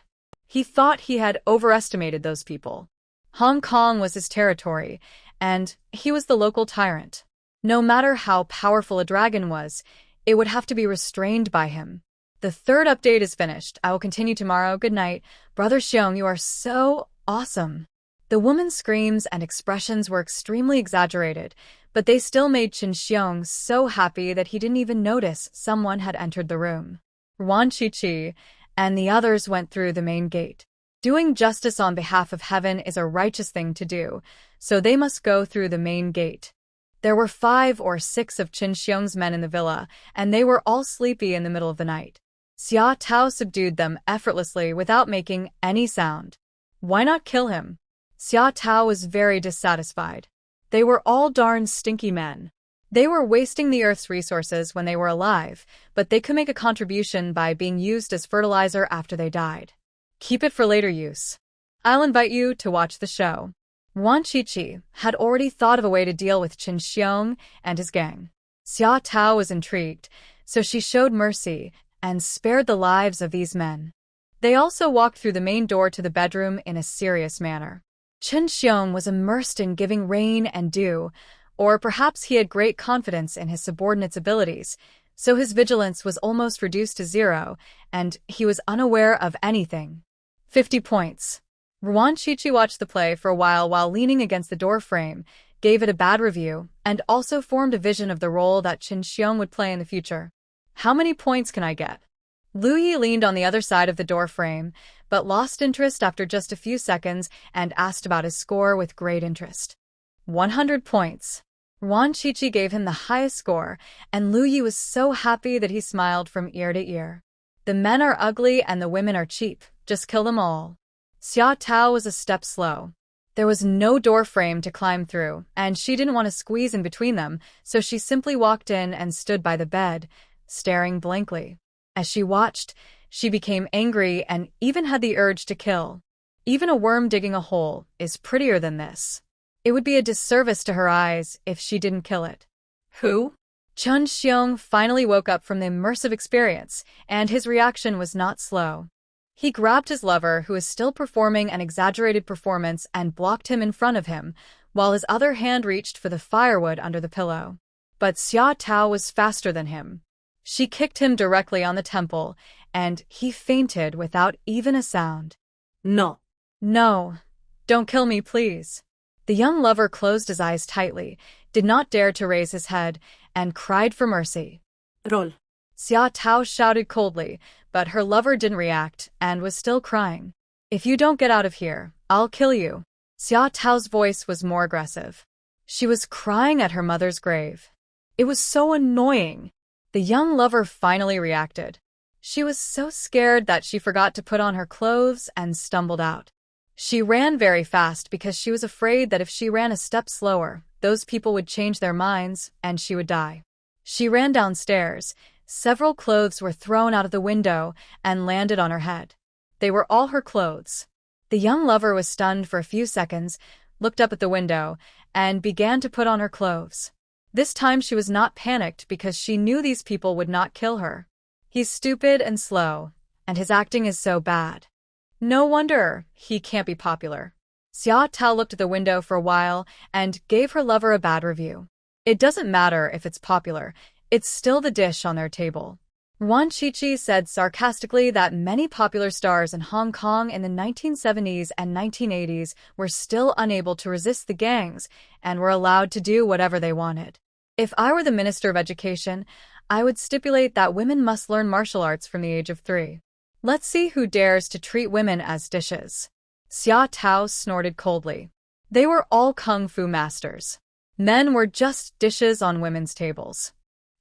He thought he had overestimated those people. Hong Kong was his territory, and he was the local tyrant. No matter how powerful a dragon was, it would have to be restrained by him. The 3rd update is finished. I will continue tomorrow. Good night. Brother Xiong, you are so awesome. The woman's screams and expressions were extremely exaggerated, but they still made Chen Xiong so happy that he didn't even notice someone had entered the room. Ruan Shuangjiang and the others went through the main gate. Doing justice on behalf of heaven is a righteous thing to do, so they must go through the main gate. There were 5 or 6 of Qin Xiong's men in the villa, and they were all sleepy in the middle of the night. Xia Tao subdued them effortlessly without making any sound. Why not kill him? Xia Tao was very dissatisfied. They were all darn stinky men. They were wasting the Earth's resources when they were alive, but they could make a contribution by being used as fertilizer after they died. Keep it for later use. I'll invite you to watch the show. Ruan Shuangjiang had already thought of a way to deal with Qin Xiong and his gang. Xia Tao was intrigued, so she showed mercy and spared the lives of these men. They also walked through the main door to the bedroom in a serious manner. Qin Xiong was immersed in giving rain and dew, or perhaps he had great confidence in his subordinates' abilities, so his vigilance was almost reduced to 0, and he was unaware of anything. 50 points. Ruan Shuangjiang watched the play for a while leaning against the door frame, gave it a bad review, and also formed a vision of the role that Qin Xiong would play in the future. How many points can I get? Lu Yi leaned on the other side of the door frame, but lost interest after just a few seconds and asked about his score with great interest. 100 points. Ruan Shuangjiang gave him the highest score, and Lu Yi was so happy that he smiled from ear to ear. The men are ugly and the women are cheap. Just kill them all. Xia Tao was a step slow. There was no door frame to climb through, and she didn't want to squeeze in between them, so she simply walked in and stood by the bed, staring blankly. As she watched, she became angry and even had the urge to kill. Even a worm digging a hole is prettier than this. It would be a disservice to her eyes if she didn't kill it. Who? Qin Xiong finally woke up from the immersive experience, and his reaction was not slow. He grabbed his lover, who was still performing an exaggerated performance, and blocked him in front of him, while his other hand reached for the firewood under the pillow. But Xia Tao was faster than him. She kicked him directly on the temple, and he fainted without even a sound. No. No. Don't kill me, please. The young lover closed his eyes tightly, did not dare to raise his head, and cried for mercy. Roll. Xia Tao shouted coldly, but her lover didn't react and was still crying. If you don't get out of here, I'll kill you. Xia Tao's voice was more aggressive. She was crying at her mother's grave. It was so annoying. The young lover finally reacted. She was so scared that she forgot to put on her clothes and stumbled out. She ran very fast because she was afraid that if she ran a step slower, those people would change their minds and she would die. She ran downstairs. Several clothes were thrown out of the window and landed on her head. They were all her clothes. The young lover was stunned for a few seconds, looked up at the window, and began to put on her clothes. This time she was not panicked because she knew these people would not kill her. He's stupid and slow, and his acting is so bad. No wonder he can't be popular. Xia Tao looked at the window for a while and gave her lover a bad review. It doesn't matter if it's popular, it's still the dish on their table. Ruan Shuangjiang said sarcastically that many popular stars in Hong Kong in the 1970s and 1980s were still unable to resist the gangs and were allowed to do whatever they wanted. If I were the Minister of Education, I would stipulate that women must learn martial arts from the age of 3. Let's see who dares to treat women as dishes. Xia Tao snorted coldly. They were all kung fu masters. Men were just dishes on women's tables.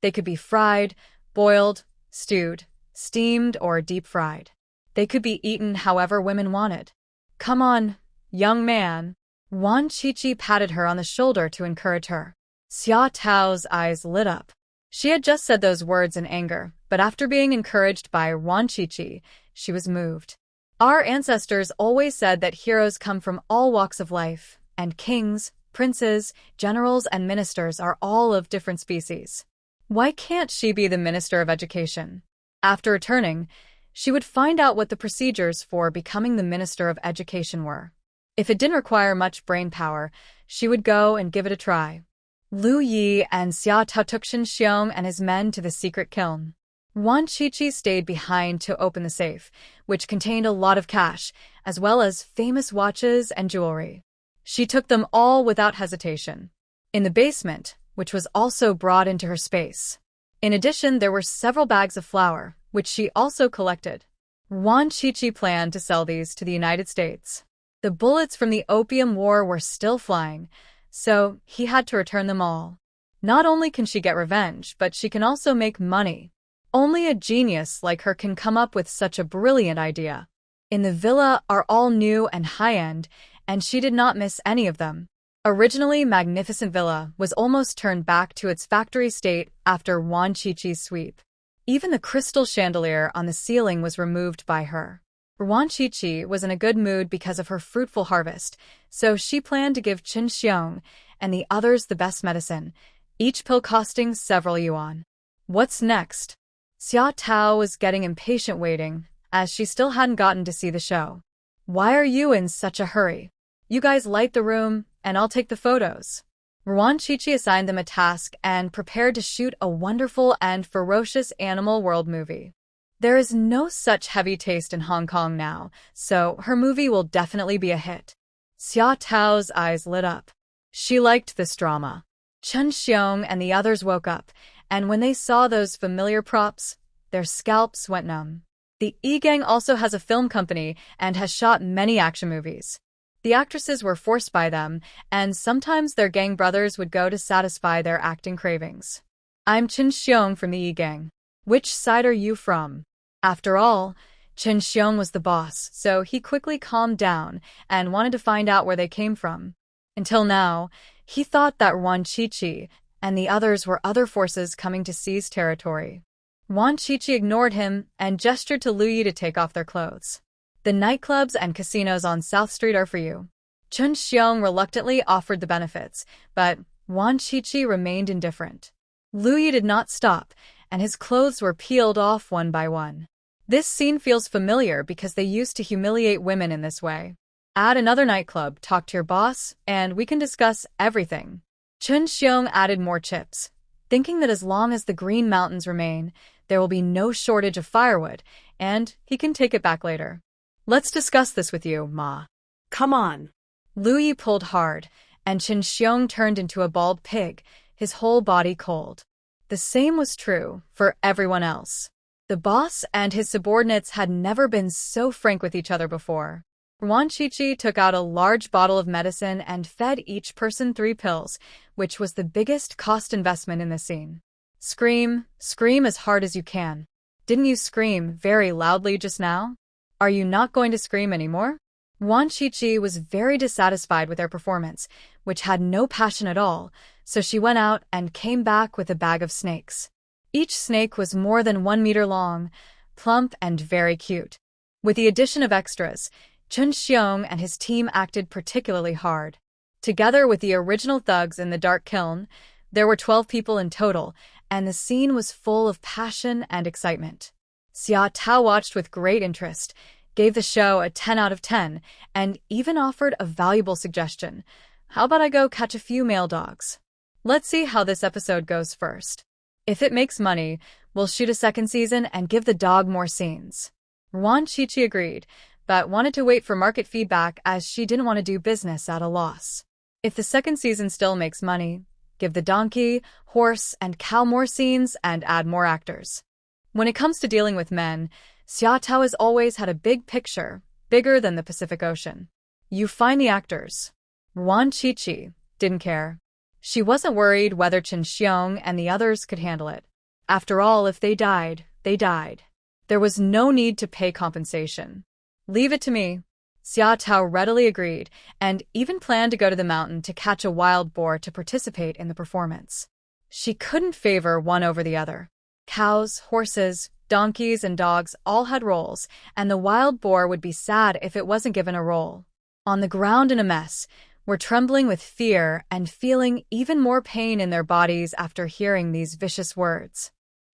They could be fried, boiled, stewed, steamed, or deep-fried. They could be eaten however women wanted. Come on, young man. Ruan Shuangjiang patted her on the shoulder to encourage her. Xia Tao's eyes lit up. She had just said those words in anger, but after being encouraged by Ruan Shuangjiang, she was moved. Our ancestors always said that heroes come from all walks of life, and kings, princes, generals, and ministers are all of different species. Why can't she be the Minister of Education? After returning, she would find out what the procedures for becoming the Minister of Education were. If it didn't require much brain power, she would go and give it a try. Lu Yi and Xia Tao took Qin Xiong and his men to the secret kiln. Ruan Shuangjiang stayed behind to open the safe, which contained a lot of cash, as well as famous watches and jewelry. She took them all without hesitation. In the basement, which was also brought into her space. In addition, there were several bags of flour, which she also collected. Ruan Shuangjiang planned to sell these to the United States. The bullets from the Opium War were still flying, so he had to return them all. Not only can she get revenge, but she can also make money. Only a genius like her can come up with such a brilliant idea. In the villa are all new and high-end, and she did not miss any of them. Originally magnificent villa was almost turned back to its factory state after Ruan Shuangjiang's sweep. Even the crystal chandelier on the ceiling was removed by her. Ruan Shuangjiang was in a good mood because of her fruitful harvest, so she planned to give Qin Xiong and the others the best medicine, each pill costing several yuan. What's next? Xia Tao was getting impatient waiting, as she still hadn't gotten to see the show. Why are you in such a hurry? You guys light the room, and I'll take the photos. Ruan Shuangjiang assigned them a task and prepared to shoot a wonderful and ferocious animal world movie. There is no such heavy taste in Hong Kong now, so her movie will definitely be a hit. Xia Tao's eyes lit up. She liked this drama. Qin Xiong and the others woke up, and when they saw those familiar props, their scalps went numb. The E-Gang also has a film company and has shot many action movies. The actresses were forced by them, and sometimes their gang brothers would go to satisfy their acting cravings. I'm Qin Xiong from the E-Gang. Which side are you from? After all, Qin Xiong was the boss, so he quickly calmed down and wanted to find out where they came from. Until now, he thought that Ruan Shuangjiang and the others were other forces coming to seize territory. Ruan Shuangjiang ignored him and gestured to Lu Yi to take off their clothes. The nightclubs and casinos on South Street are for you. Qin Xiong reluctantly offered the benefits, but Ruan Shuangjiang remained indifferent. Lu Yi did not stop, and his clothes were peeled off one by one. This scene feels familiar because they used to humiliate women in this way. Add another nightclub, talk to your boss, and we can discuss everything. Qin Xiong added more chips, thinking that as long as the Green Mountains remain, there will be no shortage of firewood, and he can take it back later. Let's discuss this with you, Ma. Come on. Lu Yi pulled hard, and Qin Xiong turned into a bald pig, his whole body cold. The same was true for everyone else. The boss and his subordinates had never been so frank with each other before. Ruan Shuangjiang took out a large bottle of medicine and fed each person 3 pills, which was the biggest cost investment in the scene. Scream, scream as hard as you can. Didn't you scream very loudly just now? Are you not going to scream anymore? Ruan Shuangjiang was very dissatisfied with their performance, which had no passion at all, so she went out and came back with a bag of snakes. Each snake was more than 1 meter long, plump and very cute. With the addition of extras, Qin Xiong and his team acted particularly hard. Together with the original thugs in the dark kiln, there were 12 people in total, and the scene was full of passion and excitement. Xia Tao watched with great interest, gave the show a 10 out of 10, and even offered a valuable suggestion. How about I go catch a few male dogs? Let's see how this episode goes first. If it makes money, we'll shoot a second season and give the dog more scenes. Ruan Shuangjiang agreed, but wanted to wait for market feedback as she didn't want to do business at a loss. If the second season still makes money, give the donkey, horse, and cow more scenes and add more actors. When it comes to dealing with men, Xia Tao has always had a big picture, bigger than the Pacific Ocean. You find the actors. Ruan Shuangjiang didn't care. She wasn't worried whether Qin Xiong and the others could handle it. After all, if they died, they died. There was no need to pay compensation. Leave it to me. Xia Tao readily agreed, and even planned to go to the mountain to catch a wild boar to participate in the performance. She couldn't favor one over the other. Cows, horses, donkeys, and dogs all had roles, and the wild boar would be sad if it wasn't given a role. On the ground in a mess, were trembling with fear and feeling even more pain in their bodies after hearing these vicious words.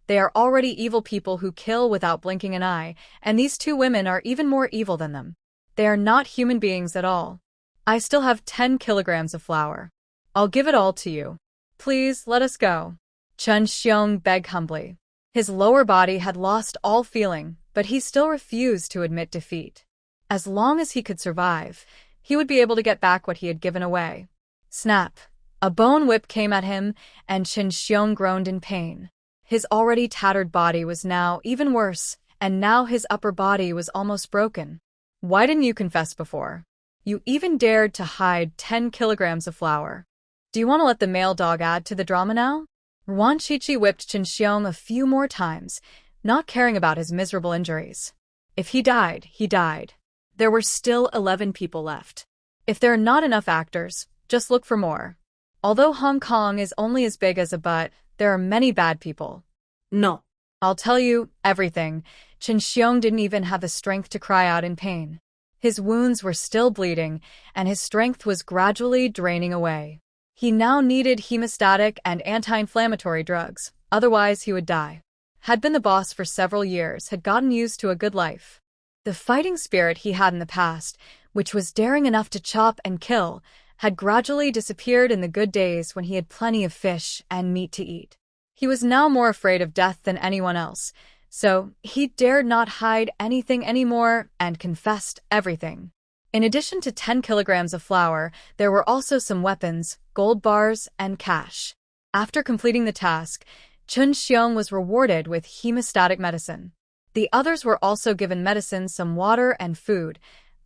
They are already evil people who kill without blinking an eye, and these 2 women are even more evil than them. They are not human beings at all. I still have 10 kilograms of flour. I'll give it all to you. Please, let us go. Qin Xiong begged humbly. His lower body had lost all feeling, but he still refused to admit defeat. As long as he could survive, he would be able to get back what he had given away. Snap! A bone whip came at him, and Qin Xiong groaned in pain. His already tattered body was now even worse, and now his upper body was almost broken. Why didn't you confess before? You even dared to hide 10 kilograms of flour. Do you want to let the male dog add to the drama now? Ruan Shuangjiang whipped Qin Xiong a few more times, not caring about his miserable injuries. If he died, he died. There were still 11 people left. If there are not enough actors, just look for more. Although Hong Kong is only as big as a butt, there are many bad people. No. I'll tell you everything. Qin Xiong didn't even have the strength to cry out in pain. His wounds were still bleeding, and his strength was gradually draining away. He now needed hemostatic and anti-inflammatory drugs, otherwise he would die. Had been the boss for several years, had gotten used to a good life. The fighting spirit he had in the past, which was daring enough to chop and kill, had gradually disappeared in the good days when he had plenty of fish and meat to eat. He was now more afraid of death than anyone else, so he dared not hide anything anymore and confessed everything. In addition to 10 kilograms of flour, there were also some weapons, gold bars, and cash. After completing the task, Qin Xiong was rewarded with hemostatic medicine. The others were also given medicine, some water, and food,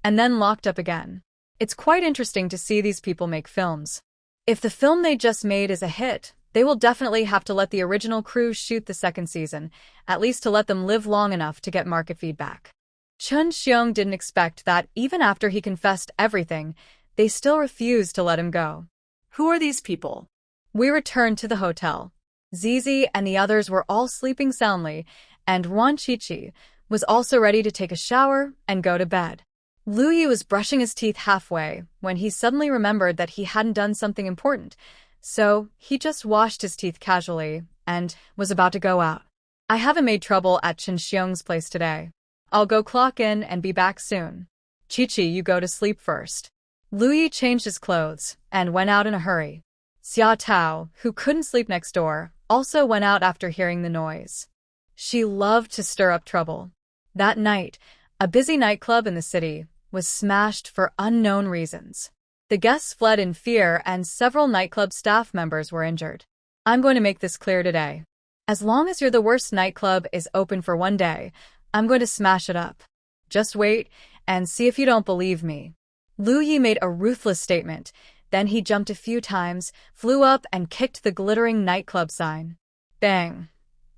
and then locked up again. It's quite interesting to see these people make films. If the film they just made is a hit, they will definitely have to let the original crew shoot the second season, at least to let them live long enough to get market feedback. Qin Xiong didn't expect that even after he confessed everything, they still refused to let him go. Who are these people? We returned to the hotel. Zizi and the others were all sleeping soundly, and Ruan Shuangjiang was also ready to take a shower and go to bed. Lu Yi was brushing his teeth halfway when he suddenly remembered that he hadn't done something important, so he just washed his teeth casually and was about to go out. I haven't made trouble at Qin Xiong's place today. I'll go clock in and be back soon. Chi-Chi, you go to sleep first. Lu Yi changed his clothes and went out in a hurry. Xia Tao, who couldn't sleep next door, also went out after hearing the noise. She loved to stir up trouble. That night, a busy nightclub in the city was smashed for unknown reasons. The guests fled in fear and several nightclub staff members were injured. I'm going to make this clear today. As long as you're the worst nightclub is open for one day, I'm going to smash it up. Just wait and see if you don't believe me. Lu Yi made a ruthless statement. Then he jumped a few times, flew up and kicked the glittering nightclub sign. Bang!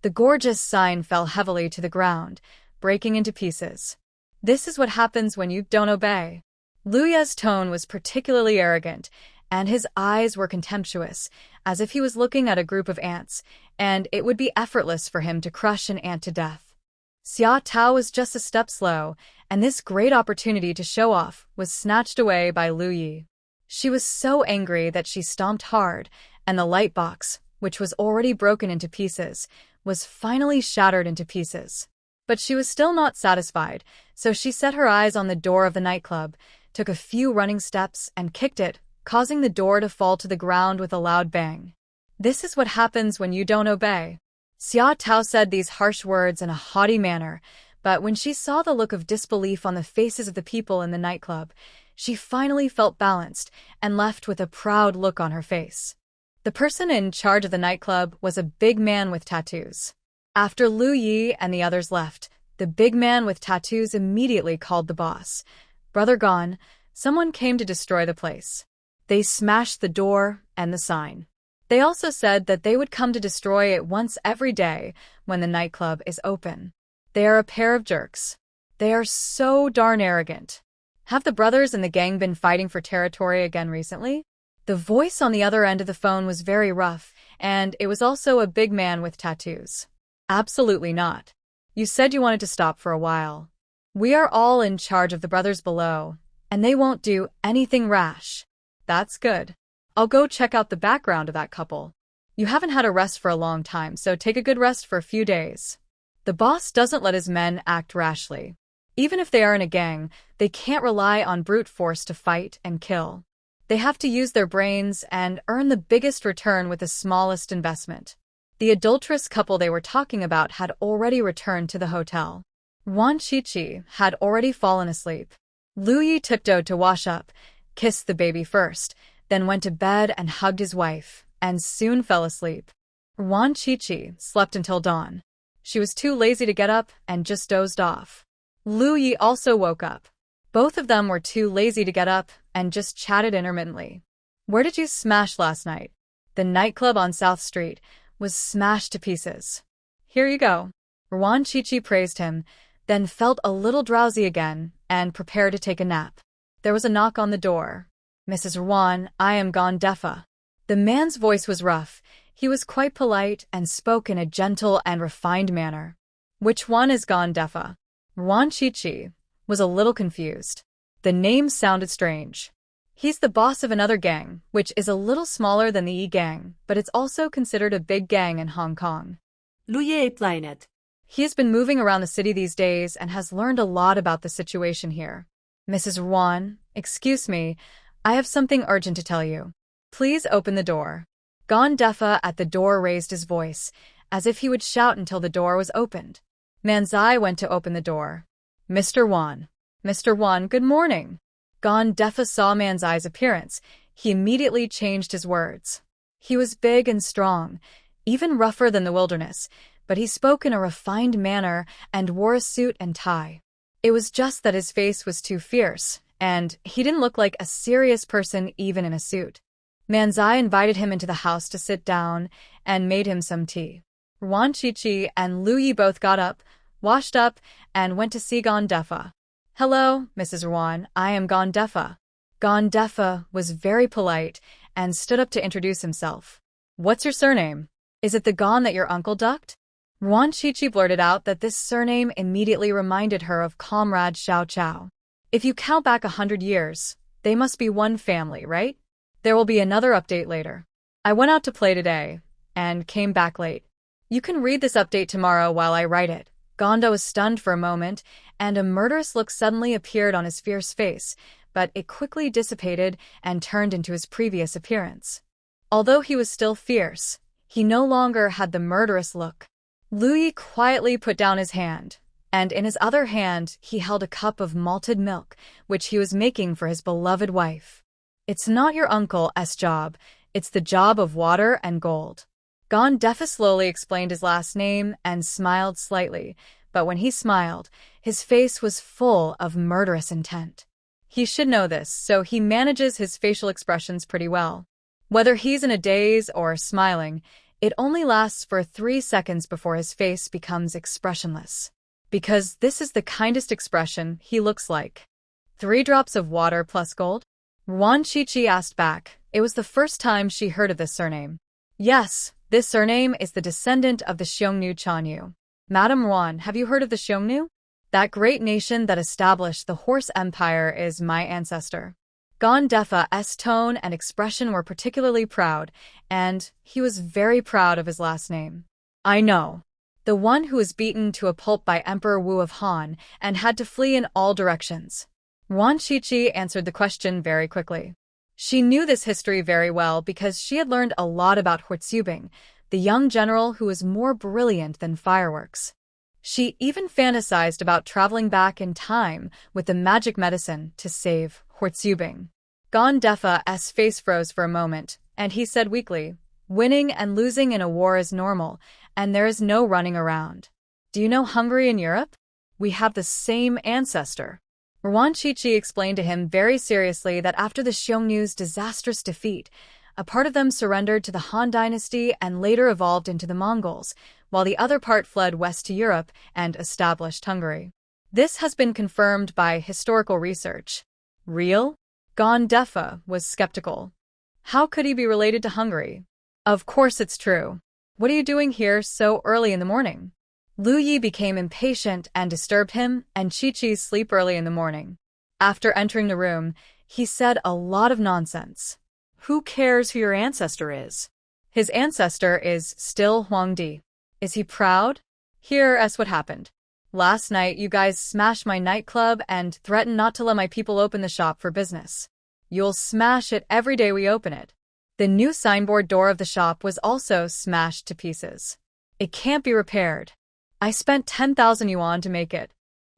The gorgeous sign fell heavily to the ground, breaking into pieces. This is what happens when you don't obey. Lu Yi's tone was particularly arrogant, and his eyes were contemptuous, as if he was looking at a group of ants, and it would be effortless for him to crush an ant to death. Xia Tao was just a step slow, and this great opportunity to show off was snatched away by Lu Yi. She was so angry that she stomped hard, and the light box, which was already broken into pieces, was finally shattered into pieces. But she was still not satisfied, so she set her eyes on the door of the nightclub, took a few running steps, and kicked it, causing the door to fall to the ground with a loud bang. This is what happens when you don't obey. Xia Tao said these harsh words in a haughty manner, but when she saw the look of disbelief on the faces of the people in the nightclub, she finally felt balanced and left with a proud look on her face. The person in charge of the nightclub was a big man with tattoos. After Lu Yi and the others left, the big man with tattoos immediately called the boss. Brother gone, someone came to destroy the place. They smashed the door and the sign. They also said that they would come to destroy it once every day when the nightclub is open. They are a pair of jerks. They are so darn arrogant. Have the brothers and the gang been fighting for territory again recently? The voice on the other end of the phone was very rough, and it was also a big man with tattoos. Absolutely not. You said you wanted to stop for a while. We are all in charge of the brothers below, and they won't do anything rash. That's good. I'll go check out the background of that couple. You haven't had a rest for a long time, so take a good rest for a few days. The boss doesn't let his men act rashly. Even if they are in a gang, they can't rely on brute force to fight and kill. They have to use their brains and earn the biggest return with the smallest investment. The adulterous couple they were talking about had already returned to the hotel. Ruan Shuangjiang had already fallen asleep. Lu Yi tiptoed to wash up, kissed the baby first, then went to bed and hugged his wife, and soon fell asleep. Ruan Shuangjiang slept until dawn. She was too lazy to get up and just dozed off. Lu Yi also woke up. Both of them were too lazy to get up and just chatted intermittently. Where did you smash last night? The nightclub on South Street was smashed to pieces. Here you go. Ruan Shuangjiang praised him, then felt a little drowsy again and prepared to take a nap. There was a knock on the door. Mrs. Ruan, I am gone defa. The man's voice was rough. He was quite polite and spoke in a gentle and refined manner. Which one is gone defa? Ruan Shuangjiang was a little confused. The name sounded strange. He's the boss of another gang, which is a little smaller than the E gang, but it's also considered a big gang in Hong Kong. Luye planet. He has been moving around the city these days and has learned a lot about the situation here. Mrs. Ruan, excuse me, I have something urgent to tell you. Please open the door. Gon Defa at the door raised his voice, as if he would shout until the door was opened. Manzai went to open the door. Mr. Yuan. Mr. Yuan, good morning. Gon Defa saw Manzai's appearance. He immediately changed his words. He was big and strong, even rougher than the wilderness, but he spoke in a refined manner and wore a suit and tie. It was just that his face was too fierce, and he didn't look like a serious person even in a suit. Manzai invited him into the house to sit down and made him some tea. Ruan Shuangjiang and Lu Yi both got up, washed up, and went to see Gon Defa. Hello, Mrs. Ruan, I am Gon Defa. Gon Defa was very polite and stood up to introduce himself. What's your surname? Is it the Gon that your uncle ducked? Ruan Shuangjiang blurted out that this surname immediately reminded her of Comrade Xiao Chao. If you count back 100 years, they must be one family, right? There will be another update later. I went out to play today and came back late. You can read this update tomorrow while I write it. Gonda was stunned for a moment, and a murderous look suddenly appeared on his fierce face, but it quickly dissipated and turned into his previous appearance. Although he was still fierce, he no longer had the murderous look. Lu Yi quietly put down his hand, and in his other hand he held a cup of malted milk, which he was making for his beloved wife. It's not your uncle's job, it's the job of water and gold. Gon Defa slowly explained his last name and smiled slightly, but when he smiled, his face was full of murderous intent. He should know this, so he manages his facial expressions pretty well. Whether he's in a daze or smiling, it only lasts for 3 seconds before his face becomes expressionless. Because this is the kindest expression he looks like. 3 drops of water plus gold? Ruan Shuangjiang asked back. It was the first time she heard of this surname. Yes, this surname is the descendant of the Xiongnu Chanyu. Madam Ruan, have you heard of the Xiongnu? That great nation that established the horse empire is my ancestor. Gon Defa's tone and expression were particularly proud, and he was very proud of his last name. I know. The one who was beaten to a pulp by Emperor Wu of Han and had to flee in all directions. Ruan Shuangjiang answered the question very quickly. She knew this history very well because she had learned a lot about Huon, the young general who was more brilliant than fireworks. She even fantasized about traveling back in time with the magic medicine to save Huon. Gon Defa's face froze for a moment, and he said weakly, winning and losing in a war is normal, and there is no running around. Do you know Hungary in Europe? We have the same ancestor. Ruan Shuangjiang explained to him very seriously that after the Xiongnu's disastrous defeat, a part of them surrendered to the Han dynasty and later evolved into the Mongols, while the other part fled west to Europe and established Hungary. This has been confirmed by historical research. Real? Gon Defa was skeptical. How could he be related to Hungary? Of course it's true. What are you doing here so early in the morning? Lu Yi became impatient and disturbed him, and Chi-Chi's sleep early in the morning. After entering the room, he said a lot of nonsense. Who cares who your ancestor is? His ancestor is still Huangdi. Is he proud? Here's what happened. Last night you guys smashed my nightclub and threatened not to let my people open the shop for business. You'll smash it every day we open it. The new signboard door of the shop was also smashed to pieces. It can't be repaired. I spent 10,000 yuan to make it.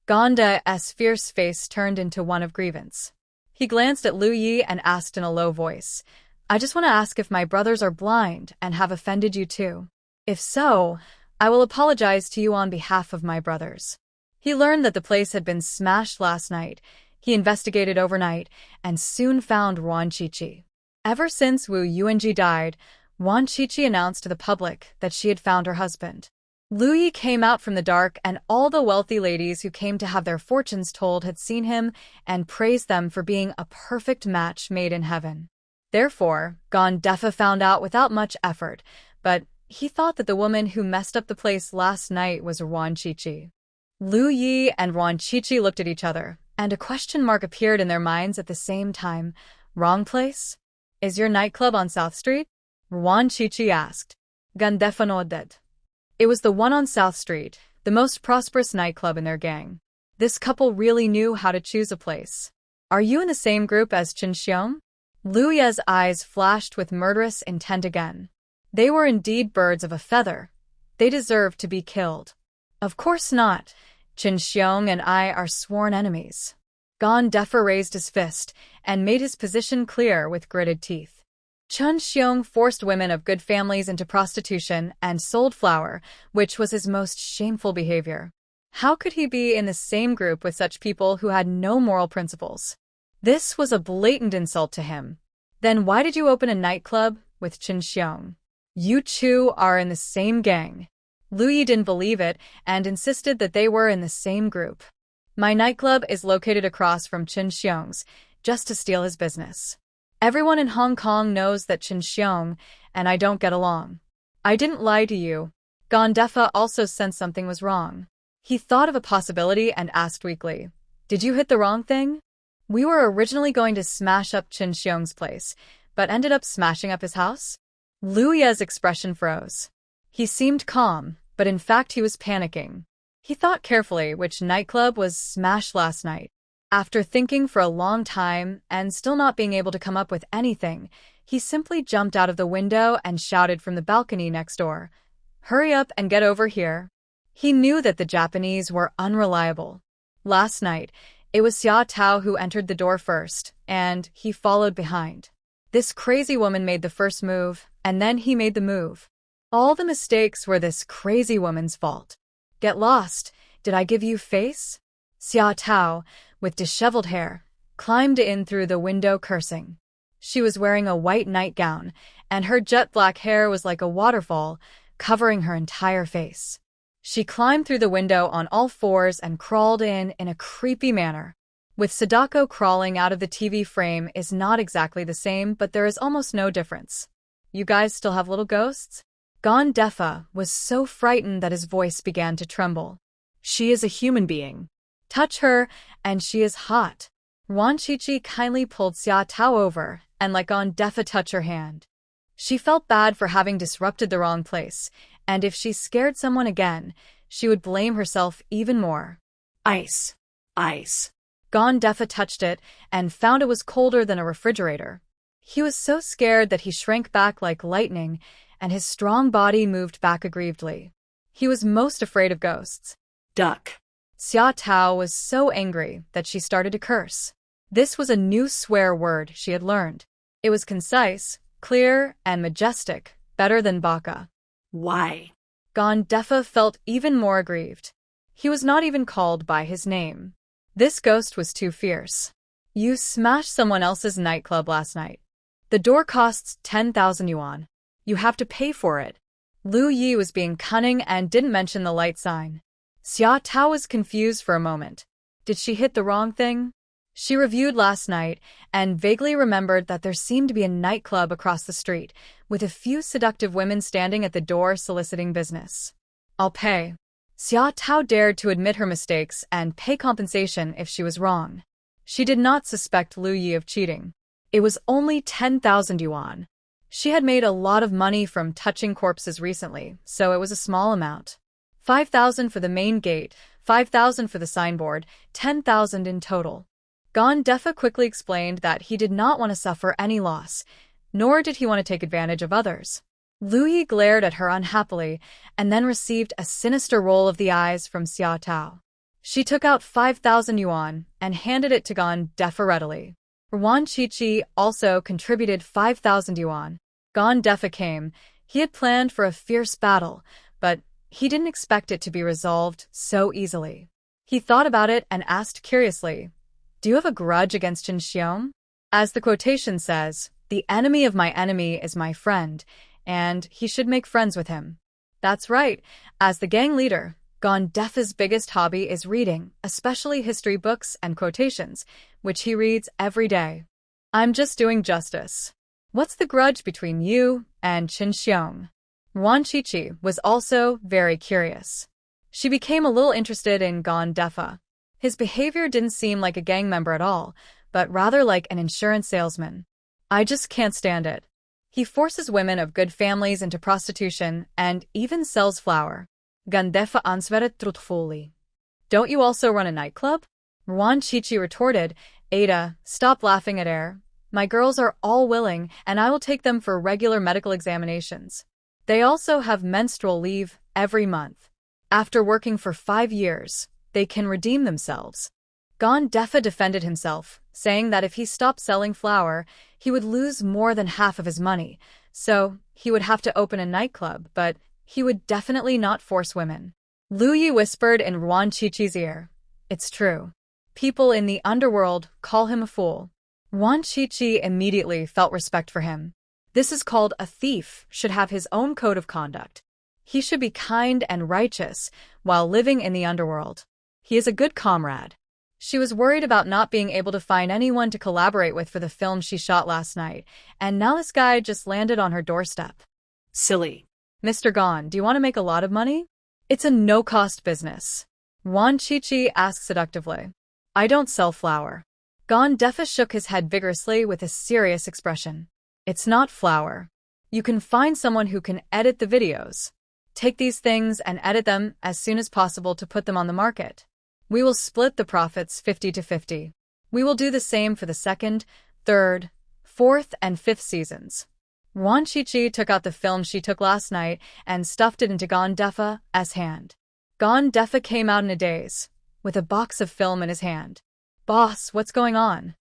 Gonda's fierce face turned into one of grievance. He glanced at Lu Yi and asked in a low voice, I just want to ask if my brothers are blind and have offended you too. If so, I will apologize to you on behalf of my brothers. He learned that the place had been smashed last night. He investigated overnight and soon found Ruan Shuangjiang. Ever since Wu Yuanji died, Ruan Shuangjiang announced to the public that she had found her husband. Lu Yi came out from the dark, and all the wealthy ladies who came to have their fortunes told had seen him and praised them for being a perfect match made in heaven. Therefore, Gon Defa found out without much effort, but he thought that the woman who messed up the place last night was Ruan Shuangjiang. Lu Yi and Ruan Shuangjiang looked at each other, and a question mark appeared in their minds at the same time. Wrong place? Is your nightclub on South Street? Ruan Shuangjiang asked. Gon Defa nodded. It was the one on South Street, the most prosperous nightclub in their gang. This couple really knew how to choose a place. Are you in the same group as Qin Xiong? Lu Ye's eyes flashed with murderous intent again. They were indeed birds of a feather. They deserved to be killed. Of course not. Qin Xiong and I are sworn enemies. Gon Defa raised his fist and made his position clear with gritted teeth. Qin Xiong forced women of good families into prostitution and sold flour, which was his most shameful behavior. How could he be in the same group with such people who had no moral principles? This was a blatant insult to him. Then why did you open a nightclub with Qin Xiong? You two are in the same gang. Lu Yi didn't believe it and insisted that they were in the same group. My nightclub is located across from Qin Xiong's, just to steal his business. Everyone in Hong Kong knows that Qin Xiong and I don't get along. I didn't lie to you. Gon Defa also sensed something was wrong. He thought of a possibility and asked weakly, Did you hit the wrong thing? We were originally going to smash up Qin Xiong's place, but ended up smashing up his house? Lu Ye's expression froze. He seemed calm, but in fact he was panicking. He thought carefully which nightclub was smashed last night. After thinking for a long time and still not being able to come up with anything, he simply jumped out of the window and shouted from the balcony next door, Hurry up and get over here. He knew that the Japanese were unreliable. Last night, it was Xia Tao who entered the door first, and he followed behind. This crazy woman made the first move, and then he made the move. All the mistakes were this crazy woman's fault. Get lost. Did I give you face? Xia Tao, with disheveled hair, climbed in through the window cursing. She was wearing a white nightgown, and her jet black hair was like a waterfall, covering her entire face. She climbed through the window on all fours and crawled in a creepy manner. With Sadako crawling out of the TV frame is not exactly the same, but there is almost no difference. You guys still have little ghosts? Gon Defa was so frightened that his voice began to tremble. She is a human being. Touch her, and she is hot. Ruan Shuangjiang kindly pulled Xia Tao over and let Gon Defa touch her hand. She felt bad for having disrupted the wrong place, and if she scared someone again, she would blame herself even more. Ice. Ice. Gon Defa touched it and found it was colder than a refrigerator. He was so scared that he shrank back like lightning, and his strong body moved back aggrievedly. He was most afraid of ghosts. Duck. Xia Tao was so angry that she started to curse. This was a new swear word she had learned. It was concise, clear, and majestic, better than baka. Why? Gon Defa felt even more aggrieved. He was not even called by his name. This ghost was too fierce. You smashed someone else's nightclub last night. The door costs 10,000 yuan. You have to pay for it. Lu Yi was being cunning and didn't mention the light sign. Xia Tao was confused for a moment. Did she hit the wrong thing? She reviewed last night and vaguely remembered that there seemed to be a nightclub across the street, with a few seductive women standing at the door soliciting business. I'll pay. Xia Tao dared to admit her mistakes and pay compensation if she was wrong. She did not suspect Lu Yi of cheating. It was only 10,000 yuan. She had made a lot of money from touching corpses recently, so it was a small amount. 5,000 for the main gate, 5,000 for the signboard, 10,000 in total. Gon Defa quickly explained that he did not want to suffer any loss, nor did he want to take advantage of others. Lu Yi glared at her unhappily and then received a sinister roll of the eyes from Xia Tao. She took out 5,000 yuan and handed it to Gon Defa readily. Ruan Shuangjiang also contributed 5,000 yuan. Gon Defa came. He had planned for a fierce battle, but he didn't expect it to be resolved so easily. He thought about it and asked curiously, Do you have a grudge against Qin Xiong? As the quotation says, The enemy of my enemy is my friend, and he should make friends with him. That's right. As the gang leader, Gondefa's biggest hobby is reading, especially history books and quotations, which he reads every day. I'm just doing justice. What's the grudge between you and Chen Xiong? Ruan Chichi was also very curious. She became a little interested in Gondefa. His behavior didn't seem like a gang member at all, but rather like an insurance salesman. I just can't stand it. He forces women of good families into prostitution and even sells flour. Gondefa ansvaret truthfully. Don't you also run a nightclub? Ruan Chichi retorted, Ada, stop laughing at air. My girls are all willing, and I will take them for regular medical examinations. They also have menstrual leave every month. After working for 5 years, they can redeem themselves. Gondefa defended himself, saying that if he stopped selling flour, he would lose more than half of his money, so he would have to open a nightclub, but he would definitely not force women. Lu Yi whispered in Ruan Chichi's ear, It's true. People in the underworld call him a fool. Ruan Chichi immediately felt respect for him. This is called a thief should have his own code of conduct. He should be kind and righteous while living in the underworld. He is a good comrade. She was worried about not being able to find anyone to collaborate with for the film she shot last night, and now this guy just landed on her doorstep. Silly. Mr. Gon, do you want to make a lot of money? It's a no-cost business. Ruan Chichi asked seductively. I don't sell flour. Gondefa shook his head vigorously with a serious expression. It's not flour. You can find someone who can edit the videos. Take these things and edit them as soon as possible to put them on the market. We will split the profits 50-50. We will do the same for the 2nd, 3rd, 4th, and 5th seasons. Ruan Chichi took out the film she took last night and stuffed it into Gondefa's hand. Gondefa came out in a daze, with a box of film in his hand. Boss, what's going on?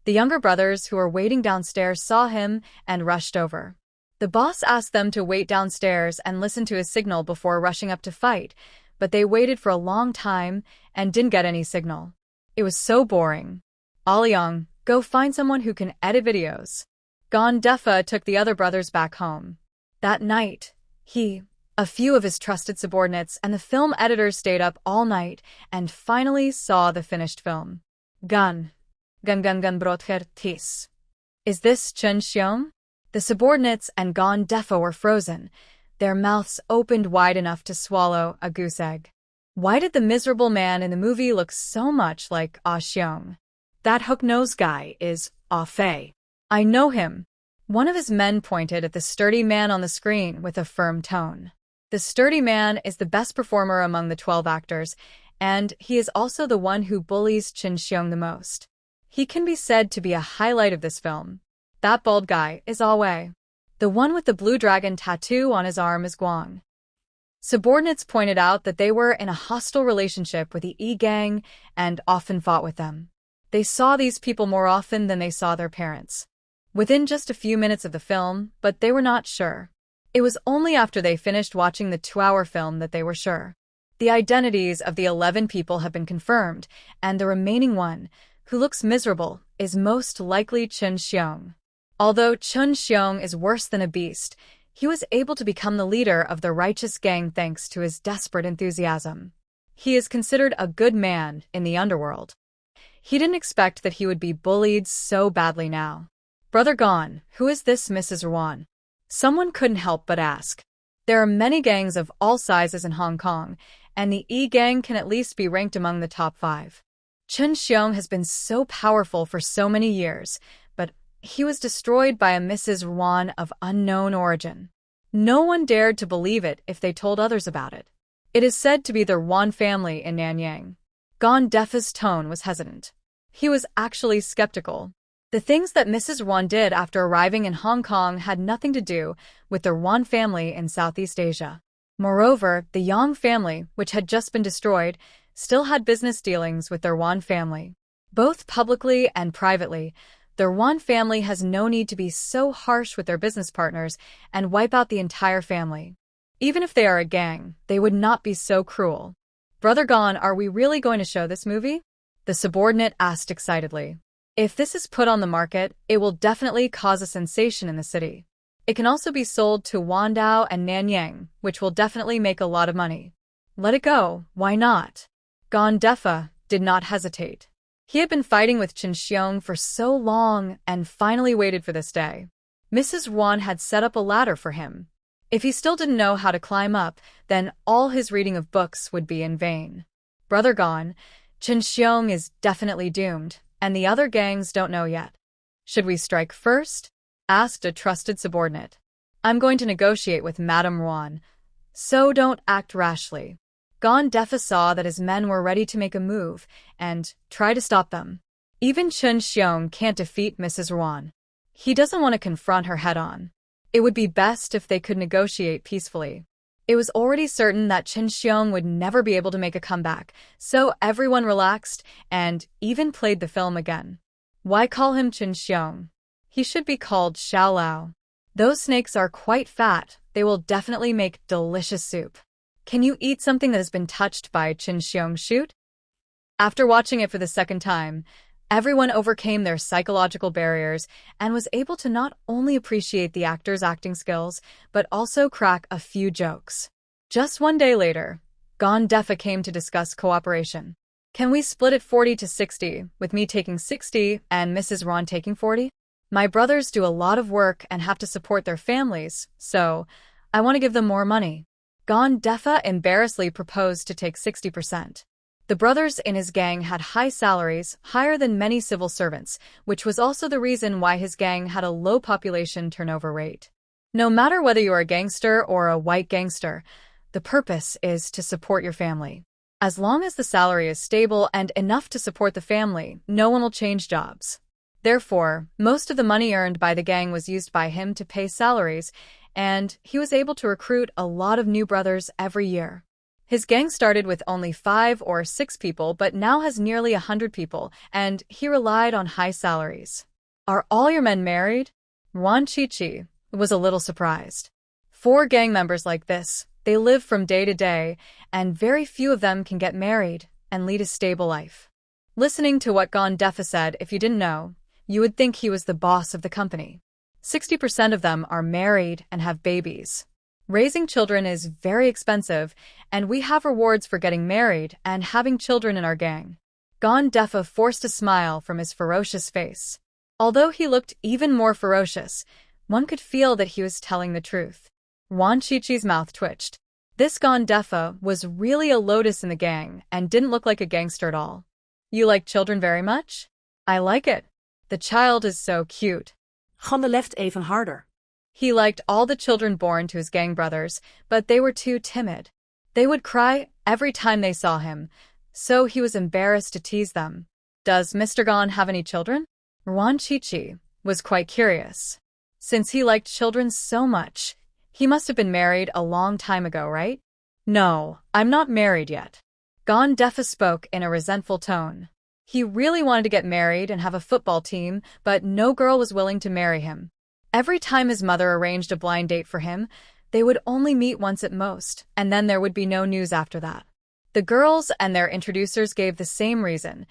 The younger brothers who were waiting downstairs saw him and rushed over. The boss asked them to wait downstairs and listen to his signal before rushing up to fight, but they waited for a long time and didn't get any signal. It was so boring. Aliang, go find someone who can edit videos. Gondefa took the other brothers back home. That night, he, a few of his trusted subordinates, and the film editors stayed up all night and finally saw the finished film. Gun brother tis. Is this Chen Xiong? The subordinates and Gondefa were frozen, their mouths opened wide enough to swallow a goose egg. Why did the miserable man in the movie look so much like Ah Xiong? That hook-nosed guy is Ah Fei. I know him. One of his men pointed at the sturdy man on the screen with a firm tone. The sturdy man is the best performer among the 12 actors, and he is also the one who bullies Chen Xiong the most. He can be said to be a highlight of this film. That bald guy is Ah Wei. The one with the blue dragon tattoo on his arm is Guang. Subordinates pointed out that they were in a hostile relationship with the E-gang and often fought with them. They saw these people more often than they saw their parents. Within just a few minutes of the film, but they were not sure. It was only after they finished watching the 2-hour film that they were sure. The identities of the 11 people have been confirmed, and the remaining one, who looks miserable, is most likely Chen Xiong. Although Chen Xiong is worse than a beast, he was able to become the leader of the righteous gang thanks to his desperate enthusiasm. He is considered a good man in the underworld. He didn't expect that he would be bullied so badly now. Brother Gon, who is this Mrs. Ruan? Someone couldn't help but ask. There are many gangs of all sizes in Hong Kong, and the E-gang can at least be ranked among the top 5. Chen Xiong has been so powerful for so many years, but he was destroyed by a Mrs. Ruan of unknown origin. No one dared to believe it if they told others about it. It is said to be the Ruan family in Nanyang. Gondefa's tone was hesitant. He was actually skeptical. The things that Mrs. Ruan did after arriving in Hong Kong had nothing to do with the Ruan family in Southeast Asia. Moreover, the Yang family, which had just been destroyed, still had business dealings with the Ruan family. Both publicly and privately, the Ruan family has no need to be so harsh with their business partners and wipe out the entire family. Even if they are a gang, they would not be so cruel. Brother Gon, are we really going to show this movie? The subordinate asked excitedly. If this is put on the market, it will definitely cause a sensation in the city. It can also be sold to Wandao and Nanyang, which will definitely make a lot of money. Let it go, why not? Defa did not hesitate. He had been fighting with Qin Xiong for so long and finally waited for this day. Mrs. Ruan had set up a ladder for him. If he still didn't know how to climb up, then all his reading of books would be in vain. Brother gone, Qin Xiong is definitely doomed, and the other gangs don't know yet. Should we strike first? Asked a trusted subordinate. I'm going to negotiate with Madame Ruan, so don't act rashly. Defa saw that his men were ready to make a move and try to stop them. Even Qin Xiong can't defeat Mrs. Ruan. He doesn't want to confront her head-on. It would be best if they could negotiate peacefully. It was already certain that Qin Xiong would never be able to make a comeback, so everyone relaxed and even played the film again. Why call him Qin Xiong? He should be called Xiao Lao. Those snakes are quite fat. They will definitely make delicious soup. Can you eat something that has been touched by Qin Xiong shoot? After watching it for the second time, everyone overcame their psychological barriers and was able to not only appreciate the actor's acting skills, but also crack a few jokes. Just one day later, Defa came to discuss cooperation. Can we split it 40-60, with me taking 60 and Mrs. Ruan taking 40? My brothers do a lot of work and have to support their families, so I want to give them more money. Defa embarrassedly proposed to take 60%. The brothers in his gang had high salaries, higher than many civil servants, which was also the reason why his gang had a low population turnover rate. No matter whether you are a gangster or a white gangster, the purpose is to support your family. As long as the salary is stable and enough to support the family, no one will change jobs. Therefore, most of the money earned by the gang was used by him to pay salaries, and he was able to recruit a lot of new brothers every year. His gang started with only 5 or 6 people but now has nearly 100 people, and he relied on high salaries. Are all your men married? Ruan Chichi was a little surprised. 4 gang members like this, they live from day to day, and very few of them can get married and lead a stable life. Listening to what Defa said, if you didn't know, you would think he was the boss of the company. 60% of them are married and have babies. Raising children is very expensive, and we have rewards for getting married and having children in our gang. Defa forced a smile from his ferocious face. Although he looked even more ferocious, one could feel that he was telling the truth. Ruan Chichi's mouth twitched. This Defa was really a lotus in the gang and didn't look like a gangster at all. You like children very much? I like it. The child is so cute. Left even harder. He liked all the children born to his gang brothers, but they were too timid. They would cry every time they saw him, so he was embarrassed to tease them. Does Mr. Gon have any children? Ruan Chichi was quite curious. Since he liked children so much, he must have been married a long time ago, right? No, I'm not married yet. Defa spoke in a resentful tone. He really wanted to get married and have a football team, but no girl was willing to marry him. Every time his mother arranged a blind date for him, they would only meet once at most, and then there would be no news after that. The girls and their introducers gave the same reason.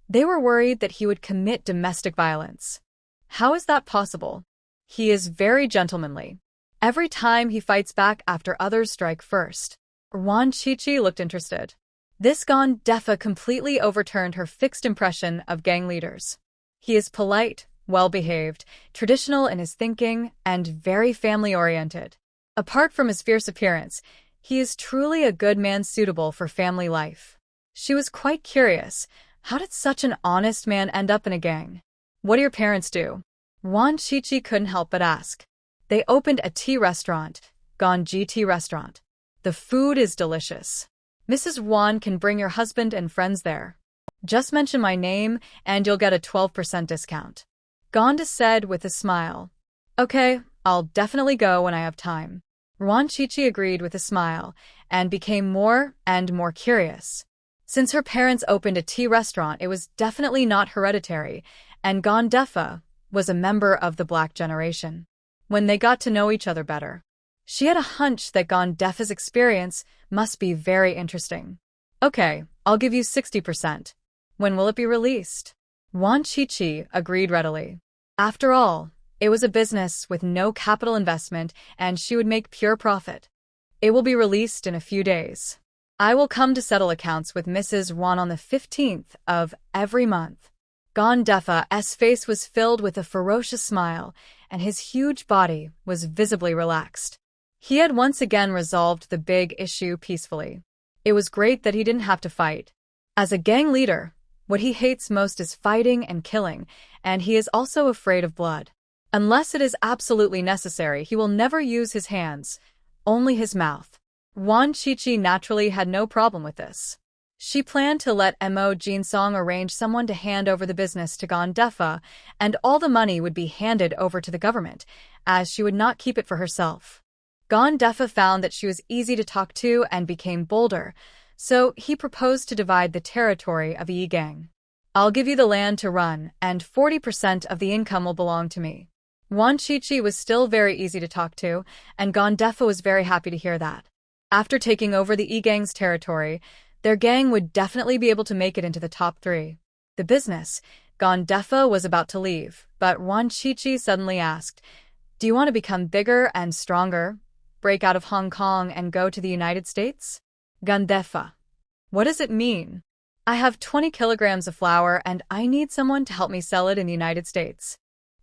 They were worried that he would commit domestic violence. How is that possible? He is very gentlemanly. Every time he fights back after others strike first. Ruan Chichi looked interested. This Defa completely overturned her fixed impression of gang leaders. He is polite, well-behaved, traditional in his thinking, and very family-oriented. Apart from his fierce appearance, he is truly a good man suitable for family life. She was quite curious. How did such an honest man end up in a gang? What do your parents do? Ruan Chichi couldn't help but ask. They opened a tea restaurant, Gonji Tea Restaurant. The food is delicious. Mrs. Ruan can bring your husband and friends there. Just mention my name and you'll get a 12% discount. Defa said with a smile. Okay, I'll definitely go when I have time. Ruan Chichi agreed with a smile and became more and more curious. Since her parents opened a tea restaurant, it was definitely not hereditary, and Defa was a member of the Black generation. When they got to know each other better, she had a hunch that Defa's experience must be very interesting. Okay, I'll give you 60%. When will it be released? Yuan Qiqi agreed readily. After all, it was a business with no capital investment and she would make pure profit. It will be released in a few days. I will come to settle accounts with Mrs. Ruan on the 15th of every month. Gandefa's face was filled with a ferocious smile, and his huge body was visibly relaxed. He had once again resolved the big issue peacefully. It was great that he didn't have to fight. As a gang leader, what he hates most is fighting and killing, and he is also afraid of blood. Unless it is absolutely necessary, he will never use his hands, only his mouth. Yuan Qiqi naturally had no problem with this. She planned to let Mo Jinsong arrange someone to hand over the business to Gandefa, and all the money would be handed over to the government, as she would not keep it for herself. Gandefa found that she was easy to talk to and became bolder, so he proposed to divide the territory of Yigang. I'll give you the land to run, and 40% of the income will belong to me. Yuan Qiqi was still very easy to talk to, and Gandefa was very happy to hear that. After taking over the Yigang's territory, their gang would definitely be able to make it into the top 3. The business, Gandefa was about to leave, but Yuan Qiqi suddenly asked, "Do you want to become bigger and stronger, break out of Hong Kong and go to the United States?" Gandefa: "What does it mean? I have 20 kilograms of flour and I need someone to help me sell it in the United States."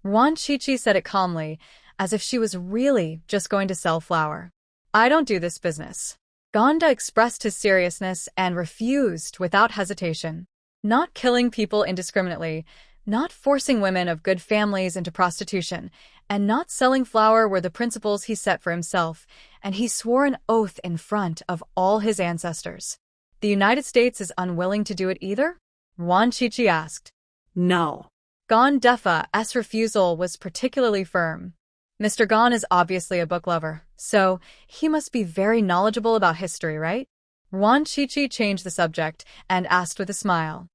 Yuan Qiqi said it calmly, as if she was really just going to sell flour. "I don't do this business." Ganda expressed his seriousness and refused without hesitation. Not killing people indiscriminately, not forcing women of good families into prostitution, and not selling flour were the principles he set for himself, and he swore an oath in front of all his ancestors. The United States is unwilling to do it either? Yuan Qiqi asked. No. Gandefa's refusal was particularly firm. Mr. Gan is obviously a book lover, so he must be very knowledgeable about history, right? Yuan Qiqi changed the subject and asked with a smile.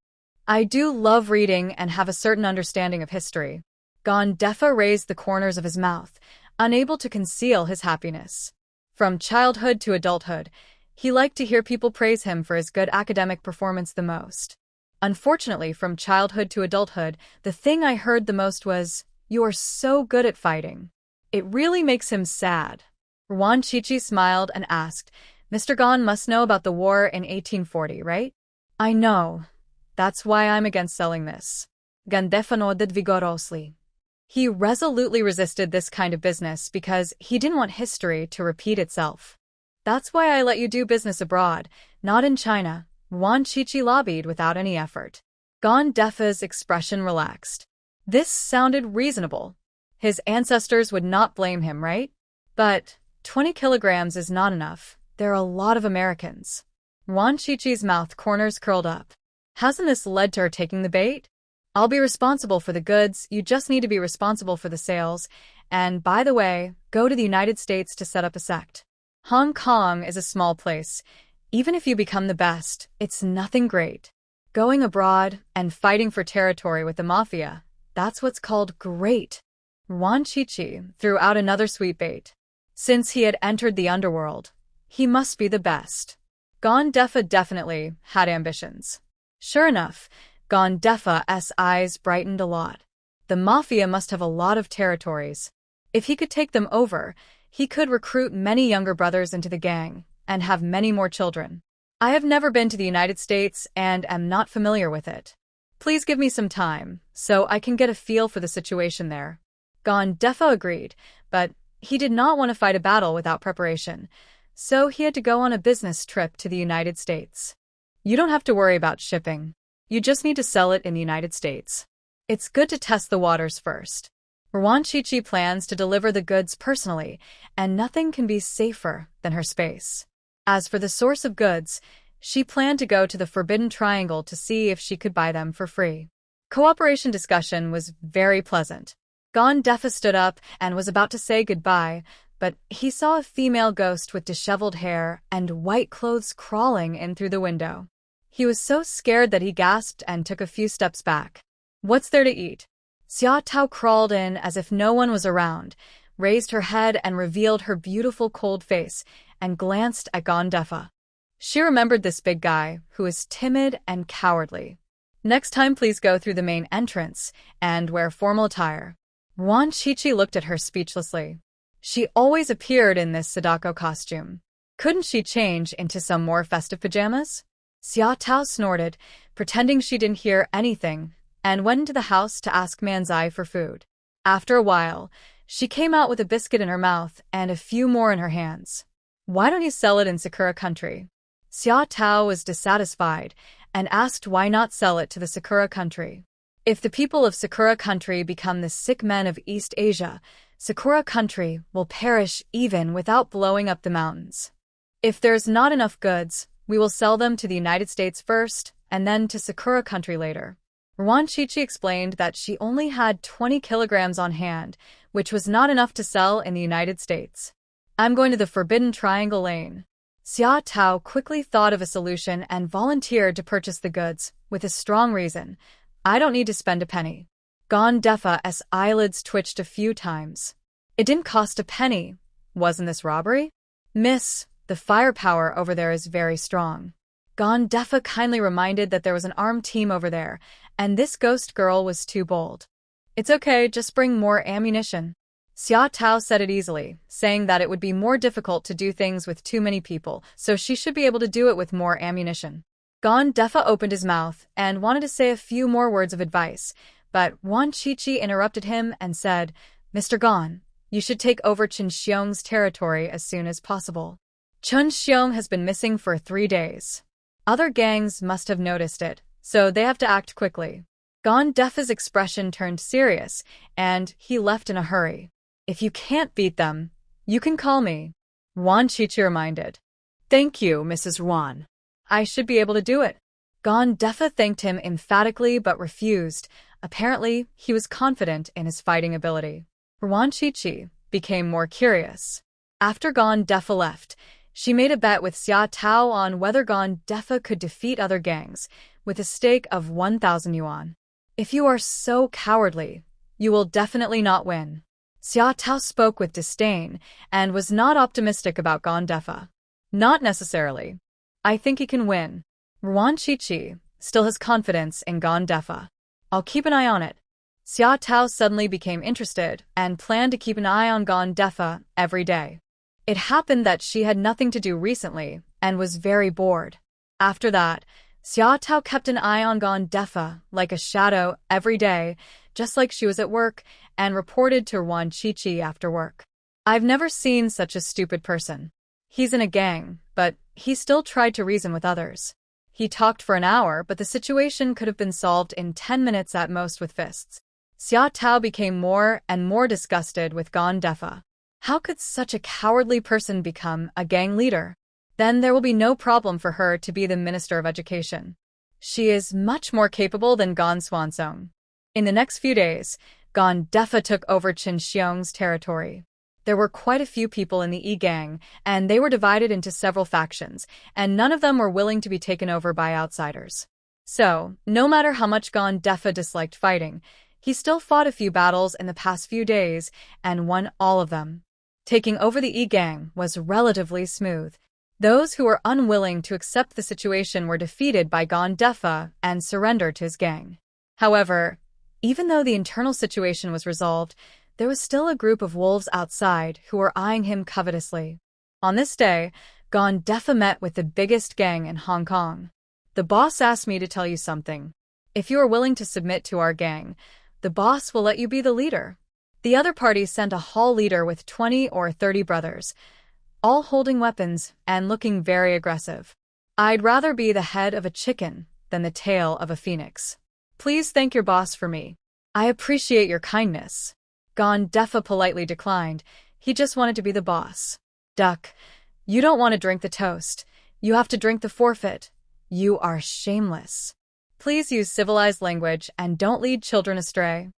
I do love reading and have a certain understanding of history. Gandefa raised the corners of his mouth, unable to conceal his happiness. From childhood to adulthood, he liked to hear people praise him for his good academic performance the most. Unfortunately, from childhood to adulthood, the thing I heard the most was, "You are so good at fighting." It really makes him sad. Yuan Qiqi smiled and asked, Mr. Gan must know about the war in 1840, right? I know. That's why I'm against selling this. Gandefa nodded vigorously. He resolutely resisted this kind of business because he didn't want history to repeat itself. That's why I let you do business abroad, not in China. Yuan Qiqi lobbied without any effort. Gandefa's expression relaxed. This sounded reasonable. His ancestors would not blame him, right? But 20 kilograms is not enough. There are a lot of Americans. Yuan Qiqi's mouth corners curled up. Hasn't this led to her taking the bait? I'll be responsible for the goods, you just need to be responsible for the sales, and, by the way, go to the United States to set up a sect. Hong Kong is a small place. Even if you become the best, it's nothing great. Going abroad and fighting for territory with the mafia, that's what's called great. Yuan Qiqi threw out another sweet bait. Since he had entered the underworld, he must be the best. Gandefa definitely had ambitions. Sure enough, Gandefa's eyes brightened a lot. The mafia must have a lot of territories. If he could take them over, he could recruit many younger brothers into the gang and have many more children. I have never been to the United States and am not familiar with it. Please give me some time so I can get a feel for the situation there. Gandefa agreed, but he did not want to fight a battle without preparation, so he had to go on a business trip to the United States. You don't have to worry about shipping. You just need to sell it in the United States. It's good to test the waters first. Yuan Qiqi plans to deliver the goods personally, and nothing can be safer than her space. As for the source of goods, she planned to go to the Forbidden Triangle to see if she could buy them for free. Cooperation discussion was very pleasant. Gandefa stood up and was about to say goodbye, but he saw a female ghost with disheveled hair and white clothes crawling in through the window. He was so scared that he gasped and took a few steps back. What's there to eat? Xia Tao crawled in as if no one was around, raised her head and revealed her beautiful cold face, and glanced at Gandefa. She remembered this big guy, who was timid and cowardly. Next time please go through the main entrance and wear formal attire. Ruan Shuangjiang looked at her speechlessly. She always appeared in this Sadako costume. Couldn't she change into some more festive pajamas? Xia Tao snorted, pretending she didn't hear anything, and went into the house to ask Manzai for food. After a while, she came out with a biscuit in her mouth and a few more in her hands. Why don't you sell it in Sakura country? Xia Tao was dissatisfied and asked why not sell it to the Sakura country. If the people of Sakura country become the sick men of East Asia, Sakura country will perish even without blowing up the mountains. If there's not enough goods, we will sell them to the United States first and then to Sakura country later. Ruan Shuangjiang explained that she only had 20 kilograms on hand, which was not enough to sell in the United States. I'm going to the Forbidden Triangle Lane. Xia Tao quickly thought of a solution and volunteered to purchase the goods, with a strong reason. I don't need to spend a penny. Defa's eyelids twitched a few times. It didn't cost a penny. Wasn't this robbery? Miss, the firepower over there is very strong. Defa kindly reminded that there was an armed team over there, and this ghost girl was too bold. It's okay, just bring more ammunition. Xia Tao said it easily, saying that it would be more difficult to do things with too many people, so she should be able to do it with more ammunition. Defa opened his mouth and wanted to say a few more words of advice, but Ruan Shuangjiang interrupted him and said, Mr. Gon, you should take over Chen Xiong's territory as soon as possible. Chen Xiong has been missing for 3 days. Other gangs must have noticed it, so they have to act quickly. Defa's expression turned serious, and he left in a hurry. If you can't beat them, you can call me. Ruan Shuangjiang reminded. Thank you, Mrs. Ruan. I should be able to do it. Defa thanked him emphatically but refused. Apparently, he was confident in his fighting ability. Ruan Shuangjiang became more curious. After Defa left, she made a bet with Xia Tao on whether Defa could defeat other gangs, with a stake of 1,000 yuan. If you are so cowardly, you will definitely not win. Xia Tao spoke with disdain and was not optimistic about Defa. Not necessarily. I think he can win. Ruan Shuangjiang still has confidence in Defa. I'll keep an eye on it. Xia Tao suddenly became interested and planned to keep an eye on Defa every day. It happened that she had nothing to do recently and was very bored. After that, Xia Tao kept an eye on Defa like a shadow every day, just like she was at work, and reported to Ruan Shuangjiang after work. I've never seen such a stupid person. He's in a gang, but he still tried to reason with others. He talked for an hour, but the situation could have been solved in 10 minutes at most with fists. Xia Tao became more and more disgusted with Defa. How could such a cowardly person become a gang leader? Then there will be no problem for her to be the Minister of Education. She is much more capable than Ruan Shuangjiang. In the next few days, Defa took over Chen Xiong's territory. There were quite a few people in the E-gang, and they were divided into several factions, and none of them were willing to be taken over by outsiders. So, no matter how much Defa disliked fighting, he still fought a few battles in the past few days and won all of them. Taking over the E-gang was relatively smooth. Those who were unwilling to accept the situation were defeated by Defa and surrendered to his gang. However, even though the internal situation was resolved, there was still a group of wolves outside who were eyeing him covetously. On this day, Defa met with the biggest gang in Hong Kong. The boss asked me to tell you something. If you are willing to submit to our gang, the boss will let you be the leader. The other party sent a hall leader with 20 or 30 brothers, all holding weapons and looking very aggressive. I'd rather be the head of a chicken than the tail of a phoenix. Please thank your boss for me. I appreciate your kindness. Defa politely declined. He just wanted to be the boss. Duck, you don't want to drink the toast. You have to drink the forfeit. You are shameless. Please use civilized language and don't lead children astray.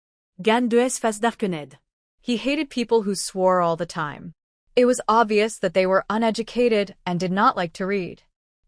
He hated people who swore all the time. It was obvious that they were uneducated and did not like to read.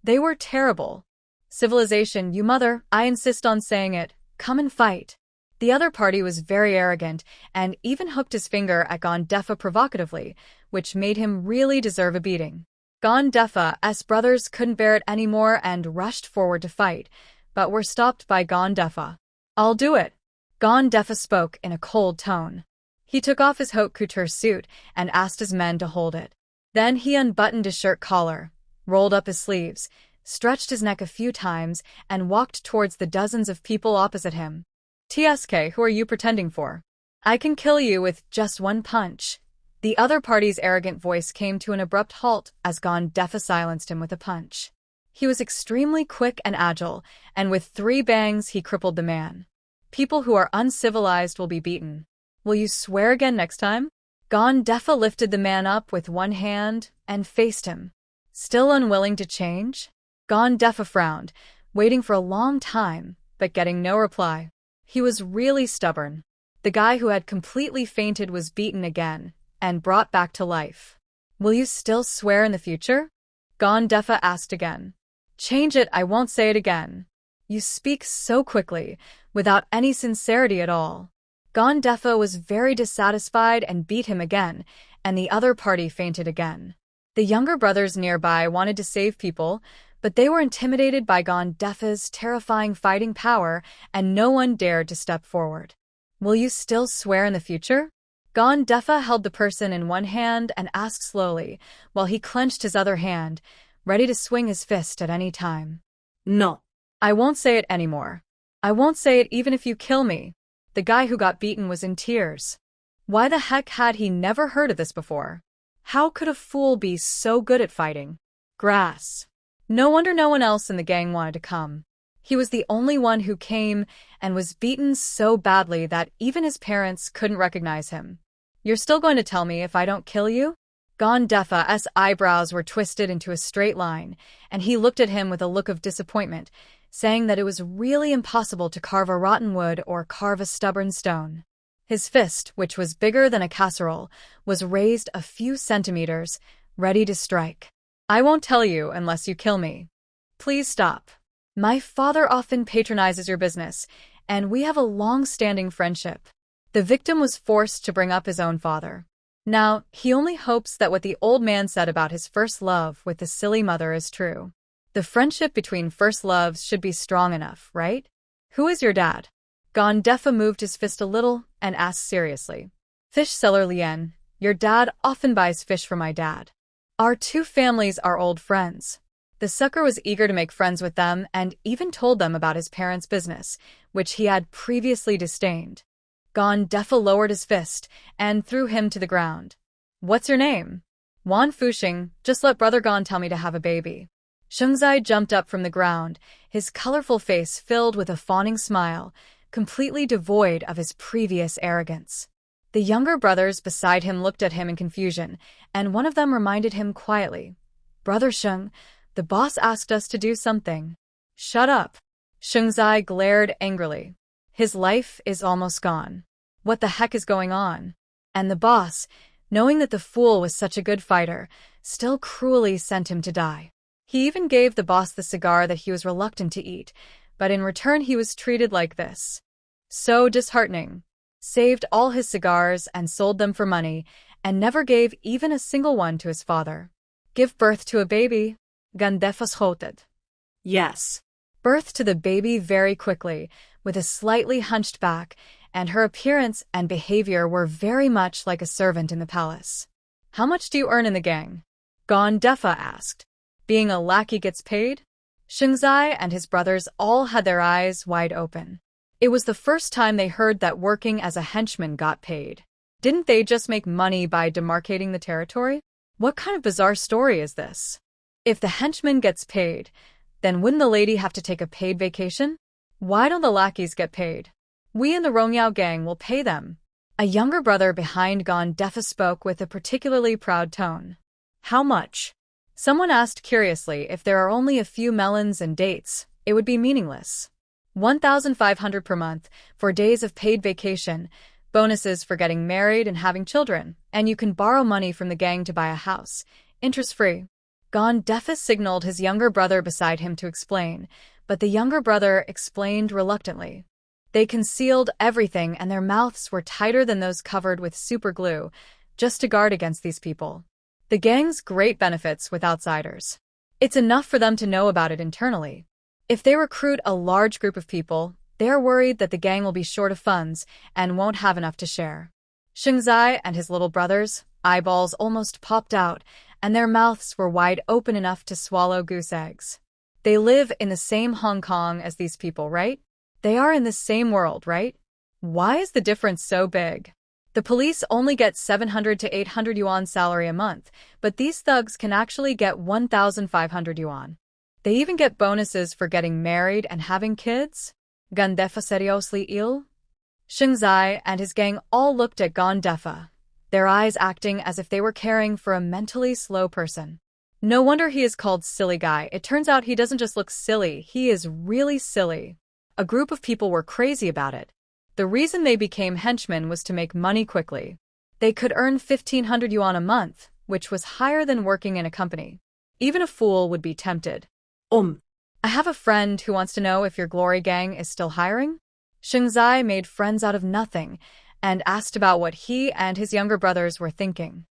They were terrible. Civilization, you mother, I insist on saying it. Come and fight. The other party was very arrogant and even hooked his finger at Defa provocatively, which made him really deserve a beating. Defa's brothers couldn't bear it anymore and rushed forward to fight, but were stopped by Gon Defa. I'll do it. Gon Defa spoke in a cold tone. He took off his haute couture suit and asked his men to hold it. Then he unbuttoned his shirt collar, rolled up his sleeves, stretched his neck a few times, and walked towards the dozens of people opposite him. TSK, who are you pretending for? I can kill you with just one punch. The other party's arrogant voice came to an abrupt halt as Gon Defa silenced him with a punch. He was extremely quick and agile, and with 3 bangs he crippled the man. People who are uncivilized will be beaten. Will you swear again next time? Gon Defa lifted the man up with one hand and faced him. Still unwilling to change? Gon Defa frowned, waiting for a long time, but getting no reply. He was really stubborn. The guy who had completely fainted was beaten again and brought back to life. Will you still swear in the future? Gon Defa asked again. Change it, I won't say it again. You speak so quickly, without any sincerity at all. Gon Defa was very dissatisfied and beat him again, and the other party fainted again. The younger brothers nearby wanted to save people, but they were intimidated by Gon Defa's terrifying fighting power, and no one dared to step forward. Will you still swear in the future? Gon Defa held the person in one hand and asked slowly, while he clenched his other hand, ready to swing his fist at any time. No. I won't say it anymore. I won't say it even if you kill me. The guy who got beaten was in tears. Why the heck had he never heard of this before? How could a fool be so good at fighting? Grass. No wonder no one else in the gang wanted to come. He was the only one who came and was beaten so badly that even his parents couldn't recognize him. You're still going to tell me if I don't kill you? Gon Defa's eyebrows were twisted into a straight line, and he looked at him with a look of disappointment, saying that it was really impossible to carve a rotten wood or carve a stubborn stone. His fist, which was bigger than a casserole, was raised a few centimeters, ready to strike. I won't tell you unless you kill me. Please stop. My father often patronizes your business, and we have a long-standing friendship. The victim was forced to bring up his own father. Now, he only hopes that what the old man said about his first love with the silly mother is true. The friendship between first loves should be strong enough, right? Who is your dad? Gon Defa moved his fist a little and asked seriously. Fish seller Lien, your dad often buys fish for my dad. Our 2 families are old friends. The sucker was eager to make friends with them and even told them about his parents' business, which he had previously disdained. Gon Defa lowered his fist and threw him to the ground. What's your name? Wan Fuxing, just let Brother Gon tell me to have a baby. Shengzai jumped up from the ground, his colorful face filled with a fawning smile, completely devoid of his previous arrogance. The younger brothers beside him looked at him in confusion, and one of them reminded him quietly, Brother Sheng, the boss asked us to do something. Shut up. Shengzai glared angrily. His life is almost gone. What the heck is going on? And the boss, knowing that the fool was such a good fighter, still cruelly sent him to die. He even gave the boss the cigar that he was reluctant to eat, but in return he was treated like this. So disheartening. Saved all his cigars and sold them for money, and never gave even a single one to his father. Give birth to a baby? Gon Defa shouted. Yes. Birth to the baby very quickly, with a slightly hunched back, and her appearance and behavior were very much like a servant in the palace. How much do you earn in the gang? Gon Defa asked. Being a lackey gets paid? Shengzai and his brothers all had their eyes wide open. It was the first time they heard that working as a henchman got paid. Didn't they just make money by demarcating the territory? What kind of bizarre story is this? If the henchman gets paid, then wouldn't the lady have to take a paid vacation? Why don't the lackeys get paid? We in the Rongyao gang will pay them. A younger brother behind Gon Defa spoke with a particularly proud tone. How much? Someone asked curiously. If there are only a few melons and dates, it would be meaningless. 1,500 per month for days of paid vacation, bonuses for getting married and having children, and you can borrow money from the gang to buy a house, interest-free. Gon Defa signaled his younger brother beside him to explain, but the younger brother explained reluctantly. They concealed everything and their mouths were tighter than those covered with super glue, just to guard against these people. The gang's great benefits with outsiders. It's enough for them to know about it internally. If they recruit a large group of people, they are worried that the gang will be short of funds and won't have enough to share. Xingzai and his little brothers' eyeballs almost popped out, and their mouths were wide open enough to swallow goose eggs. They live in the same Hong Kong as these people, right? They are in the same world, right? Why is the difference so big? The police only get 700 to 800 yuan salary a month, but these thugs can actually get 1,500 yuan. They even get bonuses for getting married and having kids? Gandefa seriously ill? Xingzai and his gang all looked at Gandefa, their eyes acting as if they were caring for a mentally slow person. No wonder he is called Silly Guy. It turns out he doesn't just look silly, he is really silly. A group of people were crazy about it. The reason they became henchmen was to make money quickly. They could earn 1,500 yuan a month, which was higher than working in a company. Even a fool would be tempted. I have a friend who wants to know if your glory gang is still hiring? Xingzai made friends out of nothing and asked about what he and his younger brothers were thinking.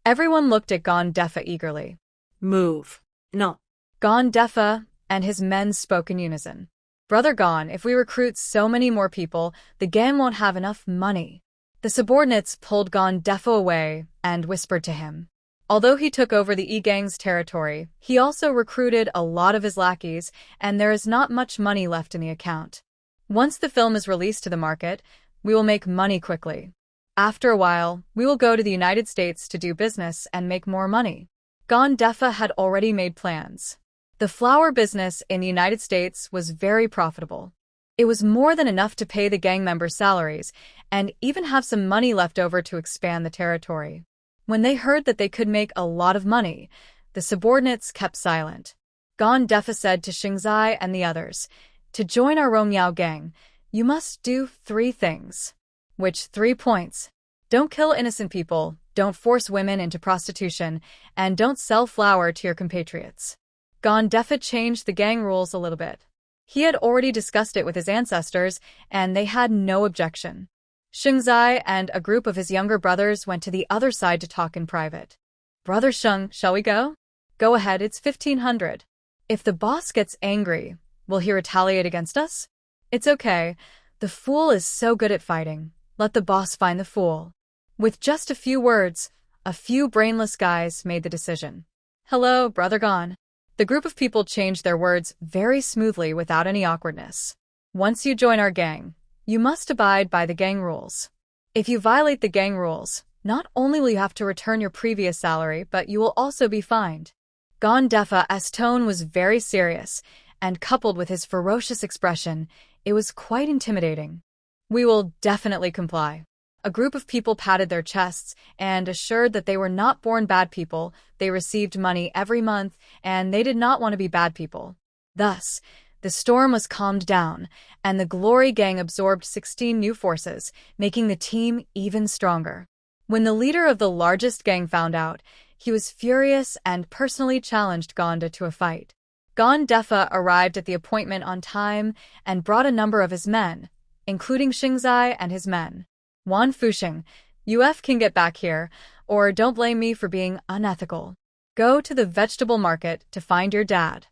Everyone looked at Gandefa eagerly. Move. No. Gandefa and his men spoke in unison. Brother Gon, if we recruit so many more people, the gang won't have enough money. The subordinates pulled Gandefa away and whispered to him. Although he took over the E-gang's territory, he also recruited a lot of his lackeys, and there is not much money left in the account. Once the film is released to the market, we will make money quickly. After a while, we will go to the United States to do business and make more money. Gandefa had already made plans. The flower business in the United States was very profitable. It was more than enough to pay the gang members' salaries and even have some money left over to expand the territory. When they heard that they could make a lot of money, the subordinates kept silent. Gandefa said to Xingzai and the others, "To join our Rongyao gang, you must do 3 things." Which 3 points? Don't kill innocent people, don't force women into prostitution, and don't sell flour to your compatriots. Gandefa changed the gang rules a little bit. He had already discussed it with his ancestors, and they had no objection. Xingzai and a group of his younger brothers went to the other side to talk in private. "Brother Sheng, shall we go?" "Go ahead, it's 1,500. If the boss gets angry, will he retaliate against us?" "It's okay. The fool is so good at fighting. Let the boss find the fool." With just a few words, a few brainless guys made the decision. "Hello, Brother Gon." The group of people changed their words very smoothly without any awkwardness. "Once you join our gang, you must abide by the gang rules. If you violate the gang rules, not only will you have to return your previous salary, but you will also be fined." Gandefa's tone was very serious, and coupled with his ferocious expression, it was quite intimidating. "We will definitely comply." A group of people patted their chests and assured that they were not born bad people, they received money every month, and they did not want to be bad people. Thus, the storm was calmed down, and the Glory Gang absorbed 16 new forces, making the team even stronger. When the leader of the largest gang found out, he was furious and personally challenged Gonda to a fight. Gandefa arrived at the appointment on time and brought a number of his men, including Xingzai and his men. "Wan Fusheng, UF can get back here, or don't blame me for being unethical. Go to the vegetable market to find your dad."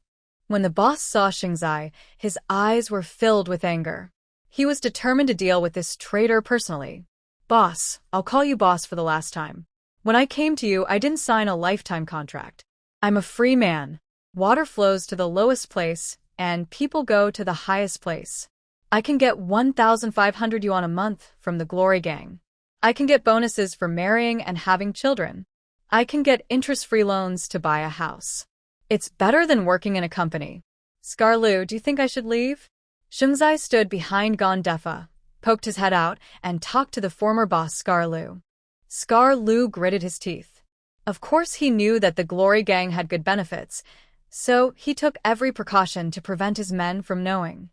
When the boss saw Xingzai, his eyes were filled with anger. He was determined to deal with this traitor personally. "Boss, I'll call you boss for the last time. When I came to you, I didn't sign a lifetime contract. I'm a free man. Water flows to the lowest place, and people go to the highest place. I can get 1,500 yuan a month from the Glory Gang. I can get bonuses for marrying and having children. I can get interest-free loans to buy a house. It's better than working in a company. Scarlu, do you think I should leave?" Xingzai stood behind Gandefa, poked his head out, and talked to the former boss Scarlu. Scarlu gritted his teeth. Of course he knew that the Glory Gang had good benefits, so he took every precaution to prevent his men from knowing.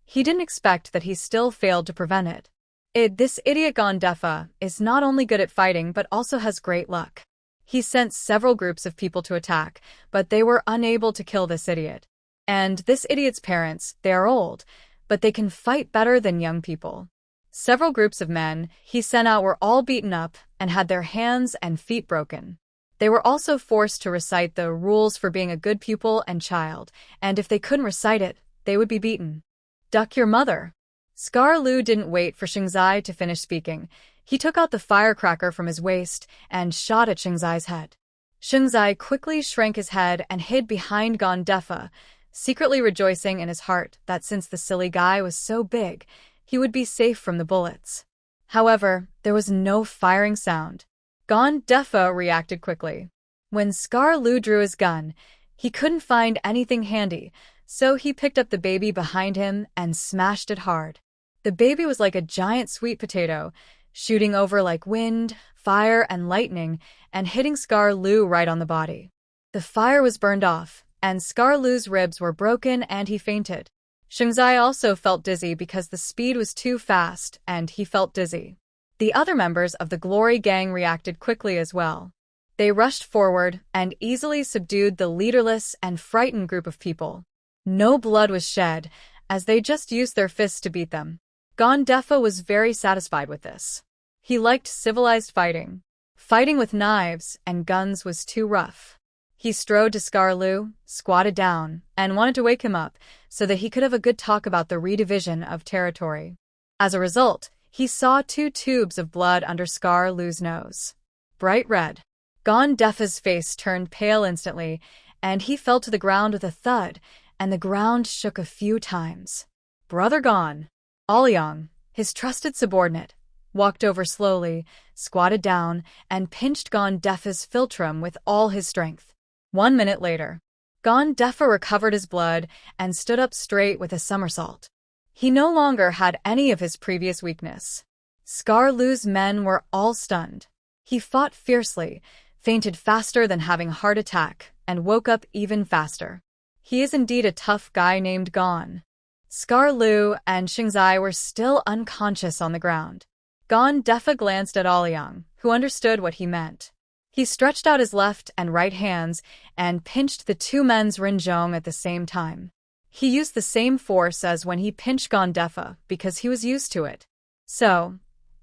He didn't expect that he still failed to prevent it. This idiot Gandefa is not only good at fighting but also has great luck. He sent several groups of people to attack, but they were unable to kill this idiot. And this idiot's parents, they are old, but they can fight better than young people. Several groups of men he sent out were all beaten up and had their hands and feet broken. They were also forced to recite the rules for being a good pupil and child, and if they couldn't recite it, they would be beaten. Duck your mother. Scar Lu didn't wait for Xingzai to finish speaking. He took out the firecracker from his waist and shot at Xingzai's head. Xingzai quickly shrank his head and hid behind Gondefa, secretly rejoicing in his heart that since the silly guy was so big, he would be safe from the bullets. However, there was no firing sound. Gondefa reacted quickly. When Scar Lu drew his gun, he couldn't find anything handy, so he picked up the baby behind him and smashed it hard. The baby was like a giant sweet potato, shooting over like wind, fire, and lightning, and hitting Scar Lu right on the body. The fire was burned off, and Scar Lu's ribs were broken and he fainted. Xingzai also felt dizzy because the speed was too fast, and he felt dizzy. The other members of the Glory Gang reacted quickly as well. They rushed forward and easily subdued the leaderless and frightened group of people. No blood was shed, as they just used their fists to beat them. Gondefa was very satisfied with this. He liked civilized fighting. Fighting with knives and guns was too rough. He strode to Scar Lu, squatted down, and wanted to wake him up so that he could have a good talk about the redivision of territory. As a result, he saw 2 tubes of blood under Scar Lu's nose. Bright red. Gondefa's face turned pale instantly, and he fell to the ground with a thud, and the ground shook a few times. Brother Gon. Aoyang, his trusted subordinate, walked over slowly, squatted down, and pinched Gondefa's philtrum with all his strength. 1 minute later, Gondefa recovered his blood and stood up straight with a somersault. He no longer had any of his previous weakness. Scar Lu's men were all stunned. He fought fiercely, fainted faster than having a heart attack, and woke up even faster. He is indeed a tough guy named Gon. Scar Lu and Xingzai were still unconscious on the ground. Gondefa glanced at Aoyang, who understood what he meant. He stretched out his left and right hands and pinched the 2 men's rinzhong at the same time. He used the same force as when he pinched Gondefa because he was used to it. So,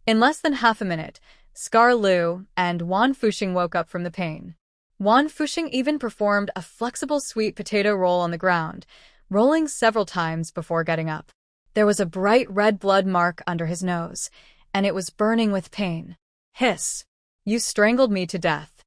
in less than half a minute, Scar Lu and Wan Fuxing woke up from the pain. Wan Fuxing even performed a flexible sweet potato roll on the ground, rolling several times before getting up. There was a bright red blood mark under his nose, and it was burning with pain. Hiss! You strangled me to death.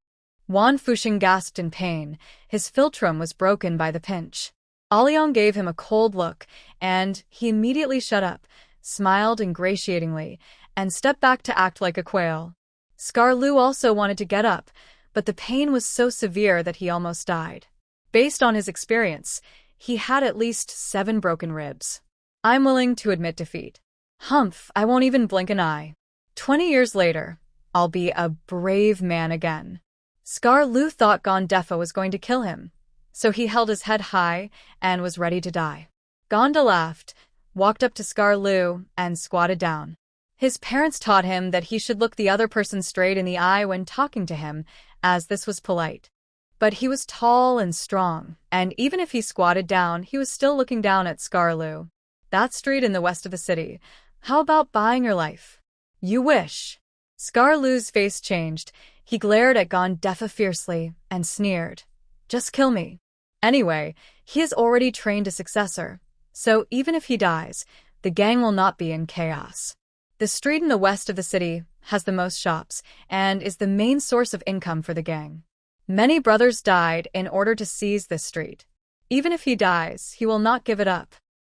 Wan Fuxing gasped in pain. His philtrum was broken by the pinch. Aoyang gave him a cold look, and he immediately shut up, smiled ingratiatingly, and stepped back to act like a quail. Scar Lu also wanted to get up, but the pain was so severe that he almost died. Based on his experience, he had at least 7 broken ribs. I'm willing to admit defeat. Humph, I won't even blink an eye. 20 years later, I'll be a brave man again. Scar Lu thought Gondefa was going to kill him, so he held his head high and was ready to die. Gonda laughed, walked up to Scar Lu, and squatted down. His parents taught him that he should look the other person straight in the eye when talking to him, as this was polite. But he was tall and strong, and even if he squatted down, he was still looking down at Scar Lu. That street in the west of the city. How about buying your life? You wish. Scar Lu's face changed. He glared at Gondefa fiercely and sneered. Just kill me. Anyway, he has already trained a successor, so even if he dies, the gang will not be in chaos. The street in the west of the city has the most shops and is the main source of income for the gang. Many brothers died in order to seize this street. Even if he dies, he will not give it up.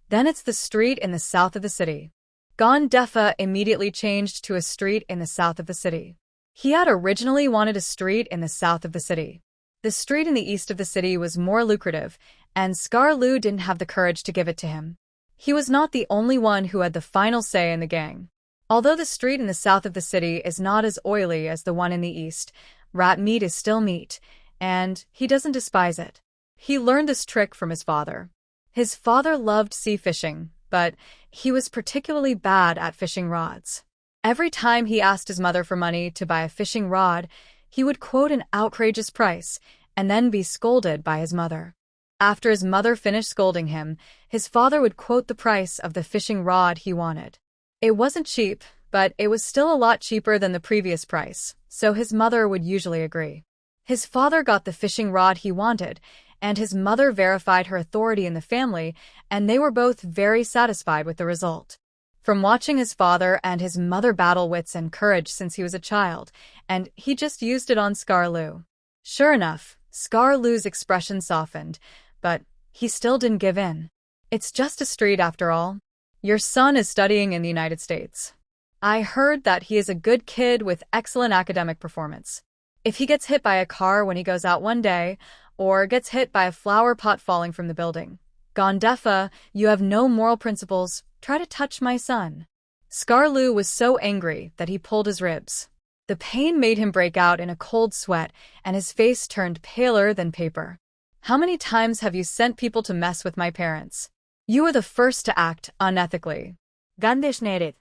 Then it's the street in the south of the city. Gondefa immediately changed to a street in the south of the city. He had originally wanted a street in the south of the city. The street in the east of the city was more lucrative, and Scar Lu didn't have the courage to give it to him. He was not the only one who had the final say in the gang. Although the street in the south of the city is not as oily as the one in the east, rat meat is still meat, and he doesn't despise it. He learned this trick from his father. His father loved sea fishing, but he was particularly bad at fishing rods. Every time he asked his mother for money to buy a fishing rod, he would quote an outrageous price and then be scolded by his mother. After his mother finished scolding him, his father would quote the price of the fishing rod he wanted. It wasn't cheap, but it was still a lot cheaper than the previous price, so his mother would usually agree. His father got the fishing rod he wanted, and his mother verified her authority in the family, and they were both very satisfied with the result. From watching his father and his mother battle wits and courage since he was a child, and he just used it on Scarlu. Sure enough, Scarlu's expression softened, but he still didn't give in. It's just a street after all. Your son is studying in the United States. I heard that he is a good kid with excellent academic performance. If he gets hit by a car when he goes out one day, or gets hit by a flower pot falling from the building, Gondefa, you have no moral principles, try to touch my son. Scarlu was so angry that he pulled his ribs. The pain made him break out in a cold sweat, and his face turned paler than paper. How many times have you sent people to mess with my parents? You were the first to act unethically. Gandishnated.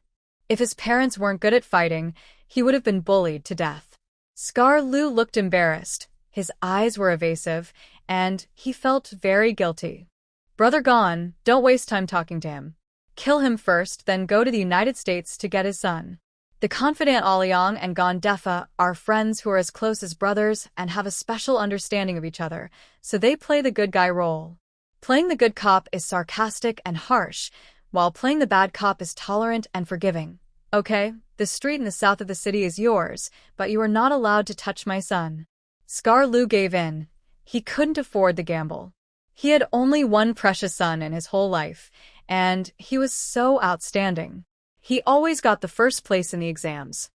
If his parents weren't good at fighting, he would have been bullied to death. Scarlu looked embarrassed, his eyes were evasive, and he felt very guilty. Brother Gon, don't waste time talking to him. Kill him first, then go to the United States to get his son. The confidant Aliang and Gondefa are friends who are as close as brothers and have a special understanding of each other, so they play the good guy role. Playing the good cop is sarcastic and harsh, while playing the bad cop is tolerant and forgiving. Okay, the street in the south of the city is yours, but you are not allowed to touch my son. Scarlu gave in. He couldn't afford the gamble. He had only one precious son in his whole life, and he was so outstanding. He always got the first place in the exams.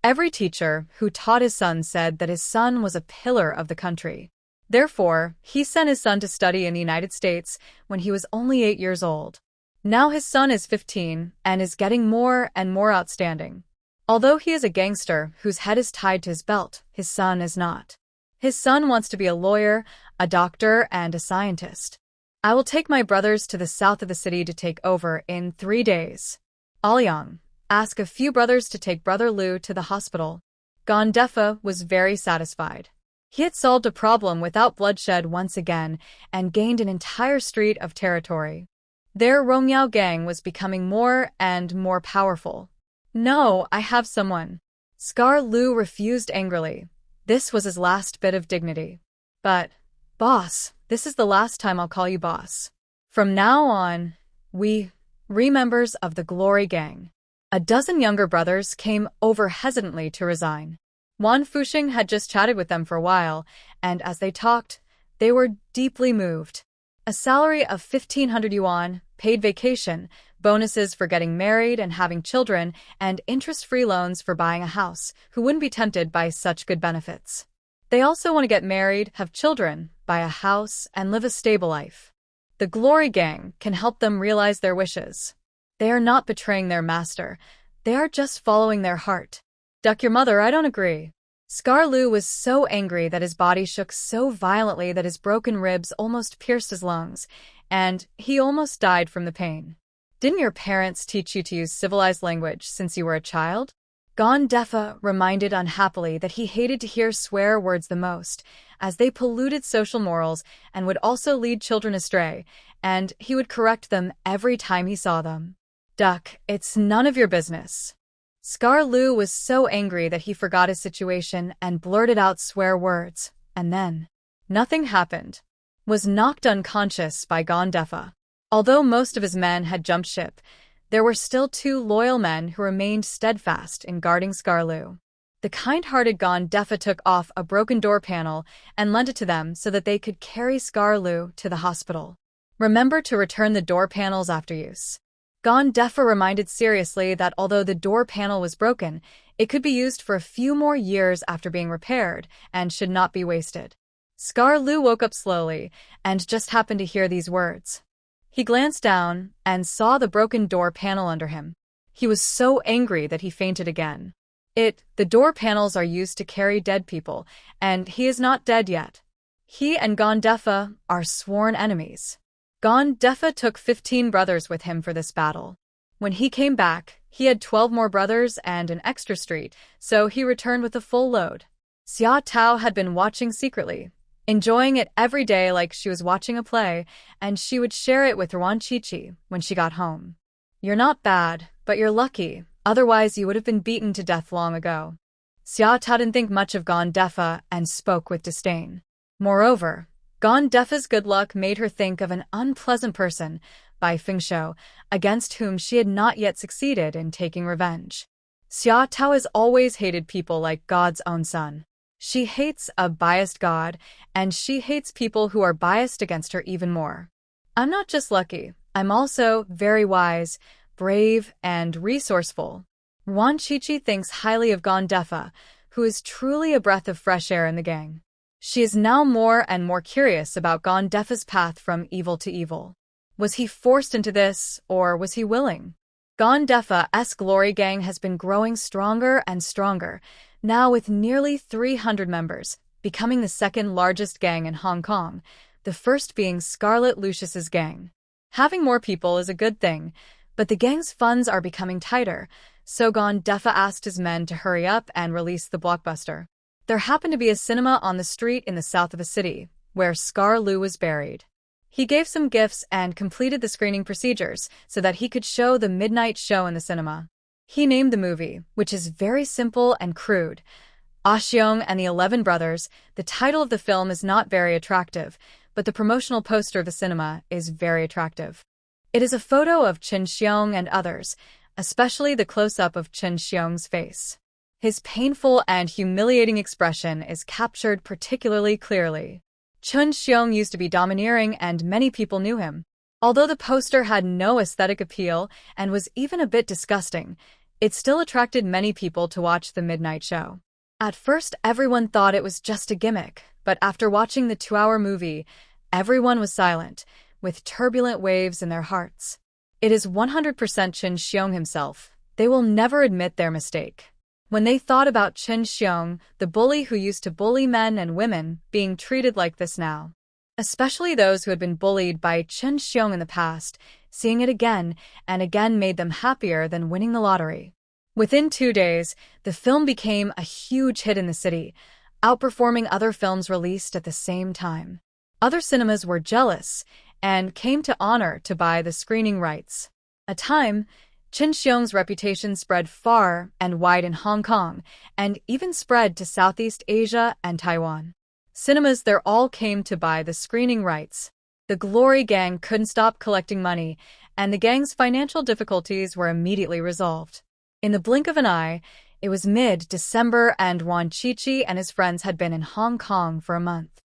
Every teacher who taught his son said that his son was a pillar of the country. Therefore, he sent his son to study in the United States when he was only 8 years old. Now his son is 15 and is getting more and more outstanding. Although he is a gangster whose head is tied to his belt, his son is not. His son wants to be a lawyer, a doctor, and a scientist. I will take my brothers to the south of the city to take over in 3 days. Aliang, ask a few brothers to take Brother Lu to the hospital. Gondefa was very satisfied. He had solved a problem without bloodshed once again and gained an entire street of territory. Their Rongyao gang was becoming more and more powerful. No, I have someone. Scarlu refused angrily. This was his last bit of dignity. But, boss, this is the last time I'll call you boss. From now on, we members of the Glory Gang. A dozen younger brothers came over hesitantly to resign. Wan Fuxing had just chatted with them for a while, and as they talked, they were deeply moved. A salary of 1,500 yuan, paid vacation, bonuses for getting married and having children, and interest-free loans for buying a house. Who wouldn't be tempted by such good benefits? They also want to get married, have children, buy a house, and live a stable life. The Glory Gang can help them realize their wishes. They are not betraying their master. They are just following their heart. Duck your mother, I don't agree. Scarlu was so angry that his body shook so violently that his broken ribs almost pierced his lungs, and he almost died from the pain. Didn't your parents teach you to use civilized language since you were a child? Gondefa reminded unhappily that he hated to hear swear words the most, as they polluted social morals and would also lead children astray, and he would correct them every time he saw them. Duck, it's none of your business. Scarlu was so angry that he forgot his situation and blurted out swear words, and then nothing happened. Was knocked unconscious by Gondefa. Although most of his men had jumped ship, there were still 2 loyal men who remained steadfast in guarding Scarlu. The kind-hearted Gondefa took off a broken door panel and lent it to them so that they could carry Scarlu to the hospital. Remember to return the door panels after use. Gondefa reminded seriously that although the door panel was broken, it could be used for a few more years after being repaired and should not be wasted. Scarlu woke up slowly and just happened to hear these words. He glanced down and saw the broken door panel under him. He was so angry that he fainted again. The door panels are used to carry dead people, and he is not dead yet. He and Gondefa are sworn enemies. Gondefa took 15 brothers with him for this battle. When he came back, he had 12 more brothers and an extra street, so he returned with a full load. Xia Tao had been watching secretly, enjoying it every day like she was watching a play, and she would share it with Ruan Shuangjiang when she got home. You're not bad, but you're lucky, otherwise you would have been beaten to death long ago. Xia Tao didn't think much of Gondefa and spoke with disdain. Moreover, Defa's good luck made her think of an unpleasant person, Bai Fengshou, against whom she had not yet succeeded in taking revenge. Xia Tao has always hated people like God's own son. She hates a biased God, and she hates people who are biased against her even more. I'm not just lucky, I'm also very wise, brave, and resourceful. Ruan Shuangjiang thinks highly of Defa, who is truly a breath of fresh air in the gang. She is now more and more curious about Defa's path from evil to evil. Was he forced into this, or was he willing? Defa's glory gang has been growing stronger and stronger, now with nearly 300 members, becoming the second largest gang in Hong Kong, the first being Scarlet Lucius's gang. Having more people is a good thing, but the gang's funds are becoming tighter, so Defa asked his men to hurry up and release the blockbuster. There happened to be a cinema on the street in the south of the city, where Scar Lu was buried. He gave some gifts and completed the screening procedures so that he could show the midnight show in the cinema. He named the movie, which is very simple and crude, Xiong and the 11 Brothers. The title of the film is not very attractive, but the promotional poster of the cinema is very attractive. It is a photo of Chen Xiong and others, especially the close-up of Chen Xiong's face. His painful and humiliating expression is captured particularly clearly. Chen Xiong used to be domineering and many people knew him. Although the poster had no aesthetic appeal and was even a bit disgusting, it still attracted many people to watch the midnight show. At first, everyone thought it was just a gimmick, but after watching the 2-hour movie, everyone was silent, with turbulent waves in their hearts. It is 100% Chen Xiong himself. They will never admit their mistake. When they thought about Chen Xiong, the bully who used to bully men and women, being treated like this now. Especially those who had been bullied by Chen Xiong in the past, seeing it again and again made them happier than winning the lottery. Within 2 days, the film became a huge hit in the city, outperforming other films released at the same time. Other cinemas were jealous and came to honor to buy the screening rights. A time, Chen Xiong's reputation spread far and wide in Hong Kong, and even spread to Southeast Asia and Taiwan. Cinemas there all came to buy the screening rights. The Glory Gang couldn't stop collecting money, and the gang's financial difficulties were immediately resolved. In the blink of an eye, it was mid-December and Ruan Shuangjiang and his friends had been in Hong Kong for a month.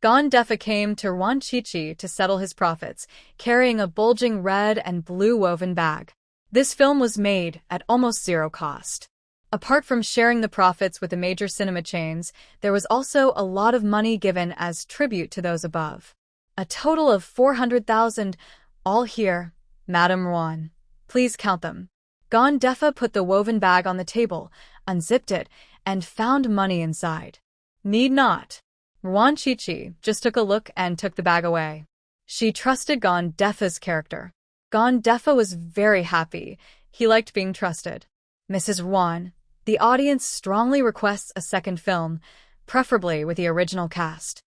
Defa came to Ruan Shuangjiang to settle his profits, carrying a bulging red and blue woven bag. This film was made at almost zero cost. Apart from sharing the profits with the major cinema chains, there was also a lot of money given as tribute to those above. A total of 400,000, all here, Madame Ruan. Please count them. Defa put the woven bag on the table, unzipped it, and found money inside. Need not. Ruan Shuangjiang just took a look and took the bag away. She trusted Defa's character. Defa was very happy. He liked being trusted. Mrs. Ruan, the audience strongly requests a second film, preferably with the original cast.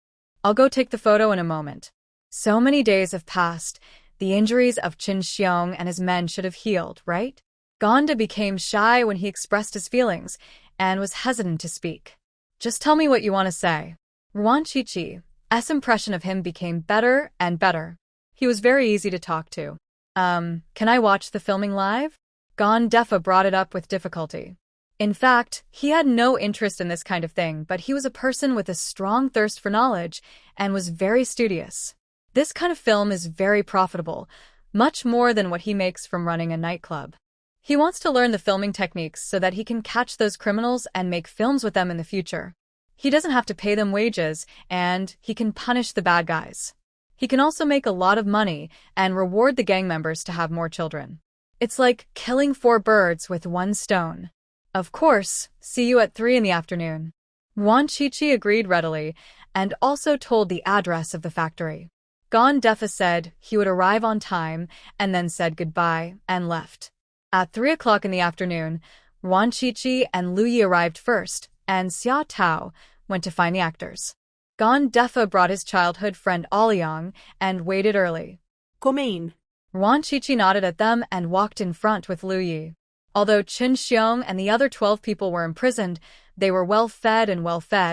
I'll go take the photo in a moment. So many days have passed. The injuries of Chen Xiong and his men should have healed, right? Defa became shy when he expressed his feelings and was hesitant to speak. Just tell me what you want to say. Ruan Shuangjiang's impression of him became better and better. He was very easy to talk to. Can I watch the filming live? Defa brought it up with difficulty. In fact, he had no interest in this kind of thing, but he was a person with a strong thirst for knowledge and was very studious. This kind of film is very profitable, much more than what he makes from running a nightclub. He wants to learn the filming techniques so that he can catch those criminals and make films with them in the future. He doesn't have to pay them wages, and he can punish the bad guys. He can also make a lot of money and reward the gang members to have more children. It's like killing 4 birds with 1 stone. Of course, see you at 3 in the afternoon. Ruan Shuangjiang agreed readily and also told the address of the factory. Defa said he would arrive on time and then said goodbye and left. At 3 o'clock in the afternoon, Ruan Shuangjiang and Lu Yi arrived first, and Xia Tao went to find the actors. Defa brought his childhood friend Aliang and waited early. Come in. Ruan Shuangjiang nodded at them and walked in front with Lu Yi. Although Qin Xiong and the other 12 people were imprisoned, they were well-fed,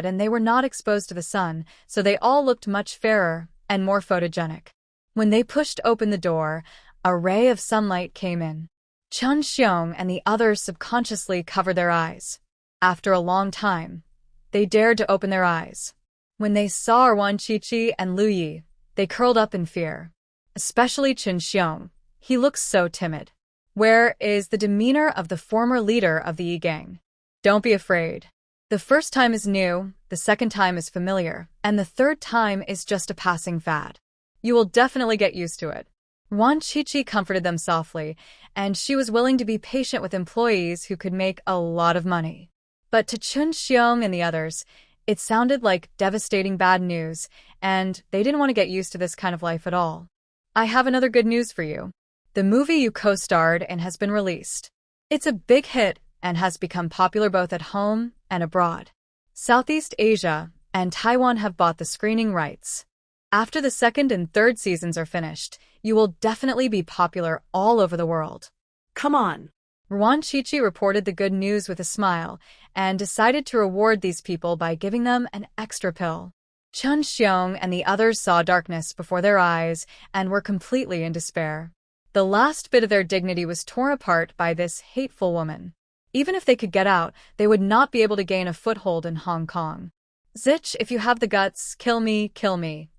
and they were not exposed to the sun, so they all looked much fairer and more photogenic. When they pushed open the door, a ray of sunlight came in. Qin Xiong and the others subconsciously covered their eyes. After a long time, they dared to open their eyes. When they saw Ruan Qiqi and Lu Yi, they curled up in fear. Especially Qin Xiong. He looks so timid. Where is the demeanor of the former leader of the Yi gang? Don't be afraid. The first time is new, the second time is familiar, and the third time is just a passing fad. You will definitely get used to it. Ruan Qiqi comforted them softly, and she was willing to be patient with employees who could make a lot of money. But to Qin Xiong and the others, it sounded like devastating bad news, and they didn't want to get used to this kind of life at all. I have another good news for you. The movie you co-starred in has been released. It's a big hit and has become popular both at home and abroad. Southeast Asia and Taiwan have bought the screening rights. After the second and third seasons are finished, you will definitely be popular all over the world. Come on. Ruan Qiqi reported the good news with a smile and decided to reward these people by giving them an extra pill. Qin Xiong and the others saw darkness before their eyes and were completely in despair. The last bit of their dignity was torn apart by this hateful woman. Even if they could get out, they would not be able to gain a foothold in Hong Kong. Zitch, if you have the guts, kill me, kill me.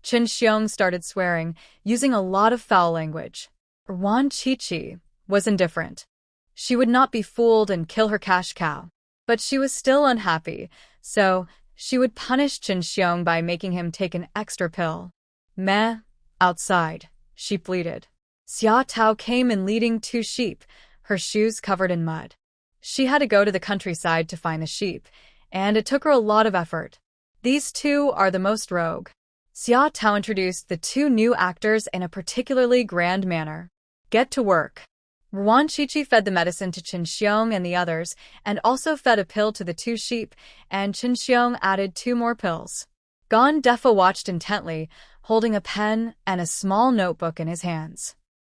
Qin Xiong started swearing, using a lot of foul language. Ruan Qiqi was indifferent. She would not be fooled and kill her cash cow. But she was still unhappy, so she would punish Qin Xiong by making him take an extra pill. Meh, outside, she pleaded. Xia Tao came in leading 2 sheep, her shoes covered in mud. She had to go to the countryside to find the sheep, and it took her a lot of effort. These 2 are the most rogue. Xia Tao introduced the 2 new actors in a particularly grand manner. Get to work. Ruan Qiqi fed the medicine to Qin Xiong and the others, and also fed a pill to the 2 sheep, and Qin Xiong added 2 more pills. Gon Defa watched intently, holding a pen and a small notebook in his hands.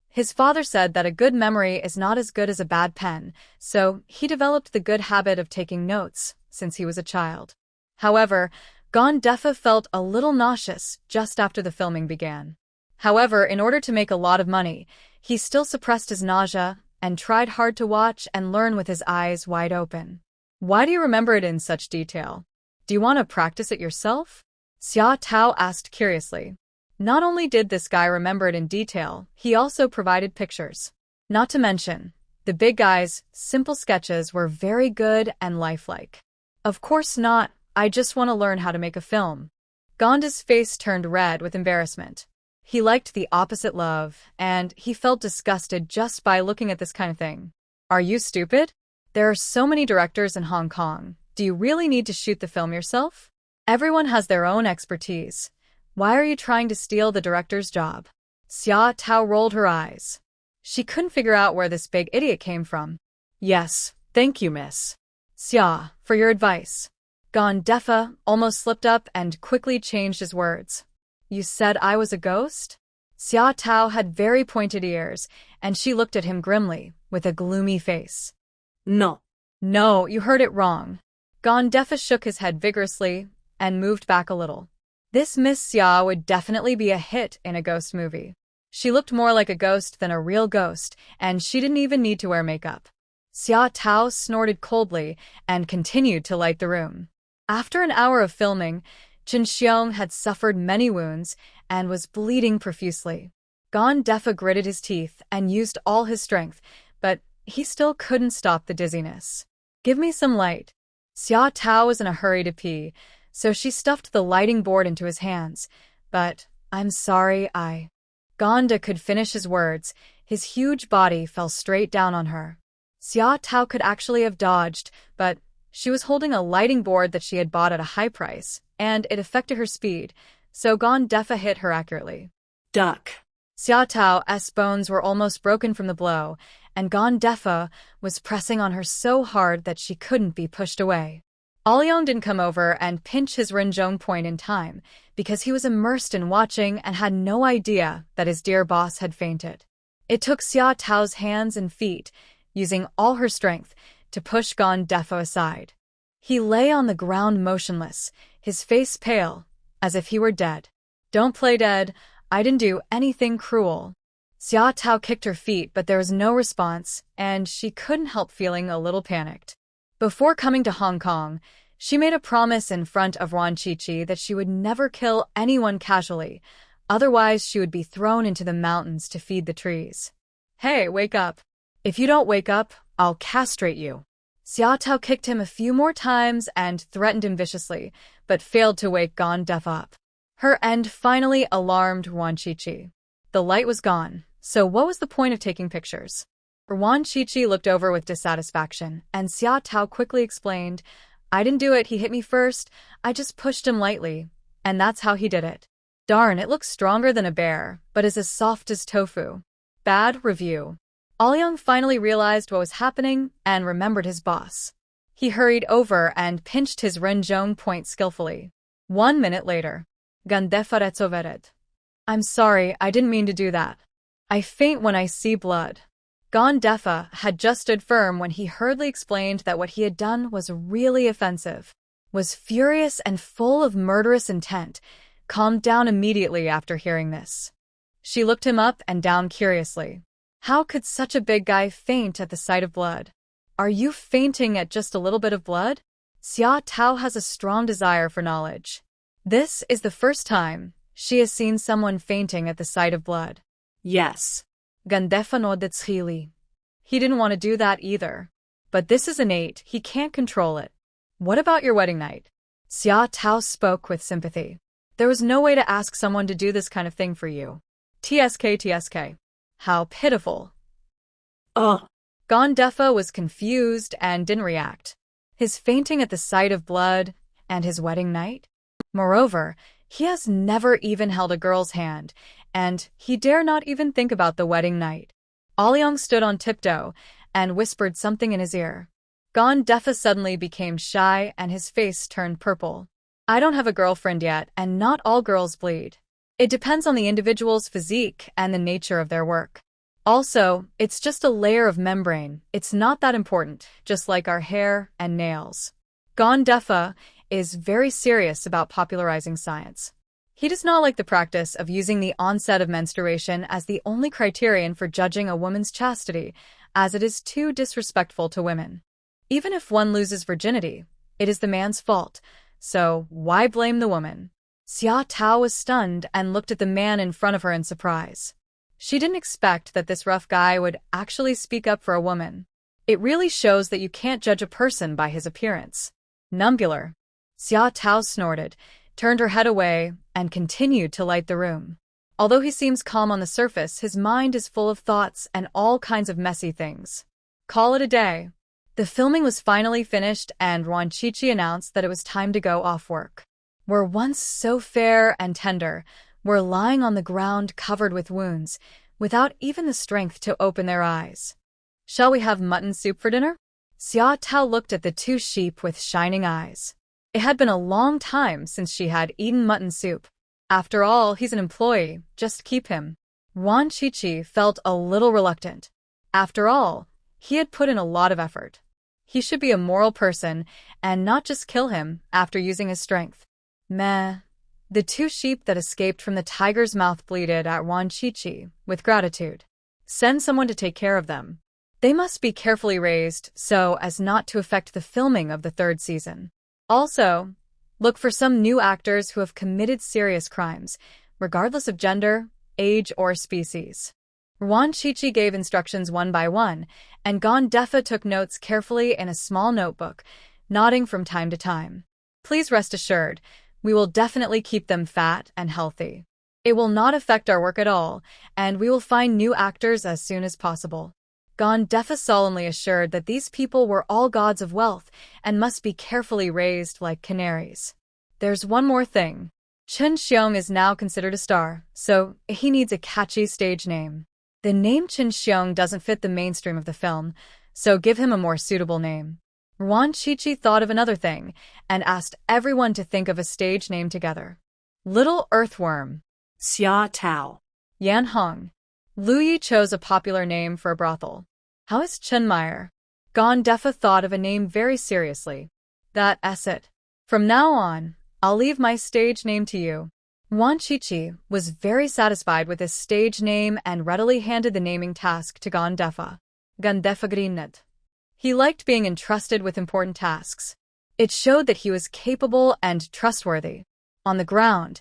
His father said that a good memory is not as good as a bad pen, so he developed the good habit of taking notes since he was a child. However, Gon Defa felt a little nauseous just after the filming began. However, in order to make a lot of money, he still suppressed his nausea and tried hard to watch and learn with his eyes wide open. Why do you remember it in such detail? Do you want to practice it yourself? Xia Tao asked curiously. Not only did this guy remember it in detail, he also provided pictures. Not to mention, the big guy's simple sketches were very good and lifelike. Of course not, I just want to learn how to make a film. Gonda's face turned red with embarrassment. He liked the opposite love, and he felt disgusted just by looking at this kind of thing. Are you stupid? There are so many directors in Hong Kong. Do you really need to shoot the film yourself? Everyone has their own expertise. Why are you trying to steal the director's job? Xia Tao rolled her eyes. She couldn't figure out where this big idiot came from. Yes, thank you, miss. Xia, for your advice. Gon Defa almost slipped up and quickly changed his words. You said I was a ghost? Xia Tao had very pointed ears, and she looked at him grimly, with a gloomy face. No. No, you heard it wrong. Gon Defa shook his head vigorously and moved back a little. This Miss Xia would definitely be a hit in a ghost movie. She looked more like a ghost than a real ghost, and she didn't even need to wear makeup. Xia Tao snorted coldly and continued to light the room. After an hour of filming, Qin Xiong had suffered many wounds and was bleeding profusely. Gon Defa gritted his teeth and used all his strength, but he still couldn't stop the dizziness. Give me some light. Xia Tao was in a hurry to pee, so she stuffed the lighting board into his hands. But, I'm sorry, Gonda could finish his words. His huge body fell straight down on her. Xia Tao could actually have dodged, but she was holding a lighting board that she had bought at a high price, and it affected her speed, so Gon Defa hit her accurately. Duck. Xia Tao's bones were almost broken from the blow, and Gon Defa was pressing on her so hard that she couldn't be pushed away. Alyong didn't come over and pinch his Renjong point in time, because he was immersed in watching and had no idea that his dear boss had fainted. It took Xia Tao's hands and feet, using all her strength to push Gon Defo aside. He lay on the ground motionless, his face pale, as if he were dead. Don't play dead, I didn't do anything cruel. Xia Tao kicked her feet, but there was no response, and she couldn't help feeling a little panicked. Before coming to Hong Kong, she made a promise in front of Ruan Shuangjiang that she would never kill anyone casually, otherwise she would be thrown into the mountains to feed the trees. Hey, wake up. If you don't wake up, I'll castrate you. Xia Tao kicked him a few more times and threatened him viciously, but failed to wake Gon Def up. Her end finally alarmed Ruan Shuangjiang. The light was gone, so what was the point of taking pictures? Ruan Shuangjiang looked over with dissatisfaction, and Xia Tao quickly explained, I didn't do it, he hit me first, I just pushed him lightly, and that's how he did it. Darn, it looks stronger than a bear, but is as soft as tofu. Bad review. Aoyang finally realized what was happening and remembered his boss. He hurried over and pinched his Renjong point skillfully. 1 minute later. Gandefaretsovered. I'm sorry, I didn't mean to do that. I faint when I see blood. Gon Defa had just stood firm when he hurriedly explained that what he had done was really offensive, was furious and full of murderous intent, calmed down immediately after hearing this. She looked him up and down curiously. How could such a big guy faint at the sight of blood? Are you fainting at just a little bit of blood? Xia Tao has a strong desire for knowledge. This is the first time she has seen someone fainting at the sight of blood. Yes. Gandefa nodded slowly. He didn't want to do that either. But this is innate, he can't control it. What about your wedding night? Xia Tao spoke with sympathy. There was no way to ask someone to do this kind of thing for you. TSK. How pitiful. Ugh. Gon Defa was confused and didn't react. His fainting at the sight of blood and his wedding night? Moreover, he has never even held a girl's hand, and he dare not even think about the wedding night. Aoyang stood on tiptoe and whispered something in his ear. Gon Defa suddenly became shy and his face turned purple. I don't have a girlfriend yet, and not all girls bleed. It depends on the individual's physique and the nature of their work. Also, it's just a layer of membrane. It's not that important, just like our hair and nails. Gon Defa is very serious about popularizing science. He does not like the practice of using the onset of menstruation as the only criterion for judging a woman's chastity, as it is too disrespectful to women. Even if one loses virginity, it is the man's fault, so why blame the woman? Xia Tao was stunned and looked at the man in front of her in surprise. She didn't expect that this rough guy would actually speak up for a woman. It really shows that you can't judge a person by his appearance. Numbular. Xia Tao snorted, turned her head away, and continued to light the room. Although he seems calm on the surface, his mind is full of thoughts and all kinds of messy things. Call it a day. The filming was finally finished and Ruan Shuangjiang announced that it was time to go off work. Were once so fair and tender, were lying on the ground covered with wounds, without even the strength to open their eyes. Shall we have mutton soup for dinner? Xia Tao looked at the two sheep with shining eyes. It had been a long time since she had eaten mutton soup. After all, he's an employee, just keep him. Ruan Shuangjiang felt a little reluctant. After all, he had put in a lot of effort. He should be a moral person and not just kill him after using his strength. Meh. The two sheep that escaped from the tiger's mouth bleated at Ruan Shuangjiang with gratitude. Send someone to take care of them. They must be carefully raised so as not to affect the filming of the 3rd season. Also, look for some new actors who have committed serious crimes, regardless of gender, age, or species. Ruan Shuangjiang gave instructions one by one, and Gon Defa took notes carefully in a small notebook, nodding from time to time. Please rest assured, we will definitely keep them fat and healthy. It will not affect our work at all, and we will find new actors as soon as possible. Gon Defa solemnly assured that these people were all gods of wealth and must be carefully raised like canaries. There's one more thing. Chen Xiong is now considered a star, so he needs a catchy stage name. The name Chen Xiong doesn't fit the mainstream of the film, so give him a more suitable name. Ruan Shuangjiang thought of another thing and asked everyone to think of a stage name together. Little Earthworm. Xia Tao. Yan Hong. Lu Yi chose a popular name for a brothel. How is Chenmeyer? Gondefa thought of a name very seriously. That's it. From now on, I'll leave my stage name to you. Wan Qiqi was very satisfied with his stage name and readily handed the naming task to Gondefa. Gondefa grinned. He liked being entrusted with important tasks. It showed that he was capable and trustworthy. On the ground,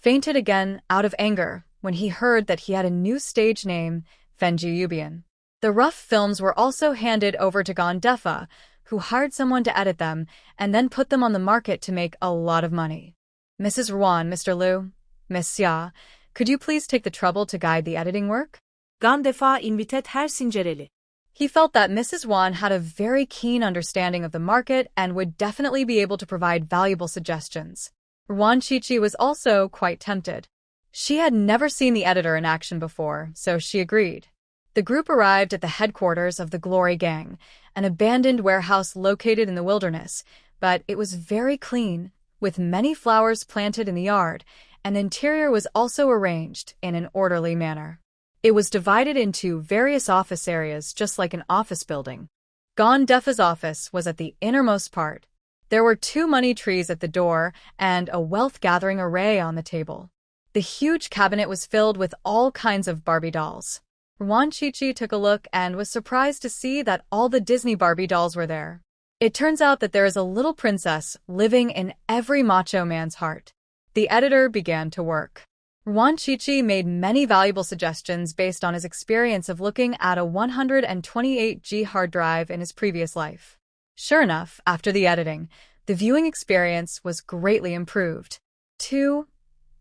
fainted again out of anger when he heard that he had a new stage name, Fenji Yubian. The rough films were also handed over to Gondefa, who hired someone to edit them and then put them on the market to make a lot of money. Mrs. Ruan, Mr. Liu, Miss Xia, could you please take the trouble to guide the editing work? Gondefa invited her Sincereli. He felt that Mrs. Yuan had a very keen understanding of the market and would definitely be able to provide valuable suggestions. Ruan Qiqi was also quite tempted. She had never seen the editor in action before, so she agreed. The group arrived at the headquarters of the Glory Gang, an abandoned warehouse located in the wilderness, but it was very clean, with many flowers planted in the yard, and the interior was also arranged in an orderly manner. It was divided into various office areas just like an office building. Gondefa's office was at the innermost part. There were 2 money trees at the door and a wealth-gathering array on the table. The huge cabinet was filled with all kinds of Barbie dolls. Ruan Qiqi took a look and was surprised to see that all the Disney Barbie dolls were there. It turns out that there is a little princess living in every macho man's heart. The editor began to work. Ruan Qiqi made many valuable suggestions based on his experience of looking at a 128G hard drive in his previous life. Sure enough, after the editing, the viewing experience was greatly improved. 2.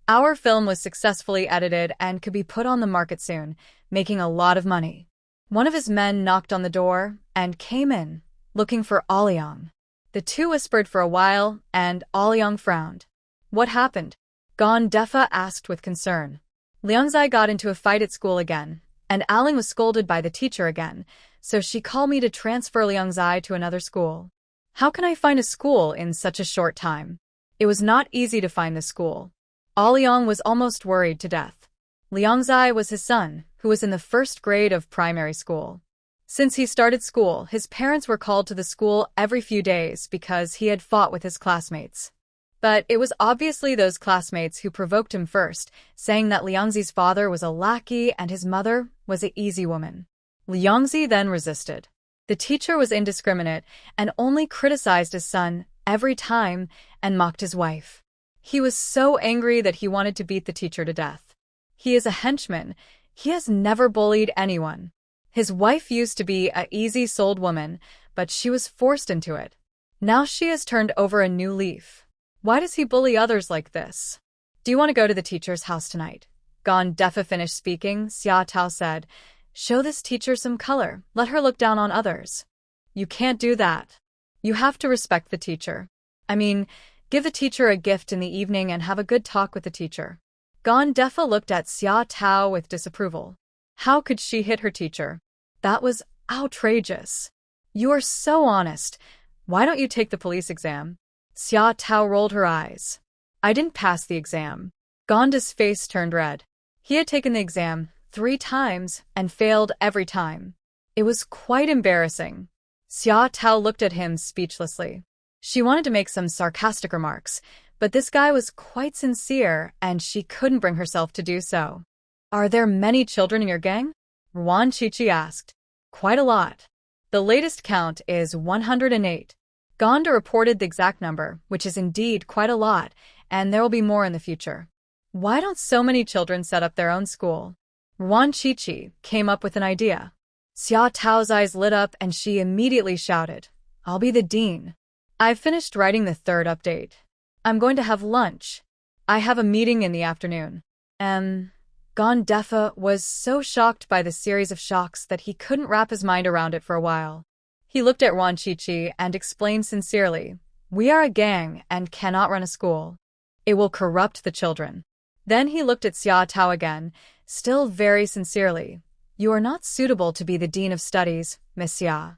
Our film was successfully edited and could be put on the market soon, making a lot of money. One of his men knocked on the door and came in, looking for Ouyang. The 2 whispered for a while, and Ouyang frowned. What happened? Gondefa asked with concern. Liangzai got into a fight at school again, and Aling was scolded by the teacher again, so she called me to transfer Liangzai to another school. How can I find a school in such a short time? It was not easy to find the school. Ouyang was almost worried to death. Liangzai was his son, who was in the 1st grade of primary school. Since he started school, his parents were called to the school every few days because he had fought with his classmates. But it was obviously those classmates who provoked him first, saying that Liangzi's father was a lackey and his mother was an easy woman. Liangzi then resisted. The teacher was indiscriminate and only criticized his son every time and mocked his wife. He was so angry that he wanted to beat the teacher to death. He is a henchman. He has never bullied anyone. His wife used to be an easy-souled woman, but she was forced into it. Now she has turned over a new leaf. Why does he bully others like this? Do you want to go to the teacher's house tonight? Gondefa finished speaking, Xia Tao said. Show this teacher some color. Let her look down on others. You can't do that. You have to respect the teacher. I mean, give the teacher a gift in the evening and have a good talk with the teacher. Gondefa looked at Xia Tao with disapproval. How could she hit her teacher? That was outrageous. You are so honest. Why don't you take the police exam? Xia Tao rolled her eyes. I didn't pass the exam. Gonda's face turned red. He had taken the exam 3 times and failed every time. It was quite embarrassing. Xia Tao looked at him speechlessly. She wanted to make some sarcastic remarks, but this guy was quite sincere and she couldn't bring herself to do so. Are there many children in your gang? Ruan Qiqi asked. Quite a lot. The latest count is 108. Gonda reported the exact number, which is indeed quite a lot, and there will be more in the future. Why don't so many children set up their own school? Ruan Qiqi came up with an idea. Xia Tao's eyes lit up and she immediately shouted, I'll be the dean. I've finished writing the 3rd update. I'm going to have lunch. I have a meeting in the afternoon. Gondefa was so shocked by the series of shocks that he couldn't wrap his mind around it for a while. He looked at Ruan Qiqi and explained sincerely, We are a gang and cannot run a school. It will corrupt the children. Then he looked at Xia Tao again, still very sincerely. You are not suitable to be the Dean of Studies, Miss Xia.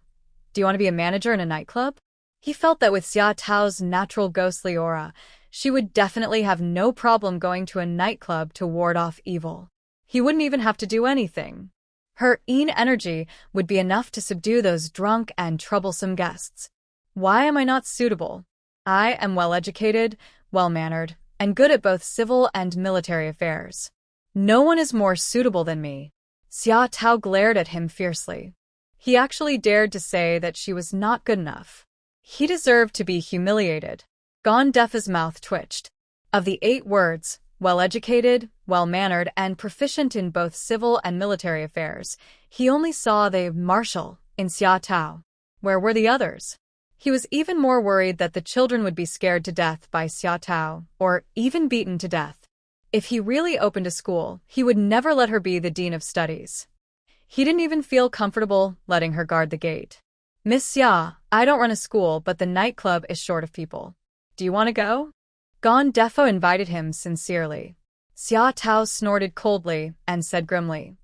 Do you want to be a manager in a nightclub? He felt that with Xia Tao's natural ghostly aura, she would definitely have no problem going to a nightclub to ward off evil. He wouldn't even have to do anything. Her yin energy would be enough to subdue those drunk and troublesome guests. Why am I not suitable? I am well-educated, well-mannered, and good at both civil and military affairs. No one is more suitable than me. Xia Tao glared at him fiercely. He actually dared to say that she was not good enough. He deserved to be humiliated. Gondefa's mouth twitched. Of the 8 words, well-educated, well-mannered, and proficient in both civil and military affairs, he only saw the martial in Xia Tao. Where were the others? He was even more worried that the children would be scared to death by Xia Tao, or even beaten to death. If he really opened a school, he would never let her be the dean of studies. He didn't even feel comfortable letting her guard the gate. Miss Xia, I don't run a school, but the nightclub is short of people. Do you want to go? Gondefa invited him sincerely. Xia Tao snorted coldly and said grimly,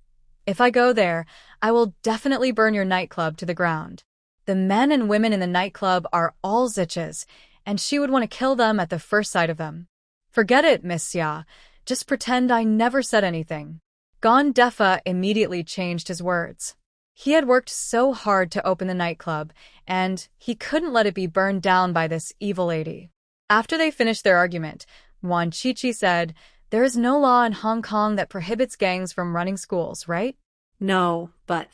If I go there, I will definitely burn your nightclub to the ground. The men and women in the nightclub are all zitches, and she would want to kill them at the first sight of them. Forget it, Miss Xia. Just pretend I never said anything. Gondefa immediately changed his words. He had worked so hard to open the nightclub, and he couldn't let it be burned down by this evil lady. After they finished their argument, Ruan Shuangjiang said, There is no law in Hong Kong that prohibits gangs from running schools, right? No, but...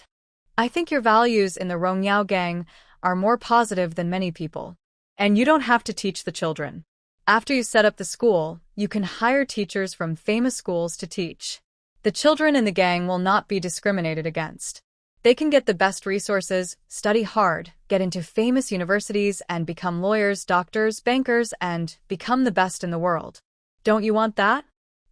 I think your values in the Rongyao gang are more positive than many people. And you don't have to teach the children. After you set up the school, you can hire teachers from famous schools to teach. The children in the gang will not be discriminated against. They can get the best resources, study hard, get into famous universities, and become lawyers, doctors, bankers, and become the best in the world. Don't you want that?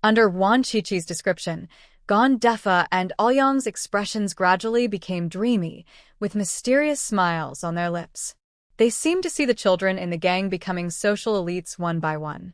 Under Ruan Shuangjiang's description, Gondefa and Aoyang's expressions gradually became dreamy, with mysterious smiles on their lips. They seemed to see the children in the gang becoming social elites one by one.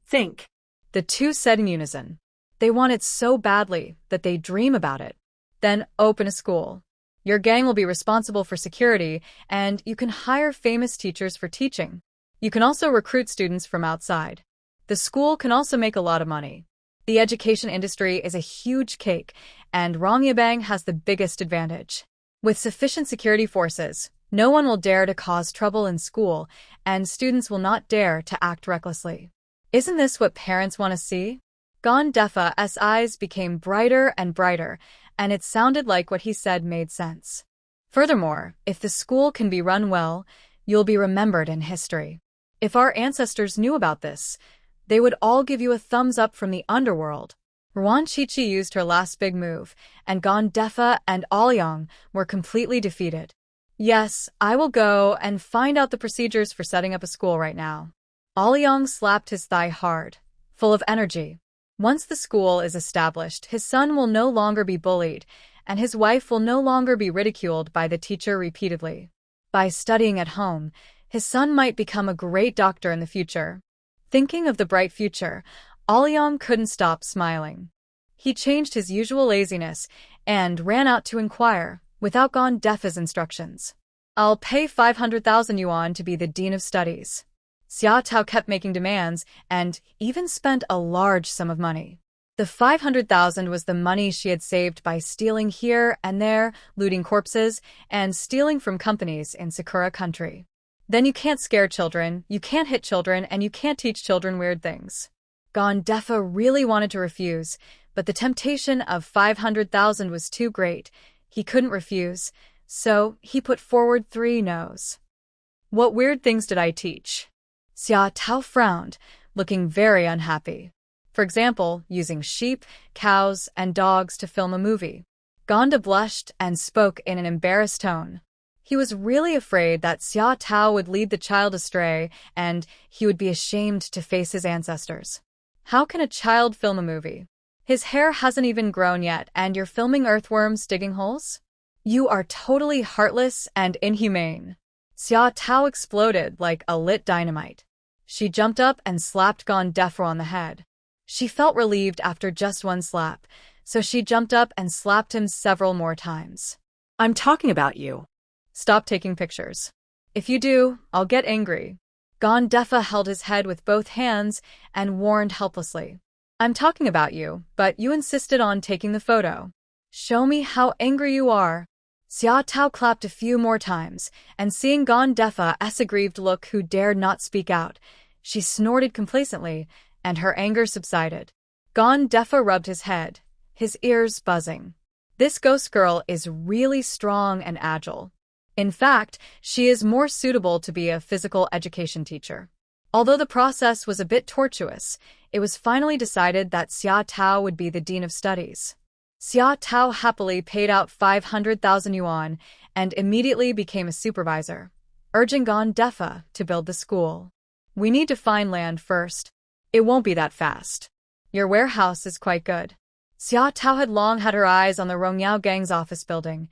Think. The two said in unison. They want it so badly that they dream about it. Then open a school. Your gang will be responsible for security, and you can hire famous teachers for teaching. You can also recruit students from outside. The school can also make a lot of money. The education industry is a huge cake, and Rongyabang has the biggest advantage. With sufficient security forces, no one will dare to cause trouble in school, and students will not dare to act recklessly. Isn't this what parents want to see? Gondefa's eyes became brighter and brighter, and it sounded like what he said made sense. Furthermore, if the school can be run well, you'll be remembered in history. If our ancestors knew about this, they would all give you a thumbs up from the underworld. Ruan Shuangjiang used her last big move, and Gondefa and Aoyang were completely defeated. Yes, I will go and find out the procedures for setting up a school right now. Aoyang slapped his thigh hard, full of energy. Once the school is established, his son will no longer be bullied, and his wife will no longer be ridiculed by the teacher repeatedly. By studying at home, his son might become a great doctor in the future. Thinking of the bright future, Aoyang couldn't stop smiling. He changed his usual laziness and ran out to inquire, without Gondefa's instructions. I'll pay 500,000 yuan to be the dean of studies. Xia Tao kept making demands and even spent a large sum of money. The 500,000 was the money she had saved by stealing here and there, looting corpses, and stealing from companies in Sakura country. Then you can't scare children, you can't hit children, and you can't teach children weird things. Gondefa really wanted to refuse, but the temptation of 500,000 was too great. He couldn't refuse, so he put forward 3 no's. What weird things did I teach? Xia Tao frowned, looking very unhappy. For example, using sheep, cows, and dogs to film a movie. Gonda blushed and spoke in an embarrassed tone. He was really afraid that Xia Tao would lead the child astray, and he would be ashamed to face his ancestors. How can a child film a movie? His hair hasn't even grown yet, and you're filming earthworms digging holes? You are totally heartless and inhumane. Xia Tao exploded like a lit dynamite. She jumped up and slapped Gondefa on the head. She felt relieved after just one slap, so she jumped up and slapped him several more times. I'm talking about you. Stop taking pictures. If you do, I'll get angry. Gondefa held his head with both hands and warned helplessly. I'm talking about you, but you insisted on taking the photo. Show me how angry you are. Xia Tao clapped a few more times, and seeing Gondefa's aggrieved look who dared not speak out, she snorted complacently, and her anger subsided. Gondefa rubbed his head, his ears buzzing. This ghost girl is really strong and agile. In fact, she is more suitable to be a physical education teacher. Although the process was a bit tortuous, it was finally decided that Xia Tao would be the dean of studies. Xia Tao happily paid out 500,000 yuan and immediately became a supervisor, urging Gondefa to build the school. We need to find land first. It won't be that fast. Your warehouse is quite good. Xia Tao had long had her eyes on the Rongyao gang's office building,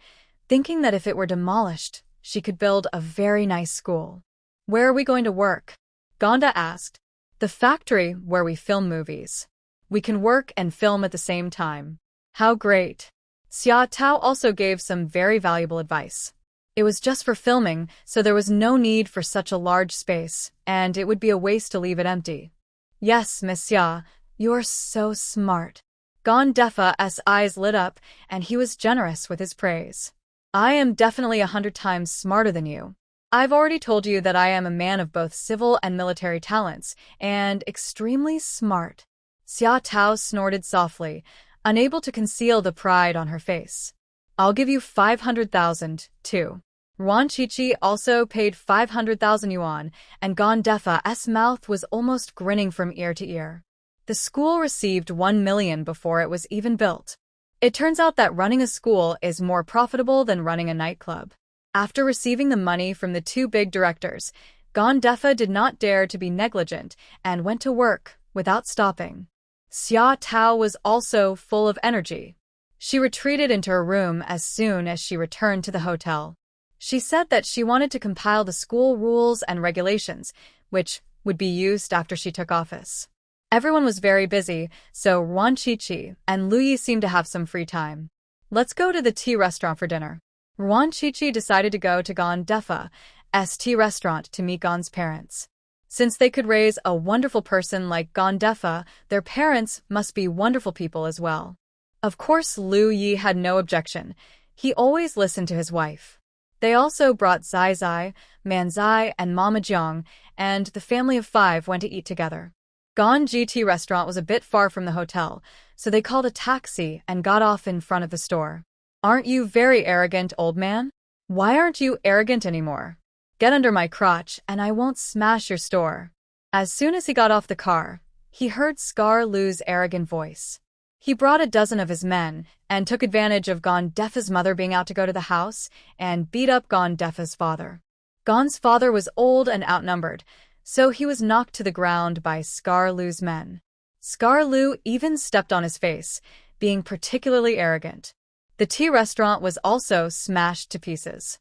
thinking that if it were demolished, she could build a very nice school. Where are we going to work? Gonda asked. The factory where we film movies. We can work and film at the same time. How great. Xia Tao also gave some very valuable advice. It was just for filming, so there was no need for such a large space, and it would be a waste to leave it empty. Yes, Miss Xia, you're so smart. Gondefa's eyes lit up, and he was generous with his praise. I am definitely 100 times smarter than you. I've already told you that I am a man of both civil and military talents, and extremely smart. Xia Tao snorted softly, unable to conceal the pride on her face. I'll give you 500,000, too. Ruan Shuangjiang also paid 500,000 yuan, and Gondefa's mouth was almost grinning from ear to ear. The school received 1 million before it was even built. It turns out that running a school is more profitable than running a nightclub. After receiving the money from the two big directors, Gondefa did not dare to be negligent and went to work without stopping. Xia Tao was also full of energy. She retreated into her room as soon as she returned to the hotel. She said that she wanted to compile the school rules and regulations, which would be used after she took office. Everyone was very busy, so Ruan Shuangjiang and Lu Yi seemed to have some free time. Let's go to the tea restaurant for dinner. Ruan Shuangjiang decided to go to Gondefa's tea restaurant to meet Gon's parents. Since they could raise a wonderful person like Gondefa, their parents must be wonderful people as well. Of course, Lu Yi had no objection. He always listened to his wife. They also brought Zai Zai, Man Zai, and Mama Jiang, and the family of 5 went to eat together. Gon GT restaurant was a bit far from the hotel, so they called a taxi and got off in front of the store. Aren't you very arrogant, old man? Why aren't you arrogant anymore? Get under my crotch and I won't smash your store. As soon as he got off the car, he heard Scar Lu's arrogant voice. He brought a dozen of his men and took advantage of Gondefa's mother being out to go to the house and beat up Gondefa's father. Gon's father was old and outnumbered, so he was knocked to the ground by Scar Lu's men. Scar Lu even stepped on his face, being particularly arrogant. The tea restaurant was also smashed to pieces.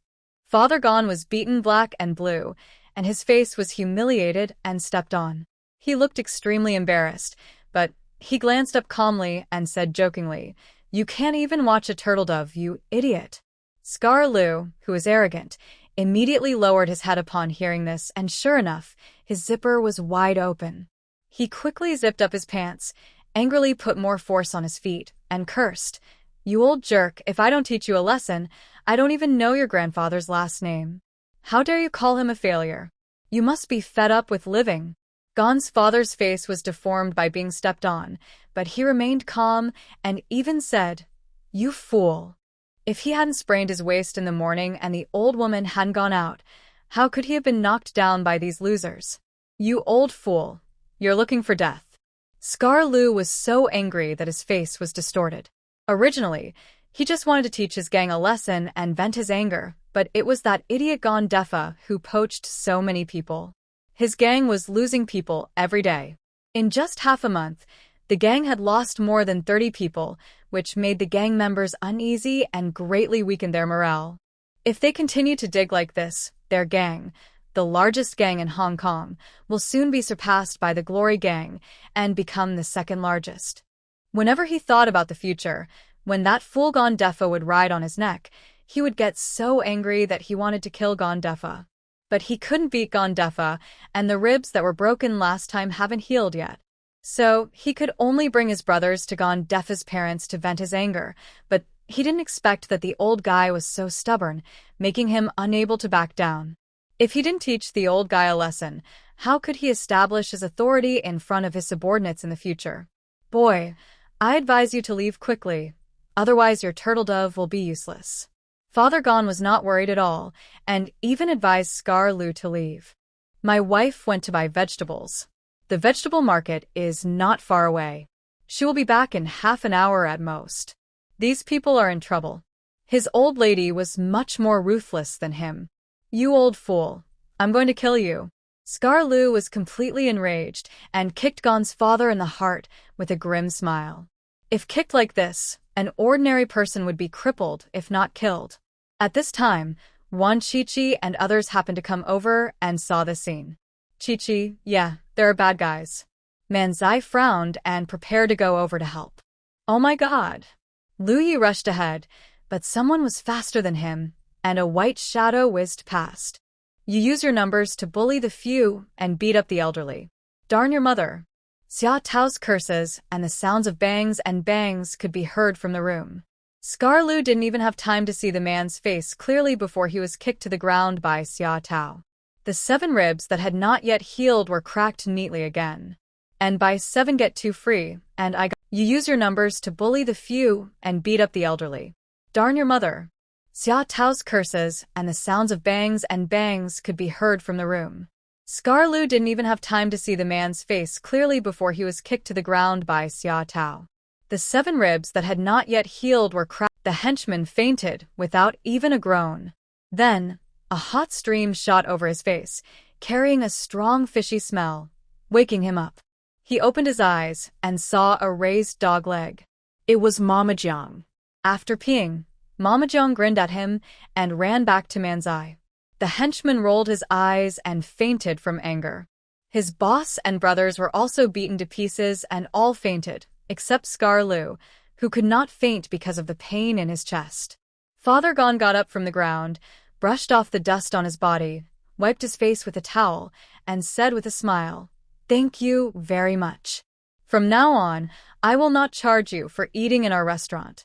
Father Gon was beaten black and blue, and his face was humiliated and stepped on. He looked extremely embarrassed, but he glanced up calmly and said jokingly, "You can't even watch a turtle dove, you idiot." Scar Lu, who was arrogant, immediately lowered his head upon hearing this, and sure enough, his zipper was wide open. He quickly zipped up his pants, angrily put more force on his feet, and cursed, "You old jerk, if I don't teach you a lesson, I don't even know your grandfather's last name. How dare you call him a failure? You must be fed up with living." Gon's father's face was deformed by being stepped on, but he remained calm and even said, "You fool." If he hadn't sprained his waist in the morning and the old woman hadn't gone out, how could he have been knocked down by these losers? "You old fool, you're looking for death." Scar Lu was so angry that his face was distorted. Originally, he just wanted to teach his gang a lesson and vent his anger, but it was that idiot Gondefa who poached so many people. His gang was losing people every day. In just half a month, the gang had lost more than 30 people, which made the gang members uneasy and greatly weakened their morale. If they continue to dig like this, their gang, the largest gang in Hong Kong, will soon be surpassed by the Glory Gang and become the second largest. Whenever he thought about the future, when that fool Gondefa would ride on his neck, he would get so angry that he wanted to kill Gondefa. But he couldn't beat Gondefa, and the ribs that were broken last time haven't healed yet. So he could only bring his brothers to Gondefa's parents to vent his anger, but He didn't expect that the old guy was so stubborn, making him unable to back down. If he didn't teach the old guy a lesson, how could he establish his authority in front of his subordinates in the future? Boy, I advise you to leave quickly, otherwise your turtle dove will be useless. Father Gon was not worried at all, and even advised Scar Lu to leave. My wife went to buy vegetables. The vegetable market is not far away. She will be back in half an hour at most. These people are in trouble. His old lady was much more ruthless than him. You old fool, I'm going to kill you. Scar Lu was completely enraged and kicked Gon's father in the heart with a grim smile. If kicked like this, an ordinary person would be crippled if not killed. At this time, Yuan Chi and others happened to come over and saw the scene. Chi, yeah, there are bad guys. Manzai frowned and prepared to go over to help. Oh my god. Lu Yi rushed ahead, but someone was faster than him, and a white shadow whizzed past. You use your numbers to bully the few and beat up the elderly. Darn your mother. Xia Tao's curses and the sounds of bangs and bangs could be heard from the room. Scar Lu didn't even have time to see the man's face clearly before he was kicked to the ground by Xia Tao. The 7 ribs that had not yet healed were cracked neatly again. And by 7 get 2 free, and I got. You use your numbers to bully the few and beat up the elderly. Darn your mother. Xia Tao's curses and the sounds of bangs and bangs could be heard from the room. Scar Lu didn't even have time to see the man's face clearly before he was kicked to the ground by Xia Tao. The 7 ribs that had not yet healed were cracked. The henchman fainted without even a groan. Then, a hot stream shot over his face, carrying a strong fishy smell, waking him up. He opened his eyes and saw a raised dog leg. It was Mama Jiang. After peeing, Mama Jiang grinned at him and ran back to Manzai. The henchman rolled his eyes and fainted from anger. His boss and brothers were also beaten to pieces and all fainted, except Scar Lu, who could not faint because of the pain in his chest. Father Gon got up from the ground, brushed off the dust on his body, wiped his face with a towel, and said with a smile, "Thank you very much. From now on, I will not charge you for eating in our restaurant."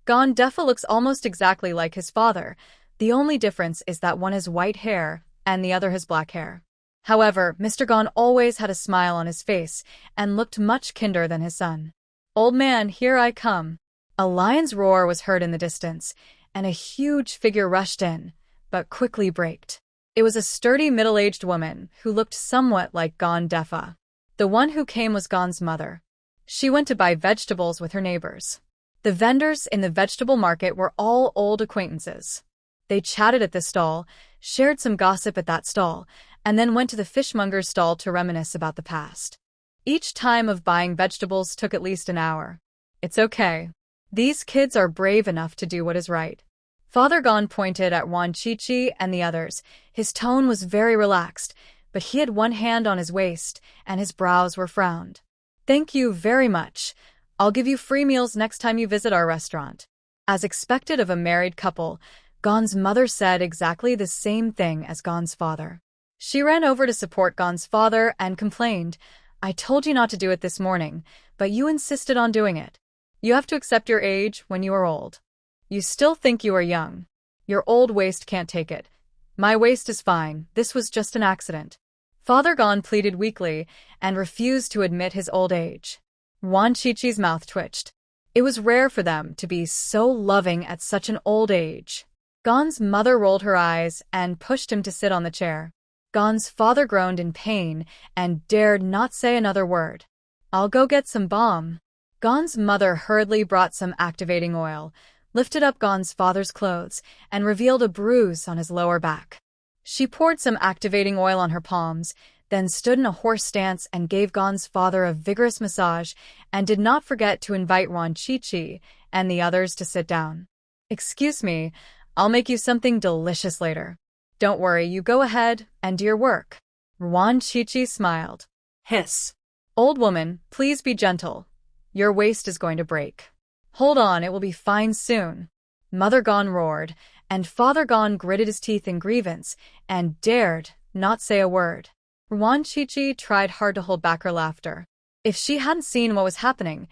Gon Defa looks almost exactly like his father. The only difference is that one has white hair and the other has black hair. However, Mr. Gon always had a smile on his face and looked much kinder than his son. "Old man, here I come." A lion's roar was heard in the distance, and a huge figure rushed in, but quickly braked. It was a sturdy middle-aged woman who looked somewhat like Gon Defa. The one who came was Gon's mother. She went to buy vegetables with her neighbors. The vendors in the vegetable market were all old acquaintances. They chatted at this stall, shared some gossip at that stall, and then went to the fishmonger's stall to reminisce about the past. Each time of buying vegetables took at least an hour. It's okay. These kids are brave enough to do what is right. Father Gon pointed at Yuan Chi and the others. His tone was very relaxed, but he had one hand on his waist, and his brows were frowned. "Thank you very much. I'll give you free meals next time you visit our restaurant." As expected of a married couple, Gon's mother said exactly the same thing as Gon's father. She ran over to support Gon's father and complained, "I told you not to do it this morning, but you insisted on doing it. You have to accept your age when you are old. You still think you are young. Your old waist can't take it. My waist is fine, this was just an accident." Father Gon pleaded weakly and refused to admit his old age. Yuan Chi's mouth twitched. It was rare for them to be so loving at such an old age. Gon's mother rolled her eyes and pushed him to sit on the chair. Gon's father groaned in pain and dared not say another word. "I'll go get some balm." Gon's mother hurriedly brought some activating oil, lifted up Gon's father's clothes, and revealed a bruise on his lower back. She poured some activating oil on her palms, then stood in a horse stance and gave Gon's father a vigorous massage, and did not forget to invite Yuan Chi and the others to sit down. "Excuse me, I'll make you something delicious later. Don't worry, you go ahead and do your work." Yuan Chi smiled. "Hiss. Old woman, please be gentle. Your waist is going to break. Hold on, it will be fine soon." Mother Gon roared, and Father Gon gritted his teeth in grievance and dared not say a word. Yuan Chi tried hard to hold back her laughter. If she hadn't seen what was happening,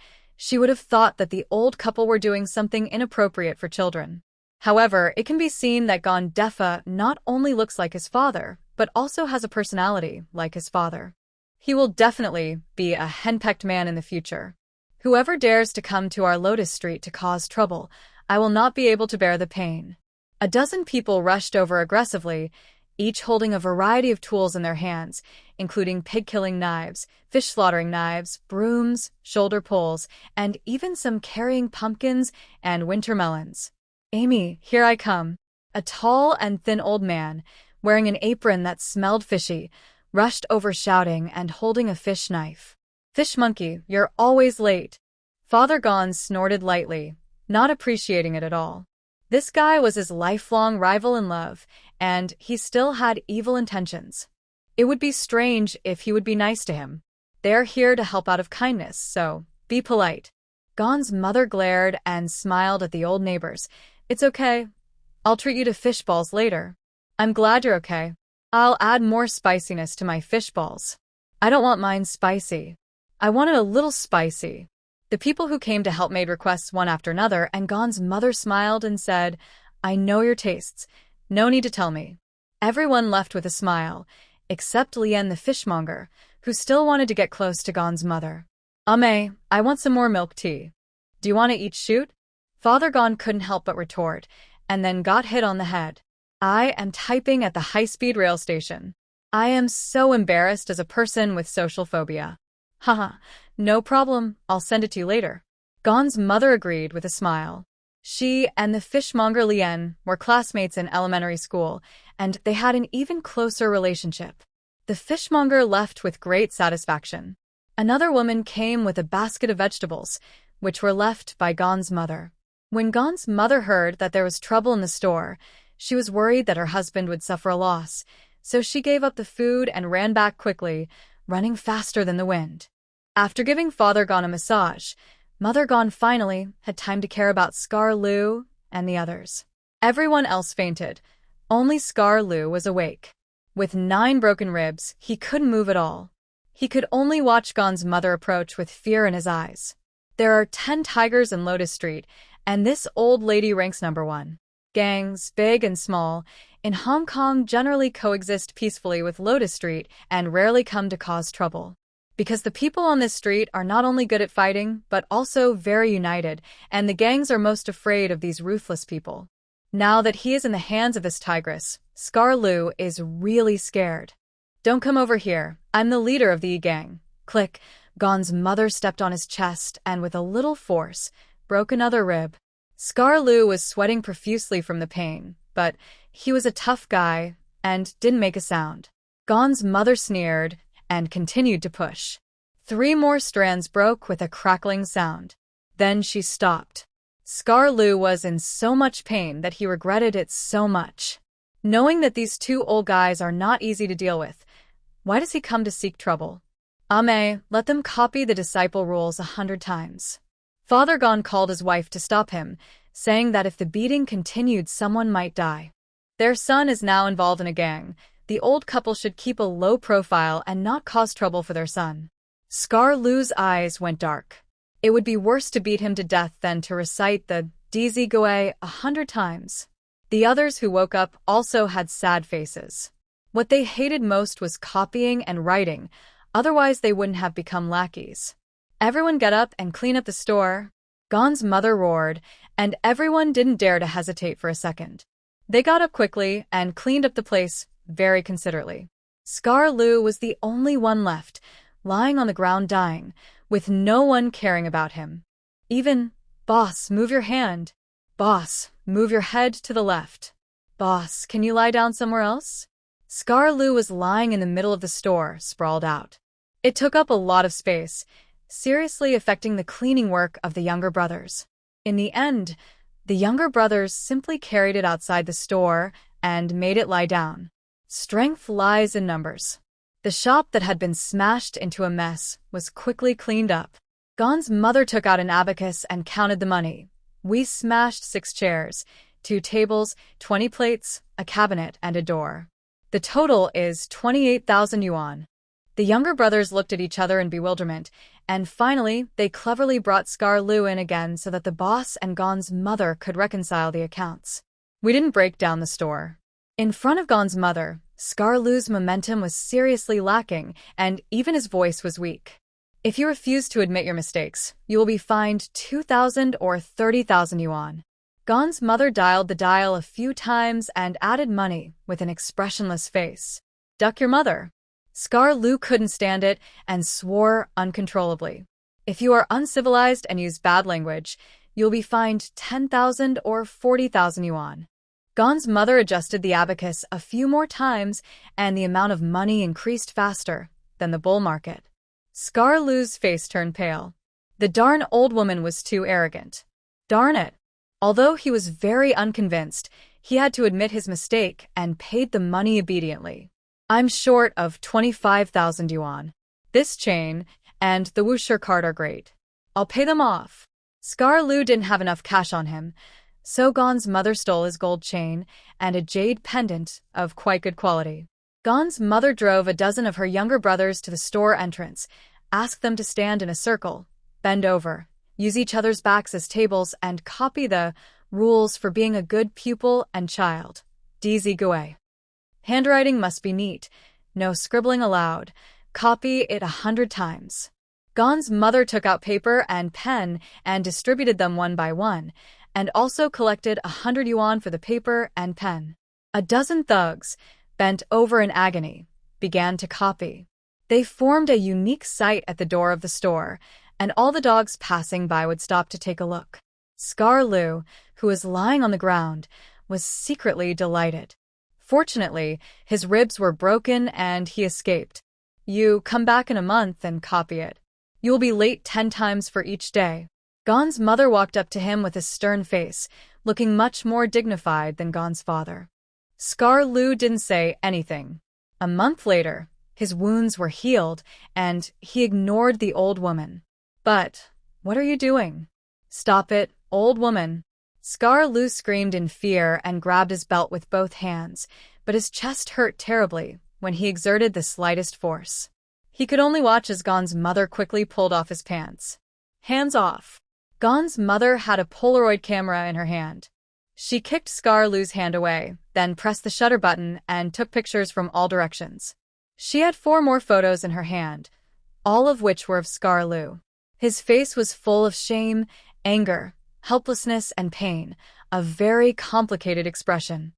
She would have thought that the old couple were doing something inappropriate for children. However, it can be seen that Gon Defa not only looks like his father, but also has a personality like his father. He will definitely be a henpecked man in the future. Whoever dares to come to our Lotus Street to cause trouble, I will not be able to bear the pain. A dozen people rushed over aggressively, each holding a variety of tools in their hands, including pig-killing knives, fish-slaughtering knives, brooms, shoulder poles, and even some carrying pumpkins and winter melons. "Amy, here I come." A tall and thin old man, wearing an apron that smelled fishy, rushed over shouting and holding a fish knife. "Fish monkey, you're always late." Father Gon snorted lightly, not appreciating it at all. This guy was his lifelong rival in love, and he still had evil intentions. It would be strange if he would be nice to him. They're here to help out of kindness, so be polite. Gon's mother glared and smiled at the old neighbors. "It's okay. I'll treat you to fish balls later." "I'm glad you're okay. I'll add more spiciness to my fish balls." "I don't want mine spicy. I want it a little spicy." The people who came to help made requests one after another, and Gon's mother smiled and said, "I know your tastes. No need to tell me." Everyone left with a smile, except Lien the fishmonger, who still wanted to get close to Gon's mother. "Ame, I want some more milk tea. Do you want to eat shoot?" Father Gon couldn't help but retort, and then got hit on the head. "I am typing at the high-speed rail station. I am so embarrassed as a person with social phobia." "Haha, no problem, I'll send it to you later." Gon's mother agreed with a smile. She and the fishmonger Lien were classmates in elementary school, and they had an even closer relationship. The fishmonger left with great satisfaction. Another woman came with a basket of vegetables, which were left by Gon's mother. When Gon's mother heard that there was trouble in the store, she was worried that her husband would suffer a loss, so she gave up the food and ran back quickly, running faster than the wind. After giving Father Gon a massage, Mother Gon finally had time to care about Scar Lu and the others. Everyone else fainted. Only Scar Lu was awake. With 9 broken ribs, he couldn't move at all. He could only watch Gon's mother approach with fear in his eyes. There are 10 tigers in Lotus Street, and this old lady ranks number 1. Gangs, big and small, in Hong Kong generally coexist peacefully with Lotus Street and rarely come to cause trouble. Because the people on this street are not only good at fighting, but also very united, and the gangs are most afraid of these ruthless people. Now that he is in the hands of this tigress, Scar Lu is really scared. "Don't come over here. I'm the leader of the gang." Click. Gon's mother stepped on his chest and with a little force, broke another rib. Scar Lu was sweating profusely from the pain, but he was a tough guy and didn't make a sound. Gon's mother sneered and continued to push. 3 more strands broke with a crackling sound. Then she stopped. Scar Lu was in so much pain that he regretted it so much. Knowing that these 2 old guys are not easy to deal with, why does he come to seek trouble? Ame, let them copy the disciple rules 100 times. Father Gon called his wife to stop him, saying that if the beating continued, someone might die. Their son is now involved in a gang. The old couple should keep a low profile and not cause trouble for their son. Scar Lu's eyes went dark. It would be worse to beat him to death than to recite the Dizi Goe 100 times. The others who woke up also had sad faces. What they hated most was copying and writing, otherwise they wouldn't have become lackeys. "Everyone get up and clean up the store." Gon's mother roared, and everyone didn't dare to hesitate for a second. They got up quickly and cleaned up the place very considerately. Scar Lu was the only one left, lying on the ground dying, with no one caring about him. Even, "Boss, move your hand." "Boss, move your head to the left." "Boss, can you lie down somewhere else?" Scar Lu was lying in the middle of the store, sprawled out. It took up a lot of space, seriously affecting the cleaning work of the younger brothers. In the end, the younger brothers simply carried it outside the store and made it lie down. Strength lies in numbers. The shop that had been smashed into a mess was quickly cleaned up. Gon's mother took out an abacus and counted the money. "We smashed 6 chairs, 2 tables, 20 plates, a cabinet, and a door. The total is 28,000 yuan. The younger brothers looked at each other in bewilderment, and finally, they cleverly brought Scar Lu in again so that the boss and Gon's mother could reconcile the accounts. We didn't break down the store. In front of Gon's mother, Scar Lu's momentum was seriously lacking, and even his voice was weak. If you refuse to admit your mistakes, you will be fined 2,000 or 30,000 yuan. Gon's mother dialed the dial a few times and added money with an expressionless face. Duck your mother. Scar Lu couldn't stand it and swore uncontrollably. If you are uncivilized and use bad language, you'll be fined 10,000 or 40,000 yuan. Gon's mother adjusted the abacus a few more times, and the amount of money increased faster than the bull market. Scar Lu's face turned pale. The darn old woman was too arrogant. Darn it. Although he was very unconvinced, he had to admit his mistake and paid the money obediently. I'm short of 25,000 yuan. This chain and the Wuxia card are great. I'll pay them off. Scar Lu didn't have enough cash on him, so Gon's mother stole his gold chain and a jade pendant of quite good quality. Gon's mother drove a dozen of her younger brothers to the store entrance, asked them to stand in a circle, bend over, use each other's backs as tables, and copy the rules for being a good pupil and child. Dizigui. Handwriting must be neat, no scribbling allowed. Copy it 100 times. Gon's mother took out paper and pen and distributed them one by one, and also collected 100 yuan for the paper and pen. A dozen thugs, bent over in agony, began to copy. They formed a unique sight at the door of the store, and all the dogs passing by would stop to take a look. Scar Lu, who was lying on the ground, was secretly delighted. Fortunately, his ribs were broken and he escaped. You come back in a month and copy it. You will be late 10 times for each day. Gon's mother walked up to him with a stern face, looking much more dignified than Gon's father. Scar Lu didn't say anything. A month later, his wounds were healed, and he ignored the old woman. But, what are you doing? Stop it, old woman. Scar Lu screamed in fear and grabbed his belt with both hands, but his chest hurt terribly when he exerted the slightest force. He could only watch as Gon's mother quickly pulled off his pants. Hands off. Gon's mother had a Polaroid camera in her hand. She kicked Scar Lu's hand away, then pressed the shutter button and took pictures from all directions. She had 4 more photos in her hand, all of which were of Scar Lu. His face was full of shame, anger, helplessness, and pain, a very complicated expression.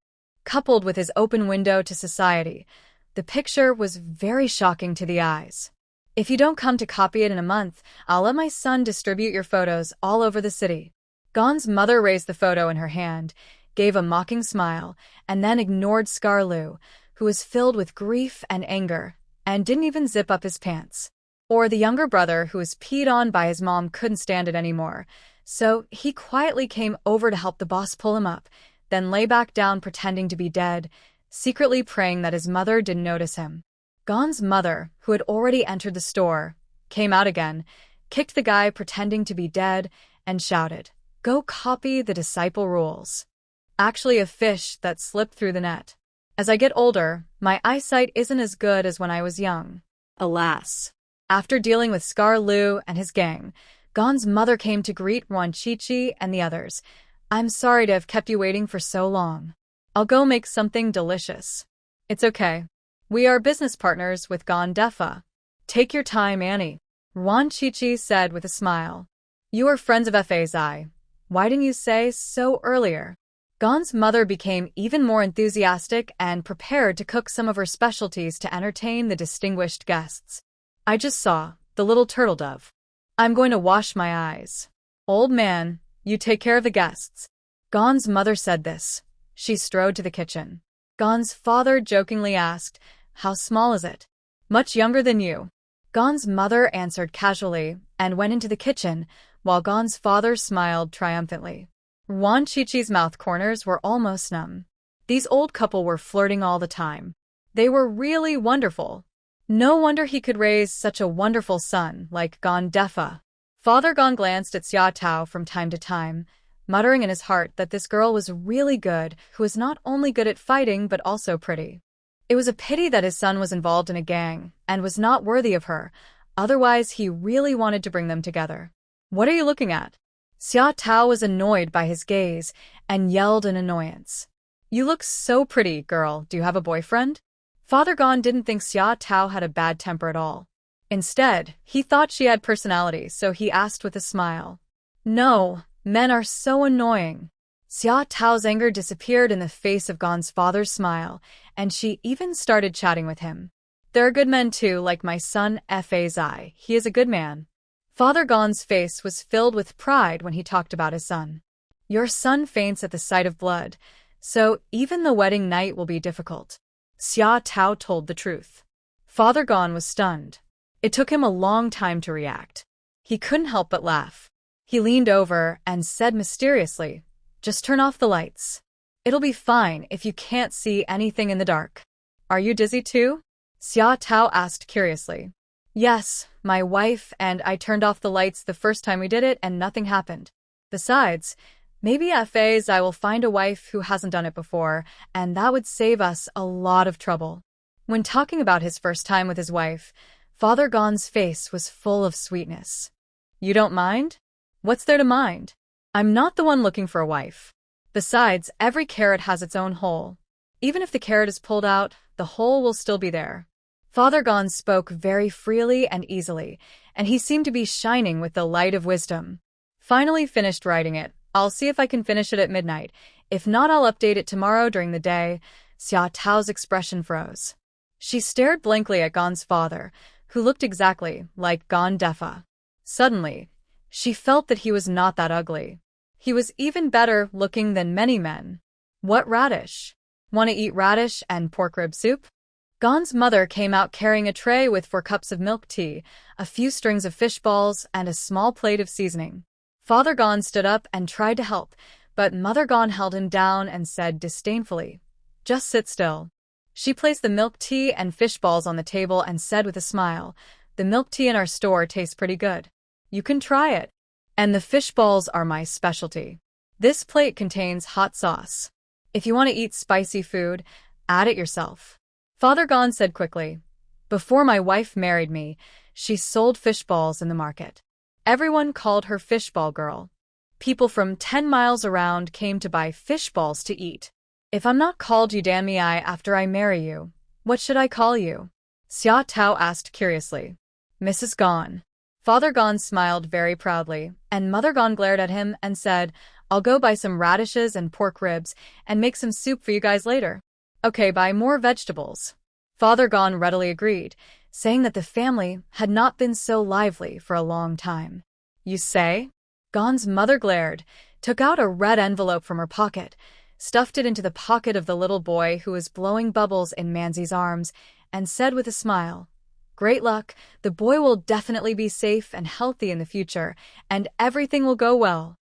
Coupled with his open window to society, the picture was very shocking to the eyes. If you don't come to copy it in a month, I'll let my son distribute your photos all over the city. Gon's mother raised the photo in her hand, gave a mocking smile, and then ignored Scar Lu, who was filled with grief and anger, and didn't even zip up his pants. Or the younger brother, who was peed on by his mom, couldn't stand it anymore, so he quietly came over to help the boss pull him up, then lay back down pretending to be dead, secretly praying that his mother didn't notice him. Gon's mother, who had already entered the store, came out again, kicked the guy pretending to be dead, and shouted, "Go copy the disciple rules." Actually a fish that slipped through the net. As I get older, my eyesight isn't as good as when I was young. Alas. After dealing with Scar Lu and his gang, Gon's mother came to greet Ruan Shuangjiang and the others. I'm sorry to have kept you waiting for so long. I'll go make something delicious. It's okay. We are business partners with Gon Defa. Take your time, Annie. Ruan Shuangjiang said with a smile. You are friends of FA's. Why didn't you say so earlier? Gon's mother became even more enthusiastic and prepared to cook some of her specialties to entertain the distinguished guests. I just saw the little turtle dove. I'm going to wash my eyes. Old man, you take care of the guests. Gon's mother said this. She strode to the kitchen. Gon's father jokingly asked, How small is it? Much younger than you. Gon's mother answered casually and went into the kitchen, while Gon's father smiled triumphantly. Ruan Shuangjiang's mouth corners were almost numb. These old couple were flirting all the time. They were really wonderful. No wonder he could raise such a wonderful son like Gon Defa. Father Gon glanced at Xia Tao from time to time, muttering in his heart that this girl was really good, who was not only good at fighting but also pretty. It was a pity that his son was involved in a gang and was not worthy of her, otherwise he really wanted to bring them together. What are you looking at? Xia Tao was annoyed by his gaze and yelled in annoyance. You look so pretty, girl. Do you have a boyfriend? Father Gon didn't think Xia Tao had a bad temper at all. Instead, he thought she had personality, so he asked with a smile. No, men are so annoying. Xia Tao's anger disappeared in the face of Gon's father's smile, and she even started chatting with him. There are good men too, like my son Fazai. He is a good man. Father Gon's face was filled with pride when he talked about his son. Your son faints at the sight of blood, so even the wedding night will be difficult. Xia Tao told the truth. Father Gon was stunned. It took him a long time to react. He couldn't help but laugh. He leaned over and said mysteriously, just turn off the lights. It'll be fine if you can't see anything in the dark. Are you dizzy too? Xia Tao asked curiously. Yes, my wife and I turned off the lights the first time we did it and nothing happened. Besides, maybe I will find a wife who hasn't done it before, and that would save us a lot of trouble. When talking about his first time with his wife, Father Gon's face was full of sweetness. You don't mind? What's there to mind? I'm not the one looking for a wife. Besides, every carrot has its own hole. Even if the carrot is pulled out, the hole will still be there. Father Gon spoke very freely and easily, and he seemed to be shining with the light of wisdom. Finally finished writing it. I'll see if I can finish it at midnight. If not, I'll update it tomorrow during the day. Xia Tao's expression froze. She stared blankly at Gon's father, who looked exactly like Gon Defa. Suddenly, she felt that he was not that ugly. He was even better looking than many men. What radish? Want to eat radish and pork rib soup? Gon's mother came out carrying a tray with 4 cups of milk tea, a few strings of fish balls, and a small plate of seasoning. Father Gon stood up and tried to help, but Mother Gon held him down and said disdainfully, just sit still. She placed the milk tea and fish balls on the table and said with a smile, the milk tea in our store tastes pretty good. You can try it. And the fish balls are my specialty. This plate contains hot sauce. If you want to eat spicy food, add it yourself. Father Gon said quickly, before my wife married me, she sold fish balls in the market. Everyone called her fish ball girl. People from 10 miles around came to buy fish balls to eat. If I'm not called Yudanmi after I marry you, what should I call you? Xia Tao asked curiously. Mrs. Gon. Father Gon smiled very proudly, and Mother Gon glared at him and said, I'll go buy some radishes and pork ribs and make some soup for you guys later. Okay, buy more vegetables. Father Gon readily agreed, saying that the family had not been so lively for a long time. You say? Gon's mother glared, took out a red envelope from her pocket, stuffed it into the pocket of the little boy who was blowing bubbles in Manzi's arms, and said with a smile, Great luck, the boy will definitely be safe and healthy in the future, and everything will go well.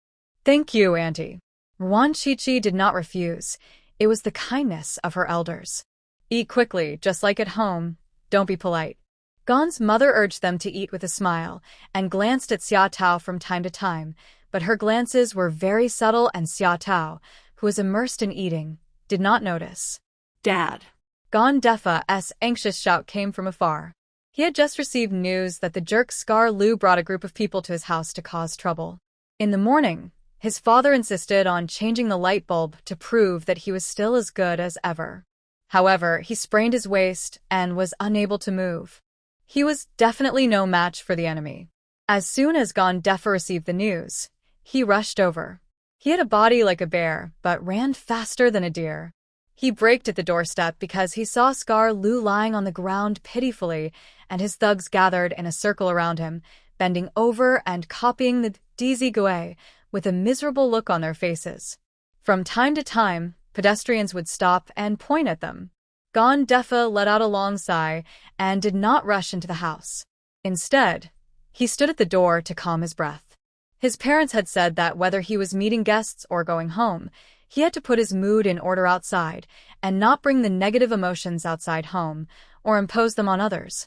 Thank you, Auntie. Ruan Shuangjiang did not refuse. It was the kindness of her elders. Eat quickly, just like at home. Don't be polite. Gon's mother urged them to eat with a smile, and glanced at Xia Tao from time to time, but her glances were very subtle and Xia Tao, who was immersed in eating, did not notice. Dad. Gon Defa's anxious shout came from afar. He had just received news that the jerk Scar Lu brought a group of people to his house to cause trouble. In the morning, his father insisted on changing the light bulb to prove that he was still as good as ever. However, he sprained his waist and was unable to move. He was definitely no match for the enemy. As soon as Gon Defa received the news, he rushed over. He had a body like a bear, but ran faster than a deer. He braked at the doorstep because he saw Scar Lu lying on the ground pitifully, and his thugs gathered in a circle around him, bending over and copying the Dizigui with a miserable look on their faces. From time to time, pedestrians would stop and point at them. Gon Defa let out a long sigh and did not rush into the house. Instead, he stood at the door to calm his breath. His parents had said that whether he was meeting guests or going home, he had to put his mood in order outside and not bring the negative emotions outside home or impose them on others.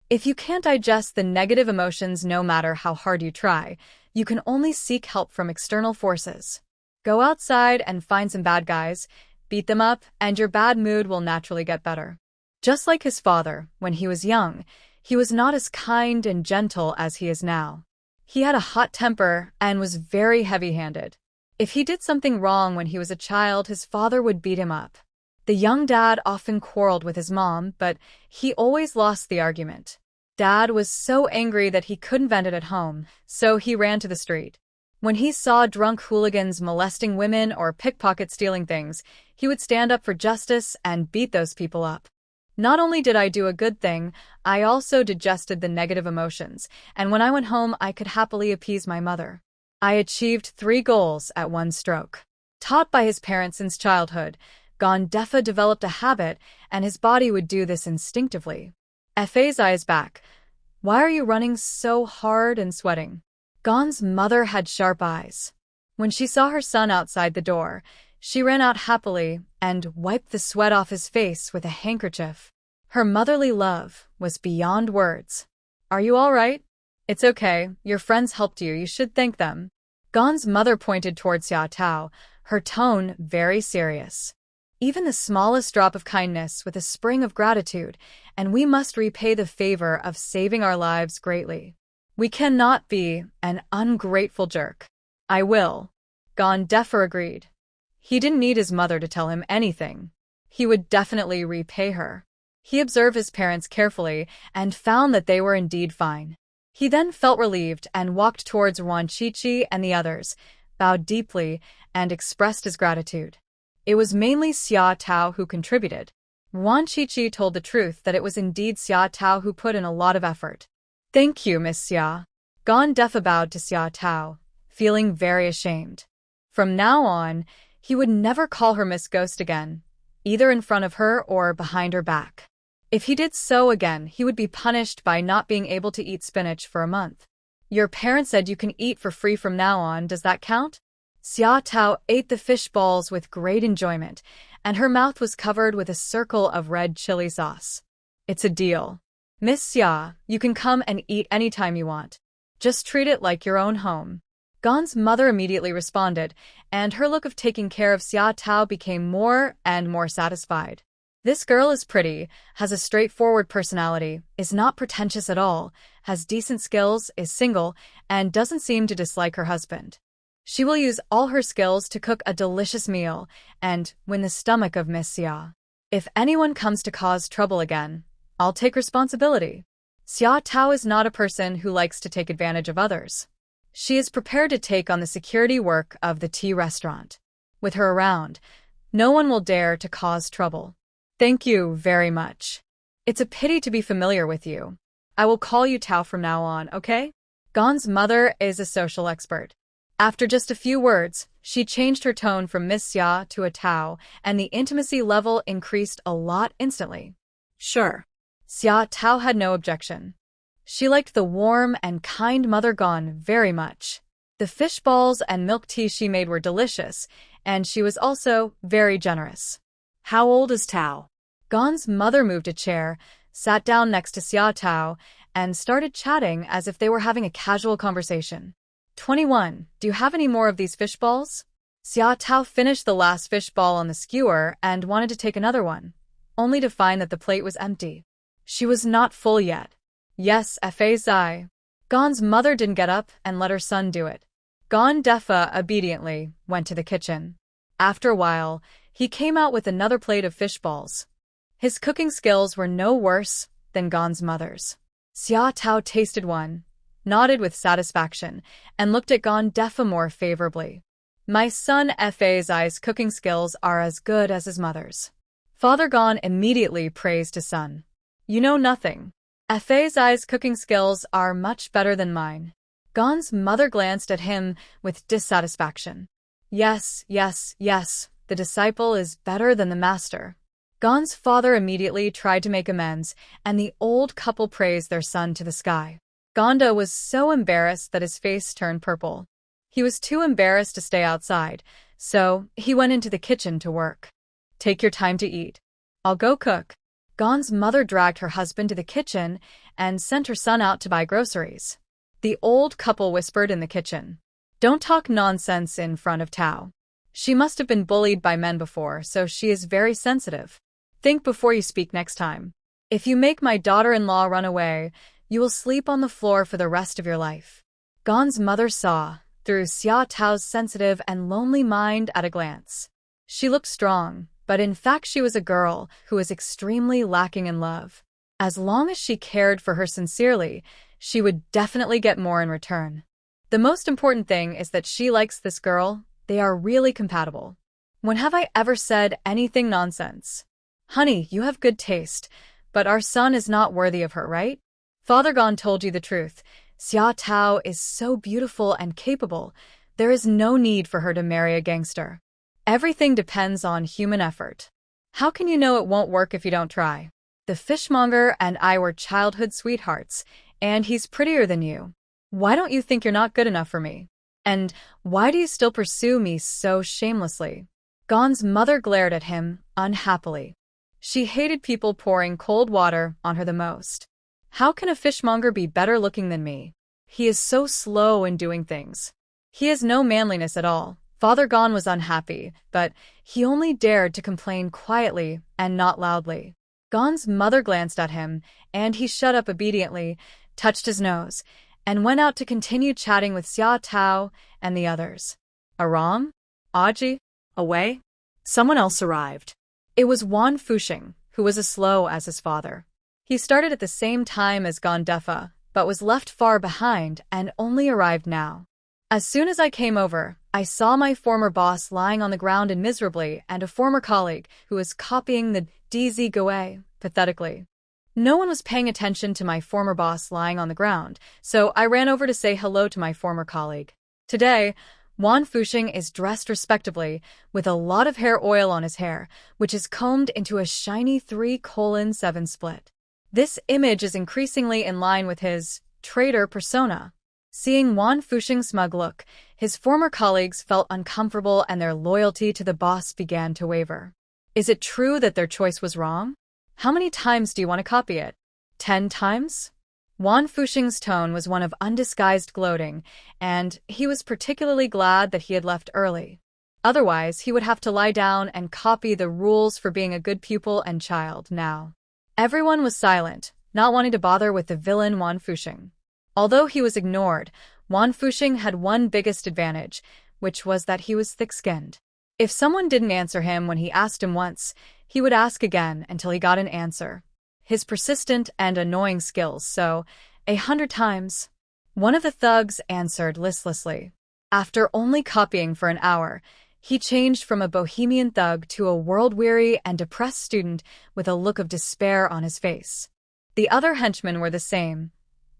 If you can't digest the negative emotions no matter how hard you try, you can only seek help from external forces. Go outside and find some bad guys, beat them up, and your bad mood will naturally get better. Just like his father, when he was young, he was not as kind and gentle as he is now. He had a hot temper and was very heavy-handed. If he did something wrong when he was a child, his father would beat him up. The young dad often quarreled with his mom, but he always lost the argument. Dad was so angry that he couldn't vent it at home, so he ran to the street. When he saw drunk hooligans molesting women or pickpockets stealing things, he would stand up for justice and beat those people up. Not only did I do a good thing, I also digested the negative emotions, and when I went home, I could happily appease my mother. I achieved 3 goals at one stroke. Taught by his parents since childhood, Gondefa developed a habit, and his body would do this instinctively. Fa's eyes back. Why are you running so hard and sweating? Gon's mother had sharp eyes. When she saw her son outside the door, she ran out happily and wiped the sweat off his face with a handkerchief. Her motherly love was beyond words. Are you all right? It's okay. Your friends helped you. You should thank them. Gon's mother pointed toward Xia Tao, her tone very serious. Even the smallest drop of kindness with a spring of gratitude, and we must repay the favor of saving our lives greatly. We cannot be an ungrateful jerk. I will. Gondefa agreed. He didn't need his mother to tell him anything. He would definitely repay her. He observed his parents carefully and found that they were indeed fine. He then felt relieved and walked towards Ruan Shuangjiang and the others, bowed deeply, and expressed his gratitude. It was mainly Xia Tao who contributed. Ruan Shuangjiang told the truth that it was indeed Xia Tao who put in a lot of effort. Thank you, Miss Xia. Gondefa bowed to Xia Tao, feeling very ashamed. From now on, he would never call her Miss Ghost again, either in front of her or behind her back. If he did so again, he would be punished by not being able to eat spinach for a month. Your parents said you can eat for free from now on, does that count? Xia Tao ate the fish balls with great enjoyment, and her mouth was covered with a circle of red chili sauce. It's a deal. Miss Xia, you can come and eat anytime you want. Just treat it like your own home. Gon's mother immediately responded, and her look of taking care of Xia Tao became more and more satisfied. This girl is pretty, has a straightforward personality, is not pretentious at all, has decent skills, is single, and doesn't seem to dislike her husband. She will use all her skills to cook a delicious meal and win the stomach of Miss Xia. If anyone comes to cause trouble again, I'll take responsibility. Xia Tao is not a person who likes to take advantage of others. She is prepared to take on the security work of the tea restaurant. With her around, no one will dare to cause trouble. Thank you very much. It's a pity to be familiar with you. I will call you Tao from now on, okay? Gon's mother is a social expert. After just a few words, she changed her tone from Miss Xia to a Tao, and the intimacy level increased a lot instantly. Sure. Xia Tao had no objection. She liked the warm and kind mother Gon very much. The fish balls and milk tea she made were delicious, and she was also very generous. How old is Tao? Gon's mother moved a chair, sat down next to Xia Tao, and started chatting as if they were having a casual conversation. 21. Do you have any more of these fish balls? Xia Tao finished the last fish ball on the skewer and wanted to take another one, only to find that the plate was empty. She was not full yet. Yes, Zai. Gon's mother didn't get up and let her son do it. Gondefa obediently went to the kitchen. After a while, he came out with another plate of fish balls. His cooking skills were no worse than Gon's mother's. Xia Tao tasted one, nodded with satisfaction, and looked at Gondefa more favorably. My son Zai's cooking skills are as good as his mother's. Father Gon immediately praised his son. You know nothing. Zai's cooking skills are much better than mine. Gon's mother glanced at him with dissatisfaction. Yes, the disciple is better than the master. Gon's father immediately tried to make amends, and the old couple praised their son to the sky. Gonda was so embarrassed that his face turned purple. He was too embarrassed to stay outside, so he went into the kitchen to work. Take your time to eat. I'll go cook. Gon's mother dragged her husband to the kitchen and sent her son out to buy groceries. The old couple whispered in the kitchen. Don't talk nonsense in front of Tao. She must have been bullied by men before, so she is very sensitive. Think before you speak next time. If you make my daughter-in-law run away, you will sleep on the floor for the rest of your life. Gon's mother saw through Xia Tao's sensitive and lonely mind at a glance. She looked strong, but in fact she was a girl who was extremely lacking in love. As long as she cared for her sincerely, she would definitely get more in return. The most important thing is that she likes this girl. They are really compatible. When have I ever said anything nonsense? Honey, you have good taste, but our son is not worthy of her, right? Father Gon told you the truth. Xia Tao is so beautiful and capable. There is no need for her to marry a gangster. Everything depends on human effort. How can you know it won't work if you don't try? The fishmonger and I were childhood sweethearts, and he's prettier than you. Why don't you think you're not good enough for me? And why do you still pursue me so shamelessly? Gon's mother glared at him unhappily. She hated people pouring cold water on her the most. How can a fishmonger be better looking than me? He is so slow in doing things. He has no manliness at all. Father Gon was unhappy, but he only dared to complain quietly and not loudly. Gon's mother glanced at him, and he shut up obediently, touched his nose, and went out to continue chatting with Xia Tao and the others. Aram? Aji? Away? Someone else arrived. It was Yuan Fusheng, who was as slow as his father. He started at the same time as Gondefa, but was left far behind and only arrived now. As soon as I came over, I saw my former boss lying on the ground and miserably and a former colleague who was copying the DZ Goe pathetically. No one was paying attention to my former boss lying on the ground, so I ran over to say hello to my former colleague. Today, Yuan Fusheng is dressed respectably, with a lot of hair oil on his hair, which is combed into a shiny 3:7 split. This image is increasingly in line with his traitor persona. Seeing Yuan Fusheng's smug look, his former colleagues felt uncomfortable and their loyalty to the boss began to waver. Is it true that their choice was wrong? How many times do you want to copy it? 10 times? Yuan Fusheng's tone was one of undisguised gloating, and he was particularly glad that he had left early. Otherwise, he would have to lie down and copy the rules for being a good pupil and child now. Everyone was silent, not wanting to bother with the villain Yuan Fusheng. Although he was ignored, Yuan Fusheng had one biggest advantage, which was that he was thick-skinned. If someone didn't answer him when he asked him once, he would ask again until he got an answer. His persistent and annoying skills, so 100 times. One of the thugs answered listlessly. After only copying for an hour, he changed from a bohemian thug to a world-weary and depressed student with a look of despair on his face. The other henchmen were the same.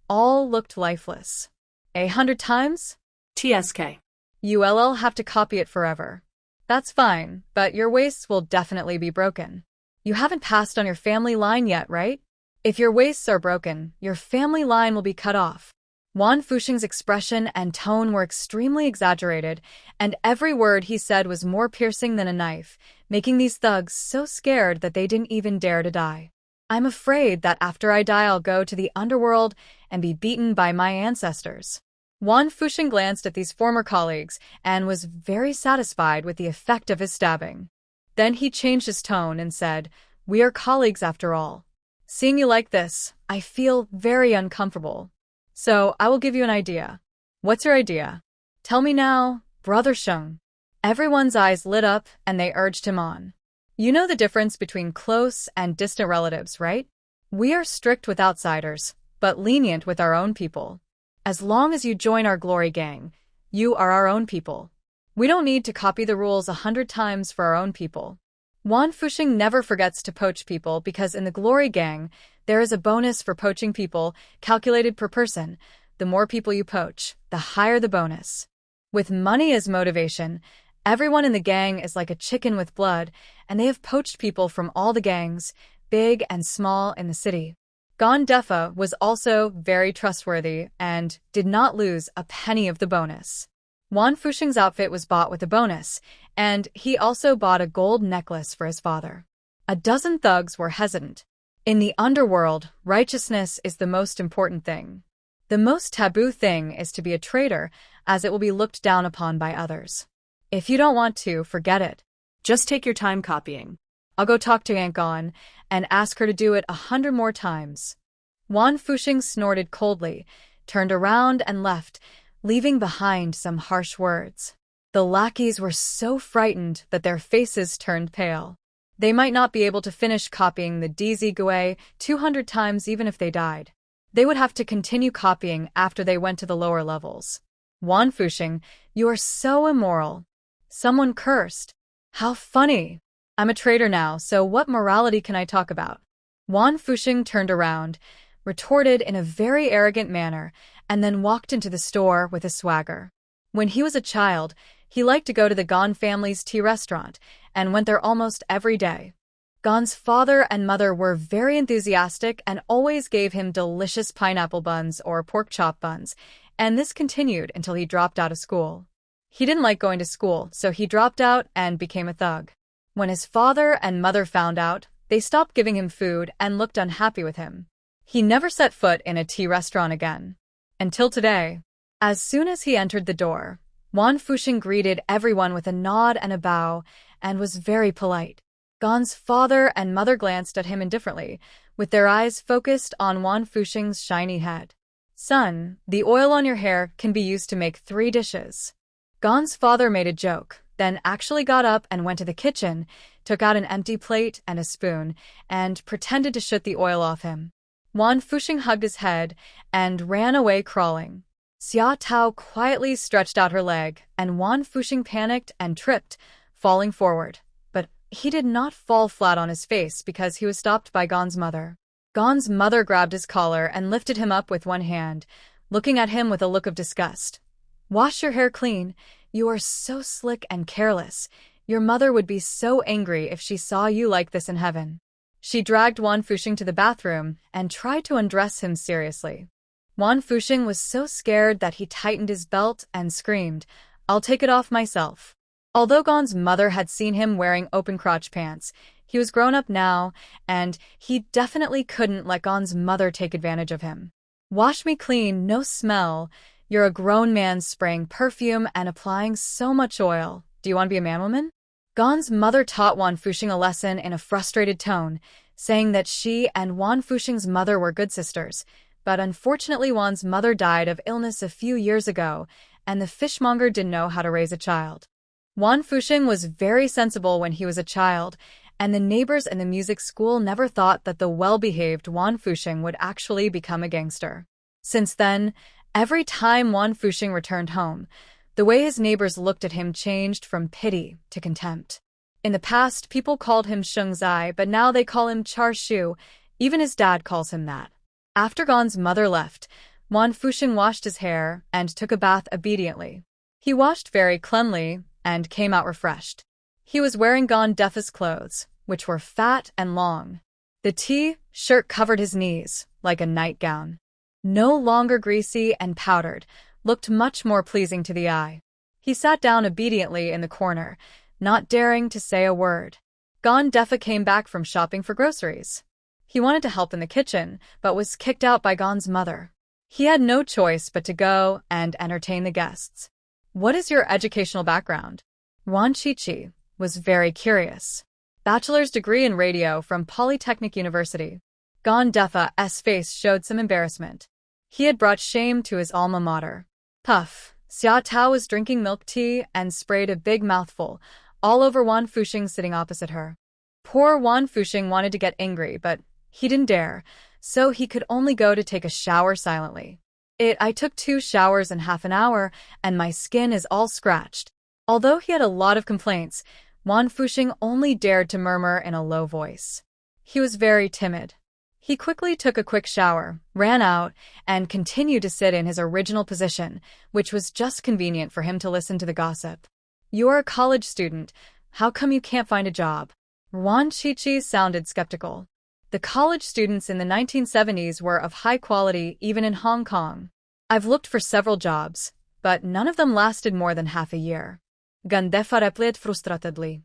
All looked lifeless. 100 times? TSK. You'll have to copy it forever. That's fine, but your waists will definitely be broken. You haven't passed on your family line yet, right? If your waists are broken, your family line will be cut off. Yuan Fusheng's expression and tone were extremely exaggerated, and every word he said was more piercing than a knife, making these thugs so scared that they didn't even dare to die. I'm afraid that after I die I'll go to the underworld and be beaten by my ancestors. Yuan Fusheng glanced at these former colleagues and was very satisfied with the effect of his stabbing. Then he changed his tone and said, "We are colleagues after all. Seeing you like this, I feel very uncomfortable. So I will give you an idea." "What's your idea?" "Tell me now, Brother Sheng." Everyone's eyes lit up and they urged him on. "You know the difference between close and distant relatives, right? We are strict with outsiders, but lenient with our own people. As long as you join our glory gang, you are our own people. We don't need to copy the rules 100 times for our own people." Yuan Fusheng never forgets to poach people because in the glory gang, there is a bonus for poaching people calculated per person. The more people you poach, the higher the bonus. With money as motivation, everyone in the gang is like a chicken with blood, and they have poached people from all the gangs, big and small, in the city. Gondefa was also very trustworthy and did not lose a penny of the bonus. Yuan Fusheng's outfit was bought with a bonus, and he also bought a gold necklace for his father. A dozen thugs were hesitant. In the underworld, righteousness is the most important thing. The most taboo thing is to be a traitor, as it will be looked down upon by others. If you don't want to, forget it. Just take your time copying. I'll go talk to Aunt Gon and ask her to do it 100 more times. Wan Fuxing snorted coldly, turned around and left, leaving behind some harsh words. The lackeys were so frightened that their faces turned pale. They might not be able to finish copying the DZ Gui 200 times even if they died. They would have to continue copying after they went to the lower levels. Wan Fuxing, you are so immoral. Someone cursed. How funny. I'm a traitor now, so what morality can I talk about? Wan Fuxing turned around, retorted in a very arrogant manner, and then walked into the store with a swagger. When he was a child, he liked to go to the Gon family's tea restaurant and went there almost every day. Gon's father and mother were very enthusiastic and always gave him delicious pineapple buns or pork chop buns, and this continued until he dropped out of school. He didn't like going to school, so he dropped out and became a thug. When his father and mother found out, they stopped giving him food and looked unhappy with him. He never set foot in a tea restaurant again. Until today. As soon as he entered the door, Wan Fuxing greeted everyone with a nod and a bow, and was very polite. Gon's father and mother glanced at him indifferently, with their eyes focused on Wan Fuxing's shiny head. Son, the oil on your hair can be used to make 3 dishes. Gon's father made a joke, then actually got up and went to the kitchen, took out an empty plate and a spoon, and pretended to shoot the oil off him. Wan Fuxing hugged his head and ran away crawling. Xia Tao quietly stretched out her leg, and Wan Fuxing panicked and tripped, falling forward. But he did not fall flat on his face because he was stopped by Gon's mother. Gon's mother grabbed his collar and lifted him up with one hand, looking at him with a look of disgust. Wash your hair clean. You are so slick and careless. Your mother would be so angry if she saw you like this in heaven. She dragged Wan Fuxing to the bathroom and tried to undress him seriously. Wan Fuxing was so scared that he tightened his belt and screamed, "I'll take it off myself." Although Gon's mother had seen him wearing open-crotch pants, he was grown up now, and he definitely couldn't let Gon's mother take advantage of him. Wash me clean, no smell. You're a grown man spraying perfume and applying so much oil. Do you want to be a man-woman? Gon's mother taught Wan Fuxing a lesson in a frustrated tone, saying that she and Wan Fuxing's mother were good sisters, but unfortunately Wan's mother died of illness a few years ago, and the fishmonger didn't know how to raise a child. Wan Fuxing was very sensible when he was a child, and the neighbors in the music school never thought that the well-behaved Wan Fuxing would actually become a gangster. Since then, every time Wan Fuxing returned home, the way his neighbors looked at him changed from pity to contempt. In the past, people called him Shengzai, but now they call him Char Shu. Even his dad calls him that. After Gon's mother left, Wan Fuxing washed his hair and took a bath obediently. He washed very cleanly and came out refreshed. He was wearing Gon Defa's clothes, which were fat and long. The T-shirt covered his knees, like a nightgown. No longer greasy and powdered, looked much more pleasing to the eye. He sat down obediently in the corner, not daring to say a word. Gon Defa came back from shopping for groceries. He wanted to help in the kitchen, but was kicked out by Gon's mother. He had no choice but to go and entertain the guests. What is your educational background? Wan Chichi was very curious. Bachelor's degree in radio from Polytechnic University. Gon Defa's face showed some embarrassment. He had brought shame to his alma mater. Puff. Xia Tao was drinking milk tea and sprayed a big mouthful, all over Wan Fuxing sitting opposite her. Poor Wan Fuxing wanted to get angry, but he didn't dare, so he could only go to take a shower silently. I took 2 showers in half an hour, and my skin is all scratched. Although he had a lot of complaints, Wan Fuxing only dared to murmur in a low voice. He was very timid. He quickly took a quick shower, ran out, and continued to sit in his original position, which was just convenient for him to listen to the gossip. You're a college student. How come you can't find a job? Wan Chichi sounded skeptical. The college students in the 1970s were of high quality even in Hong Kong. I've looked for several jobs, but none of them lasted more than half a year. Gon Defa replied frustratedly.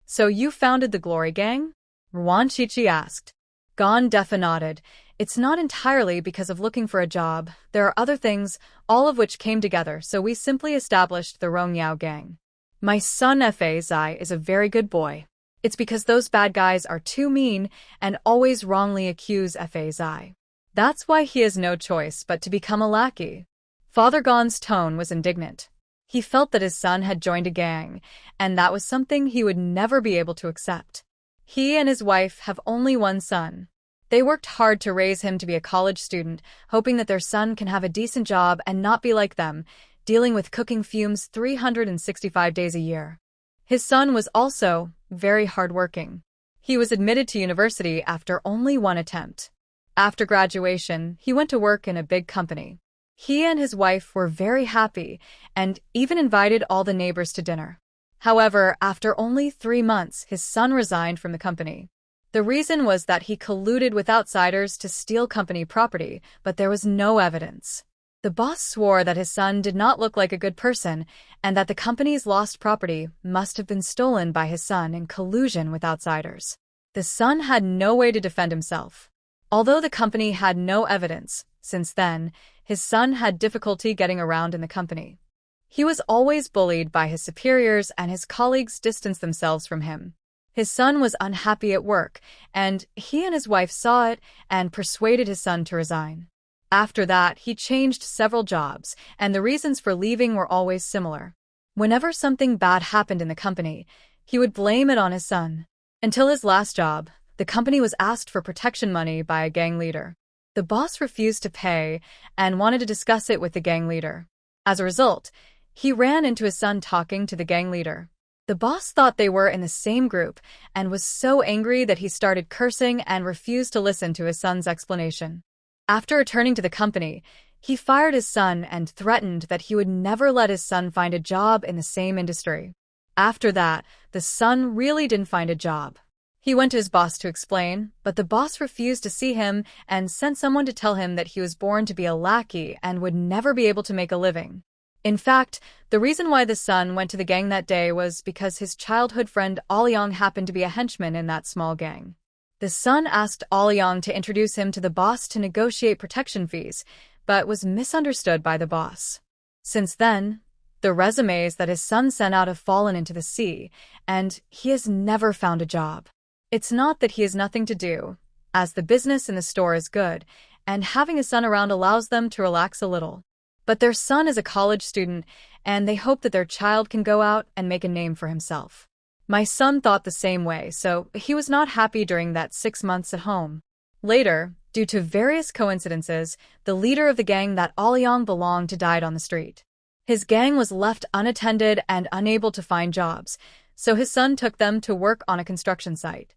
So you founded the Glory Gang? Wan Chichi asked. Gon Defa nodded. It's not entirely because of looking for a job. There are other things, all of which came together, so we simply established the Rongyao Gang. My son Fa Zai is a very good boy. It's because those bad guys are too mean and always wrongly accuse Fazai. That's why he has no choice but to become a lackey. Father Gon's tone was indignant. He felt that his son had joined a gang, and that was something he would never be able to accept. He and his wife have only one son. They worked hard to raise him to be a college student, hoping that their son can have a decent job and not be like them, dealing with cooking fumes 365 days a year. His son was also very hardworking. He was admitted to university after only one attempt. After graduation, he went to work in a big company. He and his wife were very happy and even invited all the neighbors to dinner. However, after only 3 months, his son resigned from the company. The reason was that he colluded with outsiders to steal company property, but there was no evidence. The boss swore that his son did not look like a good person and that the company's lost property must have been stolen by his son in collusion with outsiders. The son had no way to defend himself. Although the company had no evidence, since then, his son had difficulty getting around in the company. He was always bullied by his superiors and his colleagues distanced themselves from him. His son was unhappy at work, and he and his wife saw it and persuaded his son to resign. After that, he changed several jobs, and the reasons for leaving were always similar. Whenever something bad happened in the company, he would blame it on his son. Until his last job, the company was asked for protection money by a gang leader. The boss refused to pay and wanted to discuss it with the gang leader. As a result, he ran into his son talking to the gang leader. The boss thought they were in the same group and was so angry that he started cursing and refused to listen to his son's explanation. After returning to the company, he fired his son and threatened that he would never let his son find a job in the same industry. After that, the son really didn't find a job. He went to his boss to explain, but the boss refused to see him and sent someone to tell him that he was born to be a lackey and would never be able to make a living. In fact, the reason why the son went to the gang that day was because his childhood friend Aoyang happened to be a henchman in that small gang. The son asked Aoyang to introduce him to the boss to negotiate protection fees, but was misunderstood by the boss. Since then, the resumes that his son sent out have fallen into the sea, and he has never found a job. It's not that he has nothing to do, as the business in the store is good, and having a son around allows them to relax a little. But their son is a college student, and they hope that their child can go out and make a name for himself. My son thought the same way, so he was not happy during that 6 months at home. Later, due to various coincidences, the leader of the gang that Aoyang belonged to died on the street. His gang was left unattended and unable to find jobs, so his son took them to work on a construction site.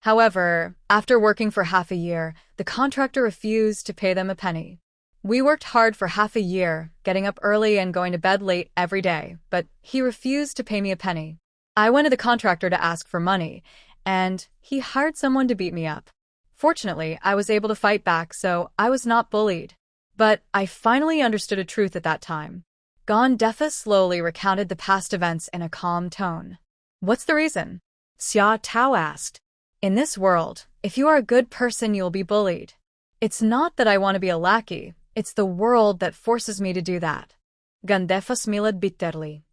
However, after working for half a year, the contractor refused to pay them a penny. We worked hard for half a year, getting up early and going to bed late every day, but he refused to pay me a penny. I went to the contractor to ask for money, and he hired someone to beat me up. Fortunately, I was able to fight back, so I was not bullied. But I finally understood a truth at that time. Gon Defa slowly recounted the past events in a calm tone. What's the reason? Xia Tao asked. In this world, if you are a good person, you'll be bullied. It's not that I want to be a lackey, it's the world that forces me to do that. Gon Defa smiled bitterly.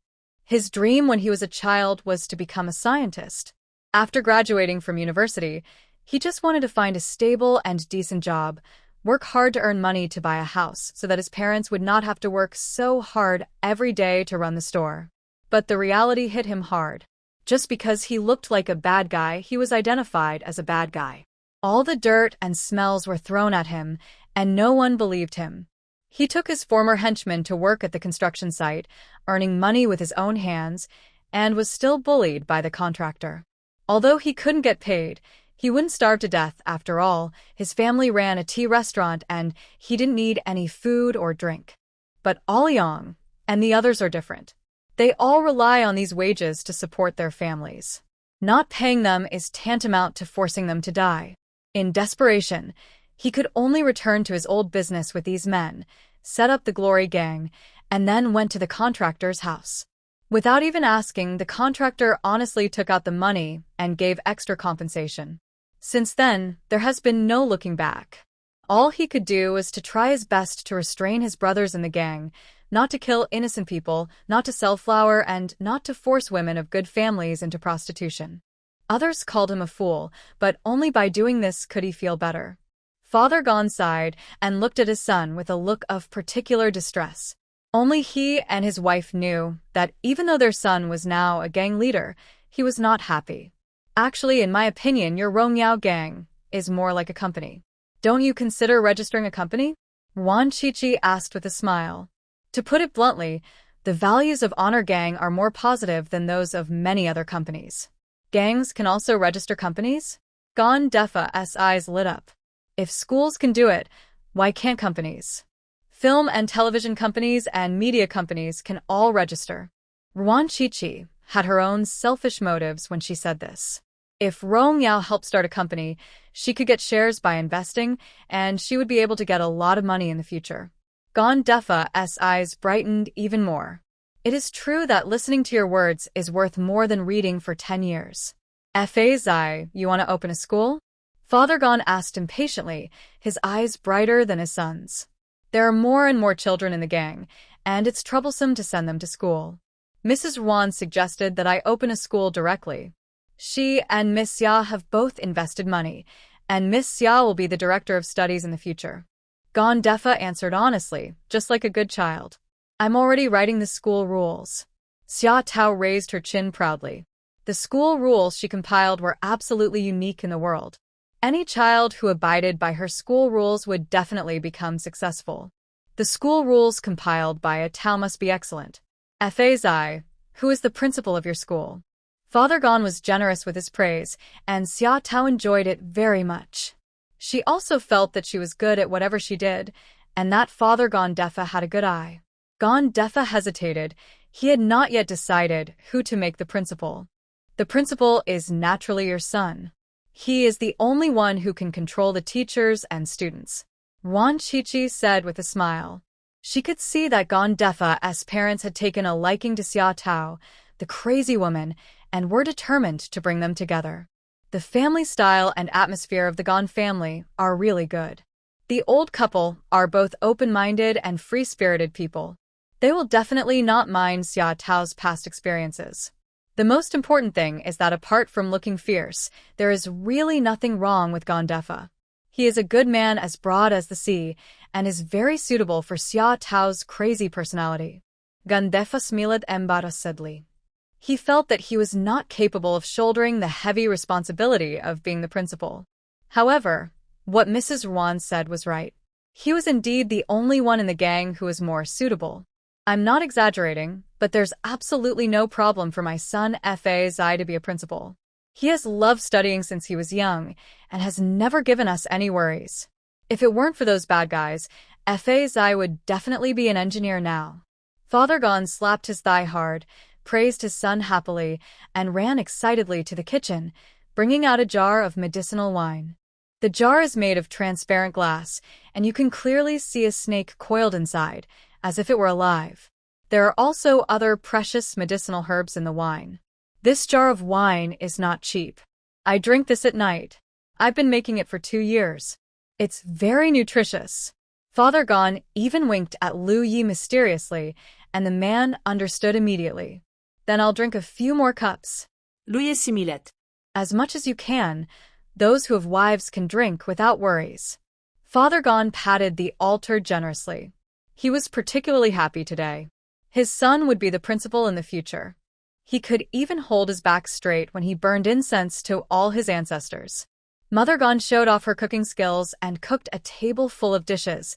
His dream when he was a child was to become a scientist. After graduating from university, he just wanted to find a stable and decent job, work hard to earn money to buy a house so that his parents would not have to work so hard every day to run the store. But the reality hit him hard. Just because he looked like a bad guy, he was identified as a bad guy. All the dirt and smells were thrown at him, and no one believed him. He took his former henchman to work at the construction site, earning money with his own hands, and was still bullied by the contractor. Although he couldn't get paid, he wouldn't starve to death after all. His family ran a tea restaurant and he didn't need any food or drink. But Aoyang and the others are different. They all rely on these wages to support their families. Not paying them is tantamount to forcing them to die. In desperation, he could only return to his old business with these men, set up the Glory Gang, and then went to the contractor's house. Without even asking, the contractor honestly took out the money and gave extra compensation. Since then, there has been no looking back. All he could do was to try his best to restrain his brothers in the gang, not to kill innocent people, not to sell flour, and not to force women of good families into prostitution. Others called him a fool, but only by doing this could he feel better. Father Gon sighed and looked at his son with a look of particular distress. Only he and his wife knew that even though their son was now a gang leader, he was not happy. Actually, in my opinion, your Rongyao gang is more like a company. Don't you consider registering a company? Ruan Shuangjiang asked with a smile. To put it bluntly, the values of Honor Gang are more positive than those of many other companies. Gangs can also register companies? Gon Defa's eyes lit up. If schools can do it, why can't companies? Film and television companies and media companies can all register. Ruan Shuangjiang had her own selfish motives when she said this. If Rong Yao helped start a company, she could get shares by investing, and she would be able to get a lot of money in the future. Gon Defa's eyes brightened even more. It is true that listening to your words is worth more than reading for 10 years. Zai, you want to open a school? Father Gon asked impatiently, his eyes brighter than his son's. There are more and more children in the gang, and it's troublesome to send them to school. Mrs. Ruan suggested that I open a school directly. She and Miss Xia have both invested money, and Miss Xia will be the director of studies in the future. Gon Defa answered honestly, just like a good child. I'm already writing the school rules. Xia Tao raised her chin proudly. The school rules she compiled were absolutely unique in the world. Any child who abided by her school rules would definitely become successful. The school rules compiled by a Tao must be excellent. Zai, who is the principal of your school? Father Gon was generous with his praise, and Xia Tao enjoyed it very much. She also felt that she was good at whatever she did, and that Father Gon Defa had a good eye. Gon Defa hesitated. He had not yet decided who to make the principal. The principal is naturally your son. He is the only one who can control the teachers and students. Ruan Shuangjiang said with a smile. She could see that Gon Defa's parents had taken a liking to Xia Tao, the crazy woman, and were determined to bring them together. The family style and atmosphere of the Gon family are really good. The old couple are both open-minded and free-spirited people. They will definitely not mind Xia Tao's past experiences. The most important thing is that apart from looking fierce, there is really nothing wrong with Gon Defa. He is a good man as broad as the sea, and is very suitable for Xia Tao's crazy personality. Gon Defa smiled embarrassedly. He felt that he was not capable of shouldering the heavy responsibility of being the principal. However, what Mrs. Ruan said was right. He was indeed the only one in the gang who was more suitable. I'm not exaggerating, but there's absolutely no problem for my son Zai to be a principal. He has loved studying since he was young, and has never given us any worries. If it weren't for those bad guys, Zai would definitely be an engineer now. Father Gon slapped his thigh hard, praised his son happily, and ran excitedly to the kitchen, bringing out a jar of medicinal wine. The jar is made of transparent glass, and you can clearly see a snake coiled inside, as if it were alive. There are also other precious medicinal herbs in the wine. This jar of wine is not cheap. I drink this at night. I've been making it for 2 years. It's very nutritious. Father Gon even winked at Lu Yi mysteriously, and the man understood immediately. Then I'll drink a few more cups. Lu Yi similet. As much as you can. Those who have wives can drink without worries. Father Gon patted the altar generously. He was particularly happy today. His son would be the principal in the future. He could even hold his back straight when he burned incense to all his ancestors. Mother Gon showed off her cooking skills and cooked a table full of dishes,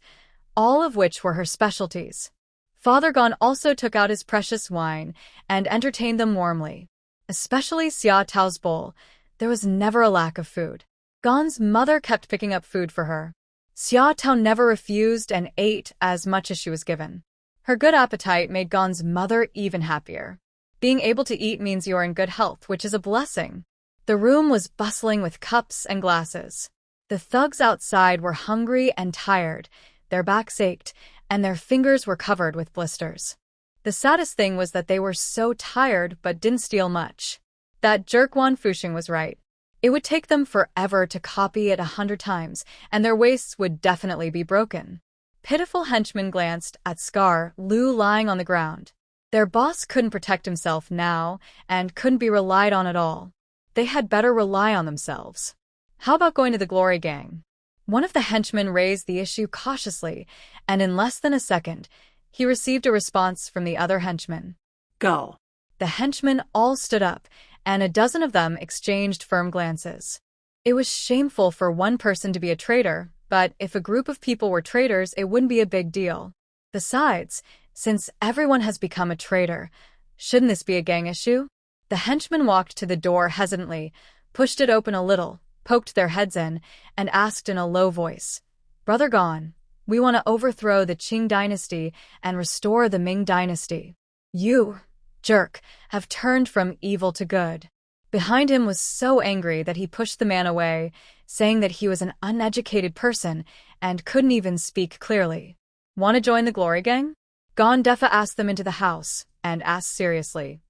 all of which were her specialties. Father Gon also took out his precious wine and entertained them warmly. Especially Xia Tao's bowl, there was never a lack of food. Gon's mother kept picking up food for her. Xia Tao never refused and ate as much as she was given. Her good appetite made Gon's mother even happier. Being able to eat means you are in good health, which is a blessing. The room was bustling with cups and glasses. The thugs outside were hungry and tired, their backs ached, and their fingers were covered with blisters. The saddest thing was that they were so tired but didn't steal much. That jerk Wan Fusheng was right. It would take them forever to copy it 100 times, and their waists would definitely be broken. Pitiful henchmen glanced at Scar Lu lying on the ground. Their boss couldn't protect himself now, and couldn't be relied on at all. They had better rely on themselves. How about going to the Glory Gang? One of the henchmen raised the issue cautiously, and in less than a second, he received a response from the other henchman. Go. The henchmen all stood up, and a dozen of them exchanged firm glances. It was shameful for one person to be a traitor, but if a group of people were traitors, it wouldn't be a big deal. Besides, since everyone has become a traitor, shouldn't this be a gang issue? The henchmen walked to the door hesitantly, pushed it open a little, poked their heads in, and asked in a low voice, "Brother Gon, we want to overthrow the Qing dynasty and restore the Ming dynasty. You, jerk, have turned from evil to good." Behind him was so angry that he pushed the man away, saying that he was an uneducated person and couldn't even speak clearly. Want to join the Glory Gang? Gon Defa asked them into the house, and asked seriously.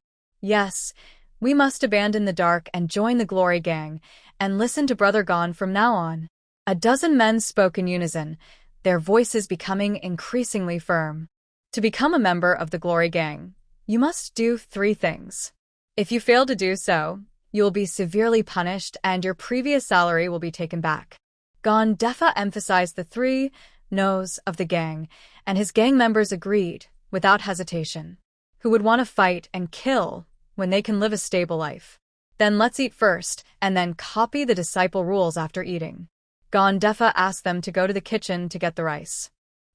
Yes, we must abandon the dark and join the Glory Gang, and listen to Brother Gon from now on. A dozen men spoke in unison, their voices becoming increasingly firm. To become a member of the Glory Gang, you must do 3 things. If you fail to do so, you will be severely punished and your previous salary will be taken back. Gon Defa emphasized the 3 no's of the gang, and his gang members agreed, without hesitation. Who would want to fight and kill when they can live a stable life? Then let's eat first, and then copy the disciple rules after eating. Gon Defa asked them to go to the kitchen to get the rice.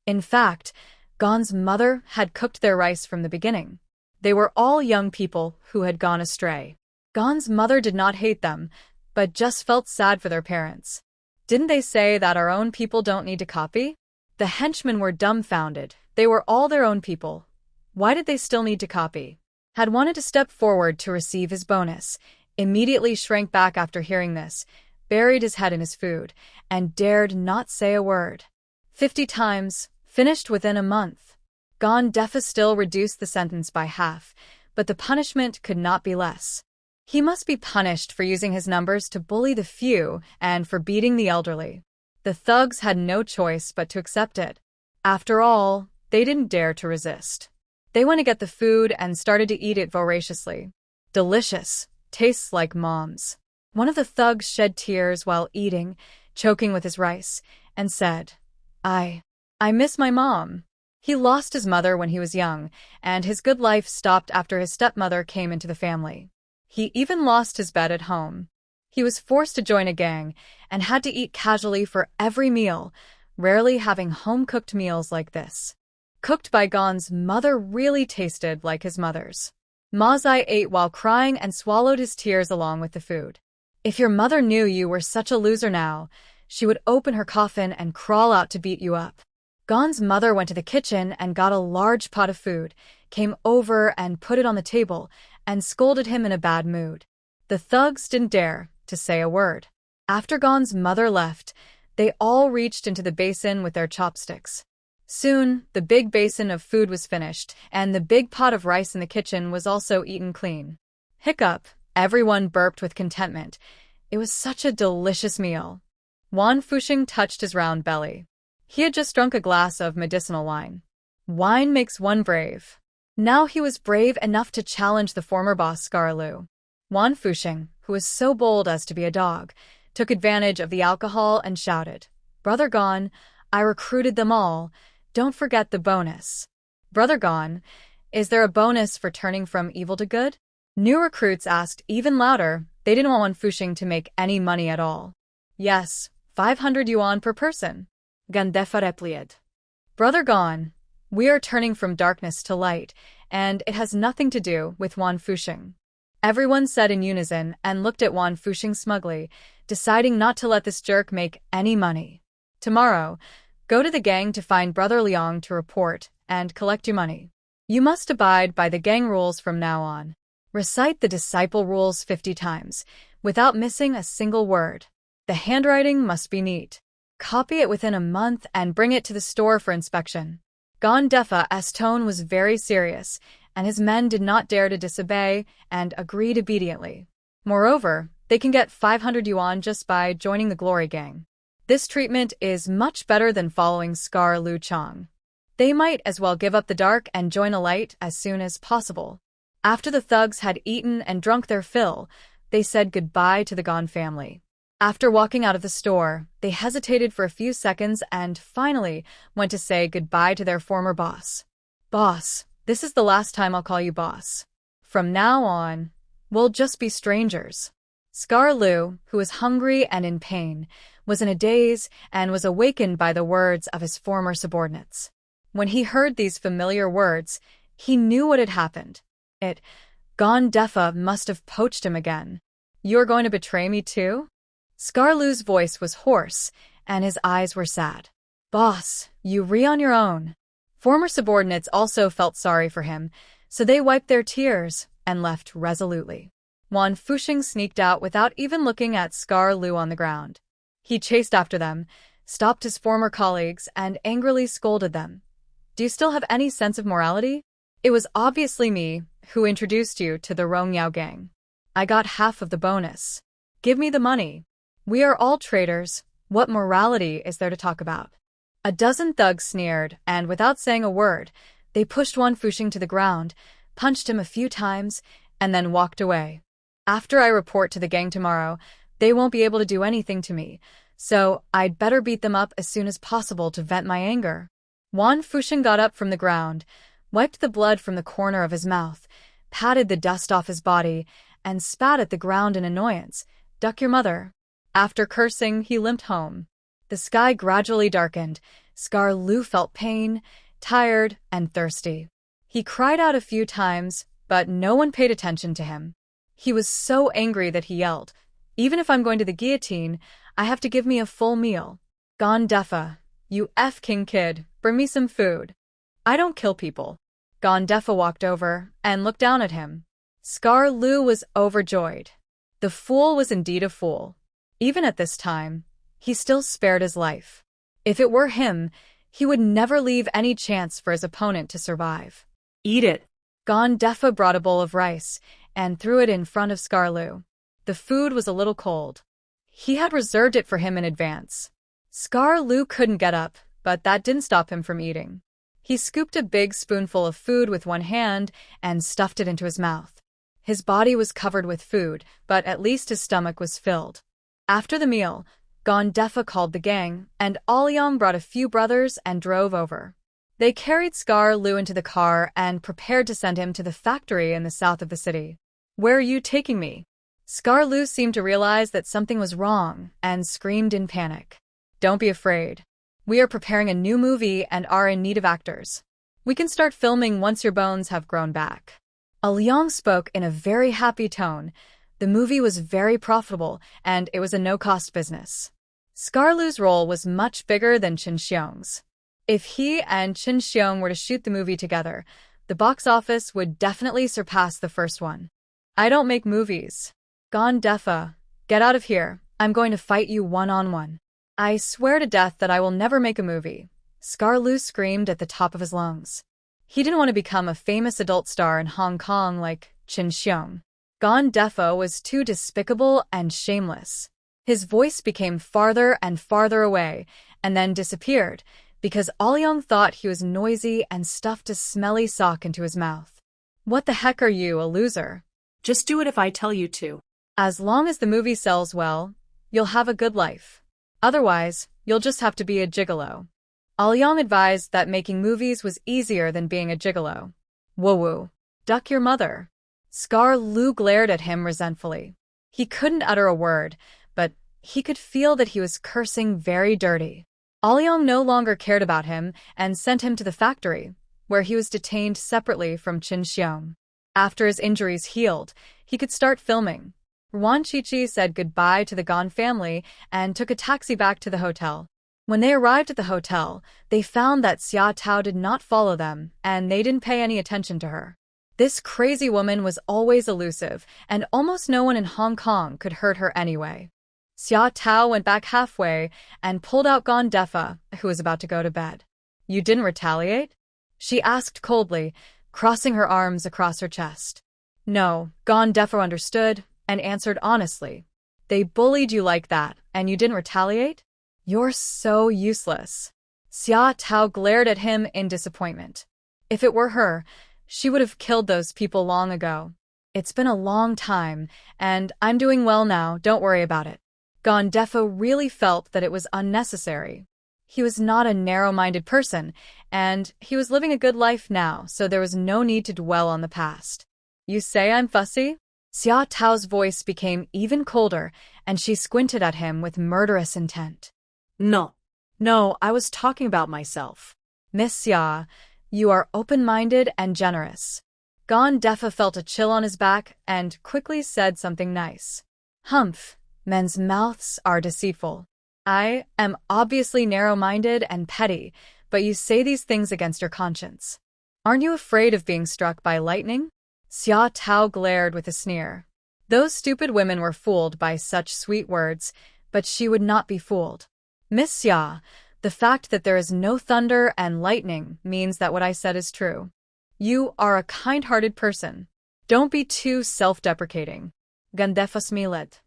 In fact, Gon's mother had cooked their rice from the beginning. They were all young people who had gone astray. Gon's mother did not hate them, but just felt sad for their parents. Didn't they say that our own people don't need to copy? The henchmen were dumbfounded. They were all their own people. Why did they still need to copy? Had wanted to step forward to receive his bonus, immediately shrank back after hearing this, buried his head in his food, and dared not say a word. 50 times, finished within a month. Gon Defa still reduced the sentence by half, but the punishment could not be less. He must be punished for using his numbers to bully the few and for beating the elderly. The thugs had no choice but to accept it. After all, they didn't dare to resist. They went to get the food and started to eat it voraciously. Delicious, tastes like mom's. One of the thugs shed tears while eating, choking with his rice, and said, I miss my mom. He lost his mother when he was young, and his good life stopped after his stepmother came into the family. He even lost his bed at home. He was forced to join a gang and had to eat casually for every meal, rarely having home-cooked meals like this. Cooked by Gon's mother really tasted like his mother's. Ma Zai ate while crying and swallowed his tears along with the food. If your mother knew you were such a loser now, she would open her coffin and crawl out to beat you up. Gon's mother went to the kitchen and got a large pot of food, came over and put it on the table, and scolded him in a bad mood. The thugs didn't dare to say a word. After Gon's mother left, they all reached into the basin with their chopsticks. Soon, the big basin of food was finished, and the big pot of rice in the kitchen was also eaten clean. Hiccup, everyone burped with contentment. It was such a delicious meal. Yuan Fusheng touched his round belly. He had just drunk a glass of medicinal wine. Wine makes one brave. Now he was brave enough to challenge the former boss Scarlu. Yuan Fusheng, who was so bold as to be a dog, took advantage of the alcohol and shouted, Brother Gon, I recruited them all. Don't forget the bonus. Brother Gon, is there a bonus for turning from evil to good? New recruits asked even louder. They didn't want Yuan Fusheng to make any money at all. Yes, 500 yuan per person. Gon Defa replied. Brother Gon, we are turning from darkness to light, and it has nothing to do with Yuan Fusheng. Everyone said in unison and looked at Yuan Fusheng smugly, deciding not to let this jerk make any money. Tomorrow, go to the gang to find Brother Liang to report and collect your money. You must abide by the gang rules from now on. Recite the disciple rules 50 times, without missing a single word. The handwriting must be neat. Copy it within a month and bring it to the store for inspection. Gon Defa's tone was very serious, and his men did not dare to disobey and agreed obediently. Moreover, they can get 500 yuan just by joining the Glory Gang. This treatment is much better than following Scar Lu Chang. They might as well give up the dark and join a light as soon as possible. After the thugs had eaten and drunk their fill, They said goodbye to the Gone family. After walking out of the store, they hesitated for a few seconds and finally went to say goodbye to their former boss. Boss, this is the last time I'll call you boss. From now on, we'll just be strangers. Scar Lu, who was hungry and in pain, was in a daze and was awakened by the words of his former subordinates. When he heard these familiar words, he knew what had happened. Gone Defa must have poached him again. You're going to betray me too? Scar Lu's voice was hoarse, and his eyes were sad. Boss, you re on your own. Former subordinates also felt sorry for him, so they wiped their tears and left resolutely. Yuan Fuxing sneaked out without even looking at Scar Lu on the ground. He chased after them, stopped his former colleagues, and angrily scolded them. Do you still have any sense of morality? It was obviously me who introduced you to the Rongyao gang. I got half of the bonus. Give me the money. We are all traitors. What morality is there to talk about? A dozen thugs sneered, and without saying a word, they pushed Yuan Fuxing to the ground, punched him a few times, and then walked away. After I report to the gang tomorrow, they won't be able to do anything to me, so I'd better beat them up as soon as possible to vent my anger. Yuan Fuxing got up from the ground, wiped the blood from the corner of his mouth, patted the dust off his body, and spat at the ground in annoyance. Duck your mother. After cursing, he limped home. The sky gradually darkened. Scar Lu felt pain, tired, and thirsty. He cried out a few times, but no one paid attention to him. He was so angry that he yelled, Even if I'm going to the guillotine, I have to give me a full meal. Gone Defa, you F-king kid, bring me some food. I don't kill people. Gone Defa walked over and looked down at him. Scar Lu was overjoyed. The fool was indeed a fool. Even at this time, he still spared his life. If it were him, he would never leave any chance for his opponent to survive. Eat it. Gone Defa brought a bowl of rice and threw it in front of Scar Lu. The food was a little cold. He had reserved it for him in advance. Scar Lu couldn't get up, but that didn't stop him from eating. He scooped a big spoonful of food with one hand and stuffed it into his mouth. His body was covered with food, but at least his stomach was filled. After the meal, Gone Defa called the gang, and Aoyang brought a few brothers and drove over. They carried Scar Lu into the car and prepared to send him to the factory in the south of the city. Where are you taking me? Scar Lu seemed to realize that something was wrong and screamed in panic. Don't be afraid. We are preparing a new movie and are in need of actors. We can start filming once your bones have grown back. Aoyang spoke in a very happy tone. The movie was very profitable, and it was a no-cost business. Scar Lu's role was much bigger than Chen Xiong's. If he and Chen Xiong were to shoot the movie together, the box office would definitely surpass the first one. I don't make movies. Gone Defa, get out of here. I'm going to fight you one-on-one. I swear to death that I will never make a movie. Scar Lu screamed at the top of his lungs. He didn't want to become a famous adult star in Hong Kong like Chen Xiong. Gone Defa was too despicable and shameless. His voice became farther and farther away, and then disappeared, because Aoyang thought he was noisy and stuffed a smelly sock into his mouth. What the heck are you, a loser? Just do it if I tell you to. As long as the movie sells well, you'll have a good life. Otherwise, you'll just have to be a gigolo. Aoyang advised that making movies was easier than being a gigolo. Woo-woo. Duck your mother. Scar Lu glared at him resentfully. He couldn't utter a word, but he could feel that he was cursing very dirty. Aoyang no longer cared about him and sent him to the factory, where he was detained separately from Chen Xiong. After his injuries healed, he could start filming. Ruan Shuangjiang said goodbye to the Gone family and took a taxi back to the hotel. When they arrived at the hotel, they found that Xia Tao did not follow them, and they didn't pay any attention to her. This crazy woman was always elusive, and almost no one in Hong Kong could hurt her anyway. Xia Tao went back halfway and pulled out Gone Defa, who was about to go to bed. You didn't retaliate? She asked coldly, crossing her arms across her chest. No, Gone Defa understood and answered honestly. They bullied you like that, and you didn't retaliate? You're so useless. Xia Tao glared at him in disappointment. If it were her, she would have killed those people long ago. It's been a long time, and I'm doing well now, don't worry about it. Gondefa really felt that it was unnecessary. He was not a narrow-minded person, and he was living a good life now, so there was no need to dwell on the past. You say I'm fussy? Xia Tao's voice became even colder, and she squinted at him with murderous intent. No, I was talking about myself. Miss Xia, you are open-minded and generous. Gondefa felt a chill on his back and quickly said something nice. Humph, men's mouths are deceitful. I am obviously narrow-minded and petty, but you say these things against your conscience. Aren't you afraid of being struck by lightning? Xia Tao glared with a sneer. Those stupid women were fooled by such sweet words, but she would not be fooled. Miss Xia, the fact that there is no thunder and lightning means that what I said is true. You are a kind-hearted person. Don't be too self-deprecating. Gondefa smiled.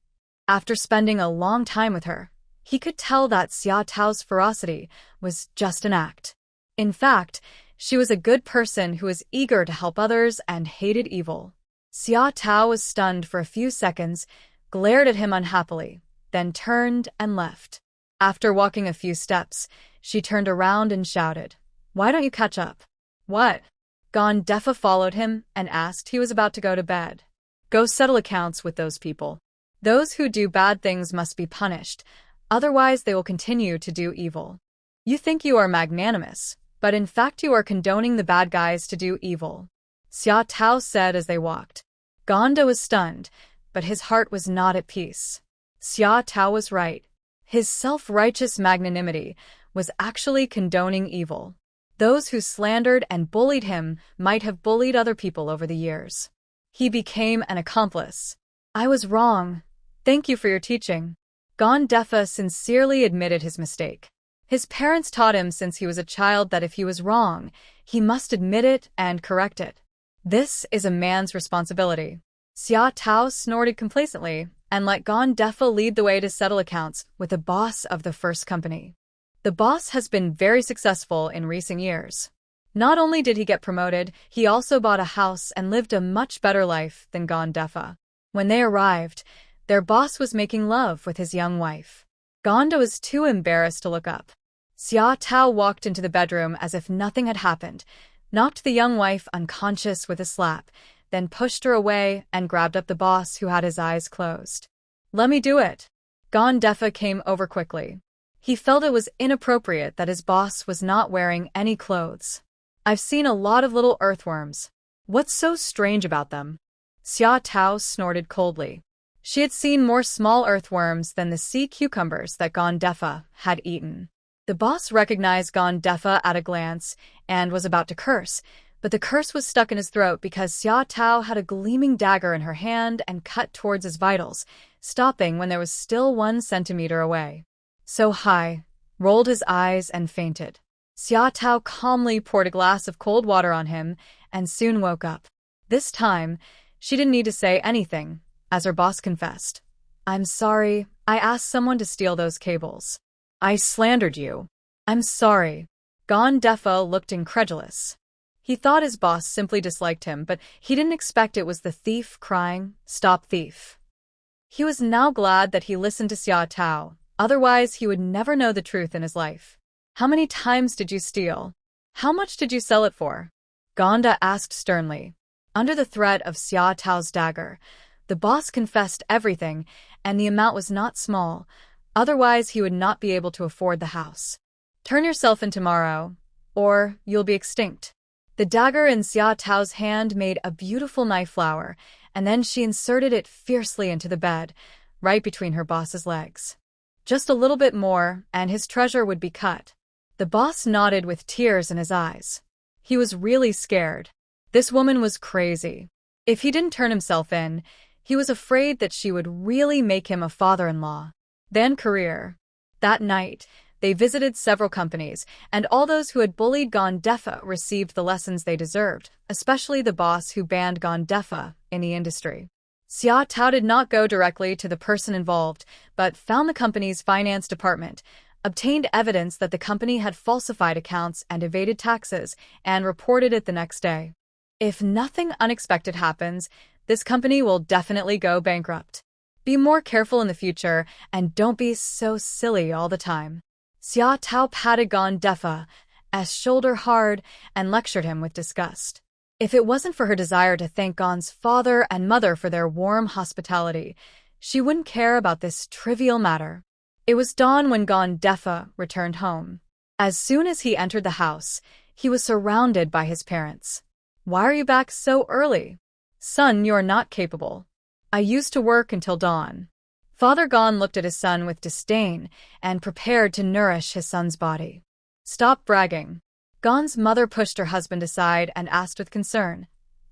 After spending a long time with her, he could tell that Xia Tao's ferocity was just an act. In fact, she was a good person who was eager to help others and hated evil. Xia Tao was stunned for a few seconds, glared at him unhappily, then turned and left. After walking a few steps, she turned around and shouted, "Why don't you catch up?" "What?" Gondefa followed him and asked. He was about to go to bed. "Go settle accounts with those people. Those who do bad things must be punished, otherwise they will continue to do evil. You think you are magnanimous, but in fact you are condoning the bad guys to do evil," Xia Tao said as they walked. Gonda was stunned, but his heart was not at peace. Xia Tao was right. His self-righteous magnanimity was actually condoning evil. Those who slandered and bullied him might have bullied other people over the years. He became an accomplice. "I was wrong. Thank you for your teaching." Gondefa sincerely admitted his mistake. His parents taught him since he was a child that if he was wrong, he must admit it and correct it. This is a man's responsibility. Xia Tao snorted complacently and let Gondefa lead the way to settle accounts with the boss of the first company. The boss has been very successful in recent years. Not only did he get promoted, he also bought a house and lived a much better life than Gondefa. When they arrived, their boss was making love with his young wife. Gonda was too embarrassed to look up. Xia Tao walked into the bedroom as if nothing had happened, knocked the young wife unconscious with a slap, then pushed her away and grabbed up the boss who had his eyes closed. "Let me do it." Gondefa came over quickly. He felt it was inappropriate that his boss was not wearing any clothes. "I've seen a lot of little earthworms. What's so strange about them?" Xia Tao snorted coldly. She had seen more small earthworms than the sea cucumbers that Gondefa had eaten. The boss recognized Gondefa at a glance and was about to curse, but the curse was stuck in his throat because Xia Tao had a gleaming dagger in her hand and cut towards his vitals, stopping when there was still 1 centimeter away. So high, rolled his eyes and fainted. Xia Tao calmly poured a glass of cold water on him and soon woke up. This time, she didn't need to say anything, as her boss confessed. "I'm sorry, I asked someone to steal those cables. I slandered you. I'm sorry." Gondefa looked incredulous. He thought his boss simply disliked him, but he didn't expect it was the thief crying, "Stop thief." He was now glad that he listened to Xia Tao, otherwise he would never know the truth in his life. "How many times did you steal? How much did you sell it for?" Gonda asked sternly. Under the threat of Xia Tao's dagger, the boss confessed everything, and the amount was not small, otherwise he would not be able to afford the house. "Turn yourself in tomorrow, or you'll be extinct." The dagger in Xia Tao's hand made a beautiful knife flower, and then she inserted it fiercely into the bed, right between her boss's legs. Just a little bit more, and his treasure would be cut. The boss nodded with tears in his eyes. He was really scared. This woman was crazy. If he didn't turn himself in, he was afraid that she would really make him a father-in-law. Then career. That night, they visited several companies, and all those who had bullied Gondefa received the lessons they deserved, especially the boss who banned Gondefa in the industry. Xia Tao did not go directly to the person involved, but found the company's finance department, obtained evidence that the company had falsified accounts and evaded taxes, and reported it the next day. If nothing unexpected happens, this company will definitely go bankrupt. Be more careful in the future and don't be so silly all the time. Xia Tao patted Gon Defa's shoulder hard and lectured him with disgust. If it wasn't for her desire to thank Gon's father and mother for their warm hospitality, she wouldn't care about this trivial matter. It was dawn when Gon Defa returned home. As soon as he entered the house, he was surrounded by his parents. "Why are you back so early? Son, you're not capable. I used to work until dawn." Father Gon looked at his son with disdain and prepared to nourish his son's body. "Stop bragging." Gon's mother pushed her husband aside and asked with concern,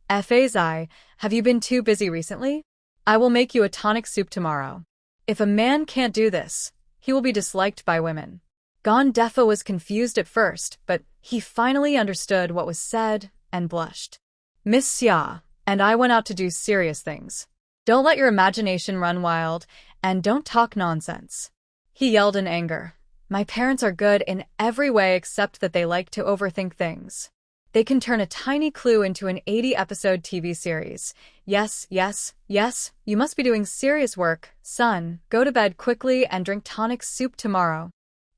"Fazai, have you been too busy recently? I will make you a tonic soup tomorrow. If a man can't do this, he will be disliked by women." Gon Defa was confused at first, but he finally understood what was said and blushed. "Miss Xia and I went out to do serious things. Don't let your imagination run wild, and don't talk nonsense." He yelled in anger. "My parents are good in every way except that they like to overthink things. They can turn a tiny clue into an 80-episode TV series. Yes, yes, yes, you must be doing serious work, son. Go to bed quickly and drink tonic soup tomorrow."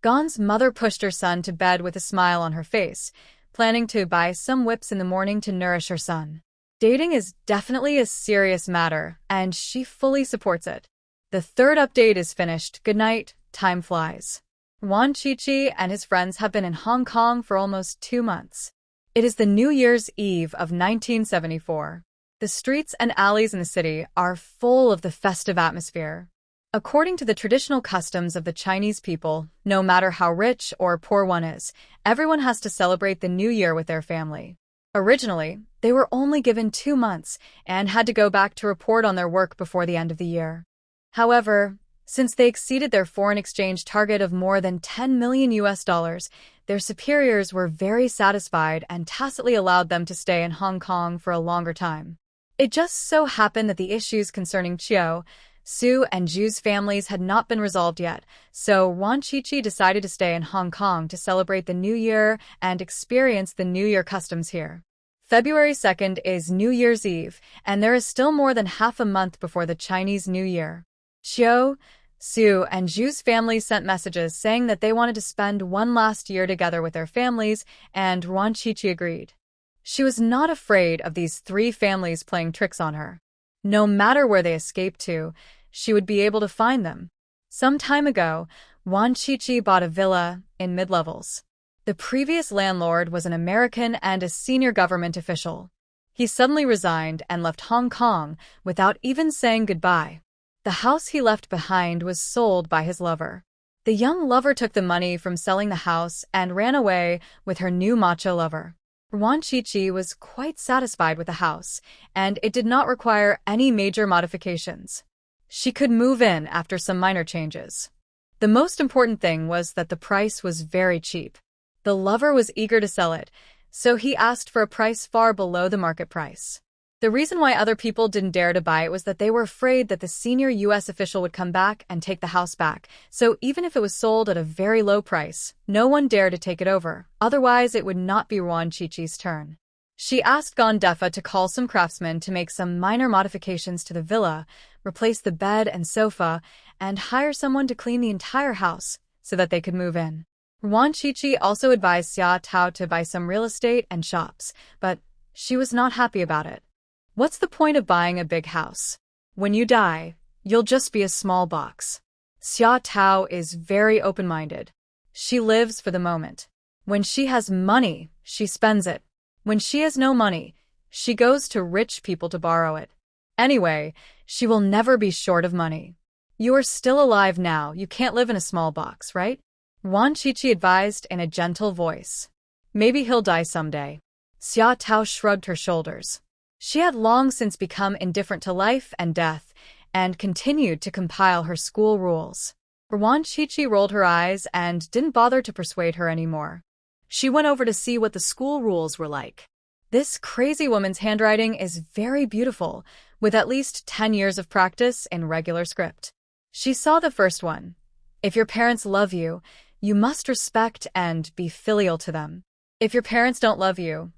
Gon's mother pushed her son to bed with a smile on her face, planning to buy some whips in the morning to nourish her son. Dating is definitely a serious matter, and she fully supports it. The third update is finished. Good night, time flies. Wan Qiqi and his friends have been in Hong Kong for almost 2 months. It is the New Year's Eve of 1974. The streets and alleys in the city are full of the festive atmosphere. According to the traditional customs of the Chinese people, no matter how rich or poor one is, everyone has to celebrate the New Year with their family. Originally, they were only given 2 months and had to go back to report on their work before the end of the year. However, since they exceeded their foreign exchange target of more than $10 million, their superiors were very satisfied and tacitly allowed them to stay in Hong Kong for a longer time. It just so happened that the issues concerning Chiu, Su, and Ju's families had not been resolved yet, so Wan Qiqi decided to stay in Hong Kong to celebrate the New Year and experience the New Year customs here. February 2nd is New Year's Eve, and there is still more than half a month before the Chinese New Year. Chiu, Su, and Ju's families sent messages saying that they wanted to spend one last year together with their families, and Ruan Qiqi agreed. She was not afraid of these 3 families playing tricks on her. No matter where they escaped to, she would be able to find them. Some time ago, Wan Qiqi bought a villa in mid-levels. The previous landlord was an American and a senior government official. He suddenly resigned and left Hong Kong without even saying goodbye. The house he left behind was sold by his lover. The young lover took the money from selling the house and ran away with her new macho lover. Ruan Qiqi was quite satisfied with the house, and it did not require any major modifications. She could move in after some minor changes. The most important thing was that the price was very cheap. The lover was eager to sell it, so he asked for a price far below the market price. The reason why other people didn't dare to buy it was that they were afraid that the senior U.S. official would come back and take the house back, so even if it was sold at a very low price, no one dared to take it over, otherwise it would not be Ruan Qiqi's turn. She asked Gon Defa to call some craftsmen to make some minor modifications to the villa, replace the bed and sofa, and hire someone to clean the entire house so that they could move in. Ruan Qiqi also advised Xia Tao to buy some real estate and shops, but she was not happy about it. What's the point of buying a big house? When you die, you'll just be a small box. Xia Tao is very open-minded. She lives for the moment. When she has money, she spends it. When she has no money, she goes to rich people to borrow it. Anyway, she will never be short of money. You are still alive now, you can't live in a small box, right? Wan Qiqi advised in a gentle voice. Maybe he'll die someday. Xia Tao shrugged her shoulders. She had long since become indifferent to life and death, and continued to compile her school rules. Ruan Qiqi rolled her eyes and didn't bother to persuade her anymore. She went over to see what the school rules were like. This crazy woman's handwriting is very beautiful, with at least 10 years of practice in regular script. She saw the first one. If your parents love you, you must respect and be filial to them. If your parents don't love you,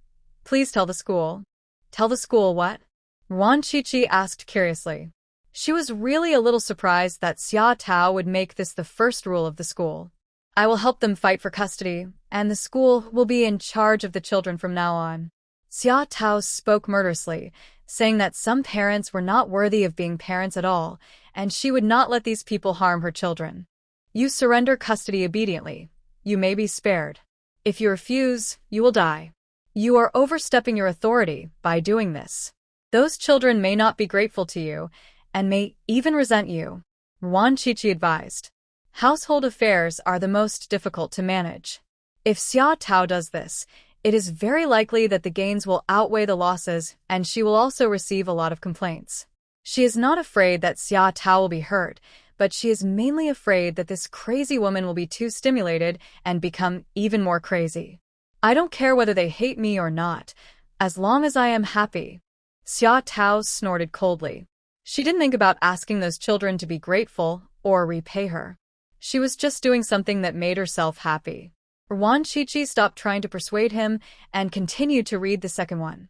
please tell the school. Tell the school what? Ruan Shuangjiang asked curiously. She was really a little surprised that Xia Tao would make this the first rule of the school. I will help them fight for custody, and the school will be in charge of the children from now on. Xia Tao spoke murderously, saying that some parents were not worthy of being parents at all, and she would not let these people harm her children. You surrender custody obediently. You may be spared. If you refuse, you will die. You are overstepping your authority by doing this. Those children may not be grateful to you, and may even resent you. Ruan Shuangjiang advised. Household affairs are the most difficult to manage. If Xia Tao does this, it is very likely that the gains will outweigh the losses, and she will also receive a lot of complaints. She is not afraid that Xia Tao will be hurt, but she is mainly afraid that this crazy woman will be too stimulated and become even more crazy. I don't care whether they hate me or not, as long as I am happy. Xia Tao snorted coldly. She didn't think about asking those children to be grateful or repay her. She was just doing something that made herself happy. Ruan Shuangjiang stopped trying to persuade him and continued to read the second one.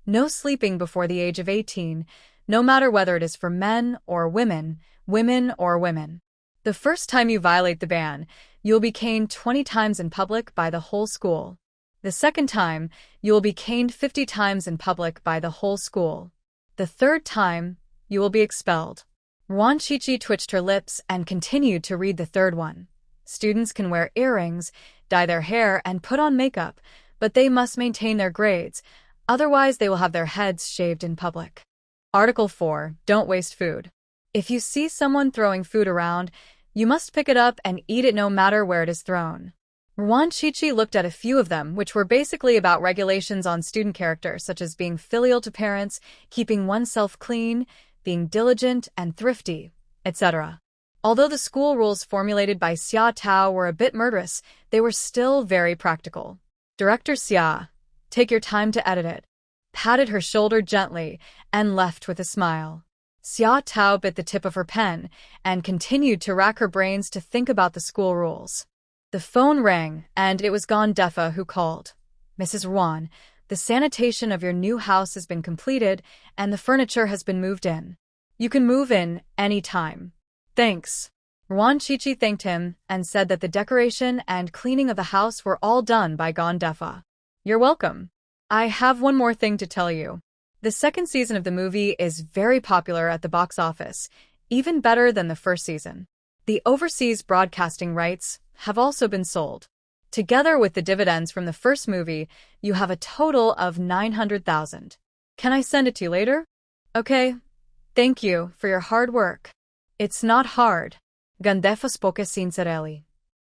No sleeping before the age of 18, no matter whether it is for men or women, women or women. The first time you violate the ban, you'll be caned 20 times in public by the whole school. The second time, you will be caned 50 times in public by the whole school. The third time, you will be expelled. Ruan Shuangjiang twitched her lips and continued to read the third one. Students can wear earrings, dye their hair, and put on makeup, but they must maintain their grades, otherwise they will have their heads shaved in public. Article 4. Don't waste food. If you see someone throwing food around, you must pick it up and eat it no matter where it is thrown. Ruan Shuangjiang looked at a few of them, which were basically about regulations on student character, such as being filial to parents, keeping oneself clean, being diligent and thrifty, etc. Although the school rules formulated by Xia Tao were a bit murderous, they were still very practical. Director Xia, take your time to edit it, patted her shoulder gently, and left with a smile. Xia Tao bit the tip of her pen and continued to rack her brains to think about the school rules. The phone rang, and it was Gondefa who called. Mrs. Ruan, the sanitation of your new house has been completed, and the furniture has been moved in. You can move in any time. Thanks. Ruan Shuangjiang thanked him and said that the decoration and cleaning of the house were all done by Gondefa. You're welcome. I have one more thing to tell you. The second season of the movie is very popular at the box office, even better than the first season. The overseas broadcasting rights have also been sold. Together with the dividends from the first movie, you have a total of 900,000. Can I send it to you later? Okay. Thank you for your hard work. It's not hard. Gondefa spoke sincerely.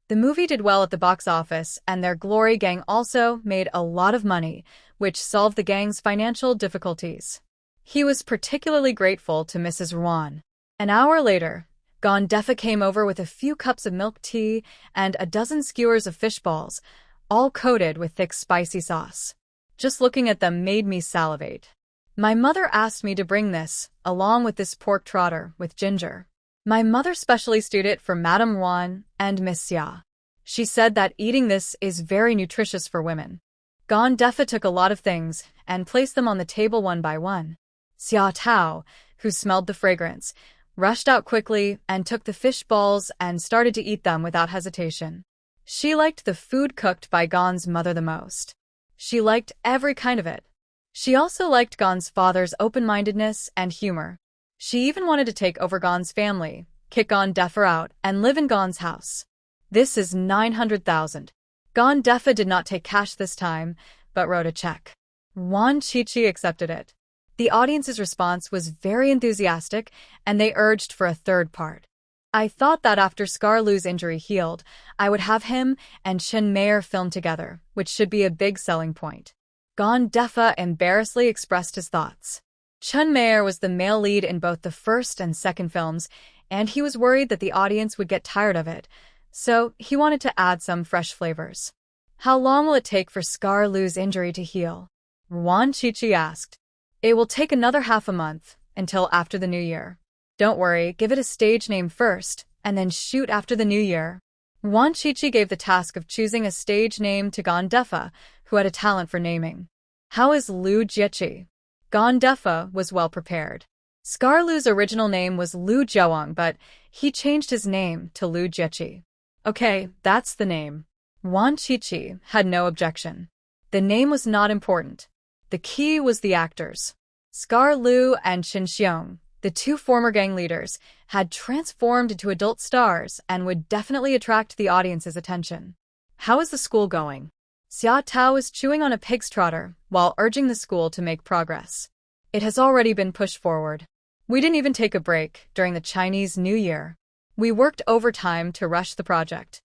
The movie did well at the box office, and their Glory Gang also made a lot of money, which solved the gang's financial difficulties. He was particularly grateful to Mrs. Ruan. An hour later, Gondefa came over with a few cups of milk tea and a dozen skewers of fish balls, all coated with thick spicy sauce. Just looking at them made me salivate. My mother asked me to bring this, along with this pork trotter with ginger. My mother specially stewed it for Madame Ruan and Miss Xia. She said that eating this is very nutritious for women. Gondefa took a lot of things and placed them on the table one by one. Xia Tao, who smelled the fragrance, rushed out quickly and took the fish balls and started to eat them without hesitation. She liked the food cooked by Gon's mother the most. She liked every kind of it. She also liked Gon's father's open-mindedness and humor. She even wanted to take over Gon's family, kick Gondefa out, and live in Gon's house. This is 900,000. Gondefa did not take cash this time, but wrote a check. Ruan Shuangjiang accepted it. The audience's response was very enthusiastic, and they urged for a third part. I thought that after Scarlu's injury healed, I would have him and Chen Meier film together, which should be a big selling point. Gondefa embarrassedly expressed his thoughts. Chen Meier was the male lead in both the first and second films, and he was worried that the audience would get tired of it, so he wanted to add some fresh flavors. How long will it take for Scarlu's injury to heal? Ruan Shuangjiang asked. It will take another half a month, until after the new year. Don't worry, give it a stage name first, and then shoot after the new year. Ruan Shuangjiang gave the task of choosing a stage name to Gondefa, who had a talent for naming. How is Lu Jiechi? Gandefa was well prepared. Scarlu's original name was Lu Jiawang, but he changed his name to Lu Jieqi. Okay, that's the name. Wan Qiqi had no objection. The name was not important. The key was the actors. Scar Lu and Qin Xiong, the two former gang leaders, had transformed into adult stars and would definitely attract the audience's attention. How is the school going? Xia Tao is chewing on a pig's trotter while urging the school to make progress. It has already been pushed forward. We didn't even take a break during the Chinese New Year. We worked overtime to rush the project.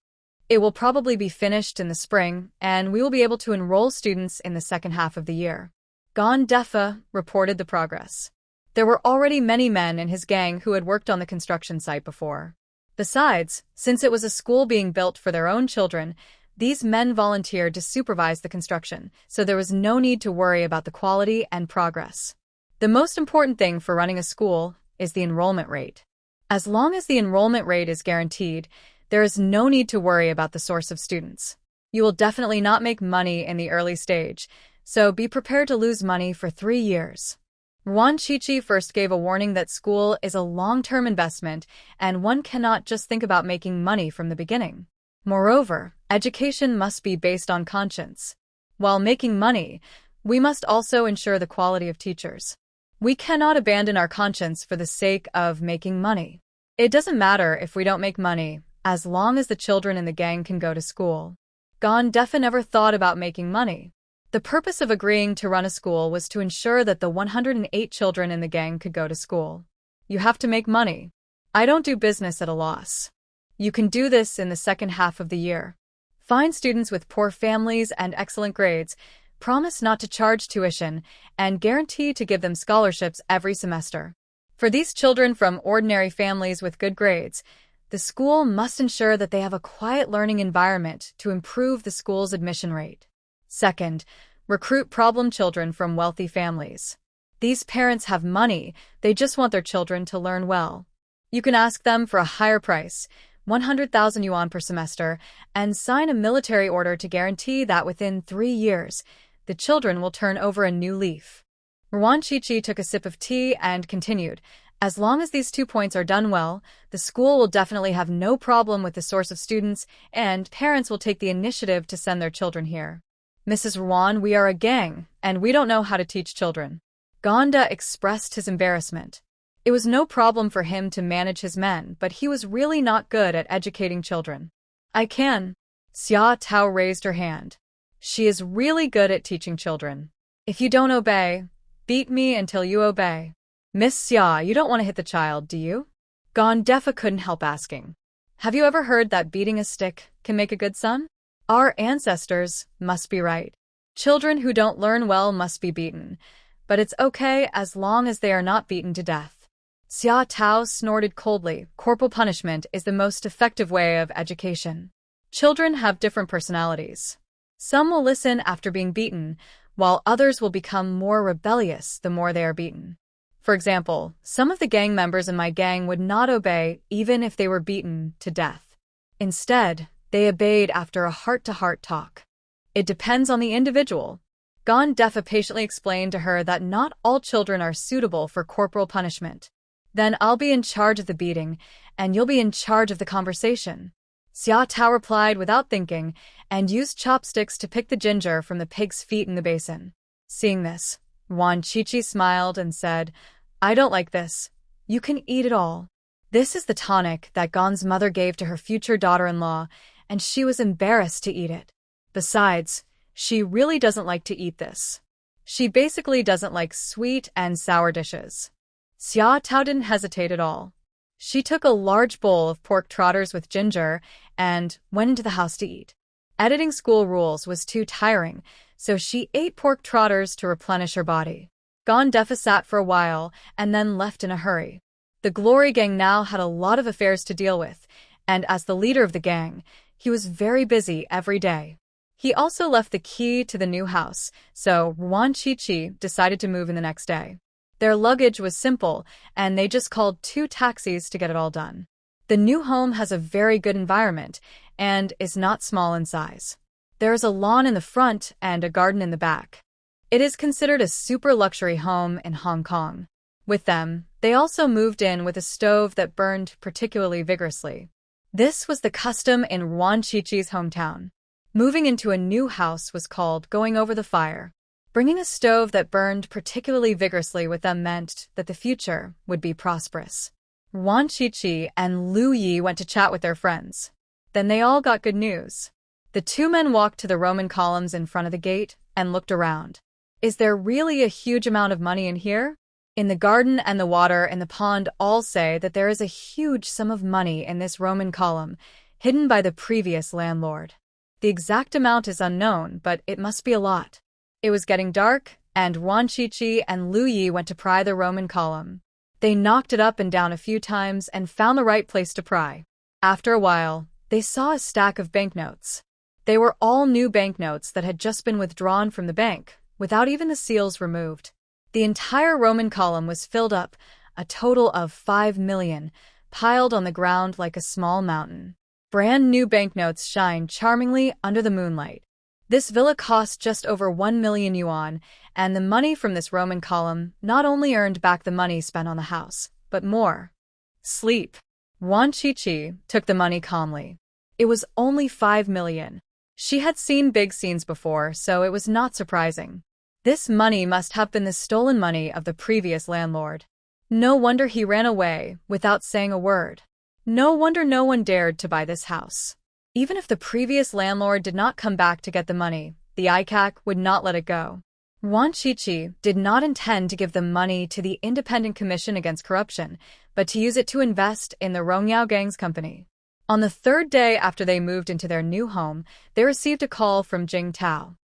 It will probably be finished in the spring, and we will be able to enroll students in the second half of the year. Gandefa reported the progress. There were already many men in his gang who had worked on the construction site before. Besides, since it was a school being built for their own children, these men volunteered to supervise the construction, so there was no need to worry about the quality and progress. The most important thing for running a school is the enrollment rate. As long as the enrollment rate is guaranteed, there is no need to worry about the source of students. You will definitely not make money in the early stage, so be prepared to lose money for 3 years. Ruan Qiqi first gave a warning that school is a long-term investment and one cannot just think about making money from the beginning. Moreover, education must be based on conscience. While making money, we must also ensure the quality of teachers. We cannot abandon our conscience for the sake of making money. It doesn't matter if we don't make money, as long as the children in the gang can go to school. Gandefa never thought about making money. The purpose of agreeing to run a school was to ensure that the 108 children in the gang could go to school. You have to make money. I don't do business at a loss. You can do this in the second half of the year. Find students with poor families and excellent grades, promise not to charge tuition, and guarantee to give them scholarships every semester. For these children from ordinary families with good grades, the school must ensure that they have a quiet learning environment to improve the school's admission rate. Second, recruit problem children from wealthy families. These parents have money, they just want their children to learn well. You can ask them for a higher price, 100,000 yuan per semester, and sign a military order to guarantee that within 3 years, the children will turn over a new leaf. Ruan Qiqi took a sip of tea and continued, as long as these 2 points are done well, the school will definitely have no problem with the source of students, and parents will take the initiative to send their children here. Mrs. Ruan, we are a gang, and we don't know how to teach children. Ganda expressed his embarrassment. It was no problem for him to manage his men, but he was really not good at educating children. I can. Xia Tao raised her hand. She is really good at teaching children. If you don't obey, beat me until you obey. Miss Xia, you don't want to hit the child, do you? Gandefa couldn't help asking. Have you ever heard that beating a stick can make a good son? Our ancestors must be right. Children who don't learn well must be beaten, but it's okay as long as they are not beaten to death. Xia Tao snorted coldly. Corporal punishment is the most effective way of education. Children have different personalities. Some will listen after being beaten, while others will become more rebellious the more they are beaten. For example, some of the gang members in my gang would not obey even if they were beaten to death. Instead, they obeyed after a heart-to-heart talk. It depends on the individual. Gandefa patiently explained to her that not all children are suitable for corporal punishment. Then I'll be in charge of the beating, and you'll be in charge of the conversation. Xia Tao replied without thinking, and used chopsticks to pick the ginger from the pig's feet in the basin. Seeing this, Ruan Qiqi smiled and said, I don't like this. You can eat it all. This is the tonic that Gan's mother gave to her future daughter-in-law, and she was embarrassed to eat it. Besides, she really doesn't like to eat this. She basically doesn't like sweet and sour dishes. Xia Tao didn't hesitate at all. She took a large bowl of pork trotters with ginger and went into the house to eat. Editing school rules was too tiring, so she ate pork trotters to replenish her body. Gandefa sat for a while and then left in a hurry. The Glory Gang now had a lot of affairs to deal with, and as the leader of the gang, he was very busy every day. He also left the key to the new house, so Ruan Qiqi decided to move in the next day. Their luggage was simple, and they just called 2 taxis to get it all done. The new home has a very good environment and is not small in size. There is a lawn in the front and a garden in the back. It is considered a super luxury home in Hong Kong. With them, they also moved in with a stove that burned particularly vigorously. This was the custom in Ruan Shuangjiang's hometown. Moving into a new house was called going over the fire. Bringing a stove that burned particularly vigorously with them meant that the future would be prosperous. Ruan Shuangjiang and Lu Yi went to chat with their friends. Then they all got good news. The two men walked to the Roman columns in front of the gate and looked around. Is there really a huge amount of money in here? In the garden and the water in the pond all say that there is a huge sum of money in this Roman column, hidden by the previous landlord. The exact amount is unknown, but it must be a lot. It was getting dark, and Ruan Shuangjiang and Lu Yi went to pry the Roman column. They knocked it up and down a few times and found the right place to pry. After a while, they saw a stack of banknotes. They were all new banknotes that had just been withdrawn from the bank, without even the seals removed. The entire Roman column was filled up, a total of 5 million, piled on the ground like a small mountain. Brand new banknotes shine charmingly under the moonlight. This villa cost just over 1 million yuan, and the money from this Roman column not only earned back the money spent on the house, but more. Sleep. Ruan Shuangjiang took the money calmly. It was only 5 million. She had seen big scenes before, so it was not surprising. This money must have been the stolen money of the previous landlord. No wonder he ran away without saying a word. No wonder no one dared to buy this house. Even if the previous landlord did not come back to get the money, the ICAC would not let it go. Ruan Shuangjiang did not intend to give the money to the Independent Commission Against Corruption, but to use it to invest in the Rongyao Gang's company. On the third day after they moved into their new home, they received a call from Xia Tao.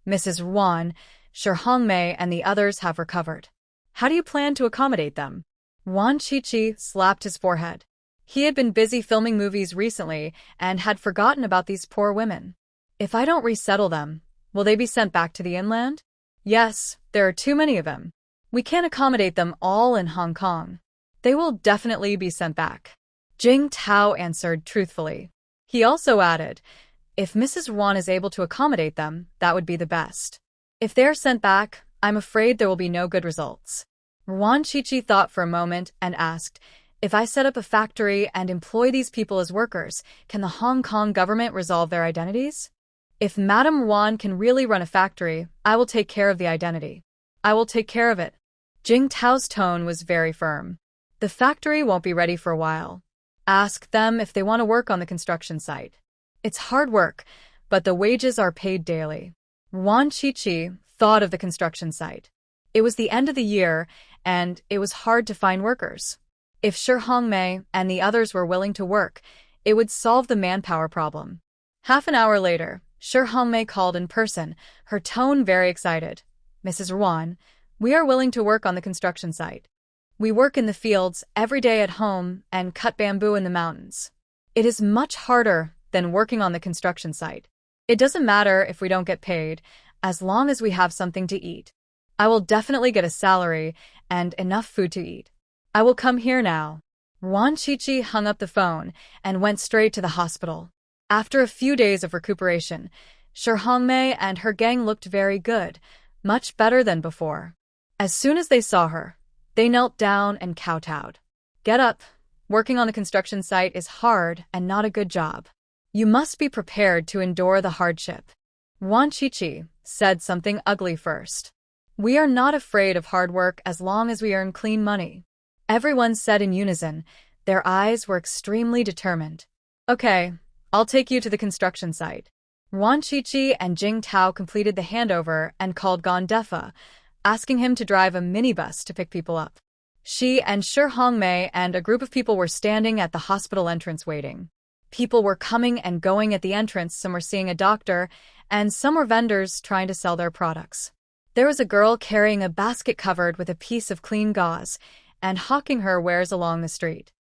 Mrs. Ruan, Shi Hongmei and the others have recovered. How do you plan to accommodate them? Ruan Shuangjiang slapped his forehead. He had been busy filming movies recently and had forgotten about these poor women. If I don't resettle them, will they be sent back to the inland? Yes, there are too many of them. We can't accommodate them all in Hong Kong. They will definitely be sent back. Xia Tao answered truthfully. He also added, if Mrs. Ruan is able to accommodate them, that would be the best. If they're sent back, I'm afraid there will be no good results. Ruan Shuangjiang thought for a moment and asked, if I set up a factory and employ these people as workers, can the Hong Kong government resolve their identities? If Madame Ruan can really run a factory, I will take care of the identity. I will take care of it. Xia Tao's tone was very firm. The factory won't be ready for a while. Ask them if they want to work on the construction site. It's hard work, but the wages are paid daily. Ruan Shuangjiang thought of the construction site. It was the end of the year, and it was hard to find workers. If Shi Hongmei and the others were willing to work, it would solve the manpower problem. Half an hour later, Shi Hongmei called in person, her tone very excited. Mrs. Ruan, we are willing to work on the construction site. We work in the fields every day at home and cut bamboo in the mountains. It is much harder than working on the construction site. It doesn't matter if we don't get paid, as long as we have something to eat. I will definitely get a salary and enough food to eat. I will come here now. Ruan Shuangjiang hung up the phone and went straight to the hospital. After a few days of recuperation, Shi Hongmei and her gang looked very good, much better than before. As soon as they saw her, they knelt down and kowtowed. Get up. Working on the construction site is hard and not a good job. You must be prepared to endure the hardship. Ruan Shuangjiang said something ugly first. We are not afraid of hard work as long as we earn clean money. Everyone said in unison. Their eyes were extremely determined. Okay, I'll take you to the construction site. Ruan Shuangjiang and Xia Tao completed the handover and called Gondefa, asking him to drive a minibus to pick people up. She and Shi Hongmei and a group of people were standing at the hospital entrance waiting. People were coming and going at the entrance, some were seeing a doctor, and some were vendors trying to sell their products. There was a girl carrying a basket covered with a piece of clean gauze and hawking her wares along the street.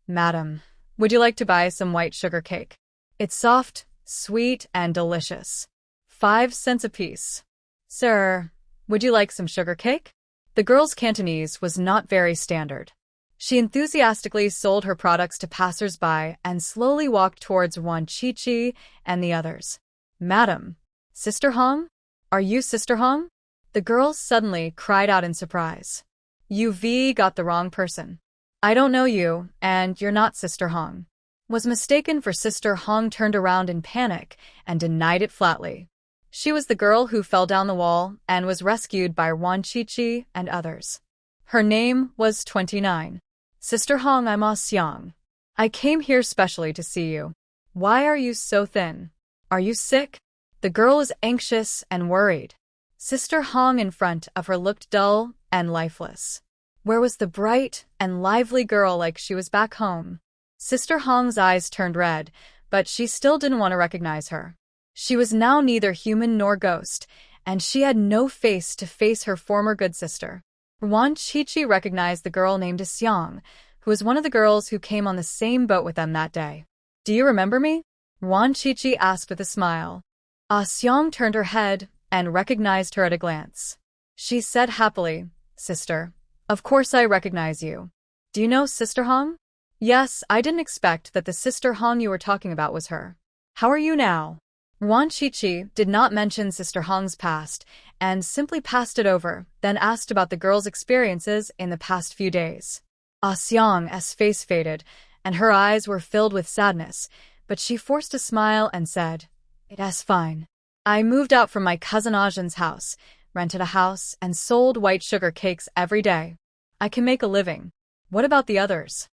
Madam, would you like to buy some white sugar cake? It's soft, sweet, and delicious. 5 cents apiece. Sir, would you like some sugar cake? The girl's Cantonese was not very standard. She enthusiastically sold her products to passers-by and slowly walked towards Ruan Shuangjiang and the others. Madam, Sister Hong? Are you Sister Hong? The girls suddenly cried out in surprise. "You got the wrong person. I don't know you, and you're not Sister Hong." Was mistaken for Sister Hong turned around in panic and denied it flatly. She was the girl who fell down the wall and was rescued by Ruan Shuangjiang and others. Her name was 29. "Sister Hong, I'm Xiang. I came here specially to see you. Why are you so thin? Are you sick?" The girl was anxious and worried. Sister Hong in front of her looked dull and lifeless. Where was the bright and lively girl like she was back home? Sister Hong's eyes turned red, but she still didn't want to recognize her. She was now neither human nor ghost, and she had no face to face her former good sister. Ruan Shuangjiang recognized the girl named Xiang, who was one of the girls who came on the same boat with them that day. "Do you remember me?" Ruan Shuangjiang asked with a smile. Xiang turned her head and recognized her at a glance. She said happily, "Sister, of course I recognize you. Do you know Sister Hong?" "Yes, I didn't expect that the Sister Hong you were talking about was her. How are you now?" Ruan Shuangjiang did not mention Sister Hong's past and simply passed it over, then asked about the girl's experiences in the past few days. Xiang's face faded, and her eyes were filled with sadness, but she forced a smile and said, "It's fine. I moved out from my cousin Ajin's house, rented a house, and sold white sugar cakes every day. I can make a living. What about the others?"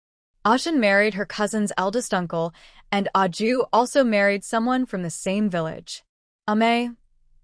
Ajin married her cousin's eldest uncle, and Aju also married someone from the same village. Ame,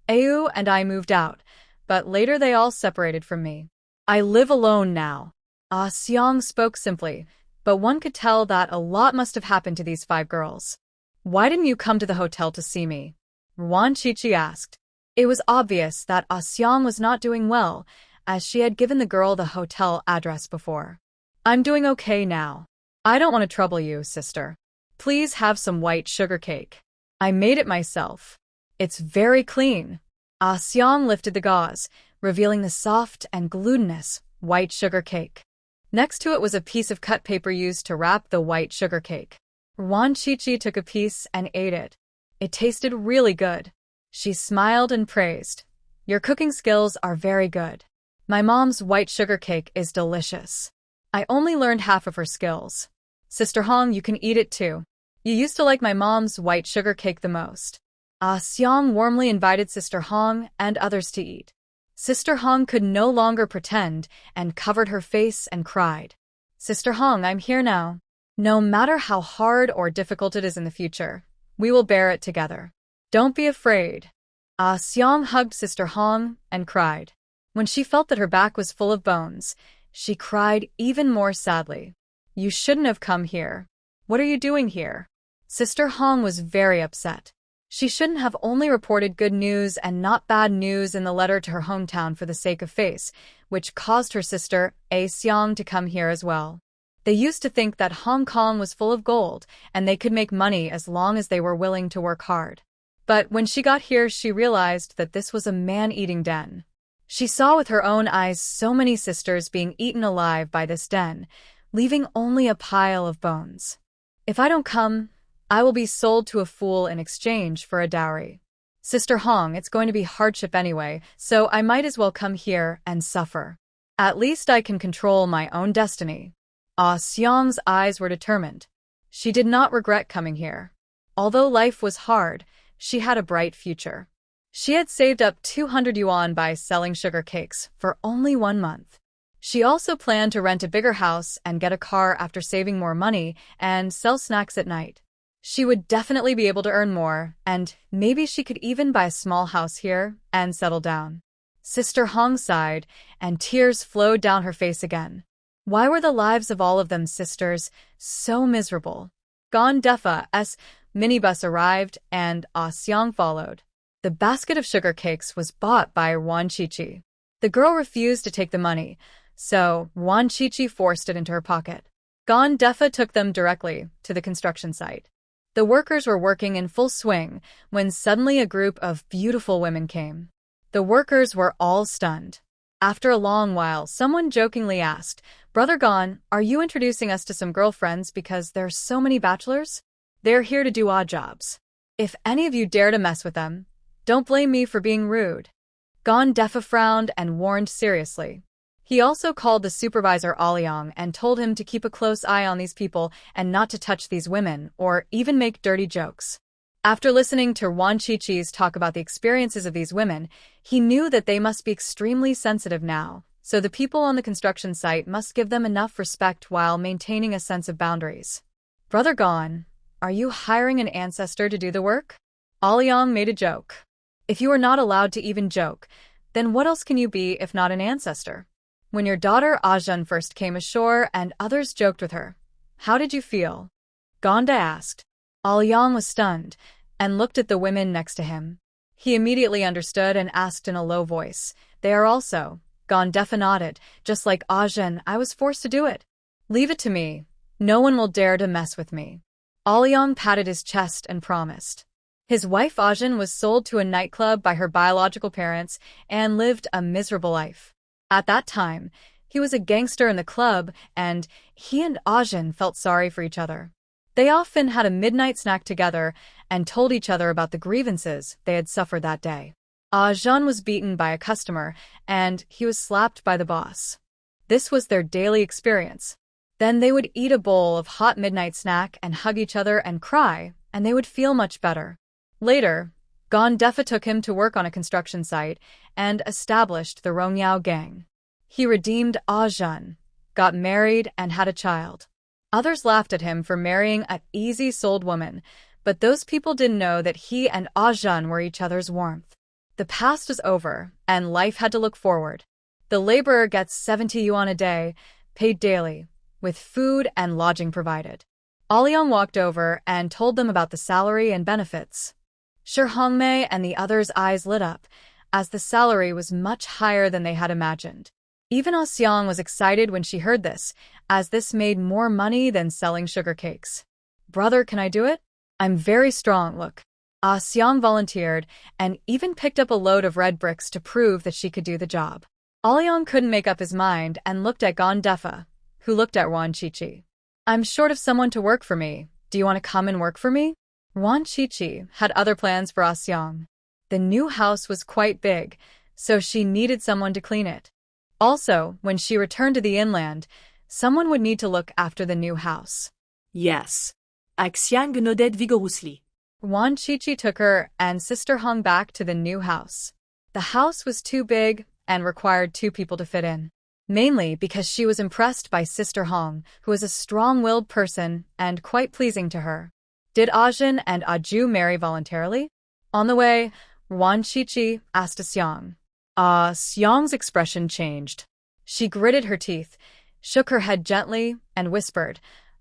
Au and I moved out, but later they all separated from me. I live alone now. Xiang spoke simply, but one could tell that a lot must have happened to these 5 girls. "Why didn't you come to the hotel to see me?" Ruan Shuangjiang asked. It was obvious that Xiang was not doing well, as she had given the girl the hotel address before. "I'm doing okay now. I don't want to trouble you, sister. Please have some white sugar cake. I made it myself. It's very clean." Xiang lifted the gauze, revealing the soft and glutinous white sugar cake. Next to it was a piece of cut paper used to wrap the white sugar cake. Ruan Shuangjiang took a piece and ate it. It tasted really good. She smiled and praised. "Your cooking skills are very good. My mom's white sugar cake is delicious. I only learned half of her skills. Sister Hong, you can eat it too. You used to like my mom's white sugar cake the most." Xiang warmly invited Sister Hong and others to eat. Sister Hong could no longer pretend and covered her face and cried. "Sister Hong, I'm here now. No matter how hard or difficult it is in the future, we will bear it together. Don't be afraid." Xiang hugged Sister Hong and cried. When she felt that her back was full of bones, she cried even more sadly. "You shouldn't have come here. What are you doing here?" Sister Hong was very upset. She shouldn't have only reported good news and not bad news in the letter to her hometown for the sake of face, which caused her sister, Xiang, to come here as well. They used to think that Hong Kong was full of gold, and they could make money as long as they were willing to work hard. But when she got here, she realized that this was a man-eating den. She saw with her own eyes so many sisters being eaten alive by this den, leaving only a pile of bones. "If I don't come, I will be sold to a fool in exchange for a dowry. Sister Hong, it's going to be hardship anyway, so I might as well come here and suffer. At least I can control my own destiny." Xiang's eyes were determined. She did not regret coming here. Although life was hard, she had a bright future. She had saved up 200 yuan by selling sugar cakes for only 1 month. She also planned to rent a bigger house and get a car after saving more money and sell snacks at night. She would definitely be able to earn more, and maybe she could even buy a small house here and settle down. Sister Hong sighed, and tears flowed down her face again. Why were the lives of all of them sisters so miserable? Gon Defa's minibus arrived, and Xiang followed. The basket of sugar cakes was bought by Ruan Shuangjiang. The girl refused to take the money, so Ruan Shuangjiang forced it into her pocket. Gon Defa took them directly to the construction site. The workers were working in full swing when suddenly a group of beautiful women came. The workers were all stunned. After a long while, someone jokingly asked, "Brother Gon, are you introducing us to some girlfriends because there are so many bachelors? They're here to do odd jobs. If any of you dare to mess with them, don't blame me for being rude." Defa frowned and warned seriously. He also called the supervisor Aliang and told him to keep a close eye on these people and not to touch these women or even make dirty jokes. After listening to Ruan Shuangjiang's talk about the experiences of these women, he knew that they must be extremely sensitive now, so the people on the construction site must give them enough respect while maintaining a sense of boundaries. Brother Gon, are you hiring an ancestor to do the work? Aliang made a joke. If you are not allowed to even joke, then what else can you be if not an ancestor? When your daughter Ajun first came ashore and others joked with her, how did you feel? Gonda asked. Aliang was stunned and looked at the women next to him. He immediately understood and asked in a low voice, "They are also?" Defa nodded. "Just like Ajun, I was forced to do it. Leave it to me. No one will dare to mess with me." Aliang patted his chest and promised. His wife Ajun was sold to a nightclub by her biological parents and lived a miserable life. At that time, he was a gangster in the club, and he and Ajun felt sorry for each other. They often had a midnight snack together and told each other about the grievances they had suffered that day. Ajun was beaten by a customer, and he was slapped by the boss. This was their daily experience. Then they would eat a bowl of hot midnight snack and hug each other and cry, and they would feel much better. Later, Defa took him to work on a construction site and established the Rongyao gang. He redeemed Ajun, got married, and had a child. Others laughed at him for marrying an easy-souled woman, but those people didn't know that he and Ajun were each other's warmth. The past was over, and life had to look forward. The laborer gets 70 yuan a day, paid daily, with food and lodging provided. Aliang walked over and told them about the salary and benefits. Shi Hongmei and the others' eyes lit up, as the salary was much higher than they had imagined. Even Xiang was excited when she heard this, as this made more money than selling sugar cakes. "Brother, can I do it? I'm very strong, look." Xiang volunteered and even picked up a load of red bricks to prove that she could do the job. Aliang couldn't make up his mind and looked at Defa, who looked at Ruan Shuangjiang. "I'm short of someone to work for me. Do you want to come and work for me?" Ruan Shuangjiang had other plans for Xiang. The new house was quite big, so she needed someone to clean it. Also, when she returned to the inland, someone would need to look after the new house. "Yes." Xiang nodded vigorously. Ruan Shuangjiang took her and sister Hong back to the new house. The house was too big and required 2 people to fit in, mainly because she was impressed by sister Hong, who was a strong-willed person and quite pleasing to her. Did Ajun and Aju marry voluntarily? On the way, Ruan Shuangjiang asked Xiang. Xiang's expression changed. She gritted her teeth, shook her head gently, and whispered,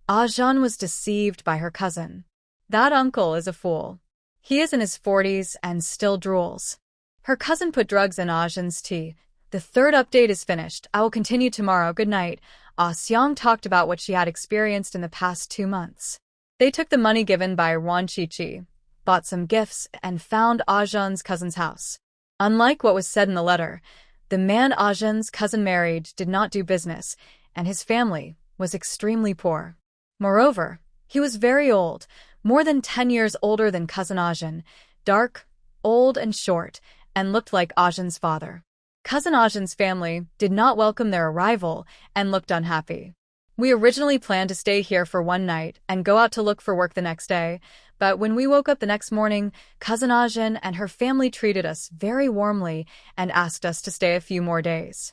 "Ajun was deceived by her cousin. That uncle is a fool. He is in his 40s and still drools. Her cousin put drugs in Ajun's tea. The 3rd update is finished. I will continue tomorrow. Good night." Xiang talked about what she had experienced in the past 2 months. They took the money given by Ruan Shuangjiang, bought some gifts, and found Ajun's cousin's house. Unlike what was said in the letter, the man Ajun's cousin married did not do business, and his family was extremely poor. Moreover, he was very old, more than 10 years older than cousin Ajun, dark, old, and short, and looked like Ajun's father. Cousin Ajun's family did not welcome their arrival and looked unhappy. "We originally planned to stay here for 1 night and go out to look for work the next day, but when we woke up the next morning, cousin Ajun and her family treated us very warmly and asked us to stay a few more days."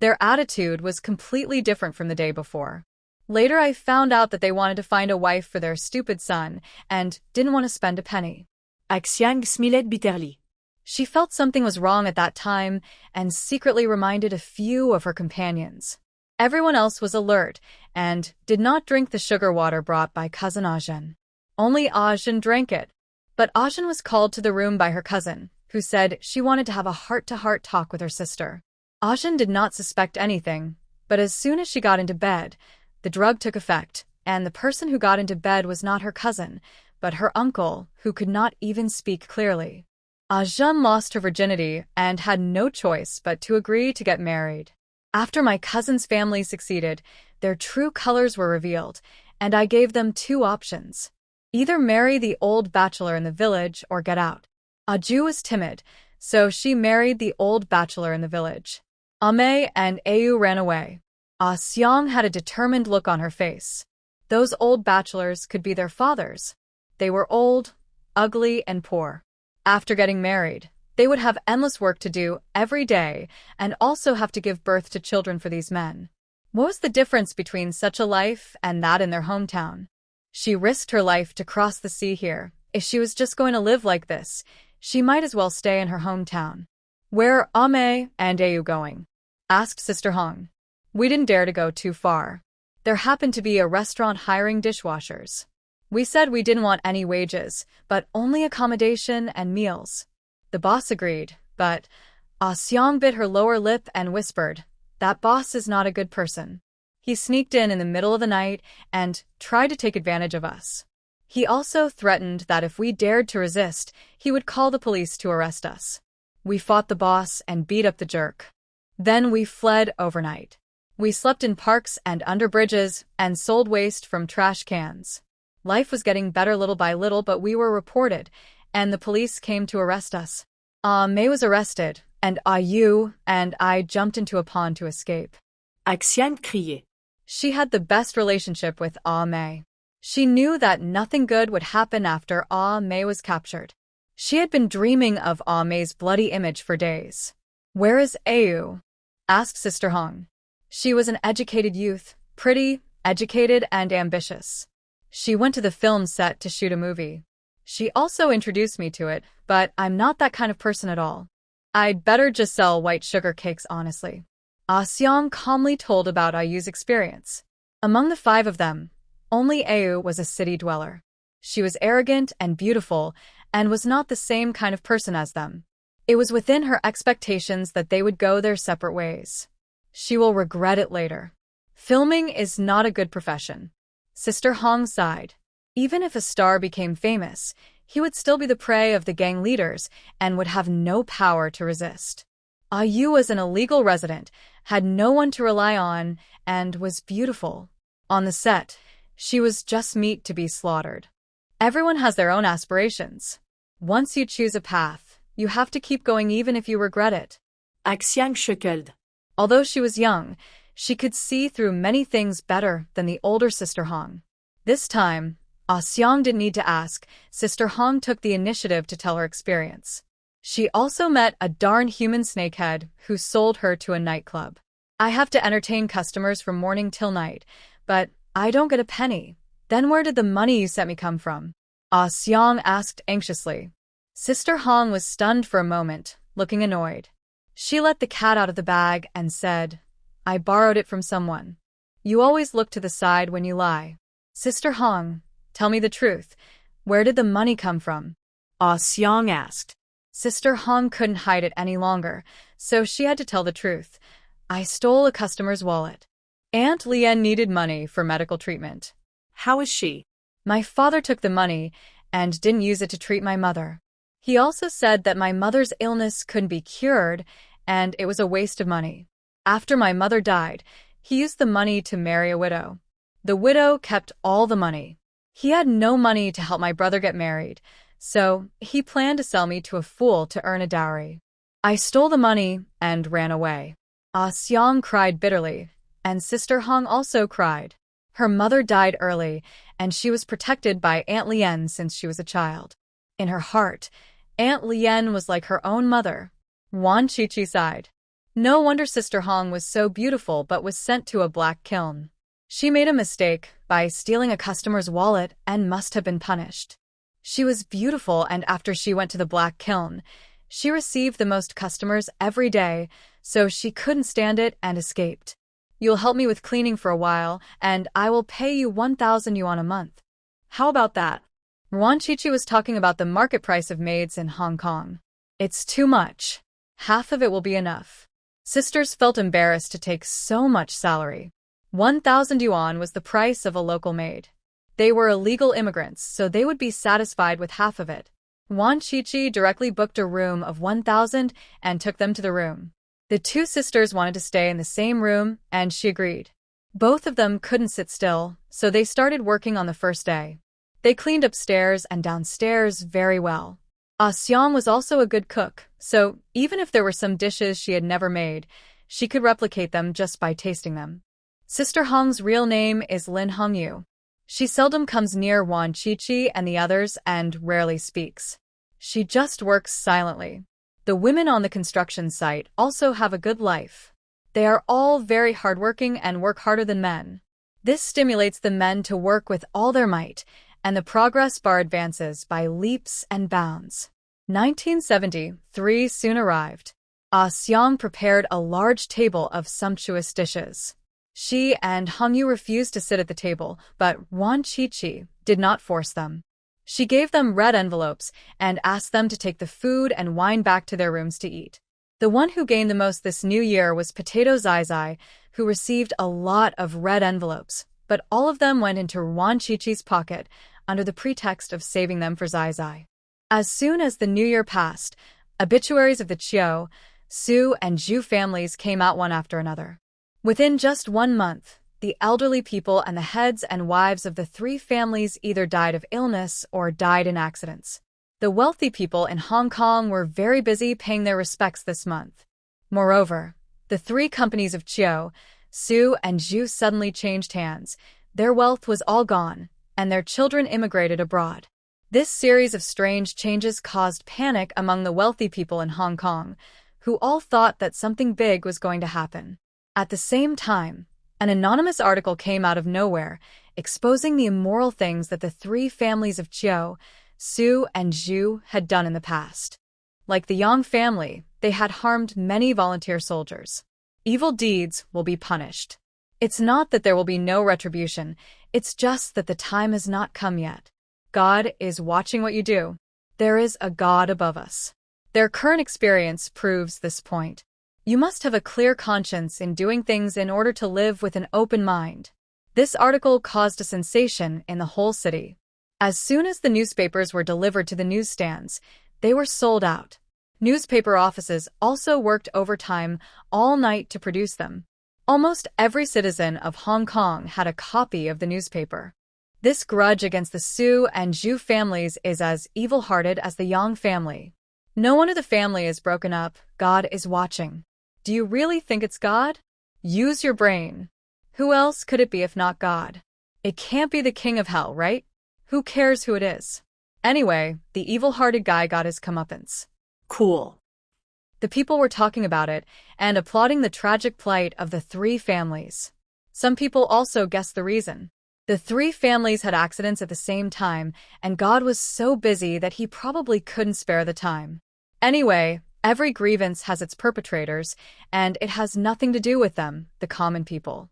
Their attitude was completely different from the day before. Later I found out that they wanted to find a wife for their stupid son and didn't want to spend a penny. Xiang smiled bitterly. She felt something was wrong at that time and secretly reminded a few of her companions. Everyone else was alert and did not drink the sugar water brought by cousin Ajun. Only Ajun drank it. But Ajun was called to the room by her cousin, who said she wanted to have a heart-to-heart talk with her sister. Ajun did not suspect anything, but as soon as she got into bed, the drug took effect, and the person who got into bed was not her cousin, but her uncle, who could not even speak clearly. Ajun lost her virginity and had no choice but to agree to get married. After my cousin's family succeeded, their true colors were revealed, and I gave them 2 options. Either marry the old bachelor in the village or get out. Aju was timid, so she married the old bachelor in the village. Ame and Ayu ran away. Xiang had a determined look on her face. Those old bachelors could be their fathers. They were old, ugly, and poor. After getting married, they would have endless work to do every day and also have to give birth to children for these men. What was the difference between such a life and that in their hometown? She risked her life to cross the sea here. If she was just going to live like this, she might as well stay in her hometown. Where are Ame and Ayu going? Asked Sister Hong. We didn't dare to go too far. There happened to be a restaurant hiring dishwashers. We said we didn't want any wages, but only accommodation and meals. The boss agreed, but Xiang bit her lower lip and whispered, "That boss is not a good person. He sneaked in the middle of the night and tried to take advantage of us. He also threatened that if we dared to resist, he would call the police to arrest us. We fought the boss and beat up the jerk. Then we fled overnight. We slept in parks and under bridges and sold waste from trash cans. Life was getting better little by little, but we were reported, and the police came to arrest us. Mei was arrested, and Yu and I jumped into a pond to escape." Xiang criait. She had the best relationship with Mei. She knew that nothing good would happen after Mei was captured. She had been dreaming of Mei's bloody image for days. "Where is Ayu?" asked Sister Hong. She was an educated youth, pretty, educated, and ambitious. She went to the film set to shoot a movie. She also introduced me to it, but I'm not that kind of person at all. I'd better just sell white sugar cakes, honestly. Xiang calmly told about Ayu's experience. Among the 5 of them, only Ayu was a city dweller. She was arrogant and beautiful, and was not the same kind of person as them. It was within her expectations that they would go their separate ways. She will regret it later. Filming is not a good profession. Sister Hong sighed. Even if a star became famous, he would still be the prey of the gang leaders and would have no power to resist. Ayu was an illegal resident, had no one to rely on, and was beautiful. On the set, she was just meat to be slaughtered. Everyone has their own aspirations. Once you choose a path, you have to keep going even if you regret it. Xiang chuckled. Although she was young, she could see through many things better than the older Sister Hong. This time, Xiang didn't need to ask. Sister Hong took the initiative to tell her experience. She also met a darn human snakehead who sold her to a nightclub. "I have to entertain customers from morning till night, but I don't get a penny. Then where did the money you sent me come from?" Xiang asked anxiously. Sister Hong was stunned for a moment, looking annoyed. She let the cat out of the bag and said, "I borrowed it from someone. You always look to the side when you lie. Sister Hong, tell me the truth. Where did the money come from?" Xiang asked. Sister Hong couldn't hide it any longer, so she had to tell the truth. "I stole a customer's wallet. Aunt Lien needed money for medical treatment." "How is she?" "My father took the money and didn't use it to treat my mother. He also said that my mother's illness couldn't be cured and it was a waste of money. After my mother died, he used the money to marry a widow. The widow kept all the money. He had no money to help my brother get married, so he planned to sell me to a fool to earn a dowry. I stole the money and ran away." Xiang cried bitterly, and Sister Hong also cried. Her mother died early, and she was protected by Aunt Lien since she was a child. In her heart, Aunt Lien was like her own mother. Wan Chichi sighed. No wonder Sister Hong was so beautiful but was sent to a black kiln. She made a mistake by stealing a customer's wallet and must have been punished. She was beautiful, and after she went to the black kiln, she received the most customers every day, so she couldn't stand it and escaped. "You'll help me with cleaning for a while, and I will pay you 1,000 yuan a month. How about that?" Ruan Chichi was talking about the market price of maids in Hong Kong. "It's too much. Half of it will be enough." Sisters felt embarrassed to take so much salary. 1,000 yuan was the price of a local maid. They were illegal immigrants, so they would be satisfied with half of it. Wan Chichi directly booked a room of 1,000 and took them to the room. The 2 sisters wanted to stay in the same room, and she agreed. Both of them couldn't sit still, so they started working on the first day. They cleaned upstairs and downstairs very well. Xiang was also a good cook, so even if there were some dishes she had never made, she could replicate them just by tasting them. Sister Hong's real name is Lin Hongyu. She seldom comes near Wan Qiqi and the others and rarely speaks. She just works silently. The women on the construction site also have a good life. They are all very hardworking and work harder than men. This stimulates the men to work with all their might, and the progress bar advances by leaps and bounds. 1973 soon arrived. Xiang prepared a large table of sumptuous dishes. She and Hongyu refused to sit at the table, but Wan Qiqi did not force them. She gave them red envelopes and asked them to take the food and wine back to their rooms to eat. The one who gained the most this new year was Potato Zai, who received a lot of red envelopes, but all of them went into Wan Qiqi's pocket under the pretext of saving them for Zai. As soon as the new year passed, obituaries of the Qiu, Su, and Zhu families came out one after another. Within just 1 month, the elderly people and the heads and wives of the 3 families either died of illness or died in accidents. The wealthy people in Hong Kong were very busy paying their respects this month. Moreover, the 3 companies of Qiu, Su, and Zhu suddenly changed hands. Their wealth was all gone, and their children immigrated abroad. This series of strange changes caused panic among the wealthy people in Hong Kong, who all thought that something big was going to happen. At the same time, an anonymous article came out of nowhere, exposing the immoral things that the 3 families of Qiu, Su, and Zhu had done in the past. Like the Yang family, they had harmed many volunteer soldiers. Evil deeds will be punished. It's not that there will be no retribution, it's just that the time has not come yet. God is watching what you do. There is a God above us. Their current experience proves this point. You must have a clear conscience in doing things in order to live with an open mind. This article caused a sensation in the whole city. As soon as the newspapers were delivered to the newsstands, they were sold out. Newspaper offices also worked overtime all night to produce them. Almost every citizen of Hong Kong had a copy of the newspaper. This grudge against the Su and Zhu families is as evil-hearted as the Yang family. No one of the family is broken up. God is watching. Do you really think it's God? Use your brain. Who else could it be if not God? It can't be the king of hell, right? Who cares who it is? Anyway, the evil-hearted guy got his comeuppance. Cool. The people were talking about it and applauding the tragic plight of the 3 families. Some people also guessed the reason. The 3 families had accidents at the same time, and God was so busy that he probably couldn't spare the time. Anyway, every grievance has its perpetrators, and it has nothing to do with them, the common people.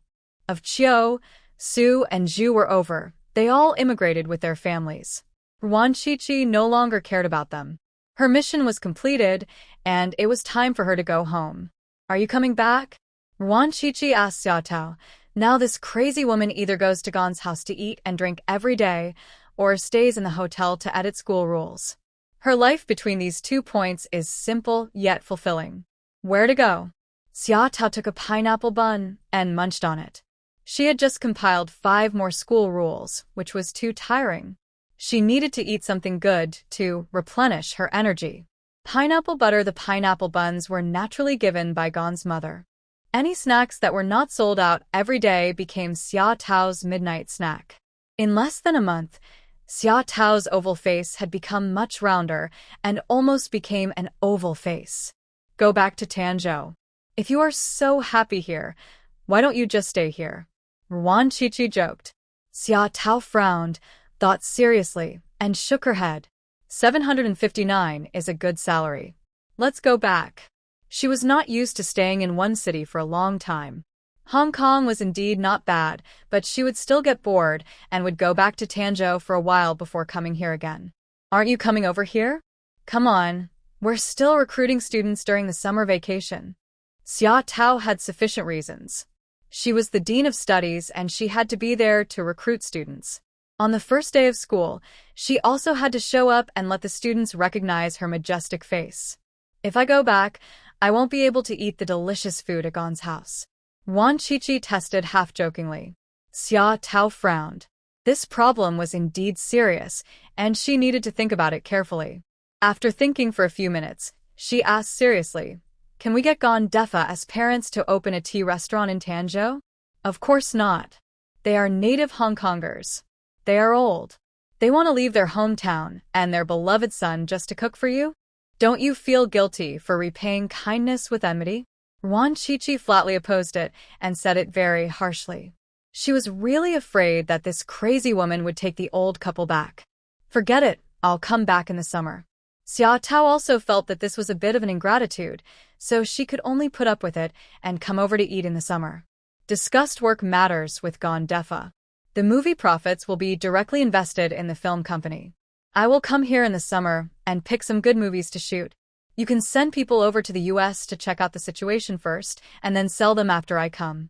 Of Qiu, Su, and Zhu were over. They all immigrated with their families. Ruan Qiqi no longer cared about them. Her mission was completed, and it was time for her to go home. Are you coming back? Ruan Qiqi asked Xia Tao. Now this crazy woman either goes to Gon's house to eat and drink every day, or stays in the hotel to edit school rules. Her life between these 2 points is simple yet fulfilling. Where to go? Xia Tao took a pineapple bun and munched on it. She had just compiled 5 more school rules, which was too tiring. She needed to eat something good to replenish her energy. Pineapple butter. The pineapple buns were naturally given by Gon's mother. Any snacks that were not sold out every day became Xia Tao's midnight snack. In less than a month, Xia Tao's oval face had become much rounder and almost became an oval face. Go back to Tanzhou. If you are so happy here, why don't you just stay here? Ruan Qiqi joked. Xia Tao frowned, thought seriously, and shook her head. 759 is a good salary. Let's go back. She was not used to staying in one city for a long time. Hong Kong was indeed not bad, but she would still get bored and would go back to Tanzhou for a while before coming here again. Aren't you coming over here? Come on, we're still recruiting students during the summer vacation. Xia Tao had sufficient reasons. She was the dean of studies and she had to be there to recruit students. On the first day of school, she also had to show up and let the students recognize her majestic face. If I go back, I won't be able to eat the delicious food at Gon's house. Wan Qiqi tested half-jokingly. Xia Tao frowned. This problem was indeed serious, and she needed to think about it carefully. After thinking for a few minutes, she asked seriously, "Can we get Defa as parents to open a tea restaurant in Tanzhou?" "Of course not. They are native Hong Kongers. They are old. They want to leave their hometown and their beloved son just to cook for you? Don't you feel guilty for repaying kindness with enmity?" Ruan Shuangjiang flatly opposed it and said it very harshly. She was really afraid that this crazy woman would take the old couple back. "Forget it, I'll come back in the summer." Xia Tao also felt that this was a bit of an ingratitude, so she could only put up with it and come over to eat in the summer. Discussed work matters with Defa. The movie profits will be directly invested in the film company. I will come here in the summer and pick some good movies to shoot. You can send people over to the US to check out the situation first and then sell them after I come.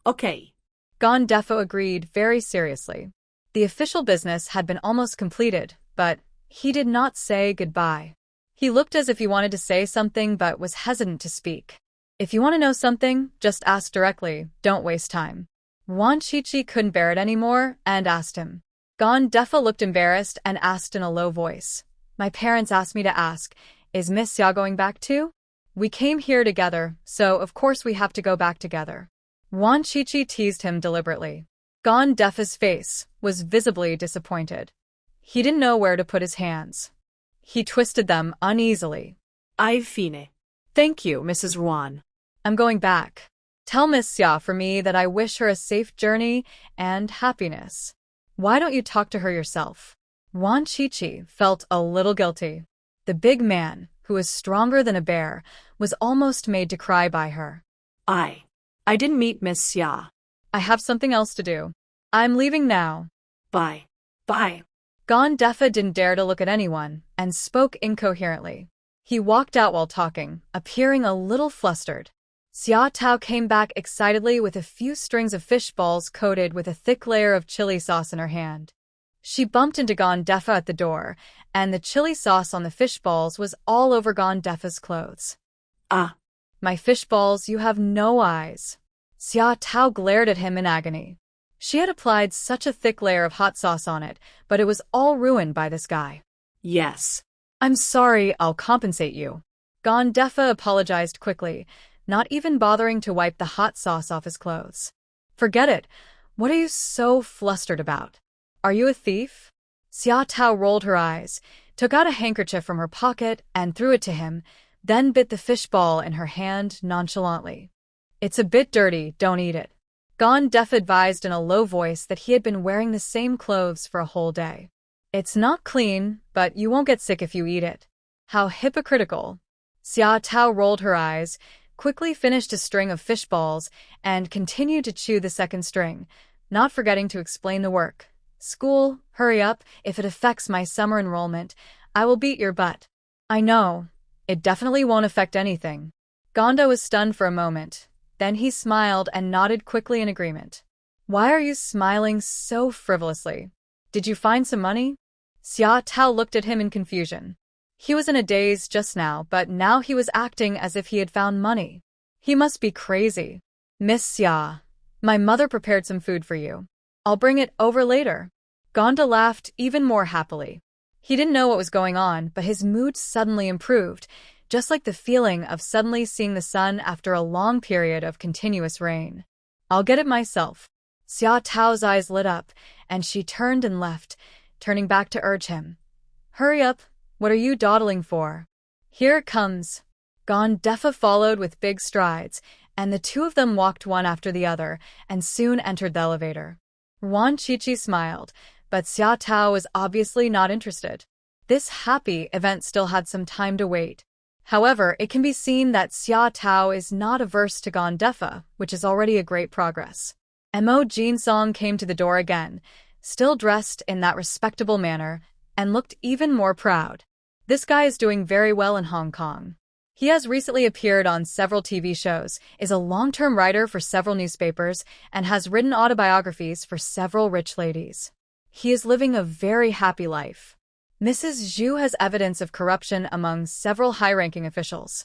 Okay. Defa agreed very seriously. The official business had been almost completed, but he did not say goodbye. He looked as if he wanted to say something but was hesitant to speak. "If you want to know something, just ask directly, don't waste time." Ruan Shuangjiang couldn't bear it anymore and asked him. Defa looked embarrassed and asked in a low voice, "My parents asked me to ask, is Miss Xia going back too? We came here together, so of course we have to go back together." Ruan Shuangjiang teased him deliberately. Defa's face was visibly disappointed. He didn't know where to put his hands. He twisted them uneasily. "I've fine. Thank you, Mrs. Ruan. I'm going back. Tell Miss Xia for me that I wish her a safe journey and happiness. Why don't you talk to her yourself?" Ruan Shuangjiang felt a little guilty. The big man, who was stronger than a bear, was almost made to cry by her. I didn't meet Miss Xia. "I have something else to do. I'm leaving now." Bye. Defa didn't dare to look at anyone and spoke incoherently. He walked out while talking, appearing a little flustered. Xia Tao came back excitedly with a few strings of fish balls coated with a thick layer of chili sauce in her hand. She bumped into Defa at the door, and the chili sauce on the fish balls was all over Defa's clothes. "Ah. My fish balls, you have no eyes." Xia Tao glared at him in agony. She had applied such a thick layer of hot sauce on it, but it was all ruined by this guy. "Yes. I'm sorry, I'll compensate you." Defa apologized quickly, not even bothering to wipe the hot sauce off his clothes. "Forget it. What are you so flustered about? Are you a thief?" Xia Tao rolled her eyes, took out a handkerchief from her pocket and threw it to him, then bit the fish ball in her hand nonchalantly. "It's a bit dirty, don't eat it." Defa advised in a low voice that he had been wearing the same clothes for a whole day. "It's not clean, but you won't get sick if you eat it." How hypocritical. Xia Tao rolled her eyes, quickly finished a string of fish balls, and continued to chew the second string, not forgetting to explain the work. "School, hurry up, if it affects my summer enrollment, I will beat your butt." "I know. It definitely won't affect anything." Defa was stunned for a moment. Then he smiled and nodded quickly in agreement. "Why are you smiling so frivolously? Did you find some money?" Xia Tao looked at him in confusion. He was in a daze just now, but now he was acting as if he had found money. He must be crazy. "Miss Xia, my mother prepared some food for you. I'll bring it over later." Defa laughed even more happily. He didn't know what was going on, but his mood suddenly improved, just like the feeling of suddenly seeing the sun after a long period of continuous rain. "I'll get it myself." Xia Tao's eyes lit up, and she turned and left, turning back to urge him. "Hurry up, what are you dawdling for?" "Here it comes." Defa followed with big strides, and the two of them walked one after the other, and soon entered the elevator. Ruan Shuangjiang smiled, but Xia Tao was obviously not interested. This happy event still had some time to wait. However, it can be seen that Xia Tao is not averse to Defa, which is already a great progress. Mo Jinsong came to the door again, still dressed in that respectable manner, and looked even more proud. This guy is doing very well in Hong Kong. He has recently appeared on several TV shows, is a long-term writer for several newspapers, and has written autobiographies for several rich ladies. He is living a very happy life. Mrs. Zhu has evidence of corruption among several high-ranking officials.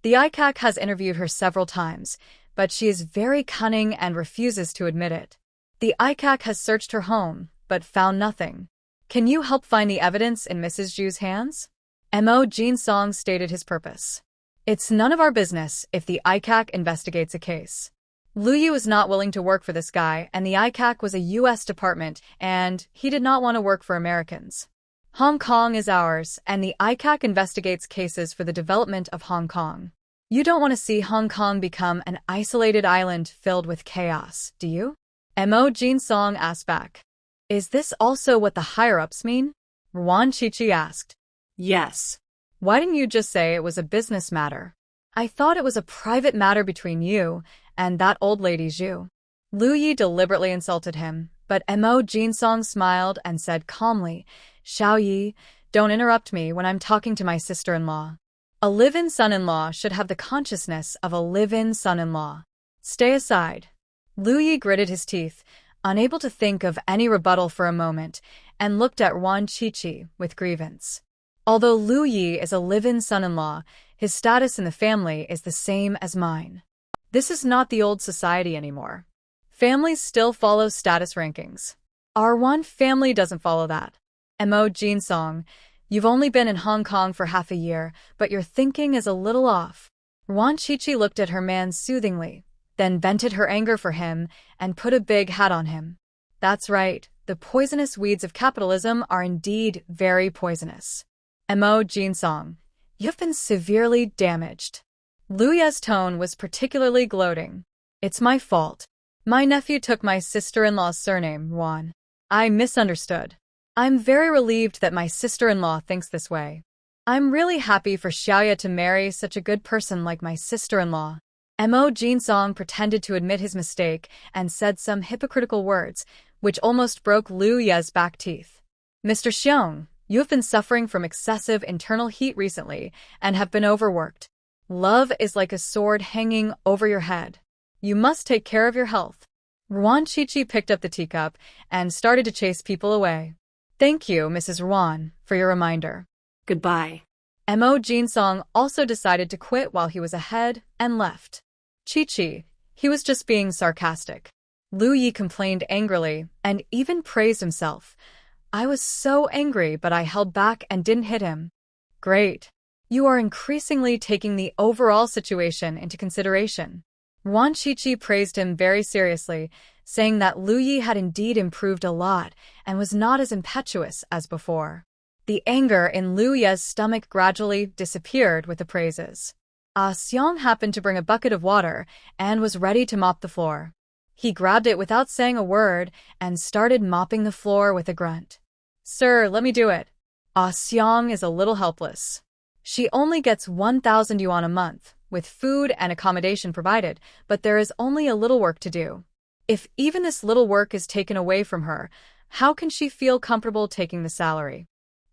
The ICAC has interviewed her several times, but she is very cunning and refuses to admit it. The ICAC has searched her home, but found nothing. Can you help find the evidence in Mrs. Zhu's hands? Mo Jinsong stated his purpose. It's none of our business if the ICAC investigates a case. Lu Yi was not willing to work for this guy, and the ICAC was a U.S. department, and he did not want to work for Americans. Hong Kong is ours, and the ICAC investigates cases for the development of Hong Kong. You don't want to see Hong Kong become an isolated island filled with chaos, do you? Mo Jinsong asked back. Is this also what the higher-ups mean? Ruan Shuangjiang asked. Yes. Why didn't you just say it was a business matter? I thought it was a private matter between you and that old lady Zhu. Lu Yi deliberately insulted him, but Mo Jinsong smiled and said calmly, Xiao Yi, don't interrupt me when I'm talking to my sister-in-law. A live-in son-in-law should have the consciousness of a live-in son-in-law. Stay aside. Lu Yi gritted his teeth, unable to think of any rebuttal for a moment, and looked at Ruan Shuangjiang with grievance. Although Lu Yi is a live-in son-in-law, his status in the family is the same as mine. This is not the old society anymore. Families still follow status rankings. Our Yuan family doesn't follow that. Mo Jinsong, you've only been in Hong Kong for half a year, but your thinking is a little off. Ruan Shuangjiang looked at her man soothingly, then vented her anger for him and put a big hat on him. That's right, the poisonous weeds of capitalism are indeed very poisonous. Mo Jinsong, you've been severely damaged. Lu Ye's tone was particularly gloating. It's my fault. My nephew took my sister-in-law's surname, Yuan. I misunderstood. I'm very relieved that my sister-in-law thinks this way. I'm really happy for Xiaoya to marry such a good person like my sister-in-law. Mo Jinsong pretended to admit his mistake and said some hypocritical words, which almost broke Lu Ye's back teeth. Mr. Xiong, you have been suffering from excessive internal heat recently and have been overworked. Love is like a sword hanging over your head. You must take care of your health. Ruan Shuangjiang picked up the teacup and started to chase people away. Thank you, Mrs. Ruan, for your reminder. Goodbye. Mo Jinsong also decided to quit while he was ahead and left. Chi, he was just being sarcastic. Lu Yi complained angrily and even praised himself. I was so angry, but I held back and didn't hit him. Great. You are increasingly taking the overall situation into consideration. Ruan Shuangjiang praised him very seriously, saying that Lu Yi had indeed improved a lot and was not as impetuous as before. The anger in Lu Ye's stomach gradually disappeared with the praises. Xiong happened to bring a bucket of water and was ready to mop the floor. He grabbed it without saying a word and started mopping the floor with a grunt. Sir, let me do it. Xiong is a little helpless. She only gets 1,000 yuan a month, with food and accommodation provided, but there is only a little work to do. If even this little work is taken away from her, how can she feel comfortable taking the salary?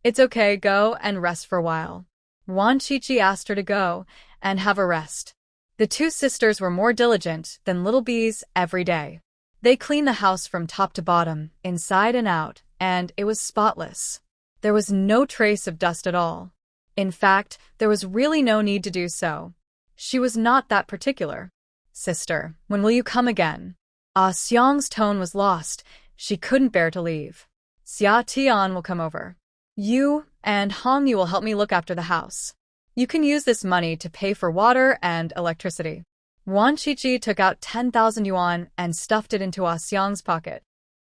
It's okay, go and rest for a while. Ruan Shuangjiang asked her to go and have a rest. The two sisters were more diligent than little bees every day. They cleaned the house from top to bottom, inside and out, and it was spotless. There was no trace of dust at all. In fact, there was really no need to do so. She was not that particular. Sister, when will you come again? Xiong's tone was lost. She couldn't bear to leave. Xia Tao will come over. You and Hong Yu will help me look after the house. You can use this money to pay for water and electricity. Ruan Shuangjiang took out 10,000 yuan and stuffed it into Xiong's pocket.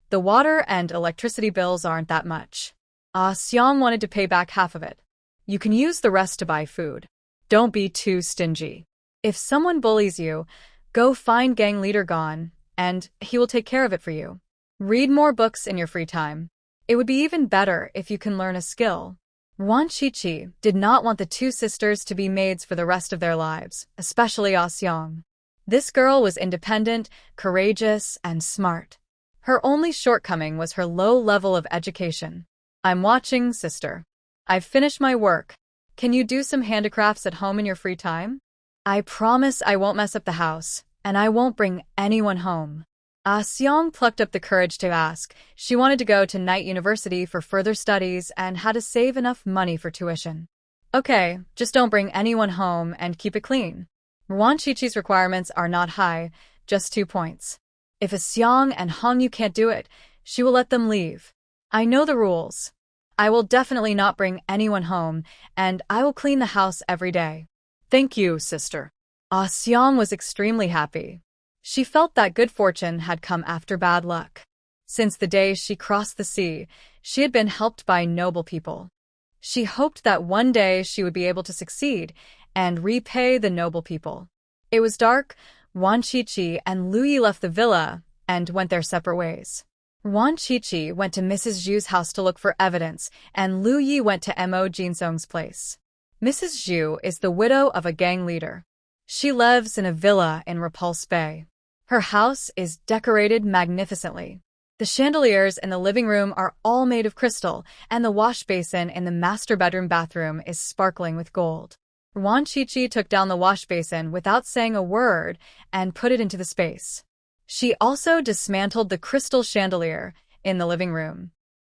The water and electricity bills aren't that much. Xiong wanted to pay back half of it. You can use the rest to buy food. Don't be too stingy. If someone bullies you, go find gang leader Gon, and he will take care of it for you. Read more books in your free time. It would be even better if you can learn a skill. Ruan Shuangjiang did not want the two sisters to be maids for the rest of their lives, especially Xiong. This girl was independent, courageous, and smart. Her only shortcoming was her low level of education. I'm watching, sister. I've finished my work. Can you do some handicrafts at home in your free time? I promise I won't mess up the house, and I won't bring anyone home. Xiong plucked up the courage to ask. She wanted to go to night university for further studies and had to save enough money for tuition. Okay, just don't bring anyone home and keep it clean. Ruan Shuangjiang's requirements are not high, just 2 points. If Xiong and Hong Yu can't do it, she will let them leave. I know the rules. I will definitely not bring anyone home, and I will clean the house every day. Thank you, sister. Xiang was extremely happy. She felt that good fortune had come after bad luck. Since the day she crossed the sea, she had been helped by noble people. She hoped that one day she would be able to succeed and repay the noble people. It was dark. Ruan Shuangjiang and Lu Yi left the villa and went their separate ways. Ruan Shuangjiang went to Mrs. Zhu's house to look for evidence, and Lu Yi went to Mo Jinsong's place. Mrs. Zhu is the widow of a gang leader. She lives in a villa in Repulse Bay. Her house is decorated magnificently. The chandeliers in the living room are all made of crystal, and the wash basin in the master bedroom bathroom is sparkling with gold. Ruan Shuangjiang took down the wash basin without saying a word and put it into the space. She also dismantled the crystal chandelier in the living room.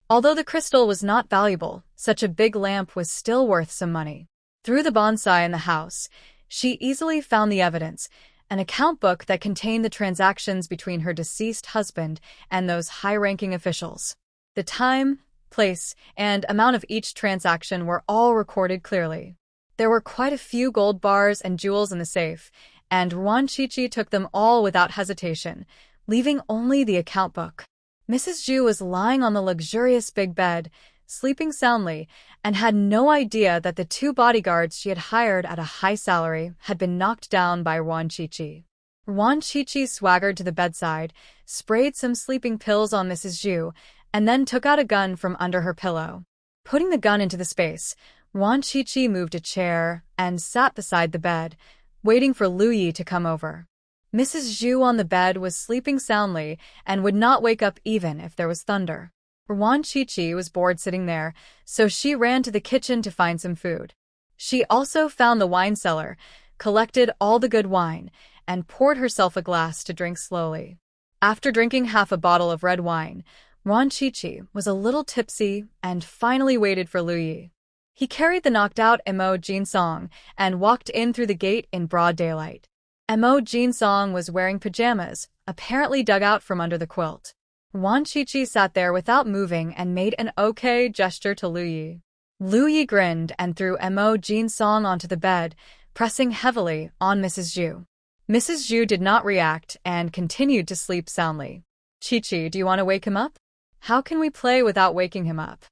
Although the crystal was not valuable, such a big lamp was still worth some money. Through the bonsai in the house, she easily found the evidence, an account book that contained the transactions between her deceased husband and those high-ranking officials. The time, place, and amount of each transaction were all recorded clearly. There were quite a few gold bars and jewels in the safe, and Ruan Shuangjiang took them all without hesitation, leaving only the account book. Mrs. Zhu was lying on the luxurious big bed, sleeping soundly, and had no idea that the 2 bodyguards she had hired at a high salary had been knocked down by Ruan Shuangjiang. Ruan Shuangjiang swaggered to the bedside, sprayed some sleeping pills on Mrs. Zhu, and then took out a gun from under her pillow. Putting the gun into the space, Ruan Shuangjiang moved a chair and sat beside the bed, waiting for Lu Yi to come over. Mrs. Zhu on the bed was sleeping soundly and would not wake up even if there was thunder. Ruan Shuangjiang was bored sitting there, so she ran to the kitchen to find some food. She also found the wine cellar, collected all the good wine, and poured herself a glass to drink slowly. After drinking half a bottle of red wine, Ruan Shuangjiang was a little tipsy and finally waited for Lu Yi. He carried the knocked-out Mo Jinsong and walked in through the gate in broad daylight. Mo Jinsong was wearing pajamas, apparently dug out from under the quilt. Ruan Shuangjiang sat there without moving and made an okay gesture to Lu Yi. Lu Yi grinned and threw Mo Jinsong onto the bed, pressing heavily on Mrs. Zhu. Mrs. Zhu did not react and continued to sleep soundly. Chi-Chi, do you want to wake him up? How can we play without waking him up?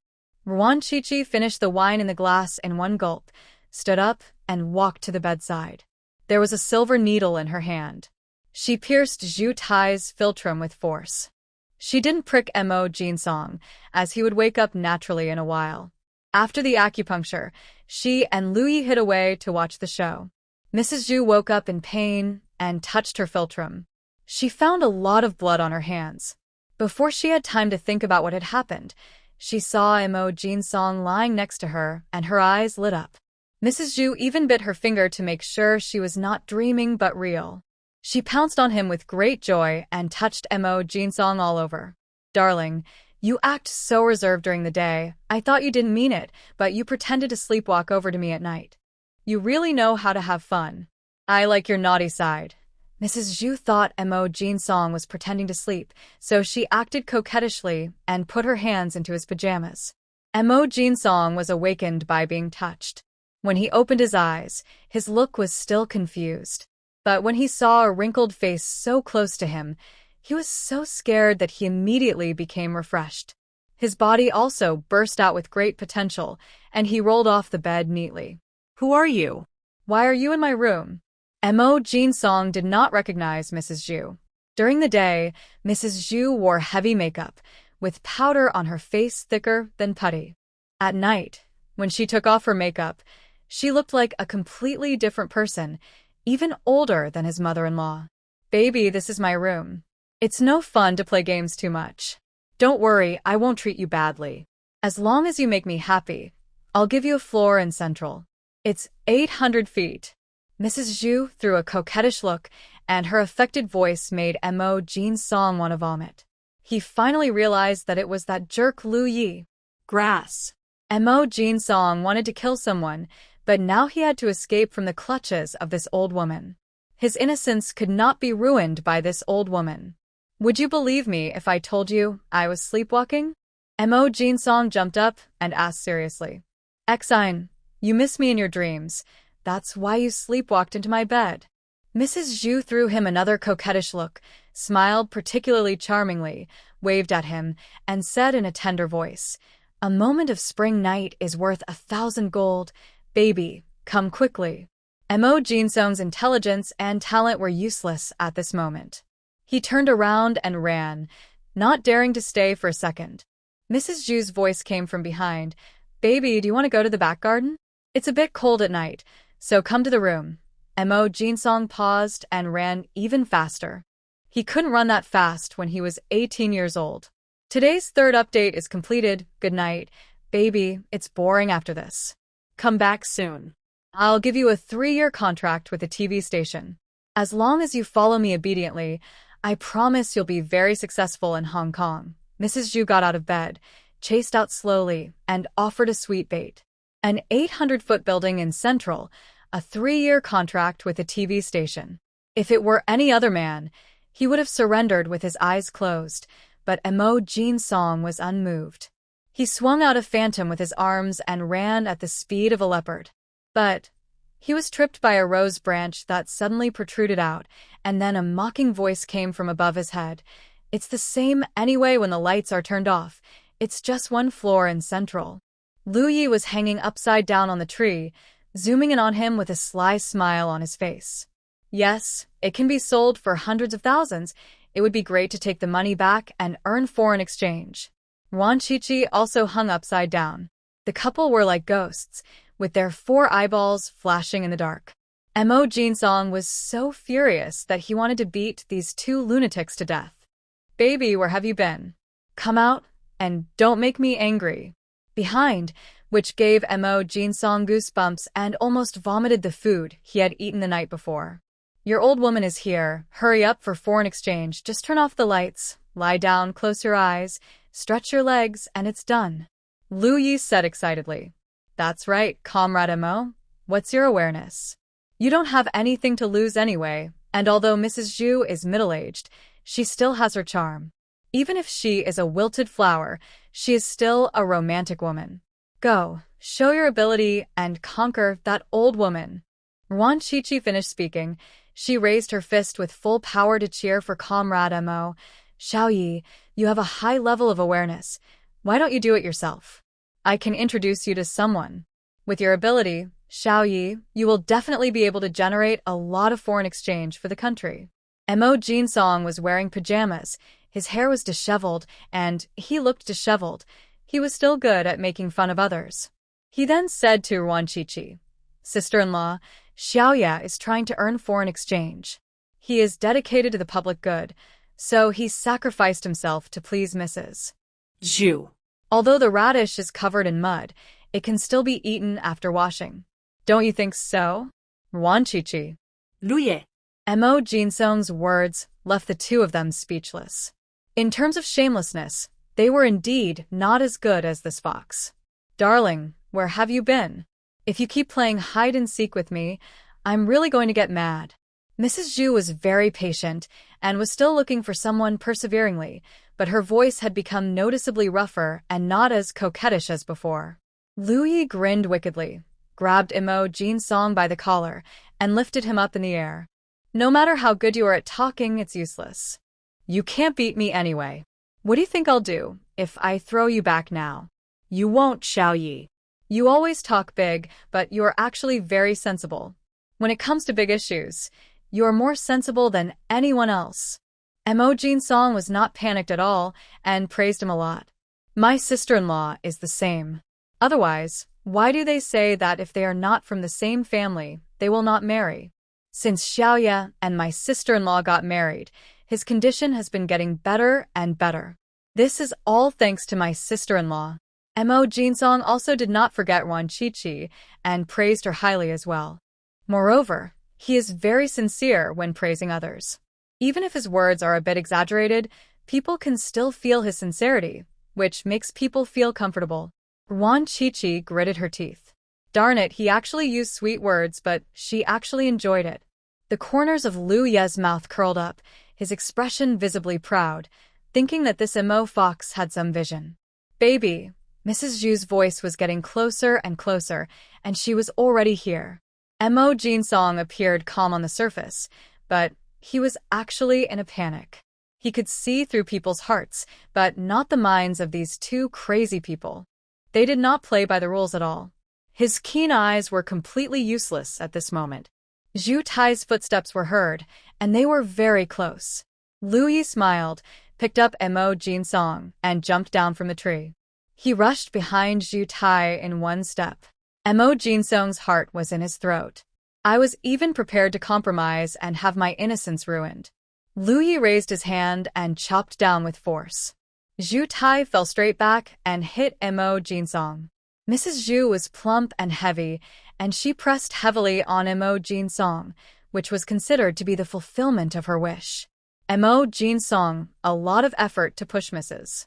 Ruan Shuangjiang finished the wine in the glass in one gulp, stood up, and walked to the bedside. There was a silver needle in her hand. She pierced Zhu Tai's philtrum with force. She didn't prick Mo Jinsong, as he would wake up naturally in a while. After the acupuncture, she and Lu Yi hid away to watch the show. Mrs. Zhu woke up in pain and touched her philtrum. She found a lot of blood on her hands. Before she had time to think about what had happened, she saw Mo Jinsong lying next to her, and her eyes lit up. Mrs. Zhu even bit her finger to make sure she was not dreaming but real. She pounced on him with great joy and touched Mo Jinsong all over. Darling, you act so reserved during the day. I thought you didn't mean it, but you pretended to sleepwalk over to me at night. You really know how to have fun. I like your naughty side. Mrs. Zhu thought Mo Jinsong was pretending to sleep, so she acted coquettishly and put her hands into his pajamas. Mo Jinsong was awakened by being touched. When he opened his eyes, his look was still confused. But when he saw a wrinkled face so close to him, he was so scared that he immediately became refreshed. His body also burst out with great potential, and he rolled off the bed neatly. Who are you? Why are you in my room? Mo Jinsong did not recognize Mrs. Zhu. During the day, Mrs. Zhu wore heavy makeup, with powder on her face thicker than putty. At night, when she took off her makeup, she looked like a completely different person, even older than his mother-in-law. Baby, this is my room. It's no fun to play games too much. Don't worry, I won't treat you badly. As long as you make me happy, I'll give you a floor in Central. It's 800 feet. Mrs. Zhu threw a coquettish look, and her affected voice made Mo Jinsong want to vomit. He finally realized that it was that jerk Lu Yi. Grass. Mo Jinsong wanted to kill someone, but now he had to escape from the clutches of this old woman. His innocence could not be ruined by this old woman. Would you believe me if I told you I was sleepwalking? Mo Jinsong jumped up and asked seriously. Exine, you miss me in your dreams. That's why you sleepwalked into my bed. Mrs. Zhu threw him another coquettish look, smiled particularly charmingly, waved at him, and said in a tender voice, A moment of spring night is worth 1,000 gold. Baby, come quickly. Mo Jinsong's intelligence and talent were useless at this moment. He turned around and ran, not daring to stay for a second. Mrs. Zhu's voice came from behind. Baby, do you want to go to the back garden? It's a bit cold at night, so come to the room. Mo Jinsong paused and ran even faster. He couldn't run that fast when he was 18 years old. Today's third update is completed. Good night. Baby, it's boring after this. Come back soon. I'll give you a 3-year contract with a TV station. As long as you follow me obediently, I promise you'll be very successful in Hong Kong. Mrs. Zhu got out of bed, chased out slowly, and offered a sweet bait. An 800-foot building in Central, a 3-year contract with a TV station. If it were any other man, he would have surrendered with his eyes closed, but Mo Jinsong was unmoved. He swung out a phantom with his arms and ran at the speed of a leopard. But he was tripped by a rose branch that suddenly protruded out, and then a mocking voice came from above his head. It's the same anyway when the lights are turned off. It's just one floor in Central. Lu Yi was hanging upside down on the tree, zooming in on him with a sly smile on his face. Yes, it can be sold for hundreds of thousands. It would be great to take the money back and earn foreign exchange. Ruan Shuangjiang also hung upside down. The couple were like ghosts, with their 4 eyeballs flashing in the dark. Mo Jinsong was so furious that he wanted to beat these 2 lunatics to death. Baby, where have you been? Come out, and don't make me angry. Behind, which gave Mo Jinsong goosebumps and almost vomited the food he had eaten the night before. Your old woman is here. Hurry up for foreign exchange. Just turn off the lights, lie down, close your eyes, stretch your legs, and it's done. Lu Yi said excitedly. That's right, Comrade Mo. What's your awareness? You don't have anything to lose anyway, and although Mrs. Zhu is middle-aged, she still has her charm. Even if she is a wilted flower, she is still a romantic woman. Go, show your ability and conquer that old woman. Ruan Shuangjiang finished speaking. She raised her fist with full power to cheer for Comrade Mo. Xiaoyi, you have a high level of awareness. Why don't you do it yourself? I can introduce you to someone. With your ability, Xiaoyi, you will definitely be able to generate a lot of foreign exchange for the country. Mo Jinsong was wearing pajamas. His hair was disheveled, and he looked disheveled. He was still good at making fun of others. He then said to Ruan Shuangjiang, Sister-in-law, Xiaoya is trying to earn foreign exchange. He is dedicated to the public good, so he sacrificed himself to please Mrs. Zhu. Although the radish is covered in mud, it can still be eaten after washing. Don't you think so? Ruan Shuangjiang. Lu Ye. Mo Jinsong's words left the 2 of them speechless. In terms of shamelessness, they were indeed not as good as this fox. Darling, where have you been? If you keep playing hide-and-seek with me, I'm really going to get mad. Mrs. Zhu was very patient and was still looking for someone perseveringly, but her voice had become noticeably rougher and not as coquettish as before. Lu Yi grinned wickedly, grabbed Mo Jinsong by the collar, and lifted him up in the air. No matter how good you are at talking, it's useless. You can't beat me anyway. What do you think I'll do if I throw you back now? You won't, Xiaoyi. You always talk big, but you're actually very sensible. When it comes to big issues, you're more sensible than anyone else. Mo Jinsong was not panicked at all and praised him a lot. My sister-in-law is the same. Otherwise, why do they say that if they are not from the same family, they will not marry? Since Xiaoya and my sister-in-law got married, his condition has been getting better and better. This is all thanks to my sister-in-law. Mo Jinsong also did not forget Ruan Shuangjiang and praised her highly as well. Moreover, he is very sincere when praising others. Even if his words are a bit exaggerated, people can still feel his sincerity, which makes people feel comfortable. Ruan Shuangjiang gritted her teeth. Darn it, he actually used sweet words, but she actually enjoyed it. The corners of Lu Ye's mouth curled up, his expression visibly proud, thinking that this Mo fox had some vision. Baby. Mrs. Zhu's voice was getting closer and closer, and she was already here. Mo Jinsong appeared calm on the surface, but he was actually in a panic. He could see through people's hearts, but not the minds of these two crazy people. They did not play by the rules at all. His keen eyes were completely useless at this moment. Zhu Tai's footsteps were heard, and they were very close. Lu Yi smiled, picked up Mo Jinsong, and jumped down from the tree. He rushed behind Zhu Tai in one step. Mo Jinsong's heart was in his throat. I was even prepared to compromise and have my innocence ruined. Lu Yi raised his hand and chopped down with force. Zhu Tai fell straight back and hit Mo Jinsong. Mrs. Zhu was plump and heavy, and she pressed heavily on Mo Jinsong, which was considered to be the fulfillment of her wish. Mo Jinsong, a lot of effort to push Mrs.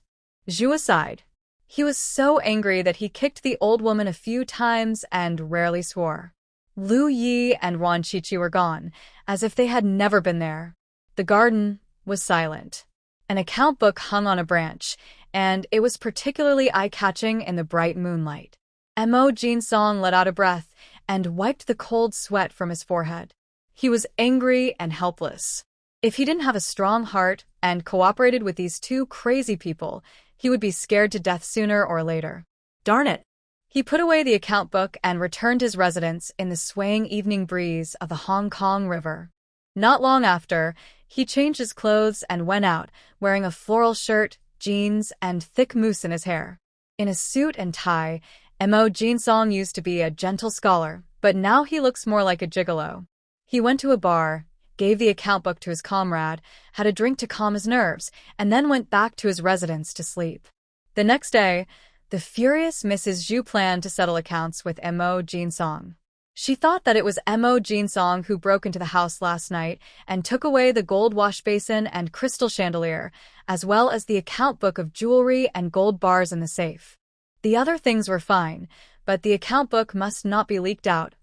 Zhu aside. He was so angry that he kicked the old woman a few times and rarely swore. Lu Yi and Ruan Shuangjiang were gone, as if they had never been there. The garden was silent. An account book hung on a branch, and it was particularly eye-catching in the bright moonlight. Mo Jinsong let out a breath and wiped the cold sweat from his forehead. He was angry and helpless. If he didn't have a strong heart and cooperated with these two crazy people, he would be scared to death sooner or later. Darn it! He put away the account book and returned to his residence in the swaying evening breeze of the Hong Kong River. Not long after, he changed his clothes and went out, wearing a floral shirt, jeans, and thick mousse in his hair. In a suit and tie, Mo Jinsong used to be a gentle scholar, but now he looks more like a gigolo. He went to a bar, gave the account book to his comrade, had a drink to calm his nerves, and then went back to his residence to sleep. The next day, the furious Mrs. Zhu planned to settle accounts with Mo Jinsong. She thought that it was Mo Jinsong who broke into the house last night and took away the gold wash basin and crystal chandelier, as well as the account book of jewelry and gold bars in the safe. The other things were fine, but the account book must not be leaked out,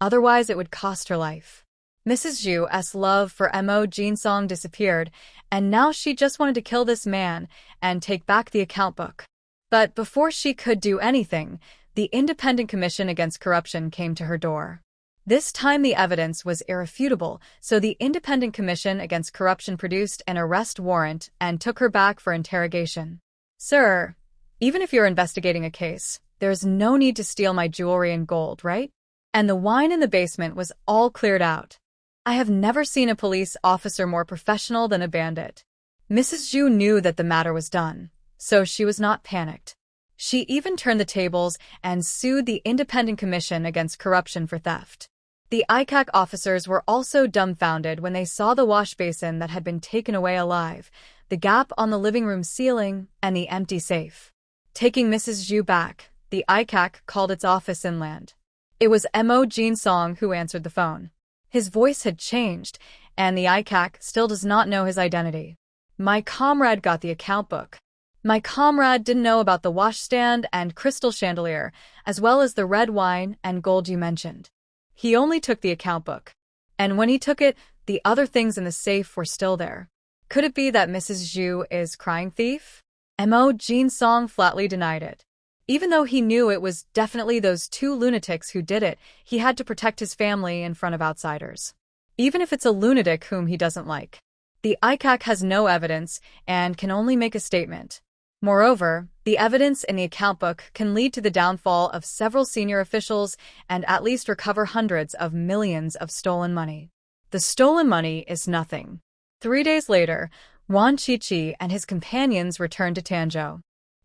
otherwise it would cost her life. Mrs. Zhu's love for Mo Jinsong disappeared, and now she just wanted to kill this man and take back the account book. But before she could do anything, the Independent Commission Against Corruption came to her door. This time the evidence was irrefutable, so the Independent Commission Against Corruption produced an arrest warrant and took her back for interrogation. Sir, even if you're investigating a case, there's no need to steal my jewelry and gold, right? And the wine in the basement was all cleared out. I have never seen a police officer more professional than a bandit. Mrs. Zhu knew that the matter was done, so she was not panicked. She even turned the tables and sued the Independent Commission Against Corruption for theft. The ICAC officers were also dumbfounded when they saw the wash basin that had been taken away alive, the gap on the living room ceiling, and the empty safe. Taking Mrs. Zhu back, the ICAC called its office inland. It was Mo Jinsong who answered the phone. His voice had changed, and the ICAC still does not know his identity. My comrade got the account book. My comrade didn't know about the washstand and crystal chandelier, as well as the red wine and gold you mentioned. He only took the account book. And when he took it, the other things in the safe were still there. Could it be that Mrs. Zhu is crying thief? Mo Jinsong flatly denied it. Even though he knew it was definitely those two lunatics who did it, he had to protect his family in front of outsiders. Even if it's a lunatic whom he doesn't like. The ICAC has no evidence and can only make a statement. Moreover, the evidence in the account book can lead to the downfall of several senior officials and at least recover hundreds of millions of stolen money. The stolen money is nothing. 3 days later, Ruan Shuangjiang and his companions returned to Tanzhou.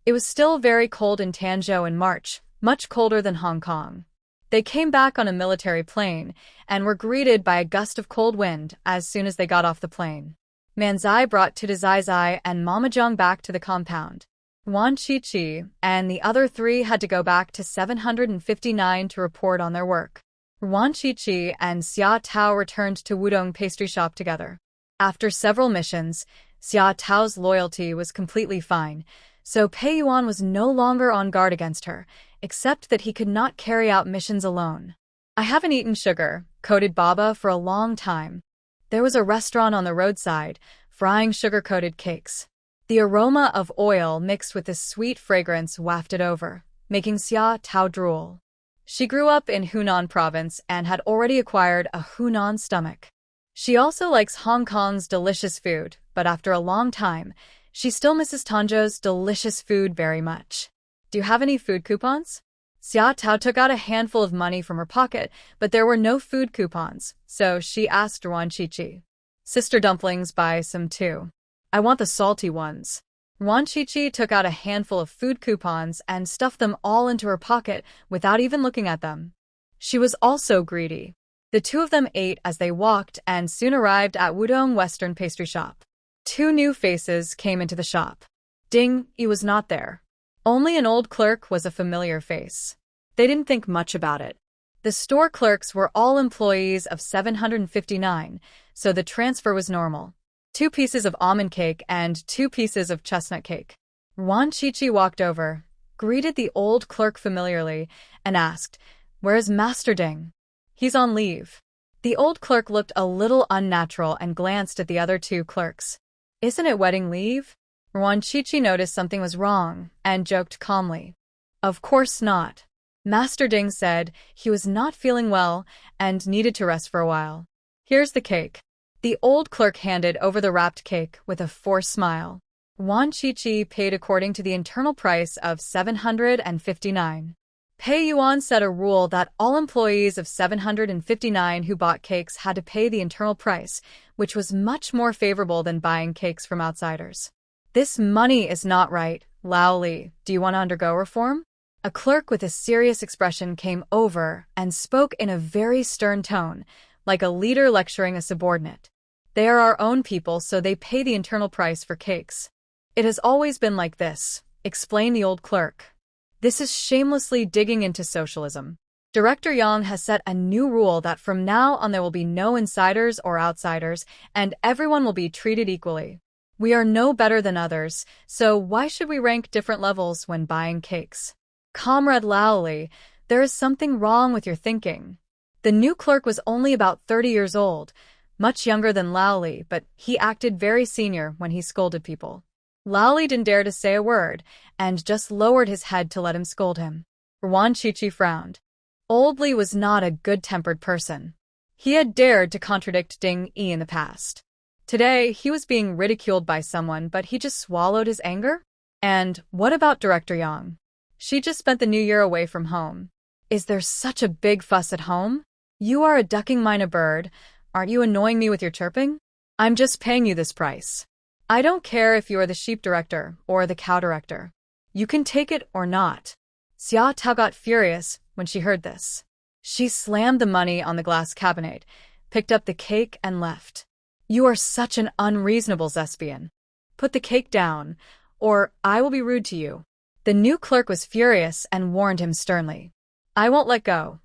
It was still very cold in Tanzhou in March, much colder than Hong Kong. They came back on a military plane and were greeted by a gust of cold wind as soon as they got off the plane. Manzai brought Tudazai and Mamajong back to the compound. Ruan Shuangjiang and the other three had to go back to 759 to report on their work. Ruan Shuangjiang and Xia Tao returned to Wudong pastry shop together. After several missions, Xia Tao's loyalty was completely fine, so Pei Yuan was no longer on guard against her, except that he could not carry out missions alone. I haven't eaten sugar-coated baba for a long time. There was a restaurant on the roadside, frying sugar-coated cakes. The aroma of oil mixed with the sweet fragrance wafted over, making Xia Tao drool. She grew up in Hunan province and had already acquired a Hunan stomach. She also likes Hong Kong's delicious food, but after a long time, she still misses Tanzhou's delicious food very much. Do you have any food coupons? Xia Tao took out a handful of money from her pocket, but there were no food coupons, so she asked Ruan Shuangjiang. Sister dumplings, buy some too. I want the salty ones. Ruan Shuangjiang took out a handful of food coupons and stuffed them all into her pocket without even looking at them. She was also greedy. The two of them ate as they walked and soon arrived at Wudong Western Pastry Shop. Two new faces came into the shop. Ding, he was not there. Only an old clerk was a familiar face. They didn't think much about it. The store clerks were all employees of 759, so the transfer was normal. 2 pieces of almond cake and 2 pieces of chestnut cake. Ruan Shuangjiang walked over, greeted the old clerk familiarly, and asked, "Where is Master Ding?" "He's on leave." The old clerk looked a little unnatural and glanced at the other 2 clerks. "Isn't it wedding leave?" Ruan Shuangjiang noticed something was wrong and joked calmly. "Of course not." Master Ding said he was not feeling well and needed to rest for a while. "Here's the cake." The old clerk handed over the wrapped cake with a forced smile. Ruan Shuangjiang paid according to the internal price of 759. Pei Yuan set a rule that all employees of 759 who bought cakes had to pay the internal price, which was much more favorable than buying cakes from outsiders. "This money is not right, Lao Li. Do you want to undergo reform?" A clerk with a serious expression came over and spoke in a very stern tone, like a leader lecturing a subordinate. "They are our own people, so they pay the internal price for cakes." "It has always been like this," explained the old clerk. "This is shamelessly digging into socialism. Director Yang has set a new rule that from now on there will be no insiders or outsiders, and everyone will be treated equally. We are no better than others, so why should we rank different levels when buying cakes?" "Comrade Lao Li, there is something wrong with your thinking." The new clerk was only about 30 years old, much younger than Lao Li, but he acted very senior when he scolded people. Lao Li didn't dare to say a word, and just lowered his head to let him scold him. Ruan Shuangjiang frowned. Old Li was not a good-tempered person. He had dared to contradict Ding Yi in the past. Today, he was being ridiculed by someone, but he just swallowed his anger? And what about Director Yang? She just spent the new year away from home. Is there such a big fuss at home? You are a ducking mine a bird. Aren't you annoying me with your chirping? I'm just paying you this price. I don't care if you are the sheep director or the cow director. You can take it or not. Xia Tao got furious when she heard this. She slammed the money on the glass cabinet, picked up the cake and left. You are such an unreasonable thespian. Put the cake down, or I will be rude to you. The new clerk was furious and warned him sternly. I won't let go.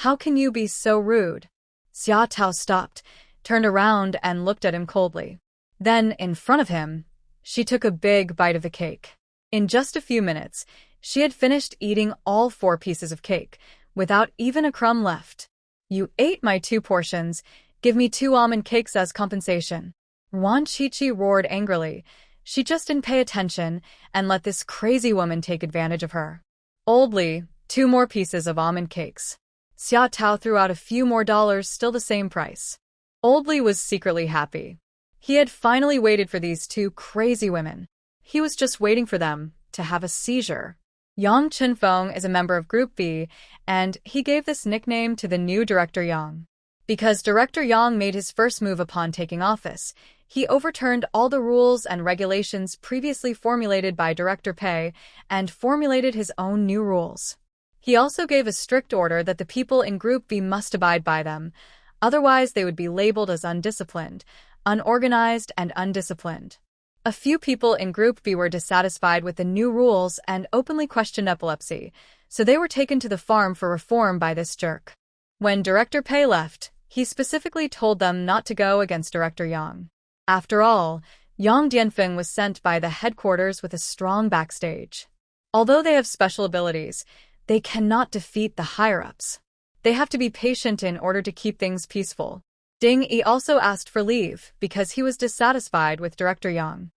How can you be so rude? Xia Tao stopped, turned around and looked at him coldly. Then, in front of him, she took a big bite of the cake. In just a few minutes, she had finished eating all 4 pieces of cake, without even a crumb left. You ate my 2 portions. Give me 2 almond cakes as compensation. Ruan Shuangjiang roared angrily. She just didn't pay attention and let this crazy woman take advantage of her. Old Li, 2 more pieces of almond cakes. Xia Tao threw out a few more dollars, still the same price. Old Li was secretly happy. He had finally waited for these 2 crazy women. He was just waiting for them to have a seizure. Yang Chenfeng is a member of Group B, and he gave this nickname to the new Director Yang. Because Director Yang made his first move upon taking office, he overturned all the rules and regulations previously formulated by Director Pei and formulated his own new rules. He also gave a strict order that the people in Group B must abide by them, otherwise they would be labeled as undisciplined, unorganized, and undisciplined. A few people in Group B were dissatisfied with the new rules and openly questioned epilepsy, so they were taken to the farm for reform by this jerk. When Director Pei left, he specifically told them not to go against Director Yang. After all, Yang Dianfeng was sent by the headquarters with a strong backstage. Although they have special abilities, they cannot defeat the higher-ups. They have to be patient in order to keep things peaceful. Ding Yi also asked for leave because he was dissatisfied with Director Yang.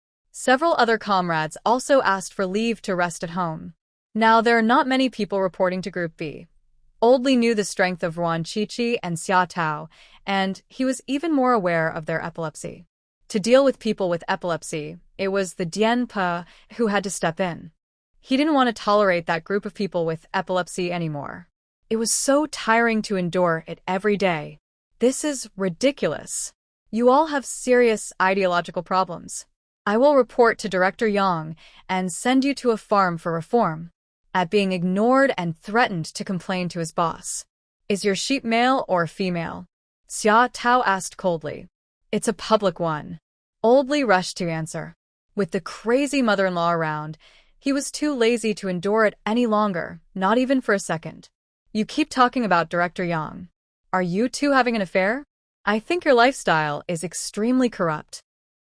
Several other comrades also asked for leave to rest at home. Now, there are not many people reporting to Group B. Oldly knew the strength of Ruan Shuangjiang and Xia Tao, and he was even more aware of their epilepsy. To deal with people with epilepsy, it was the Dianpe who had to step in. He didn't want to tolerate that group of people with epilepsy anymore. It was so tiring to endure it every day. This is ridiculous. You all have serious ideological problems. I will report to Director Yang and send you to a farm for reform. At being ignored and threatened to complain to his boss. Is your sheep male or female? Xia Tao asked coldly. It's a public one. Oldly rushed to answer. With the crazy mother-in-law around, he was too lazy to endure it any longer, not even for a second. You keep talking about Director Yang. Are you two having an affair? I think your lifestyle is extremely corrupt.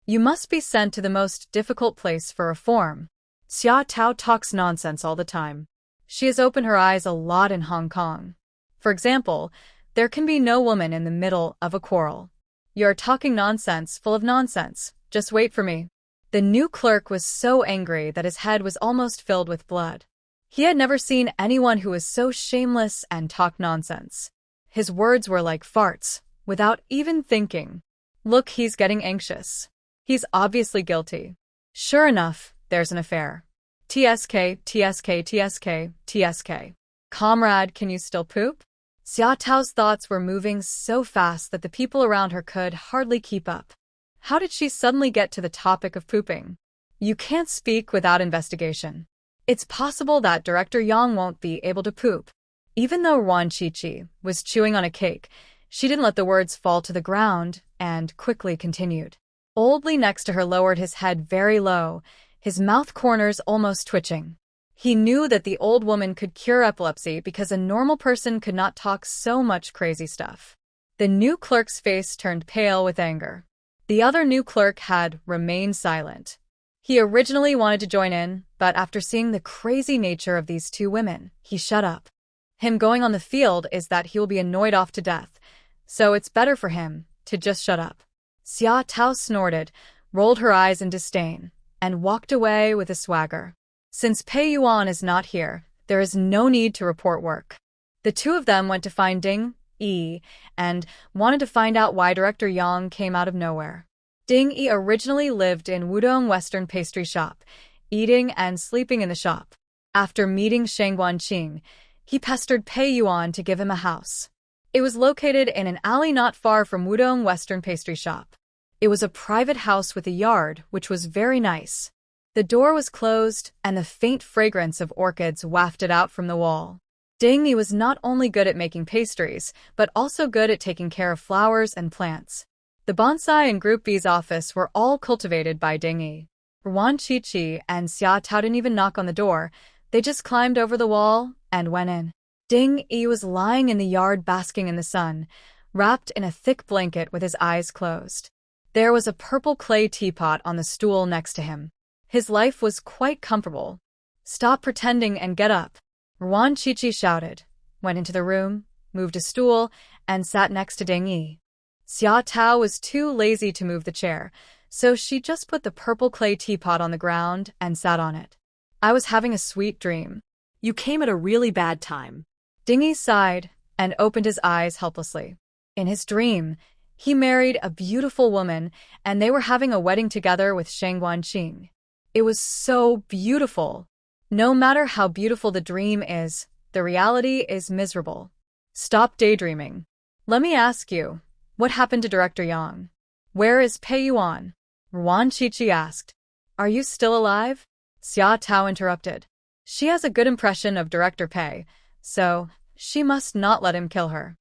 You must be sent to the most difficult place for reform. Xia Tao talks nonsense all the time. She has opened her eyes a lot in Hong Kong. For example, there can be no woman in the middle of a quarrel. You're talking nonsense, full of nonsense. Just wait for me. The new clerk was so angry that his head was almost filled with blood. He had never seen anyone who was so shameless and talked nonsense. His words were like farts, without even thinking. Look, he's getting anxious. He's obviously guilty. Sure enough, there's an affair. TSK, TSK, TSK, TSK. Comrade, can you still poop? Xia Tao's thoughts were moving so fast that the people around her could hardly keep up. How did she suddenly get to the topic of pooping? You can't speak without investigation. It's possible that Director Yang won't be able to poop. Even though Ruan Shuangjiang was chewing on a cake, she didn't let the words fall to the ground and quickly continued. Oldly next to her lowered his head very low, his mouth corners almost twitching. He knew that the old woman could cure epilepsy because a normal person could not talk so much crazy stuff. The new clerk's face turned pale with anger. The other new clerk had remained silent. He originally wanted to join in, but after seeing the crazy nature of these two women, he shut up. Him going on the field is that he will be annoyed off to death, so it's better for him to just shut up. Xia Tao snorted, rolled her eyes in disdain, and walked away with a swagger. Since Pei Yuan is not here, there is no need to report work. The two of them went to find Ding Yi and wanted to find out why Director Yang came out of nowhere. Ding Yi originally lived in Wudong Western Pastry Shop, eating and sleeping in the shop. After meeting Shangguanqing, he pestered Pei Yuan to give him a house. It was located in an alley not far from Wudong Western Pastry Shop. It was a private house with a yard, which was very nice. The door was closed, and the faint fragrance of orchids wafted out from the wall. Ding Yi was not only good at making pastries, but also good at taking care of flowers and plants. The bonsai in Group B's office were all cultivated by Ding Yi. Ruan Shuangjiang and Xia Tao didn't even knock on the door. They just climbed over the wall and went in. Ding Yi was lying in the yard basking in the sun, wrapped in a thick blanket with his eyes closed. There was a purple clay teapot on the stool next to him. His life was quite comfortable. Stop pretending and get up. Ruan Shuangjiang shouted, went into the room, moved a stool, and sat next to Ding Yi. Xia Tao was too lazy to move the chair, so she just put the purple clay teapot on the ground and sat on it. I was having a sweet dream. You came at a really bad time. Ding Yi sighed and opened his eyes helplessly. In his dream, he married a beautiful woman, and they were having a wedding together with Shangguanqing. It was so beautiful. No matter how beautiful the dream is, the reality is miserable. Stop daydreaming. Let me ask you, what happened to Director Yang? Where is Pei Yuan? Ruan Shuangjiang asked. Are you still alive? Xia Tao interrupted. She has a good impression of Director Pei, so she must not let him kill her.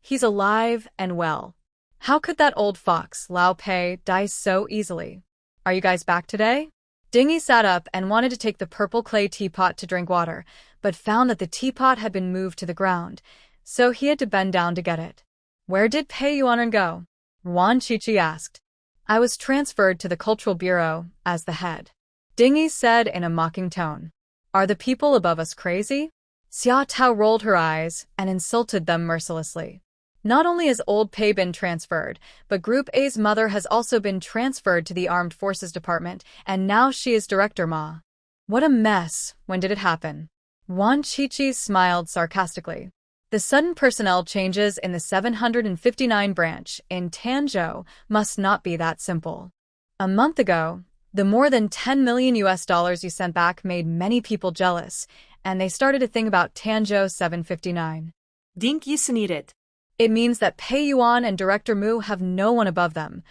He's alive and well. How could that old fox, Lao Pei, die so easily? Are you guys back today? Ding Yi sat up and wanted to take the purple clay teapot to drink water, but found that the teapot had been moved to the ground, so he had to bend down to get it. Where did Pei Yuan go? Ruan Shuangjiang asked. I was transferred to the Cultural Bureau as the head. Ding Yi said in a mocking tone. Are the people above us crazy? Xia Tao rolled her eyes and insulted them mercilessly. Not only has Old Pei been transferred, but Group A's mother has also been transferred to the Armed Forces Department, and now she is Director Ma. What a mess. When did it happen? Wan Qiqi smiled sarcastically. The sudden personnel changes in the 759 branch in Tanzhou must not be that simple. A month ago, the more than $10 million you sent back made many people jealous, and they started to think about Tanzhou 759. Dink Yisanit. It means that Pei Yuan and Director Mu have no one above them.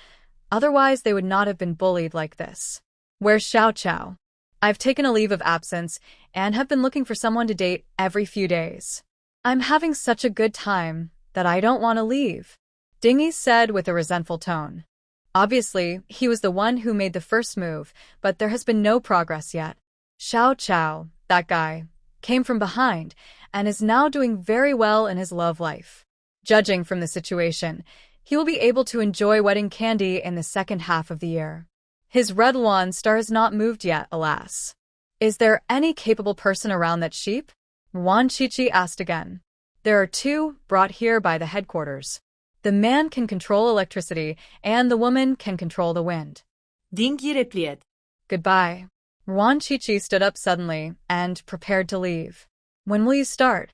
Otherwise, they would not have been bullied like this. Where's Xiao Chao? I've taken a leave of absence and have been looking for someone to date every few days. I'm having such a good time that I don't want to leave, Dingy said with a resentful tone. Obviously, he was the one who made the first move, but there has been no progress yet. Xiao Chao, that guy, came from behind and is now doing very well in his love life. Judging from the situation, he will be able to enjoy wedding candy in the second half of the year. His red Luan star has not moved yet, alas. Is there any capable person around that sheep? Wan Qiqi asked again. There are two, brought here by the headquarters. The man can control electricity, and the woman can control the wind. Dink Yirepliet. Goodbye. Wan Qiqi stood up suddenly and prepared to leave. When will you start?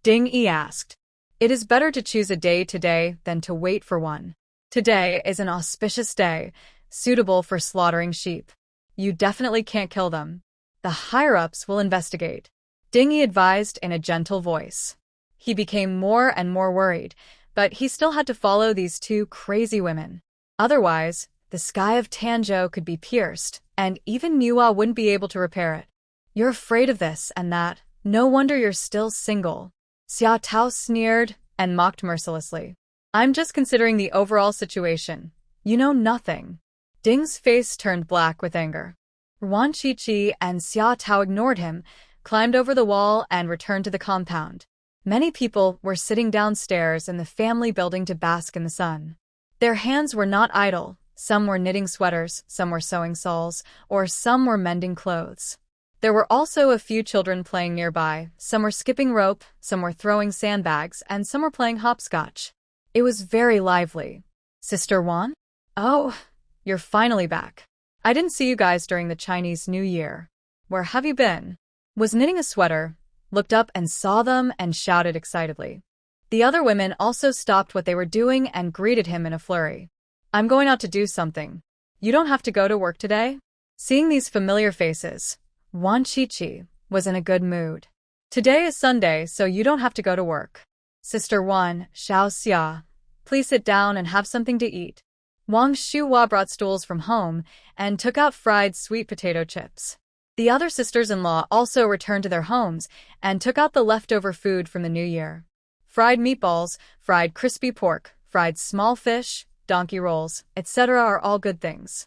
Ding Yi asked. It is better to choose a day today than to wait for one. Today is an auspicious day, suitable for slaughtering sheep. You definitely can't kill them. The higher-ups will investigate, Ding Yi advised in a gentle voice. He became more and more worried, but he still had to follow these two crazy women. Otherwise, the sky of Tanzhou could be pierced, and even Niwa wouldn't be able to repair it. You're afraid of this and that. No wonder you're still single. Xia Tao sneered and mocked mercilessly. I'm just considering the overall situation. You know nothing. Ding's face turned black with anger. Ruan Qiqi and Xia Tao ignored him, climbed over the wall, and returned to the compound. Many people were sitting downstairs in the family building to bask in the sun. Their hands were not idle. Some were knitting sweaters, some were sewing shawls, or some were mending clothes. There were also a few children playing nearby. Some were skipping rope, some were throwing sandbags, and some were playing hopscotch. It was very lively. Sister Yuan? Oh, you're finally back. I didn't see you guys during the Chinese New Year. Where have you been? Was knitting a sweater, looked up and saw them and shouted excitedly. The other women also stopped what they were doing and greeted him in a flurry. I'm going out to do something. You don't have to go to work today? Seeing these familiar faces, Wan Qiqi was in a good mood. Today is Sunday, so you don't have to go to work. Sister Yuan, Xiao Xia, please sit down and have something to eat. Wang Shuhua brought stools from home and took out fried sweet potato chips. The other sisters-in-law also returned to their homes and took out the leftover food from the new year. Fried meatballs, fried crispy pork, fried small fish, donkey rolls, etc. are all good things.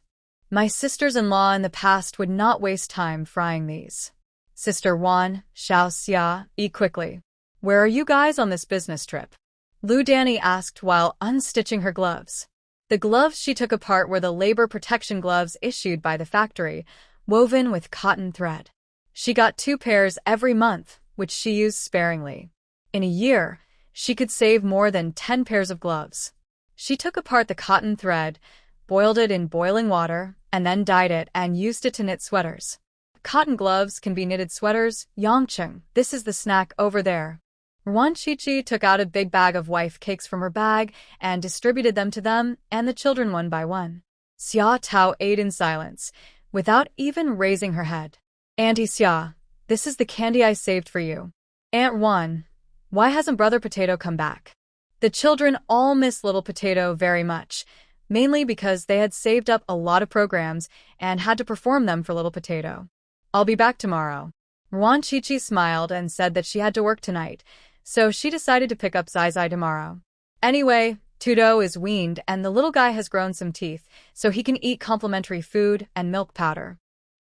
My sisters-in-law in the past would not waste time frying these. Sister Yuan, Xiao Xia, eat quickly. Where are you guys on this business trip? Lu Danny asked while unstitching her gloves. The gloves she took apart were the labor protection gloves issued by the factory, woven with cotton thread. She got 2 pairs every month, which she used sparingly. In a year, she could save more than 10 pairs of gloves. She took apart the cotton thread, boiled it in boiling water, and then dyed it and used it to knit sweaters. Cotton gloves can be knitted sweaters. Yangcheng, this is the snack over there. Ruan Qiqi took out a big bag of wife cakes from her bag and distributed them to them and the children one by one. Xia Tao ate in silence, without even raising her head. Auntie Xia, this is the candy I saved for you. Aunt Yuan, why hasn't Brother Potato come back? The children all miss Little Potato very much, mainly because they had saved up a lot of programs and had to perform them for Little Potato. I'll be back tomorrow. Ruan Qiqi smiled and said that she had to work tonight, so she decided to pick up Zai Zai tomorrow. Anyway, Tudo is weaned and the little guy has grown some teeth, so he can eat complimentary food and milk powder.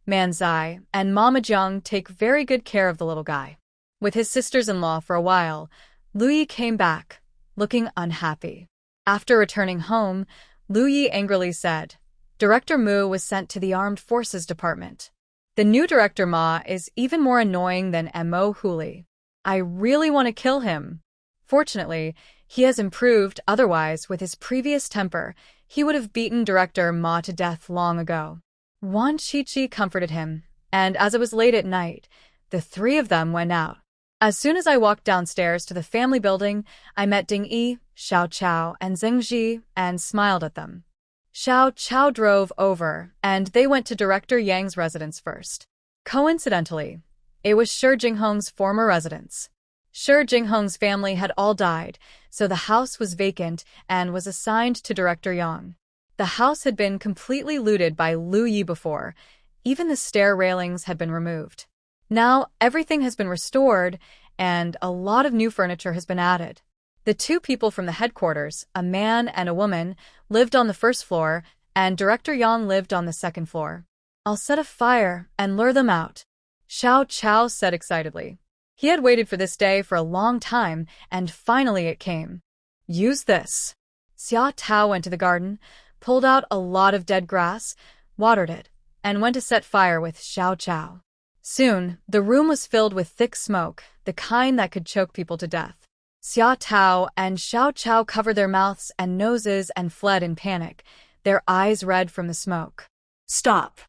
Man Zai and Mama Jiang take very good care of the little guy. With his sisters-in-law for a while, Lu Yi came back, looking unhappy. After returning home, Lu Yi angrily said, Director Mu was sent to the Armed Forces Department. The new Director Ma is even more annoying than Mo Huli. I really want to kill him. Fortunately, He has improved, otherwise, with his previous temper, he would have beaten Director Ma to death long ago. Ruan Shuangjiang comforted him, and as it was late at night, the three of them went out. As soon as I walked downstairs to the family building, I met Ding Yi, Xiao Chao, and Zhengji, and smiled at them. Xiao Chao drove over, and they went to Director Yang's residence first. Coincidentally, it was Shi Jinghong's former residence. Shi Jinghong's family had all died, so the house was vacant and was assigned to Director Yang. The house had been completely looted by Lu Yi before. Even the stair railings had been removed. Now, everything has been restored, and a lot of new furniture has been added. The two people from the headquarters, a man and a woman, lived on the first floor, and Director Yang lived on the second floor. I'll set a fire and lure them out, Xiao Chao said excitedly. He had waited for this day for a long time, and finally it came. Use this. Xia Tao went to the garden, pulled out a lot of dead grass, watered it, and went to set fire with Xiao Chao. Soon, the room was filled with thick smoke, the kind that could choke people to death. Xia Tao and Xiao Chao covered their mouths and noses and fled in panic, their eyes red from the smoke. Stop!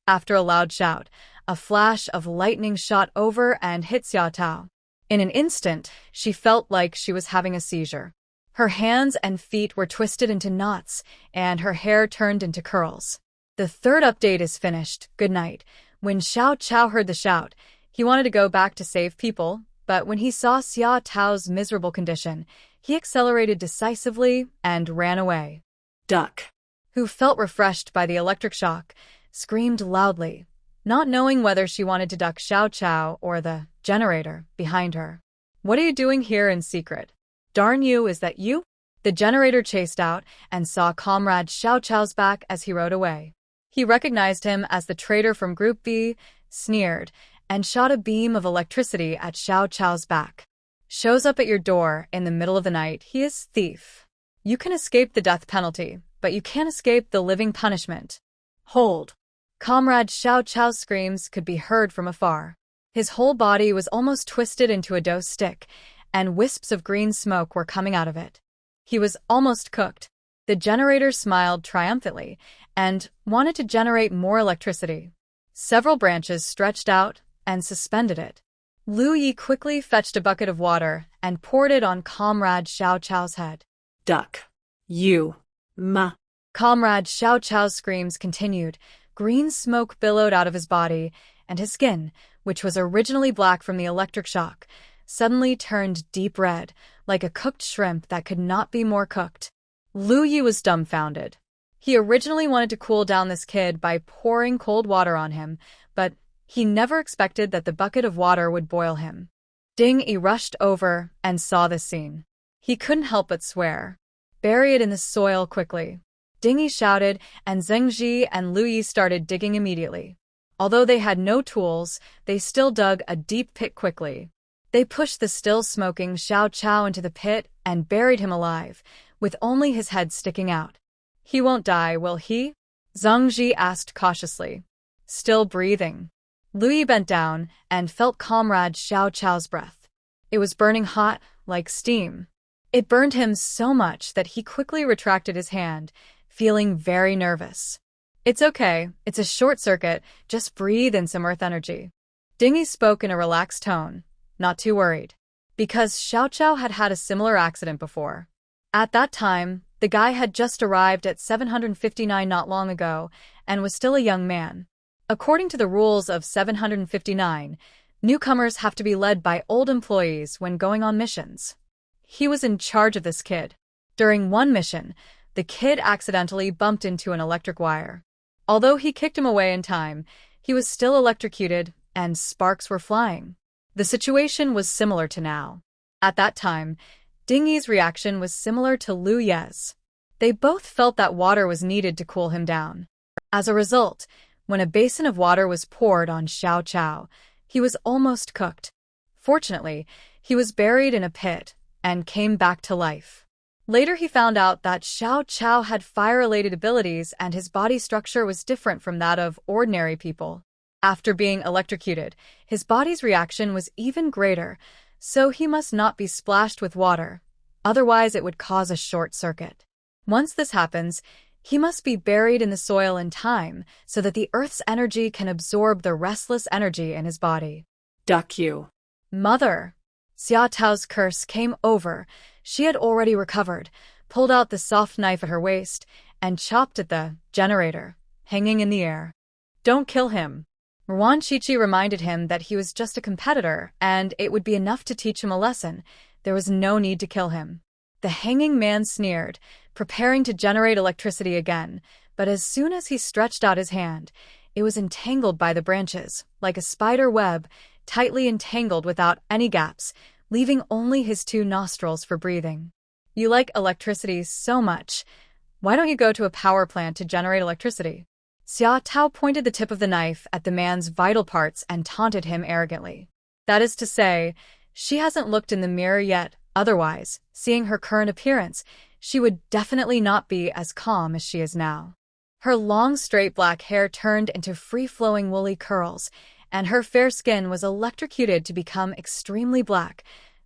After a loud shout, a flash of lightning shot over and hit Xia Tao. In an instant, she felt like she was having a seizure. Her hands and feet were twisted into knots, and her hair turned into curls. The third update is finished. Good night. When Xiao Chao heard the shout, he wanted to go back to save people, but when he saw Xia Tao's miserable condition, he accelerated decisively and ran away. Duck, who felt refreshed by the electric shock, screamed loudly, not knowing whether she wanted to duck Xiao Chao or the generator behind her. What are you doing here in secret? Darn you, is that you? The generator chased out and saw Comrade Xiao Chao's back as he rode away. He recognized him as the traitor from Group B, sneered, and shot a beam of electricity at Xiao Chao's back. Shows up at your door in the middle of the night, he is thief. You can escape the death penalty, but you can't escape the living punishment. Hold. Comrade Xiao Chao's screams could be heard from afar. His whole body was almost twisted into a dough stick, and wisps of green smoke were coming out of it. He was almost cooked. The generator smiled triumphantly and wanted to generate more electricity. Several branches stretched out and suspended it. Lu Yi quickly fetched a bucket of water and poured it on Comrade Xiao Chao's head. Duck. You. Ma. Comrade Xiao Chao's screams continued. Green smoke billowed out of his body, and his skin, which was originally black from the electric shock, suddenly turned deep red, like a cooked shrimp that could not be more cooked. Lu Yi was dumbfounded. He originally wanted to cool down this kid by pouring cold water on him, but he never expected that the bucket of water would boil him. Ding Yi rushed over and saw this scene. He couldn't help but swear. Bury it in the soil quickly. Ding Yi shouted, and Zhengji and Lu Yi started digging immediately. Although they had no tools, they still dug a deep pit quickly. They pushed the still smoking Xiao Chao into the pit and buried him alive, with only his head sticking out. He won't die, will he? Zhengji asked cautiously. Still breathing. Lu Yi bent down and felt Comrade Xiao Chao's breath. It was burning hot, like steam. It burned him so much that he quickly retracted his hand, feeling very nervous. It's okay, it's a short circuit, just breathe in some earth energy. Ding Yi spoke in a relaxed tone, not too worried, because Xiao Chao had had a similar accident before. At that time, the guy had just arrived at 759 not long ago and was still a young man. According to the rules of 759, newcomers have to be led by old employees when going on missions. He was in charge of this kid. During one mission, the kid accidentally bumped into an electric wire. Although he kicked him away in time, he was still electrocuted and sparks were flying. The situation was similar to now. At that time, Ding Yi's reaction was similar to Lu Ye's. They both felt that water was needed to cool him down. As a result, when a basin of water was poured on Xiao Chao, he was almost cooked. Fortunately, he was buried in a pit and came back to life. Later he found out that Xiao Chao had fire-related abilities and his body structure was different from that of ordinary people. After being electrocuted, his body's reaction was even greater, so he must not be splashed with water, Otherwise, it would cause a short circuit. Once this happens, he must be buried in the soil in time so that the earth's energy can absorb the restless energy in his body. Duck you. Mother! Xia Tao's curse came over. She had already recovered, pulled out the soft knife at her waist, and chopped at the generator, hanging in the air. Don't kill him. Ruan Shuangjiang reminded him that he was just a competitor, and it would be enough to teach him a lesson. There was no need to kill him. The hanging man sneered, preparing to generate electricity again, but as soon as he stretched out his hand, it was entangled by the branches, like a spider web, tightly entangled without any gaps, leaving only his 2 nostrils for breathing. You like electricity so much. Why don't you go to a power plant to generate electricity? Xia Tao pointed the tip of the knife at the man's vital parts and taunted him arrogantly. That is to say, she hasn't looked in the mirror yet, otherwise, seeing her current appearance, she would definitely not be as calm as she is now. Her long straight black hair turned into free-flowing woolly curls, and her fair skin was electrocuted to become extremely black,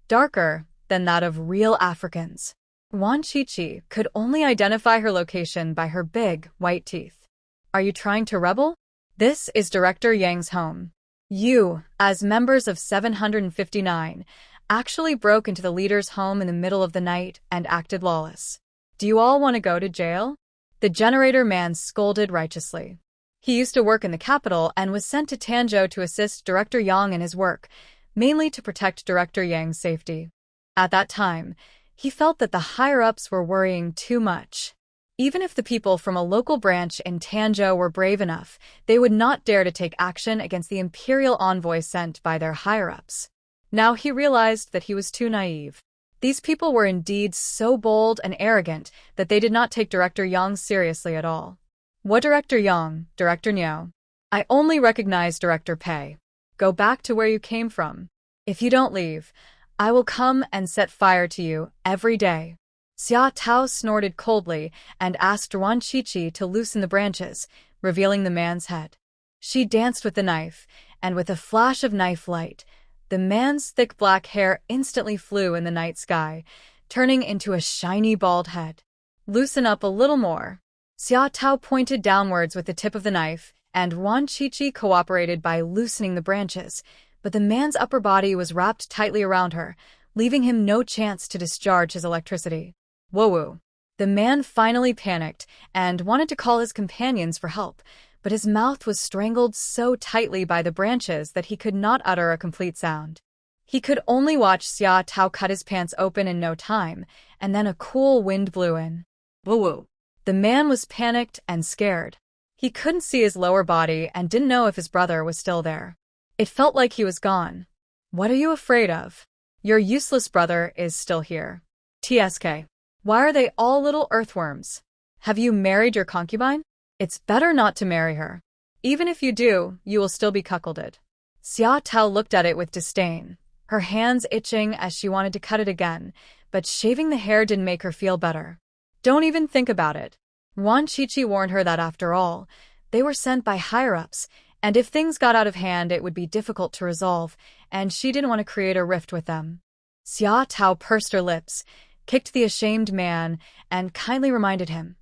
darker than that of real Africans. Ruan Shuangjiang could only identify her location by her big, white teeth. Are you trying to rebel? This is Director Yang's home. You, as members of 759, actually broke into the leader's home in the middle of the night and acted lawless. Do you all want to go to jail? The generator man scolded righteously. He used to work in the capital and was sent to Tanzhou to assist Director Yang in his work, mainly to protect Director Yang's safety. At that time, he felt that the higher-ups were worrying too much. Even if the people from a local branch in Tanzhou were brave enough, they would not dare to take action against the imperial envoy sent by their higher-ups. Now he realized that he was too naive. These people were indeed so bold and arrogant that they did not take Director Yang seriously at all. What Director Yang, Director Niao? I only recognize Director Pei. Go back to where you came from. If you don't leave, I will come and set fire to you every day. Xia Tao snorted coldly and asked Ruan Shuangjiang to loosen the branches, revealing the man's head. She danced with the knife, and with a flash of knife light, the man's thick black hair instantly flew in the night sky, turning into a shiny bald head. Loosen up a little more. Xia Tao pointed downwards with the tip of the knife, and Ruan Shuangjiang cooperated by loosening the branches, but the man's upper body was wrapped tightly around her, leaving him no chance to discharge his electricity. Whoa! The man finally panicked and wanted to call his companions for help, but his mouth was strangled so tightly by the branches that he could not utter a complete sound. He could only watch Xia Tao cut his pants open in no time, and then a cool wind blew in. Whoa! The man was panicked and scared. He couldn't see his lower body and didn't know if his brother was still there. It felt like he was gone. What are you afraid of? Your useless brother is still here. TSK. Why are they all little earthworms? Have you married your concubine? It's better not to marry her. Even if you do, you will still be cuckolded. Xia Tao looked at it with disdain, her hands itching as she wanted to cut it again, but shaving the hair didn't make her feel better. Don't even think about it. Ruan Shuangjiang warned her that after all, they were sent by higher-ups, and if things got out of hand it would be difficult to resolve, and she didn't want to create a rift with them. Xia Tao pursed her lips, kicked the ashamed man, and kindly reminded him,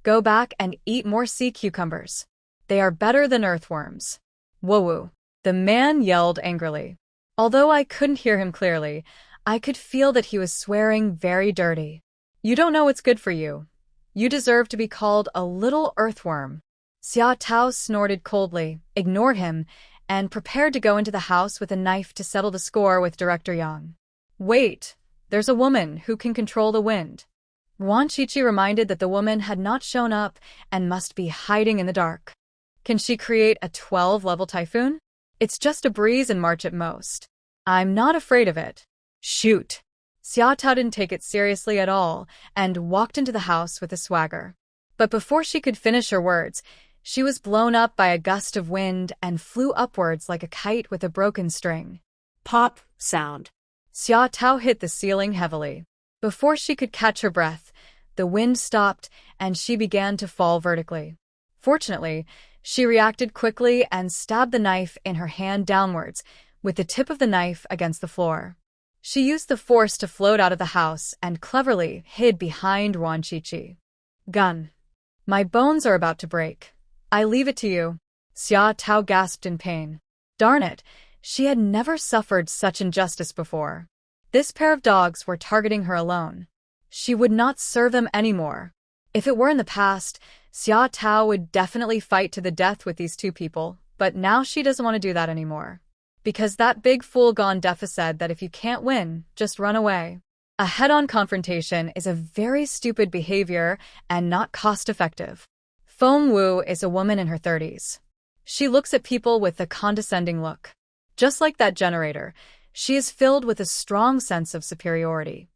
"Go back and eat more sea cucumbers. They are better than earthworms." Whoa! The man yelled angrily. Although I couldn't hear him clearly, I could feel that he was swearing very dirty. You don't know what's good for you. You deserve to be called a little earthworm. Xia Tao snorted coldly, ignored him, and prepared to go into the house with a knife to settle the score with Director Yang. Wait, there's a woman who can control the wind. Ruan Shuangjiang reminded that the woman had not shown up and must be hiding in the dark. Can she create a 12-level typhoon? It's just a breeze in March at most. I'm not afraid of it. Shoot! Xia Tao didn't take it seriously at all and walked into the house with a swagger. But before she could finish her words, she was blown up by a gust of wind and flew upwards like a kite with a broken string. Pop sound. Xia Tao hit the ceiling heavily. Before she could catch her breath, the wind stopped and she began to fall vertically. Fortunately, she reacted quickly and stabbed the knife in her hand downwards, with the tip of the knife against the floor. She used the force to float out of the house and cleverly hid behind Ruan Shuangjiang. Gun. My bones are about to break. I leave it to you. Xia Tao gasped in pain. Darn it, she had never suffered such injustice before. This pair of dogs were targeting her alone. She would not serve them anymore. If it were in the past, Xia Tao would definitely fight to the death with these two people, but now she doesn't want to do that anymore. Because that big fool Gondefa said that if you can't win, just run away. A head-on confrontation is a very stupid behavior and not cost-effective. Feng Wu is a woman in her 30s. She looks at people with a condescending look. Just like that generator, she is filled with a strong sense of superiority.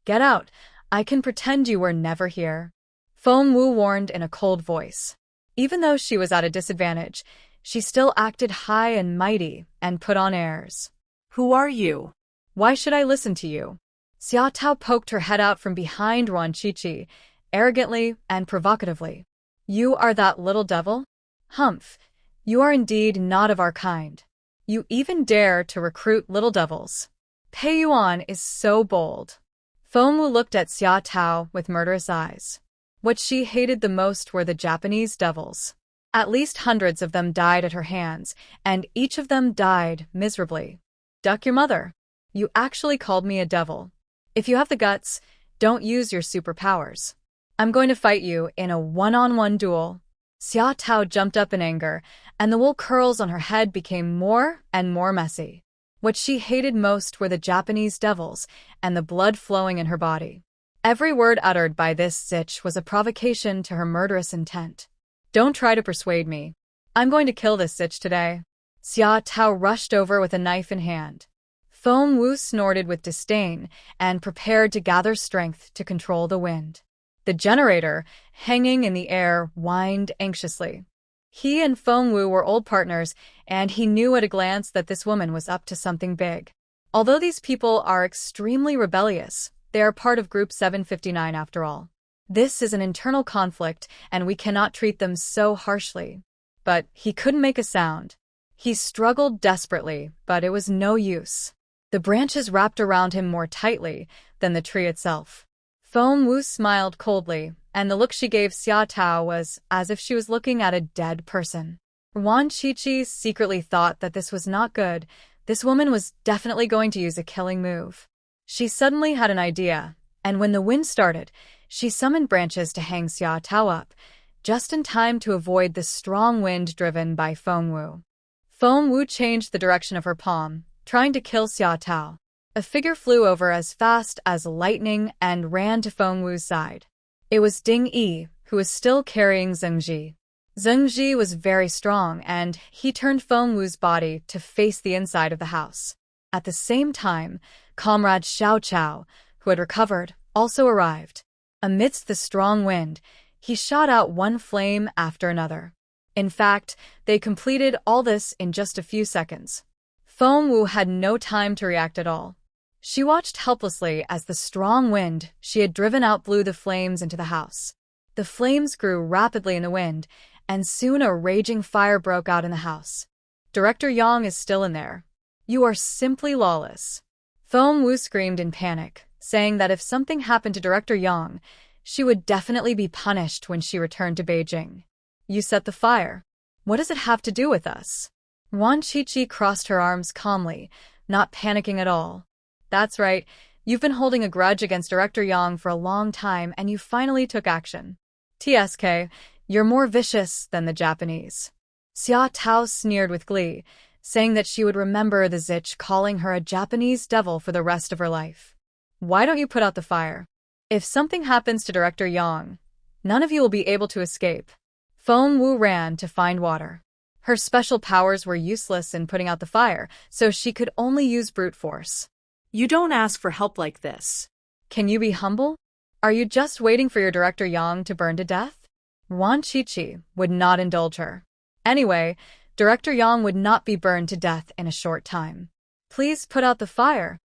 Get out. I can pretend you were never here. Feng Wu warned in a cold voice. Even though she was at a disadvantage, she still acted high and mighty and put on airs. Who are you? Why should I listen to you? Xia Tao poked her head out from behind Ruan Shuangjiang, arrogantly and provocatively. You are that little devil? Humph, you are indeed not of our kind. You even dare to recruit little devils. Pei Yuan is so bold. Feng Wu looked at Xia Tao with murderous eyes. What she hated the most were the Japanese devils. At least hundreds of them died at her hands, and each of them died miserably. Duck your mother. You actually called me a devil. If you have the guts, don't use your superpowers. I'm going to fight you in a one-on-one duel. Xia Tao jumped up in anger, and the wool curls on her head became more and more messy. What she hated most were the Japanese devils and the blood flowing in her body. Every word uttered by this sitch was a provocation to her murderous intent. Don't try to persuade me. I'm going to kill this sitch today. Xia Tao rushed over with a knife in hand. Feng Wu snorted with disdain and prepared to gather strength to control the wind. The generator, hanging in the air, whined anxiously. He and Feng Wu were old partners, and he knew at a glance that this woman was up to something big. Although these people are extremely rebellious, they are part of Group 759 after all. This is an internal conflict, and we cannot treat them so harshly. But he couldn't make a sound. He struggled desperately, but it was no use. The branches wrapped around him more tightly than the tree itself. Feng Wu smiled coldly, and the look she gave Xia Tao was as if she was looking at a dead person. Ruan Shuangjiang secretly thought that this was not good. This woman was definitely going to use a killing move. She suddenly had an idea, and when the wind started, she summoned branches to hang Xia Tao up, just in time to avoid the strong wind driven by Feng Wu. Feng Wu changed the direction of her palm, trying to kill Xia Tao. A figure flew over as fast as lightning and ran to Feng Wu's side. It was Ding Yi, who was still carrying Zhengji. Zhengji was very strong, and he turned Feng Wu's body to face the inside of the house. At the same time, Comrade Xiao Chao, who had recovered, also arrived. Amidst the strong wind, he shot out one flame after another. In fact, they completed all this in just a few seconds. Feng Wu had no time to react at all. She watched helplessly as the strong wind she had driven out blew the flames into the house. The flames grew rapidly in the wind, and soon a raging fire broke out in the house. Director Yang is still in there. You are simply lawless. Feng Wu screamed in panic, saying that if something happened to Director Yang, she would definitely be punished when she returned to Beijing. You set the fire. What does it have to do with us? Ruan Shuangjiang crossed her arms calmly, not panicking at all. That's right, you've been holding a grudge against Director Yang for a long time and you finally took action. TSK, you're more vicious than the Japanese. Xia Tao sneered with glee, saying that she would remember the Zich calling her a Japanese devil for the rest of her life. Why don't you put out the fire? If something happens to Director Yang, none of you will be able to escape. Feng Wu ran to find water. Her special powers were useless in putting out the fire, so she could only use brute force. You don't ask for help like this. Can you be humble? Are you just waiting for your Director Yang to burn to death? Ruan Shuangjiang would not indulge her. Anyway, Director Yang would not be burned to death in a short time. Please put out the fire.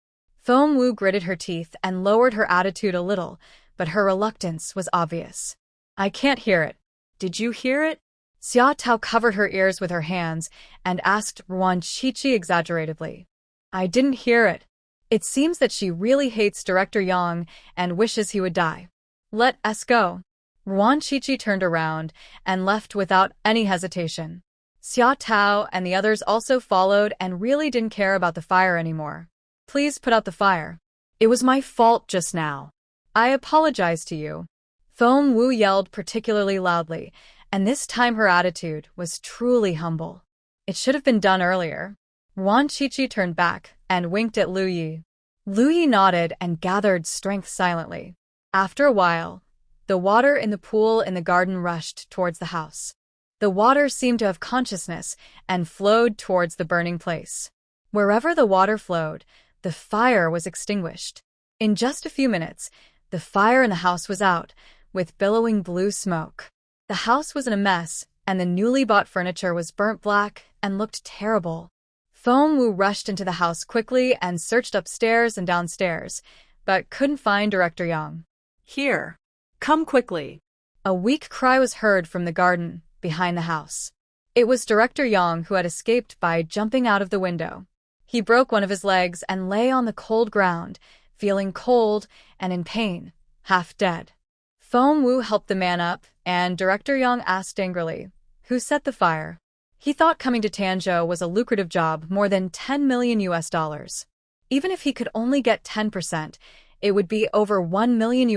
Feng Wu gritted her teeth and lowered her attitude a little, but her reluctance was obvious. I can't hear it. Did you hear it? Xia Tao covered her ears with her hands and asked Ruan Shuangjiang exaggeratedly. I didn't hear it. It seems that she really hates Director Yang and wishes he would die. Let us go. Ruan Shuangjiang turned around and left without any hesitation. Xia Tao and the others also followed and really didn't care about the fire anymore. Please put out the fire. It was my fault just now. I apologize to you. Feng Wu yelled particularly loudly, and this time her attitude was truly humble. It should have been done earlier. Ruan Shuangjiang turned back and winked at Lu Yi. Lu Yi nodded and gathered strength silently. After a while, the water in the pool in the garden rushed towards the house. The water seemed to have consciousness and flowed towards the burning place. Wherever the water flowed, the fire was extinguished. In just a few minutes, the fire in the house was out, with billowing blue smoke. The house was in a mess, and the newly bought furniture was burnt black and looked terrible. Feng Wu rushed into the house quickly and searched upstairs and downstairs, but couldn't find Director Yang. Here. Come quickly. A weak cry was heard from the garden behind the house. It was Director Yang who had escaped by jumping out of the window. He broke one of his legs and lay on the cold ground, feeling cold and in pain, half dead. Feng Wu helped the man up, and Director Yang asked angrily, "Who set the fire?" He thought coming to Tanzhou was a lucrative job, more than $10 million. Even if he could only get 10%, it would be over $1 million,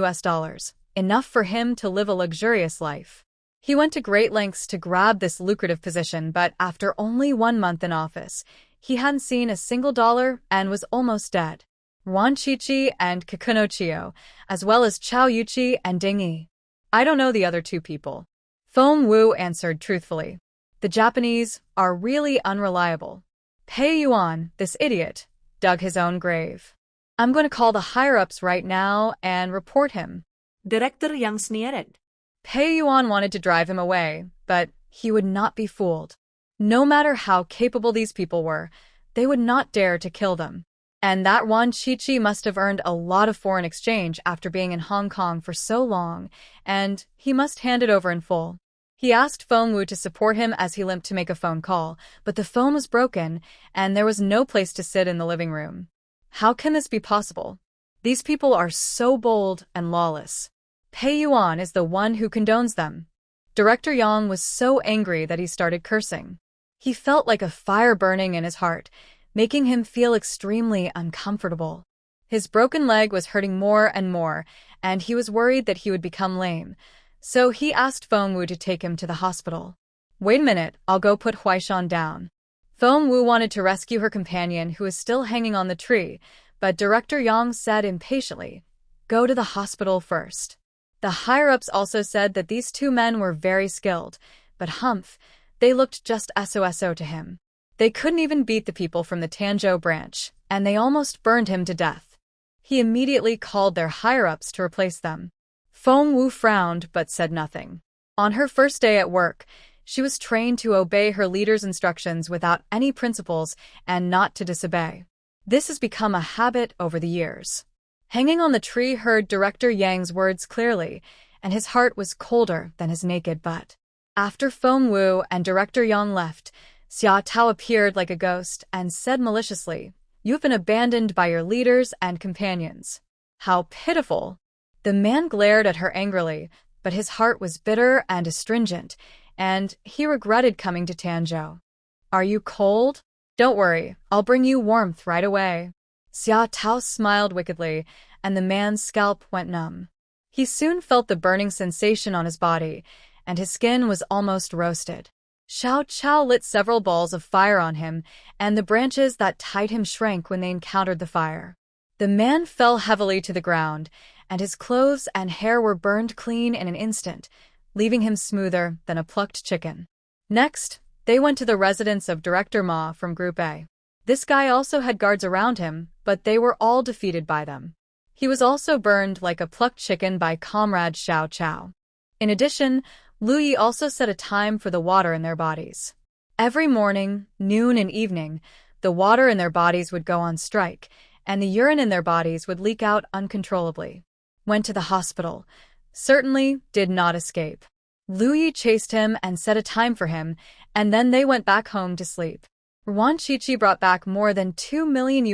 enough for him to live a luxurious life. He went to great lengths to grab this lucrative position, but after only 1 month in office, he hadn't seen a single dollar and was almost dead. Ruan Shuangjiang and Kikuno Chio, as well as Chao Yuqi and Ding Yi. I don't know the other two people. Feng Wu answered truthfully. The Japanese are really unreliable. Pei Yuan, this idiot, dug his own grave. I'm going to call the higher-ups right now and report him. Director Yang sneered. Pei Yuan wanted to drive him away, but he would not be fooled. No matter how capable these people were, they would not dare to kill them. And that Ruan Shuangjiang must have earned a lot of foreign exchange after being in Hong Kong for so long, and he must hand it over in full. He asked Feng Wu to support him as he limped to make a phone call, but the phone was broken, and there was no place to sit in the living room. How can this be possible? These people are so bold and lawless. Pei Yuan is the one who condones them. Director Yang was so angry that he started cursing. He felt like a fire burning in his heart, making him feel extremely uncomfortable. His broken leg was hurting more and more, and he was worried that he would become lame. So he asked Feng Wu to take him to the hospital. Wait a minute, I'll go put Huaishan down. Feng Wu wanted to rescue her companion who was still hanging on the tree, but Director Yang said impatiently, "Go to the hospital first." The higher-ups also said that these two men were very skilled, but humph, they looked just SOSO to him. They couldn't even beat the people from the Tanzhou branch, and they almost burned him to death. He immediately called their higher-ups to replace them. Feng Wu frowned but said nothing. On her first day at work, she was trained to obey her leader's instructions without any principles and not to disobey. This has become a habit over the years. Hanging on the tree heard Director Yang's words clearly, and his heart was colder than his naked butt. After Feng Wu and Director Yang left, Xia Tao appeared like a ghost and said maliciously, "You've been abandoned by your leaders and companions. How pitiful!" The man glared at her angrily, but his heart was bitter and astringent, and he regretted coming to Tanzhou. "Are you cold? Don't worry, I'll bring you warmth right away." Xia Tao smiled wickedly, and the man's scalp went numb. He soon felt the burning sensation on his body, and his skin was almost roasted. Xiao Chao lit several balls of fire on him, and the branches that tied him shrank when they encountered the fire. The man fell heavily to the ground, and his clothes and hair were burned clean in an instant, leaving him smoother than a plucked chicken. Next, they went to the residence of Director Ma from Group A. This guy also had guards around him, but they were all defeated by them. He was also burned like a plucked chicken by Comrade Xiao Chao. In addition, Lu Yi also set a time for the water in their bodies. Every morning, noon, and evening, the water in their bodies would go on strike, and the urine in their bodies would leak out uncontrollably. Went to the hospital. Certainly did not escape. Lu Yi chased him and set a time for him, and then they went back home to sleep. Ruan Shuangjiang brought back more than $2 million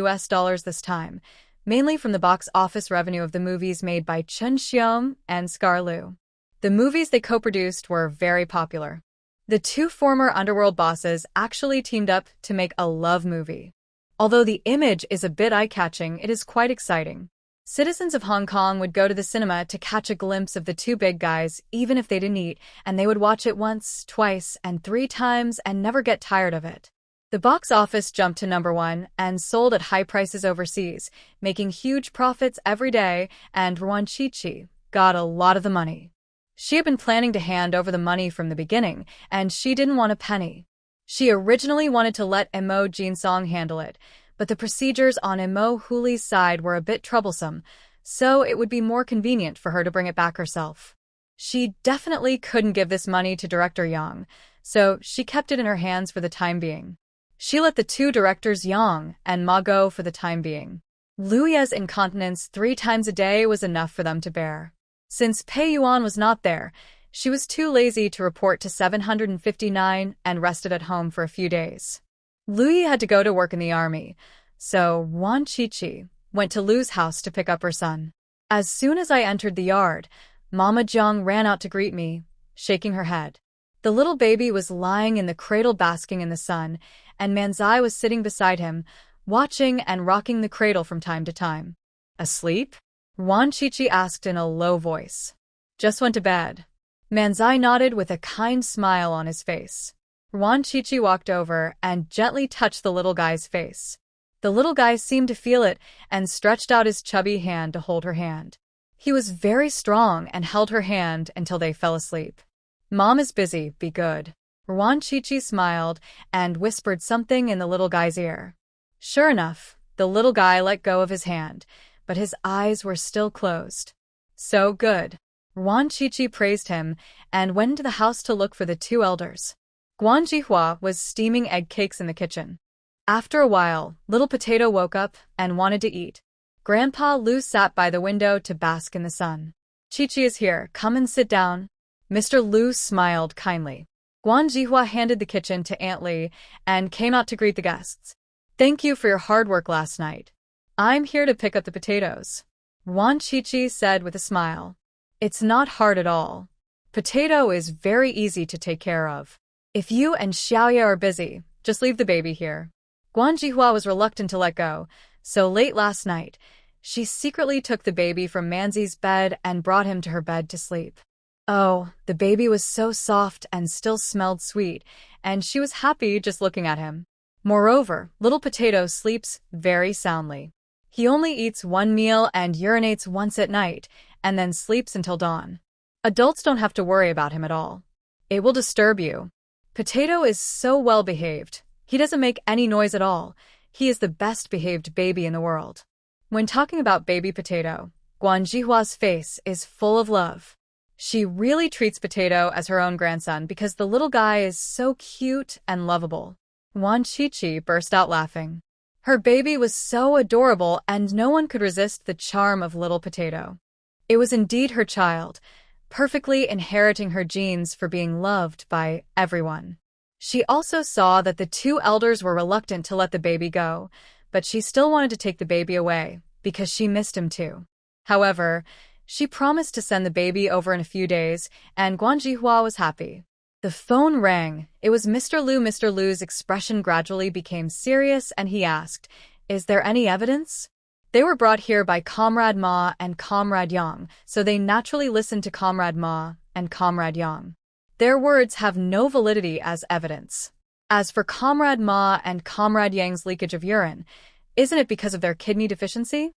this time, mainly from the box office revenue of the movies made by Chen Xiong and Scar Liu. The movies they co-produced were very popular. The two former underworld bosses actually teamed up to make a love movie. Although the image is a bit eye-catching, it is quite exciting. Citizens of Hong Kong would go to the cinema to catch a glimpse of the two big guys, even if they didn't eat, and they would watch it once, twice, and 3 times and never get tired of it. The box office jumped to #1 and sold at high prices overseas, making huge profits every day, and Ruan Shuangjiang got a lot of the money. She had been planning to hand over the money from the beginning, and she didn't want a penny. She originally wanted to let Imo Jinsong handle it, but the procedures on Imo Huli's side were a bit troublesome, so it would be more convenient for her to bring it back herself. She definitely couldn't give this money to director Yang, so she kept it in her hands for the time being. She let the two directors Yang and Ma go for the time being. Luya's incontinence 3 times a day was enough for them to bear. Since Pei Yuan was not there, she was too lazy to report to 759 and rested at home for a few days. Lui had to go to work in the army, so Ruan Shuangjiang went to Lu's house to pick up her son. As soon as I entered the yard, Mama Jiang ran out to greet me, shaking her head. The little baby was lying in the cradle basking in the sun, and Manzai was sitting beside him, watching and rocking the cradle from time to time. Asleep? Ruan Shuangjiang asked in a low voice. Just went to bed. Manzai nodded with a kind smile on his face. Ruan Shuangjiang walked over and gently touched the little guy's face. The little guy seemed to feel it and stretched out his chubby hand to hold her hand. He was very strong and held her hand until they fell asleep. Mom is busy, be good. Ruan Shuangjiang smiled and whispered something in the little guy's ear. Sure enough, the little guy let go of his hand, but his eyes were still closed. So good. Ruan Shuangjiang praised him and went into the house to look for the two elders. Guan Jihua was steaming egg cakes in the kitchen. After a while, little Potato woke up and wanted to eat. Grandpa Lu sat by the window to bask in the sun. Chi-Chi is here, come and sit down. Mr. Lu smiled kindly. Guan Jihua handed the kitchen to Aunt Li and came out to greet the guests. Thank you for your hard work last night. I'm here to pick up the potatoes. Ruan Shuangjiang said with a smile. It's not hard at all. Potato is very easy to take care of. If you and Xiaoya are busy, just leave the baby here. Guan Jihua was reluctant to let go, so late last night, she secretly took the baby from Manzi's bed and brought him to her bed to sleep. Oh, the baby was so soft and still smelled sweet, and she was happy just looking at him. Moreover, little Potato sleeps very soundly. He only eats 1 meal and urinates once at night, and then sleeps until dawn. Adults don't have to worry about him at all. It will disturb you. Potato is so well behaved. He doesn't make any noise at all. He is the best behaved baby in the world. When talking about baby Potato, Guan Jihua's face is full of love. She really treats Potato as her own grandson because the little guy is so cute and lovable. Ruan Shuangjiang burst out laughing. Her baby was so adorable and no one could resist the charm of little Potato. It was indeed her child, perfectly inheriting her genes for being loved by everyone. She also saw that the two elders were reluctant to let the baby go, but she still wanted to take the baby away because she missed him too. However, she promised to send the baby over in a few days, and Guan Jihua was happy. The phone rang. It was Mr. Lu. Mr. Lu's expression gradually became serious, and he asked, "Is there any evidence?" They were brought here by Comrade Ma and Comrade Yang, so they naturally listened to Comrade Ma and Comrade Yang. Their words have no validity as evidence. As for Comrade Ma and Comrade Yang's leakage of urine, isn't it because of their kidney deficiency?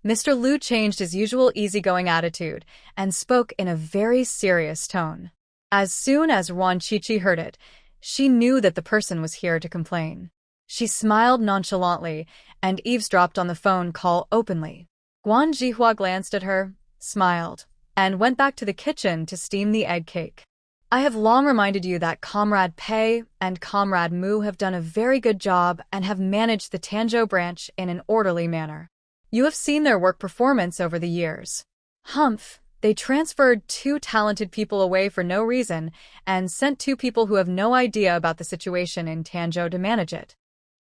Mr. Lu changed his usual easygoing attitude and spoke in a very serious tone. As soon as Ruan Shuangjiang heard it, she knew that the person was here to complain. She smiled nonchalantly and eavesdropped on the phone call openly. Guan Jihua glanced at her, smiled, and went back to the kitchen to steam the egg cake. I have long reminded you that Comrade Pei and Comrade Mu have done a very good job and have managed the Tanzhou branch in an orderly manner. You have seen their work performance over the years. Humph, they transferred 2 talented people away for no reason and sent 2 people who have no idea about the situation in Tanzhou to manage it.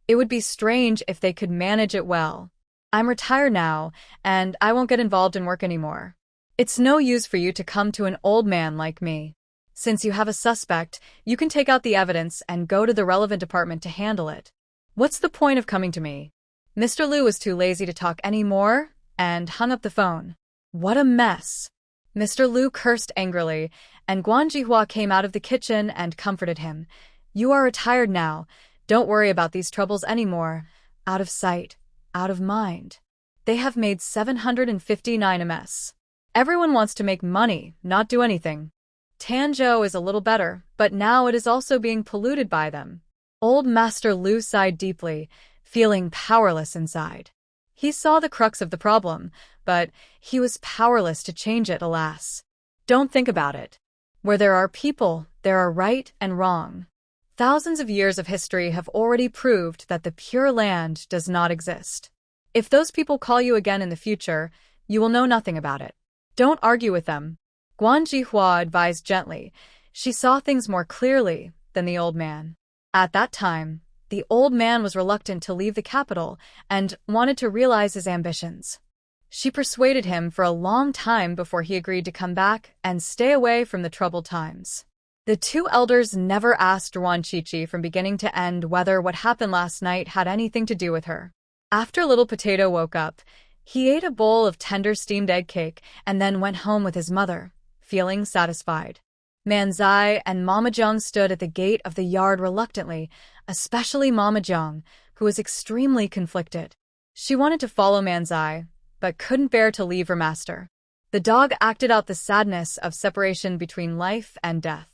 It would be strange if they could manage it well. I'm retired now, and I won't get involved in work anymore. It's no use for you to come to an old man like me. Since you have a suspect, you can take out the evidence and go to the relevant department to handle it. What's the point of coming to me? Mr. Liu was too lazy to talk anymore and hung up the phone. What a mess. Mr. Liu cursed angrily, and Guan Jihua came out of the kitchen and comforted him. You are retired now. Don't worry about these troubles anymore. Out of sight, out of mind. They have made 759 ms. Everyone wants to make money, not do anything. Tanzhou is a little better, but now it is also being polluted by them. Old Master Liu sighed deeply, feeling powerless inside. He saw the crux of the problem, but he was powerless to change it, alas. Don't think about it. Where there are people, there are right and wrong. Thousands of years of history have already proved that the Pure Land does not exist. If those people call you again in the future, you will know nothing about it. Don't argue with them. Guan Jihua advised gently. She saw things more clearly than the old man. At that time, the old man was reluctant to leave the capital and wanted to realize his ambitions. She persuaded him for a long time before he agreed to come back and stay away from the troubled times. The two elders never asked Ruan Chichi from beginning to end whether what happened last night had anything to do with her. After Little Potato woke up, he ate a bowl of tender steamed egg cake and then went home with his mother, feeling satisfied. Manzai and Mama Jiang stood at the gate of the yard reluctantly, especially Mama Jiang, who was extremely conflicted. She wanted to follow Manzai, but couldn't bear to leave her master. The dog acted out the sadness of separation between life and death.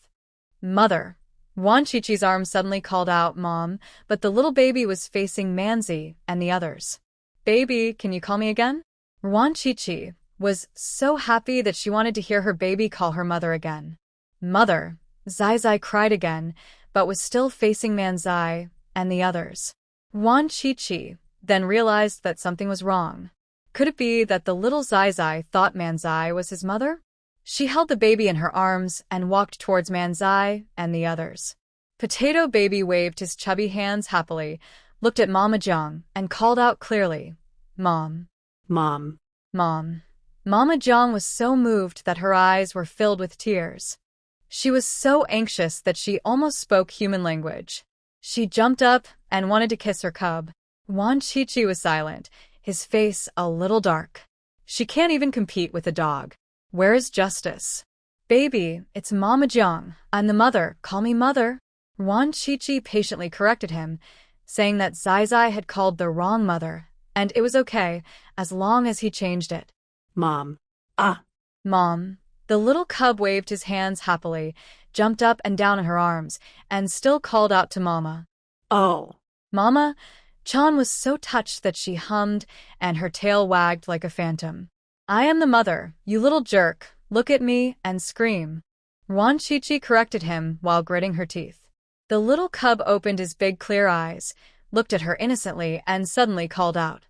Mother. Ruan Chichi's arm suddenly called out, Mom, but the little baby was facing Manzi and the others. Baby, can you call me again? Ruan Chichi was so happy that she wanted to hear her baby call her mother again. Mother. Zai cried again, but was still facing Manzai and the others. Ruan Chichi then realized that something was wrong. Could it be that the little Zai thought Manzai was his mother? She held the baby in her arms and walked towards Manzai and the others. Potato Baby waved his chubby hands happily, looked at Mama Jiang, and called out clearly, Mom. Mom. Mom. Mama Jiang was so moved that her eyes were filled with tears. She was so anxious that she almost spoke human language. She jumped up and wanted to kiss her cub. Ruan Chichi was silent, his face a little dark. She can't even compete with a dog. Where is justice? Baby, it's Mama Jiang. I'm the mother. Call me mother. Ruan Chichi patiently corrected him, saying that Zai had called the wrong mother, and it was okay, as long as he changed it. Mom. Mom. The little cub waved his hands happily, jumped up and down in her arms, and still called out to Mama. Oh. Mama. Chan was so touched that she hummed, and her tail wagged like a phantom. I am the mother, you little jerk, look at me and scream. Ruan Chichi corrected him while gritting her teeth. The little cub opened his big clear eyes, looked at her innocently and suddenly called out,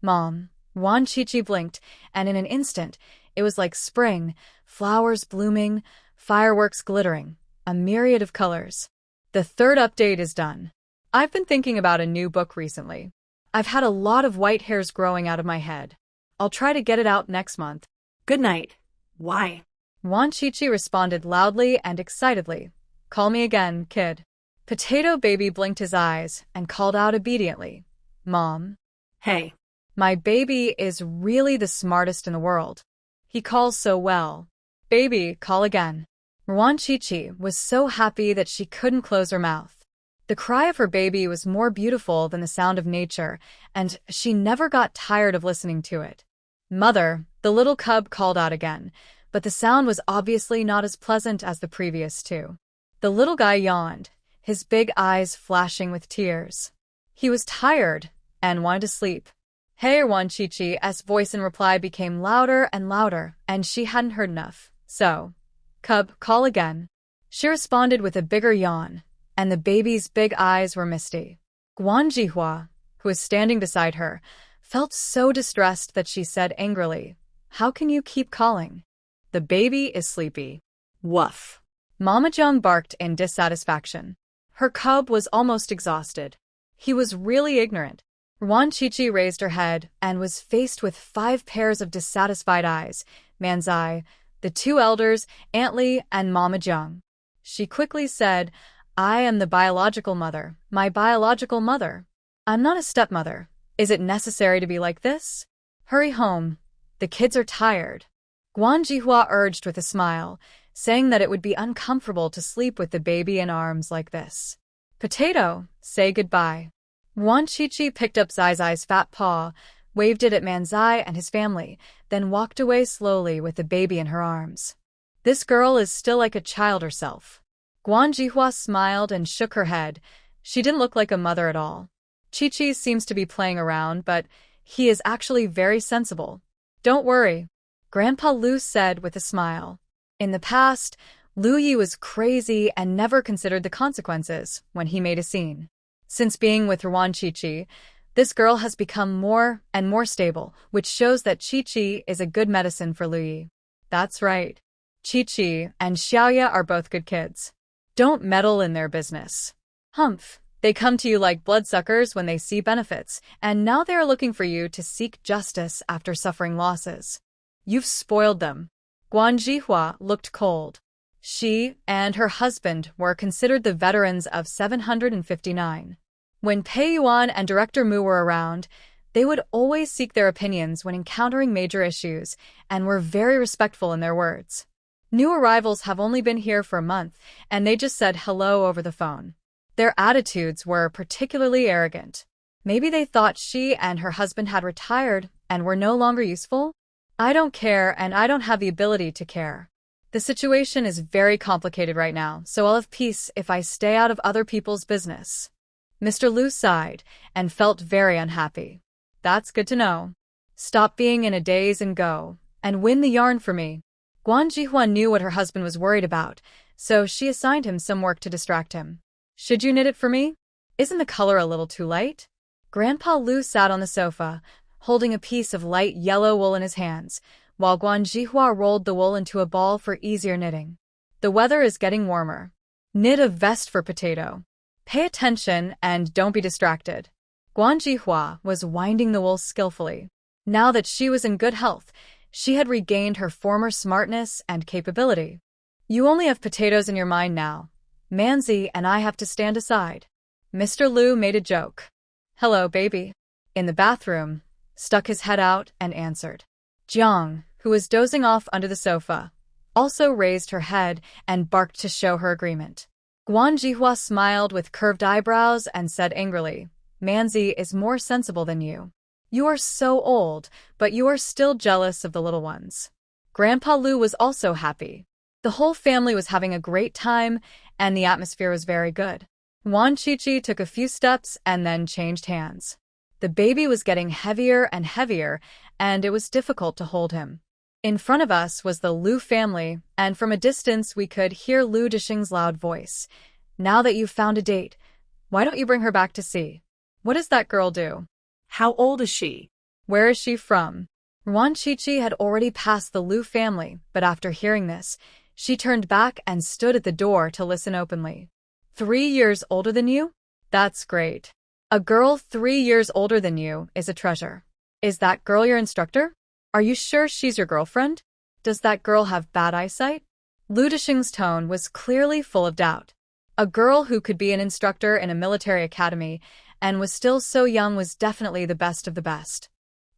Mom. Ruan Chichi blinked, and in an instant, it was like spring, flowers blooming, fireworks glittering, a myriad of colors. The third update is done. I've been thinking about a new book recently. I've had a lot of white hairs growing out of my head. I'll try to get it out next month. Good night. Why? Ruan Chichi responded loudly and excitedly. Call me again, kid. Potato Baby blinked his eyes and called out obediently. Mom. Hey. My baby is really the smartest in the world. He calls so well. Baby, call again. Ruan Chichi was so happy that she couldn't close her mouth. The cry of her baby was more beautiful than the sound of nature, and she never got tired of listening to it. Mother, the little cub called out again, but the sound was obviously not as pleasant as the previous two. The little guy yawned, his big eyes flashing with tears. He was tired and wanted to sleep. Hey, Ruan Chichi's voice in reply became louder and louder, and she hadn't heard enough. So, cub, call again. She responded with a bigger yawn, and the baby's big eyes were misty. Guan Jihua, who was standing beside her, felt so distressed that she said angrily, How can you keep calling? The baby is sleepy. Woof. Mama Jiang barked in dissatisfaction. Her cub was almost exhausted. He was really ignorant. Ruan Chichi raised her head and was faced with 5 pairs of dissatisfied eyes, Manzai, the 2 elders, Aunt Li, and Mama Jiang. She quickly said, I am the biological mother, my biological mother. I'm not a stepmother. Is it necessary to be like this? Hurry home. The kids are tired. Guan Jihua urged with a smile, saying that it would be uncomfortable to sleep with the baby in arms like this. Potato, say goodbye. Ruan Chichi picked up Zai Zai's fat paw, waved it at Manzai and his family, then walked away slowly with the baby in her arms. This girl is still like a child herself. Guan Jihua smiled and shook her head. She didn't look like a mother at all. Chi-Chi seems to be playing around, but he is actually very sensible. Don't worry, Grandpa Lu said with a smile. In the past, Lu Yi was crazy and never considered the consequences when he made a scene. Since being with Ruan Chi-Chi, this girl has become more and more stable, which shows that Chi-Chi is a good medicine for Lu Yi. That's right. Chi-Chi and Xiaoya are both good kids. Don't meddle in their business. Humph. They come to you like bloodsuckers when they see benefits, and now they are looking for you to seek justice after suffering losses. You've spoiled them. Guan Jihua looked cold. She and her husband were considered the veterans of 759. When Pei Yuan and Director Mu were around, they would always seek their opinions when encountering major issues and were very respectful in their words. New arrivals have only been here for a month, and they just said hello over the phone. Their attitudes were particularly arrogant. Maybe they thought she and her husband had retired and were no longer useful? I don't care, and I don't have the ability to care. The situation is very complicated right now, so I'll have peace if I stay out of other people's business. Mr. Lu sighed and felt very unhappy. That's good to know. Stop being in a daze and go, and win the yarn for me. Guan Jihua knew what her husband was worried about, so she assigned him some work to distract him. Should you knit it for me? Isn't the color a little too light? Grandpa Lu sat on the sofa, holding a piece of light yellow wool in his hands, while Guan Jihua rolled the wool into a ball for easier knitting. The weather is getting warmer. Knit a vest for Potato. Pay attention and don't be distracted. Guan Jihua was winding the wool skillfully. Now that she was in good health, she had regained her former smartness and capability. You only have potatoes in your mind now. Manzi and I have to stand aside. Mr. Lu made a joke. Hello, baby. In the bathroom, stuck his head out and answered. Jiang, who was dozing off under the sofa, also raised her head and barked to show her agreement. Guan Jihua smiled with curved eyebrows and said angrily, Manzi is more sensible than you. You are so old, but you are still jealous of the little ones. Grandpa Lu was also happy. The whole family was having a great time, and the atmosphere was very good. Ruan Chichi took a few steps and then changed hands. The baby was getting heavier and heavier, and it was difficult to hold him. In front of us was the Lu family, and from a distance we could hear Lu Dishing's loud voice. Now that you've found a date, why don't you bring her back to see? What does that girl do? How old is she? Where is she from? Ruan Chichi had already passed the Lu family, but after hearing this, she turned back and stood at the door to listen openly. 3 years older than you? That's great. A girl 3 years older than you is a treasure. Is that girl your instructor? Are you sure she's your girlfriend? Does that girl have bad eyesight? Lu Dishing's tone was clearly full of doubt. A girl who could be an instructor in a military academy and was still so young was definitely the best of the best.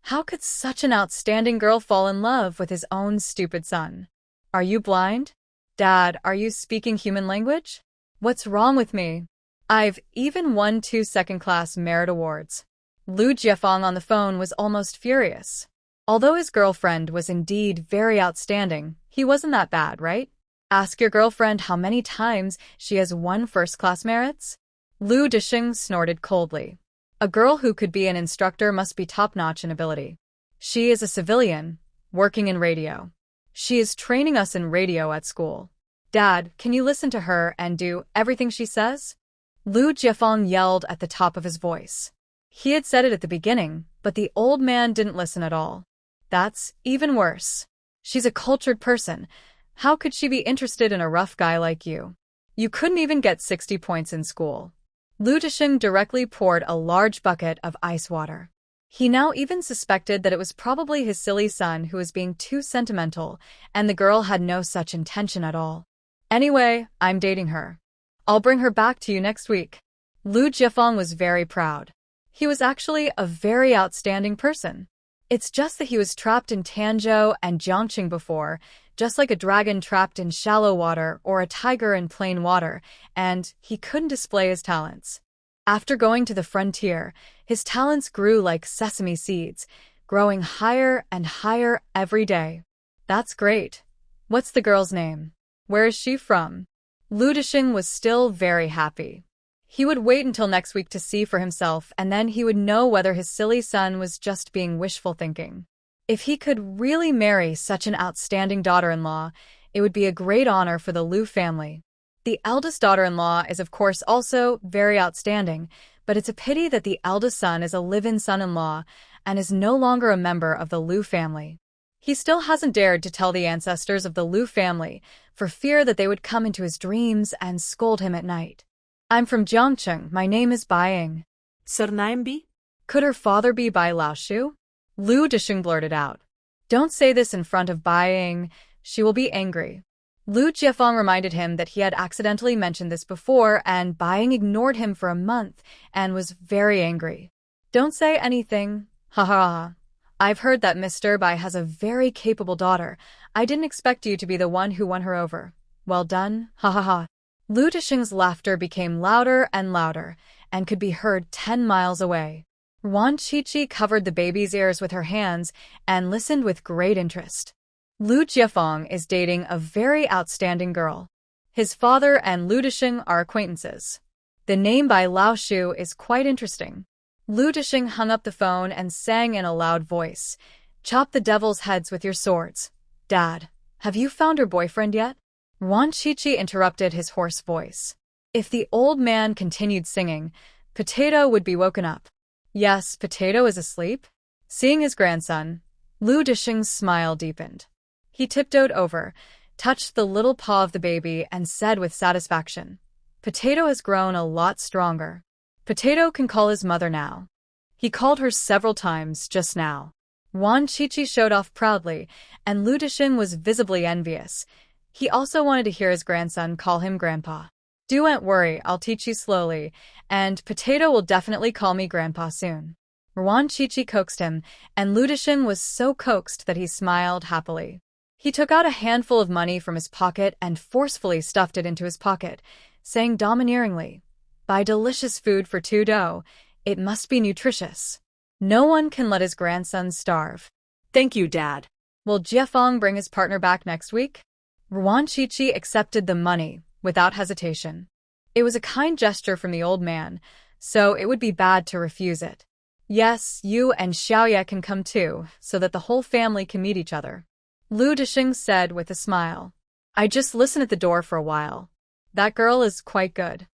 How could such an outstanding girl fall in love with his own stupid son? Are you blind? Dad, are you speaking human language? What's wrong with me? I've even won 2 second-class merit awards. Lu Jiefeng on the phone was almost furious. Although his girlfriend was indeed very outstanding, he wasn't that bad, right? Ask your girlfriend how many times she has won first-class merits? Lu Dishing snorted coldly. A girl who could be an instructor must be top-notch in ability. She is a civilian, working in radio. She is training us in radio at school. Dad, can you listen to her and do everything she says? Lu Jiefeng yelled at the top of his voice. He had said it at the beginning, but the old man didn't listen at all. That's even worse. She's a cultured person. How could she be interested in a rough guy like you? You couldn't even get 60 points in school. Lu Disheng directly poured a large bucket of ice water. He now even suspected that it was probably his silly son who was being too sentimental, and the girl had no such intention at all. Anyway, I'm dating her. I'll bring her back to you next week. Lu Jiefeng was very proud. He was actually a very outstanding person. It's just that he was trapped in Tanzhou and Jiangqing before, just like a dragon trapped in shallow water or a tiger in plain water, and he couldn't display his talents. After going to the frontier, his talents grew like sesame seeds, growing higher and higher every day. That's great. What's the girl's name? Where is she from? Lu Disheng was still very happy. He would wait until next week to see for himself, and then he would know whether his silly son was just being wishful thinking. If he could really marry such an outstanding daughter-in-law, it would be a great honor for the Lu family. The eldest daughter-in-law is of course also very outstanding, but it's a pity that the eldest son is a live-in son-in-law and is no longer a member of the Lu family. He still hasn't dared to tell the ancestors of the Lu family, for fear that they would come into his dreams and scold him at night. I'm from Jiangqing. My name is Baiying. Surname be? Could her father be Bai Laoshu? Lu Disheng blurted out. Don't say this in front of Baiying. She will be angry. Lu Jiefeng reminded him that he had accidentally mentioned this before, and Baiying ignored him for a month and was very angry. Don't say anything. Ha ha ha. I've heard that Mr. Bai has a very capable daughter. I didn't expect you to be the one who won her over. Well done. Ha ha ha. Lu Disheng's laughter became louder and louder, and could be heard 10 miles away. Ruan Shuangjiang covered the baby's ears with her hands and listened with great interest. Lu Jiefeng is dating a very outstanding girl. His father and Lu Disheng are acquaintances. The name Bai Laoshu is quite interesting. Lu Disheng hung up the phone and sang in a loud voice, "Chop the devil's heads with your swords. Dad, have you found her boyfriend yet?" Ruan Shuangjiang interrupted his hoarse voice. If the old man continued singing, Potato would be woken up. Yes, Potato is asleep. Seeing his grandson, Lu Disheng's smile deepened. He tiptoed over, touched the little paw of the baby, and said with satisfaction, "Potato has grown a lot stronger. Potato can call his mother now." He called her several times just now. Ruan Shuangjiang showed off proudly, and Lu Disheng was visibly envious. He also wanted to hear his grandson call him Grandpa. Don't worry, I'll teach you slowly, and Potato will definitely call me Grandpa soon. Ruan Shuangjiang coaxed him, and Lu Disheng was so coaxed that he smiled happily. He took out a handful of money from his pocket and forcefully stuffed it into his pocket, saying domineeringly, "Buy delicious food for 2 dough. It must be nutritious. No one can let his grandson starve." Thank you, Dad. Will Jiefeng bring his partner back next week? Ruan Shuangjiang accepted the money without hesitation. It was a kind gesture from the old man, so it would be bad to refuse it. Yes, you and Xiaoye can come too, so that the whole family can meet each other. Lu Disheng said with a smile. I just listen at the door for a while. That girl is quite good.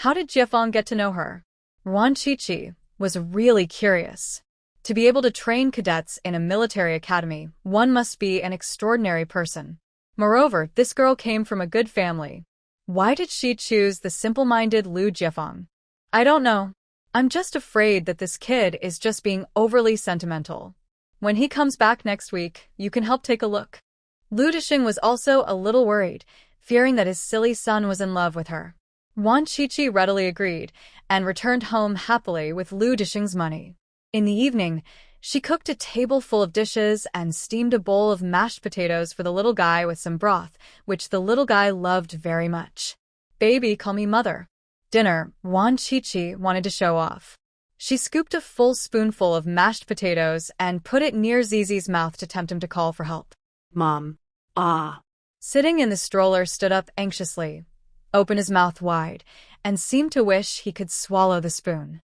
How did Jiefeng get to know her? Ruan Shuangjiang was really curious. To be able to train cadets in a military academy, one must be an extraordinary person. Moreover, this girl came from a good family. Why did she choose the simple-minded Lu Jiefeng? I don't know. I'm just afraid that this kid is just being overly sentimental. When he comes back next week, you can help take a look. Lu Disheng was also a little worried, fearing that his silly son was in love with her. Ruan Shuangjiang readily agreed, and returned home happily with Lu Disheng's money. In the evening, she cooked a table full of dishes and steamed a bowl of mashed potatoes for the little guy with some broth, which the little guy loved very much. Baby, call me mother. Dinner, Ruan Shuangjiang wanted to show off. She scooped a full spoonful of mashed potatoes and put it near Zizi's mouth to tempt him to call for help. Mom. Ah. Sitting in the stroller stood up anxiously, opened his mouth wide, and seemed to wish he could swallow the spoon.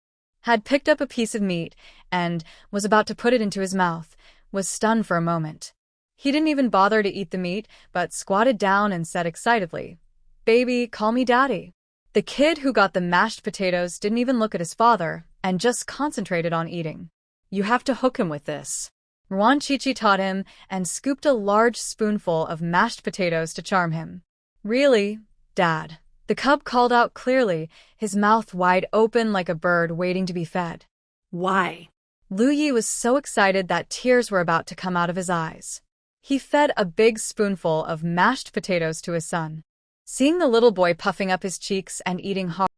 Had picked up a piece of meat and was about to put it into his mouth, was stunned for a moment. He didn't even bother to eat the meat, but squatted down and said excitedly, Baby, call me Daddy. The kid who got the mashed potatoes didn't even look at his father and just concentrated on eating. You have to hook him with this. Ruan Shuangjiang taught him and scooped a large spoonful of mashed potatoes to charm him. Really, Dad, The cub called out clearly, his mouth wide open like a bird waiting to be fed. Why? Lu Yi was so excited that tears were about to come out of his eyes. He fed a big spoonful of mashed potatoes to his son. Seeing the little boy puffing up his cheeks and eating hard,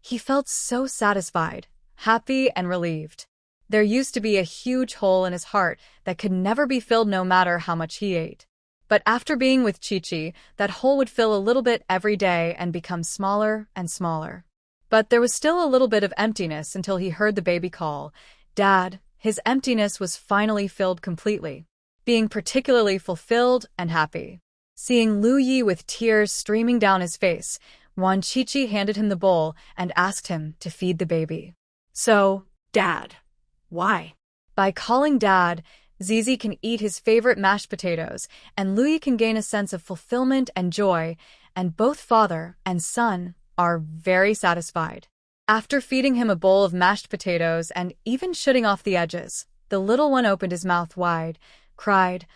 he felt so satisfied, happy, and relieved. There used to be a huge hole in his heart that could never be filled no matter how much he ate. But after being with Chi-Chi, that hole would fill a little bit every day and become smaller and smaller. But there was still a little bit of emptiness until he heard the baby call, "Dad." His emptiness was finally filled completely, being particularly fulfilled and happy. Seeing Lu Yi with tears streaming down his face, Yuan Chi-Chi handed him the bowl and asked him to feed the baby. So, Dad. Why? By calling Dad, Zizi can eat his favorite mashed potatoes, and Lu Yi can gain a sense of fulfillment and joy, and both father and son are very satisfied. After feeding him a bowl of mashed potatoes and even shooting off the edges, the little one opened his mouth wide, cried,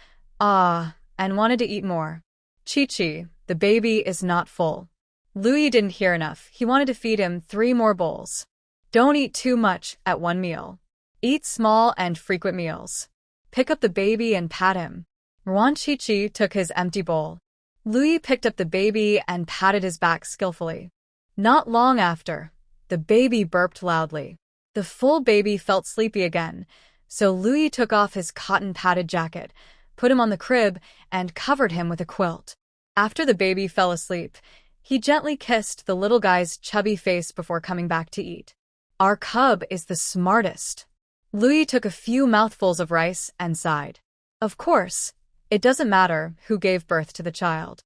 "Ah," and wanted to eat more. Chi-Chi, the baby, is not full. Lu Yi didn't hear enough. He wanted to feed him 3 more bowls. Don't eat too much at one meal. Eat small and frequent meals. Pick up the baby and pat him. Ruan Chi-Chi took his empty bowl. Lu Yi picked up the baby and patted his back skillfully. Not long after, the baby burped loudly. The full baby felt sleepy again, so Lu Yi took off his cotton-padded jacket, put him on the crib, and covered him with a quilt. After the baby fell asleep, he gently kissed the little guy's chubby face before coming back to eat. Our cub is the smartest. Lu Yi took a few mouthfuls of rice and sighed. Of course, it doesn't matter who gave birth to the child.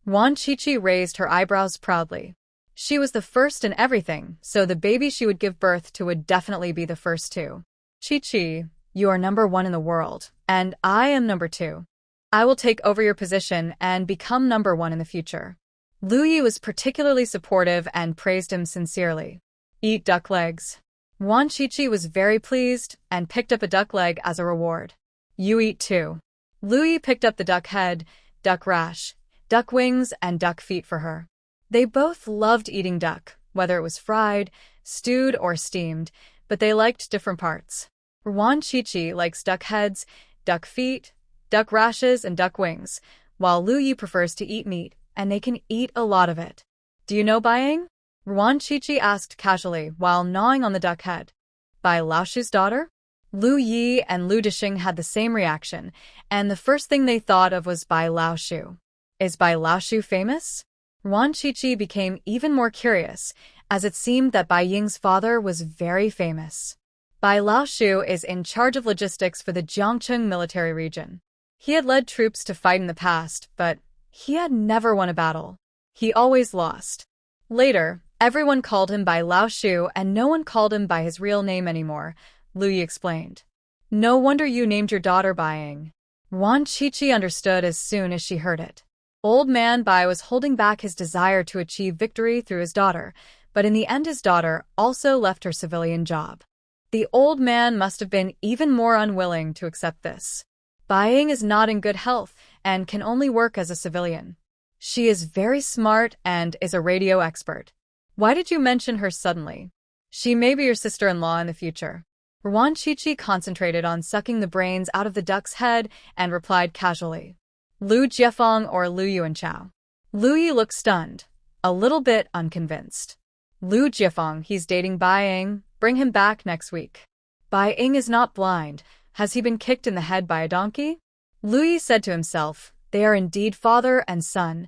Yuan Chi-Chi raised her eyebrows proudly. She was the first in everything, so the baby she would give birth to would definitely be the first too. Chi-Chi, you are number 1 in the world, and I am number 2. I will take over your position and become number 1 in the future. Lu Yi was particularly supportive and praised him sincerely. Eat duck legs. Yuan Chi-Chi was very pleased and picked up a duck leg as a reward. You eat too. Lu Yi picked up the duck head, duck rash, duck wings, and duck feet for her. They both loved eating duck, whether it was fried, stewed, or steamed, but they liked different parts. Yuan Chi-Chi likes duck heads, duck feet, duck rashes, and duck wings, while Lu Yi prefers to eat meat, and they can eat a lot of it. Do you know Baiying? Ruan Chi-Chi asked casually while gnawing on the duck head. Bai Laoshu's daughter? Lu Yi and Lu Dixing had the same reaction, and the first thing they thought of was Bai Laoshu. Is Bai Laoshu famous? Ruan Chi-Chi became even more curious, as it seemed that Bai Ying's father was very famous. Bai Laoshu is in charge of logistics for the Jiangcheng military region. He had led troops to fight in the past, but he had never won a battle. He always lost. Later, everyone called him Bai Laoshu and no one called him by his real name anymore, Lu Yi explained. No wonder you named your daughter Baiying. Yuan Chi-Chi understood as soon as she heard it. Old man Bai was holding back his desire to achieve victory through his daughter, but in the end his daughter also left her civilian job. The old man must have been even more unwilling to accept this. Baiying is not in good health and can only work as a civilian. She is very smart and is a radio expert. Why did you mention her suddenly? She may be your sister-in-law in the future. Ruan Chi-Chi concentrated on sucking the brains out of the duck's head and replied casually. Lu Jiefeng or Lu Yuanchao? Lu Yi looked stunned, a little bit unconvinced. Lu Jiefeng, he's dating Baiying. Bring him back next week. Baiying is not blind. Has he been kicked in the head by a donkey? Lu Yi said to himself, they are indeed father and son.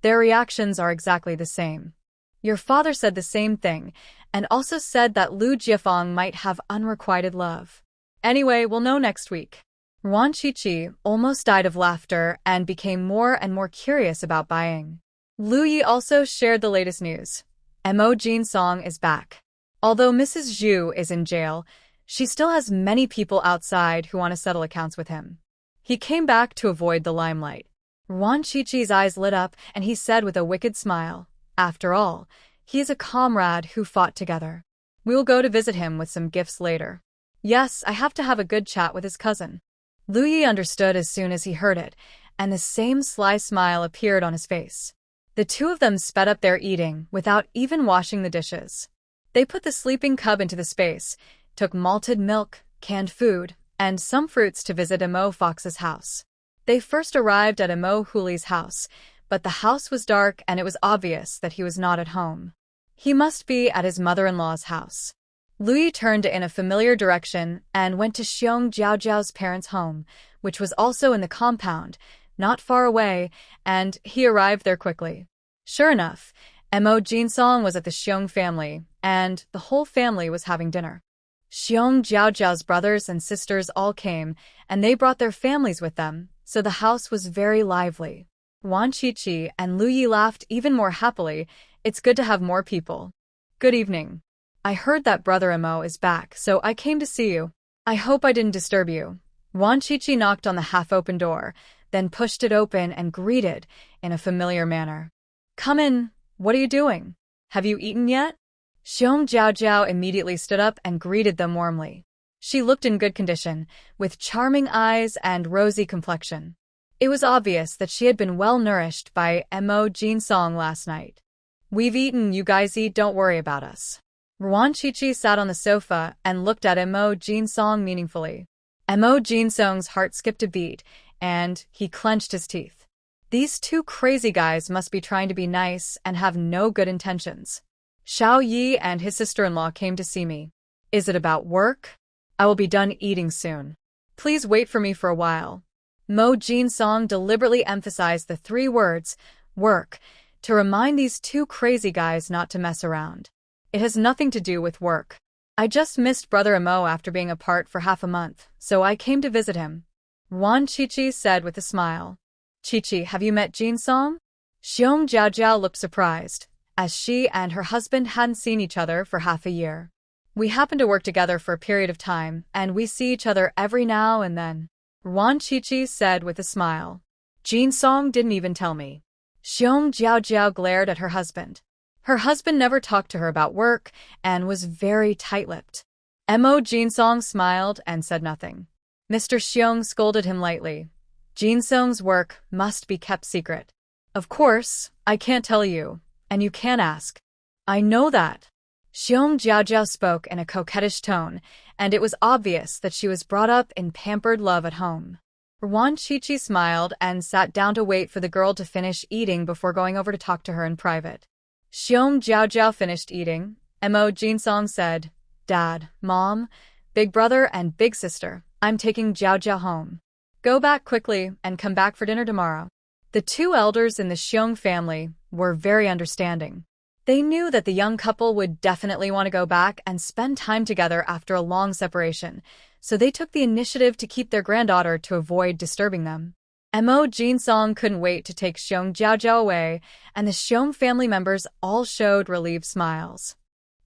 Their reactions are exactly the same. Your father said the same thing, and also said that Lu Jiefeng might have unrequited love. Anyway, we'll know next week. Ruan Chi-Chi almost died of laughter and became more and more curious about Baiying. Lu Yi also shared the latest news. Mo Jinsong is back. Although Mrs. Zhu is in jail, she still has many people outside who want to settle accounts with him. He came back to avoid the limelight. Ruan Chi-Chi's eyes lit up and he said with a wicked smile, after all, he is a comrade who fought together. We will go to visit him with some gifts later. Yes, I have to have a good chat with his cousin. Lu Yi understood as soon as he heard it, and the same sly smile appeared on his face. The two of them sped up their eating without even washing the dishes. They put the sleeping cub into the space, took malted milk, canned food, and some fruits to visit Emo Fox's house. They first arrived at Emo Huli's house, but the house was dark and it was obvious that he was not at home. He must be at his mother-in-law's house. Lui turned in a familiar direction and went to Xiong Jiaojiao's parents' home, which was also in the compound, not far away, and he arrived there quickly. Sure enough, Emo Jinsong was at the Xiong family, and the whole family was having dinner. Xiong Jiaojiao's brothers and sisters all came, and they brought their families with them, so the house was very lively. Wan Qiqi and Lu Yi laughed even more happily. It's good to have more people. Good evening. I heard that Brother Emo is back, so I came to see you. I hope I didn't disturb you. Wan Qiqi knocked on the half-open door, then pushed it open and greeted in a familiar manner. Come in. What are you doing? Have you eaten yet? Xiong Jiaojiao immediately stood up and greeted them warmly. She looked in good condition, with charming eyes and rosy complexion. It was obvious that she had been well-nourished by Emo Jinsong last night. We've eaten, you guys eat, don't worry about us. Ruan Qiqi sat on the sofa and looked at Emo Jinsong meaningfully. Emo Jinsong's heart skipped a beat, and he clenched his teeth. These two crazy guys must be trying to be nice and have no good intentions. Xiao Yi and his sister-in-law came to see me. Is it about work? I will be done eating soon. Please wait for me for a while. Mo Jinsong deliberately emphasized the three words, work, to remind these two crazy guys not to mess around. It has nothing to do with work. I just missed Brother Emo after being apart for half a month, so I came to visit him. Ruan Qiqi said with a smile. Qiqi, have you met Jinsong? Xiong Jiaojiao looked surprised, as she and her husband hadn't seen each other for half a year. We happen to work together for a period of time, and we see each other every now and then. Ruan Qiqi said with a smile. Jinsong didn't even tell me. Xiong Jiaojiao glared at her husband. Her husband never talked to her about work and was very tight-lipped. Emo Jinsong smiled and said nothing. Mr. Xiong scolded him lightly. Jinsong's work must be kept secret. Of course, I can't tell you, and you can't ask. I know that. Xiong Jiaojiao spoke in a coquettish tone, and it was obvious that she was brought up in pampered love at home. Ruan Qiqi smiled and sat down to wait for the girl to finish eating before going over to talk to her in private. Xiong Jiaojiao finished eating. Emo Jinsong said, Dad, Mom, Big Brother and Big Sister, I'm taking Jiaojiao home. Go back quickly and come back for dinner tomorrow. The two elders in the Xiong family were very understanding. They knew that the young couple would definitely want to go back and spend time together after a long separation, so they took the initiative to keep their granddaughter to avoid disturbing them. Emo Jinsong couldn't wait to take Xiong Jiaojiao away, and the Xiong family members all showed relieved smiles.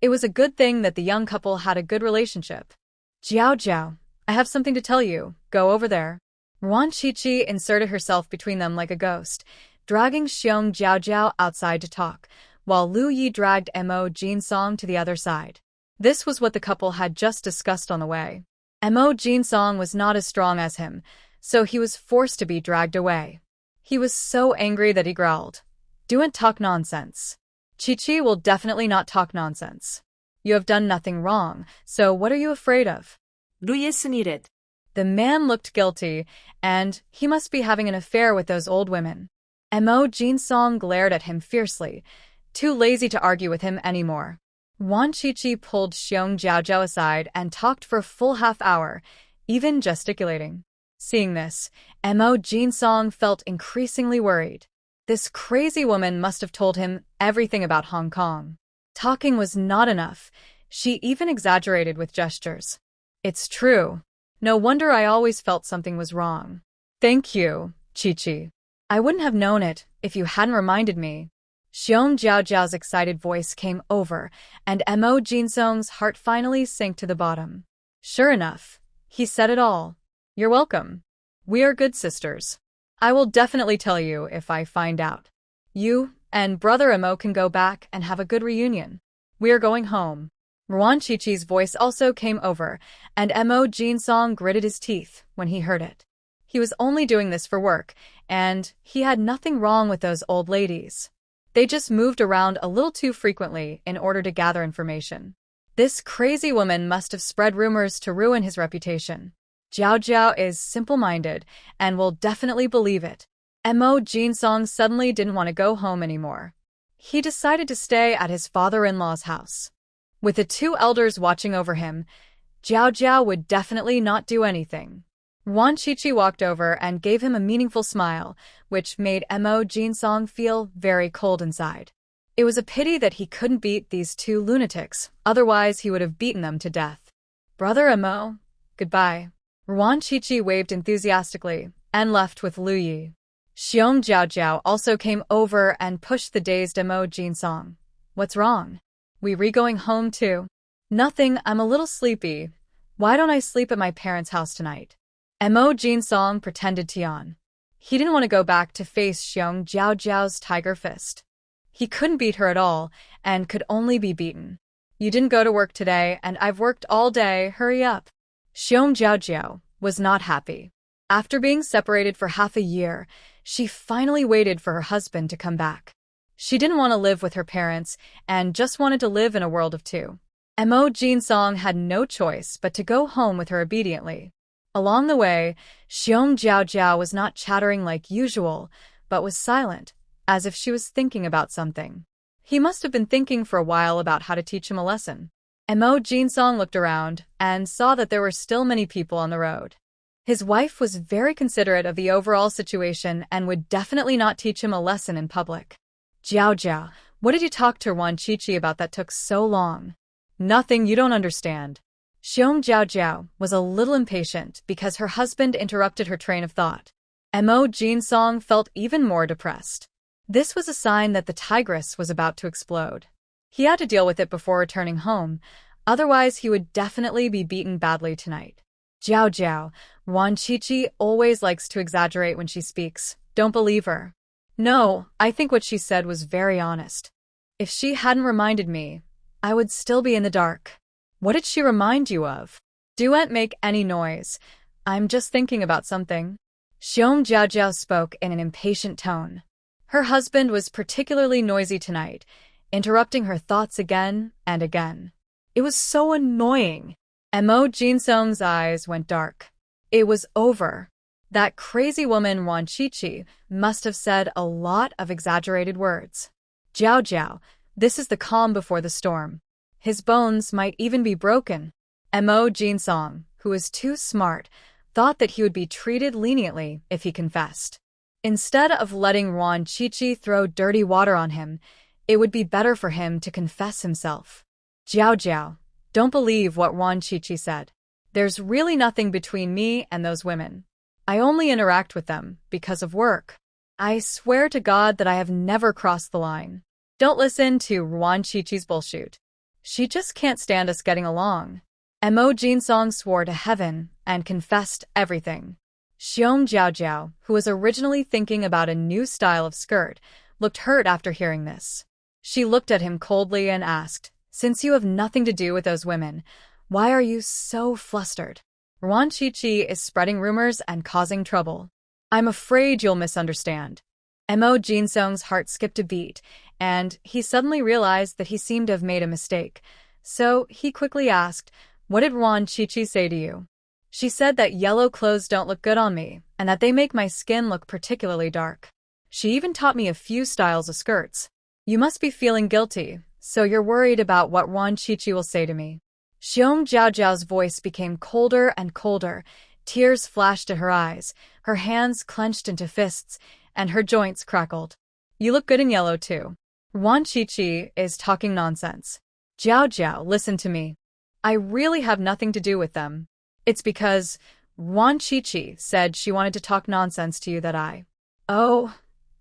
It was a good thing that the young couple had a good relationship. Jiaojiao, I have something to tell you. Go over there. Ruan Qiqi inserted herself between them like a ghost, dragging Xiong Jiaojiao outside to talk, while Lu Yi dragged Emo Jinsong to the other side. This was what the couple had just discussed on the way. Emo Jinsong was not as strong as him, so he was forced to be dragged away. He was so angry that he growled, Don't talk nonsense. Qiqi will definitely not talk nonsense. You have done nothing wrong, so what are you afraid of? Lu Yi sneered. The man looked guilty, and he must be having an affair with those old women. Emo Jinsong glared at him fiercely, too lazy to argue with him anymore. Wan Qiqi pulled Xiong Jiaojiao aside and talked for a full half-hour, even gesticulating. Seeing this, Emo Jinsong felt increasingly worried. This crazy woman must have told him everything about Hong Kong. Talking was not enough. She even exaggerated with gestures. It's true. No wonder I always felt something was wrong. Thank you, Qiqi. I wouldn't have known it if you hadn't reminded me. Xiong Jiaojiao's excited voice came over, and Emo Jinsong's heart finally sank to the bottom. Sure enough, he said it all. You're welcome. We are good sisters. I will definitely tell you if I find out. You and Brother Emo can go back and have a good reunion. We are going home. Ruan Qiqi's voice also came over, and Emo Jinsong gritted his teeth when he heard it. He was only doing this for work, and he had nothing wrong with those old ladies. They just moved around a little too frequently in order to gather information. This crazy woman must have spread rumors to ruin his reputation. Jiao Jiao is simple-minded and will definitely believe it. Mo Jinsong suddenly didn't want to go home anymore. He decided to stay at his father-in-law's house. With the two elders watching over him, Jiao Jiao would definitely not do anything. Ruan Shuangjiang walked over and gave him a meaningful smile, which made Mo Jinsong feel very cold inside. It was a pity that he couldn't beat these two lunatics, otherwise he would have beaten them to death. Brother Mo, goodbye. Ruan Shuangjiang waved enthusiastically and left with Lu Yi. Xiong Jiao also came over and pushed the dazed Mo Jinsong. What's wrong? We re-going home too? Nothing, I'm a little sleepy. Why don't I sleep at my parents' house tonight? Mo Jinsong pretended to yawn. He didn't want to go back to face Xiong Jiao's tiger fist. He couldn't beat her at all, and could only be beaten. You didn't go to work today, and I've worked all day, hurry up. Xiong Jiao was not happy. After being separated for half a year, she finally waited for her husband to come back. She didn't want to live with her parents, and just wanted to live in a world of two. Mo Jinsong had no choice but to go home with her obediently. Along the way, Xiong Jiao was not chattering like usual, but was silent, as if she was thinking about something. He must have been thinking for a while about how to teach him a lesson. Mo Jinsong looked around and saw that there were still many people on the road. His wife was very considerate of the overall situation and would definitely not teach him a lesson in public. Jiao, what did you talk to Ruan Shuangjiang about that took so long? Nothing, you don't understand. Xiong Jiao was a little impatient because her husband interrupted her train of thought. Mo Jinsong felt even more depressed. This was a sign that the tigress was about to explode. He had to deal with it before returning home, otherwise he would definitely be beaten badly tonight. Jiao, Ruan Shuangjiang always likes to exaggerate when she speaks. Don't believe her. No, I think what she said was very honest. If she hadn't reminded me, I would still be in the dark. What did she remind you of? Don't make any noise. I'm just thinking about something. Xiong Jiao spoke in an impatient tone. Her husband was particularly noisy tonight, interrupting her thoughts again and again. It was so annoying. Mo Jinsong's eyes went dark. It was over. That crazy woman Ruan Shuangjiang must have said a lot of exaggerated words. Jiao, this is the calm before the storm. His bones might even be broken. Mo Jinsong, who was too smart, thought that he would be treated leniently if he confessed. Instead of letting Ruan Shuangjiang throw dirty water on him, it would be better for him to confess himself. Jiao, don't believe what Ruan Shuangjiang said. There's really nothing between me and those women. I only interact with them because of work. I swear to God that I have never crossed the line. Don't listen to Ruan Shuangjiang's bullshit. She just can't stand us getting along. Mo Jinsong swore to heaven and confessed everything. Xiong Jiao, who was originally thinking about a new style of skirt, looked hurt after hearing this. She looked at him coldly and asked, since you have nothing to do with those women, why are you so flustered? Ruan Shuangjiang is spreading rumors and causing trouble. I'm afraid you'll misunderstand. Mo Jinsong's heart skipped a beat, and he suddenly realized that he seemed to have made a mistake. So he quickly asked, what did Ruan Shuangjiang say to you? She said that yellow clothes don't look good on me, and that they make my skin look particularly dark. She even taught me a few styles of skirts. You must be feeling guilty, so you're worried about what Ruan Shuangjiang will say to me. Xiong Jiao's voice became colder and colder. Tears flashed at her eyes, her hands clenched into fists, and her joints crackled. You look good in yellow too. Ruan Shuangjiang is talking nonsense. Jiao, listen to me. I really have nothing to do with them. It's because Ruan Shuangjiang said she wanted to talk nonsense to you that I... Oh,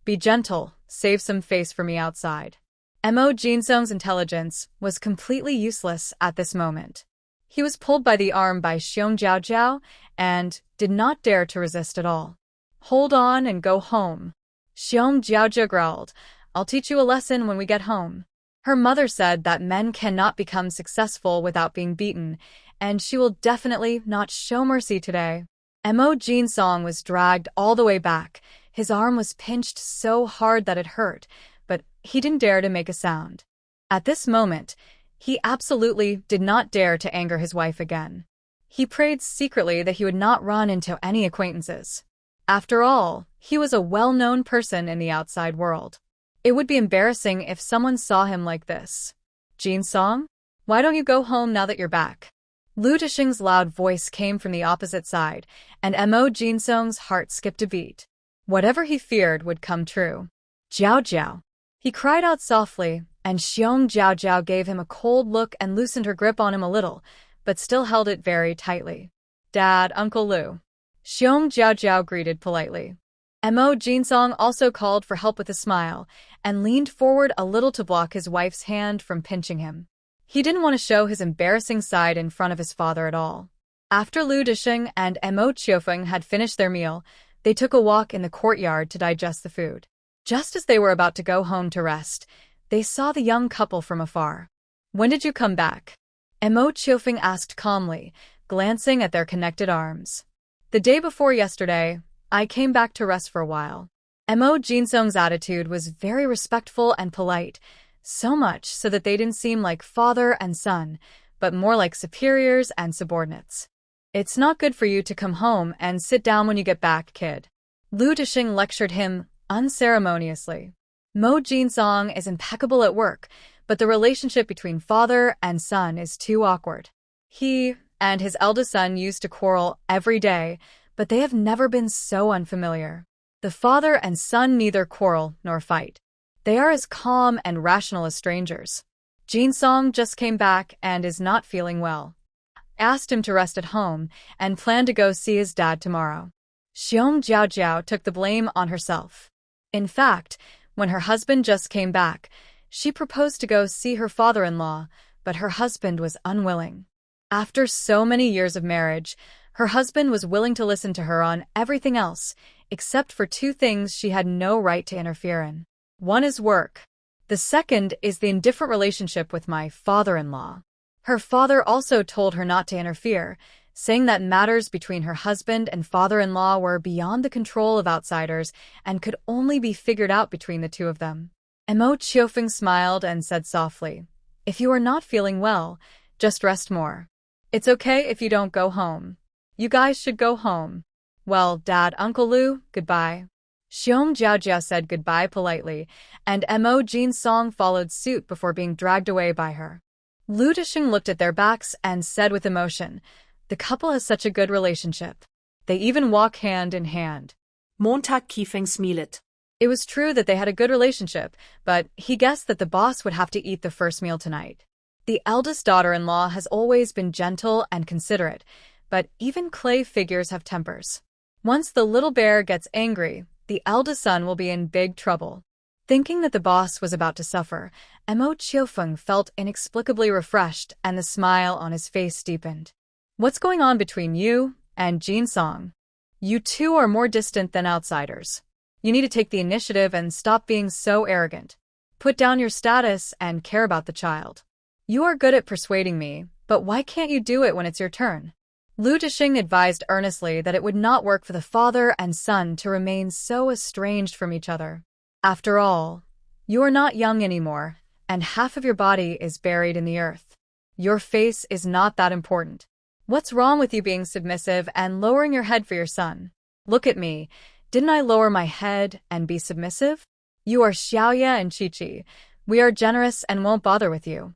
be gentle, save some face for me outside. Mo Jinsong's intelligence was completely useless at this moment. He was pulled by the arm by Xiong Jiao and did not dare to resist at all. Hold on and go home. Xiong Jiao growled, I'll teach you a lesson when we get home. Her mother said that men cannot become successful without being beaten, and she will definitely not show mercy today. Mo Jinsong was dragged all the way back. His arm was pinched so hard that it hurt, but he didn't dare to make a sound. At this moment, he absolutely did not dare to anger his wife again. He prayed secretly that he would not run into any acquaintances. After all, he was a well-known person in the outside world. It would be embarrassing if someone saw him like this. Jinsong, why don't you go home now that you're back? Lu Disheng's loud voice came from the opposite side, and Mo Jinsong's heart skipped a beat. Whatever he feared would come true. Jiao Jiao. He cried out softly, and Xiong Jiao Jiao gave him a cold look and loosened her grip on him a little, but still held it very tightly. Dad, Uncle Lu. Xiong Jiao Jiao greeted politely. Mo Jinsong also called for help with a smile, and leaned forward a little to block his wife's hand from pinching him. He didn't want to show his embarrassing side in front of his father at all. After Lu Disheng and Mo Qiufeng had finished their meal, they took a walk in the courtyard to digest the food. Just as they were about to go home to rest, they saw the young couple from afar. When did you come back? Mo Qiufeng asked calmly, glancing at their connected arms. The day before yesterday, I came back to rest for a while. Mo Jinsong's attitude was very respectful and polite, so much so that they didn't seem like father and son, but more like superiors and subordinates. It's not good for you to come home and sit down when you get back, kid. Lu Disheng lectured him unceremoniously. Mo Jinsong is impeccable at work, but the relationship between father and son is too awkward. He and his eldest son used to quarrel every day, but they have never been so unfamiliar. The father and son neither quarrel nor fight. They are as calm and rational as strangers. Jinsong just came back and is not feeling well. I asked him to rest at home and planned to go see his dad tomorrow. Xiong Jiao Jiao took the blame on herself. In fact, when her husband just came back, she proposed to go see her father-in-law, but her husband was unwilling. After so many years of marriage, her husband was willing to listen to her on everything else, except for two things she had no right to interfere in. One is work. The second is the indifferent relationship with my father-in-law. Her father also told her not to interfere, saying that matters between her husband and father-in-law were beyond the control of outsiders and could only be figured out between the two of them. Mo Qiufeng smiled and said softly, "If you are not feeling well, just rest more. It's okay if you don't go home. You guys should go home. Well, Dad, Uncle Lu, goodbye." Xiong Jiao Jiao said goodbye politely, and Mo Jinsong followed suit before being dragged away by her. Lu Disheng looked at their backs and said with emotion, "The couple has such a good relationship. They even walk hand in hand." Montag Qiufeng smilet. It was true that they had a good relationship, but he guessed that the boss would have to eat the first meal tonight. The eldest daughter-in-law has always been gentle and considerate, but even clay figures have tempers. Once the little bear gets angry, the eldest son will be in big trouble. Thinking that the boss was about to suffer, Mo Qiufeng felt inexplicably refreshed and the smile on his face deepened. "What's going on between you and Jinsong? You two are more distant than outsiders. You need to take the initiative and stop being so arrogant. Put down your status and care about the child. You are good at persuading me, but why can't you do it when it's your turn?" Lu Disheng advised earnestly that it would not work for the father and son to remain so estranged from each other. After all, you are not young anymore, and half of your body is buried in the earth. Your face is not that important. What's wrong with you being submissive and lowering your head for your son? Look at me. Didn't I lower my head and be submissive? You are Xiaoya and Qiqi. We are generous and won't bother with you.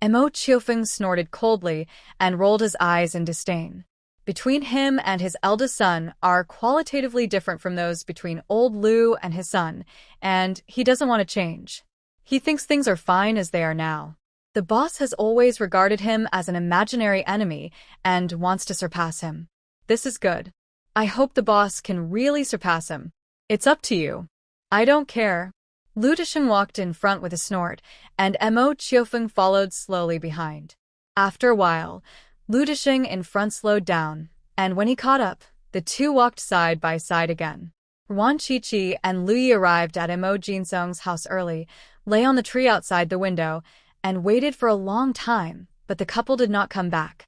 Mo Qiufeng snorted coldly and rolled his eyes in disdain. Between him and his eldest son are qualitatively different from those between old Lu and his son, and he doesn't want to change. He thinks things are fine as they are now. The boss has always regarded him as an imaginary enemy and wants to surpass him. This is good. I hope the boss can really surpass him. It's up to you. I don't care. Lu Disheng walked in front with a snort, and Mo Qiufeng followed slowly behind. After a while, Lu Disheng in front slowed down, and when he caught up, the two walked side by side again. Ruan Qiqi and Lu Yi arrived at Mo Jinsong's house early, lay on the tree outside the window, and waited for a long time, but the couple did not come back.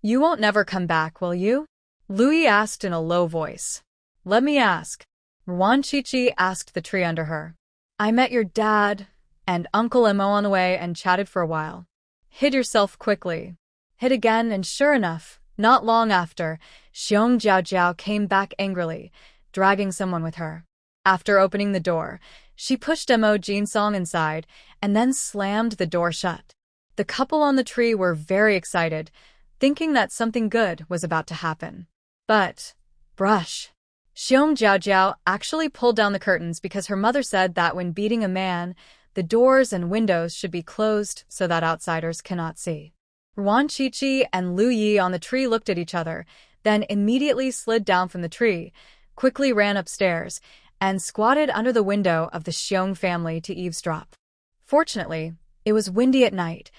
"You won't never come back, will you?" Louis asked in a low voice. Let me ask. Ruan Shuangjiang asked the tree under her. I met your dad and Uncle Mo on the way and chatted for a while. Hid yourself quickly. Hid again, and sure enough, not long after, Xiong Jiao came back angrily, dragging someone with her. After opening the door, she pushed Mo Jinsong inside and then slammed the door shut. The couple on the tree were very excited, thinking that something good was about to happen. But, brush. Xiong Jiao actually pulled down the curtains because her mother said that when beating a man, the doors and windows should be closed so that outsiders cannot see. Ruan Shuangjiang and Lu Yi on the tree looked at each other, then immediately slid down from the tree, quickly ran upstairs, and squatted under the window of the Xiong family to eavesdrop. Fortunately, it was windy at night.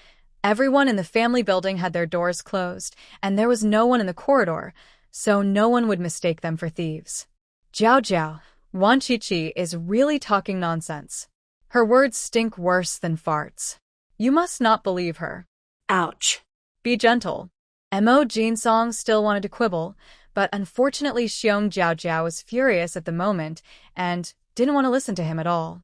Everyone in the family building had their doors closed, and there was no one in the corridor, so no one would mistake them for thieves. Jiao, Ruan Shuangjiang is really talking nonsense. Her words stink worse than farts. You must not believe her. Ouch. Be gentle. Mo Jinsong still wanted to quibble, but unfortunately Xiong Jiao was furious at the moment and didn't want to listen to him at all.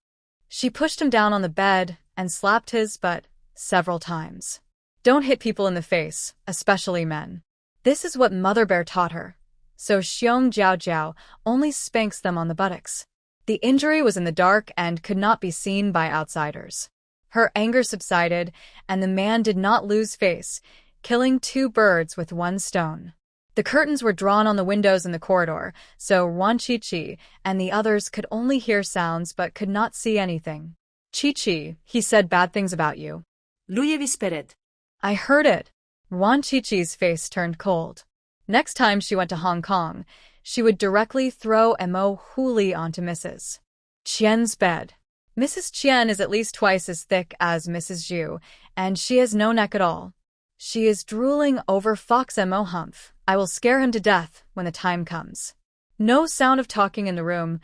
She pushed him down on the bed and slapped his butt several times. Don't hit people in the face, especially men. This is what Mother Bear taught her. So Xiong Jiao only spanks them on the buttocks. The injury was in the dark and could not be seen by outsiders. Her anger subsided, and the man did not lose face, killing 2 birds with 1 stone. The curtains were drawn on the windows in the corridor, so Ruan Shuangjiang and the others could only hear sounds but could not see anything. Chi, he said bad things about you. Louis whispered. I heard it. Ruan Shuangjiang's face turned cold. Next time she went to Hong Kong, she would directly throw Mo Huli onto Mrs. Qian's bed. Mrs. Qian is at least twice as thick as Mrs. Zhu, and she has no neck at all. She is drooling over Fox Mo Humph. I will scare him to death when the time comes. No sound of talking in the room,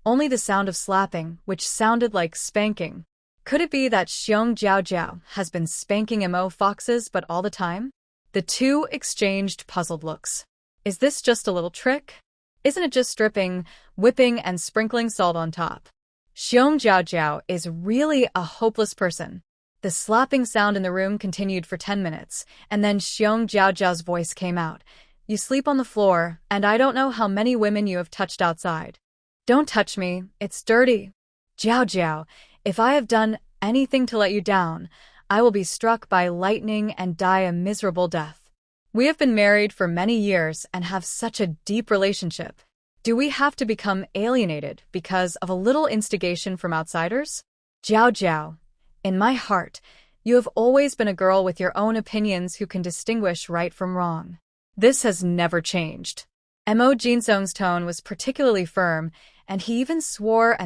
only the sound of slapping, which sounded like spanking. Could it be that Xiong Jiao has been spanking Mo Foxes but all the time? The two exchanged puzzled looks. Is this just a little trick? Isn't it just stripping, whipping, and sprinkling salt on top? Xiong Jiao is really a hopeless person. The slapping sound in the room continued for 10 minutes, and then Xiong Jiao's voice came out. You sleep on the floor, and I don't know how many women you have touched outside. Don't touch me, it's dirty. Jiao, if I have done anything to let you down, I will be struck by lightning and die a miserable death. We have been married for many years and have such a deep relationship. Do we have to become alienated because of a little instigation from outsiders? Jiao, in my heart, you have always been a girl with your own opinions who can distinguish right from wrong. This has never changed. Mo Jinsong's tone was particularly firm, and he even swore,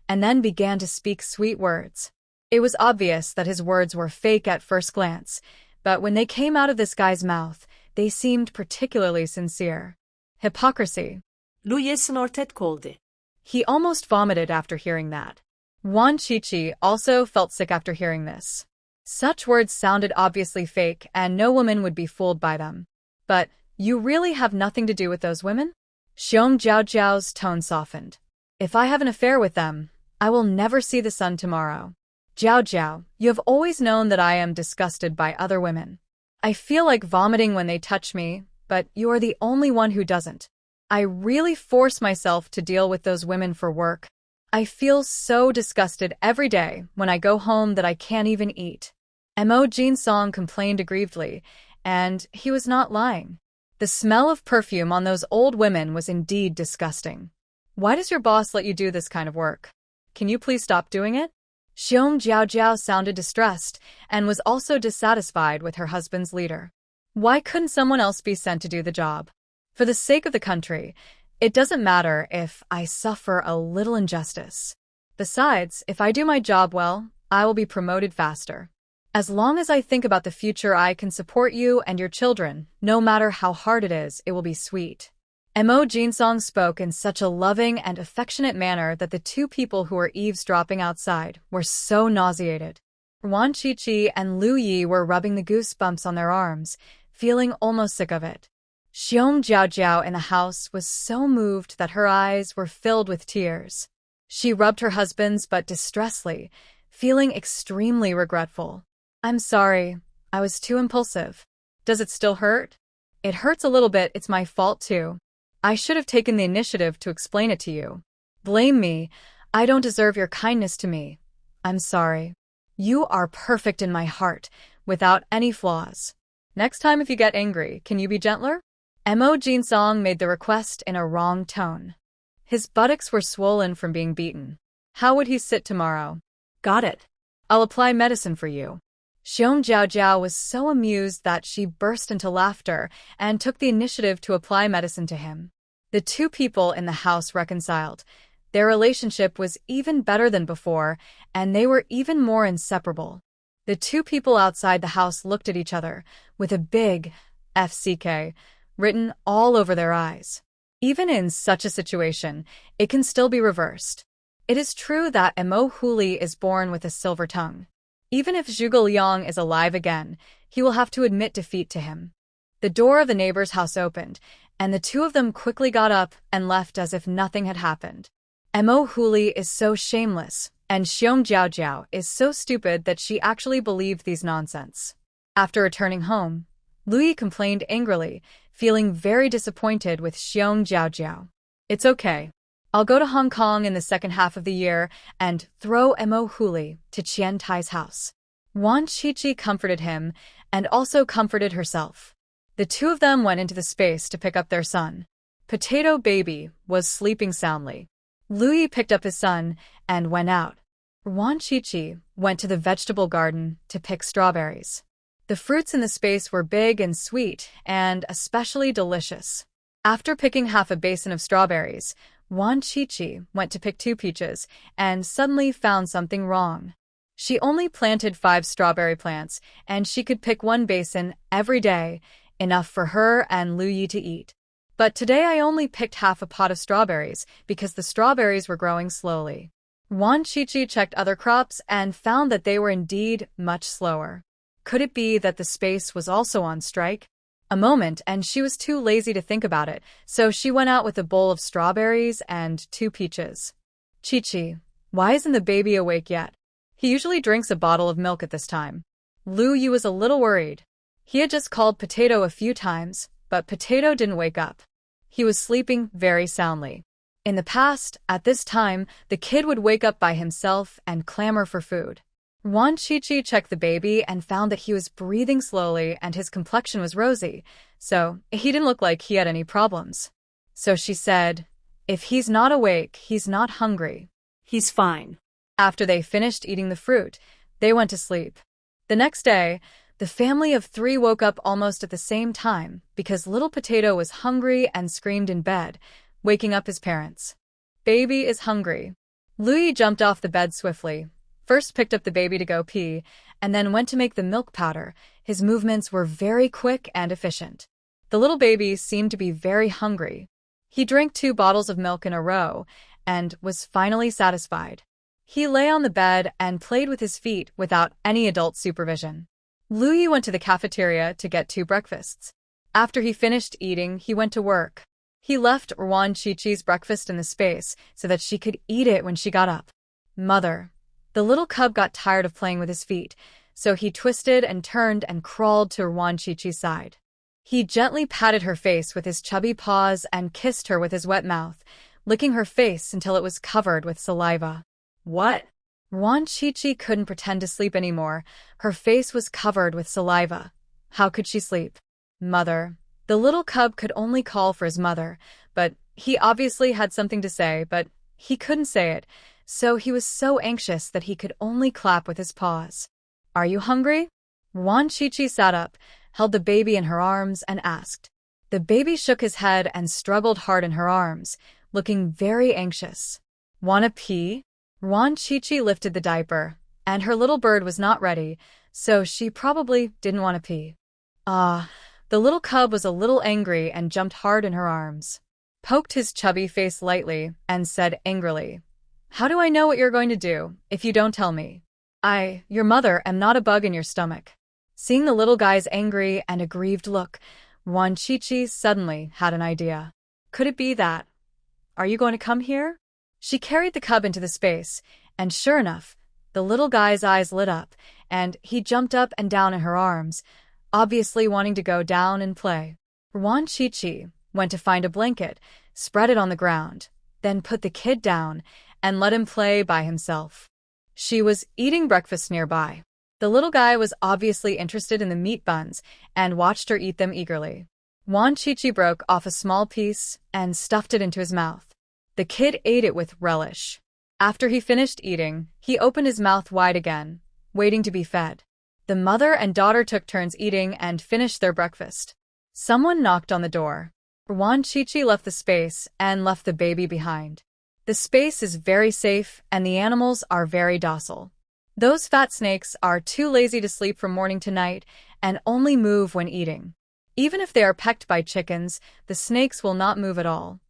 and then began to speak sweet words. It was obvious that his words were fake at first glance, but when they came out of this guy's mouth, they seemed particularly sincere. Hypocrisy. Louis snorted coldly. He almost vomited after hearing that. Ruan Shuangjiang also felt sick after hearing this. Such words sounded obviously fake, and no woman would be fooled by them. But you really have nothing to do with those women? Xiong Jiao's tone softened. If I have an affair with them, I will never see the sun tomorrow. Jiao, you have always known that I am disgusted by other women. I feel like vomiting when they touch me, but you are the only one who doesn't. I really force myself to deal with those women for work. I feel so disgusted every day when I go home that I can't even eat. Mo Jinsong complained aggrievedly, and he was not lying. The smell of perfume on those old women was indeed disgusting. Why does your boss let you do this kind of work? Can you please stop doing it? Xiong Jiao sounded distressed and was also dissatisfied with her husband's leader. Why couldn't someone else be sent to do the job? For the sake of the country, it doesn't matter if I suffer a little injustice. Besides, if I do my job well, I will be promoted faster. As long as I think about the future, I can support you and your children. No matter how hard it is, it will be sweet. Mo Jinsong spoke in such a loving and affectionate manner that the two people who were eavesdropping outside were so nauseated. Ruan Shuangjiang and Lu Yi were rubbing the goosebumps on their arms, feeling almost sick of it. Shuangjiang in the house was so moved that her eyes were filled with tears. She rubbed her husband's butt distressfully, feeling extremely regretful. I'm sorry, I was too impulsive. Does it still hurt? It hurts a little bit, it's my fault too. I should have taken the initiative to explain it to you. Blame me, I don't deserve your kindness to me. I'm sorry. You are perfect in my heart, without any flaws. Next time if you get angry, can you be gentler? Mo Jinsong made the request in a wrong tone. His buttocks were swollen from being beaten. How would he sit tomorrow? Got it. I'll apply medicine for you. Shuangjiang was so amused that she burst into laughter and took the initiative to apply medicine to him. The two people in the house reconciled. Their relationship was even better than before, and they were even more inseparable. The two people outside the house looked at each other, with a big FCK written all over their eyes. Even in such a situation, it can still be reversed. It is true that Mo Huli is born with a silver tongue. Even if Zhuge Liang is alive again, he will have to admit defeat to him. The door of the neighbor's house opened, and the two of them quickly got up and left as if nothing had happened. Mo Huli is so shameless, and Shuangjiang is so stupid that she actually believed these nonsense. After returning home, Lui complained angrily, feeling very disappointed with Shuangjiang. It's okay. I'll go to Hong Kong in the second half of the year and throw Mo Huli to Qian Tai's house. Wan Qiqi comforted him and also comforted herself. The two of them went into the space to pick up their son. Potato Baby was sleeping soundly. Lui picked up his son and went out. Wan Qiqi went to the vegetable garden to pick strawberries. The fruits in the space were big and sweet and especially delicious. After picking half a basin of strawberries, Wan Qiqi went to pick 2 peaches and suddenly found something wrong. She only planted 5 strawberry plants, and she could pick 1 basin every day, enough for her and Lu Yi to eat. But today I only picked half a pot of strawberries because the strawberries were growing slowly. Wan Qiqi checked other crops and found that they were indeed much slower. Could it be that the space was also on strike? A moment, and she was too lazy to think about it, so she went out with a bowl of strawberries and 2 peaches. Qiqi, why isn't the baby awake yet? He usually drinks a bottle of milk at this time. Lu Yu was a little worried. He had just called Potato a few times, but Potato didn't wake up. He was sleeping very soundly. In the past, at this time, the kid would wake up by himself and clamor for food. Wan Qiqi checked the baby and found that he was breathing slowly and his complexion was rosy, so he didn't look like he had any problems. So she said, if he's not awake, he's not hungry. He's fine. After they finished eating the fruit, they went to sleep. The next day, the family of 3 woke up almost at the same time because little Potato was hungry and screamed in bed, waking up his parents. Baby is hungry. Louis jumped off the bed swiftly, first picked up the baby to go pee, and then went to make the milk powder. His movements were very quick and efficient. The little baby seemed to be very hungry. He drank 2 bottles of milk in a row and was finally satisfied. He lay on the bed and played with his feet without any adult supervision. Louis went to the cafeteria to get 2 breakfasts. After he finished eating, he went to work. He left Ruan Qiqi's breakfast in the space so that she could eat it when she got up. Mother. The little cub got tired of playing with his feet, so he twisted and turned and crawled to Ruan Qiqi's side. He gently patted her face with his chubby paws and kissed her with his wet mouth, licking her face until it was covered with saliva. What? Ruan Qiqi couldn't pretend to sleep anymore. Her face was covered with saliva. How could she sleep? Mother. The little cub could only call for his mother, but he obviously had something to say, but he couldn't say it, so he was so anxious that he could only clap with his paws. Are you hungry? Ruan Qiqi sat up, held the baby in her arms, and asked. The baby shook his head and struggled hard in her arms, looking very anxious. Wanna pee? Ruan Qiqi lifted the diaper, and her little bird was not ready, so she probably didn't want to pee. The little cub was a little angry and jumped hard in her arms, poked his chubby face lightly, and said angrily, How do I know what you're going to do if you don't tell me? Your mother, am not a bug in your stomach. Seeing the little guy's angry and aggrieved look, Ruan Chi suddenly had an idea. Could it be that? Are you going to come here? She carried the cub into the space, and sure enough, the little guy's eyes lit up, and he jumped up and down in her arms, obviously wanting to go down and play. Ruan Chi went to find a blanket, spread it on the ground, then put the kid down and let him play by himself. She was eating breakfast nearby. The little guy was obviously interested in the meat buns and watched her eat them eagerly. Ruan Chi broke off a small piece and stuffed it into his mouth. The kid ate it with relish. After he finished eating, he opened his mouth wide again, waiting to be fed. The mother and daughter took turns eating and finished their breakfast. Someone knocked on the door. Ruan Chi left the space and left the baby behind. The space is very safe and the animals are very docile. Those fat snakes are too lazy to sleep from morning to night and only move when eating. Even if they are pecked by chickens, the snakes will not move at all.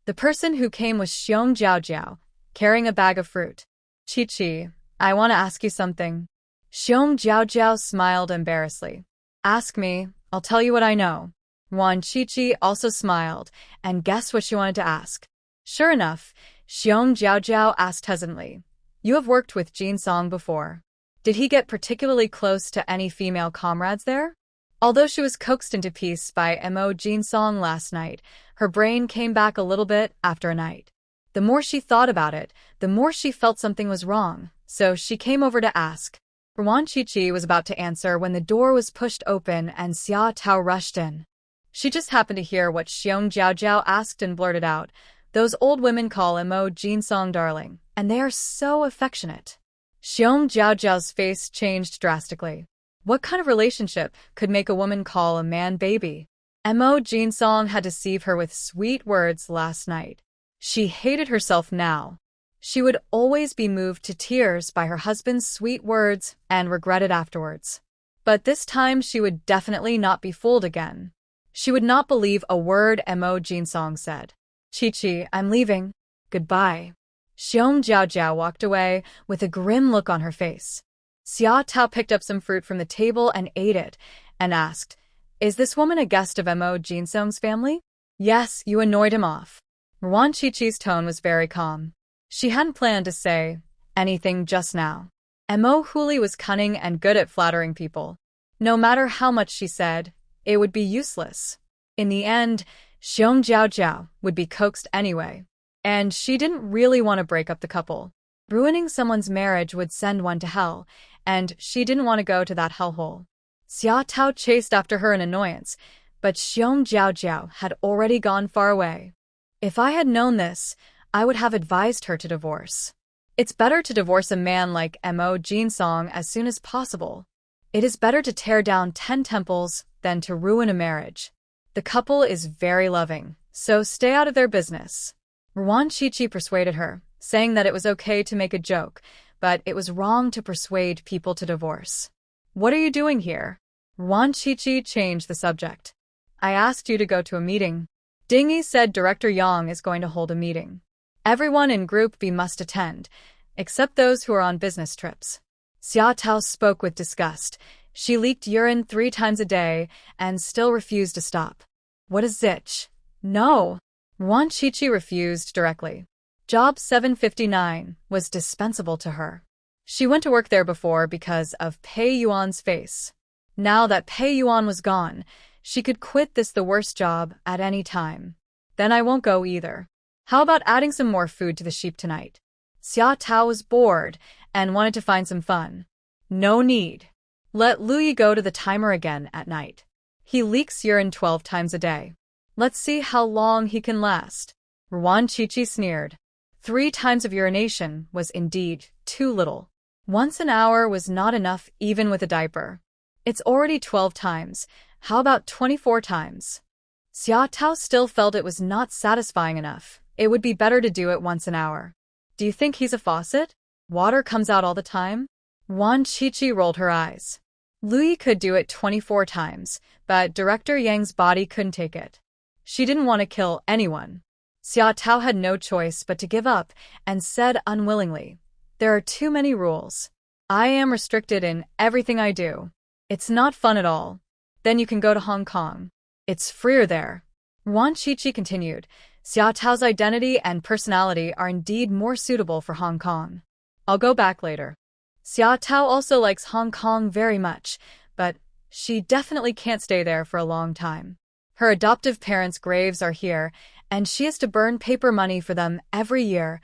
The person who came was Xiong carrying a bag of fruit. Chi, I want to ask you something. Xiong smiled embarrassedly. Ask me, I'll tell you what I know. Ruan Chi also smiled, and guess what she wanted to ask. Sure enough, Xiong asked hesitantly. You have worked with Jin Song before. Did he get particularly close to any female comrades there? Although she was coaxed into peace by Mo Jin Song last night, her brain came back a little bit after a night. The more she thought about it, the more she felt something was wrong, so she came over to ask. Ruan Chi was about to answer when the door was pushed open and Xia Tao rushed in. She just happened to hear what Xiong asked and blurted out, "Those old women call Mo Jin Song darling, and they are so affectionate." Xiong Jiao's face changed drastically. What kind of relationship could make a woman call a man baby? Mo Jin Song had deceived her with sweet words last night. She hated herself now. She would always be moved to tears by her husband's sweet words and regret it afterwards. But this time she would definitely not be fooled again. She would not believe a word Mo Jin Song said. Chi, I'm leaving. Goodbye. Xiong Jiao walked away with a grim look on her face. Xia Tao picked up some fruit from the table and ate it, and asked, Is this woman a guest of Mo Jin Song's family? Yes, you annoyed him off. Ruan Chi's tone was very calm. She hadn't planned to say anything just now. Mo Huli was cunning and good at flattering people. No matter how much she said, it would be useless. In the end, Xiong Jiao would be coaxed anyway. And she didn't really want to break up the couple. Ruining someone's marriage would send one to hell, and she didn't want to go to that hellhole. Xia Tao chased after her in annoyance, but Xiong Jiao had already gone far away. If I had known this, I would have advised her to divorce. It's better to divorce a man like Mo Jin Song as soon as possible. It is better to tear down 10 temples than to ruin a marriage. The couple is very loving, so stay out of their business. Ruan Chi persuaded her, saying that it was okay to make a joke, but it was wrong to persuade people to divorce. What are you doing here? Ruan Chi changed the subject. I asked you to go to a meeting. Dingy said Director Yang is going to hold a meeting. Everyone in Group B must attend, except those who are on business trips. Xia Tao spoke with disgust. She leaked urine 3 times a day and still refused to stop. What is zitch? No. Ruan Chi refused directly. Job 759 was dispensable to her. She went to work there before because of Pei Yuan's face. Now that Pei Yuan was gone, she could quit the worst job at any time. Then I won't go either. How about adding some more food to the sheep tonight? Xia Tao was bored and wanted to find some fun. No need. Let Luyi go to the timer again at night. He leaks urine 12 times a day. Let's see how long he can last. Ruan Chi sneered. 3 times of urination was indeed too little. Once an hour was not enough even with a diaper. It's already 12 times. How about 24 times? Xia Tao still felt it was not satisfying enough. It would be better to do it once an hour. Do you think he's a faucet? Water comes out all the time? Ruan Chi rolled her eyes. Luyi could do it 24 times, but Director Yang's body couldn't take it. She didn't want to kill anyone. Xia Tao had no choice but to give up and said unwillingly, There are too many rules. I am restricted in everything I do. It's not fun at all. Then you can go to Hong Kong. It's freer there. Ruan Shuangjiang continued. Xia Tao's identity and personality are indeed more suitable for Hong Kong. I'll go back later. Xia Tao also likes Hong Kong very much, but she definitely can't stay there for a long time. Her adoptive parents' graves are here, and she has to burn paper money for them every year.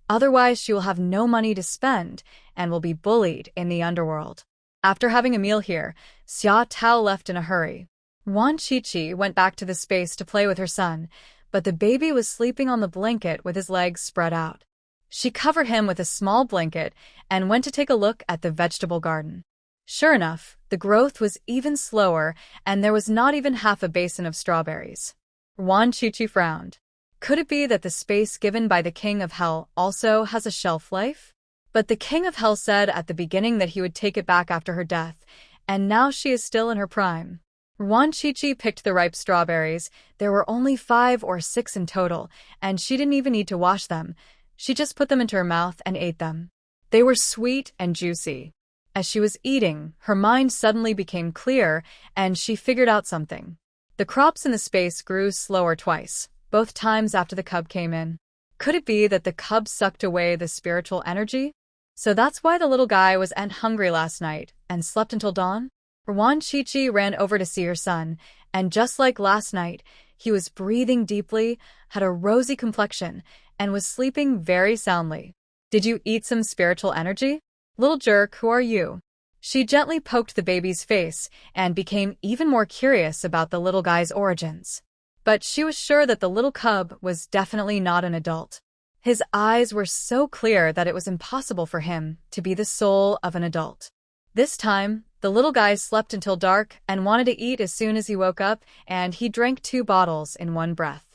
Otherwise, she will have no money to spend and will be bullied in the underworld. After having a meal here, Xia Tao left in a hurry. Ruan Shuangjiang went back to the space to play with her son, but the baby was sleeping on the blanket with his legs spread out. She covered him with a small blanket and went to take a look at the vegetable garden. Sure enough, the growth was even slower, and there was not even half a basin of strawberries. Ruan Shuangjiang frowned. Could it be that the space given by the King of Hell also has a shelf life? But the King of Hell said at the beginning that he would take it back after her death, and now she is still in her prime. Ruan Shuangjiang picked the ripe strawberries. There were only 5 or 6 in total, and she didn't even need to wash them. She just put them into her mouth and ate them. They were sweet and juicy. As she was eating, her mind suddenly became clear, and she figured out something. The crops in the space grew slower twice, both times after the cub came in. Could it be that the cub sucked away the spiritual energy? So that's why the little guy was hungry last night and slept until dawn? Ruan Shuangjiang ran over to see her son, and just like last night, he was breathing deeply, had a rosy complexion, and was sleeping very soundly. Did you eat some spiritual energy? Little jerk, who are you? She gently poked the baby's face and became even more curious about the little guy's origins. But she was sure that the little cub was definitely not an adult. His eyes were so clear that it was impossible for him to be the soul of an adult. This time, the little guy slept until dark and wanted to eat as soon as he woke up, and he drank 2 bottles in one breath.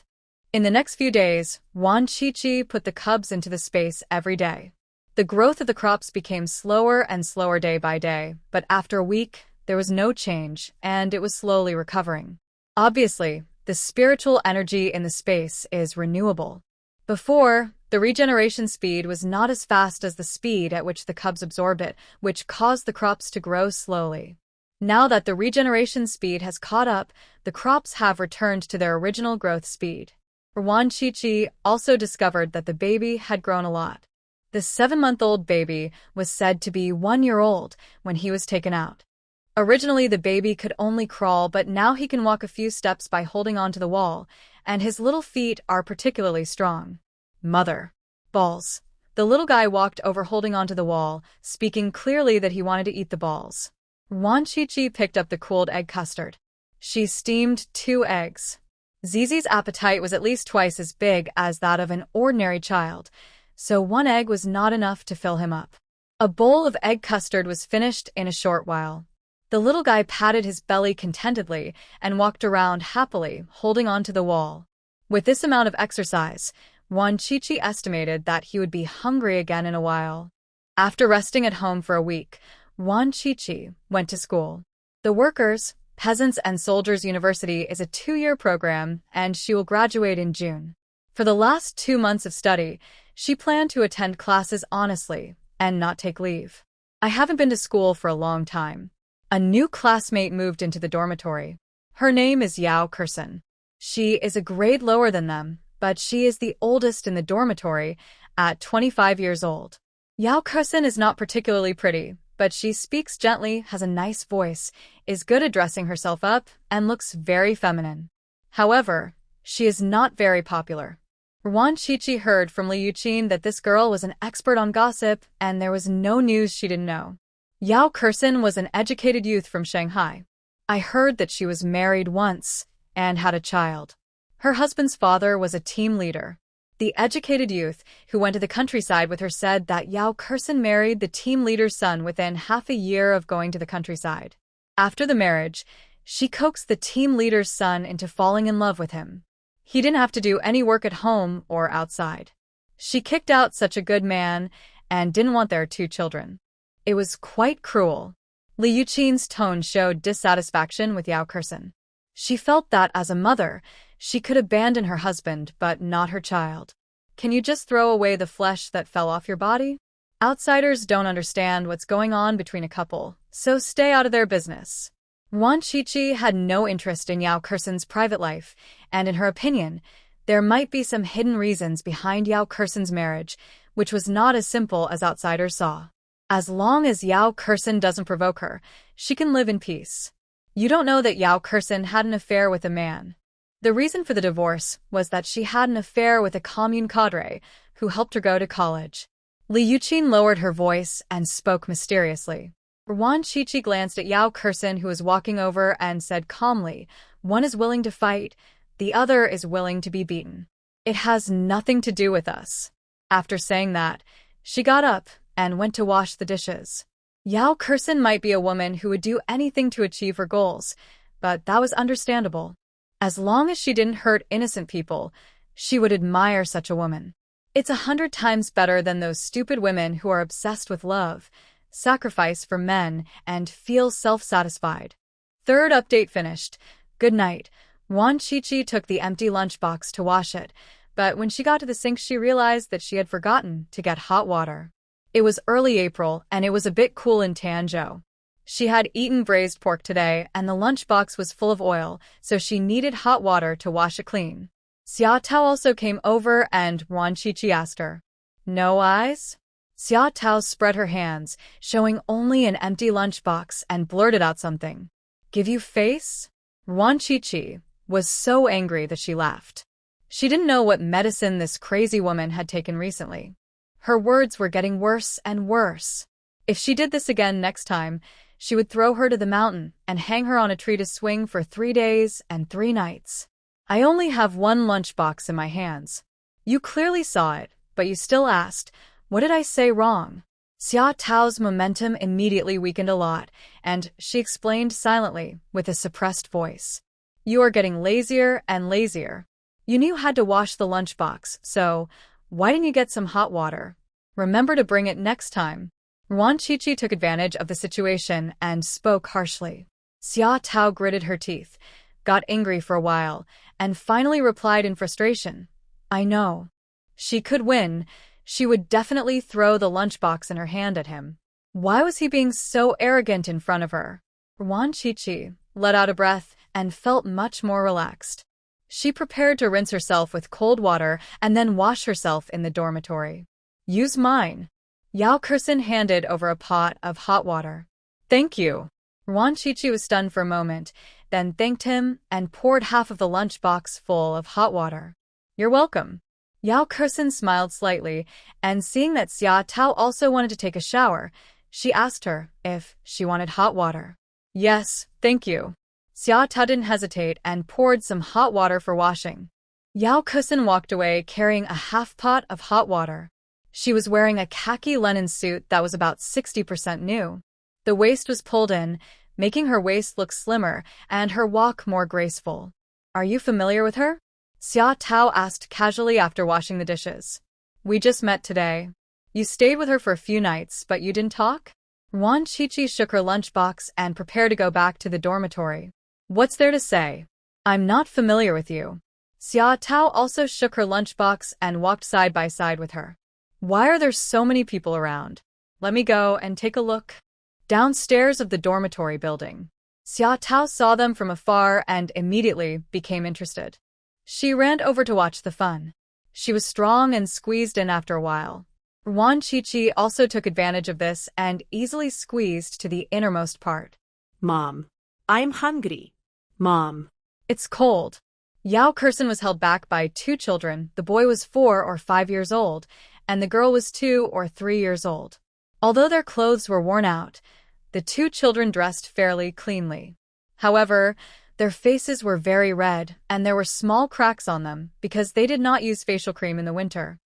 In the next few days, Ruan Shuangjiang put the cubs into the space every day. The growth of the crops became slower and slower day by day, but after a week, there was no change, and it was slowly recovering. Obviously, the spiritual energy in the space is renewable. Before, the regeneration speed was not as fast as the speed at which the cubs absorbed it, which caused the crops to grow slowly. Now that the regeneration speed has caught up, the crops have returned to their original growth speed. Ruan Shuangjiang also discovered that the baby had grown a lot. The 7-month-old baby was said to be 1 year old when he was taken out. Originally, the baby could only crawl, but now he can walk a few steps by holding onto the wall, and his little feet are particularly strong. Mother. Balls. The little guy walked over holding onto the wall, speaking clearly that he wanted to eat the balls. Ruan Shuangjiang picked up the cooled egg custard. She steamed 2 eggs. Zizi's appetite was at least twice as big as that of an ordinary child, so 1 egg was not enough to fill him up. A bowl of egg custard was finished in a short while. The little guy patted his belly contentedly and walked around happily, holding onto the wall. With this amount of exercise, Ruan Shuangjiang estimated that he would be hungry again in a while. After resting at home for a week, Ruan Shuangjiang went to school. The Workers, Peasants and Soldiers University is a 2-year program, and she will graduate in June. For the last 2 months of study, she planned to attend classes honestly and not take leave. I haven't been to school for a long time. A new classmate moved into the dormitory. Her name is Yao Kursen. She is a grade lower than them, but she is the oldest in the dormitory at 25 years old. Yao Kursen is not particularly pretty, but she speaks gently, has a nice voice, is good at dressing herself up, and looks very feminine. However, she is not very popular. Ruan Shuangjiang heard from Li Yuqin that this girl was an expert on gossip, and there was no news she didn't know. Yao Kursen was an educated youth from Shanghai. I heard that she was married once and had a child. Her husband's father was a team leader. The educated youth who went to the countryside with her said that Yao Kursen married the team leader's son within half a year of going to the countryside. After the marriage, she coaxed the team leader's son into falling in love with him. He didn't have to do any work at home or outside. She kicked out such a good man and didn't want their 2 children. It was quite cruel. Li Yuqin's tone showed dissatisfaction with Yao Kursen. She felt that as a mother, she could abandon her husband but not her child. Can you just throw away the flesh that fell off your body? Outsiders don't understand what's going on between a couple, so stay out of their business. Ruan Shuangjiang had no interest in Yao Kursen's private life, and in her opinion, there might be some hidden reasons behind Yao Kursen's marriage, which was not as simple as outsiders saw. As long as Yao Kursen doesn't provoke her, she can live in peace. You don't know that Yao Kursen had an affair with a man. The reason for the divorce was that she had an affair with a commune cadre who helped her go to college. Li Yuqin lowered her voice and spoke mysteriously. Ruan Shuangjiang glanced at Yao Kursen, who was walking over, and said calmly, "One is willing to fight, the other is willing to be beaten. It has nothing to do with us." After saying that, she got up and went to wash the dishes. Yao Kursen might be a woman who would do anything to achieve her goals, but that was understandable. As long as she didn't hurt innocent people, she would admire such a woman. It's 100 times better than those stupid women who are obsessed with love, sacrifice for men, and feel self-satisfied. Third update finished. Good night. Ruan Shuangjiang took the empty lunchbox to wash it, but when she got to the sink she realized that she had forgotten to get hot water. It was early April, and it was a bit cool in Tianzhou. She had eaten braised pork today, and the lunchbox was full of oil, so she needed hot water to wash it clean. Xia Tao also came over, and Ruan Shuangjiang asked her, "No eyes?" Xia Tao spread her hands, showing only an empty lunchbox, and blurted out something. "Give you face?" Ruan Shuangjiang was so angry that she laughed. She didn't know what medicine this crazy woman had taken recently. Her words were getting worse and worse. If she did this again next time, she would throw her to the mountain and hang her on a tree to swing for 3 days and 3 nights. "I only have one lunchbox in my hands. You clearly saw it, but you still asked, what did I say wrong?" Xia Tao's momentum immediately weakened a lot, and she explained silently with a suppressed voice. "You are getting lazier and lazier. You knew you had to wash the lunchbox, so why didn't you get some hot water? Remember to bring it next time." Ruan Shuangjiang took advantage of the situation and spoke harshly. Xia Tao gritted her teeth, got angry for a while, and finally replied in frustration, "I know." She could win. She would definitely throw the lunchbox in her hand at him. Why was he being so arrogant in front of her? Ruan Shuangjiang let out a breath and felt much more relaxed. She prepared to rinse herself with cold water and then wash herself in the dormitory. "Use mine." Yao Kursen handed over a pot of hot water. "Thank you." Ruan Shuangjiang was stunned for a moment, then thanked him and poured half of the lunchbox full of hot water. "You're welcome." Yao Kursen smiled slightly, and seeing that Xia Tao also wanted to take a shower, she asked her if she wanted hot water. "Yes, thank you." Xia Tao didn't hesitate and poured some hot water for washing. Yao Kursen walked away carrying a half pot of hot water. She was wearing a khaki linen suit that was about 60% new. The waist was pulled in, making her waist look slimmer and her walk more graceful. "Are you familiar with her?" Xia Tao asked casually after washing the dishes. "We just met today. You stayed with her for a few nights, but you didn't talk?" Ruan Shuangjiang shook her lunchbox and prepared to go back to the dormitory. "What's there to say? I'm not familiar with you." Xia Tao also shook her lunchbox and walked side by side with her. "Why are there so many people around? Let me go and take a look." Downstairs of the dormitory building, Xia Tao saw them from afar and immediately became interested. She ran over to watch the fun. She was strong and squeezed in after a while. Ruan Shuangjiang also took advantage of this and easily squeezed to the innermost part. "Mom, I'm hungry. Mom." "It's cold." Yao Kursen was held back by 2 children. The boy was 4 or 5 years old, and the girl was 2 or 3 years old. Although their clothes were worn out, the 2 children dressed fairly cleanly. However, their faces were very red, and there were small cracks on them because they did not use facial cream in the winter.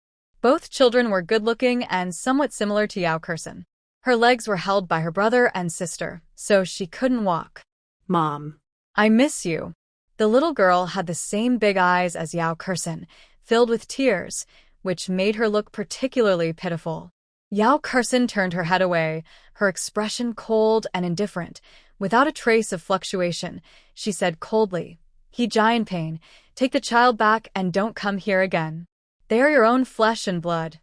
Both children were good-looking and somewhat similar to Yao Kursen. Her legs were held by her brother and sister, so she couldn't walk. "Mom, I miss you." The little girl had the same big eyes as Yao Kursen, filled with tears, which made her look particularly pitiful. Yao Kursen turned her head away, her expression cold and indifferent. Without a trace of fluctuation, she said coldly, "He die in pain. Take the child back and don't come here again. They are your own flesh and blood."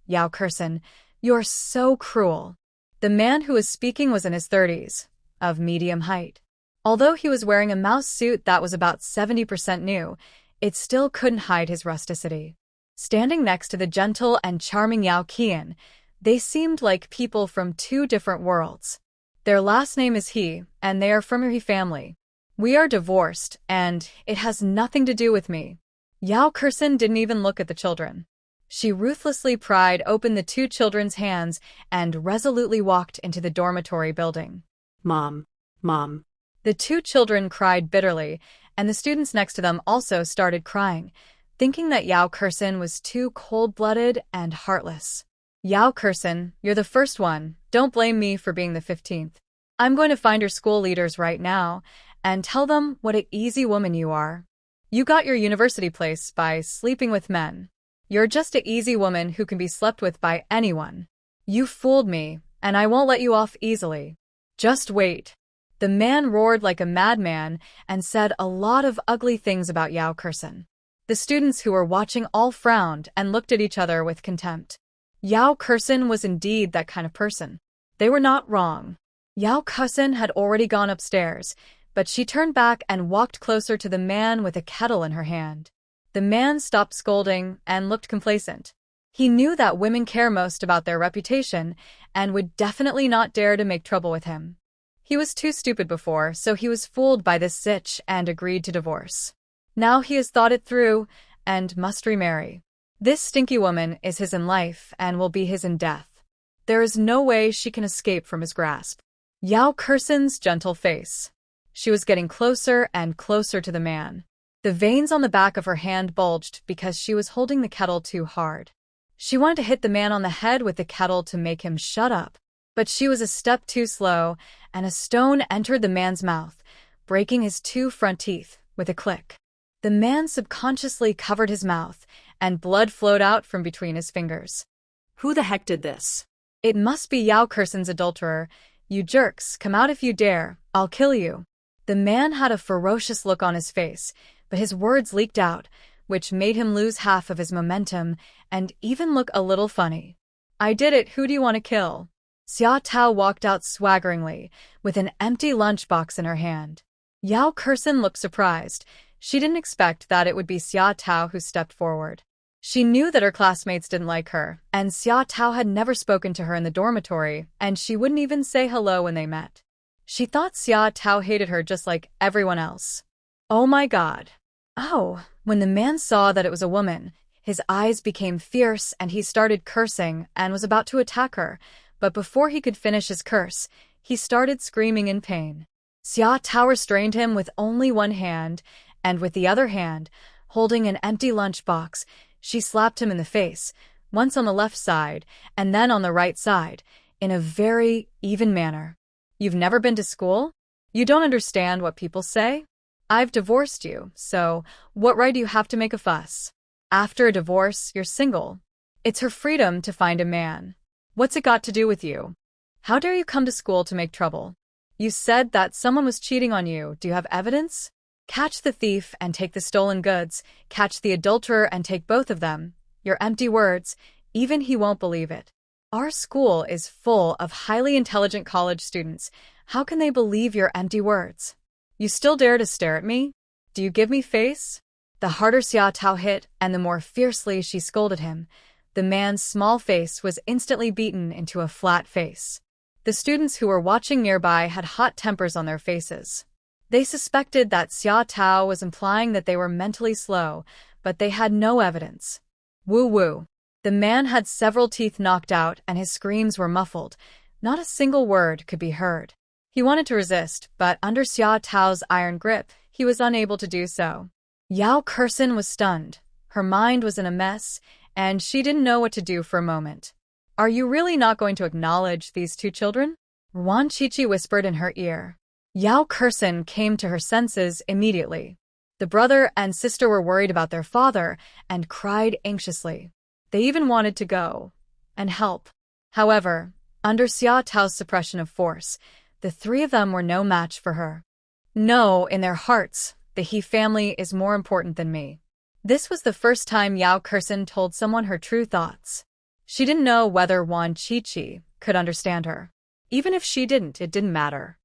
"Yao Kursen, you're so cruel." The man who was speaking was in his 30s, of medium height. Although he was wearing a mouse suit that was about 70% new, it still couldn't hide his rusticity. Standing next to the gentle and charming Yao Qian, they seemed like people from two different worlds. Their last name is He, and they are from your He family. We are divorced, and it has nothing to do with me. Yao Kersen didn't even look at the children. She ruthlessly pried open the two children's hands and resolutely walked into the dormitory building. Mom, Mom. The two children cried bitterly, and the students next to them also started crying, thinking that Yao Kersen was too cold-blooded and heartless. Yao Kersen, you're the first one. Don't blame me for being the 15th. I'm going to find your school leaders right now and tell them what an easy woman you are. You got your university place by sleeping with men. You're just an easy woman who can be slept with by anyone. You fooled me, and I won't let you off easily. Just wait. The man roared like a madman and said a lot of ugly things about Yao Kersen. The students who were watching all frowned and looked at each other with contempt. Yao Kersen was indeed that kind of person. They were not wrong. Yao Kersen had already gone upstairs, but she turned back and walked closer to the man with a kettle in her hand. The man stopped scolding and looked complacent. He knew that women care most about their reputation and would definitely not dare to make trouble with him. He was too stupid before, so he was fooled by this sitch and agreed to divorce. Now he has thought it through and must remarry. This stinky woman is his in life and will be his in death. There is no way she can escape from his grasp. Yao Kersen's gentle face. She was getting closer and closer to the man. The veins on the back of her hand bulged because she was holding the kettle too hard. She wanted to hit the man on the head with the kettle to make him shut up. But she was a step too slow, and a stone entered the man's mouth, breaking his two front teeth with a click. The man subconsciously covered his mouth, and blood flowed out from between his fingers. Who the heck did this? It must be Yao Kersen's adulterer. You jerks, come out if you dare. I'll kill you. The man had a ferocious look on his face, but his words leaked out, which made him lose half of his momentum and even look a little funny. I did it. Who do you want to kill? Xia Tao walked out swaggeringly, with an empty lunchbox in her hand. Yao Kersen looked surprised. She didn't expect that it would be Xia Tao who stepped forward. She knew that her classmates didn't like her, and Xia Tao had never spoken to her in the dormitory, and she wouldn't even say hello when they met. She thought Xia Tao hated her just like everyone else. Oh my God. Oh, when the man saw that it was a woman, his eyes became fierce and he started cursing and was about to attack her. But before he could finish his curse, he started screaming in pain. Xia Tao restrained him with only one hand, and with the other hand, holding an empty lunchbox, she slapped him in the face, once on the left side, and then on the right side, in a very even manner. You've never been to school? You don't understand what people say? I've divorced you, so what right do you have to make a fuss? After a divorce, you're single. It's her freedom to find a man. What's it got to do with you? How dare you come to school to make trouble? You said that someone was cheating on you. Do you have evidence? Catch the thief and take the stolen goods. Catch the adulterer and take both of them. Your empty words, even he won't believe it. Our school is full of highly intelligent college students. How can they believe your empty words? You still dare to stare at me? Do you give me face? The harder Xia Tao hit, and the more fiercely she scolded him, the man's small face was instantly beaten into a flat face. The students who were watching nearby had hot tempers on their faces. They suspected that Xia Tao was implying that they were mentally slow, but they had no evidence. Woo-woo. The man had several teeth knocked out and his screams were muffled. Not a single word could be heard. He wanted to resist, but under Xia Tao's iron grip, he was unable to do so. Yao Kersen was stunned. Her mind was in a mess, and she didn't know what to do for a moment. Are you really not going to acknowledge these two children? Ruan Shuangjiang whispered in her ear. Yao Kersen came to her senses immediately. The brother and sister were worried about their father and cried anxiously. They even wanted to go and help. However, under Xia Tao's suppression of force, the three of them were no match for her. No, in their hearts, the He family is more important than me. This was the first time Yao Kersen told someone her true thoughts. She didn't know whether Ruan Shuangjiang could understand her. Even if she didn't, it didn't matter.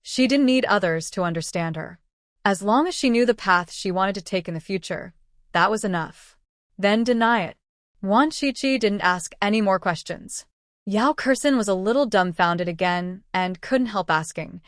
She didn't need others to understand her. As long as she knew the path she wanted to take in the future, that was enough. Then deny it. Wan Shiqi didn't ask any more questions. Yao Kursin was a little dumbfounded again and couldn't help asking,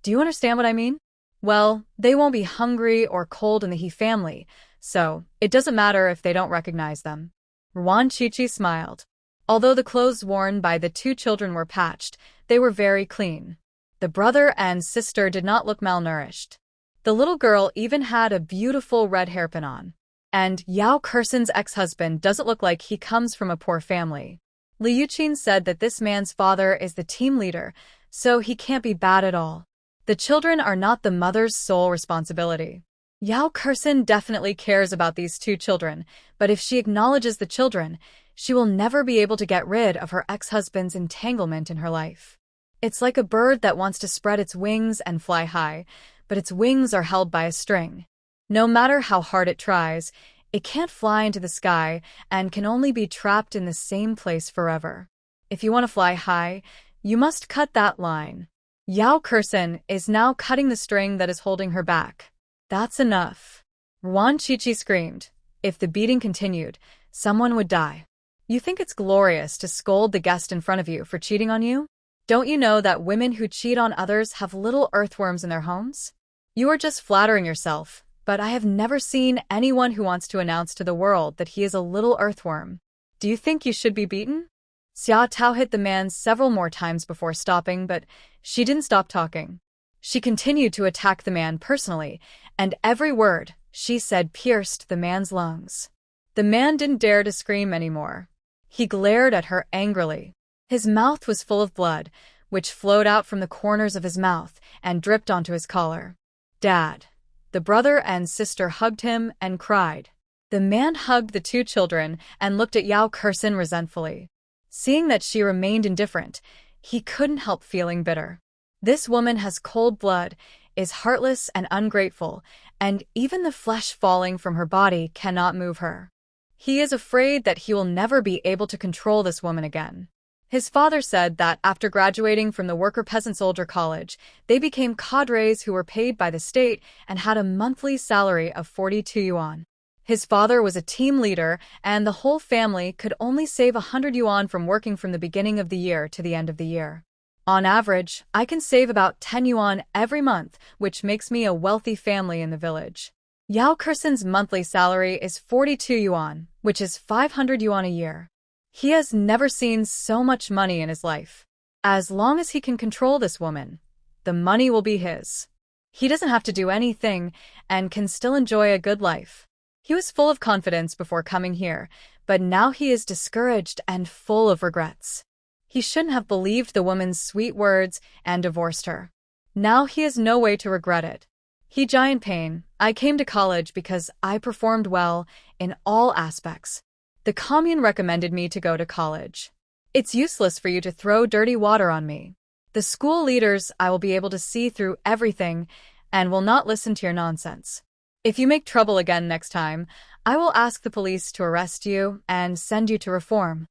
"Do you understand what I mean?" Well, they won't be hungry or cold in the He family, so it doesn't matter if they don't recognize them. Ruan Shiqi smiled. Although the clothes worn by the two children were patched, they were very clean. The brother and sister did not look malnourished. The little girl even had a beautiful red hairpin on. And Yao Kursin's ex-husband doesn't look like he comes from a poor family. Li Yuqin said that this man's father is the team leader, so he can't be bad at all. The children are not the mother's sole responsibility. Yao Kursin definitely cares about these two children, but if she acknowledges the children, she will never be able to get rid of her ex-husband's entanglement in her life. It's like a bird that wants to spread its wings and fly high, but its wings are held by a string. No matter how hard it tries, it can't fly into the sky and can only be trapped in the same place forever. If you want to fly high, you must cut that line. Yao Kursin is now cutting the string that is holding her back. That's enough. Ruan Shiqi screamed. If the beating continued, someone would die. You think it's glorious to scold the guest in front of you for cheating on you? Don't you know that women who cheat on others have little earthworms in their homes? You are just flattering yourself, but I have never seen anyone who wants to announce to the world that he is a little earthworm. Do you think you should be beaten? Xia Tao hit the man several more times before stopping, but she didn't stop talking. She continued to attack the man personally, and every word she said pierced the man's lungs. The man didn't dare to scream anymore. He glared at her angrily. His mouth was full of blood, which flowed out from the corners of his mouth and dripped onto his collar. "Dad." The brother and sister hugged him and cried. The man hugged the two children and looked at Yao Kursin resentfully. Seeing that she remained indifferent, he couldn't help feeling bitter. This woman has cold blood, is heartless and ungrateful, and even the flesh falling from her body cannot move her. He is afraid that he will never be able to control this woman again. His father said that after graduating from the worker-peasant-soldier college, they became cadres who were paid by the state and had a monthly salary of 42 yuan. His father was a team leader, and the whole family could only save 100 yuan from working from the beginning of the year to the end of the year. On average, I can save about 10 yuan every month, which makes me a wealthy family in the village. Yao Kursin's monthly salary is 42 yuan, which is 500 yuan a year. He has never seen so much money in his life. As long as he can control this woman, the money will be his. He doesn't have to do anything and can still enjoy a good life. He was full of confidence before coming here, but now he is discouraged and full of regrets. He shouldn't have believed the woman's sweet words and divorced her. Now he has no way to regret it. He giant pain. I came to college because I performed well in all aspects. The commune recommended me to go to college. It's useless for you to throw dirty water on me. The school leaders, I will be able to see through everything and will not listen to your nonsense. If you make trouble again next time, I will ask the police to arrest you and send you to reform.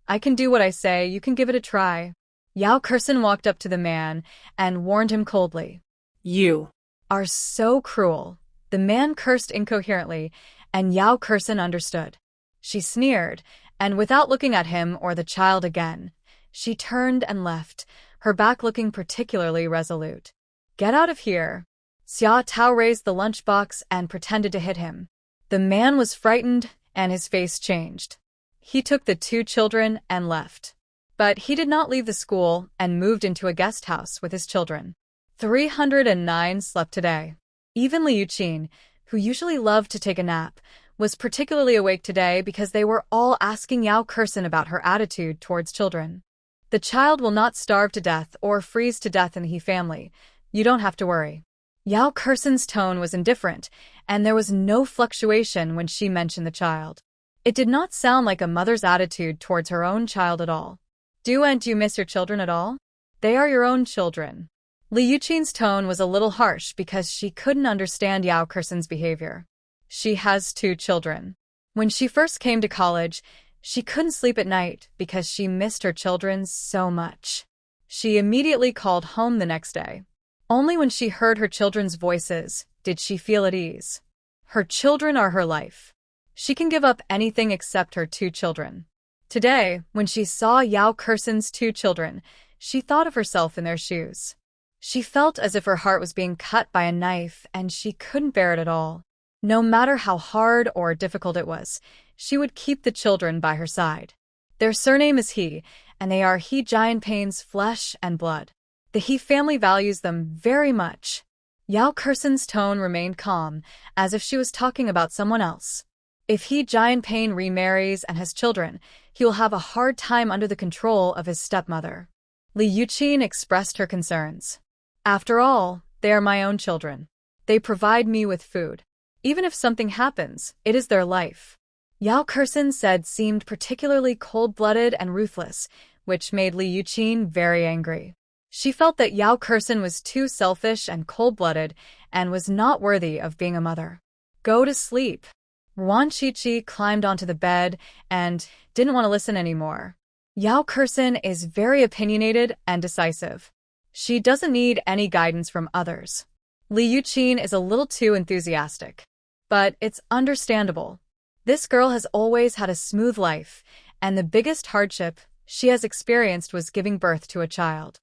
I can do what I say, you can give it a try. Yao Kursin walked up to the man and warned him coldly. You are so cruel. The man cursed incoherently, and Yao Kursin understood. She sneered, and without looking at him or the child again, she turned and left, her back looking particularly resolute. Get out of here. Xia Tao raised the lunchbox and pretended to hit him. The man was frightened, and his face changed. He took the two children and left. But he did not leave the school and moved into a guest house with his children. 309 slept today. Even Li Yuqin, who usually loved to take a nap, was particularly awake today because they were all asking Yao Kursin about her attitude towards children. The child will not starve to death or freeze to death in the He family. You don't have to worry. Yao Kursin's tone was indifferent, and there was no fluctuation when she mentioned the child. It did not sound like a mother's attitude towards her own child at all. Do you miss your children at all? They are your own children. Li Yuqin's tone was a little harsh because she couldn't understand Yao Kursin's behavior. She has two children. When she first came to college, she couldn't sleep at night because she missed her children so much. She immediately called home the next day. Only when she heard her children's voices did she feel at ease. Her children are her life. She can give up anything except her 2 children. Today, when she saw Yao Kursen's 2 children, she thought of herself in their shoes. She felt as if her heart was being cut by a knife, and she couldn't bear it at all. No matter how hard or difficult it was, she would keep the children by her side. Their surname is He, and they are He Jianping's flesh and blood. The He family values them very much. Yao Kursen's tone remained calm, as if she was talking about someone else. If He Jianping remarries and has children, he will have a hard time under the control of his stepmother. Li Yuqin expressed her concerns. After all, they are my own children. They provide me with food. Even if something happens, it is their life. Yao Kursen seemed particularly cold-blooded and ruthless, which made Li Yuqin very angry. She felt that Yao Kursen was too selfish and cold-blooded and was not worthy of being a mother. Go to sleep. Ruan Shuangjiang climbed onto the bed and didn't want to listen anymore. Yao Kursen is very opinionated and decisive. She doesn't need any guidance from others. Li Yuqin is a little too enthusiastic. But it's understandable. This girl has always had a smooth life, and the biggest hardship she has experienced was giving birth to a child.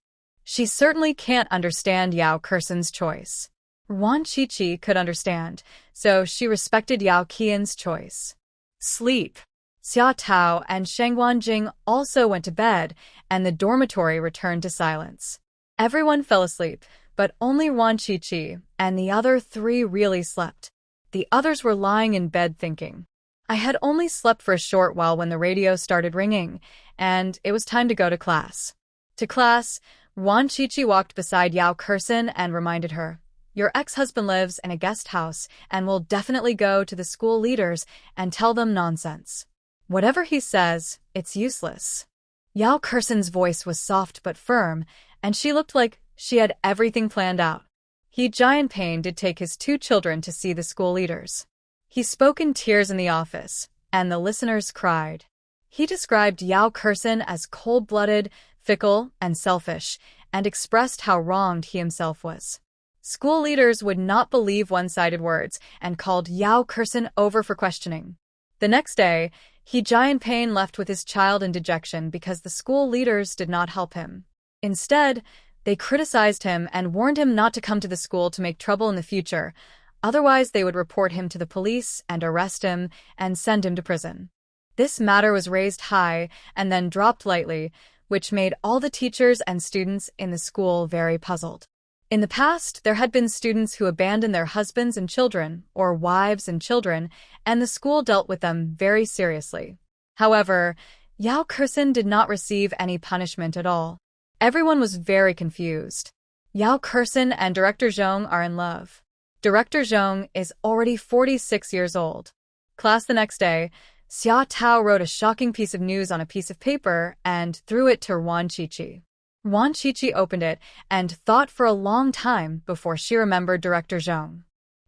She certainly can't understand Yao Kursen's choice. Ruan Shuangjiang could understand, so she respected Yao Qian's choice. Sleep. Xia Tao and Shuangjiang also went to bed, and the dormitory returned to silence. Everyone fell asleep, but only Ruan Shuangjiang and the other 3 really slept. The others were lying in bed thinking. I had only slept for a short while when the radio started ringing, and it was time to go to class. To class, Ruan Shuangjiang walked beside Yao Kursen and reminded her, "Your ex-husband lives in a guest house and will definitely go to the school leaders and tell them nonsense. Whatever he says, it's useless." Yao Kursen's voice was soft but firm, and she looked like she had everything planned out. He Jianping did take his 2 children to see the school leaders. He spoke in tears in the office, and the listeners cried. He described Yao Kursen as cold-blooded, fickle, and selfish, and expressed how wronged he himself was. School leaders would not believe one-sided words and called Yao Kursen over for questioning. The next day, He Jianping left with his child in dejection because the school leaders did not help him. Instead, they criticized him and warned him not to come to the school to make trouble in the future, otherwise they would report him to the police and arrest him and send him to prison. This matter was raised high and then dropped lightly, which made all the teachers and students in the school very puzzled. In the past, there had been students who abandoned their husbands and children, or wives and children, and the school dealt with them very seriously. However, Yao Kursen did not receive any punishment at all. Everyone was very confused. Yao Kursen and Director Zhong are in love. Director Zhong is already 46 years old. Class the next day, Xia Tao wrote a shocking piece of news on a piece of paper and threw it to Ruan Shuangjiang. Ruan Shuangjiang opened it and thought for a long time before she remembered Director Zhong.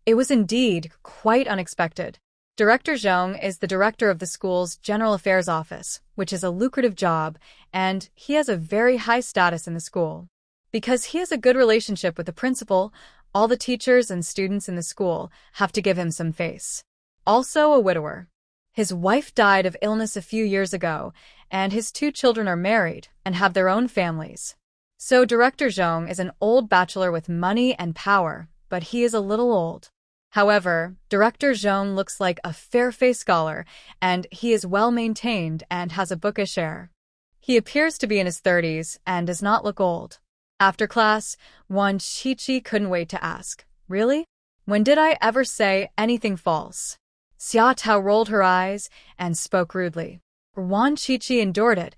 It was indeed quite unexpected. Director Zhong is the director of the school's General Affairs Office, which is a lucrative job, and he has a very high status in the school. Because he has a good relationship with the principal, all the teachers and students in the school have to give him some face. Also a widower. His wife died of illness a few years ago, and his 2 children are married and have their own families. So Director Zhong is an old bachelor with money and power, but he is a little old. However, Director Zhong looks like a fair-faced scholar, and he is well-maintained and has a bookish air. He appears to be in his 30s and does not look old. After class, Ruan Shuangjiang couldn't wait to ask, "Really? When did I ever say anything false?" Xia Tao rolled her eyes and spoke rudely. Ruan Shuangjiang endured it.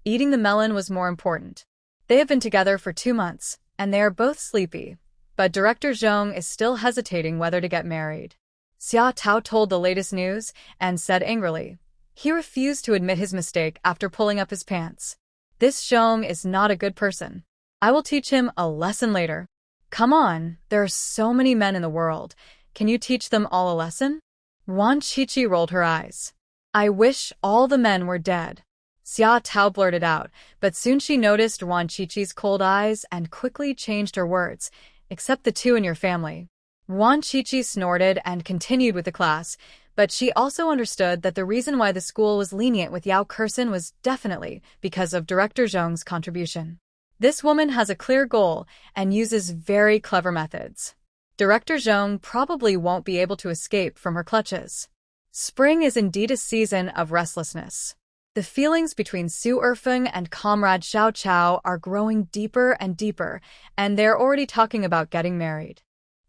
Eating the melon was more important. They have been together for 2 months, and they are both sleepy. But Director Zhong is still hesitating whether to get married. Xia Tao told the latest news and said angrily. He refused to admit his mistake after pulling up his pants. This Zhong is not a good person. I will teach him a lesson later. Come on, there are so many men in the world. Can you teach them all a lesson? Ruan Shuangjiang rolled her eyes. I wish all the men were dead. Xia Tao blurted out, but soon she noticed Ruan Shuangjiang's cold eyes and quickly changed her words. except the two in your family. Ruan Shuangjiang snorted and continued with the class, but she also understood that the reason why the school was lenient with Yao Kursin was definitely because of Director Zhong's contribution. This woman has a clear goal and uses very clever methods. Director Zhong probably won't be able to escape from her clutches. Spring is indeed a season of restlessness. The feelings between Su Erfeng and comrade Xiao Chao are growing deeper and deeper, and they're already talking about getting married.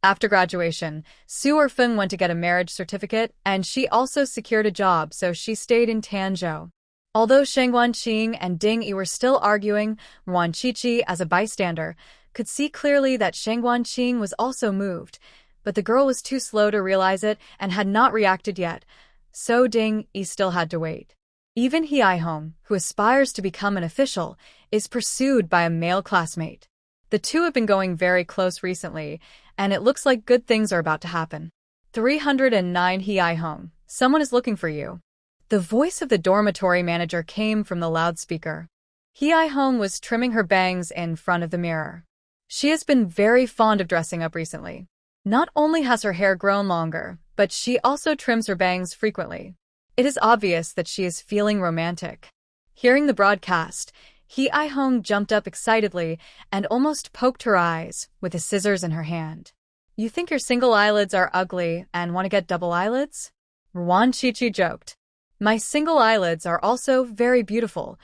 After graduation, Su Erfeng went to get a marriage certificate, and she also secured a job, so she stayed in Tanzhou. Although Sheng Wanqing and Ding Yi were still arguing, Ruan Shuangjiang, as a bystander, could see clearly that Sheng Wanqing was also moved, but the girl was too slow to realize it and had not reacted yet, so Ding Yi still had to wait. Even He Hong, who aspires to become an official, is pursued by a male classmate. The two have been going very close recently, and it looks like good things are about to happen. 309 He Hong, someone is looking for you. The voice of the dormitory manager came from the loudspeaker. He Hong was trimming her bangs in front of the mirror. She has been very fond of dressing up recently. Not only has her hair grown longer, but she also trims her bangs frequently. It is obvious that she is feeling romantic. Hearing the broadcast, He Hong jumped up excitedly and almost poked her eyes with the scissors in her hand. You think your single eyelids are ugly and want to get double eyelids? Ruan Shuangjiang joked. My single eyelids are also very beautiful.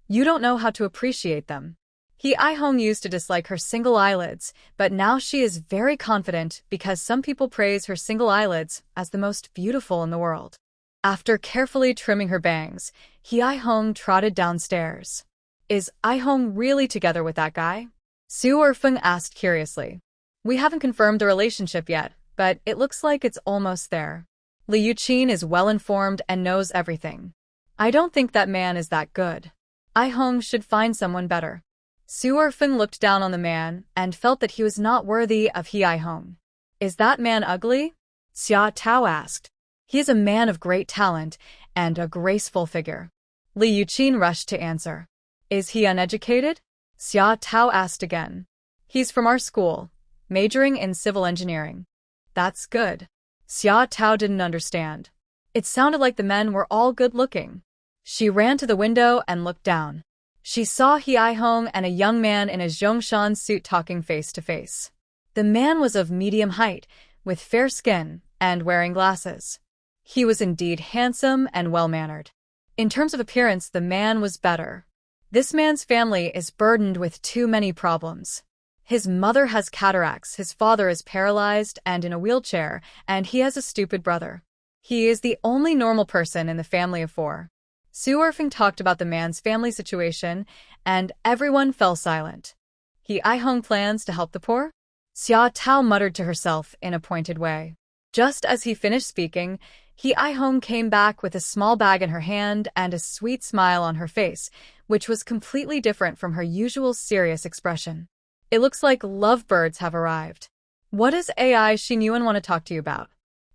You don't know how to appreciate them. He Hong used to dislike her single eyelids, but now she is very confident because some people praise her single eyelids as the most beautiful in the world. After carefully trimming her bangs, He Hong trotted downstairs. Is Hong really together with that guy? Su Erfeng asked curiously. We haven't confirmed the relationship yet, but it looks like it's almost there. Li Yuqin is well-informed and knows everything. I don't think that man is that good. Hong should find someone better. Su Erfeng looked down on the man and felt that he was not worthy of He Hong. Is that man ugly? Xia Tao asked. He is a man of great talent and a graceful figure. Li Yuqin rushed to answer. Is he uneducated? Xia Tao asked again. He's from our school, majoring in civil engineering. That's good. Xia Tao didn't understand. It sounded like the men were all good-looking. She ran to the window and looked down. She saw He Hong and a young man in a Zhongshan suit talking face-to-face. The man was of medium height, with fair skin, and wearing glasses. He was indeed handsome and well-mannered. In terms of appearance, the man was better. This man's family is burdened with too many problems. His mother has cataracts, his father is paralyzed and in a wheelchair, and he has a stupid brother. He is the only normal person in the family of 4. Su Erfeng talked about the man's family situation, and everyone fell silent. He Hong plans to help the poor? Xia Tao muttered to herself in a pointed way. Just as he finished speaking, He Hong came back with a small bag in her hand and a sweet smile on her face, which was completely different from her usual serious expression. It looks like lovebirds have arrived. What does Yuan want to talk to you about?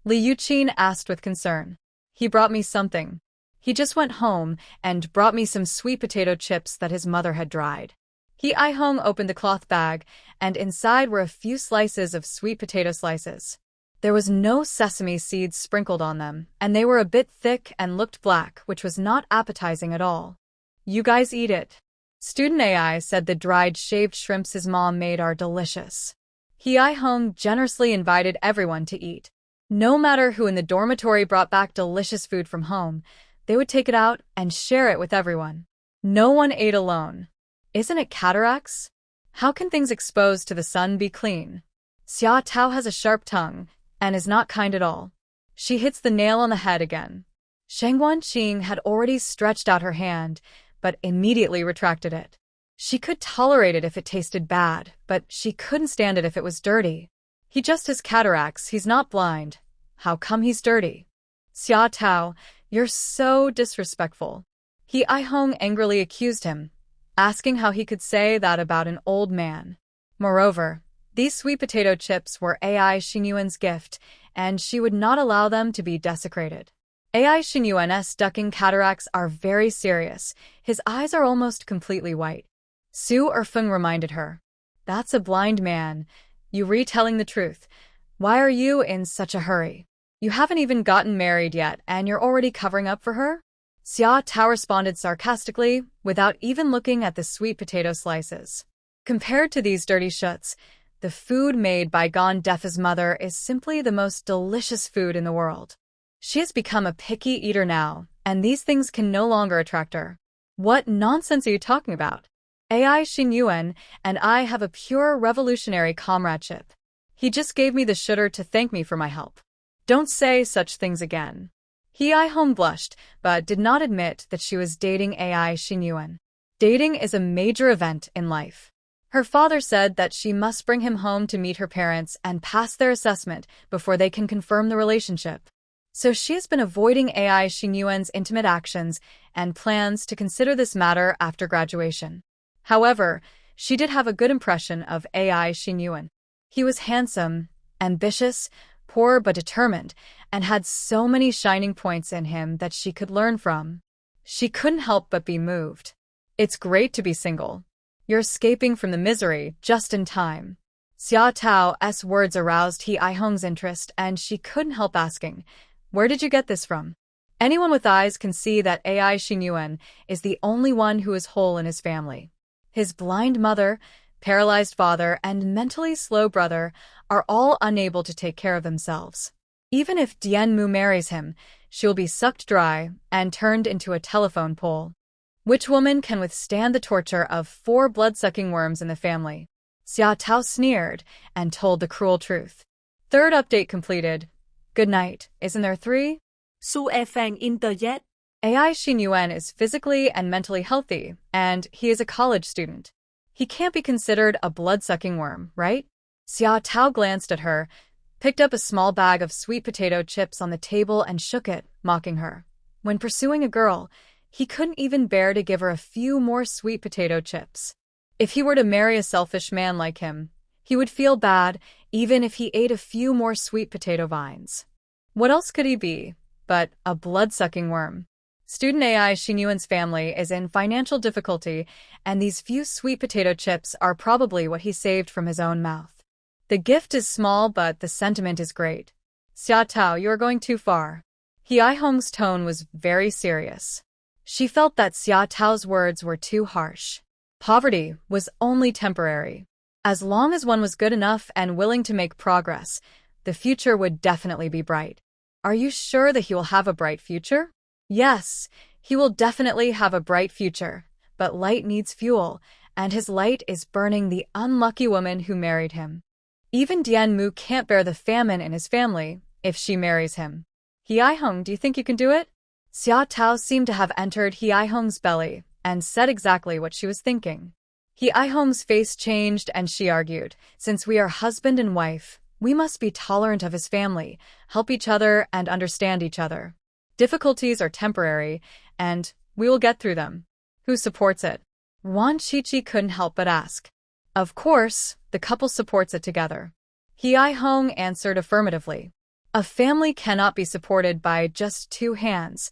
Li Yuqin asked with concern. He brought me something. He just went home and brought me some sweet potato chips that his mother had dried. He Hong opened the cloth bag, and inside were a few slices of sweet potato slices. There was no sesame seeds sprinkled on them, and they were a bit thick and looked black, which was not appetizing at all. You guys eat it. Student AI said the dried shaved shrimps his mom made are delicious. He Hong generously invited everyone to eat. No matter who in the dormitory brought back delicious food from home, they would take it out and share it with everyone. No one ate alone. Isn't it cataracts? How can things exposed to the sun be clean? Xia Tao has a sharp tongue and is not kind at all. She hits the nail on the head again. Sheng Wanqing had already stretched out her hand, but immediately retracted it. She could tolerate it if it tasted bad, but she couldn't stand it if it was dirty. He just has cataracts, he's not blind. How come he's dirty? Xia Tao, you're so disrespectful. He Hong angrily accused him, asking how he could say that about an old man. Moreover, these sweet potato chips were Yuan's gift, and she would not allow them to be desecrated. Yuan's ducking cataracts are very serious. His eyes are almost completely white. Su Erfeng reminded her. That's a blind man. You retelling the truth. Why are you in such a hurry? You haven't even gotten married yet, and you're already covering up for her? Xia Tao responded sarcastically, without even looking at the sweet potato slices. Compared to these dirty shuts, the food made by Gone Defa's mother is simply the most delicious food in the world. She has become a picky eater now, and these things can no longer attract her. What nonsense are you talking about? AI Yuan and I have a pure revolutionary comradeship. He just gave me the sugar to thank me for my help. Don't say such things again. Huon blushed, but did not admit that she was dating AI Yuan. Dating is a major event in life. Her father said that she must bring him home to meet her parents and pass their assessment before they can confirm the relationship. So she has been avoiding AI Yuan's intimate actions and plans to consider this matter after graduation. However, she did have a good impression of AI Yuan. He was handsome, ambitious, poor but determined, and had so many shining points in him that she could learn from. She couldn't help but be moved. It's great to be single. You're escaping from the misery just in time. Xia Tao's words aroused Huon's interest, and she couldn't help asking, where did you get this from? Anyone with eyes can see that AI Yuan is the only one who is whole in his family. His blind mother, paralyzed father, and mentally slow brother are all unable to take care of themselves. Even if Dianmu marries him, she will be sucked dry and turned into a telephone pole. Which woman can withstand the torture of 4 blood-sucking worms in the family? Xia Tao sneered and told the cruel truth. Third update completed. Good night. Isn't there 3? Su e fang in the yet? AI Yuan is physically and mentally healthy, and he is a college student. He can't be considered a blood-sucking worm, right? Xia Tao glanced at her, picked up a small bag of sweet potato chips on the table and shook it, mocking her. When pursuing a girl, he couldn't even bear to give her a few more sweet potato chips. If he were to marry a selfish man like him, he would feel bad even if he ate a few more sweet potato vines. What else could he be but a blood-sucking worm? Student AI Yuan's family is in financial difficulty, and these few sweet potato chips are probably what he saved from his own mouth. The gift is small, but the sentiment is great. Xia Tao, you are going too far. Huon's tone was very serious. She felt that Xia Tao's words were too harsh. Poverty was only temporary. As long as one was good enough and willing to make progress, the future would definitely be bright. Are you sure that he will have a bright future? Yes, he will definitely have a bright future, but light needs fuel, and his light is burning the unlucky woman who married him. Even Dianmu can't bear the famine in his family if she marries him. Huon, do you think you can do it? Xia Tao seemed to have entered Huon's belly and said exactly what she was thinking. Huon's face changed and she argued, since we are husband and wife, we must be tolerant of his family, help each other, and understand each other. Difficulties are temporary, and we will get through them. Who supports it? Ruan Shuangjiang couldn't help but ask. Of course, the couple supports it together. Huon answered affirmatively. A family cannot be supported by just 2 hands.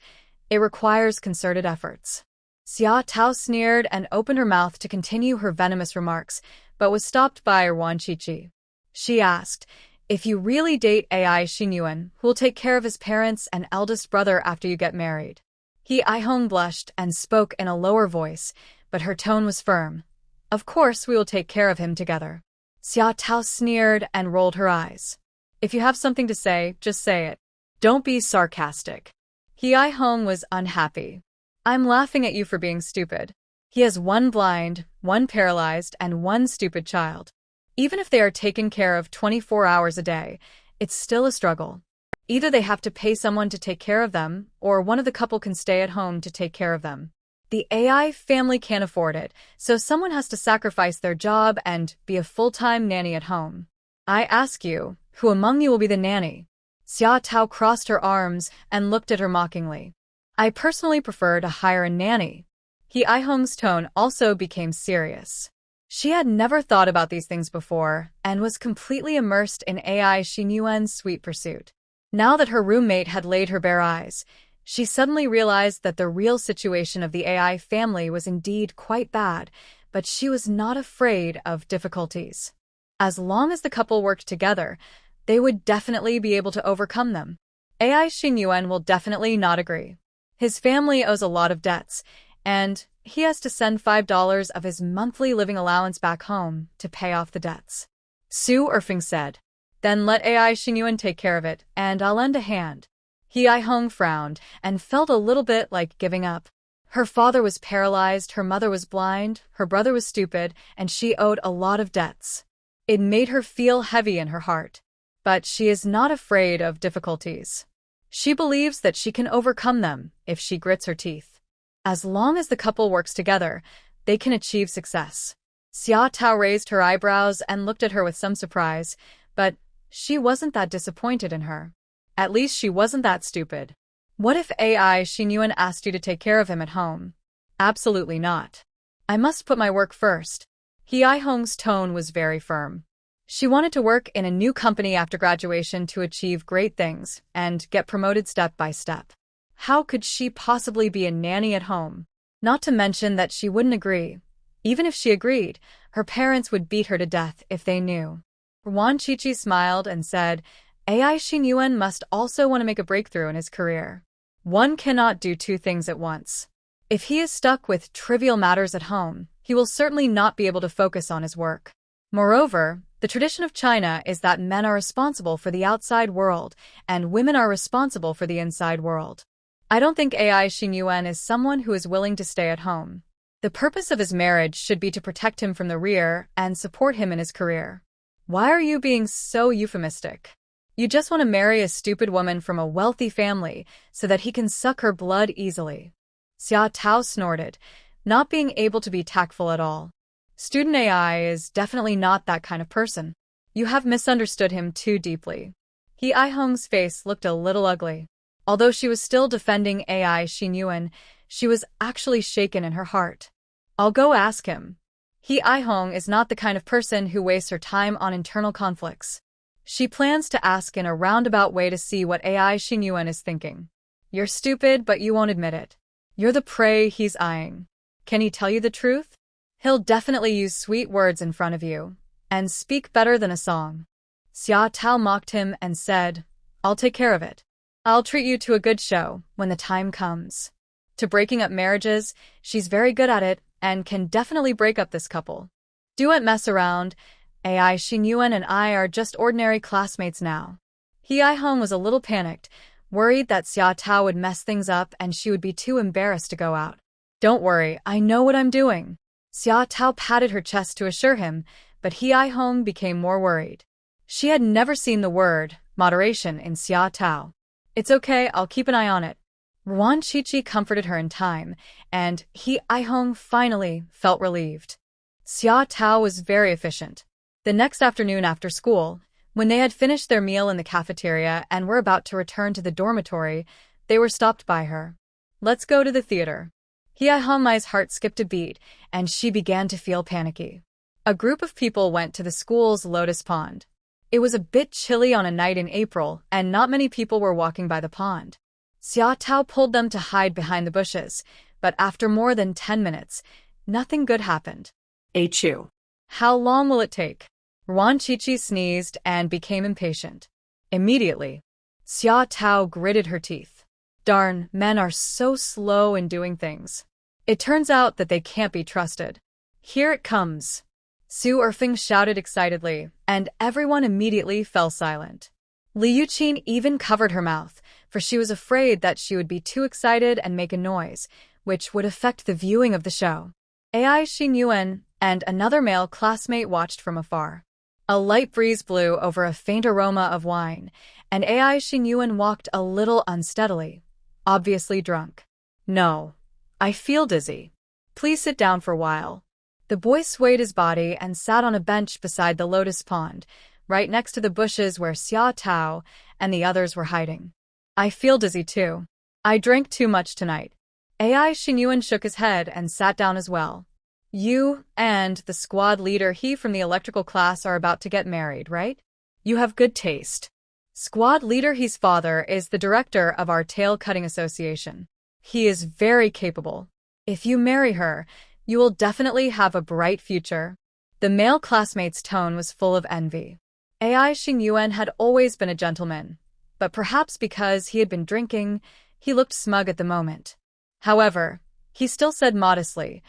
It requires concerted efforts. Xia Tao sneered and opened her mouth to continue her venomous remarks, but was stopped by Ruan Shuangjiang. She asked, if you really date AI Yuan, who will take care of his parents and eldest brother after you get married? Huon blushed and spoke in a lower voice, but her tone was firm. Of course we will take care of him together. Xia Tao sneered and rolled her eyes. If you have something to say, just say it. Don't be sarcastic. Huon was unhappy. I'm laughing at you for being stupid. He has 1 blind, 1 paralyzed, and 1 stupid child. Even if they are taken care of 24 hours a day, it's still a struggle. Either they have to pay someone to take care of them, or one of the couple can stay at home to take care of them. The AI family can't afford it, so someone has to sacrifice their job and be a full-time nanny at home. I ask you, who among you will be the nanny? Xia Tao crossed her arms and looked at her mockingly. I personally prefer to hire a nanny. Huon's tone also became serious. She had never thought about these things before and was completely immersed in AI Yuan's sweet pursuit. Now that her roommate had laid her bare eyes, she suddenly realized that the real situation of the AI family was indeed quite bad, but she was not afraid of difficulties. As long as the couple worked together, they would definitely be able to overcome them. AI Xingyuan will definitely not agree. His family owes a lot of debts, and he has to send $5 of his monthly living allowance back home to pay off the debts. Su Erfing said, "Then let AI Xingyuan take care of it, and I'll lend a hand." He Hong frowned and felt a little bit like giving up. Her father was paralyzed, her mother was blind, her brother was stupid, and she owed a lot of debts. It made her feel heavy in her heart. But she is not afraid of difficulties. She believes that she can overcome them if she grits her teeth. As long as the couple works together, they can achieve success. Xia Tao raised her eyebrows and looked at her with some surprise, but she wasn't that disappointed in her. At least she wasn't that stupid. What if AI Xingyuan asked you to take care of him at home? Absolutely not. I must put my work first. He Hong's tone was very firm. She wanted to work in a new company after graduation to achieve great things and get promoted step by step. How could she possibly be a nanny at home? Not to mention that she wouldn't agree. Even if she agreed, her parents would beat her to death if they knew. Ruan Shuangjiang smiled and said, AI Xingyuan must also want to make a breakthrough in his career. One cannot do two things at once. If he is stuck with trivial matters at home, he will certainly not be able to focus on his work. Moreover, the tradition of China is that men are responsible for the outside world and women are responsible for the inside world. I don't think AI Xingyuan is someone who is willing to stay at home. The purpose of his marriage should be to protect him from the rear and support him in his career. Why are you being so euphemistic? You just want to marry a stupid woman from a wealthy family so that he can suck her blood easily. Xia Tao snorted, not being able to be tactful at all. Student AI is definitely not that kind of person. You have misunderstood him too deeply. He Hong's face looked a little ugly. Although she was still defending AI Xingyuan, she was actually shaken in her heart. I'll go ask him. He Hong is not the kind of person who wastes her time on internal conflicts. She plans to ask in a roundabout way to see what AI Xingyuan is thinking. You're stupid, but you won't admit it. You're the prey he's eyeing. Can he tell you the truth? He'll definitely use sweet words in front of you, and speak better than a song. Xia Tao mocked him and said, I'll take care of it. I'll treat you to a good show when the time comes. To breaking up marriages, she's very good at it and can definitely break up this couple. Don't mess around. AI Xingyuan and I are just ordinary classmates now. He Hong was a little panicked, worried that Xia Tao would mess things up and she would be too embarrassed to go out. Don't worry, I know what I'm doing. Xia Tao patted her chest to assure him, but He Hong became more worried. She had never seen the word moderation in Xia Tao. It's okay, I'll keep an eye on it. Ruan Shuangjiang comforted her in time, and He Hong finally felt relieved. Xia Tao was very efficient. The next afternoon after school, when they had finished their meal in the cafeteria and were about to return to the dormitory, they were stopped by her. Let's go to the theater. He Hong's heart skipped a beat, and she began to feel panicky. A group of people went to the school's lotus pond. It was a bit chilly on a night in April, and not many people were walking by the pond. Xia Tao pulled them to hide behind the bushes, but after more than 10 minutes, nothing good happened. Achoo. How long will it take? Ruan Shuangjiang sneezed and became impatient. Immediately, Xia Tao gritted her teeth. Darn, men are so slow in doing things. It turns out that they can't be trusted. Here it comes. Su Erfing shouted excitedly, and everyone immediately fell silent. Li Yuqin even covered her mouth, for she was afraid that she would be too excited and make a noise, which would affect the viewing of the show. AI Xingyuan and another male classmate watched from afar. A light breeze blew over a faint aroma of wine, and AI Xingyuan walked a little unsteadily, obviously drunk. No, I feel dizzy. Please sit down for a while. The boy swayed his body and sat on a bench beside the lotus pond, right next to the bushes where Xia Tao and the others were hiding. I feel dizzy too. I drank too much tonight. AI Xingyuan shook his head and sat down as well. You and the squad leader he from the electrical class are about to get married, right? You have good taste. Squad leader he's father is the director of our tail-cutting association. He is very capable. If you marry her, you will definitely have a bright future. The male classmate's tone was full of envy. Ai Xingyuan had always been a gentleman, but perhaps because he had been drinking, he looked smug at the moment. However, he still said modestly,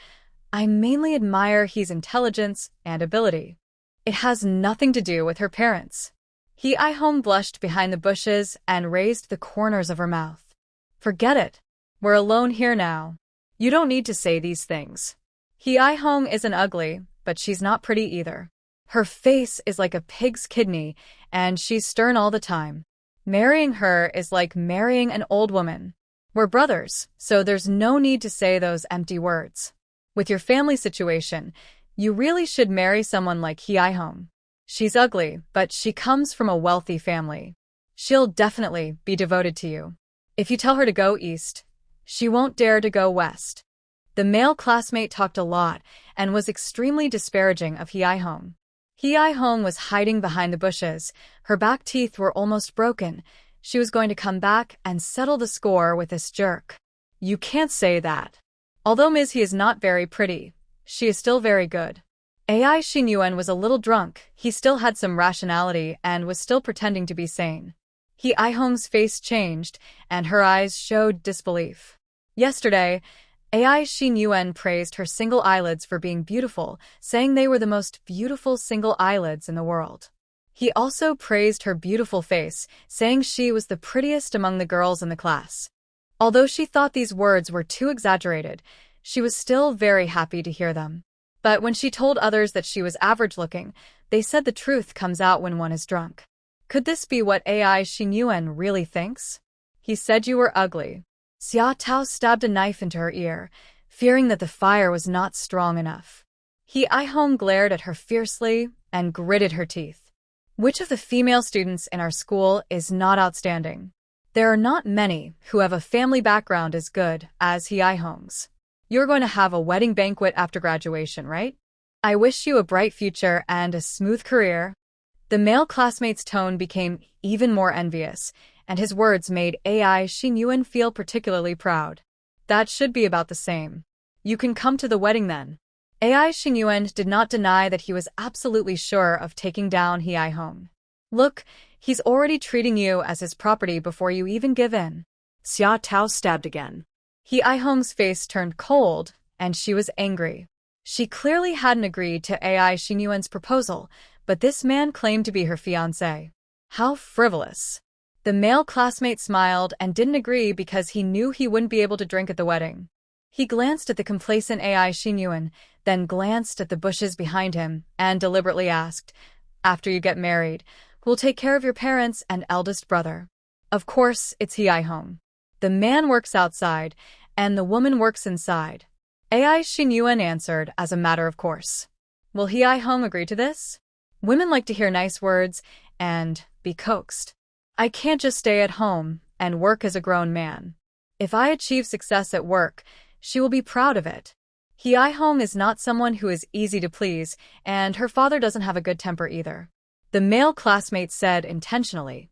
I mainly admire his intelligence and ability. It has nothing to do with her parents. He Ihong blushed behind the bushes and raised the corners of her mouth. Forget it. We're alone here now. You don't need to say these things. He Ihong isn't ugly, but she's not pretty either. Her face is like a pig's kidney, and she's stern all the time. Marrying her is like marrying an old woman. We're brothers, so there's no need to say those empty words. With your family situation, you really should marry someone like He Ihong. She's ugly, but she comes from a wealthy family. She'll definitely be devoted to you. If you tell her to go east, she won't dare to go west. The male classmate talked a lot and was extremely disparaging of He Ihong. He Ihong was hiding behind the bushes. Her back teeth were almost broken. She was going to come back and settle the score with this jerk. You can't say that. Although Ms. He is not very pretty, she is still very good. Ai Xingyuan was a little drunk. He still had some rationality and was still pretending to be sane. He Ihong's face changed, and her eyes showed disbelief. Yesterday, Ai Xingyuan praised her single eyelids for being beautiful, saying they were the most beautiful single eyelids in the world. He also praised her beautiful face, saying she was the prettiest among the girls in the class. Although she thought these words were too exaggerated, she was still very happy to hear them. But when she told others that she was average-looking, they said the truth comes out when one is drunk. Could this be what Ai Xingyuan really thinks? He said you were ugly. Xia Tao stabbed a knife into her ear, fearing that the fire was not strong enough. He Ihong glared at her fiercely and gritted her teeth. Which of the female students in our school is not outstanding? There are not many who have a family background as good as He Ihong's. You're going to have a wedding banquet after graduation, right? I wish you a bright future and a smooth career. The male classmate's tone became even more envious, and his words made Ai Xingyuan feel particularly proud. That should be about the same. You can come to the wedding then. Ai Xingyuan did not deny that he was absolutely sure of taking down He Ihong. Look, he's already treating you as his property before you even give in. Xia Tao stabbed again. He Ihong's face turned cold, and she was angry. She clearly hadn't agreed to Ai Xingyuan's proposal, but this man claimed to be her fiancé. How frivolous. The male classmate smiled and didn't agree because he knew he wouldn't be able to drink at the wedding. He glanced at the complacent Ai Xingyuan, then glanced at the bushes behind him, and deliberately asked, After you get married, who'll take care of your parents and eldest brother? Of course, it's He Ihong. The man works outside, and the woman works inside. Ai Xingyuan answered as a matter of course. Will He Ihong agree to this? Women like to hear nice words and be coaxed. I can't just stay at home and work as a grown man. If I achieve success at work, she will be proud of it. He Ihong is not someone who is easy to please, and her father doesn't have a good temper either. The male classmate said intentionally,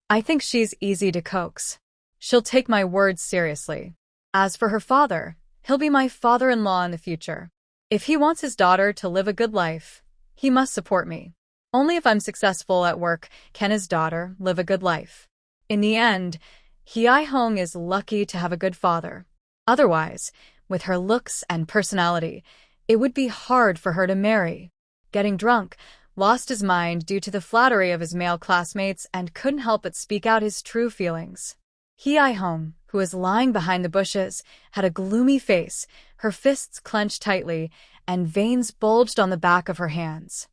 I think she's easy to coax. She'll take my words seriously. As for her father, he'll be my father-in-law in the future. If he wants his daughter to live a good life, he must support me. Only if I'm successful at work can his daughter live a good life. In the end, He Ihong is lucky to have a good father. Otherwise, with her looks and personality, it would be hard for her to marry. Getting drunk, lost his mind due to the flattery of his male classmates and couldn't help but speak out his true feelings. He Ihong, who was lying behind the bushes, had a gloomy face, her fists clenched tightly, and veins bulged on the back of her hands.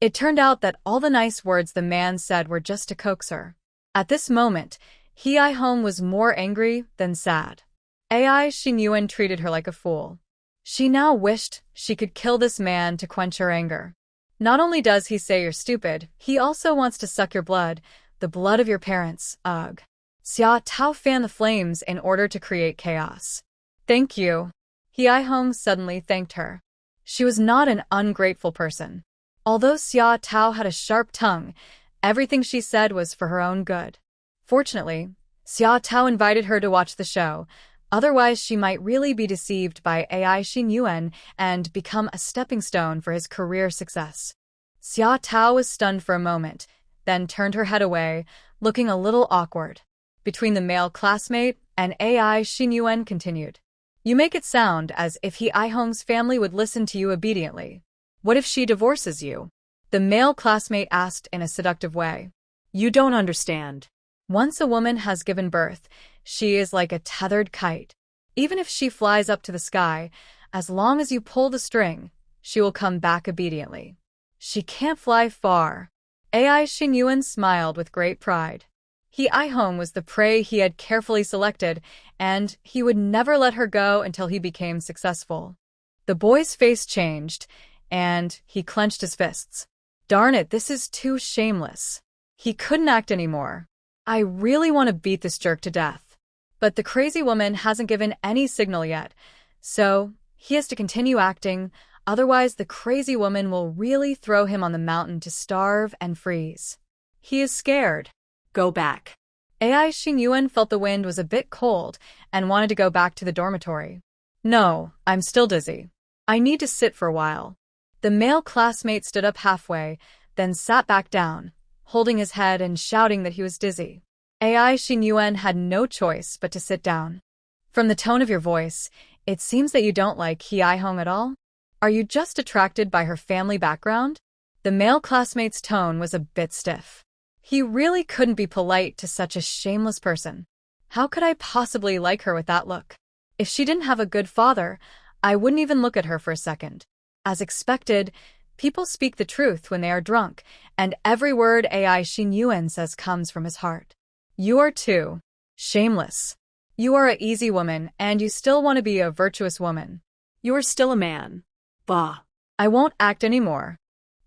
It turned out that all the nice words the man said were just to coax her. At this moment, He Ihong was more angry than sad. Ai Xingyuan treated her like a fool. She now wished she could kill this man to quench her anger. Not only does he say you're stupid, he also wants to suck your blood, the blood of your parents, ugh. Xia Tao fanned the flames in order to create chaos. Thank you. He Ihong suddenly thanked her. She was not an ungrateful person. Although Xia Tao had a sharp tongue, everything she said was for her own good. Fortunately, Xia Tao invited her to watch the show, Otherwise, she might really be deceived by AI Xin Yuan and become a stepping stone for his career success. Xia Tao was stunned for a moment, then turned her head away, looking a little awkward. Between the male classmate and AI Xin Yuan continued. You make it sound as if He Aihong's family would listen to you obediently. What if she divorces you? The male classmate asked in a seductive way. You don't understand. Once a woman has given birth, she is like a tethered kite. Even if she flies up to the sky, as long as you pull the string, she will come back obediently. She can't fly far. AI Xin Yuan smiled with great pride. He Aihong was the prey he had carefully selected, and he would never let her go until he became successful. The boy's face changed, and he clenched his fists. Darn it, this is too shameless. He couldn't act anymore. I really want to beat this jerk to death. But the crazy woman hasn't given any signal yet, so he has to continue acting, otherwise the crazy woman will really throw him on the mountain to starve and freeze. He is scared. Go back. AI Xin Yuan felt the wind was a bit cold and wanted to go back to the dormitory. No, I'm still dizzy. I need to sit for a while. The male classmate stood up halfway, then sat back down, holding his head and shouting that he was dizzy. AI Xin Yuan had no choice but to sit down. From the tone of your voice, it seems that you don't like He Aihong at all? Are you just attracted by her family background? The male classmate's tone was a bit stiff. He really couldn't be polite to such a shameless person. How could I possibly like her with that look? If she didn't have a good father, I wouldn't even look at her for a second. As expected, people speak the truth when they are drunk, and every word AI Xin Yuan says comes from his heart. You are too shameless. You are an easy woman, and you still want to be a virtuous woman. You are still a man. Bah. I won't act anymore.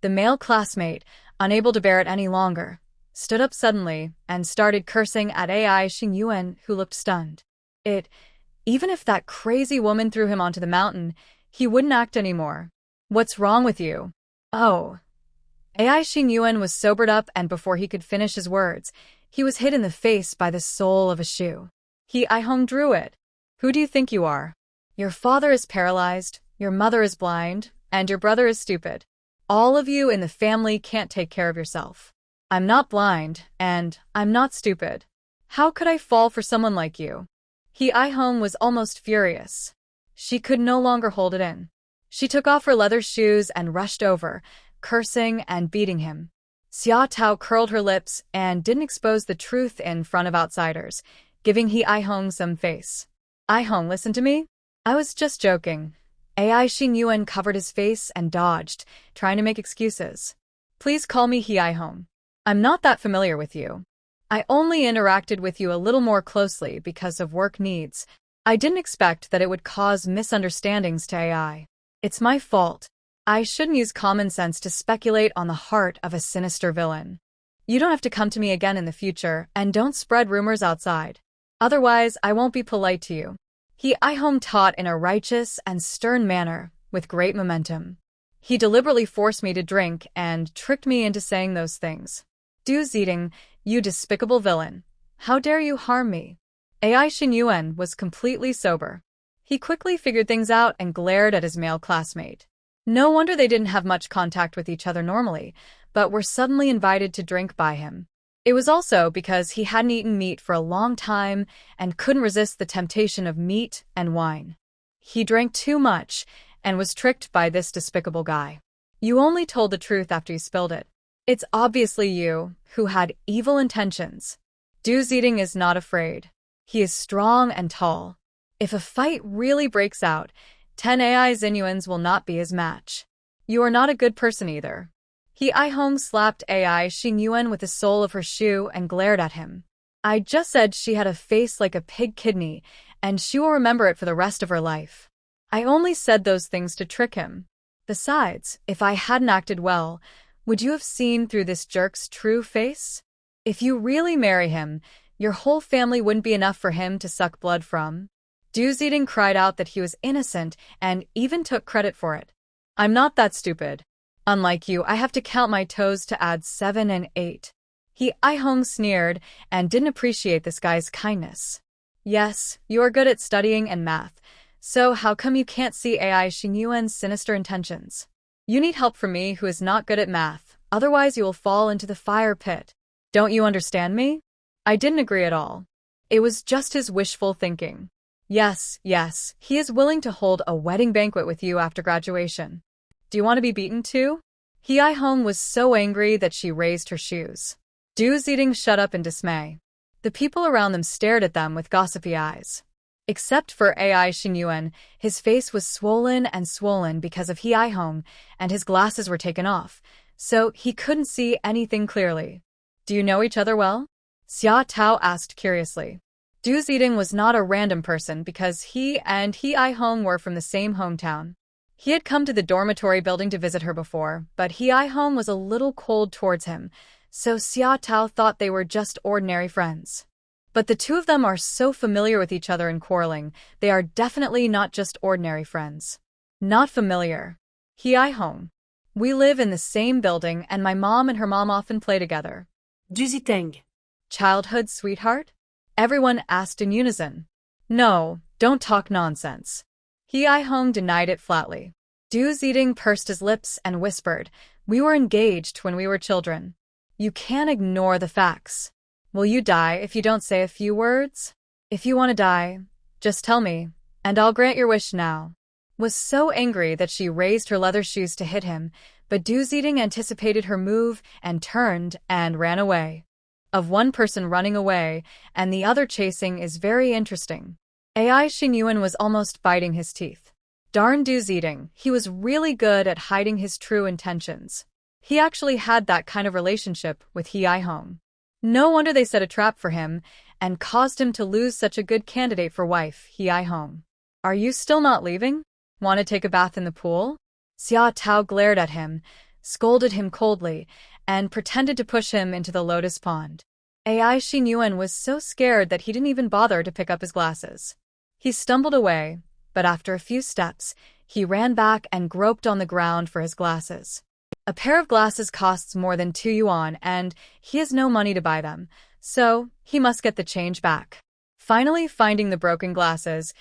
The male classmate, unable to bear it any longer, stood up suddenly and started cursing at AI Xin Yuan, who looked stunned. Even if that crazy woman threw him onto the mountain, he wouldn't act anymore. What's wrong with you? Oh. AI Xin Yuan was sobered up, and before he could finish his words, he was hit in the face by the sole of a shoe. He Aihong drew it. Who do you think you are? Your father is paralyzed, your mother is blind, and your brother is stupid. All of you in the family can't take care of yourself. I'm not blind, and I'm not stupid. How could I fall for someone like you? He Aihong was almost furious. She could no longer hold it in. She took off her leather shoes and rushed over, cursing and beating him. Xia Tao curled her lips and didn't expose the truth in front of outsiders, giving He Aihong some face. Aihong, listen to me? I was just joking. AI Xin Yuan covered his face and dodged, trying to make excuses. Please call me He Aihong. I'm not that familiar with you. I only interacted with you a little more closely because of work needs. I didn't expect that it would cause misunderstandings to AI. It's my fault. I shouldn't use common sense to speculate on the heart of a sinister villain. You don't have to come to me again in the future, and don't spread rumors outside. Otherwise, I won't be polite to you. He Aihong taught in a righteous and stern manner, with great momentum. He deliberately forced me to drink and tricked me into saying those things. Du Ziding, you despicable villain. How dare you harm me? AI Xin Yuan was completely sober. He quickly figured things out and glared at his male classmate. No wonder they didn't have much contact with each other normally, but were suddenly invited to drink by him. It was also because he hadn't eaten meat for a long time and couldn't resist the temptation of meat and wine. He drank too much and was tricked by this despicable guy. You only told the truth after you spilled it. It's obviously you who had evil intentions. Du Ziding is not afraid. He is strong and tall. If a fight really breaks out, 10 AI Xinyuans will not be his match. You are not a good person either. He Aihong slapped AI Xin Yuan with the sole of her shoe and glared at him. I just said she had a face like a pig kidney, and she will remember it for the rest of her life. I only said those things to trick him. Besides, if I hadn't acted well, would you have seen through this jerk's true face? If you really marry him, your whole family wouldn't be enough for him to suck blood from. Du Ziding cried out that he was innocent and even took credit for it. I'm not that stupid. Unlike you, I have to count my toes to add 7 and 8. He Aihong sneered and didn't appreciate this guy's kindness. Yes, you are good at studying and math. So how come you can't see AI Xingyuan's sinister intentions? You need help from me who is not good at math, otherwise you will fall into the fire pit. Don't you understand me? I didn't agree at all. It was just his wishful thinking. Yes, he is willing to hold a wedding banquet with you after graduation. Do you want to be beaten too? Hei Hong was so angry that she raised her shoes. Du Ziding shut up in dismay. The people around them stared at them with gossipy eyes. Except for AI Xingyuan, his face was swollen because of Hei Hong, and his glasses were taken off, so he couldn't see anything clearly. Do you know each other well? Xia Tao asked curiously. Du Ziding was not a random person because he and Hei Hong were from the same hometown. He had come to the dormitory building to visit her before, but Hei Hong was a little cold towards him, so Xia Tao thought they were just ordinary friends. But the two of them are so familiar with each other and quarreling, they are definitely not just ordinary friends. Not familiar. Hei Hong. We live in the same building and my mom and her mom often play together. Du Ziding. Childhood sweetheart? Everyone asked in unison. No, don't talk nonsense. Hei Hong denied it flatly. Du Ziding pursed his lips and whispered, we were engaged when we were children. You can't ignore the facts. Will you die if you don't say a few words? If you want to die, just tell me, and I'll grant your wish now. Was so angry that she raised her leather shoes to hit him, but Du Ziding anticipated her move and turned and ran away. Of one person running away and the other chasing is very interesting. AI Xingyuan was almost biting his teeth. Darn Du Ziding, he was really good at hiding his true intentions. He actually had that kind of relationship with Hei Hong. No wonder they set a trap for him and caused him to lose such a good candidate for wife, Hei Hong. Are you still not leaving? Want to take a bath in the pool? Xia Tao glared at him, scolded him coldly, and pretended to push him into the lotus pond. AI Xingyuan was so scared that he didn't even bother to pick up his glasses. He stumbled away, but after a few steps, he ran back and groped on the ground for his glasses. A pair of glasses costs more than 2 yuan and he has no money to buy them, so he must get the change back. Finally finding the broken glasses,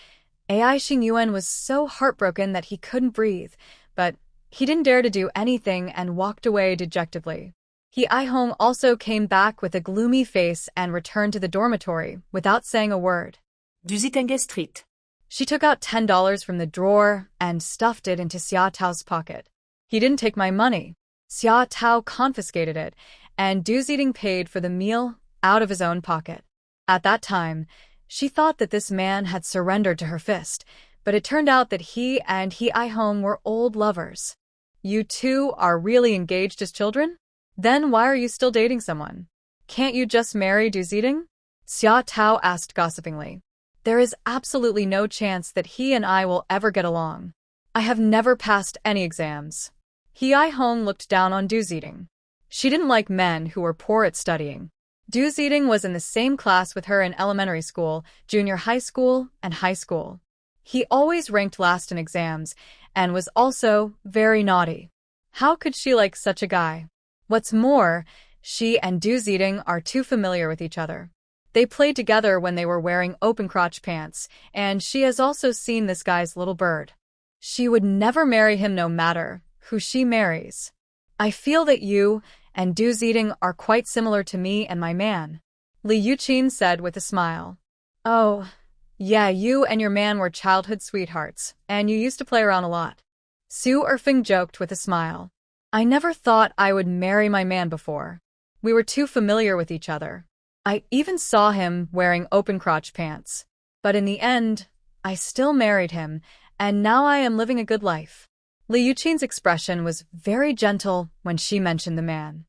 AI Xingyuan was so heartbroken that he couldn't breathe, but he didn't dare to do anything and walked away dejectedly. Hei Hong also came back with a gloomy face and returned to the dormitory without saying a word. Du Ziding Street. She took out $10 from the drawer and stuffed it into Xia Tao's pocket. He didn't take my money. Xia Tao confiscated it, and Du Ziding paid for the meal out of his own pocket. At that time, she thought that this man had surrendered to her fist, but it turned out that he and Hei Hong were old lovers. You two are really engaged as children? Then why are you still dating someone? Can't you just marry Du Ziding? Xia Tao asked gossipingly. There is absolutely no chance that he and I will ever get along. I have never passed any exams. Hei Hong looked down on Du Ziding. She didn't like men who were poor at studying. Du Ziding was in the same class with her in elementary school, junior high school, and high school. He always ranked last in exams and was also very naughty. How could she like such a guy? What's more, she and Du Ziding are too familiar with each other. They played together when they were wearing open-crotch pants, and she has also seen this guy's little bird. She would never marry him no matter who she marries. I feel that you and Du Ziding are quite similar to me and my man, Li Yuqin said with a smile. Oh, yeah, you and your man were childhood sweethearts, and you used to play around a lot. Su Erfing joked with a smile. I never thought I would marry my man before. We were too familiar with each other. I even saw him wearing open-crotch pants. But in the end, I still married him, and now I am living a good life. Li Yuqin's expression was very gentle when she mentioned the man.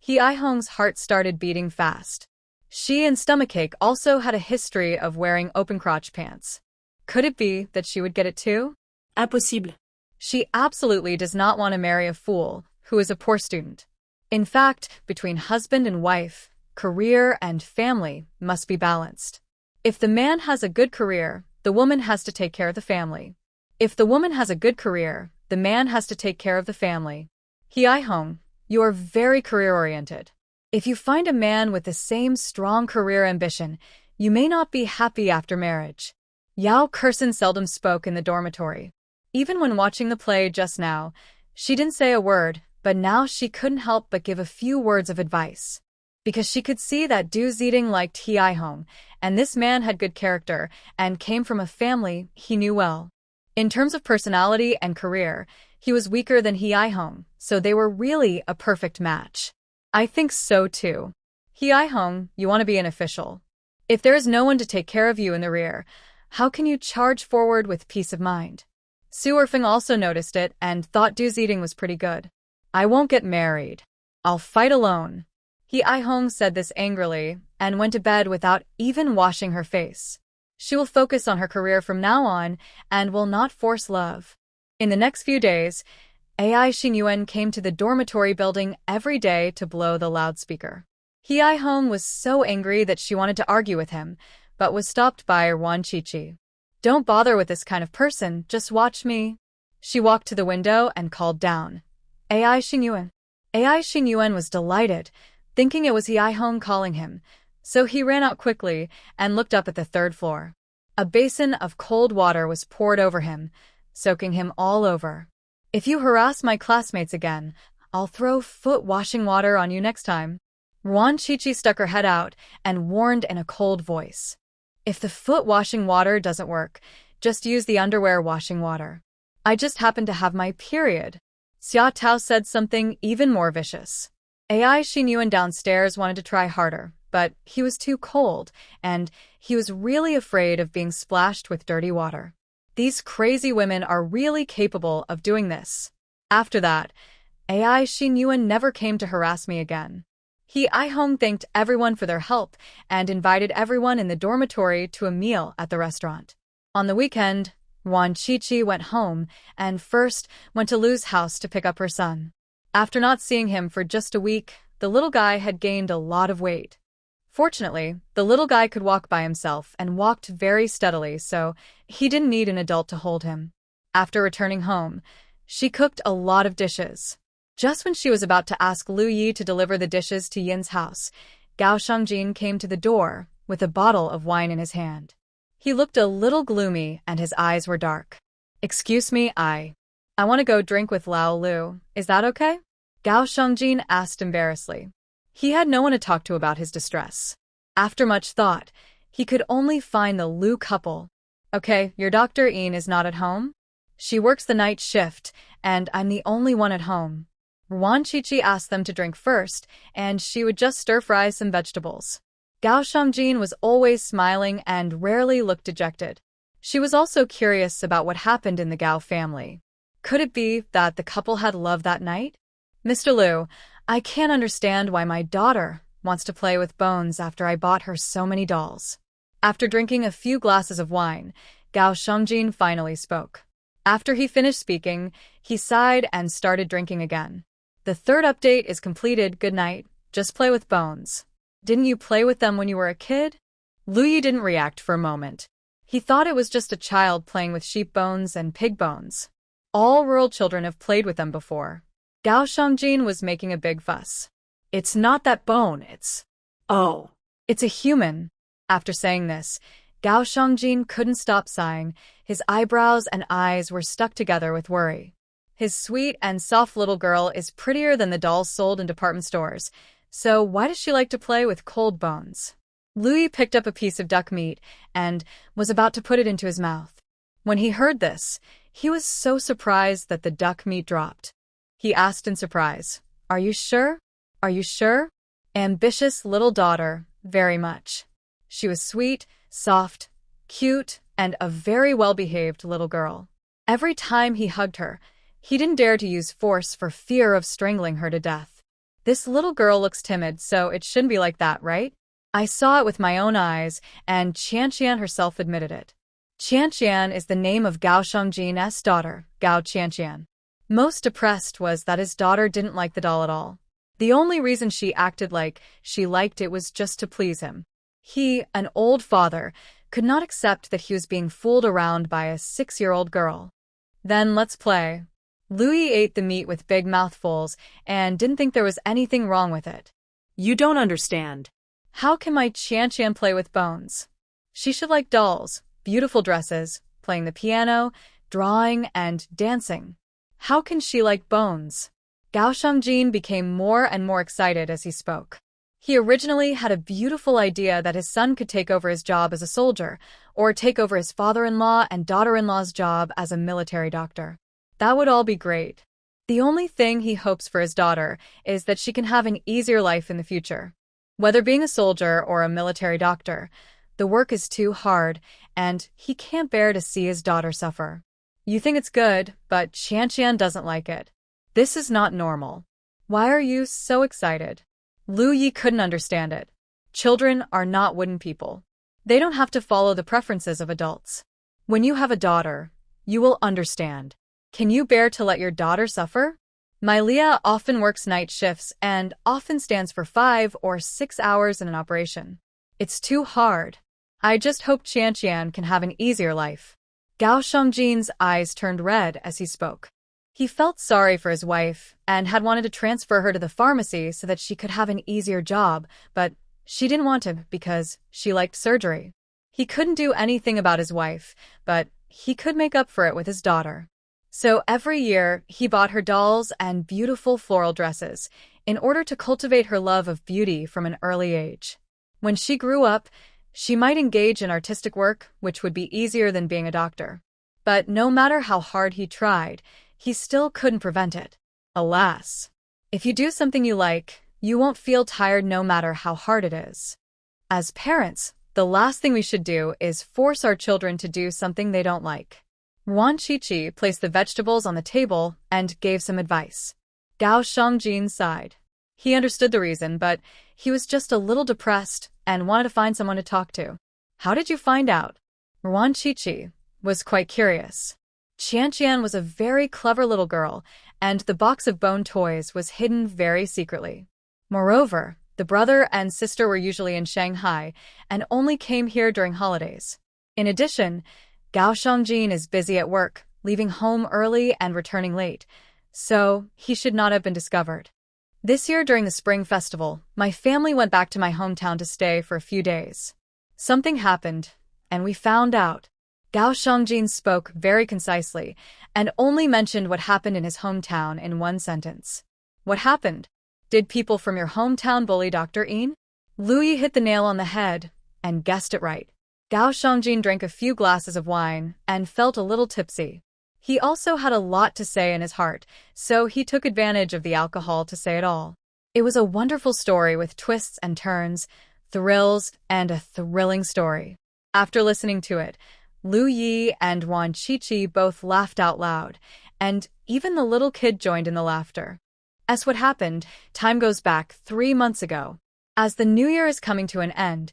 Hei Hong's heart started beating fast. She and Stomachache also had a history of wearing open-crotch pants. Could it be that she would get it too? Impossible. She absolutely does not want to marry a fool who is a poor student. In fact, between husband and wife, career and family must be balanced. If the man has a good career, the woman has to take care of the family. If the woman has a good career, the man has to take care of the family. Hei Hong, you are very career-oriented. If you find a man with the same strong career ambition, You may not be happy after marriage. Yao Kursen seldom spoke in the dormitory. Even when watching the play just now, she didn't say a word, but now she couldn't help but give a few words of advice. Because she could see that Du Ziding liked He Hong, and this man had good character and came from a family he knew well. In terms of personality and career, he was weaker than He Hong, so they were really a perfect match. I think so too. He Hong, you want to be an official. If there is no one to take care of you in the rear, how can you charge forward with peace of mind? Su Erfeng also noticed it and thought Du Ziding was pretty good. I won't get married. I'll fight alone. He Hong said this angrily and went to bed without even washing her face. She will focus on her career from now on and will not force love. In the next few days, Ai Yuan came to the dormitory building every day to blow the loudspeaker. He Hong was so angry that she wanted to argue with him, but was stopped by Ruan Shuangjiang. Don't bother with this kind of person, just watch me. She walked to the window and called down. Ai Yuan. Ai Yuan was delighted, thinking it was He Hong calling him, so he ran out quickly and looked up at the third floor. A basin of cold water was poured over him, soaking him all over. If you harass my classmates again, I'll throw foot washing water on you next time. Ruan Shuangjiang stuck her head out and warned in a cold voice. If the foot washing water doesn't work, just use the underwear washing water. I just happened to have my period. Xia Tao said something even more vicious. Ai Yuan downstairs wanted to try harder, but he was too cold, and he was really afraid of being splashed with dirty water. These crazy women are really capable of doing this. After that, Ai Yuan never came to harass me again. He Hong thanked everyone for their help and invited everyone in the dormitory to a meal at the restaurant. On the weekend, Ruan Shuangjiang went home and first went to Lu's house to pick up her son. After not seeing him for just a week, the little guy had gained a lot of weight. Fortunately, the little guy could walk by himself and walked very steadily, so he didn't need an adult to hold him. After returning home, she cooked a lot of dishes. Just when she was about to ask Lu Yi to deliver the dishes to Yin's house, Gao Shangjin came to the door with a bottle of wine in his hand. He looked a little gloomy and his eyes were dark. Excuse me, I want to go drink with Lao Lu. Is that okay? Gao Shangjin asked embarrassedly. He had no one to talk to about his distress. After much thought, he could only find the Lu couple. Okay, your Dr. Yin is not at home? She works the night shift, and I'm the only one at home. Ruan Shuangjiang asked them to drink first, and she would just stir-fry some vegetables. Gao Shangjin was always smiling and rarely looked dejected. She was also curious about what happened in the Gao family. Could it be that the couple had love that night? Mr. Lu, I can't understand why my daughter wants to play with bones after I bought her so many dolls. After drinking a few glasses of wine, Gao Shangjin finally spoke. After he finished speaking, he sighed and started drinking again. The third update is completed. Good night. Just play with bones. Didn't you play with them when you were a kid? Lu Yi didn't react for a moment. He thought it was just a child playing with sheep bones and pig bones. All rural children have played with them before. Gao Shangjin was making a big fuss. It's not that bone, it's a human. After saying this, Gao Shangjin couldn't stop sighing. His eyebrows and eyes were stuck together with worry. His sweet and soft little girl is prettier than the dolls sold in department stores, so why does she like to play with cold bones? Lu Yi picked up a piece of duck meat and was about to put it into his mouth. When he heard this, he was so surprised that the duck meat dropped. He asked in surprise, Are you sure? Are you sure? Ambitious little daughter, very much. She was sweet, soft, cute, and a very well-behaved little girl. Every time he hugged her, he didn't dare to use force for fear of strangling her to death. This little girl looks timid, so it shouldn't be like that, right? I saw it with my own eyes, and Qianqian herself admitted it. Qianqian is the name of Gao Shangjin's daughter, Gao Qianqian. Most depressed was that his daughter didn't like the doll at all. The only reason she acted like she liked it was just to please him. He, an old father, could not accept that he was being fooled around by a 6-year-old girl. Then let's play. Lu Yi ate the meat with big mouthfuls and didn't think there was anything wrong with it. You don't understand. How can my Qian play with bones? She should like dolls, beautiful dresses, playing the piano, drawing, and dancing. How can she like bones? Gao Shuangjiang became more and more excited as he spoke. He originally had a beautiful idea that his son could take over his job as a soldier, or take over his father-in-law and daughter-in-law's job as a military doctor. That would all be great. The only thing he hopes for his daughter is that she can have an easier life in the future. Whether being a soldier or a military doctor, the work is too hard, and he can't bear to see his daughter suffer. You think it's good, but Qian doesn't like it. This is not normal. Why are you so excited? Lu Yi couldn't understand it. Children are not wooden people. They don't have to follow the preferences of adults. When you have a daughter, you will understand. Can you bear to let your daughter suffer? My Leah often works night shifts and often stands for 5 or 6 hours in an operation. It's too hard. I just hope Qian can have an easier life. Gao Shuangjiang's eyes turned red as he spoke. He felt sorry for his wife and had wanted to transfer her to the pharmacy so that she could have an easier job, but she didn't want to because she liked surgery. He couldn't do anything about his wife, but he could make up for it with his daughter. So every year, he bought her dolls and beautiful floral dresses in order to cultivate her love of beauty from an early age. When she grew up, she might engage in artistic work, which would be easier than being a doctor. But no matter how hard he tried, he still couldn't prevent it. Alas, if you do something you like, you won't feel tired no matter how hard it is. As parents, the last thing we should do is force our children to do something they don't like. Ruan Shuangjiang placed the vegetables on the table and gave some advice. Gao Shuangjiang sighed. He understood the reason, but he was just a little depressed and wanted to find someone to talk to. How did you find out? Ruan Shuangjiang was quite curious. Qian was a very clever little girl, and the box of bone toys was hidden very secretly. Moreover, the brother and sister were usually in Shanghai and only came here during holidays. In addition, Gao Shuangjiang is busy at work, leaving home early and returning late, so he should not have been discovered. This year during the Spring Festival, my family went back to my hometown to stay for a few days. Something happened, and we found out. Gao Shuangjiang spoke very concisely and only mentioned what happened in his hometown in one sentence. What happened? Did people from your hometown bully Dr. Yin? Lu Yi hit the nail on the head and guessed it right. Gao Shuangjiang drank a few glasses of wine and felt a little tipsy. He also had a lot to say in his heart, so he took advantage of the alcohol to say it all. It was a wonderful story with twists and turns, thrills, and a thrilling story. After listening to it, Lu Yi and Ruan Shuangjiang both laughed out loud, and even the little kid joined in the laughter. As what happened, time goes back 3 months ago. As the new year is coming to an end,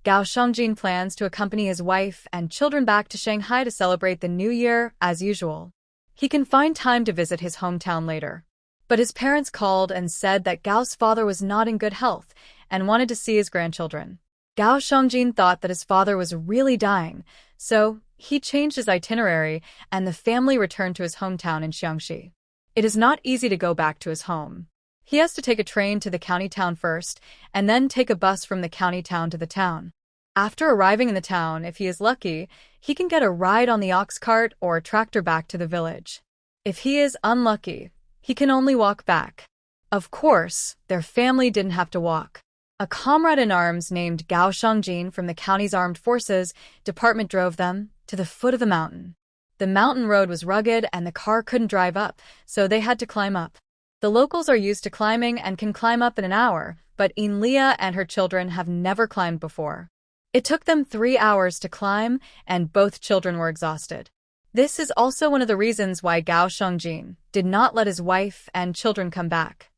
Gao Shuangjiang plans to accompany his wife and children back to Shanghai to celebrate the new year as usual. He can find time to visit his hometown later. But his parents called and said that Gao's father was not in good health and wanted to see his grandchildren. Gao Shuangjiang thought that his father was really dying, so he changed his itinerary and the family returned to his hometown in Xiangxi. It is not easy to go back to his home. He has to take a train to the county town first and then take a bus from the county town to the town. After arriving in the town, if he is lucky, he can get a ride on the ox cart or tractor back to the village. If he is unlucky, he can only walk back. Of course, their family didn't have to walk. A comrade-in-arms named Gao Shuangjiang from the county's armed forces department drove them to the foot of the mountain. The mountain road was rugged and the car couldn't drive up, so they had to climb up. The locals are used to climbing and can climb up in an hour, but Leah and her children have never climbed before. It took them 3 hours to climb, and both children were exhausted. This is also one of the reasons why Gao Shuangjiang did not let his wife and children come back.